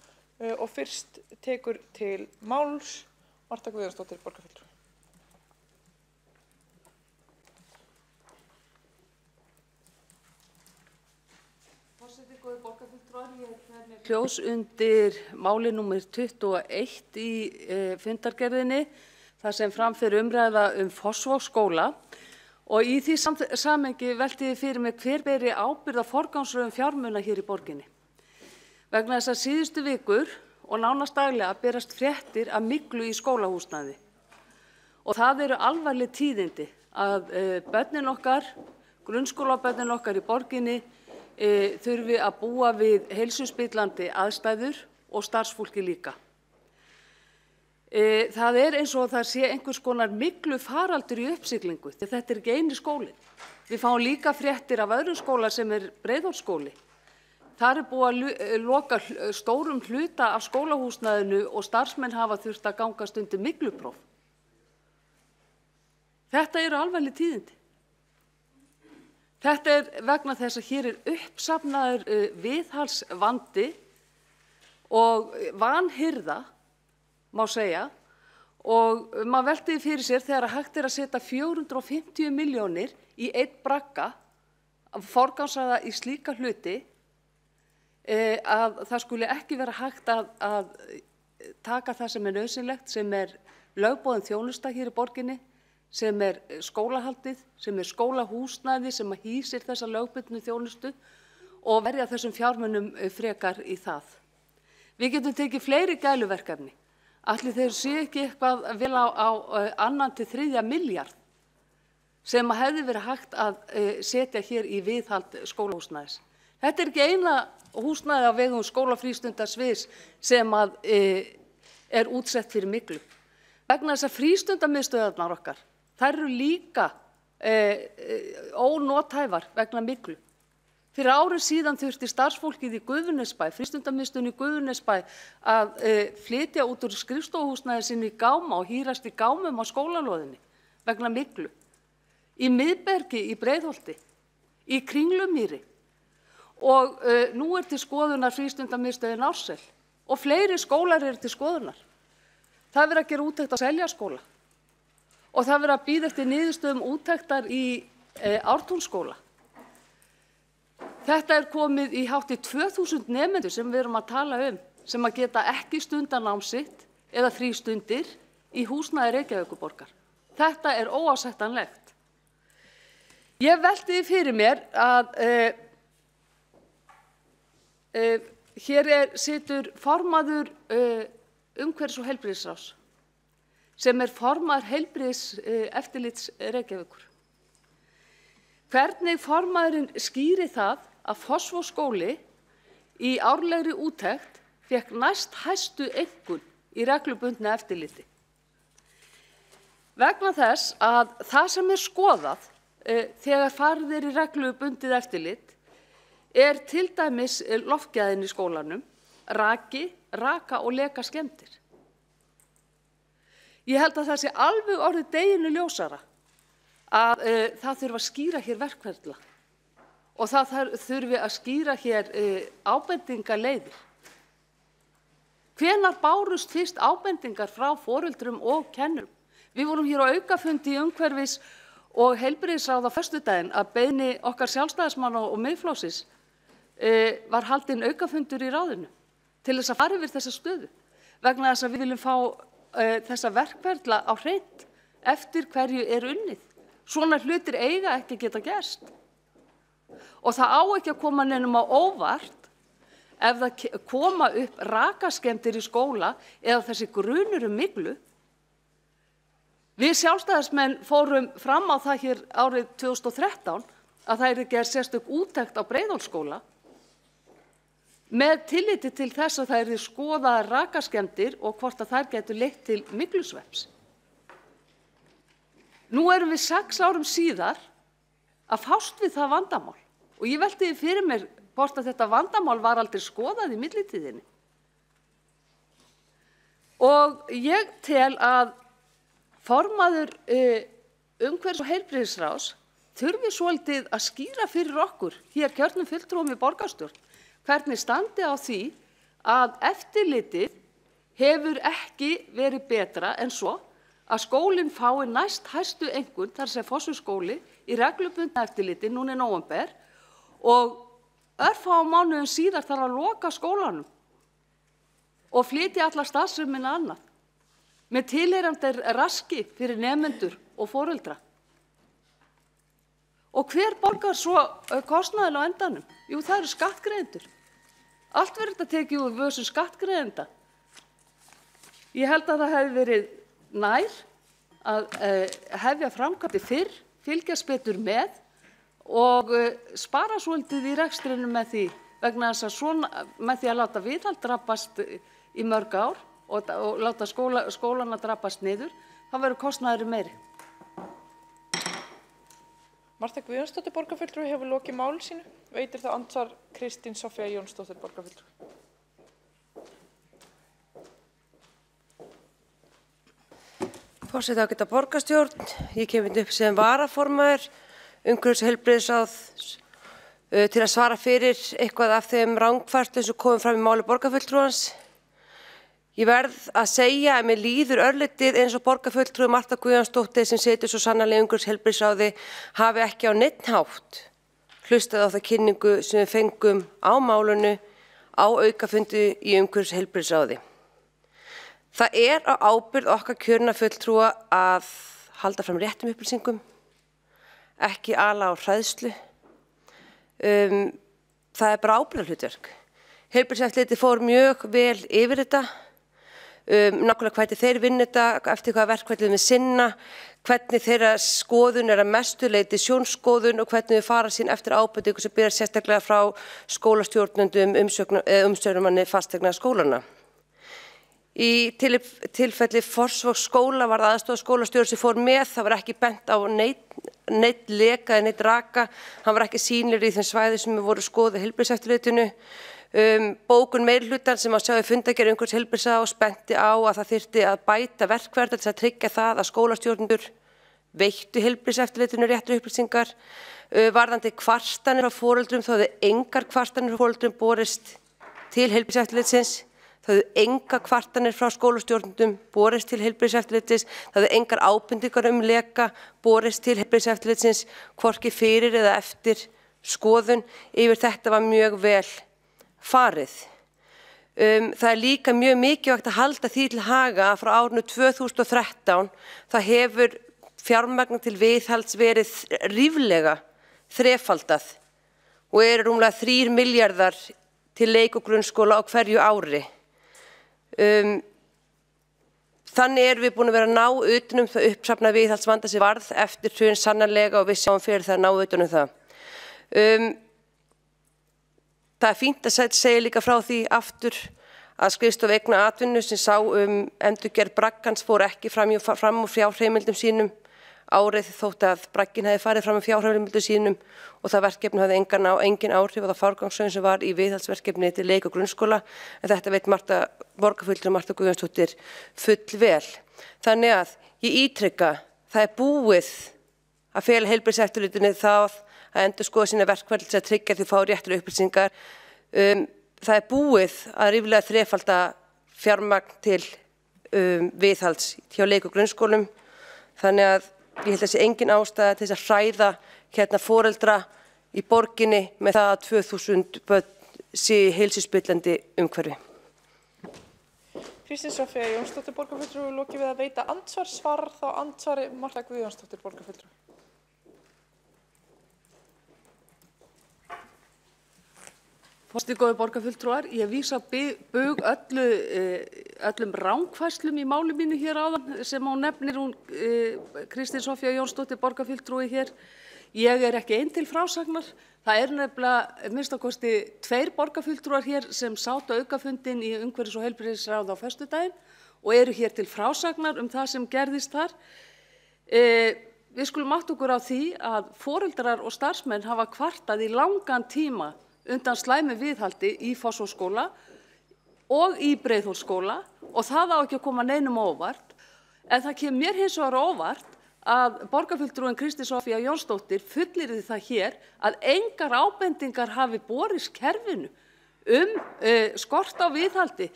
og fyrst tekur til máls Marta Guðjónsdóttir borgarfulltrúi. Forseti, góðir borgarfulltrúar, ég fer með hljós undir máli númer 21 í fundargerðinni þar sem fram fer umræða Fossvogsskóla. Og í því samhengi velti ég fyrir mig hver beri ábyrgð á forgangsröðun fjármuna hér í borginni. Vegna þess að síðustu vikur og nánast daglega berast fréttir af myglu í skólahúsnæði. Og það eru alvarleg tíðindi að börnin okkar, grunnskólabörnin okkar í borginni þurfi að búa við heilsuspillandi aðstæður og starfsfólki líka. Það eins og það sé einhvers konar miklu faraldur í uppsiglingu, því þetta ekki eini skólinn. Við fáum líka fréttir af öðrum skóla sem Breiðholtsskóli. Þar búið að loka stórum hluta af skólahúsnæðinu og starfsmenn hafa þurft að gangast undir myglupróf. Þetta eru alvarleg tíðindi. Þetta vegna þess að hér uppsafnaður viðhaldsvandi og vanhirða, má segja, og maður velti því fyrir sér þegar hægt að setja 450 milljónir í einn bragga, að forgangsraða í slíka hluti, að það skuli ekki vera hægt að taka það sem nauðsynlegt, sem lögboðin þjónusta hér í borginni, sem skólahaldið, sem skólahúsnæði sem hýsir þessa lögbundnu þjónustu og verja þessum fjármunum frekar í það. Við getum tekið fleiri gæluverkefni. Ætli þeir séu ekki eitthvað vel á 2. til 3. milljarð sem hefði verið hægt að setja hér í viðhald skólahúsnæðis. Þetta ekki eina húsnæði á vegum skólafrístundasviðs sem útsett fyrir myglu. Vegna þess að frístundamiðstöðvarnar okkar, þær eru líka ónothæfar vegna myglu. Fyrir ári síðan þurfti starfsfólkið í Gufunesbæ, frístundamiðstöðinni í Gufunesbæ, að flytja út úr skrifstofuhúsnæði sínu í gáma og hírast í gámum á skólalóðinni vegna myglu. Í Miðbergi í Breiðholti, í Kringlumýri og nú til skoðunar frístundamiðstöðin Ársel og fleiri skólar eru til skoðunar. Það verið að gera úttekt á Seljaskóla og það verið að bíða eftir niðurstöðum úttektar í Ártúnsskóla. Þetta komið í hátt í 2000 nemendur sem við erum að tala sem að geta ekki stunda nám sitt eða frístundir í húsnæði Reykjavíkurborgar. Þetta óásættanlegt. Ég velti því fyrir mér að hér situr formaður umhverfis- og heilbrigðisráðs sem formaður heilbrigðiseftirlits Reykjavíkur. Hvernig formaðurinn skýri það að Fossvogsskóli í árlegri úttekt fékk næst hæstu einkunn í reglubundnu eftirliti. Vegna þess að það sem skoðað þegar farið í reglubundið eftirlit til dæmis loftgæðin í skólanum, raka og leka skemmdir. Ég held að það sé alveg orðið deginum ljósara að það þurfi að skýra hér verkferla og það þurfi að skýra hér ábendingaleiðir. Hvenær bárust fyrst ábendingar frá foreldrum og kennurum? Við vorum hér á aukafundi í umhverfis- og heilbrigðisráð á föstudaginn að beiðni okkar sjálfstæðismanna og Miðflokksins var haldinn aukafundur í ráðinu til þess að fara yfir þessa stöðu vegna þess að við viljum fá þessa verkferla á hreint eftir hverju unnið. Svona hlutir eiga ekki að geta gerst. Og það á ekki að koma neinum á óvart ef það koma upp rakaskemmdir í skóla eða þessi grunur myglu. Við sjálfstæðismenn fórum fram á það hér árið 2013 að það gerð sérstök úttekt á Breiðholtsskóla með tilliti til þess að það skoðaðar rakaskemmdir og hvort að þær getur leitt til myglusvepps. Nú erum við 6 árum síðar að fást við það vandamál og ég velti því fyrir mér hvort að þetta vandamál var aldrei skoðað í millitíðinni. Og ég tel að formaður umhverfis- og heilbrigðisráðs þurfi svolítið að skýra fyrir okkur hér kjörnum fulltrúum í borgarstjórn hvernig standi á því að eftirlitið hefur ekki verið betra en svo að skólinn fái næst hæstu einkunn, þar sem Fossvogsskóli í reglubundnu eftirliti núna í nóvember og örfáum mánuðum síðar þarf að loka skólanum og flytja alla starfsemina annað með tilheyrandi raski fyrir nemendur og foreldra. Og hver borgar svo kostnaðinn á endanum? Jú, það eru skattgreiðendur. Allt verður þetta tekið úr vösum skattgreiðenda. Ég held að það hefði verið nær að hefja framkvæmdir fyrr, fylgjast betur með og spara svolítið í rekstrinu með því vegna þess að svona með því að láta viðhald drabbast í mörg ár og láta skólana drabbast niður, þá verður kostnaðurinn meiri. Marta Guðjónsdóttir borgarfulltrúi hefur lokið máli sínu. Veitir það andsvar Kristín Soffía Jónsdóttir borgarfulltrúi. Forseti ágæta borgarstjórn, ég kem upp sem varaformaður umhverfis- og heilbrigðisráðs til að svara fyrir eitthvað af þeim rangfærslum sem komum fram í máli borgarfulltrúans. Ég verð að segja að mér líður örlítið eins og borgarfulltrúi Marta Guðjónsdóttir sem situr svo sannarlega í umhverfis- og heilbrigðisráði hafi ekki á neinn hátt hlustað á það kynningu sem við fengum á málinu á aukafundi í umhverfis- og heilbrigðisráði. Það er á ábyrgð okkar kjörinna fulltrúa að halda fram réttum upplýsingum, ekki ala á hræðslu. Það er bara ábyrgðarhlutverk. Heilbrigðiseftirlitið fór mjög vel yfir þetta, nákvæmlega hvernig þeir vinna þetta, eftir hvaða verkfællum við sinna, hvernig þeirra skoðun er að mestu leyti sjónskoðun og hvernig við fara sín eftir ábendingu sem byrjar sérstaklega frá skólastjórnendum, umsjónarmanni fasteigna skólana. Í tilfelli Fossvogs skóla var það aðstoðarskólastjóri sem fór með, það var ekki bent á neitt leka eða neitt raka, hann var ekki sýnilegur í þeim svæði sem voru skoðuð heilbrigðiseftirlitinu. Bókun meirihlutans sem að sjá í fundargerð umhverfis- og heilbrigðisráðs benti á að það þyrfti að bæta verkferla til að tryggja það að skólastjórnendur veittu heilbrigðiseftirlitinu réttar upplýsingar. Varðandi kvartanir frá foreldrum, þá hefðu engar kvartanir frá foreldrum borist til heilbrigðiseftirlitsins. Það hefðu engar kvartanir frá skólastjórnendum borist til heilbrigðiseftirlitsins, það hefðu engar ábendingar leka borist til heilbrigðiseftirlitsins, hvorki fyrir eða eftir skoðun. Yfir þetta var mjög vel farið. Það er líka mjög mikilvægt að halda því til haga að frá árinu 2013 það hefur fjármagn til viðhalds verið ríflega þrefaldað og eru rúmlega 3 milljarðar til leik- og grunnskóla á hverju ári. Þannig erum við búin að vera að ná utan það uppsafna viðhaldsvanda sem varð eftir hrun sannarlega og við sjáum fyrir það að ná utan það. Það er fínt að segja líka frá því aftur að skrifstofa eigna atvinnu sem sá endurgerð braggans fór ekki fram úr fjárheimildum sínum árið þótt að bragginn hefði farið fram úr fjárheimildum sínum og það verkefni hafði engin áhrif á það forgangsröðun sem var í viðhaldsverkefni til leik- og grunnskóla, en þetta veit borgarfulltrúi Marta Guðjónsdóttir full vel. Þannig að ég ítreka, það er búið að fela heilbrigðiseftirlitinu það að endurskoða sína verkferli til að tryggja því fá réttar upplýsingar. Það er búið að ríflega þrefalda fjármagn til viðhalds hjá leik- og grunnskólum. Þannig að ég held að sé engin ástæða til þess að hræða foreldra í borginni með það að 2000 börn sé heilsuspillandi umhverfi. Kristín Soffía Jónsdóttir borgarfulltrúi lokið við að veita andsvar, svarar þá andsvari Marta Guðjónsdóttir borgarfulltrúi. Forseti góðir borgarfulltrúar, ég vísa bug öllum rangfærslum í máli mínu hér áðan sem hún nefnir Kristín Soffía Jónsdóttir borgarfulltrúi hér. Ég er ekki einn til frásagnar. Það er nefnilega minnst á kosti 2 borgarfulltrúar hér sem sátu aukafundinn í umhverfis- og heilbrigðisráði á föstudaginn og eru hér til frásagnar það sem gerðist þar. Við skulum átta okkur á því að foreldrar og starfsmenn hafa kvartað í langan tíma undan slæmu viðhaldi í Fossvogsskóla og í Breiðholtsskóla og það á ekki að koma neinum á óvart. En það kemur mér hins vegar á óvart að borgarfulltrúin Kristín Soffía Jónsdóttir fullyrði það hér að engar ábendingar hafi borist kerfinu skort á viðhaldi,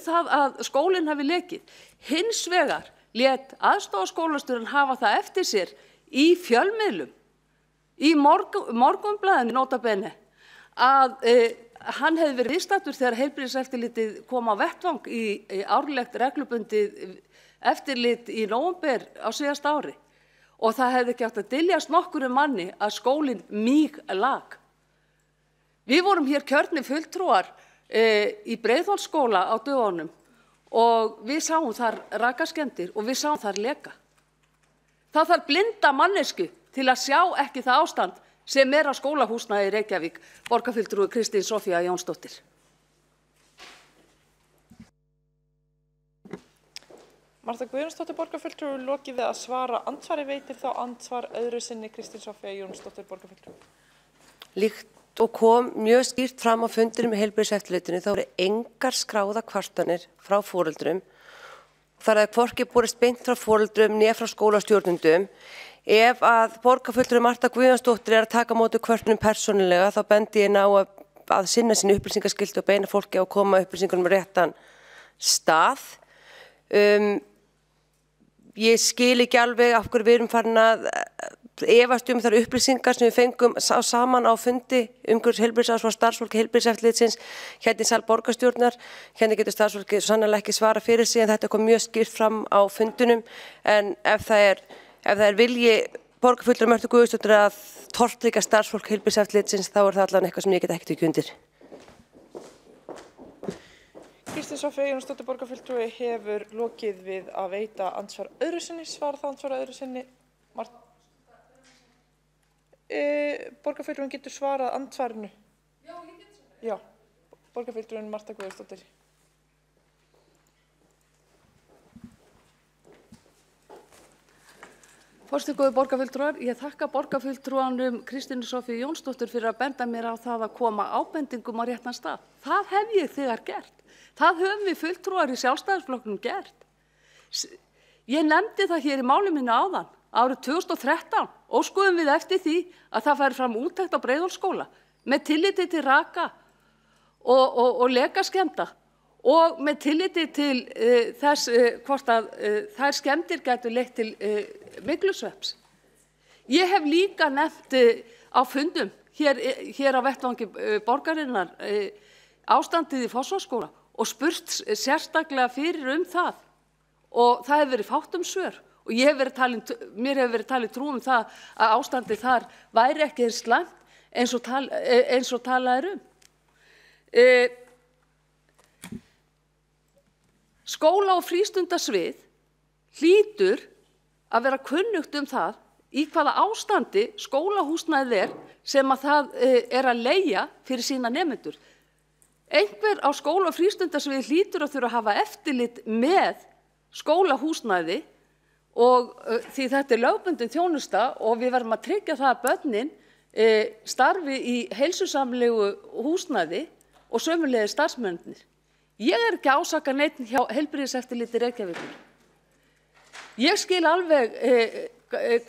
það að skólinn hafi lekið. Hins vegar lét aðstoðarskólastjórinn hafa það eftir sér í fjölmiðlum, í Morgunblaðinu nota bene, að hann hefði verið viðstaddur þegar heilbrigðiseftirlitið kom á vettvang í árlegt reglubundið eftirlit í nóvember á síðasta ári og það hefði ekki átt að dyljast nokkurum manni að skólinn míglag. Við vorum hér kjörnir fulltrúar í Breiðholtsskóla á dögunum og við sáum þar rakaskemmdir og við sáum þar leka. Það þarf blinda mannesku til að sjá ekki það ástand sem á skólahúsnæði í Reykjavík, borgarfulltrúi Kristín Soffía Jónsdóttir. Marta Guðjónsdóttir borgarfulltrúi lokið við að svara andsvari, veitir þá andsvar öðru sinni Kristín Soffía Jónsdóttir borgarfulltrúi. Líkt og kom mjög skýrt fram á fundinum í heilbrigðiseftirlitinu þá eru engar skráða kvartanir frá foreldrum. Þar að hvorki borist beint frá foreldrum né frá skólastjórnendum. Ef að borgarfulltrúi Marta Guðjónsdóttir er að taka á móti kvörtunum persónulega þá bendi ég ná að sinna sinni upplýsingaskyldu og beina fólki á að koma upplýsingunum réttan stað. Ég skil ekki alveg af hverju við erum farin að efast þar upplýsingar sem við fengum saman á fundi umhverfis heilbrigðisráðs frá starfsfólki heilbrigðiseftirlitsins hérna í sal borgarstjórnar. Hérna getur starfsfólki sannarlega ekki svara fyrir sig en þetta kom mjög skýrt fram á fundinum. En ef það er vilji borgarfulltrúa Mörtu Guðjónsdóttur að tortryggja starfsfólk heilbrigðiseftirlitsins þá er það allavega eitthvað sem ég get ekki tekið undir. Kristín Soffía Jónsdóttir borgarfulltrúi hefur lokið við að veita andsvar öðru sinni, svara það andsvar öðru sinni. Borgarfulltrúin getur svarað andsvarinu. Já, ég get svarað. Já, borgarfulltrúin Marta Guðjónsdóttir. Forseti góði borgarfulltrúar, ég þakka borgarfulltrúanum Kristínu Soffíu Jónsdóttur fyrir að benda mér á það að koma ábendingum á réttan stað. Það hef ég þegar gert. Það höfum við fulltrúar í Sjálfstæðisflokknum gert. Ég nefndi það hér í máli mínu áðan. Árið 2013 óskuðum við eftir því að það færi fram úttekt á Breiðholtsskóla með tilliti til raka og lekaskemmda og með tilliti til þess hvort að þær skemmdir gætu leitt til myglusvepps. Ég hef líka nefnt á fundum hér á vettvangi borgarinnar ástandið í Fossvogsskóla og spurt sérstaklega fyrir það og það hefur verið fátt svör og mér hefur verið talið trú það að ástandið þar væri ekki eins slæmt eins og talað Skóla- og frístundasvið hlýtur að vera kunnugt það í hvaða ástandi skólahúsnæðið sem að það að leigja fyrir sína nemendur. Einhver á skóla- og frístundasvið hlýtur að þurfa að hafa eftirlit með skólahúsnæði og því þetta lögbundin þjónusta og við verðum að tryggja það að börnin starfi í heilsusamlegu húsnæði og sömulegir starfsmennirnir. Ég ekki að ásaka neitt hjá heilbrigðiseftirliti Reykjavíkur. Ég skil alveg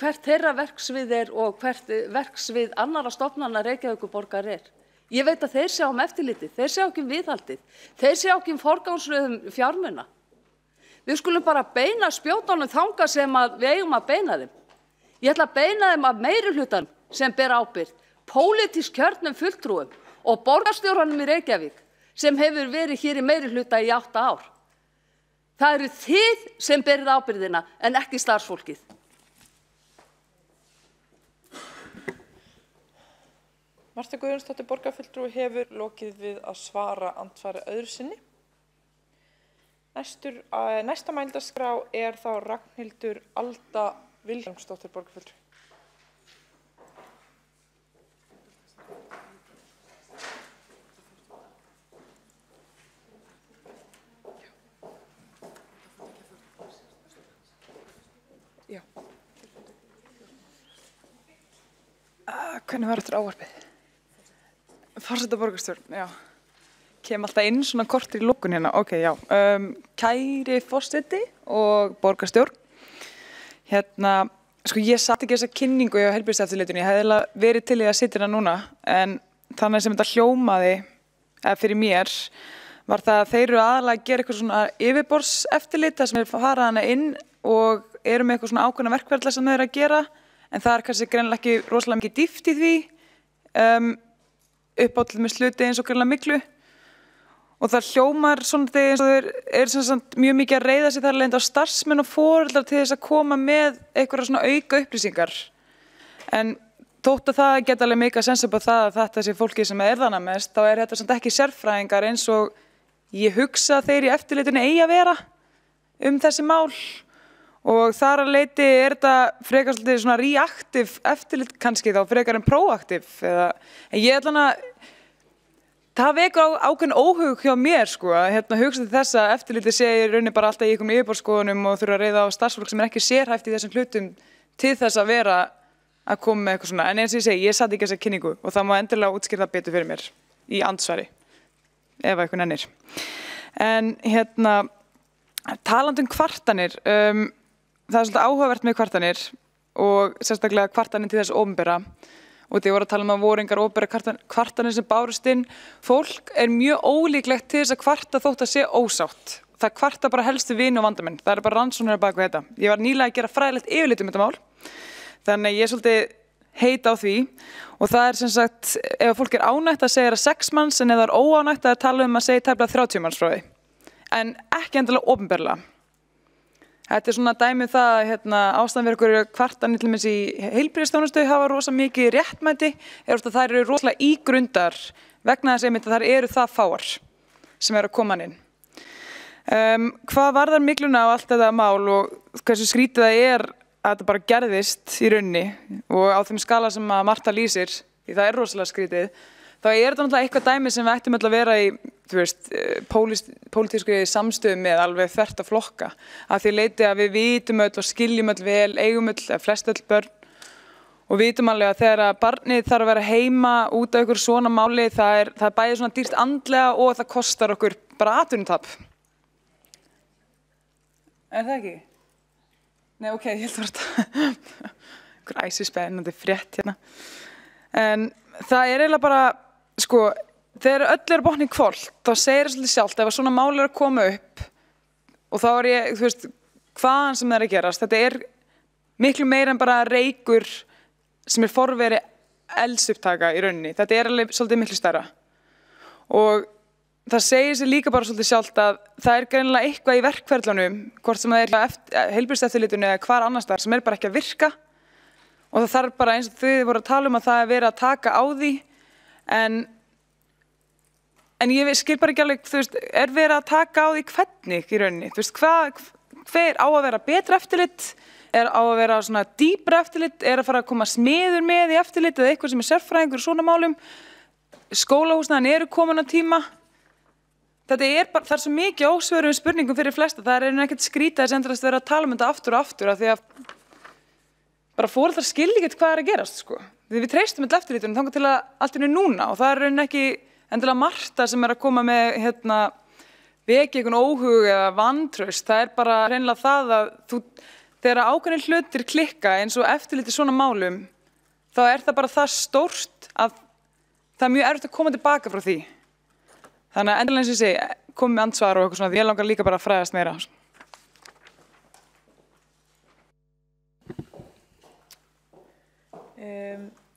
hvert þeirra verksvið og hvert verksvið annarra stofnana Reykjavíkurborgar Ég veit að þeir sjá eftirlitið, þeir sjá ekki viðhaldið, þeir sjá ekki forgangsröðun fjármuna. Við skulum bara beina spjótunum þangað sem við eigum að beina þeim. Ég ætla að beina þeim af meirihlutanum sem ber ábyrgð, pólitísk kjörnum fulltrúum og borgarstjóranum í Reykjavík sem hefur verið hér í meirihluta í 8 ár. Það eru þið sem berið ábyrgðina en ekki starfsfólkið. Marta Guðjónsdóttir borgarfulltrúi hefur lokið við að svara andsvari öðru sinni. Næsta mælendaskrá þá Ragnhildur Alda Vilhjálmsdóttir borgarfulltrúi. Já. Hvernig var þetta ávarpið? Forseta borgarstjórn, já. Kem alltaf inn svona kortir í lókun hérna. Ok, já. Kæri forseti og borgarstjórn. Sko ég satt ekki þessa kynningu hjá heilbrigðiseftirlitinu. Ég hefði verið til í að sitja hérna núna, en þannig sem þetta hljómaði, eða fyrir mér, var það að þeir eru aðalega að gera eitthvað svona yfirborðseftirlit, þar sem fara hana inn og eru með eitthvað svona ákveðna verkferðla sem þeir eru að gera, en það kannski greinilega ekki rosalega mikið dýpt í því, upp á til með sluti eins og greinilega miklu. Og það hljómar svona þegar eins og þeir mjög mikið að reiða sig þar alveg á starfsmenn og foreldrar til þess að koma með einhverja svona auka upplýsingar. En þótt að það geta alveg mikið að sensa upp á það að þetta sé fólki sem þarna mest, þá þetta samt ekki sérfræðingar eins og ég hugsa að þeir í eftirlitinu eigi að vera þessi mál. Og þar að leiti þetta frekar svolítið svona reactive eftirlit kannski þá, frekar en proactive. En ég það vekur ákveðin óhug hjá mér sko, að hugsa til þess að eftirlitið sé í rauninni bara alltaf í einhverjum yfirborðsskoðunum og þurfa að reiða á starfsfólk sem ekki sérhæft í þessum hlutum til þess að vera að koma með eitthvað svona. En eins og ég segi, ég satt ekki þessa kynningu og það má endilega útskýra það betur fyrir mér í andsvari, ef eitthvað nennir. En talandi kvartanir, það er svolítið áhugavert með kvartanir og sérstaklega kvartanir til þess opinbera. Og því voru að tala að voru engar opinbera kvartanir sem bárust inn. Fólk mjög ólíklegt til þess að kvarta þótt að sé ósátt. Það kvarta bara helstu vini og vandamenn. Það bara rannsóknir bak við þetta. Ég var nýlega að gera fræðilegt yfirlit þetta mál. Þannig ég svolítið heit á því. Og það sem sagt, ef fólk ánægt að segja það 6 manns, en ef það óánægt að tala að segja tæplega 30 manns frá því. En ekki endilega opinberlega. Þetta svona dæmið það ástæðan fyrir ykkur kvartanir til dæmis í heilbrigðisþjónustu hafa rosa mikið réttmæti að þær eru rosalega ígrundar vegna þess að þær eru það fáar sem eru að koma inn. Hvað varðar mikluna á allt þetta mál og hversu skrítið það að þetta bara gerðist í rauninni og á þeim skala sem að Marta lýsir, því það rosalega skrítið, þá þetta náttúrulega eitthvað dæmi sem við ættum öll að vera í, pólitísku samstöðu með alveg þvert að flokka. Að því leyti að við vitum öll og skiljum öll vel, eigum öll, flest öll börn og vitum alveg að þegar barnið þarf að vera heima út af ykkur svona máli, það er bæði svona dýrt andlega og það kostar okkur bara atvinnutap. Það ekki? Nei, ok, ég held að þetta ykkur æsispennandi frétt hérna. En það eiginlega bara, sko, þegar öll botnin hvolft, þá segir það svolítið sjálft ef svona mál að koma upp og þá ég, hvaðan sem það að gerast. Þetta miklu meira en bara reykur sem forveri eldsupptaka í rauninni. Þetta alveg svolítið miklu stærra. Og það segir sér líka bara svolítið sjálft að það greinilega eitthvað í verkferlunum, hvort sem það heilbrigðiseftirlitinu eða hvar annars staðar, sem bara ekki að virka. Og það þarf bara eins og þið voru að tala um að það verið að taka á því, en ég skil bara ekki alveg, verið að taka á því hvernig í rauninni, hver á að vera betra eftirlit, á að vera svona dýpra eftirlit, að fara að koma smiður með í eftirlit eða eitthvað sem sérfræðingur í svona málum, skólahúsnæðin komin á tíma. Þetta það svo mikið ósvörum spurningum fyrir flesta, það ekkert skrítið að endast vera að tala um þetta aftur og aftur, af því að bara foreldrar skilja ekkert hvað að gerast, sko. Því við treystum þetta eftirlitinu þangað til að allt núna og það ekki endilega Marta sem að koma með veki einhvern óhug eða vantraust. Það bara hreinlega það að þegar ákveðnir hlutir klikka eins og eftirlit í svona málum, þá það bara það stórt að það mjög erfitt að koma tilbaka frá því. Þannig að endilega eins og ég segi, komið með andsvar og eitthvað svona, því ég langar líka bara að fræðast meira.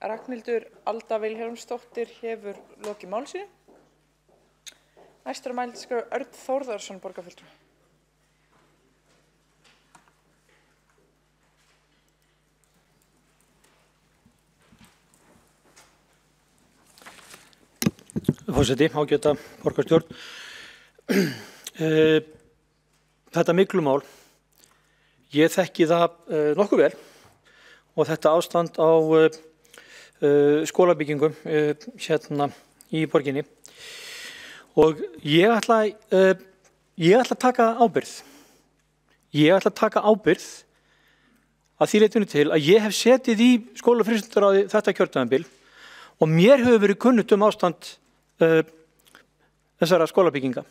Ragnhildur Alda Vilhjálmsdóttir hefur lokið máli sínu. Næstur á mælendaskrá Örn Þórðarson, borgarfulltrúi. Forseti, ágæta borgarstjórn. Þetta miklumál, ég þekki það nokkuð vel og þetta ástand á skólabyggingum hérna í borginni og ég ætla að taka ábyrgð. Ég ætla að taka ábyrgð að því leytinu til að ég hef setið í skólafrístundaráði þetta kjörtímabil og mér hefur verið kunnugt ástand þessara skólabygginga.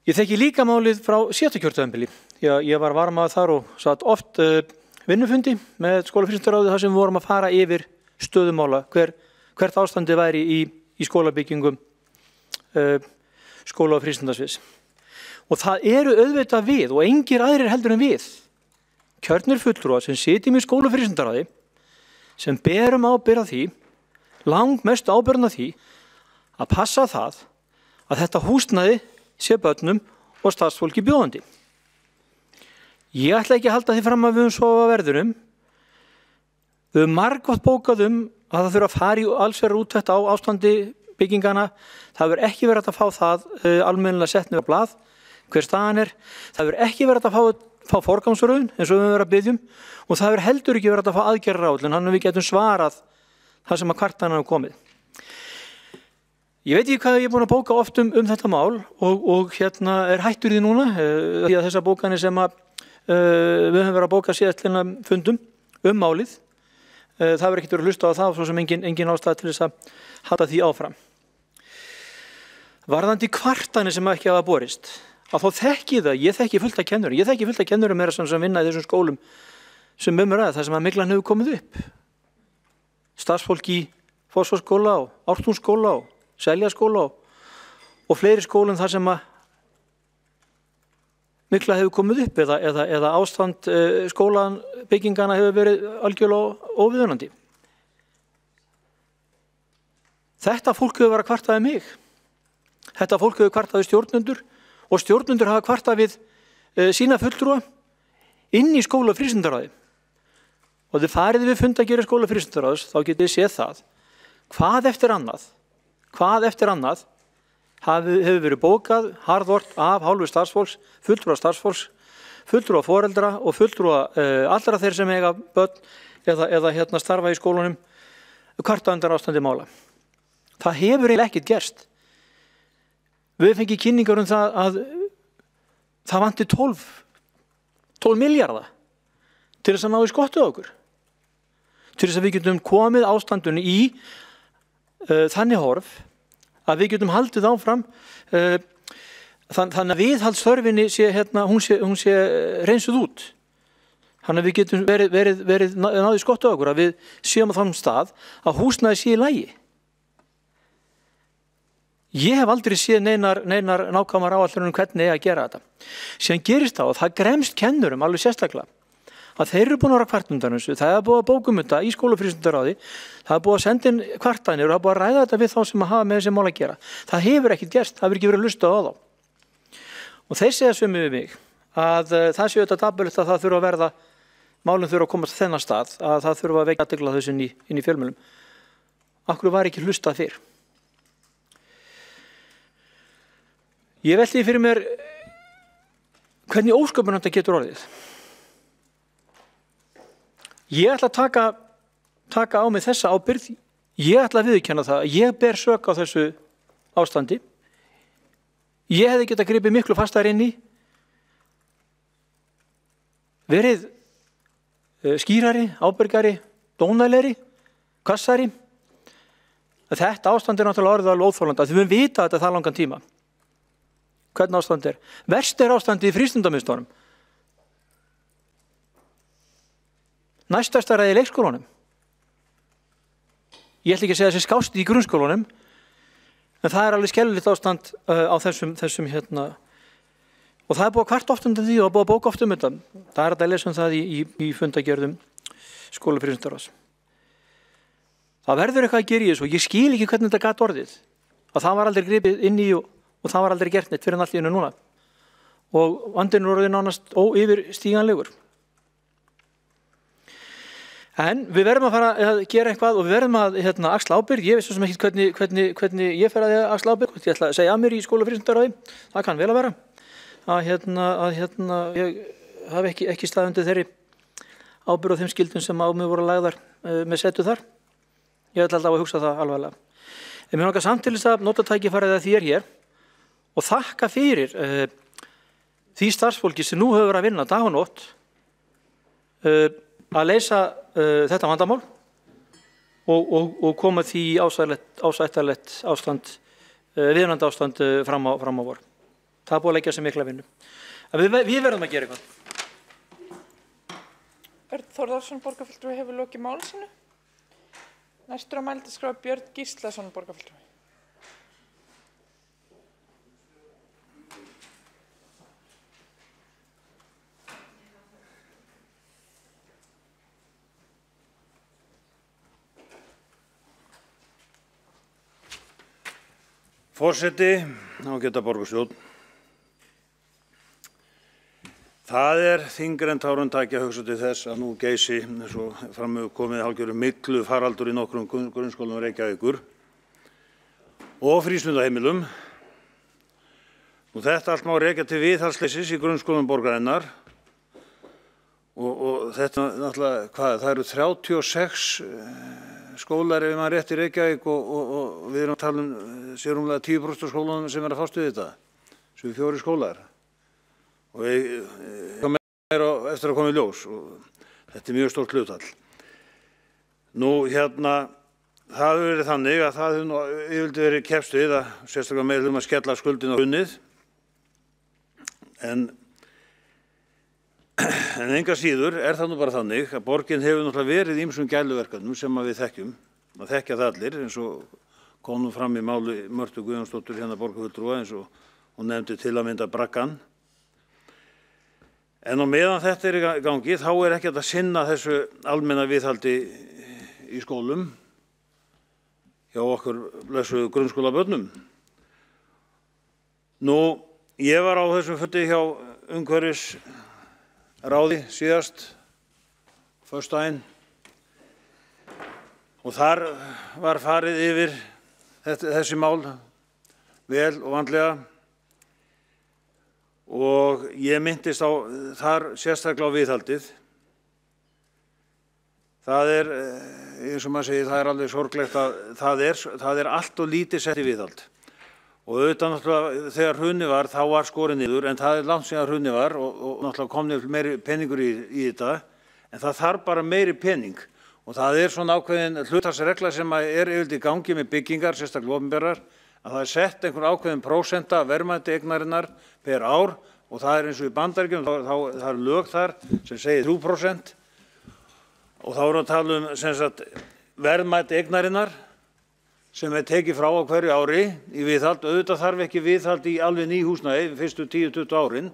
Ég þekki líka málið frá síðasta kjörtímabili. Ég var varamaður þar og satt oft vinnufundi með skólafrístundaráði þar sem við vorum að fara yfir stöðumála, hvert ástandi væri í skólabyggingum skóla- og frístundasviðs. Og það auðvitað við og engir aðrir heldur en við, kjörnir fulltrúar sem sitjum í skóla- og frístundaráði, sem berum ábyrgð á því, langmestu ábyrgðina því að passa það að þetta húsnæði sé börnum og starfsfólki bjóðandi. Ég ætla ekki að halda því fram að við sofa verðurum. Við höfum margoft bókað að það þurfa að fara í allsverðar úttekt á ástandi byggingana. Það verður ekki verið að fá það almennilega sett niður á blað, hver staðan Það verður ekki verið að fá forgangsröðun eins og við höfum verið að byggjum og það verður heldur ekki verið að fá aðgerðaráætlun, þannig að við getum svarað það sem að kvartanir hafa komið. Ég veit ekki hvað ég er búin að bóka oft þetta mál og hérna er hættur því núna því að þessar bókanir sem að við höfum verið að bóka síðastliðna fundum málið. Það verður ekkert verið að hlusta á það og svo sem engin ástæða til þess að halda því áfram. Varðandi kvartanir sem ekki hafa borist, að þá þekki það, ég þekki fullt af kennurum. Ég þekki fullt af kennurum meira sem vinna í þessum skólum sem ræða það sem að myglan hefur komið upp. Starfsfólk í Fossvogsskóla og Ártúnsskóla og Seljaskóla og fleiri skólum þar sem að mygla hefur komið upp eða ástand skólabyggingana hefur verið algjörlega óviðunandi. Þetta fólk hefur verið að kvarta við mig. Þetta fólk hefur kvartað við stjórnendur og stjórnendur hafa kvartað við sína fulltrúa inn í skóla- og frístundaráði. Og þið farið við fund að gera skóla- og frístundaráðs, þá getið þið séð það. Hvað eftir annað hefur verið bókað harðort af hálfu starfsfólks, fulltrúa starfsfólks, fulltrúa foreldra og fulltrúa allra þeir sem eiga börn eða starfa í skólunum kvarta undan ástandi mála. Það hefur eiginlega ekkert gerst. Við fengið kynningar það að það vanti 12 milljarða til þess að ná í skottu á okkur. Til þess að við getum komið ástandunni í þannig horf að við getum haldið áfram þannig að viðhaldsþörfinni hún sé reynsuð út. Þannig að við getum verið náðið skottu á okkur, að við séum á þann stað að húsnæði sé í lagi. Ég hef aldrei séð neinar nákvæmar áætlanir hvernig eigi að gera þetta. Síðan gerist það og það gremst kennurum alveg sérstaklega að þeir eru búin að vera kvart undan þessu. Það er búið að bókum þetta í skóla- og frístundaráði. Það er búið að senda inn kvartanir og það er búið að ræða þetta við þá sem að hafa með þessi mál að gera. Það hefur ekkert gerst, það hefur ekki verið hlustað á þá. Og þeir segja sömu við mig að það séu þetta dapurlegt að það þurfa að verða, málum þurfa að komast á þennan stað, að það þurfa að vekja athygli á þessu inn í fjölmiðlum. Af hverju var ekki hlustað fyrr? Ég velti fyrir mér hvernig ósköpun þetta getur orðið. Ég ætla að taka á mig þessa ábyrgð. Ég ætla að viðurkenna það að ég ber sök á þessu ástandi. Ég hefði getað gripið miklu fastar inn í, verið skýrari, ábyrgari, dónalegri, hvassari. Þetta ástand er náttúrulega orðið alveg óþolandi, því við vita þetta það langan tíma. Hvernig ástand er? Verst er ástandið í frístundamiðstöðunum. Næststærsta er í leikskólanum. Ég ætla ekki að segja þessi skást í grunnskólanum, en það er alveg skelfilegt ástand á þessum og það er búið að kvart oft undan því og búið að bóka oft þetta. Það er að lesa það í fundagerðum skóla- og frístundaráðs. Það verður eitthvað að gera í þessu og ég skil ekki hvernig þetta gat orðið. Að það var aldrei gripið inn í og það var aldrei gert neitt fyrir en allt í einu núna. Og vandinn er orðið nánast óyfirstíganlegur. En við verðum að fara að gera eitthvað og við verðum að axla ábyrgð. Ég veist svo sem ekki hvernig ég fer að axla ábyrgð. Ég ætla að segja að mér í skóla- og frístundaráði. Það kann vel að vera. Að ég hafi ekki staðið undir þeirri ábyrgð og þeim skildum sem á mig voru lagðar með setu þar. Ég ætla alltaf að hugsa það alvarlega. En mér langar samt til þess að nota tækifærið að þér hér og þakka fyrir því starfsfólki sem nú hefur verið að vinna dag og nótt að leysa þetta vandamál og koma því í ásættanlegt ástand, viðunandi ástand fram á vor. Það er búið að leggja sér mikla vinnu. Við verðum að gera eitthvað. Örn Þórðarsson, borgarfulltrúi, hefur lokið máli sínu. Næstur á mælendaskrá Björn Gíslason, borgarfulltrúi. Forseti, ágæta borgarstjórn. Það er þyngra en tárum taki að hugsa til þess að nú geysi, eins og fram hefur komið, hálfgerður myglu faraldur í nokkrum grunnskólum Reykjavíkur og frístundaheimilum. Þetta allt má rekja til viðhaldsleysis í grunnskólum borgarinnar og þetta náttúrulega, það eru 36 skólar ef maður rétt í Reykjavík og við erum að tala sér rúmlega 10% af skólanum sem að fást við þetta, sem 4 skólar. Og við komum eftir að koma í ljós og þetta mjög stórt hlutfall. Nú það hefur verið þannig að það hefur yfirleitt verið keppst við að sérstaklega meðlum að skella skuldin á hrunið. En enga síður það nú bara þannig að borgin hefur náttúrulega verið ýmsum gæluverkefnum sem að við þekkjum. Það þekkja það allir eins og kom nú fram í máli Mörtu Guðjónsdóttur hérna borgarfulltrúa eins og hún nefndi til að mynda braggann. En á meðan þetta í gangi þá ekki hægt að sinna þessu almenna viðhaldi í skólum hjá okkur blessuðu grunnskólabörnum. Nú, ég var á þessum fundi hjá umhverfisráði síðast, föstudaginn, og þar var farið yfir þessi mál vel og vandlega og ég minntist á þar sérstaklega á viðhaldið. Það eins og maður segir, það alveg sorglegt að það allt og lítið sett í viðhald. Og auðvitað náttúrulega þegar hrunið var, þá var skorið niður, en það langt síðan hrunið var og náttúrulega kom niður meiri peningur í þetta, en það þarf bara meiri pening. Og það svona ákveðin hlutfallsregla sem yfirleitt í gangi með byggingar, sérstaklega opinberar, að það sett einhver ákveðin prósenta verðmæti eignarinnar per ár og það eins og í Bandaríkjunum, það lög þar sem segir 3%. Og þá erum við að tala sem sagt, verðmæti eignarinnar sem tekið frá á hverju ári í viðhald. Auðvitað þarf ekki viðhald í alveg ný húsnæði fyrstu 10-20 árin,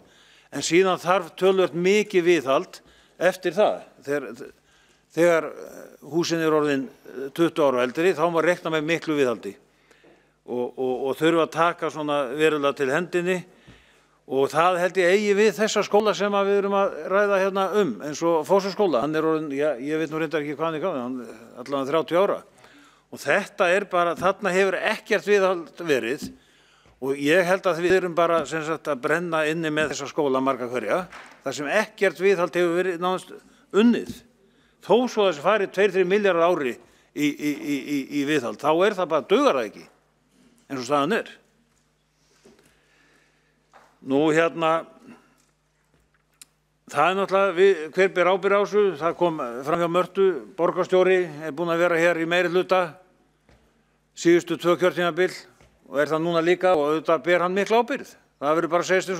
en síðan þarf töluvert mikið viðhald eftir það. Þegar húsin orðin 20 ára og eldri, þá má reikna með miklu viðhaldi og þurfa að taka svona verulega til hendinni. Og það held ég eigi við þessa skóla sem við erum að ræða hérna eins og Fossvogsskóla. Hann orðinn, ég veit nú reyndar ekki hvað hann gamall, hann allavega 30 ára. Og þetta bara, þarna hefur ekkert viðhald verið og ég held að við erum bara sem sagt að brenna inni með þessa skóla marga hverja, þar sem ekkert viðhald hefur verið nánast unnið. Þó svo þessi farið 2-3 milljarðar ári í viðhald, þá það bara dugar það ekki, eins og staðan er. Nú það náttúrulega, hver ber ábyrgð á þessu, það kom fram hjá Mörtu, borgarstjóri búinn að vera hér í meirihluta síðustu 2 kjörtímabil og það núna líka og auðvitað ber hann mikla ábyrgð. Það verður bara að segja eins og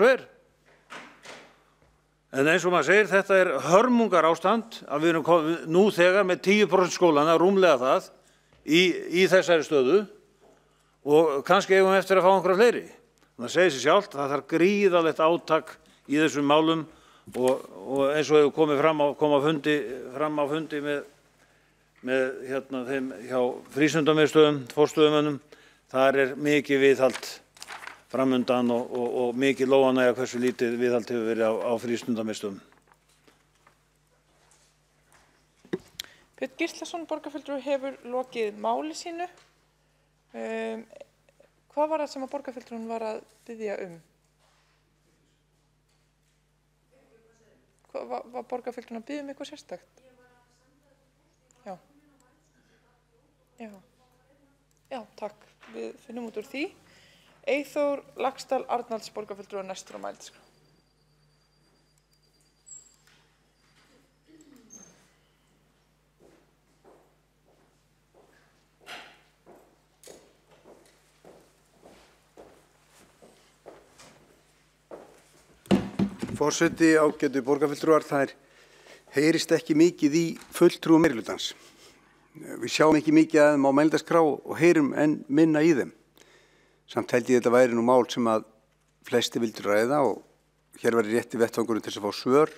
En eins og maður segir, þetta hörmungar ástand að við erum nú þegar með 10% skólana, rúmlega það, í þessari stöðu og kannski eigum eftir að fá einhverja fleiri. Það segir sig sjálft, það þarf gríðarlegt átak í þessum málum og eins og hefur komið fram á fundi með þeim hjá frístundamiðstöðum, forstöðumönnum, þar mikið viðhald framundan og mikið lóanægja hversu lítið viðhald hefur verið á frístundamiðstöðum. Björn Gíslason, borgarfulltrúi, hefur lokið máli sínu. Hvað var það sem að borgarfulltrúin var að biðja Var borgarfulltrúin að biðja eitthvað sérstakt? Já. Já, takk. Við finnum út úr því. Eyþór Laxdal Arnalds, borgarfulltrúi, næstur á mælendaskrá. Forseti, ágætu borgarfulltrúar, það heyrist ekki mikið í fulltrúum meirihlutans. Við sjáum ekki mikið að þeim á mælendaskrá og heyrum enn minna í þeim. Samt held ég þetta væri nú mál sem að flesti vildu ræða og hér væri rétti vettvangurinn til að fá svör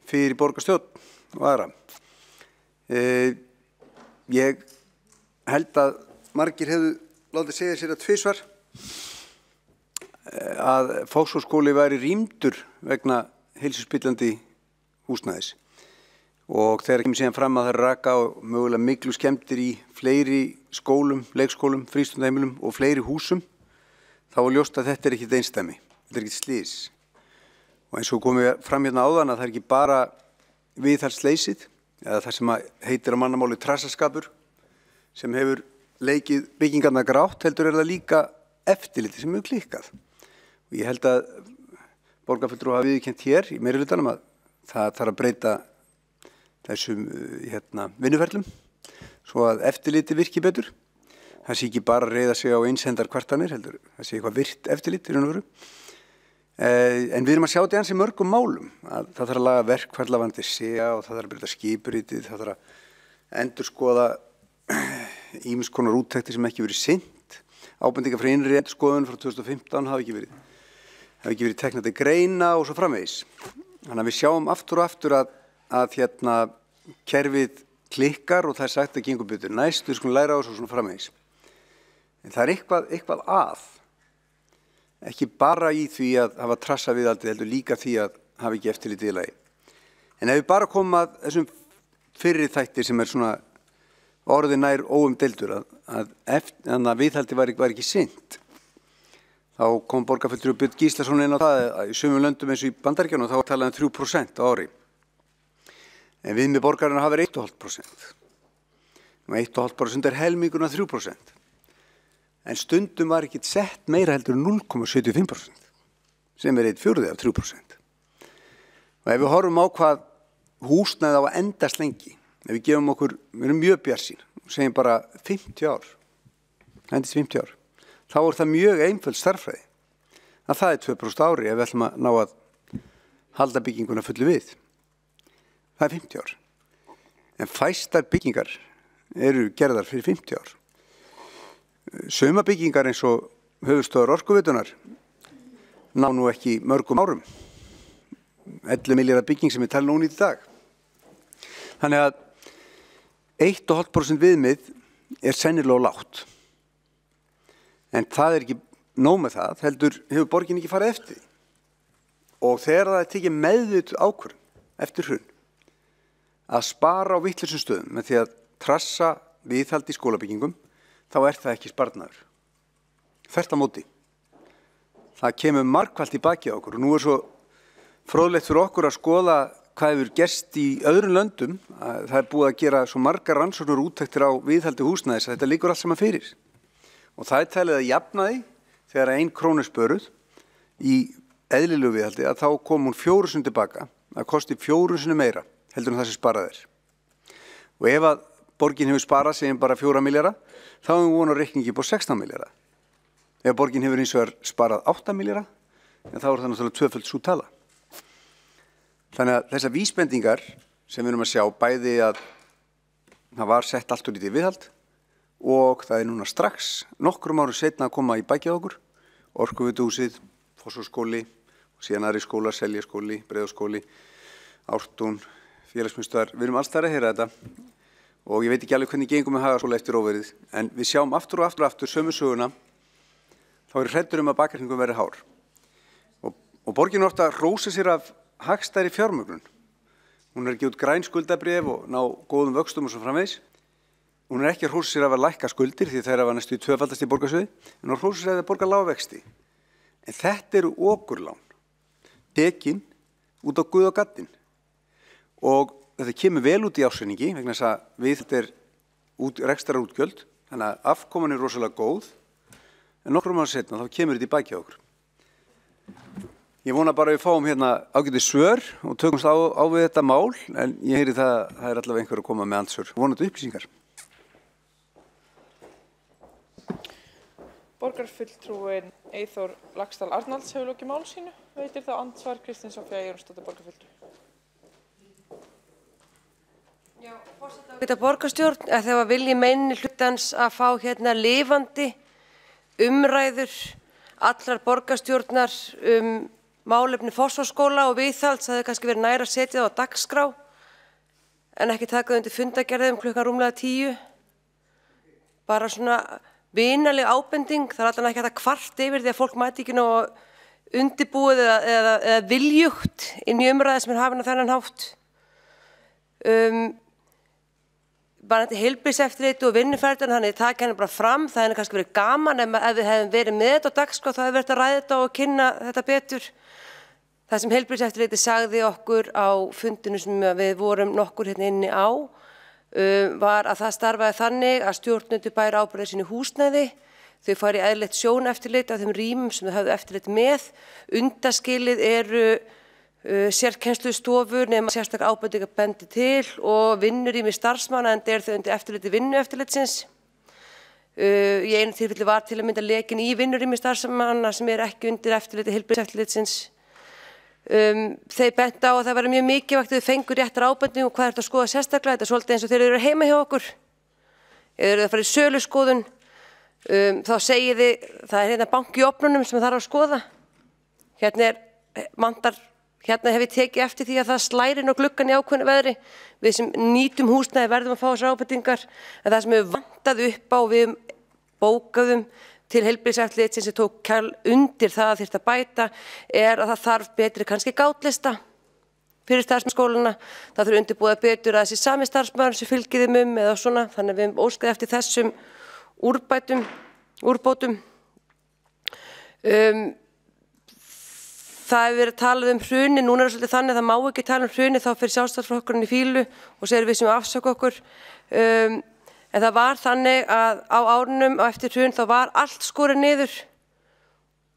fyrir borgarstjórn og aðra. Ég held að margir hefðu látið segja sér að tvisvar að Fossvogsskóli væri rýmdur vegna heilsuspillandi húsnæðis og þegar kemur síðan fram að það raka á mögulega miklu skemmtir í fleiri skólum, leikskólum, frístundaheimilum og fleiri húsum, þá ljóst að þetta ekkert einsdæmi, þetta ekkert slys. Og eins og komið fram hérna áðan að það ekki bara viðhaldsleysið, eða það sem heitir á mannamáli trassaskapur, sem hefur leikið byggingarna grátt, heldur það líka eftirliti sem hefur klikkað. Og ég held að borgarfulltrúar hafa viðurkennt hér í meirihlutanum að það þarf að breyta þessum vinnuferlum svo að eftirliti virki betur. Það sé ekki bara að reiða sig á einshendar kvartanir, heldur það sé eitthvað virt eftirlit í raun og veru. En við erum að sjá þetta eins í mörgum málum. Að það þarf að laga verkferlavandi SEA og það þarf að breyta skipritið, það þarf að endurskoða ýmiss konar úttektir sem ekki verið sinnt. Ábendingar frá innri endurskoðun frá 2015 hafa ekki verið teknað til greina og svo framvegis. Þannig að við sjáum aftur og aftur að kerfið klikkar og það er sagt að gengur betur næst, við skulum læra á þessu og svona framvegis. En það er eitthvað að, ekki bara í því að hafa trassa viðhaldið, heldur líka því að hafa ekki eftirlitið í lagi. En ef við bara komum að þessum fyrri þætti sem er svona orðið nær óumdeildur að viðhaldi var ekki sinnt, þá kom borgarfulltrúi Björn Gíslason inn á það að í sumum löndum eins og í Bandaríkjunum þá var talað 3% á ári. En viðmið borgarana hafa verið 1,5%. 1,5% er helmingurinn af 3%. En stundum var ekki sett meira heldur 0,75%, sem er 1/4 af 3%. Og ef við horfum á hvað húsnæði á að endast lengi, ef við gefum okkur, við erum mjög bjartsýn, og segjum bara 50 ár, endist 50 ár, þá er það mjög einföld stærðfræði. Að það er 2% ári ef við ætlum að ná að halda bygginguna fullu við. Það er 50 ár. En fæstar byggingar eru gerðar fyrir 50 ár. Suma byggingar eins og höfuðstöðvar Orkuveitunar ná nú ekki mörgum árum. 11 milljarða bygging sem er talin ónýtt í dag. Þannig að 1,5% viðmið er sennilega lágt. En það er ekki nóg með það, heldur hefur borgin ekki farið eftir því. Og þegar það er tekið meðvituð ákvörðun eftir hrun að spara á vitlausum stöðum með því að trassa viðhald í skólabyggingum, þá er það ekki sparnaður. Þvert á móti. Það kemur margfalt í baki á okkur og nú er svo fróðlegt fyrir okkur að skoða hvað hefur gerst í öðrum löndum. Það er búið að gera svo margar rannsóknir og úttektir á viðhaldi húsnæðis að þetta liggur allt saman fyrir. Og það er talið að jafnaði þegar 1 króna er spöruð í eðlilegu viðhaldi að þá kom hún 4 sinnum tilbaka, að kosti 4 sinnum meira heldur en það sem sparað er. Og ef að borgin hefur sparað segjum bara 4 milljarða, þá hefur við vonað reikningi upp á 16 milljarða. Ef borgin hefur eins og er sparað 8 milljarða, þá er það náttúrulega tvöföld sú tala. Þannig að þessar vísbendingar sem við erum að sjá, bæði að það var sett allt úr lítið viðhald og það er núna strax nokkrum árum seinna að koma í bakið okkur, Orkuveituhúsið, Fossvogsskóli, síðan aðri skólar, Seljaskóli, Breiðholtsskóli, Ártún, félagsmiðstöðvar, við erum alls þar að heyra þetta. Og ég veit ekki alveg hvernig gengum með Hagaskóla eftir óverið, en við sjáum aftur og aftur sömu söguna, þá er hræddur að bakreikningum verði hár. Og borgin er ofta að hrósa sér af hagstæðri fjármögnun. Hún er ekki út græn skuldabréf og ná góðum vöxtum og svo framvegis. Hún er ekki að hrósa sér af að lækka skuldir því þeir hafa næstu tvöfaldast í borgarsviði, en hún hrósa sér af að borga lága vexti. En þetta eru okurlán, tekin út á guð og gaddinn. Og þetta kemur vel út í ársreiningi vegna þess að við þetta er rekstrarútgjöld, þannig að afkoman er rosalega góð, en nokkrum ára setna þá kemur þetta í baki á okkur. Ég vona bara að við fáum hérna ágætis svör og tökumst á við þetta mál, en ég heyri það er allavega einhver að koma með andsvör. Vonandi upplýsingar. Borgarfulltrúin Eyþór Laxdal Arnalds hefur lokið máli sínu. Veitir þá andsvar Kristín Soffía Jónsdóttir borgarfulltrúi. Þetta borgarstjórn, að það var vilji meini hlutans að fá hérna lifandi umræður allar borgarstjórnar málefni Fossvogsskóla og viðhalds, það hefði kannski verið nær að setja það á dagskrá en ekki taka undir fundagerðum klukkan rúmlega 10. Bara svona vinaleg ábending, það er allan ekki hægt að kvart yfir því að fólk mæti ekki nú undirbúið eða viljugt inn í umræði sem er hafin á þennan hátt. Bara þetta heilbrigðiseftirlit og vinnuferðin, þannig að taka henni bara fram, það hefði kannski verið gaman ef við hefðum verið með þetta á dagskrá, þá hefði verið að ræða þetta og kynna þetta betur. Það sem heilbrigðiseftirlitið sagði okkur á fundinu sem við vorum nokkur hérna inni á, var að það starfaði þannig að stjórnendur bæri ábyrgð sínu húsnæði. Þau fari eðlilegt sjóneftirlit af þeim rýmum sem þau höfðu eftirlit með. Undaskilið eru sérkennslustofur nema sérstakar ábendingar bendi til og vinnurými starfsmanna en þau undir eftirliti vinnueftirlitsins. Í einu tilfelli var til að mynda lekin í vinnurými starfsmanna sem ekki undir eftirliti heilbrigðiseftirlitsins. Þeir benda á að það væri mjög mikilvægt að þau fengur réttar ábendingu og hvað er þetta að skoða sérstaklega. Þetta er svolítið eins og þeir eru heima hjá okkur. Eða eru það að fara í söluskoðun. Þá segið þið, það er hérna banki í opnunum sem þarf að skoða. Hérna hef ég tekið eftir því að það slærin og gluggan í ákveðnu veðri. Við sem nýtum húsnæði verðum að fá þessar ábendingar. En það sem við vantað upp á við bókaðum til heilbrigðiseftirlitsins sem tók undir það að þyrfti að bæta er að það þarf betri kannski gátlista fyrir starfsmannaskólana. Það þurfi undirbúið betur að þessi sami starfsmaður sem fylgir þeim eða svona. Þannig að við óskaði eftir þessum úrbótum. Það hefur verið talað hruni, núna er það svolítið þannig að það má ekki tala hruni, þá fyrir Sjálfstæðisflokkurinn í fýlu og segir við sem afsaka okkur. En það var þannig að á árunum og eftir hrun þá var allt skorið niður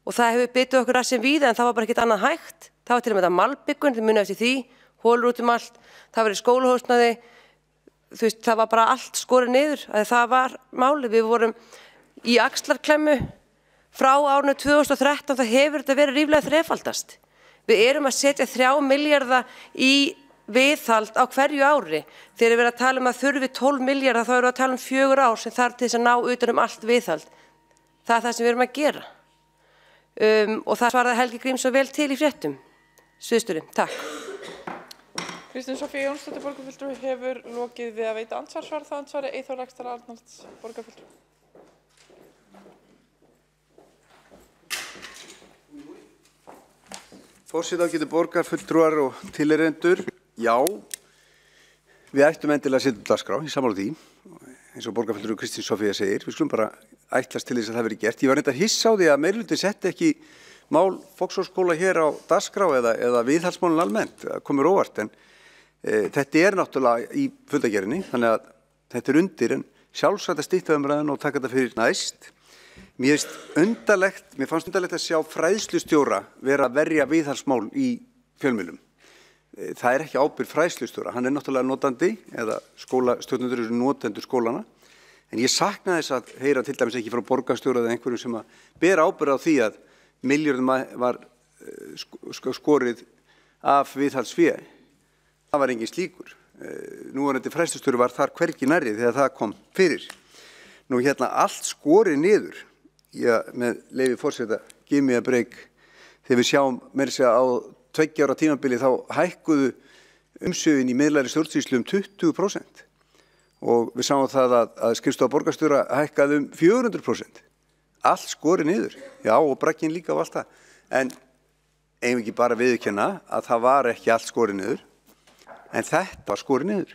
og það hefur bitið okkur að sem víða en það var bara ekkert annað hægt. Það var til og með þetta malbyggun, þið munið eftir því, hólur út allt, það var í skólahúsnæði, það var bara allt skorið niður. Það var máli, við vorum í axlarklemmu. Frá árinu 2013 það hefur þetta verið ríflega þrefaldast. Við erum að setja 3 milljarða í viðhald á hverju ári. Þegar við erum að tala að þurfi 12 milljarða þá erum við að tala 4 ár sem þarf til þess að ná utan allt viðhald. Það er það sem við erum að gera. Og það svaraði Helgi Grímsson vel til í fréttum. Suðsturinn, takk. Kristín Soffía Jónsdóttir borgarfulltrúi hefur lokið við að veita andsvar. Það andsvari Eyþór Laxdal Arnalds borgarfulltrúi. Forseti, ágætu borgarfulltrúar og tilheyrendur, já, við ættum endilega að setja dagskrá, ég sammála því, eins og borgarfulltrúi Kristín Soffía segir, við skulum bara ætlast til þess að það verið gert. Ég var reyndar hissa á því að meirihluti setti ekki mál Foxhólaskóla hér á dagskrá eða viðhaldsmálin almennt, það komur óvart, en þetta er náttúrulega í fundargerðinni, þannig að þetta er undir, en sjálfsagt að stytta umræðuna og taka þetta fyrir næst. Mér fannst undarlegt að sjá fræðslustjóra vera að verja viðhaldsmál í fjölmiðlum. Það er ekki ábyrgð fræðslustjóra, hann er náttúrulega notandi eða skólastjórnendur eru notendur skólana. En ég sakna þess að heyra til dæmis ekki frá borgarstjóra eða einhverjum sem að bera ábyrgð á því að milljörðum var skorið af viðhaldsfé. Það var engin slíkur. Núverandi fræðslustjóri var þar hvergi nærri þegar það kom fyrir. Nú hérna allt skorið niður, með leyfi forseta, give me a break, þegar við sjáum meira segja á 2 ára tímabili þá hækkuðu umsvifin í miðlægri stjórnsýslu 20% og við sáum það að skrifstofa borgarstjóra hækkaði 400%. Allt skorið niður, já og bragginn líka á allt það, en eigum ekki bara viðurkenna að það var ekki allt skorið niður, en þetta var skorið niður.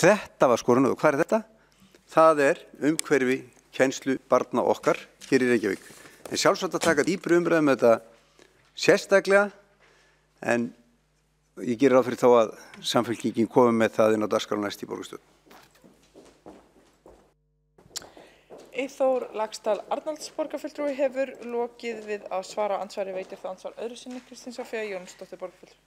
Þetta var skorið niður, hvað er þetta? Það er umhverfi kennslu barna okkar hér í Reykjavík. En sjálfsagt að taka dýpri umræðu með þetta sérstaklega, en ég gerir ráð fyrir þá að Samfylkingin komi með það inn á dagskrá næst í borgarstjórn. Eyþór Laxdal Arnalds borgarfulltrúi hefur lokið við að svara andsvari, veitir það andsvar öðru sinni. Kristín Soffía Jónsdóttir borgarfulltrúi.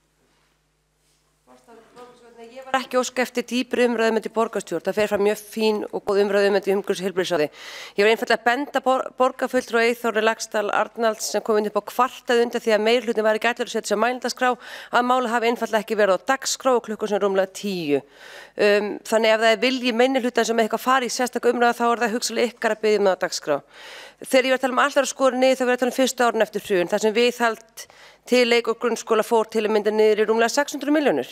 Ég var ekki óska eftir dýpri umræðu með til borgarstjórn. Það fer fram mjög fín og góð umræðu með til umhverfis- og heilbrigðisráði. Ég var einfaldlega að benda borgarfulltrúi Eyþóri Laxdal Arnalds sem kom inn upp á kvartað undan því að meirihlutin var ekki allir að setja sér mælendaskrá að máli hafi einfaldlega ekki verið á dagskrá og klukkan sem rúmlega 10. Þannig ef það er vilji minnihlutan sem eitthvað fari í sérstaka umræðu þá er það hugsanlega ykkar að biðja með á dagskrá. Þegar ég var að tala allar að skora niður þá var ég að tala fyrstu árun eftir hrun þar sem viðhald til leik- og grunnskóla fór til að mynda niður í rúmlega 600 milljónir.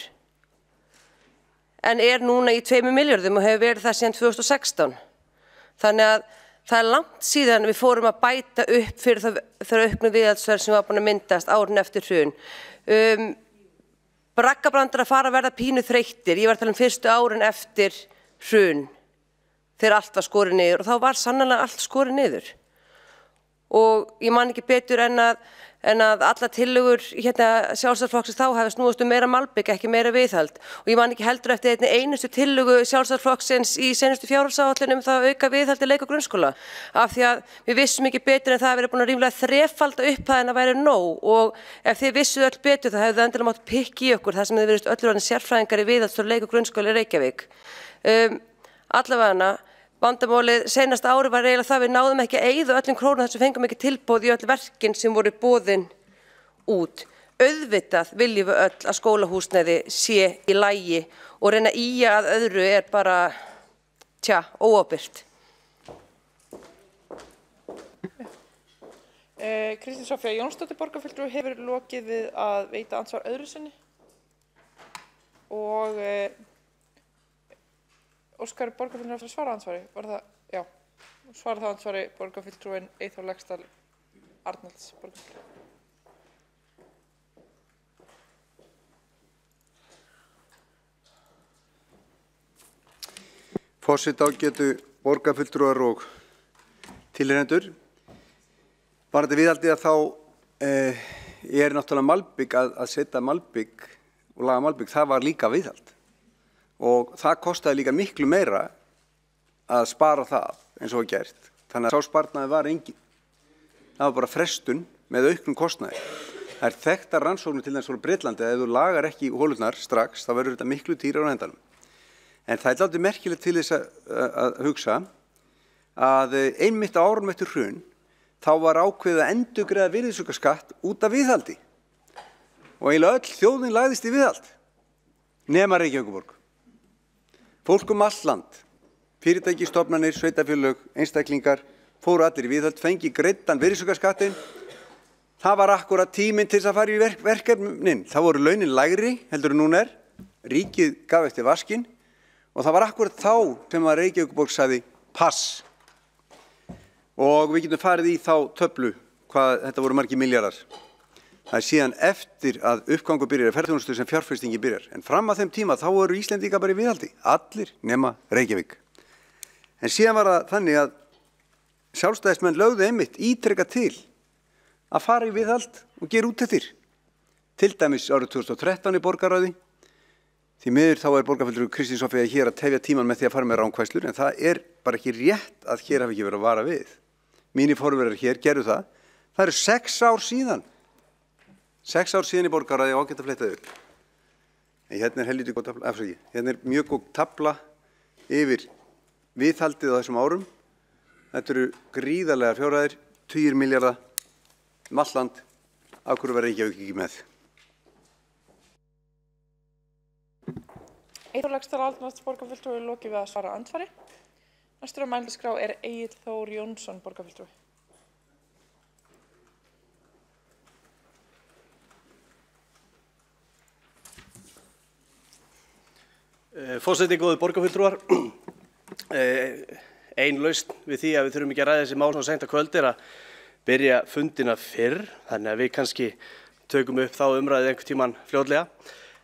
En er núna í 2 milljörðum og hefur verið það síðan 2016. Þannig að það er langt síðan við fórum að bæta upp fyrir þau auknu viðhaldsverð sem var búin að myndast árun eftir hrun. Braggabrandar að fara að verða pínu þreyttir. Ég var að tala fyrstu árin eftir hrun þegar allt var skorið niður og þá var sannarlega allt skorið niður. Og ég man ekki betur en að en að alla tillögur Sjálfstæðisflokksins þá hafi snúist meira malbik, ekki meira viðhald. Og ég man ekki heldur eftir einni einustu tillögu Sjálfstæðisflokksins í seinustu fjárhagsáætlun það að auka viðhaldi leik- og grunnskóla. Af því að við vissum ekki betur en það að vera búin að ríflega þrefalda upphæðin að væri nóg og ef þið vissuð öll betur þá hefðu það endilega mátt pikka í okkur þar sem þið verðist öllur orðin sérfræðingar í viðhaldsstörf leik- og grunnskóla í Reykjavík. Allavega vandamálið seinasta ári var eiginlega það við náðum ekki að eyða öllum krónum þar sem fengum ekki tilboð í öll verkin sem voru boðin út. Auðvitað viljum við öll að skólahúsnæði sé í lagi og reyna ýja að öðru er bara, óábyrgt. Kristín Soffía Jónsdóttir borgarfulltrúi hefur lokið við að veita andsvar öðru sinni og Óskar borgarfulltrúi eftir að svara ansvari, var það, já, svara það ansvari borgarfulltrúin Eyþór Laxdal Arnalds borgarfulltrúi. Forseti ágætu borgarfulltrúar og tilheyrendur. Varðandi viðhaldið að þá náttúrulega malbik að setja malbik og laga malbik, það var líka viðhald. Og það kostaði líka miklu meira að spara það eins og var gert. Þannig að sá sparnaði var engin. Það var bara frestun með auknum kostnaði. Það er þekktar rannsóknir til þess frá Bretlandi að ef þú lagar ekki hólurnar strax, þá verður þetta miklu dýrar á endanum. En það er látið merkilegt til þess að hugsa að einmitt á árunum eftir hrun þá var ákveðið að endurgreiða virðisaukaskatt út af viðhaldi. Og eiginlega öll þjóðin lagðist í viðhald, nema Reykjavíkurborg. Fólk allt land, fyrirtæki, stofnanir, sveitarfélög, einstaklingar, fóru allir í viðhald, fengi greiddan virðisaukaskattinn. Það var akkúrat tíminn til þess að fara í verkefnin. Það voru launin lægri, heldur en núna er. Ríkið gaf eftir vaskinn og það var akkúrat þá sem að Reykjavíkurborg sagði pass. Og við getum farið í þá töflu hvað þetta voru margir milljarðar. Það er síðan eftir að uppgangur byrjar, ferðarþjónustu sem fjárfestingi byrjar. En fram að þeim tíma þá voru Íslendingar bara í viðhaldi. Allir nema Reykjavík. En síðan var það þannig að sjálfstæðismenn lögðu einmitt ítrekað til að fara í viðhald og gera úttektir. Til dæmis árið 2013 í borgarráði. Því miður þá er borgarfulltrúi Kristín Soffía hér að tefja tíman með því að fara með rangfærslur, en það er bara ekki rétt að hér hafi ekki verið að vara við. Mínir forverar hér gerðu það. Það eru 6 ár síðan. 6 ár síðan í borgarráði og ágætt að fletta upp. En hérna er helviti góð tabla, hérna er mjög góð tabla yfir viðhaldið á þessum árum. Þetta eru gríðarlegar fjárhæðir, 20 milljarða allt land, af hverju var Reykjavík ekki með. Eyþór Laxdal Arnalds borgarfulltrúi lokið við að svara andsvari. Næstur á mælendaskrá er Egill Þór Jónsson borgarfulltrúi. Forseti, góðir borgarfulltrúar. Ein lausn við því að við þurfum ekki að ræða þessi mál svona seint að kvöld er að byrja fundina fyrr, þannig að við kannski tökum upp þá umræðið einhvern tímann fljótlega.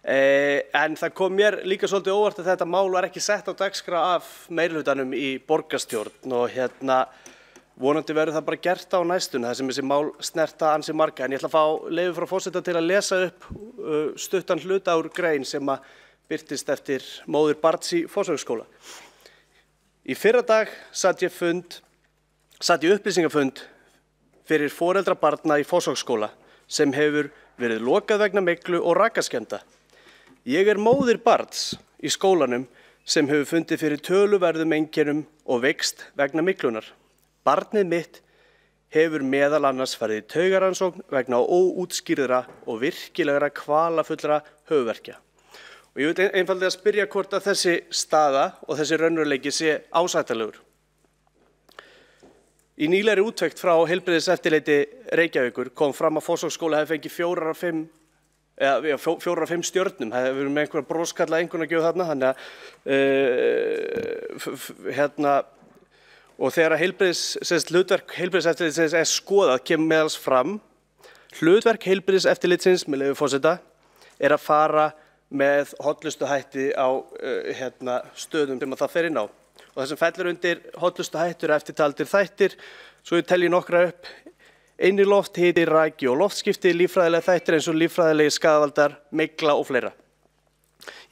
En það kom mér líka svolítið óvart að þetta mál var ekki sett á dagskrá af meirihlutanum í borgarstjórn og vonandi verður það bara gert á næstunni þar sem þessi mál snerta ansi marga. En ég ætla að fá leyfi frá forseta til að lesa upp stuttan hluta úr grein sem að birtist eftir móðir barns í Fossvogsskóla. Í fyrradag satt ég upplýsingafund fyrir foreldra barna í Fossvogsskóla sem hefur verið lokað vegna myglu og rakaskemmda. Ég er móðir barns í skólanum sem hefur fundið fyrir töluverðum einkennum og veikst vegna myglunar. Barnið mitt hefur meðal annars farið í taugaransókn vegna óútskýrðra og virkilegra kvalafullra höfuðverkja. Og ég vil einfaldlega spyrja hvort að þessi staða og þessi raunveruleiki sé ásættanlegur. Í nýlegri úttekt frá Heilbrigðiseftirliti Reykjavíkur kom fram að Fossvogsskóli hefði fengið 4 af 5 stjörnum. Það hefur verið með einhverja broskalla einhvernagjöf þarna, og þegar hlutverk Heilbrigðiseftirlitsins er skoðað kemur meðals fram hlutverk Heilbrigðiseftirlitsins, með leyfi forseta, er að fara með hollustuhætti á stöðum sem það fer inn á. Og það sem fellur undir hollustuhættur eftirtaldir þættir, svo ég telji nokkra upp, inniloft, hiti, raki og loftskipti, líffræðilega þættir eins og líffræðilegi skaðvaldar, mygla og fleira.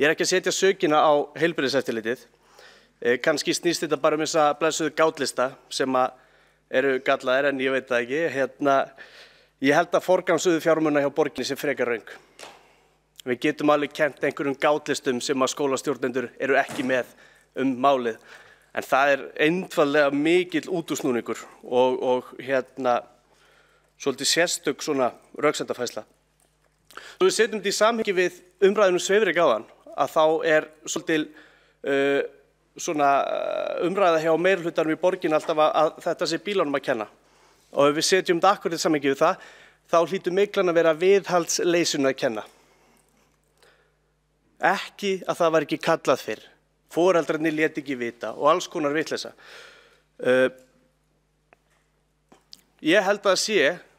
Ég er ekki að setja sökina á heilbrigðiseftirlitið. Kannski snýst þetta bara þessa blessuðu gátlista sem eru gallaðir en ég veit það ekki. Ég held að forgangsröðun fjármuna hjá borginni sé frekar röng. Við getum alveg kennt einhverjum gátlistum sem skólastjórnendur eru ekki með málið. En það einfaldlega mikill útúrsnúningur og svolítið sérstök svona röksemdafærsla. Svo við setjum þetta í samhengi við umræðinu svifryk áðan, að þá svolítið svona umræða hjá meirihlutanum í borginni alltaf að þetta sé bílunum að kenna. Og ef við setjum þetta akkurat í samhengi við það, þá hlýtur myglan að vera viðhaldsleysunni að kenna. Ekki að það var ekki kallað fyrr. Foreldrarnir lét ekki vita og alls konar vitleysa. Ég held að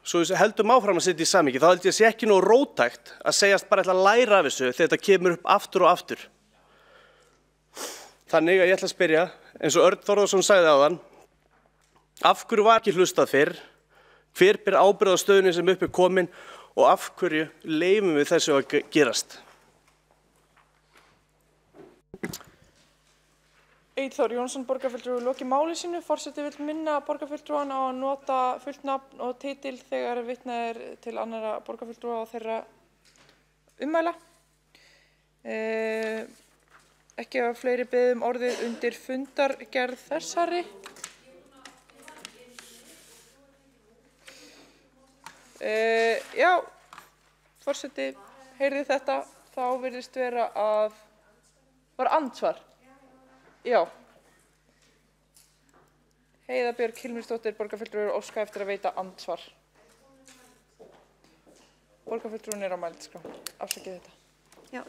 svo við heldum áfram að setja í samhengi, þá held ég að sé ekki nógu róttækt að segjast bara ætla að læra af þessu þegar þetta kemur upp aftur og aftur. Þannig að ég ætla að spyrja, eins og Örn Þórðarson sagði áðan, af hverju var ekki hlustað fyrr, hver ber ábyrgð á stöðunni sem upp komin og af hverju leyfum við þessu að gerast? Egill Þór Jónsson, borgarfulltrúi, lokið máli sínu. Forseti vill minna borgarfulltrúan á að nota fullt nafn og titil þegar vitnað er til annarra borgarfulltrúa og þeirra ummæla. Ekki hafa fleiri beðið orðið undir fundargerð þessari. Já, forseti heyrði þetta, þá virðist vera að var andsvar. Já. Heiða Björg Hilmirsdóttir, borgarfulltrúi, óska eftir að veita andsvar. Borgarfulltrúin á mælendaskrá. Afsakið þetta. Já,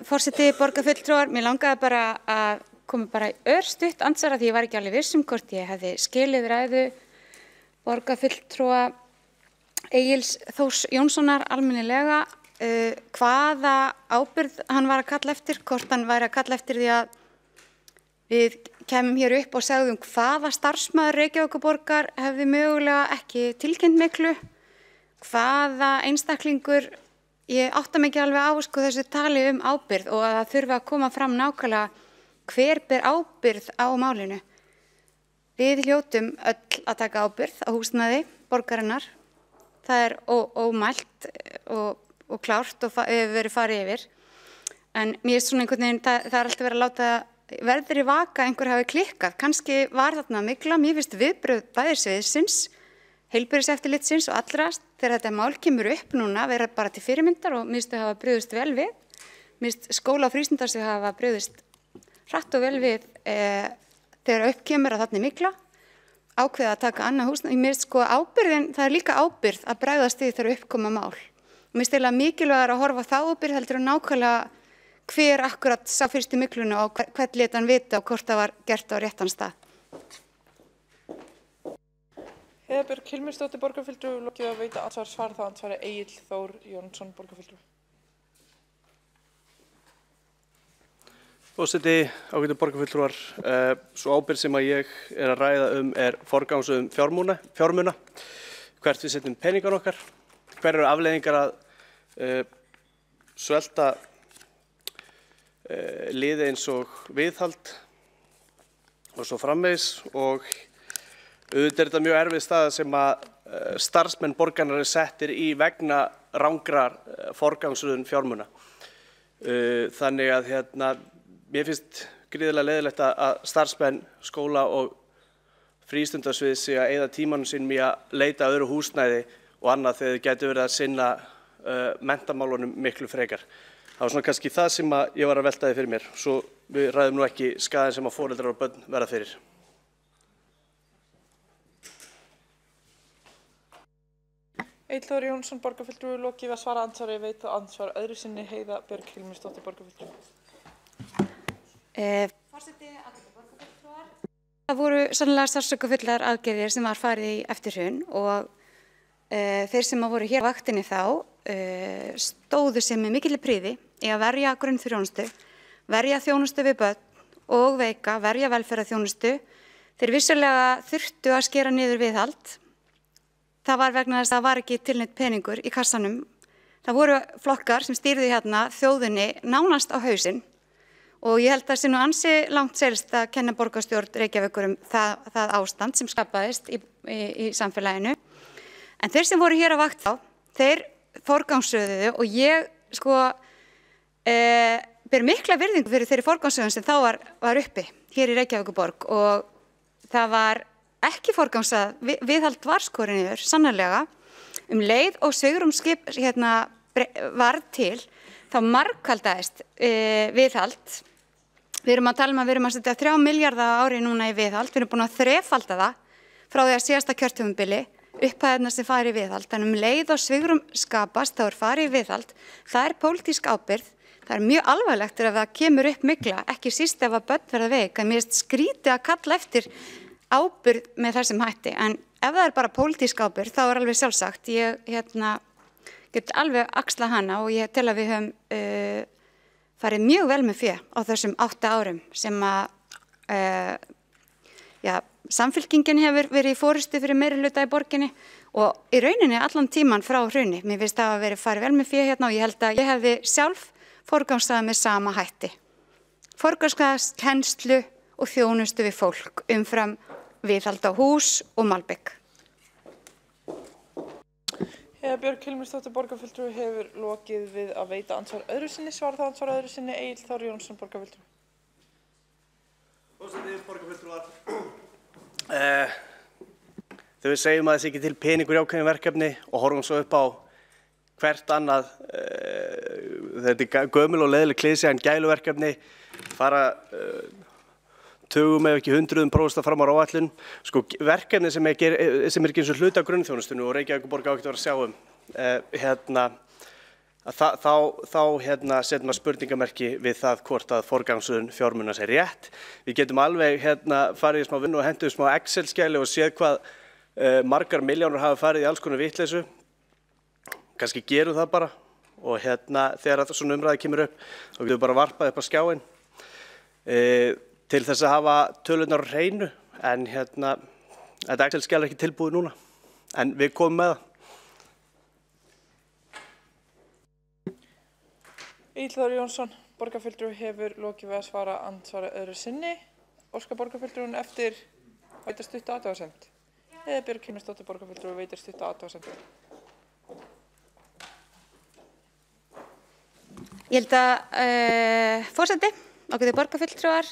Forseti, borgarfulltrúar, mér langaði bara að koma bara í örstutt andsvara því ég var ekki alveg viss hvort ég hefði skilið ræðu borgarfulltrúa Egils Þórs Jónssonar almennilega hvaða ábyrgð hann var að kalla eftir, hvort hann væri að kalla eftir því að við kemum hér upp og segðum hvaða starfsmaður Reykjavíkurborgar hefði mögulega ekki tilkynnt miklu, hvaða einstaklingur, ég átta mig ekki alveg á þessu tali ábyrgð og að það þurfi að koma fram nákvæmlega hver ber ábyrgð á málinu. Við hljótum öll að taka ábyrgð á húsnæði borgarinnar. Það ómælt og klárt og hefur verið farið yfir. En mér svona einhvern veginn, það alltaf verið að láta verður í vaka einhver hafi klikkað. Kannski var þarna mygla, mér finnst viðbrögð bæði sviðsins, heilbrigðiseftirlitsins og allra þegar þetta mál kemur upp núna vera bara til fyrirmyndar og mér finnst þau hafa brugðist vel við. Mér finnst skóla og frístundar sem hafa brugðist hratt og vel við þegar upp kemur að þarna mygla. Ákveða að taka annað húsnæði. Mér finnst ábyrgðin, það líka ábyrgð að bregðast því þegar uppkoma mál. Mér finnst eiginlega mikilvægara að horfa á þá ábyrgð heldur en nákvæmlega hver akkurat sá fyrst í myglunu og hvern lét hann vita og hvort það var gert á réttan stað. Heiða Björg Hilmirsdóttir, borgarfulltrúi, lokið að veita andsvar, þá andsvari Egill Þór Jónsson, borgarfulltrúi. Forseti, ágætu borgarfulltrúar, svo ábyrgð sem ég að ræða forgangsröðun fjármuna, hvert við setjum peningar okkar, hver eru afleiðingar að svelta liði eins og viðhald og svo framvegis og auðvitað þetta mjög erfið staða sem að starfsmenn borgarinnar settir í vegna rangrar forgangsröðun fjármuna. Þannig að mér finnst gríðarlega leiðilegt að starfsmenn skóla og frístundarsvið sé að eyða tímanum sínum í að leita að öðru húsnæði og annað þegar þau gætu verið að sinna menntamálunum miklu frekar. Það var svona kannski það sem ég var að veltaði fyrir mér, svo við ræðum nú ekki skaðin sem að foreldrar og börn verða fyrir. Egill Þór Jónsson, borgarfulltrúi, lokið að svara andsvari, veit og andsvar öðru sinni. Heiða Björg Hilmirsdóttir, borgarfulltrúi. Forseti, ágætu borgarfulltrúar. Það voru sannlega sársaukafullar aðgerðir sem var farið í eftir hrun og þeir sem voru hér á vaktinni þá stóðu sig með mikilli prýði í að verja grunnþjónustu, verja þjónustu við börn og veika, verja velferðarþjónustu. Þeir vissulega þurftu að skera niður viðhald. Það var vegna þess að það var ekki tilneitt peningur í kassanum. Það voru flokkar sem stýrðu hérna þjóðinni nánast á hausinn og ég held að það sé nú ansi langt seilst að kenna borgarstjórn Reykjavíkur það ástand sem skapaðist í samfélaginu. En þeir sem voru hér á vakt þeir forgangsröðuðu og ég ber mikla virðingu fyrir þeirri forgangsröðun sem þá var uppi hér í Reykjavíkurborg og það var ekki forgangsað, viðhald var skorið niður, sannarlega. Leið og svigrúmskip varð til, þá margfaldaðist viðhald. Við erum að tala um að við erum að setja 3 milljarða á ári núna í viðhald. Við erum búin að þrefalda það frá því að síðasta kjörtímabili upphæðirnar sem fari í viðhald. Þannig leið og svigrum skapast, þá farið í viðhald. Það pólitísk ábyrgð. Það mjög alvarlegt ef það kemur upp mygla, ekki síst ef að börn verða veik. En mér finnst skrítið að kalla eftir ábyrgð með þessum hætti. En ef það bara pólitísk ábyrgð, þá alveg sjálfsagt. Ég get alveg axlað hana og ég tel að við höfum farið mjög vel með fé á þessum 8 árum sem að Samfylkingin hefur verið í forystu fyrir meirihluta í borginni og í rauninni allan tíman frá hruni. Mér finnst það að verið farið vel með fé hérna og ég held að ég hefði sjálf forgangsraðað með sama hætti. Forgangsraðað kennslu og þjónustu við fólk umfram viðhald á hús og malbygg. Björg Hilmarsdóttir borgarfulltrúi hefur lokið við að veita andsvar öðru sinni, svara það andsvar öðru sinni, Egill Þór Jónsson borgarfulltrúi. Forseti, borgarfulltrúar. Þegar við segjum að þessi ekki til peningur í ákveðin verkefni og horfum svo upp á hvert annað, þetta gömul og leiðileg klisja en gæluverkefni, fara tugum ef ekki 100% fram á áætlun. Sko verkefni sem er ekki eins og hluti af grunnþjónustunni og Reykjavíkurborg á ekkert að vera að sjá þá setjum við spurningamerki við það hvort að forgangsröðun fjármuna sé rétt. Við getum alveg farið í smá vinnu og hentuð smá Excel-skjali og séð hvað margar milljónir hafa farið í alls konar vitleysu. Kannski gerum það bara og þegar svona umræði kemur upp þá getum við bara varpað upp á skjáinn. Til þess að hafa tölurnar á hreinu, en þetta Excel-skjal ekki tilbúið núna, en við komum með það. Egill Þór Jónsson, borgarfulltrúi hefur lokið við að svara andsvara öðru sinni. Óskar borgarfulltrúin eftir veita stutta athugasemd. Eða Björg Hilmarsdóttir borgarfulltrúi veitir stutta athugasemd. Ég held að forseti, ákveðið borgarfulltrúar,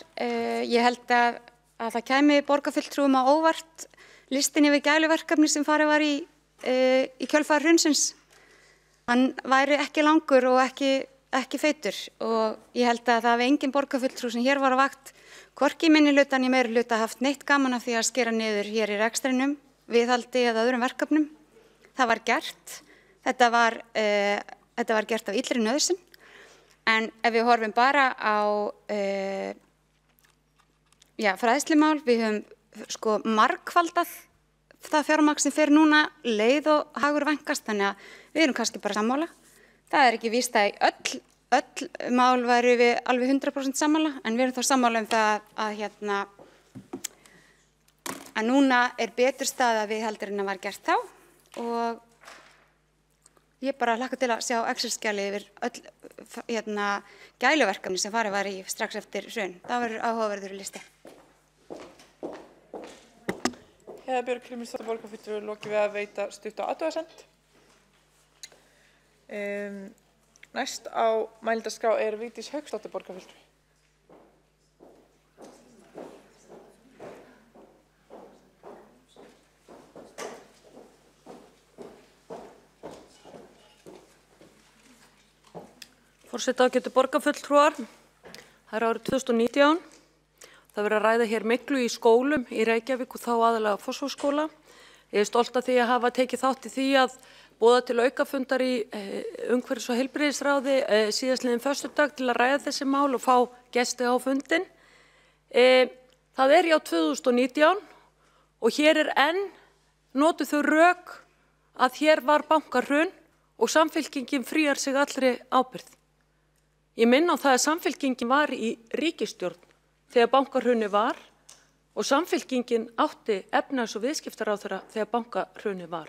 ég held að það kæmi borgarfulltrúum á óvart listin yfir gæluverkefni sem farið var í kjölfar hrunsins. Hann væri ekki langur og ekki feitur og ég held að það hafi engin borgarfulltrú sem hér var á vakt, hvorki í minnihluta né meirihluta haft neitt gaman af því að skera niður hér í rekstrinum, viðhaldi eða öðrum verkefnum. Það var gert. Þetta var gert af illri nauðsyn. En ef við horfum bara á fræðslumál, við höfum margfaldað það fjármagn sem fer núna leið og hagur vænkast, þannig að við erum kannski bara sammála. Það er ekki víst að í öll mál væru við alveg 100% sammála, en við erum þá sammála um það að núna er betur staða viðhaldur en að var gert þá og ég bara hlakka til að sjá Excel-skjali yfir öll gæluverkefni sem farið var í strax eftir hrun. Það verður áhugaverður listi. Björg Hilmarsdóttir borgarfulltrúi lokið við að veita stutta athugasemd. Næst á mælendaskrá er Vigdís Hauksdóttir borgarfulltrúi. Forseti, ágætu borgarfulltrúar, það er árið 2019. Það verður að ræða hér miklu í skólum í Reykjavík og þá aðalega Fossvogsskóla. Ég er stolt af því að hafa tekið þátt í því að boða til aukafundar í umhverfis- og heilbrigðisráði síðastliðinn föstudag til að ræða þessi mál og fá gesti á fundinn. Það er 2019 og hér er enn notuð þau rök að hér var bankahrun og Samfylkingin fríar sig allri ábyrgð. Ég minna á það að Samfylkingin var í ríkisstjórn þegar bankahrunið var og Samfylkingin átti efnahags- og viðskiptaráðherra þegar bankahrunið var.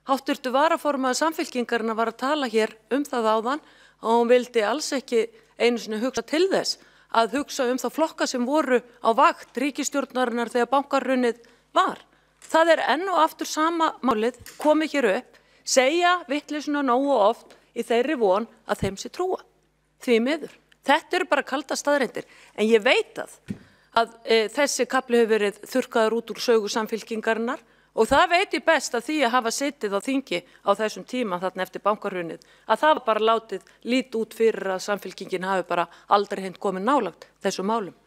Háttvirtur varaformaður Samfylkingarinnar var að tala hér það áðan og hún vildi alls ekki einu sinni hugsa til þess að hugsa þá flokka sem voru á vakt ríkisstjórnarinnar þegar bankahrunið var. Það enn og aftur sama málið komið hér upp, segja vitleysuna nógu oft í þeirri von að þeim sé trúa. Því miður. Þetta eru bara kaldar staðreyndir. En ég veit að þessi kafli hefur verið þurrkaður út úr sögu Samfylkingarinnar og það veit ég best að því að hafa setið á þingi á þessum tíma þarna eftir bankahrunið að það var bara látið lít út fyrir að Samfylkingin hafi bara aldrei hreint komið nálægt þessum málum.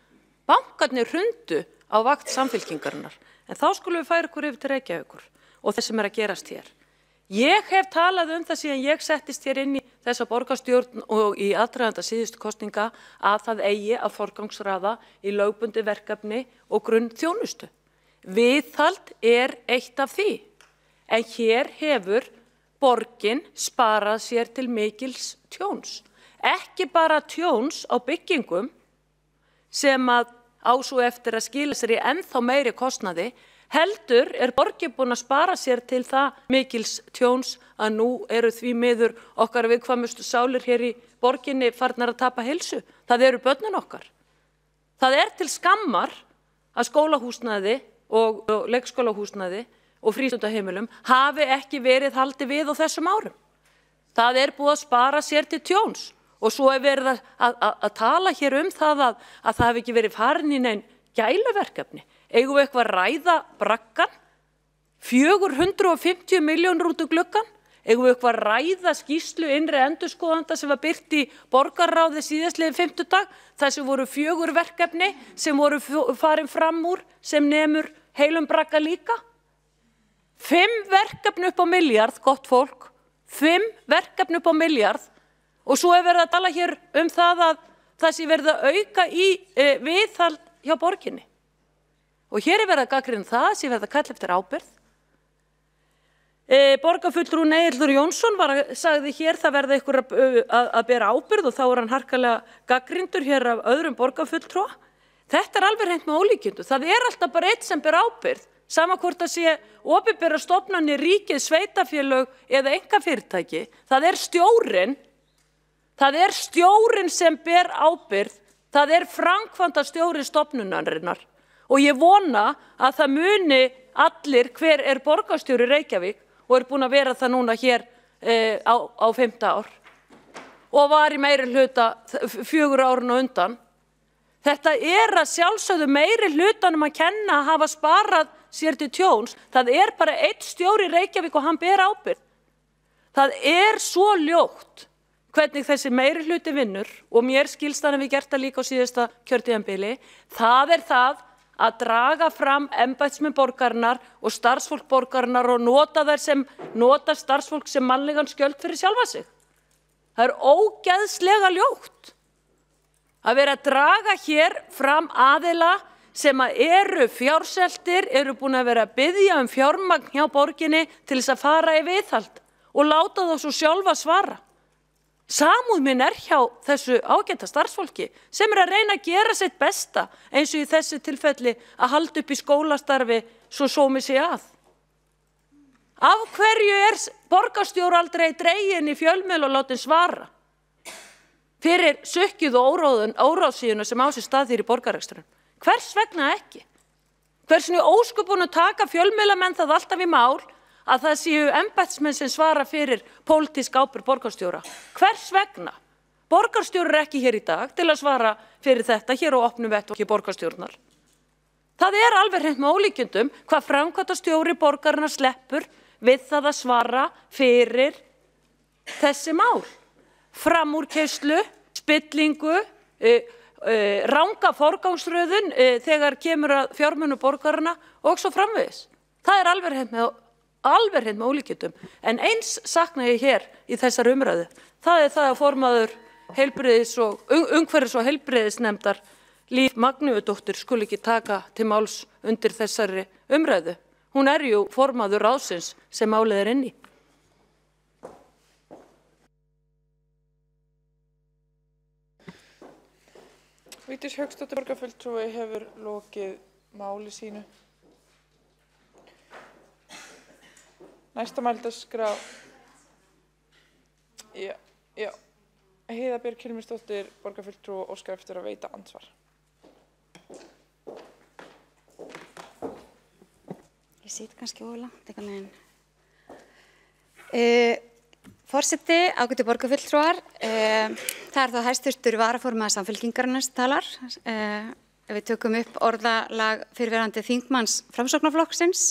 Bankarnir hrundu á vakt Samfylkingarinnar en þá skulum við færa ykkur yfir til Reykjavíkur og þess sem að gerast hér. Ég hef talað það síðan ég settist hér inn í þessa borgarstjórn og í aðdraganda síðustu kosninga að það eigi að forgangsraða í lögbundið verkefni og grunnþjónustu. Viðhald eitt af því, en hér hefur borgin sparað sér til mikils tjóns. Ekki bara tjóns á byggingum sem að á svo eftir að skila sér í ennþá meiri kostnaði, heldur borgin búin að spara sér til það mikils tjóns að nú eru því miður okkar viðkvæmustu sálir hér í borginni farnar að tapa heilsu. Það eru börnin okkar. Það til skammar að skólahúsnæði og leikskólahúsnæði og frístundaheimilum hafi ekki verið haldið við á þessum árum. Það búið að spara sér til tjóns og svo verið að tala hér það að það hafi ekki verið farin í nein gæluverkefni. Eigum við eitthvað að ræða braggan? 450 milljónir út úr gluggann? Eigum við eitthvað að ræða skýrslu innri endurskoðanda sem var birt í borgarráði síðastliðinn fimmtudag? Það sem voru 4 verkefni sem voru farin fram úr sem nemur heilum bragga líka? 5 verkefni upp á milljarð, gott fólk. 5 verkefni upp á milljarð og svo verið að tala hér það að það sé verið að auka í viðhald hjá borginni. Og hér verið að gagnrýna það, sé verið að kalla eftir ábyrgð. Borgarfulltrúinn Egill Jónsson sagði hér það verði ykkur að bera ábyrgð og þá hann harkalega gagnrýndur hér af öðrum borgarfulltrúa. Þetta alveg hreint með ólíkindum. Það alltaf bara einn sem ber ábyrgð, sama hvort það sé opinberar stofnanir, ríkið, sveitarfélög eða einkafyrirtæki. Það stjórinn. Það stjórinn sem ber ábyrgð. Það framkvæmdastjóri stofnunarinnar. Og ég vona að það muni allir hver borgarstjóri Reykjavík og búin að vera það núna hér á 5. ár og var í meiri hluta 4 árin á undan. Þetta að sjálfsögðu meiri hlutanum að kenna að hafa sparað sér til tjóns. Það bara einn stjóri í Reykjavík og hann ber ábyrgð. Það svo ljótt hvernig þessi meiri hluti vinnur og mér skilst hann við gert það líka á síðasta kjörtímabili. Það það að draga fram embættismenn borgarinnar og starfsfólk borgarinnar og nota starfsfólk sem mannlegan skjöld fyrir sjálfa sig. Það ógeðslega ljótt að vera að draga hér fram aðila sem eru fjárseltir, búin að vera að biðja fjármagn hjá borginni til þess að fara í viðhald og láta þá svo sjálfa svara. Samúð minn hjá þessu ágæta starfsfólki sem að reyna að gera sitt besta eins og í þessu tilfelli að halda upp í skólastarfi svo sómi sig að. Af hverju borgarstjóri aldrei dreginn í fjölmiðla og látin svara fyrir sukkið og óráðsíðuna sem á sér stað hér í borgarrekstrinum? Hvers vegna ekki? Hversni ósköpunum taka fjölmiðlamenn það alltaf í mál að það séu embættismenn sem svara fyrir pólitísk ábyrgð borgarstjóra? Hvers vegna? Borgarstjóri ekki hér í dag til að svara fyrir þetta hér á opnum vettvangi borgarstjórnar. Það alveg hreint með ólíkindum hvað framkvæmdastjóri borgarinnar sleppur við það að svara fyrir þessi mál. Framúrkeyrslu, spillingu, ranga forgangsröðun þegar kemur að fjármunum borgarana og svo framvegis. Það alveg hreint með ólíkindum. En eins sakna ég hér í þessar umræðu. Það það að formaður umhverfis- og heilbrigðisnefndar Líf Magnúsdóttir skuli ekki taka til máls undir þessari umræðu. Hún jú formaður ráðsins sem málið inn í. Vigdís Hauksdóttir borgarfulltrúi hefur lokið máli sínu. Næsta mælendaskrá. Já. Heiða Björg Hilmisdóttir borgarfulltrúi óskar eftir að veita andsvar. Ég sit kannski of langt einhvern veginn. Forseti, ágætu borgarfulltrúar, það þá hæstvirtur varaformaður Samfylkingarinnar sem talar. Ef við tökum upp orðalag fyrrverandi þingmanns Framsóknarflokksins,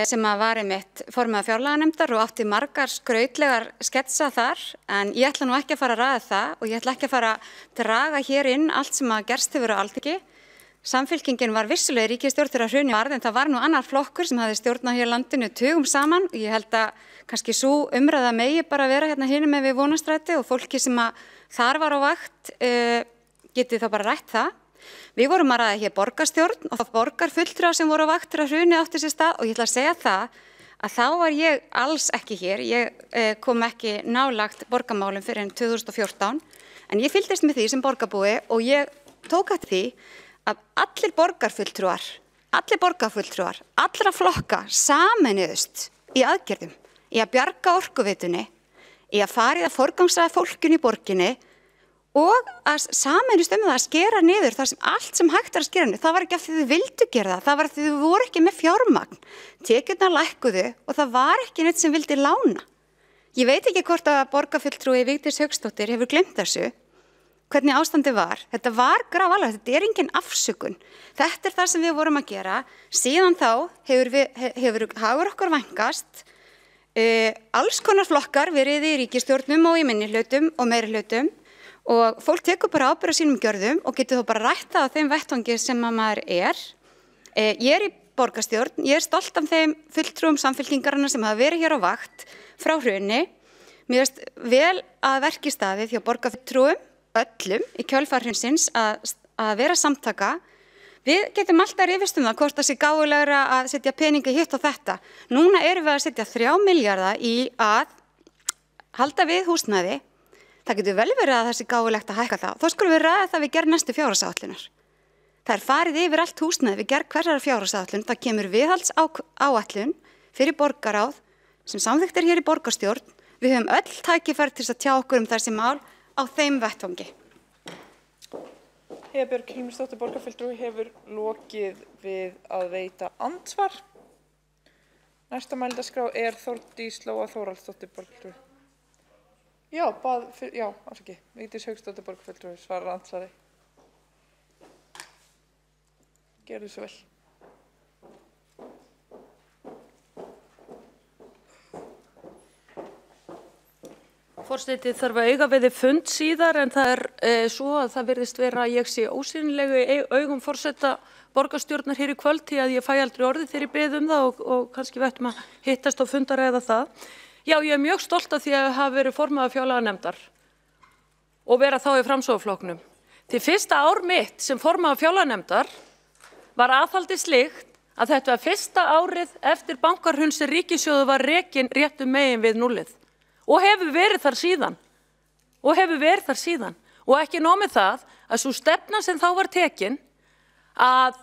sem var einmitt formaður fjárlaganefndar og átti margar skrautlegar sketsa þar, en ég ætla nú ekki að fara að ræða það og ég ætla ekki að fara að draga hér inn allt sem að gerst hefur á Alþingi. Samfylkingin var vissulega í ríkisstjórn þegar hrunið varð, en það var nú annar flokkur sem hafði stjórnað hér landinu tugum saman og ég held að kannski sú umræða megi bara vera hérna hinum með við Vonarstræti og fólki sem að þar var á vakt geti þá bara rætt það. Við vorum að ræða hér borgarstjórn og það borgarfulltrúar sem voru á vakt þegar hrunið átti sér stað og ég ætla að segja það að þá var ég alls ekki hér, ég kom ekki nálagt borgarmálum fyrir enn 2014 en ég fylgdist með því sem borgarbúi og ég tók eftir því að allir borgarfulltrúar, allra flokka sameinuðust í aðgerðum, í að bjarga orkuveitunni, í að fara í að forgangsraða fólkinu í borginni og að sameinist það að skera niður þar sem allt sem hægt að skera niður. Það var ekki af því þau vildu gera það var af því þau voru ekki með fjármagn. Tekjurnar lækkuðu og það var ekki neitt sem vildi lána. Ég veit ekki hvort að borgarfulltrúi Vigdís Hauksdóttir hefur gleymt þessu, hvernig ástandið var. Þetta var grafalvarlegt, þetta er engin afsökun. Þetta er það sem við vorum að gera. Síðan þá hefur hagur okkar vænkast. Alls konar flokkar verið í ríkisstjórnum og í minnihlutum og meirihlutum og fólk tekur bara ábyrgð á sínum gjörðum og getur þá bara rætt það á þeim vettvangi sem að maður er. Ég er í borgarstjórn, ég er stolt af þeim fulltrúum Samfylkingarinnar sem hafa verið hér á vakt frá hruni. Mér finnst vel að verki staðið hjá borgarfulltrúum öllum í kjölfar hrunsins að vera samtaka. Við getum alltaf rifist það hvort það sé gáfulegra að setja peningi hitt og þetta. Núna erum við að setja 3 milljarða í að halda við húsnæði. Það getur vel verið að það sé gáfulegt að hækka það. Þá skulum við ræða það við gerð næstu fjárhagsáætlunar. Það er farið yfir allt húsnæði við gerð hverjar fjárhagsáætlun. Það kemur viðhaldsáætlun fyrir borgarráð sem samþykkt er hér í borgarstjórn. Við höfum öll tækifæri til að tjá okkur þessi mál á þeim vettvangi. Heiða Björg Hilmisdóttir borgarfulltrúi hefur lokið við að veita andsvar. Næsta mælendaskrá er Þórdís Lóa Þórhallsdóttir borgarfulltrúi. Afsakið. Vigdís Hauksdóttir borgarfulltrúi svarar andsvari. Gjörðu svo vel. Forseti þarf að eiga við þið fund síðar en það er svo að það virðist vera að ég sé ósýnilegu í augum forseta borgarstjórnar hér í kvöld því að ég fæ aldrei orðið þegar ég beð það og kannski við ættum að hittast og fundaræða það. Já, ég er mjög stolt af því að hafa verið formaður fjárlaganefndar og vera þá í Framsóknarflokknum. Því fyrsta ár mitt sem formaður fjárlaganefndar var aðhaldið slíkt að þetta var fyrsta árið eftir bankarhrunsi ríkissjóður var rekinn réttum megin við núllið. Og hefur verið þar síðan. Og ekki nóg með það að svo stefna sem þá var tekin að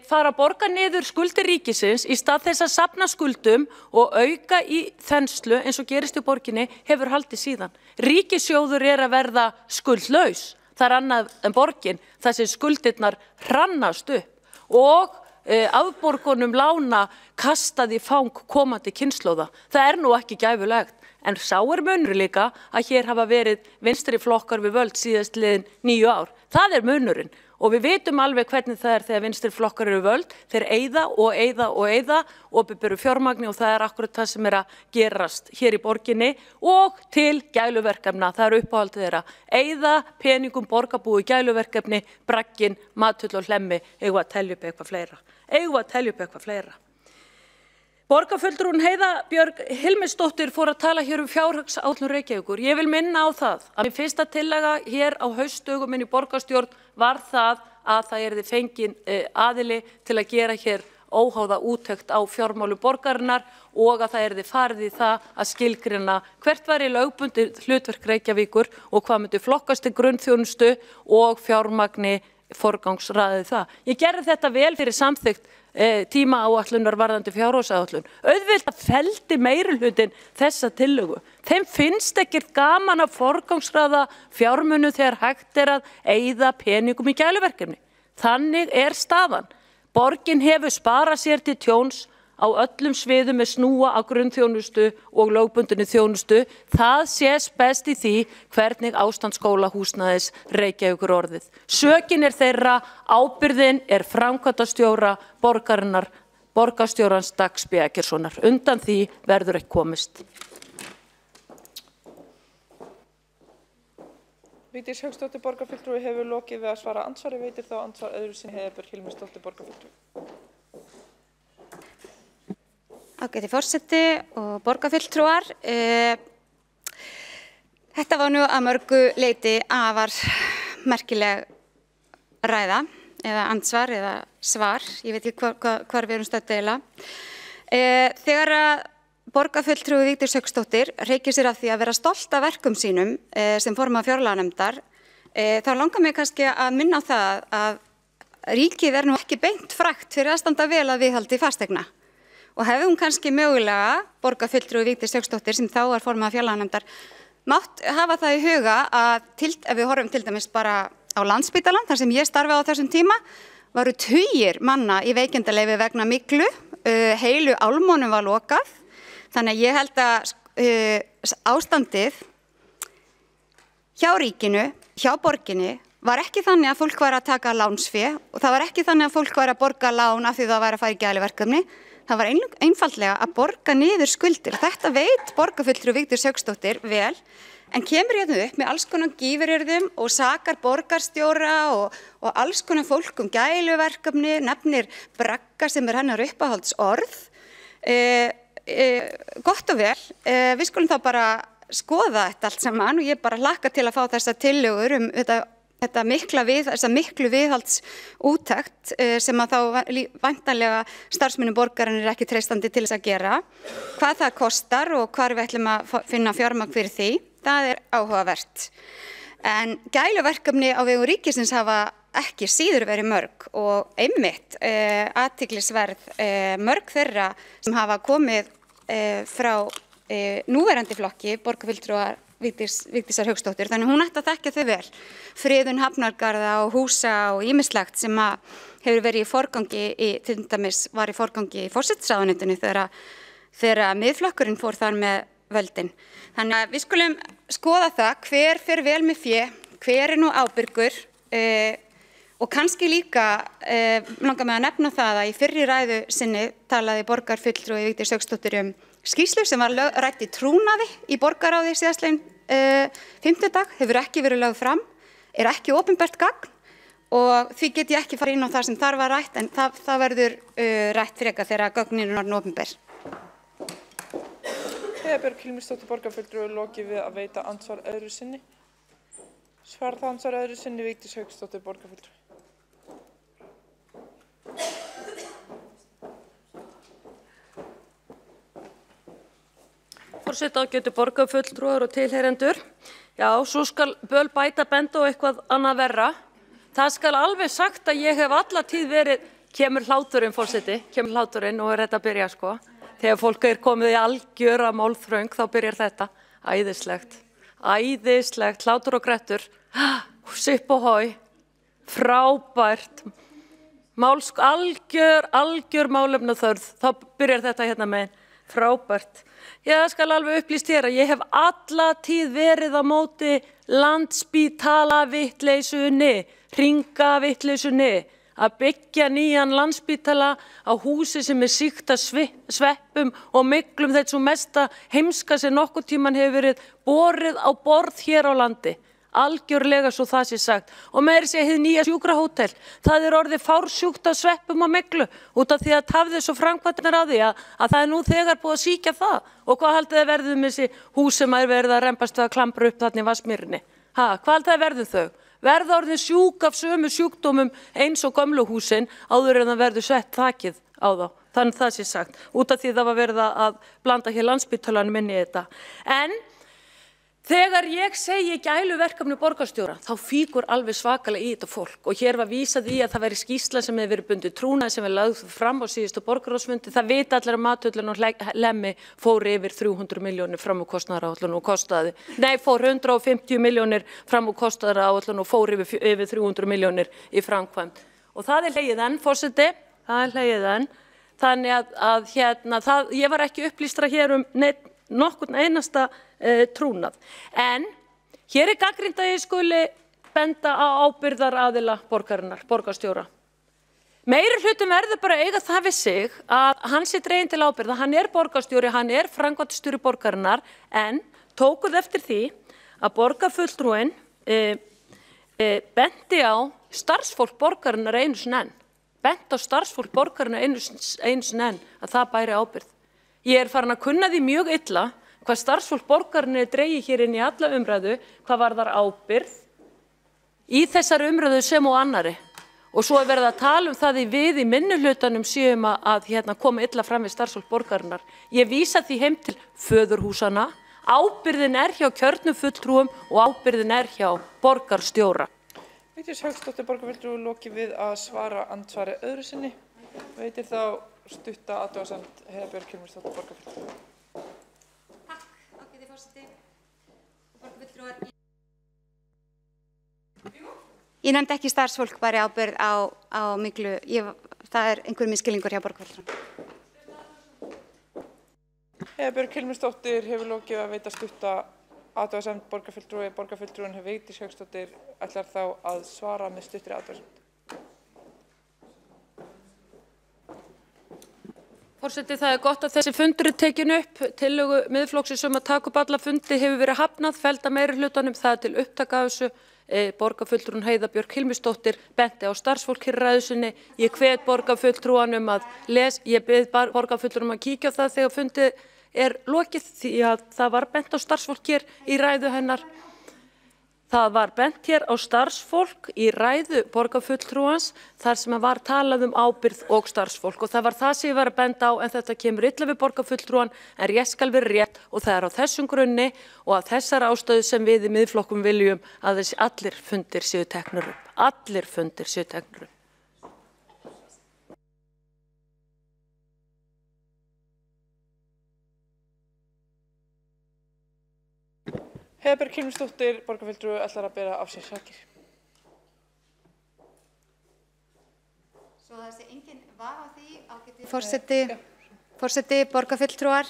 fara að borga niður skuldir ríkisins í stað þess að safna skuldum og auka í þenslu eins og gerist í borginni hefur haldið síðan. Ríkissjóður er að verða skuldlaus. Það er annað en borgin þar sem skuldirnar hrannast upp og afborgunum lána kastað í fang komandi kynslóða. Það er nú ekki gæfulegt. En sá er munur líka að hér hafa verið vinstri flokkar við völd síðastliðin 9 ár. Það er munurinn og við vitum alveg hvernig það er þegar vinstri flokkar eru völd. Þeir eyða opinberu fjármagni og það er akkurat það sem er að gerast hér í borginni og til gæluverkefna. Það er uppáhaldið þeirra. Eyða peningum borgarbúi gæluverkefni, bragginn, matull og hlemmi. Eigum að telja upp eitthvað fleira. Borgarfulltrúin Heiða Björg Hilmisdóttir fór að tala hér fjárhagsáætlun Reykjavíkur. Ég vil minna á það að mín fyrsta tillaga hér á haustdögum inn í borgarstjórn var það að það yrði fenginn aðili til að gera hér óháða úttekt á fjármálu borgarinnar og að það yrði farið í það að skilgreina hvert væri lögbundið hlutverk Reykjavíkur og hvað myndi flokkast til grunnþjónustu og fjármagni forgangsraðið það. Ég gerði þetta vel fyrir samþykkt tímaáætlunar varðandi fjárhagsáætlun. Auðvitað felldi meirihlutin þessa tillögu. Þeim finnst ekkert gaman að forgangsraða fjármunu þegar hægt að eyða peningum í gæluverkefni. Þannig staðan. Borgin hefur sparað sér til tjóns á öllum sviðum með snúa á grunnþjónustu og lögbundinni þjónustu. Það sést best í því hvernig ástand skólahúsnæðis Reykjavíkur orðið. Sökin þeirra, ábyrgðin framkvæmdastjóra borgarinnar, borgarstjórans Dags B. Eggertssonar. Undan því verður ekki komist. Vigdís Hauksdóttir borgarfulltrúi hefur lokið við að svara andsvari, veitir þá andsvar öðru sinni Heiðbjörg Hilmisdóttir borgarfulltrúi. Ágæti forseti og borgarfulltrúar. Þetta var nú að mörgu leyti afar merkileg ræða eða andsvar eða svar. Ég veit ekki hvar við erum stödd eiginlega. Þegar að borgarfulltrúi Vigdís Hauksdóttir hreykir sér af því að vera stolt af verkum sínum sem formaður fjárlaganefndar, þá langar mig kannski að minna á það að ríkið nú ekki beint frægt fyrir að standa vel að viðhaldi fasteigna. Og hefum kannski mögulega borgarfulltrúi Vigdís Hauksdóttir sem þá var formaður fjárlaganefndar mátt hafa það í huga að ef við horfum til dæmis bara á Landspítalann, þar sem ég starfaði á þessum tíma, varu tugir manna í veikindaleyfi vegna myglu, heilu álmónum var lokað. Þannig að ég held að ástandið hjá ríkinu, hjá borginni, var ekki þannig að fólk væri að taka lánsfé og það var ekki þannig að fólk væri að borga lán af því það væri að fara í gæluverkefni. Það var einfaldlega að borga niður skuldir. Þetta veit borgarfulltrúi Vigdís Hauksdóttir vel, en kemur hérna upp með alls konar gífuryrðum og sakar borgarstjóra og alls konar fólk gæluverkefni, nefnir bragga sem hennar uppáhaldsorð. Gott og vel, við skulum þá bara skoða þetta allt saman og ég bara hlakka til að fá þessa tillögur þessa miklu viðhaldsúttekt sem að þá væntanlega starfsmönnum borgarinnar ekki treystandi til þess að gera. Hvað það kostar og hvar við ætlum að finna fjármagn fyrir því, það áhugavert. En gæluverkefni á vegum ríkisins hafa ekki síður verið mörg og einmitt athyglisverð mörg þeirra sem hafa komið frá núverandi flokki borgarfulltrúar Vigdísar Hauksdóttir, þannig hún ætti að þekkja þau vel. Friðun hafnargarða og húsa og ýmislegt sem hefur verið í forgangi, til dæmis var í forgangi í forsætisráðuneytinu þegar miðflokkurinn fór þar með völdin. Þannig að við skulum skoða það hver fer vel með fé, hver nú ábyrgur og kannski líka langar mig að nefna það að í fyrri ræðu sinni talaði borgarfulltrúi Vigdís Hauksdóttir skýrslu sem var rædd í trúnaði í borgarráði síðastliðinn fimmtudag, hefur ekki verið lögð fram, ekki opinbert gagn og því get ég ekki farið inn á það sem þar var rætt en það verður rætt frekar þegar gögnin orðin opinber. Heiðbjörg Hilmisdóttir borgarfulltrúi lokið við að veita andsvar öðru sinni. Svarar það andsvar öðru sinni Vigdís Hauksdóttir borgarfulltrúi. Forseti, ágætu borgarfulltrúar og tilheyrendur. Já, svo skal böl bæta benda og eitthvað annað verra. Það skal alveg sagt að ég hef alla tíð verið, kemur hláturinn forseti, kemur hláturinn og þetta að byrja sko. Þegar fólk komið í algjöra málþröng þá byrjar þetta. Æðislegt, hlátur og grettur, sipp og hói, frábært, algjör málefnaþörf, þá byrjar þetta hérna megin, frábært. Ég skal alveg upplýst hér að ég hef alla tíð verið á móti Landspítala vitleysunni, hringavitleysunni, að byggja nýjan Landspítala á húsi sem sýkt af sveppum og myglum, þetta svo mesta heimska sem nokkuð tíman hefur verið borið á borð hér á landi. Algjörlega svo það sé sagt. Og meira segja hið nýja sjúkrahótel. Það orðið fársjúkt af sveppum og myglu út af því að tafði svo framkvæmdirnar á því að það nú þegar búið að sýkja það. Og hvað haldið þið verðið með þessi hús sem verið að rembast við að klambra upp þarna í Vatnsmýrinni? Hvað haldið þið verðið þau? Verða orðin sjúk af sömu sjúkdómum eins og gömlu húsin áður en það verður sett þakið á þá. Þannig það sé sagt, út af því það var verið að blanda hér Landspítalanum inn í þetta. En þegar ég segi gæluverkefni borgarstjóra, þá fíkur alveg svakalega í þetta fólk og hér var vísað í að það væri skýrsla sem hefur verið bundið trúnaði sem er lögð fram á síðustu borgarráðsfundi. Það vita allir að Matvöllin og Lemmi fór yfir 300 milljónir fram úr kostnaðaráætlun og kostaði. Nei, fór 150 milljónir fram úr kostnaðaráætlun og fór yfir 300 milljónir í framkvæmd. Og það er hlegið enn, forseti, það er hlegið enn. Þannig að ég var ekki upplýstra hér nokkurn einasta trúnað. En hér er gagnrýnt að ég skuli benda á ábyrgðaraðila borgarinnar, borgarstjóra. Meirihluti verður bara að eiga það við sig að hann sé dreginn til ábyrgða, hann er borgarstjóri, hann er framkvæmdastjóri borgarinnar, en tókuð eftir því að borgarfulltrúinn benti á starfsfólk borgarinnar einu sinni enn. Bent á starfsfólk borgarinnar einu sinni enn að það bæri ábyrgð. Ég er farin að kunna því mjög illa hvað starfsfólk borgarinnar dregið hér inn í alla umræðu, hvað varðar ábyrgð í þessari umræðu sem og annari. Og svo er verið að tala það við í minnihlutanum séum að koma illa fram við starfsfólk borgarinnar. Ég vísa því heim til föðurhúsana. Ábyrgðin er hjá kjörnum fulltrúum og ábyrgðin er hjá borgarstjóra. Vigdís Hauksdóttir, borgarfulltrúi, lokið við að svara andsvari öðru sinni. Veitir þá stutta athugasemd Heiða Björk Hilmarsdóttir, borgarfulltrúi. Takk, ágæti forseti. Borgarfulltrúar. Ég nefndi ekki starfsfólk bara ábyrgð á miklu, það er einhver misskilningur hjá borgarfulltrúum. Heiða Björk Hilmarsdóttir hefur lokið að veita stutta athugasemd borgarfulltrúi. Borgarfulltrúin Vigdís Hauksdóttir ætlar þá að svara með stuttri athugasemd. Forseti, það er gott að þessi fundur er tekin upp. Tillögu Miðflokksins að taka upp alla fundi hefur verið hafnað, felld af meirihlutanum. Það er til upptaka af þessu. Borgarfulltrúin Heiða Björk Hilmarsdóttir benti á starfsfólk hér í ræðu sinni. Ég hvet borgarfulltrúan ég bið borgarfulltrúan að kíkja á það þegar fundið er lokið því að það var bent á starfsfólk hér í ræðu hennar. Það var bent hér á starfsfólk í ræðu borgarfulltrúans þar sem var talað ábyrgð og starfsfólk og það var það sem ég var að benda á en þetta kemur illa við borgarfulltrúan en rétt skal vera rétt og það er á þessum grunni og að þessar ástöðu sem við í Miðflokkum viljum að allir fundir séu teknir upp. Allir fundir séu teknir upp. Heiða Björk Hilmarsdóttir, borgarfulltrúi, ætlar að bera af sér sakir. Svo það sé engin vafa á því, ágæti forseti, borgarfulltrúar.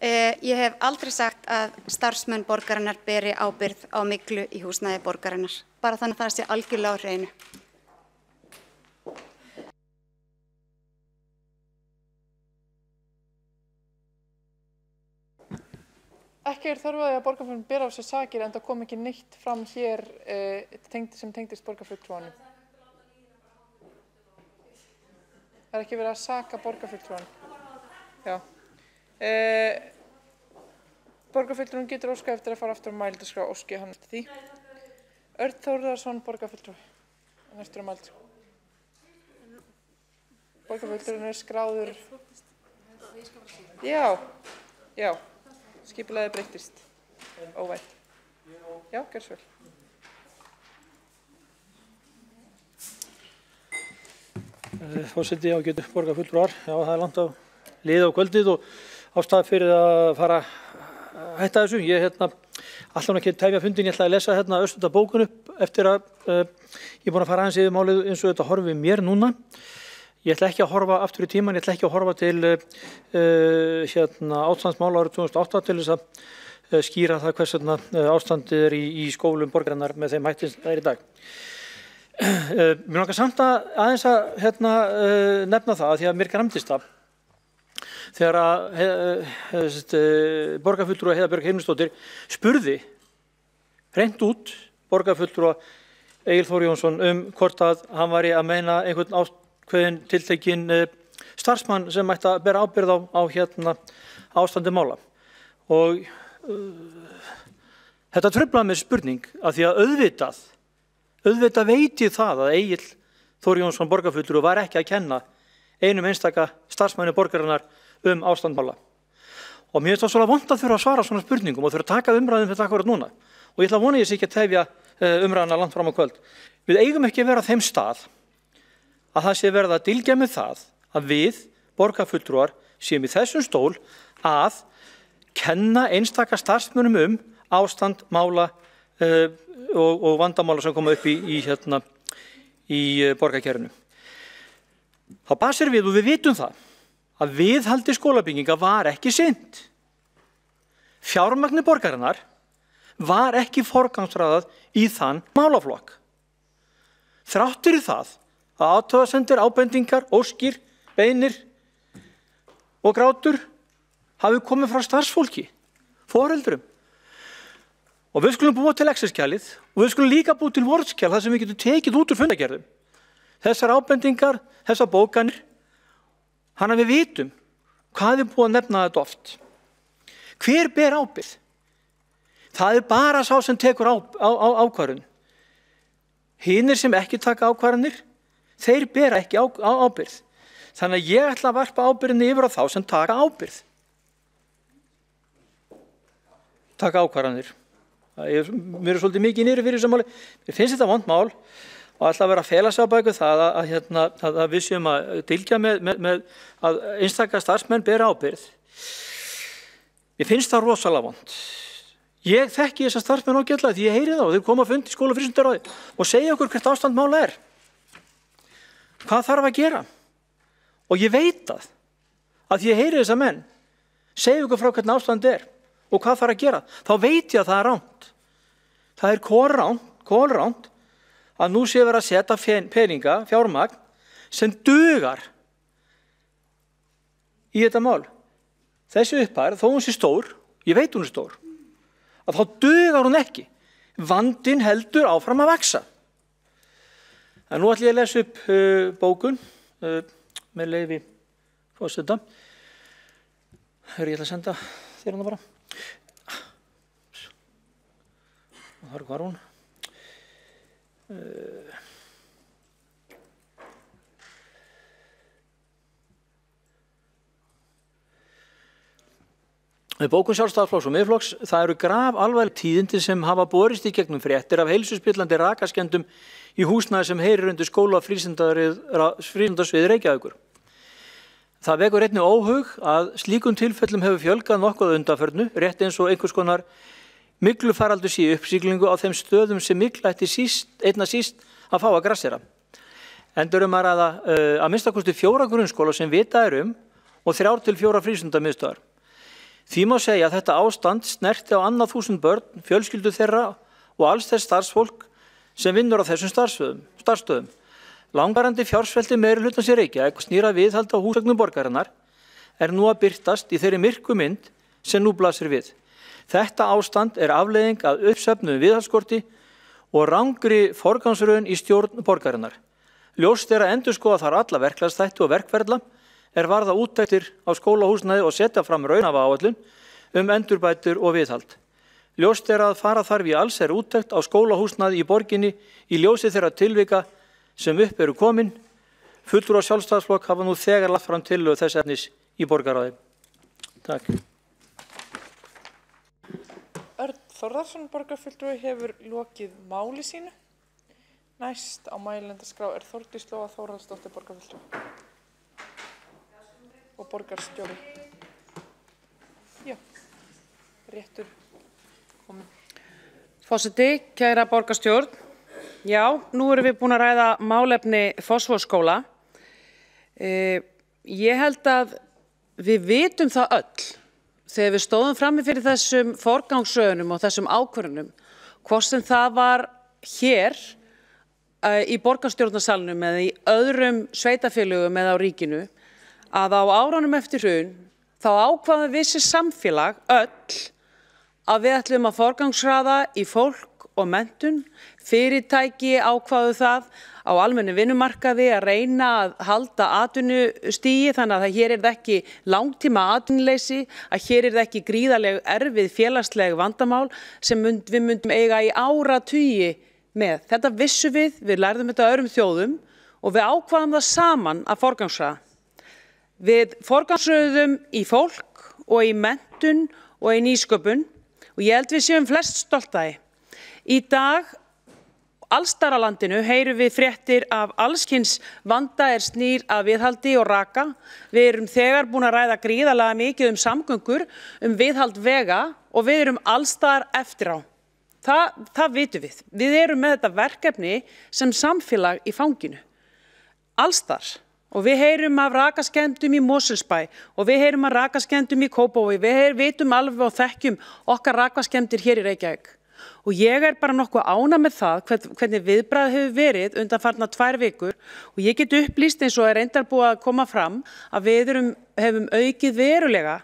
Ég hef aldrei sagt að starfsmenn borgarinnar beri ábyrgð á myglu í húsnæði borgarinnar. Bara þannig að það sé algjörlega á hreinu. Ekki er þörf að borgarfulltrúinn bera af sér sakir en það kom ekki neitt fram hér sem tengdist borgarfulltrúanum. Það er ekki verið að saka borgarfulltrúan. Já. Borgarfulltrúinn getur óskað eftir að fara aftur á mælendaskrá, óski hann eftir því. Örn Þórðarson, borgarfulltrúi, næstur á mælendaskrá. Borgarfulltrúinn er skráður. Já. Skipulagið breyttist. Óvænt. Já, gjör svo vel. Forseti, ágætu borgarfulltrúar. Já, það er langt á lið á kvöldið og ástæða fyrir að fara að hætta þessu. Ég ætla ekki að tefja fundin, ég ætla að lesa örstunda bókun upp eftir að ég er búin að fara aðeins yfir málið eins og þetta horfið mér núna. Ég ætla ekki að horfa aftur í tíman, ég ætla ekki að horfa til ástandsmála árið 2008 til þess að skýra það hvers ástandið er í skólum borgarinnar með þeim hætti það er í dag. Mér langar samt að aðeins að nefna það að því að mér gramdist það þegar að borgarfulltrúa Heiða Björk Hilmarsdóttir spurði hreint út borgarfulltrúa Egil Þór Jónsson hvort að hann væri að meina einhvern ákveðinn tiltekinn starfsmann sem ætti að bera ábyrgð á ástandi mála. Og þetta truflaði mig spurning af því að auðvitað veit ég það að Egill Þór Jónsson borgarfulltrúi var ekki að kenna einum einstaka starfsmanni borgarinnar ástandmála. Og mér finnst það svolítið vont að þurfa að svara svona spurningum og þurfa að taka umræðum þetta akkurat núna. Og ég ætla að vona ég sé ekki að tefja umræðuna langt fram á kvöld. Við eigum ekki að vera á þeim stað að það sé verið að dylgja með það að við, borgarfulltrúar, séum í þessum stól að kenna einstaka starfsmönnum ástand mála og vandamála sem koma upp í borgarkerfinu. Þá basir við og við vitum það að viðhaldi skólabygginga var ekki sinnt. Fjármagni borgarinnar var ekki forgangsraðað í þann málaflokk. Þrátt fyrir það að athugasemdir, ábendingar, óskir, beiðnir og grátur hafi komið frá starfsfólki, foreldrum. Og við skulum búa til Excel-skjalið og við skulum líka búa til Word-skjal þar sem við getum tekið út úr fundargerðum. Þessar ábendingar, þessar bókanir, hann að við vitum hvað er búið að nefna þetta oft. Hver ber ábyrgð? Það er bara sá sem tekur ákvarðun. Hinir sem ekki taka ákvarðanir, þeir bera ekki ábyrgð. Þannig að ég ætla að varpa ábyrgðinni yfir á þá sem taka ábyrgð. Taka ákvarðanir. Mér er svolítið mikið niður fyrir þessu máli. Mér finnst þetta vont mál og ætla að vera að fela sig á bak við það að við séum að dylgja með að einstaka starfsmenn bera ábyrgð. Mér finnst það rosalega vont. Ég þekki þessa starfsmenn ágætlega því ég heyri þá. Þeir koma að fundi í skóla- og frístundaráði og segja okkur hvert ástand mála er. Hvað þarf að gera? Og ég veit að ég heyri þessa menn segja okkur frá hvernig ástand er og hvað þarf að gera. Þá veit ég að það er ránt. Það er kolránt að nú sé verið að setja peninga, fjármagn, sem dugar í þetta mál. Þessi upphæð, þó hún sé stór, ég veit hún er stór, að þá dugar hún ekki. Vandinn heldur áfram að vaxa. En nú ætlum ég að lesa upp bókun með leyfi forseta. Ég ætla að senda þér hana bara. Þar var hún. Bókun Sjálfstæðisflokks og Miðflokks, það eru grafalvarleg tíðindi sem hafa borist í gegnum fréttir af heilsuspillandi rakaskemmdum í húsnæði sem heyrir undir skóla- og frístundasvið Reykjavíkur. Það vekur einnig óhug að slíkum tilfellum hefur fjölgað nokkuð að undanförnu, rétt eins og einhvers konar myglufaraldur sé í uppsiglingu á þeim stöðum sem mygla ætti einna síst að fá að grassera. Endur að ræða að minnsta kosti 4 grunnskóla sem vitað er og 3 til 4 frístundamiðstöðvar. Því má segja að þetta ástand snerti á annað 1000 börn, fjölskyldu þeirra og alls þess starfsfólk sem vinnur á þessum starfsstöðum. Langvarandi fjársvelti meirihlutans í Reykjavík snýr að viðhalda á húseignum borgarinnar er nú að birtast í þeirri myrku mynd sem nú blasir við. Þetta ástand er afleiðing af uppsöfnuðum viðhaldsskorti og rangri forgangsröðun í stjórn borgarinnar. Ljóst er að endurskoða þar alla verklagsþætti og verkferla er varða úttektir á skólahúsnæði og setja fram raunhæfa áætlun endurbætur og viðhald. Ljóst er að fara þarf í allsherjar úttekt á skólahúsnæði í borginni í ljósi þeirra tilvika sem upp eru komin. Fulltrúar Sjálfstæðisflokk hafa nú þegar lagt fram tillögu þess efnis í borgarráði. Takk. Örn Þórðarson, borgarfulltrúi, hefur lokið máli sínu. Næst á mælendaskrá er Þórdís Lóa Þórhallsdóttir, borgarfulltrúi og borgarstjóri. Já, réttur komin. Forseti, kæra borgarstjórn. Já, nú erum við búin að ræða málefni Fossvogsskóla. Ég held að við vitum það öll þegar við stóðum frammi fyrir þessum forgangsröðunum og þessum ákvörðunum, hvort sem það var hér í borgarstjórnarsalnum eða í öðrum sveitarfélögum eða á ríkinu, að á árunum eftir hrun þá ákvaðum við sem samfélag öll að við ætlum að forgangsraða í fólk og menntun. Fyrirtæki ákváðu það á almennu vinnumarkaði að reyna að halda atvinnustigi þannig að hér er það ekki langtíma atvinnuleysi, að hér er það ekki gríðarleg erfið félagsleg vandamál sem við myndum eiga í áratugi með. Þetta vissum við lærðum þetta öðrum þjóðum og við ákváðum það saman að forgangsraða. Við forgangsröðum í fólk og í menntun og í nýsköpun og ég held við séum flest stolt af því. Í dag allsstaðar á landinu heyrum við fréttir af allskyns vanda snýr að viðhaldi og raka. Við erum þegar búin að ræða gríðarlega mikið samgöngur, viðhald vega og við erum allsstaðar eftir á. Það vitum við. Við erum með þetta verkefni sem samfélag í fanginu. Allsstaðar. Og við heyrum af rakaskemmdum í Mosfellsbæ og við heyrum af rakaskemmdum í Kópavogi. Við vitum alveg og þekkjum okkar rakaskemmdir hér í Reykjavík. Og ég bara nokkuð ánægð með það hvernig viðbragð hefur verið undanfarna 2 vikur og ég get upplýst eins og reyndar búið að koma fram að við hefum aukið verulega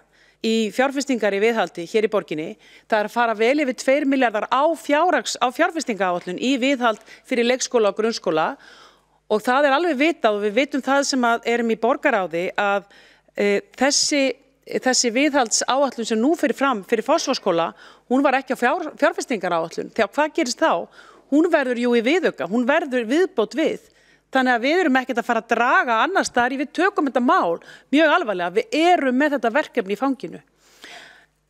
í fjárfestingar í viðhaldi hér í borginni. Það að fara vel yfir 2 milljarðar á fjárfestingaáætlun í viðhald fyrir leikskóla og grunnskóla og það alveg vitað og við vitum það sem erum í borgaráði að þessi viðhaldsáætlun sem nú fyrir fram fyrir Fossvogsskóla, hún var ekki á fjárfestingaráætlun. Þegar hvað gerist þá? Hún verður jú í viðauka, hún verður viðbót við. Þannig að við erum ekkert að fara að draga annars staðar, við tökum þetta mál mjög alvarlega, við erum með þetta verkefni í fanginu.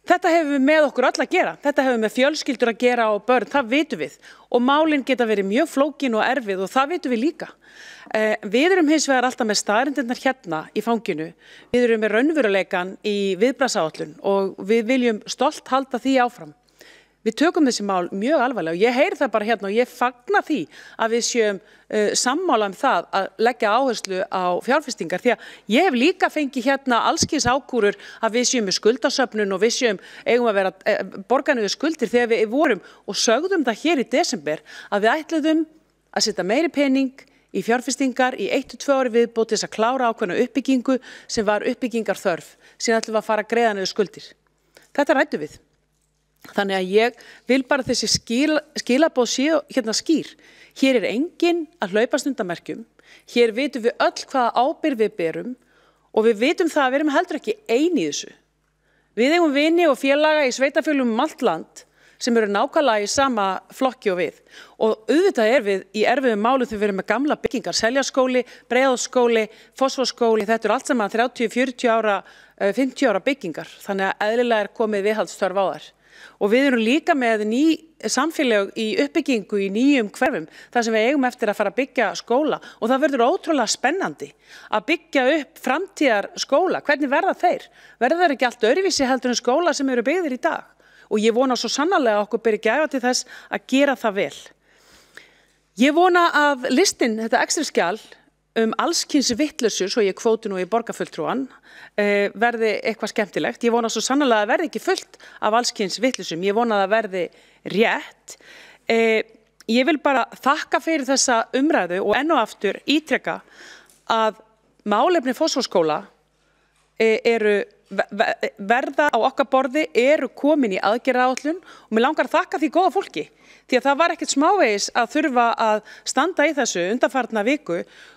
Þetta hefur við með okkur öll að gera, þetta hefur með fjölskyldur að gera og börn, það vitum við. Og málin geta verið mjög flókin og erfið og það vitum við líka. Við erum hins vegar alltaf með staðreyndirnar hérna í fanginu, við erum með raunveruleikann í viðbragðsáætlun og við viljum stolt halda því áfram. Við tökum þessi mál mjög alvarlega og ég heyri það bara hérna og ég fagna því að við séum sammála það að leggja áherslu á fjárfestingar því að ég hef líka fengið hérna allskyns ákúrur að við séum með skuldasöfnun og við séum eigum að vera borga niður skuldir þegar við vorum og sögðum það hér í desember að við ætluðum að setja meiri pening í fjárfestingar í 1-2 ári viðbót til þess að klára ákveðna uppbyggingu sem var uppbyggingar þörf, síðan ætlum við að fara að greiða niður skuldir. Þetta ræddum við. Þannig að ég vil bara þessi skilaboð séu hérna skýr. Hér enginn að hlaupast undan merkjum, hér vitum við öll hvaða ábyrgð við berum og við vitum það að við erum heldur ekki ein í þessu. Við eigum vini og félaga í sveitarfélögum allt land sem eru nákvæmlega í sama flokki og við. Og auðvitað við í erfiðum málum þegar við erum með gamla byggingar, Seljaskóli, Breiðholtsskóli, Fossvogsskóli, þetta eru allt saman 30, 40 ára, 50 ára byggingar, þannig að eðlilega komið viðhaldsþörf á þær. Og við erum líka með ný samfélag í uppbyggingu í nýjum hverfum, þar sem við eigum eftir að fara að byggja skóla og það verður ótrúlega spennandi að byggja upp framtíðar skóla. Hvernig verða þeir? Verða þeir ekki allt öðruvísi heldur en skóla sem eru byggðir í dag? Og ég vona svo sannarlega að okkur beri gæfa til þess að gera það vel. Ég vona að listinn, þetta extraskjal allskyns vitlausur, svo ég kvóti nú í borgarfulltrúan, verði eitthvað skemmtilegt. Ég vona svo sannarlega að verði ekki fullt af allskyns vitlausum. Ég vona að það verði rétt. Ég vil bara þakka fyrir þessa umræðu og enn og aftur ítreka að málefni Fossvogsskóla verða á okkar borði, eru komin í aðgerðaáætlun og mér langar að þakka því góða fólki því að það var ekkert smávegis að þurfa að standa í þessu undanfarna viku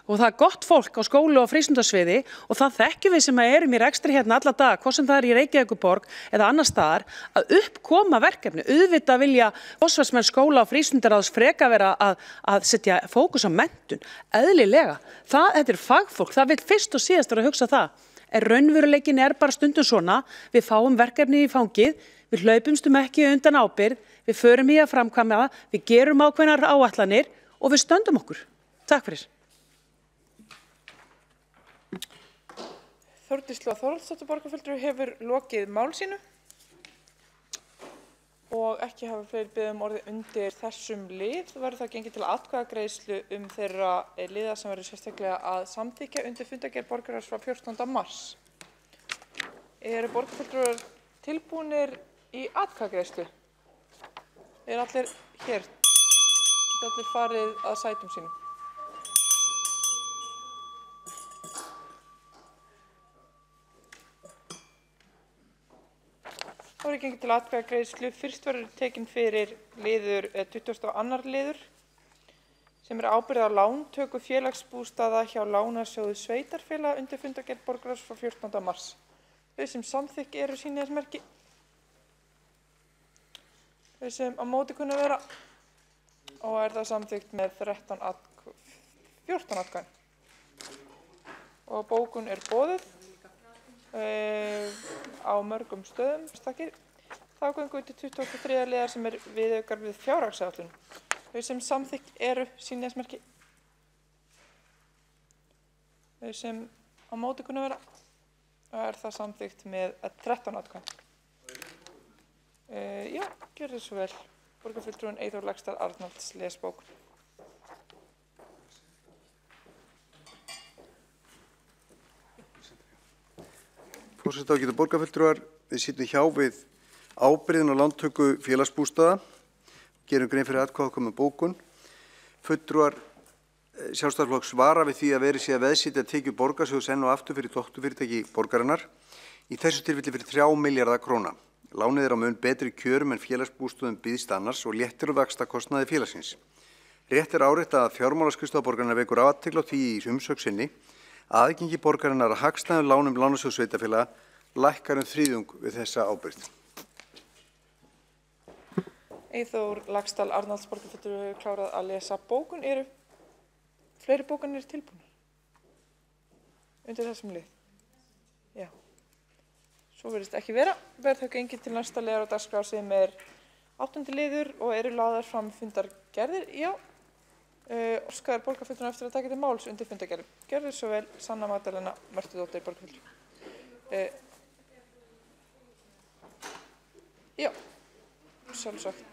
og það gott fólk á skólu og frístundasviði og það þekkjum við sem erum í rekstri hérna alla dag, hvort sem það í Reykjavíkurborg eða annar staðar, að uppkoma verkefni. Auðvitað vilja Fossvogsmenn skóla og frístundaráðs freka vera að setja fókus á menntun, eðlilega. Þetta fagfólk, það vil fyrst og síðast vera að hugsa það. Raunveruleikin bara stundum svona, við fáum verkefni í fangið, við hlaupumstum ekki undan ábyrgð, við förum í að framkvæma það, við gerum ákveðnar áætlanir og við stöndum okkur. Takk fyrir. Þórdís Lóa Þórhallsdóttir borgarfulltrúi hefur lokið mál sínu og ekki hafa fleiri beðið orðið undir þessum lið. Verður það gengið til atkvæðagreiðslu þeirra liða sem verður sérstaklega að samþykkja undir fundargerð borgarráðs frá 14. mars. Eru borgarfulltrúar tilbúnir í atkvæðagreiðslu? Eru allir hér? Geta allir farið að sætum sínum? Þá er gengið til atkvæðagreiðslu. Fyrst verður tekin fyrir liður 22. liður sem ábyrgð á lántöku félagsbústaða hjá Lánasjóði sveitarfélaga undir fundargerð borgarráðs frá 14. mars. Þau sem samþykki eru sýnið þess merki. Þau sem á móti kunna vera og það samþykkt með 14 atkvæðum. Og bókun boðuð. á mörgum stöðum. Þá göngum við til 23. liðar sem viðaukar við fjárhagsáætlun. Þau sem samþykkt eru sýna þess merki. Þau sem á móti kunna vera, það samþykkt með 13 atkvæðum. Já, gjörðu svo vel. Borgarfulltrúinn Eyþór Laxdal Arnalds les bókun. Forseti ágætu borgarfulltrúar, við sitjum hjá við ábyrgðin og lántöku félagsbústaða, gerum grein fyrir atkvæðakomu bókun. Fulltrúar Sjálfstæðisflokks vara við því að verið sé að veðsitja tekjur borgarsjóðs enn og aftur fyrir dótturfyrirtæki borgarinnar, í þessu tilfelli fyrir 3 milljarða króna. Lánið á mun betri kjörum en félagsbústöðum býðst annars og léttir á vaxtakostnaði félagsins. Rétt áréttað að fjármálaskrifstofa borgarinnar vekur athygli á því í umsögn sinni að aðgengi borgarinnar að hagstæðum lánum lánasjóðs sveitarfélaga lækkar 1/3 við þessa ábyrgð. Eyþór Laxdal Arnalds borgarfulltrúi hefur klárað að lesa bókun. Eru fleiri bókanir tilbúnar undir þessum lið? Já. Svo virðist ekki vera. Verð þau gengið til næsta liðar á dagskrá sem 8. liður og eru lagðar fram fundargerðir. Já. Óskar borgarfulltrúinn eftir að taka til máls undir fundargerðum. Gjörðu svo vel, Sanna Magdalena Mörtudóttir borgarfulltrúi. Já, sjálfsagt.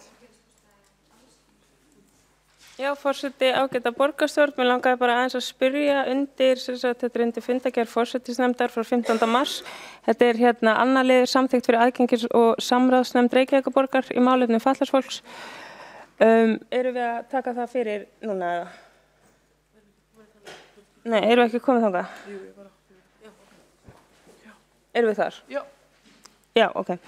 Já, forseti ágæta borgarstjórn, mér langaði bara aðeins að spyrja undir, þetta er undir fundargerð forsætisnefndar frá 15. mars. Þetta er annar liður samþykkt fyrir aðgengis- og samráðsnefnd Reykjavíkurborgar í málefnum fatlaðs fólks. Erum við að taka það fyrir núna eða? Nei, erum við ekki komið þangað? Erum við þar? Já. Já, ok.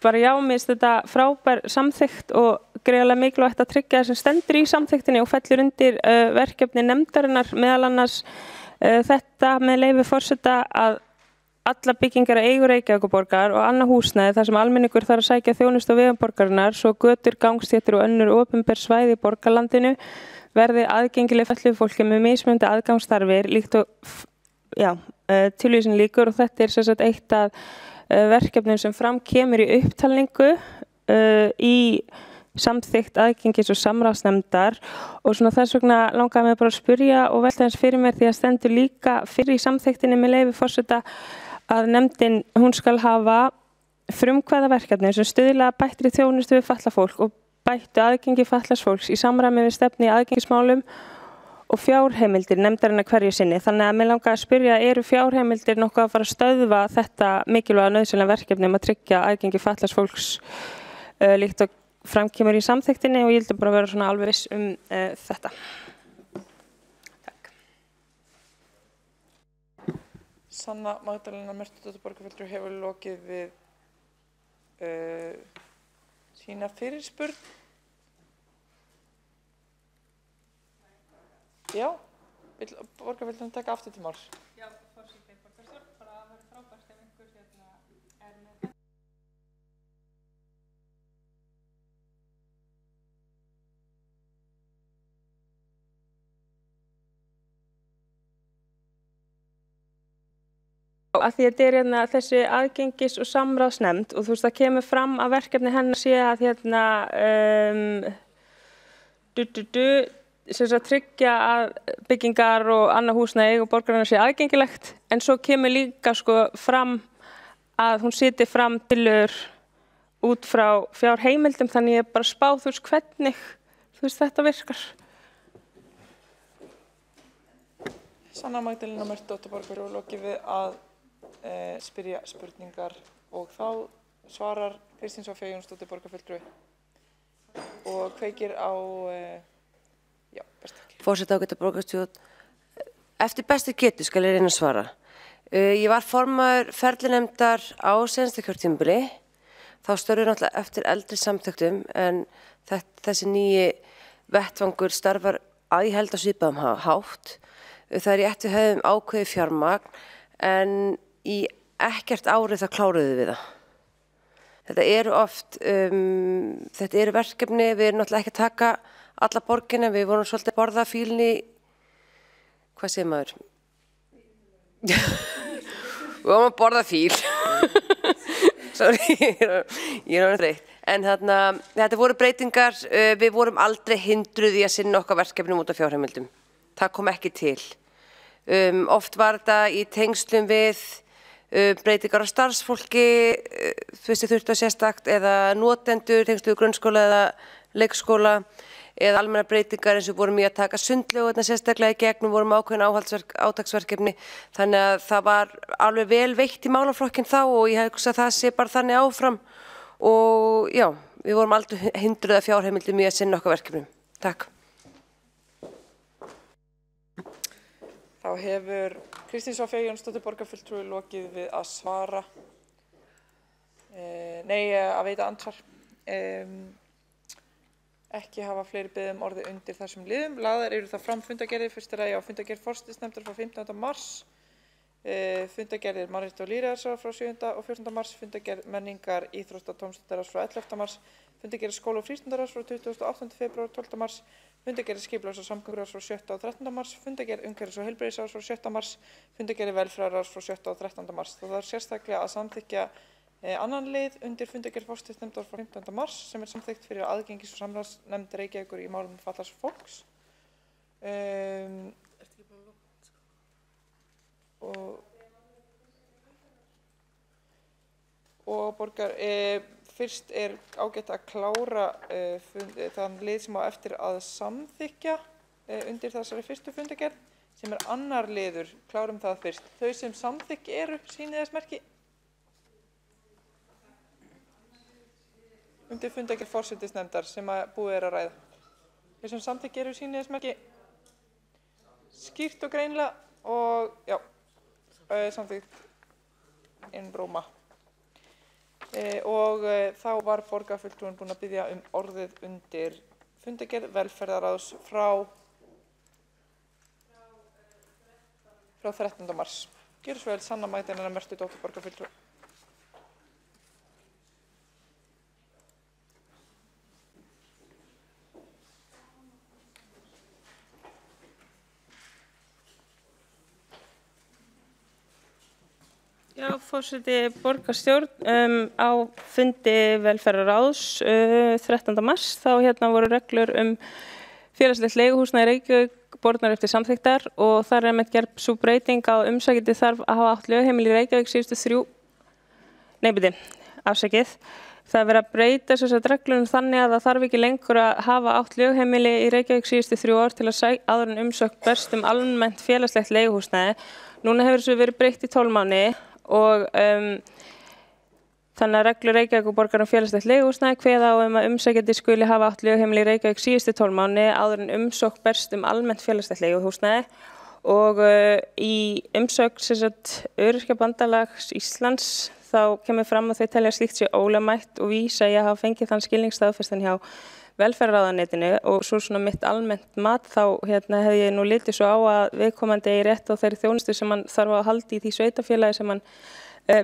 Bara já, mér finnst þetta frábær samþykkt og greiðlega mikilvægt að tryggja það sem stendur í samþyktinni og fellur undir verkefni nefndarinnar, meðal annars þetta með leyfi forseta að alla byggingar að eigu Reykjavíkurborgar og annað húsnæði þar sem almenningur þarf að sækja þjónustu á vegum borgarinnar, svo götur, gangstéttir og önnur opinber svæði í borgarlandinu verði aðgengileg fötluðu fólki með mismunandi aðgangsþarfir líkt og tilvísin líkur, og þetta er sem sagt eitt af verkefnum sem fram kemur í upptalningu í samþykkt aðgengis- og samráðsnefndar, og svona þess vegna langaði mig bara að spyrja og velta þess fyrir mér því að stendur líka fyrir í samþyktinni með leyfi forseta að nefndin, hún skal hafa frumkvæða verkefni sem stuðla bættri þjónustu við fatlað fólk og bættu aðgengi fatlaðs fólks í samræmi við stefnu í aðgengismálum og fjárheimildir nefndarinnar hverju sinni. Þannig að mér langar að spyrja, eru fjárheimildir nokkuð að fara að stöðva þetta mikilvæga nauðsynlega verkefni að tryggja aðgengi fatlaðs fólks líkt og framkemur í samþyktinni, og ég held bara að vera svona alveg viss þetta. Takk. Sanna Magdalena Mörtudóttir borgarfulltrúi hefur lokið við sína fyrirspurn. Já, vill borgarfulltrúinn taka aftur til máls? Já, forseti borgarstjórn, bara að vera frábært ef einhver er með. Að því þetta er þessi aðgengis- og samráðsnefnd, og þú veist það kemur fram að verkefni hennar sé að sem sagt tryggja að byggingar og annað húsnæði og borgarinnar sé aðgengilegt, en svo kemur líka fram að hún seti fram tillögur út frá fjárheimildum, þannig ég bara spá hvernig þetta virkar. Sanna Magdalena Mörtudóttir borgarfulltrúi og lokið við að spyrja spurningar, og þá svarar Kristín Soffía Jónsdóttir borgarfulltrúi og kveikir á Forseti ágæta borgarstjórn, eftir bestu getu skal ég reyna að svara. Ég var formaður ferlinefndar á seinasta kjörtímabili, þá störfum náttúrulega eftir eldri samþykktum, en þessi nýji vettvangur starfar að ég held að svipaðum hátt. Það er rétt við höfum ákveðið fjármagn, en í ekkert árið það kláruðu við það. Þetta eru oft, þetta eru verkefni, við erum náttúrulega ekki að taka alla borgina, við vorum svolítið að borða fílni, hvað segir maður? Við vorum að borða fíl. Sorry, ég er þreytt. En þarna, þetta voru breytingar, við vorum aldrei hindruð í að sinna okkar verkefnum út af fjárheimildum. Það kom ekki til. Oft var þetta í tengslum við breytingar á starfsfólki, þurftu að sérstakt, eða notendur, tengslum við grunnskóla eða leikskóla, eða almenna breytingar eins og vorum í að taka sundlaugarnar sérstaklega í gegnum, vorum ákveðin átaksverkefni, þannig að það var alveg vel veitt í málaflokkinn þá og ég hugsa að það sé bara þannig áfram og já, við vorum aldrei hindruð af fjárheimildum í að sinna okkar verkefnum. Takk. Þá hefur Kristín Soffía Jónsdóttir borgarfulltrúi lokið við að svara, að veita andsvar. Ekki hafa fleiri beðið orði undir þessum liðum. Lagðar eru það fram fundargerðir, fyrst lagi á fundargerð forsætisnefndar frá 15. mars, fundargerðir Mannréttinda- og lýðræðisráðs frá 7. og 14. mars, fundargerð menningar, íþrótta- og tómstundaráðs frá 11. mars, fundargerð skóla- og frístundaráðs frá 28. febrúar 12. mars, fundargerð skipulags- og samgönguráðs frá 7. og 13. mars, fundargerð umhverfis- og heilbrigðisráðs frá 7. mars, fundargerð velferðarráðs frá 7. og 13. mars. Það þarf sérstaklega að samþykkja annan lið undir fundargerð forsætisnefndar frá 15. mars sem samþykkt fyrir aðgengis- og samráðsnefnd Reykjavíkur í málum fatlaðs fólks. Og borgar, fyrst ágætt að klára þann lið sem á eftir að samþykkja undir þessari fyrstu fundargerð sem annar liður, klárum það fyrst. Þau sem samþykki eru, sýnið þess merki. Undir fundargerð forsætisnefndar sem búið að ræða. Þau sem samþykki eru, sýnið þess merki. Skýrt og greinilega og já, samþykkt einróma. Og þá var borgarfulltrúin búin að biðja orðið undir fundargerð velferðarráðs frá 13. mars. Gjörðu svo vel, Sanna Magdalena Mörtudóttir borgarfulltrúi. Já, forseti borgarstjórn á fundi velferðarráðs 13. mars þá voru reglur félagslegt leiguhúsnæði í Reykjavík bornar eftir samþykktar og þar einmitt gerð sú breyting á umsækjandi þarf að hafa átt lögheimili í Reykjavík síðustu Það er verið að breyta þessar reglum þannig að það þarf ekki lengur að hafa átt lögheimili í Reykjavík síðustu 3 ár til að áður en umsókn berst almennt félagslegt leiguhúsnæði. Núna hefur þessu verið breytt í 12 mánuði og þannig að reglur Reykjavíkurborgar félagslegt leiguhúsnæði kveða á að umsækjandi skuli hafa átt lögheimili í Reykjavík síðustu 12 mánuði áður en umsókn berst almennt félagslegt leiguhúsnæði og í umsögn Öryrkjabandalags Íslands þá kemur fram að þau telja slíkt sé ólögmætt og vísa í að hafa fengið þann skilningsstaðfestan hjá velferðarráðuneytinu og svo svona mitt almennt mat þá hef ég nú litið svo á að viðkomandi eigi rétt á þeirri þjónustu sem hann þarf að halda í því sveitarfélagi sem hann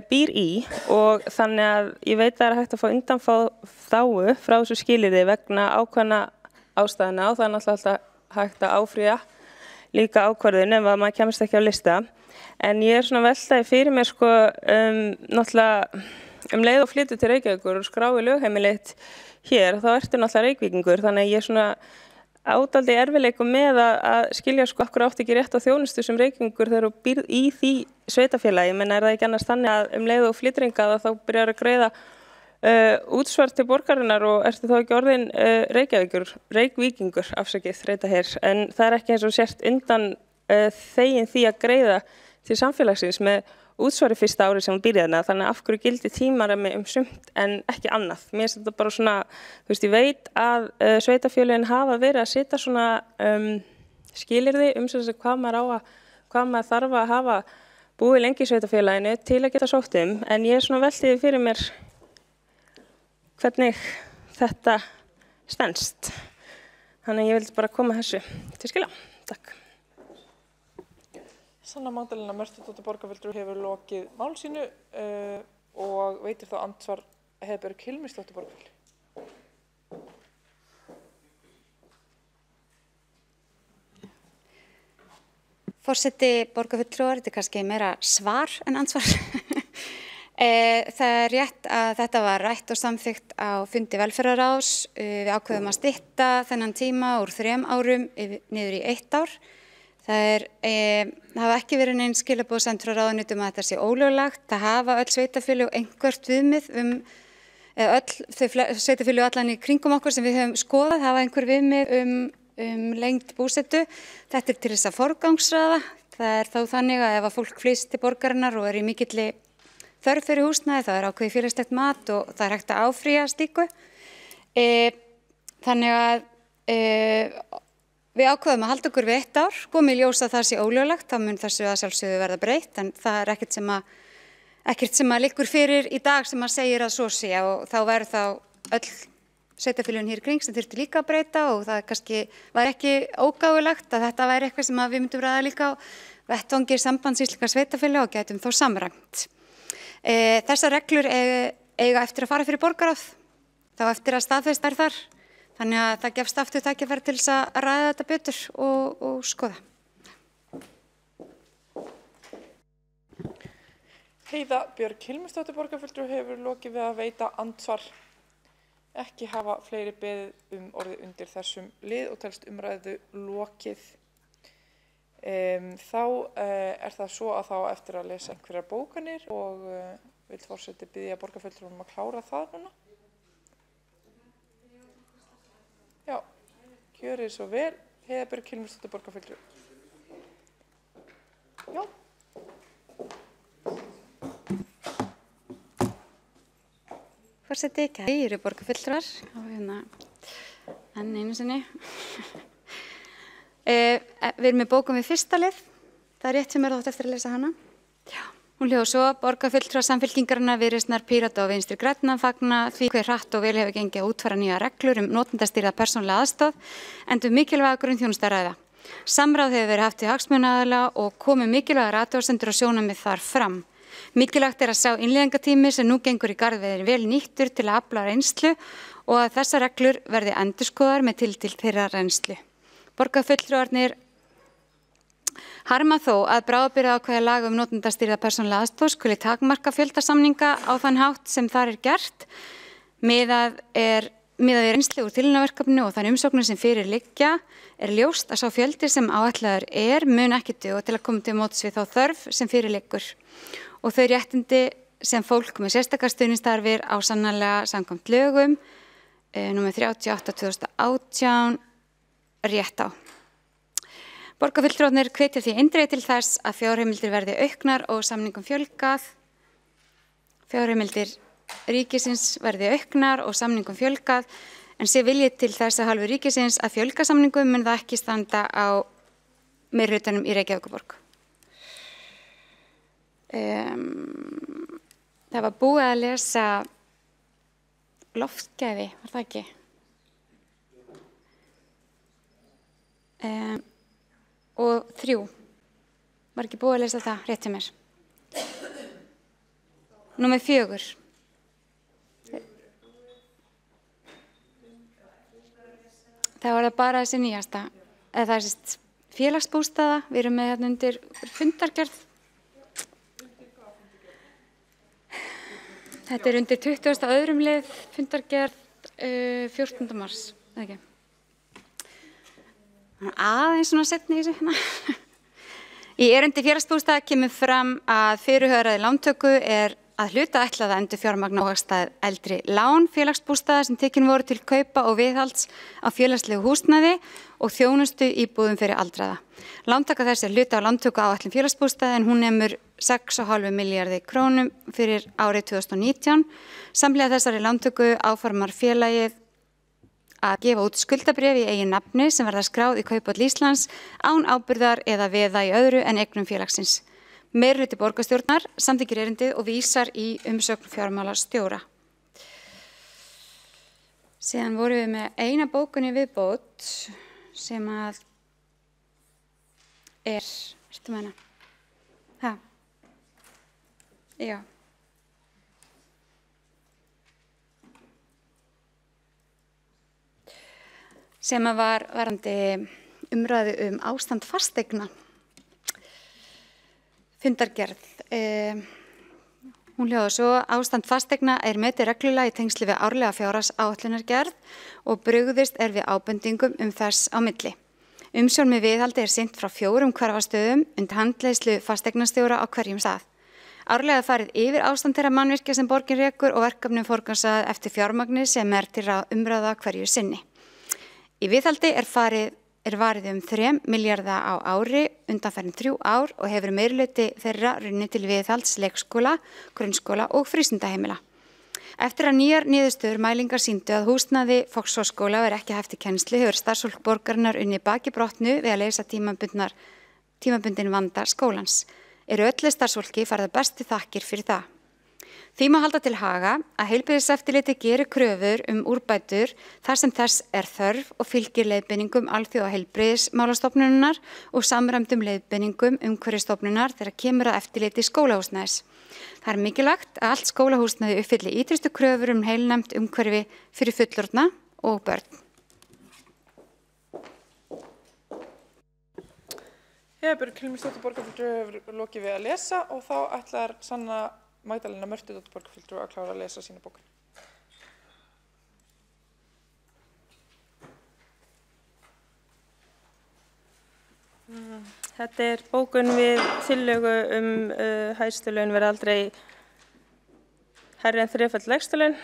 býr í og þannig að ég veit að það er hægt að fá undanþágu frá þessu skilyrði vegna ákveðna ástæðna og það er náttúrulega alltaf hægt að áfrýja líka ákvörðun ef að maður kemst ekki á lista. En ég svona veltaði fyrir mér náttúrulega leið og flyttu til Reykjavíkur og skrái lögheimilið hér, þá ertu náttúrulega Reykvíkingur, þannig að ég svona ádaldi erfiðleikum með að skilja akkur átti ekki rétt á þjónustu sem Reykvíkingur þegar þú býrð í því sveitafélagi, menn er það ekki annars þannig að leið og flytringa þá byrjar að greiða útsvar til borgarinnar og ertu þá ekki orðin Reykvíkingur, en það er ekki eins og sért undan þegin því að greiða til samfélagsins með útsvari fyrsta ári sem hún býrði þarna, þannig að af hverju gildi tímarami sumt en ekki annað. Mér finnst þetta bara svona, ég veit að sveitarfélögin hafa verið að setja svona skilyrði hvað maður þarf að hafa búið lengi í sveitarfélaginu til að geta sótt en ég svona veltiði fyrir mér hvernig þetta stenst. Þannig að ég vildi bara koma þessu til skila. Takk. Sanna Magdalena Mörtudóttir borgarfulltrúi hefur lokið mál sínu og veitir þá andsvar Heiðbjörg Hilmisdóttir borgarfulltrúi. Forseti borgarfulltrúar, þetta er kannski meira svar en ansvar. Það er rétt að þetta var rætt og samþykkt á fundi velferðarráðs. Við ákveðum að stytta þennan tíma úr 3 árum niður í 1 ár. Það hafa ekki verið neins skilaboð send frá ráðuneytum að þetta sé ólöglegt. Það hafa öll sveitarfélög einhvert viðmið þau sveitarfélög allan í kringum okkur sem við höfum skoðað hafa einhver viðmið lengd búsetu. Þetta er til þess að forgangsraða. Það er þá þannig að ef að fólk flýst til borgarinnar og er í mikilli þörf fyrir húsnæði, það er ákveðið félagslegt mat og það er hægt að áfrýja slíku. Þannig að við ákveðum að halda okkur við 1 ár, komið í ljós að það sé ólöglegt, þá mun þessu að sjálfsögðu verða breytt, en það er ekkert sem að liggur fyrir í dag sem að segir að svo sé og þá verður þá öll sveitarfélögin hér í kring sem þyrfti líka að breyta og það kannski var ekki ógáfulegt að þetta væri eitthvað sem að við myndum ræða líka á vettvangi Sambands íslenskra sveitarfélaga og gætum þá samræmt. Þessar reglur eiga eftir að fara fyrir borgarráð, þá eftir að staðfesta þær þar, þannig að það gefst aftur tækifæri til þess að ræða þetta betur og skoða. Heiða Björg Hilmisdóttir borgarfulltrúi hefur lokið við að veita andsvar. Ekki hafa fleiri beðið orðið undir þessum lið og telst umræðu lokið. Þá er það svo að þá eftir að lesa einhverjar bókanir og vill forseti biðja borgarfulltrúum að klára það núna. Já, gjörið svo vel. Heiða Björg Hilmisdóttir borgarfulltrúi. Já. Forseti, kæru borgarfulltrúar á enn einu sinni. Við erum með bókum við fyrsta lið. Það er rétt sem þátt eftir að lesa hana. Já. Hún hljóðar svo: borgarfulltrúar Samfylkingarinnar, Viðreisnar, Pírata og Vinstri grænna fagna því hve hratt og vel hefur gengið að útfæra nýjar reglur notendastýrða persónulega aðstoð enda mikilvæga grunnþjónustu að ræða. Samráð hefur verið haft við hagsmunaaðila og komið mikilvægar athugasemdir og sjónarmið þar fram. Mikilvægt er að sá innleiðingatími sem nú gengur í garð verið vel nýttur til að afla reynslu og að þessar reglur verði endurskoðaðar með tilliti til þeirra reynslu. Borgarfulltrúarnir harma þó að bráðabirgðaákvæði laga notendastýrða persónulega aðstoð skuli takmarka fjöldasamninga á þann hátt sem þar er gert. Miðað við reynslu úr tilraunaverkefninu og þann umsóknum sem fyrir liggja er ljóst að sá fjöldi sem áætlaður mun ekki duga til að koma til móts við þá þörf sem fyrir liggur og þau réttindi sem fólk með sérstakar stuðningsþarfir á sannarlega samkvæmt lögum nr. 38/2018 rétt á. Borgarfulltrúarnir hvetja því eindregið til þess að fjárheimildir verði auknar og samningum fjölgað. Fjárheimildir ríkisins verði auknar og samningum fjölgað, en sé viljið til þess að hálfu ríkisins að fjölga samningum mun það ekki standa á meirihlutanum í Reykjavíkurborg. Það var búið að lesa loftgæði, var það ekki? Og 3. Var ekki búið að lesa það rétt hjá mér? Númer 4. Það var það bara þessi nýjasta. Það er félagsbústaða. Við erum með hérna undir fundargerð. Þetta er undir 22. lið fundargerð 14. mars. Það ekki? Aðeins svona setni í þessu. Í erindi félagsbústaða kemur fram að fyrirhugaðri lántöku er að hluta ætlað að endurfjármagna óhagstæð eldri lán félagsbústaða sem tekin voru til kaupa og viðhalds á félagslegu húsnæði og þjónustu íbúðum fyrir aldraða. Lántaka þessi er hluta á lántöku áætlun félagsbústaða en hún nemur 6,5 milljarði krónum fyrir árið 2019. Samhliða þessari lántöku áformar félagið að gefa út skuldabréf í eigin nafni sem verða skráð í Kauphöll Íslands án ábyrgðar eða veða í öðru en eignum félagsins. Meirihluti borgarstjórnar samþykkir erindið og vísar í umsögn fjármálastjóra. Síðan vorum við með eina bókunni viðbót sem að ertu með hana? Ha? Já. Sem að var varandi umræðu ástand fasteigna. Fundargerð. Hún hljóðar svo: ástand fasteigna er metið reglulega í tengsli við árlega fjárhagsáætlunargerð og brugðist er við ábendingum þess á milli. Umsjón með viðhaldi er sinnt frá 4 hverfastöðum undir handleiðslu fasteignastjóra á hverjum stað. Árlega farið yfir ástand þeirra mannvirkja sem borgin rekur og verkefnum forgangsraðað eftir fjármagni sem er til umræða hverju sinni. Í viðhaldi er varið 3 milljarða á ári undanfarin 3 ár og hefur meirihluti þeirra runnið til viðhalds leikskóla, grunnskóla og frístundaheimila. Eftir að nýjar niðurstöður mælingar sýndu að húsnæði Foxvogsskóla var ekki hæft í kennslu hefur starfsfólk borgarinnar unnið baki brotnu við að leysa tímabundin vanda skólans. Eru öllu starfsfólki farið bestu þakkir fyrir það. Því má halda til haga að heilbrigðiseftirliti gerir kröfur úrbætur þar sem þess er þörf og fylgir leiðbeiningum Alþjóðaheilbrigðismálastofnunarinnar og samræmdum leiðbeiningum Umhverfisstofnunar þegar kemur að eftirliti skólahúsnæðis. Það er mikilvægt að allt skólahúsnæði uppfylli ýtrustu kröfur heilnæmt umhverfi fyrir fullorðna og börn. Heiðbjörg Hilmisdóttir borgarfulltrúi hefur lokið við að lesa og þá ætlar Sanna Magdalena Mörtudóttir borgarfulltrúi að klára að lesa sína bók. Þetta er bókun við tillögu hæstu laun verða aldrei hærri en 3-föld lægstu laun.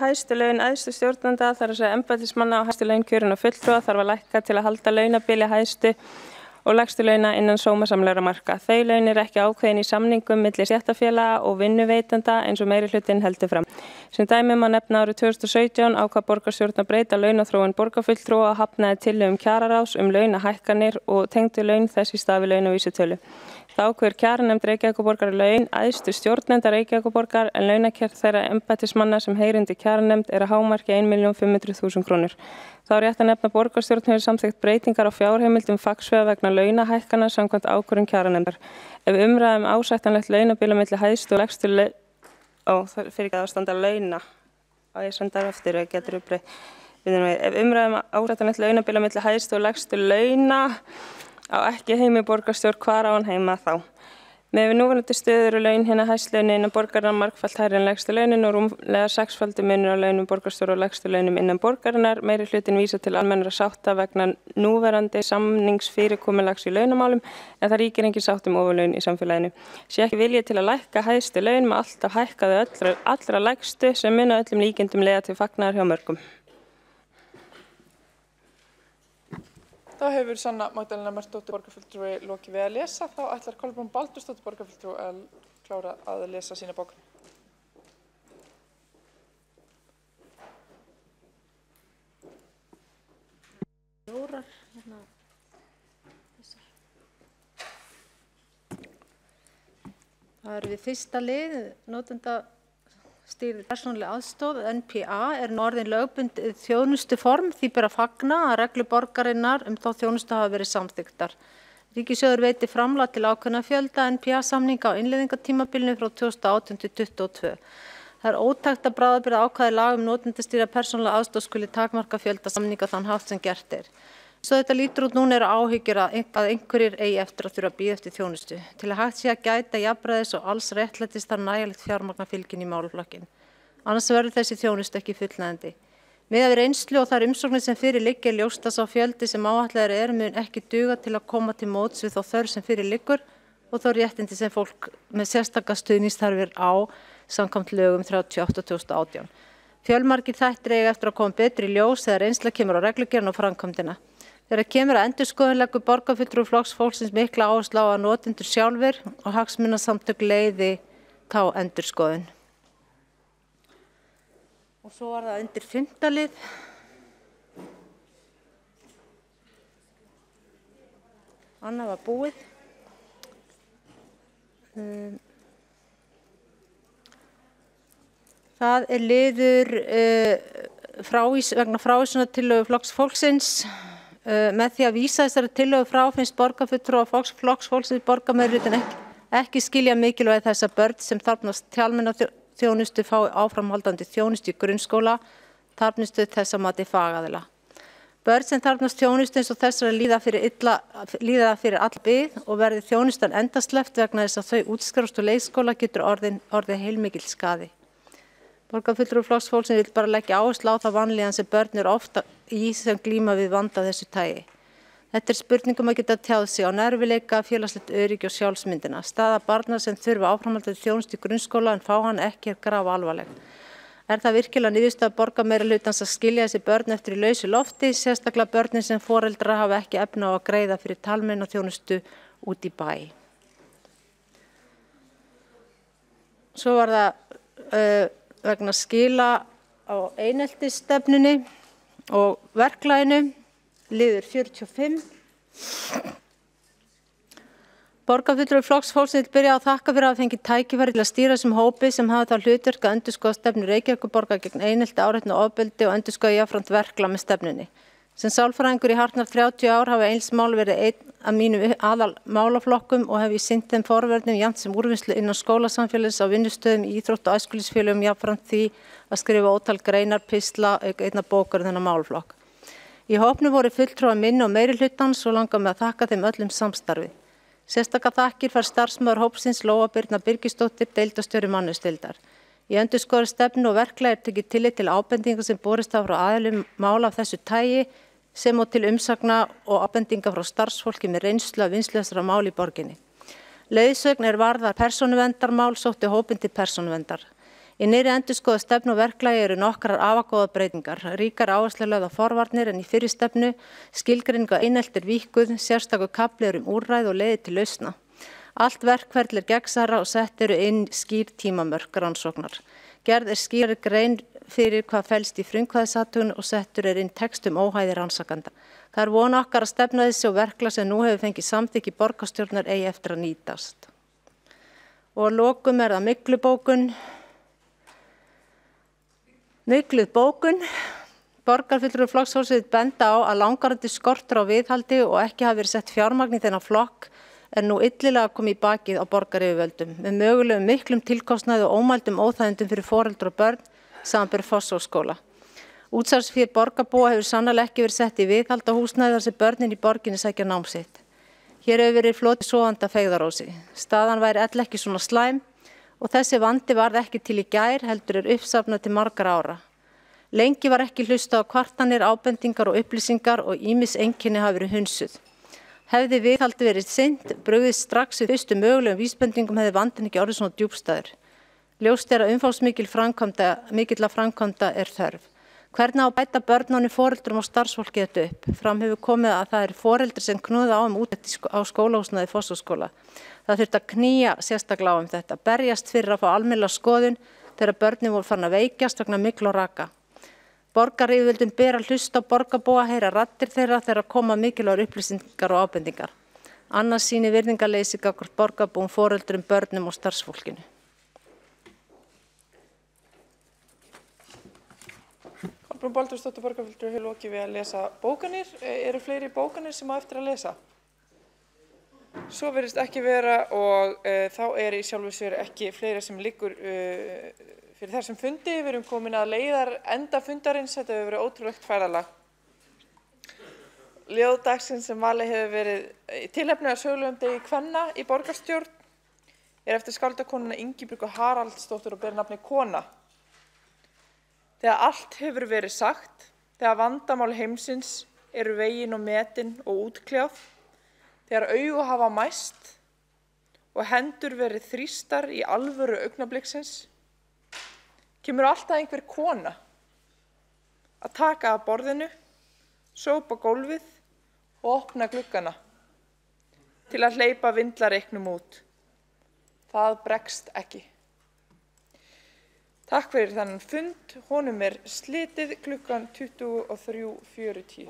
Hæstu laun æðstu stjórnanda, þar að segja embættismanna og hæstu laun kjörinna fulltrúa þarf að lækka til að halda launabili hæstu og lægstu launa innan sómasamlegra marka. Þau laun eru ekki ákveðin í samningum milli stéttarfélaga og vinnuveitenda eins og meirihlutinn heldur fram. Sem dæmi má nefna árið 2017 ákvað borgarstjórn að breyta launaþróun borgarfulltrúa og hafnaði tillögum kjararáðs launahækkanir og tengdu laun þess í stað við launavísitölu. Þá ákveður kjaranefnd Reykjavíkurborgar laun æðstu stjórnenda Reykjavíkurborgar en launakjör þeirra embættismanna sem heyrir undir kjaranefnd er að hámarki 1.500.000 krónur. Þá er rétt að nefna borgarstjórn hefur samþykkt breytingar á fjárheimildum fagsviða vegna launahækkana samkvæmt ákvörðun kjaranefndar. Ef umræðum ásættanlegt launabil á milli hæstu og lægstu Ef umræðum ásættanlegt launabil á milli hæstu og lægstu launa á ekki heimi borgarstjórn, hvar á hann heima þá? Með núverandi stöður og laun hinna hæstu launa innan borgarinnar margfalt hærri en lægstu launin og rúmlega 6-faldur munur á launum borgarstjóra og lægstu launum innan borgarinnar. Meiri hlutin vísar til almennra sátta vegna núverandi samningsfyrirkomulags í launamálum en það ríkir engin sátt ofurlaun í samfélaginu. Sé ekki vilji til að lækka hæstu laun með alltaf hækkaðu allra lægstu sem mun að öllum líkindum leiða til fagnaðar hjá mörgum. Þá hefur Sanna Magdalena Mörtudóttir borgarfulltrúi lokið við að lesa. Þá ætlar Kolbrún Baldursdóttir borgarfulltrúi að klára að lesa sína bók. Það er við fyrsta lið, notendastýrð persónuleg aðstoð, NPA, er nú orðin lögbundið þjónustuform, því ber að fagna að reglur borgarinnar þá þjónustu hafa verið samþykktar. Ríkissjóður veitir framlag til ákveðna fjölda NPA-samninga á innleiðingatímabilinu frá 2018 til 2022. Það er ótækt að bráðabirgða ákvæði laga notendastýrða persónulega aðstoð skuli takmarka fjölda samninga þann hátt sem gert er. Svo þetta lítur út núna eru áhyggjur að einhverjir eigi eftir að þurfa að bíða eftir þjónustu. Til að hægt sé að gæta jafnræðis og alls réttlætis þarf nægilegt fjármagn fylgin í málaflokkinn. Annars verður þessi þjónustu ekki fullnægjandi. Miðað við reynslu og þær umsóknir sem fyrir liggja ljóst að sá fjöldi sem áætlaður mun ekki duga til að koma til móts við þá þörf sem fyrir liggur og þá réttindi sem fólk með sérstaka stuðningsþarfir á samkvæmt lögum 38/2018. Fjölmargir þættir eiga eftir að koma betri í ljós þegar reynsla kemur á reglugerðina og framkvæmdina. Þegar kemur að endurskoðun leggur borgarfulltrúi Flokks fólksins mikla áherslu á að notendur sjálfir og hagsmunasamtök leiði þá endurskoðun. Og svo var það undir 5. lið. Annað var búið. Það er liður vegna frávísunartillögu Flokks fólksins. Með því að vísa þessari tillögu frá finnst borgarfulltrúa Flokks fólksins borgarmeirihlutin ekki skilja mikilvægi þess að börn sem þarfnast þjónustu fái áframhaldandi þjónustu í grunnskóla, þarfnustu þess að mati fagaðila. Börn sem þarfnast þjónustu eins og þessara líða fyrir all bið og verði þjónustan endasleppt vegna þess að þau útskrifast úr leikskóla getur orðið heilmikill skaði. Borgarfulltrúi Flokks fólksins vill bara leggja áherslu á það vanlíðan sem börn eru ofta í sem glíma við vanda af þessu tagi. Þetta er spurningum að geta tjáð sig á nærveruleika, félagslegt öryggi og sjálfsmyndina. Staða barna sem þurfa áframhaldandi þjónustu í grunnskóla en fá hana ekki grafalvarleg. Er það virkilega niðurstaða borgarmeirihlutans að skilja þessi börn eftir í lausu lofti, sérstaklega börnin sem foreldrar hafa ekki efni á að greiða fyrir talmeinaþjónustu út í bæ. Svo var það vegna skila á eineltisstefnunni og verklaginu, liður 45. Borgarfulltrúi Flokks fólksins vill byrja á að þakka fyrir að fengi tækifæri til að stýra þessum hópi sem hafa það hlutverk að endurskoða stefnu Reykjavíkurborgar gegn einelti, áreitni og ofbeldi og endurskoða jafnframt verklag með stefnunni. Sem sálfræðingur í hartnær 30 ár hafa eins-mál verið einn af mínum aðal málaflokkum og hef ég sinnt þeim forvörnum jafnt sem úrvinnslu innan skólasamfélags á vinnustöðum, íþrótt- og æskulýðsfélögum jafnframt því að skrifa ótal greinar, pistla, einna bókar þennan málaflokk. Í hópnum voru fulltrúar minni og meirihlutans og langar mig að þakka þeim öllum samstarfið. Sérstaka þakkir fær starfsmaður hópsins Lóa Birna Birgisdóttir, deildarstjóri mannauðsdeildar. Í endurskoðaðri stefnu og verklagi tekið tillit til ábendinga sem borist hafa frá aðilum mála af þessu tagi sem og til umsagna og ábendinga frá starfsfólki með reynslu af vinnslu þessara mál í borginni. Leiðsögn varðar persónuverndarmál sótti hópinn til persónuverndar. Í nýrri endurskoðaðri stefnu og verklagi eru nokkrar afar breytingar, ríkar áhersla lögð á forvarnir en í fyrri stefnu skilgreining á einelti víkkuð, sérstakur kafli úrræði og leiðir til lausna. Allt verkferli gegnsærra og sett eru inn skýr tímamörk rannsóknar. Gerð skýrari grein fyrir hvað felst í frumkvæðisathugun og settur inn text óhæði rannsakanda. Það er von okkar að stefna þessi og verklag sem nú hefur fengið samþykki borgarstjórnar eigi eftir að nýtast. Og að lokum það myglubókun. Mygluð bókun. Borgarfulltrúi Flokks fólksins vill benda á að langvarandi skortur á viðhaldi og ekki hafi verið sett fjármagn í þennan flokk er nú illilega komið í bakið á borgaryfirvöldum með mögulegum miklum tilkostnaði og ómældum óþægindum fyrir foreldra og börn samanber Fossvogsskóla. Útsvarsfé borgarbúa hefur sannarlega ekki verið sett í viðhald á húsnæði þar sem börnin í borginni sækja nám sitt. Hér hefur verið flotið sofandi feigðarósi. Staðan væri ekki svona slæm og þessi vandi varð ekki til í gær heldur uppsafnað til margra ára. Lengi var ekki hlustað á kvartanir, ábendingar og upplýsingar og ýmis einkenni hafi verið hunsuð. Hefði viðhaldi verið sinnt, brugðist strax við fyrstu mögulegum vísbendingum hefði vandinn ekki orðið svona djúpstæður. Ljóst er að umfangsmikilla framkvæmda er þörf. Hvernig á að bæta börnunum, foreldrum og starfsfólki þetta upp? Fram hefur komið að það eru foreldrar sem knúða á úttekt á skólahúsnæði Fossvogsskóla. Það þurfti að knýja sérstaklega á þetta, berjast fyrir að fá almennilega skoðun þegar börnin voru farin að veikjast vegna myglu og raka. Borgaryfirvöldin ber að hlusta á borgarbúa, heyra raddir þeirra þegar koma mikilvægar upplýsingar og ábendingar. Annars sýnir virðingarleysi gagnvart borgarbúum, foreldrum, börnum og starfsfólkinu. Kolbrún Baldursdóttir borgarfulltrúi hefur lokið við að lesa bókanir. Eru fleiri bókanir sem á eftir að lesa? Svo virðist ekki vera og þá í sjálfu sér ekki fleira sem liggur fyrir þessum fundi. Við erum komin að leiðar enda fundarins. Þetta hefur verið ótrúlegt ferðalag. Ljóð dagsins sem valið hefur verið í tilefni af sögulegum degi kvenna í borgarstjórn eftir skáldakonuna Ingibjörgu Haraldsdóttur og ber nafnið Kona. Þegar allt hefur verið sagt, þegar vandamál heimsins eru vegin og metin og útkljáð, þegar augu hafa mæst og hendur verið þrýstar í alvöru augnabliksins, kemur alltaf einhver kona að taka af borðinu, sópa gólfið og opna gluggana til að hleypa vindlareiknum út. Það bregst ekki. Takk fyrir þennan fund. Honum slitið klukkan 23:40.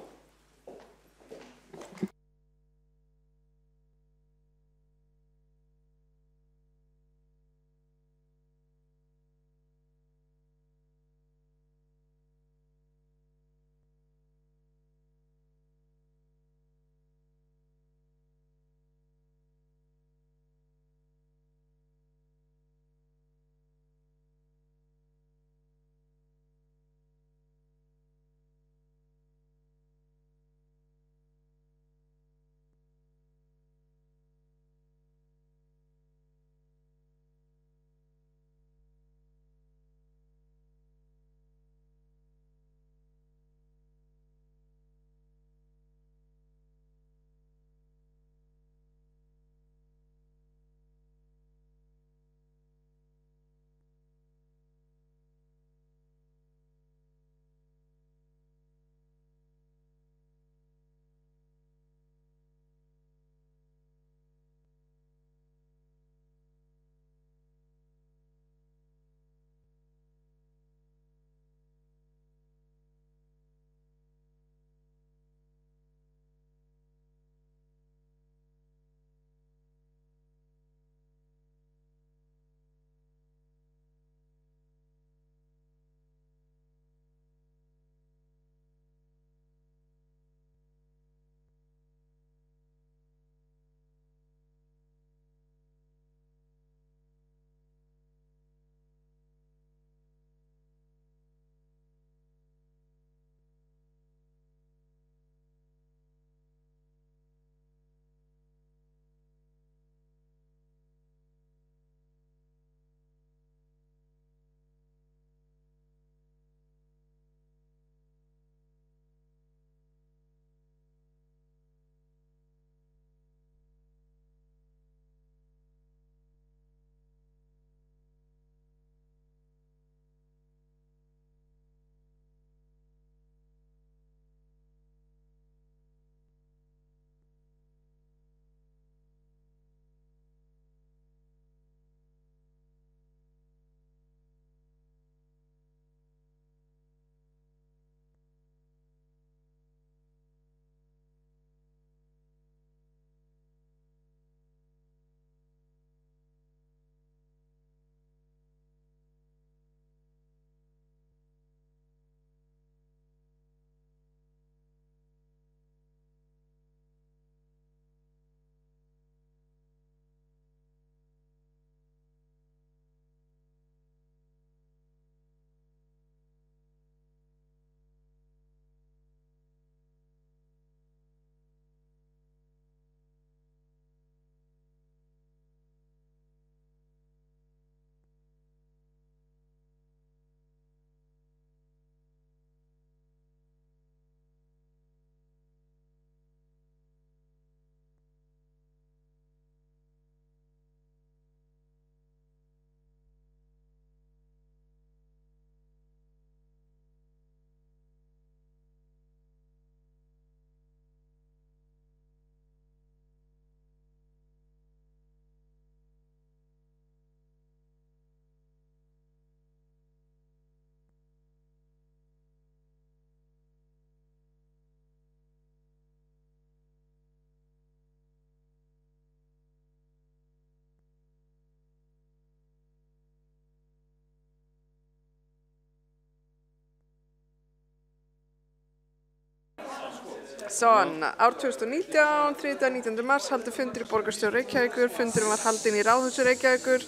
Ár 2019, 3.19. mars, haldi fundur í borgarstjórn Reykjavíkur. Fundurinn var haldinn í Ráðhúsi Reykjavíkur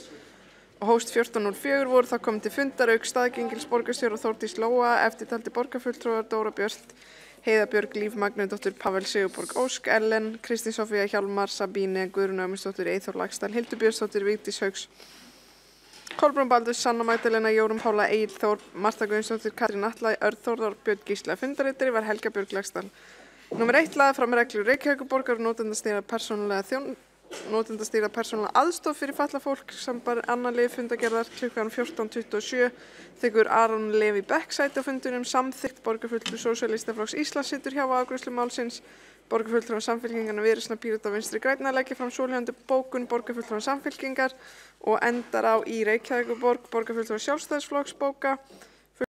og hófst 14:04 voru það kom til fundar auk staðgengils borgarstjóra Þórdís Lóa, eftirtaldi borgarfulltrúar Dóra Björt, Heiða Björg, Líf Magnúsdóttir, Pavel Sigurborg Ósk, Ellen, Kristín Sofía Hjálmar, Sabíne, Guðrún Ögmundsdóttir, Eyþór Laxdal, Hildur Björnsdóttir, Vigdís Hauks, Kolbrún Baldurs, Sanna Magdalena, Jórunn Pála, Egill Þór, Marta Guðjónsdóttir, Katrín Atla, Örn Þórðar, Björn Gísla. Fundarritari var Helga Björg Laxdal. Númer 1 lagði fram reglur Reykjavíkurborgar og notendastýrða persónulega aðstoð fyrir fatlað fólk sem bar annan lið fundagerðar klukkan 14:27 tekur Aron Leví Beck sæti á fundinum. Samþykkt borgarfulltrúi Sósíalistaflokks Íslands situr hjá afgreiðslu málsins. Borgarfulltrúar Samfylkingarinnar, Viðreisnar, Pírata og Vinstri grænna leggja fram svohljóðandi bókun borgarfulltrúar Samfylkingar og endar á í Reykjavíkurborg borgarfulltrúar Sjálfstæðisflokks bóka.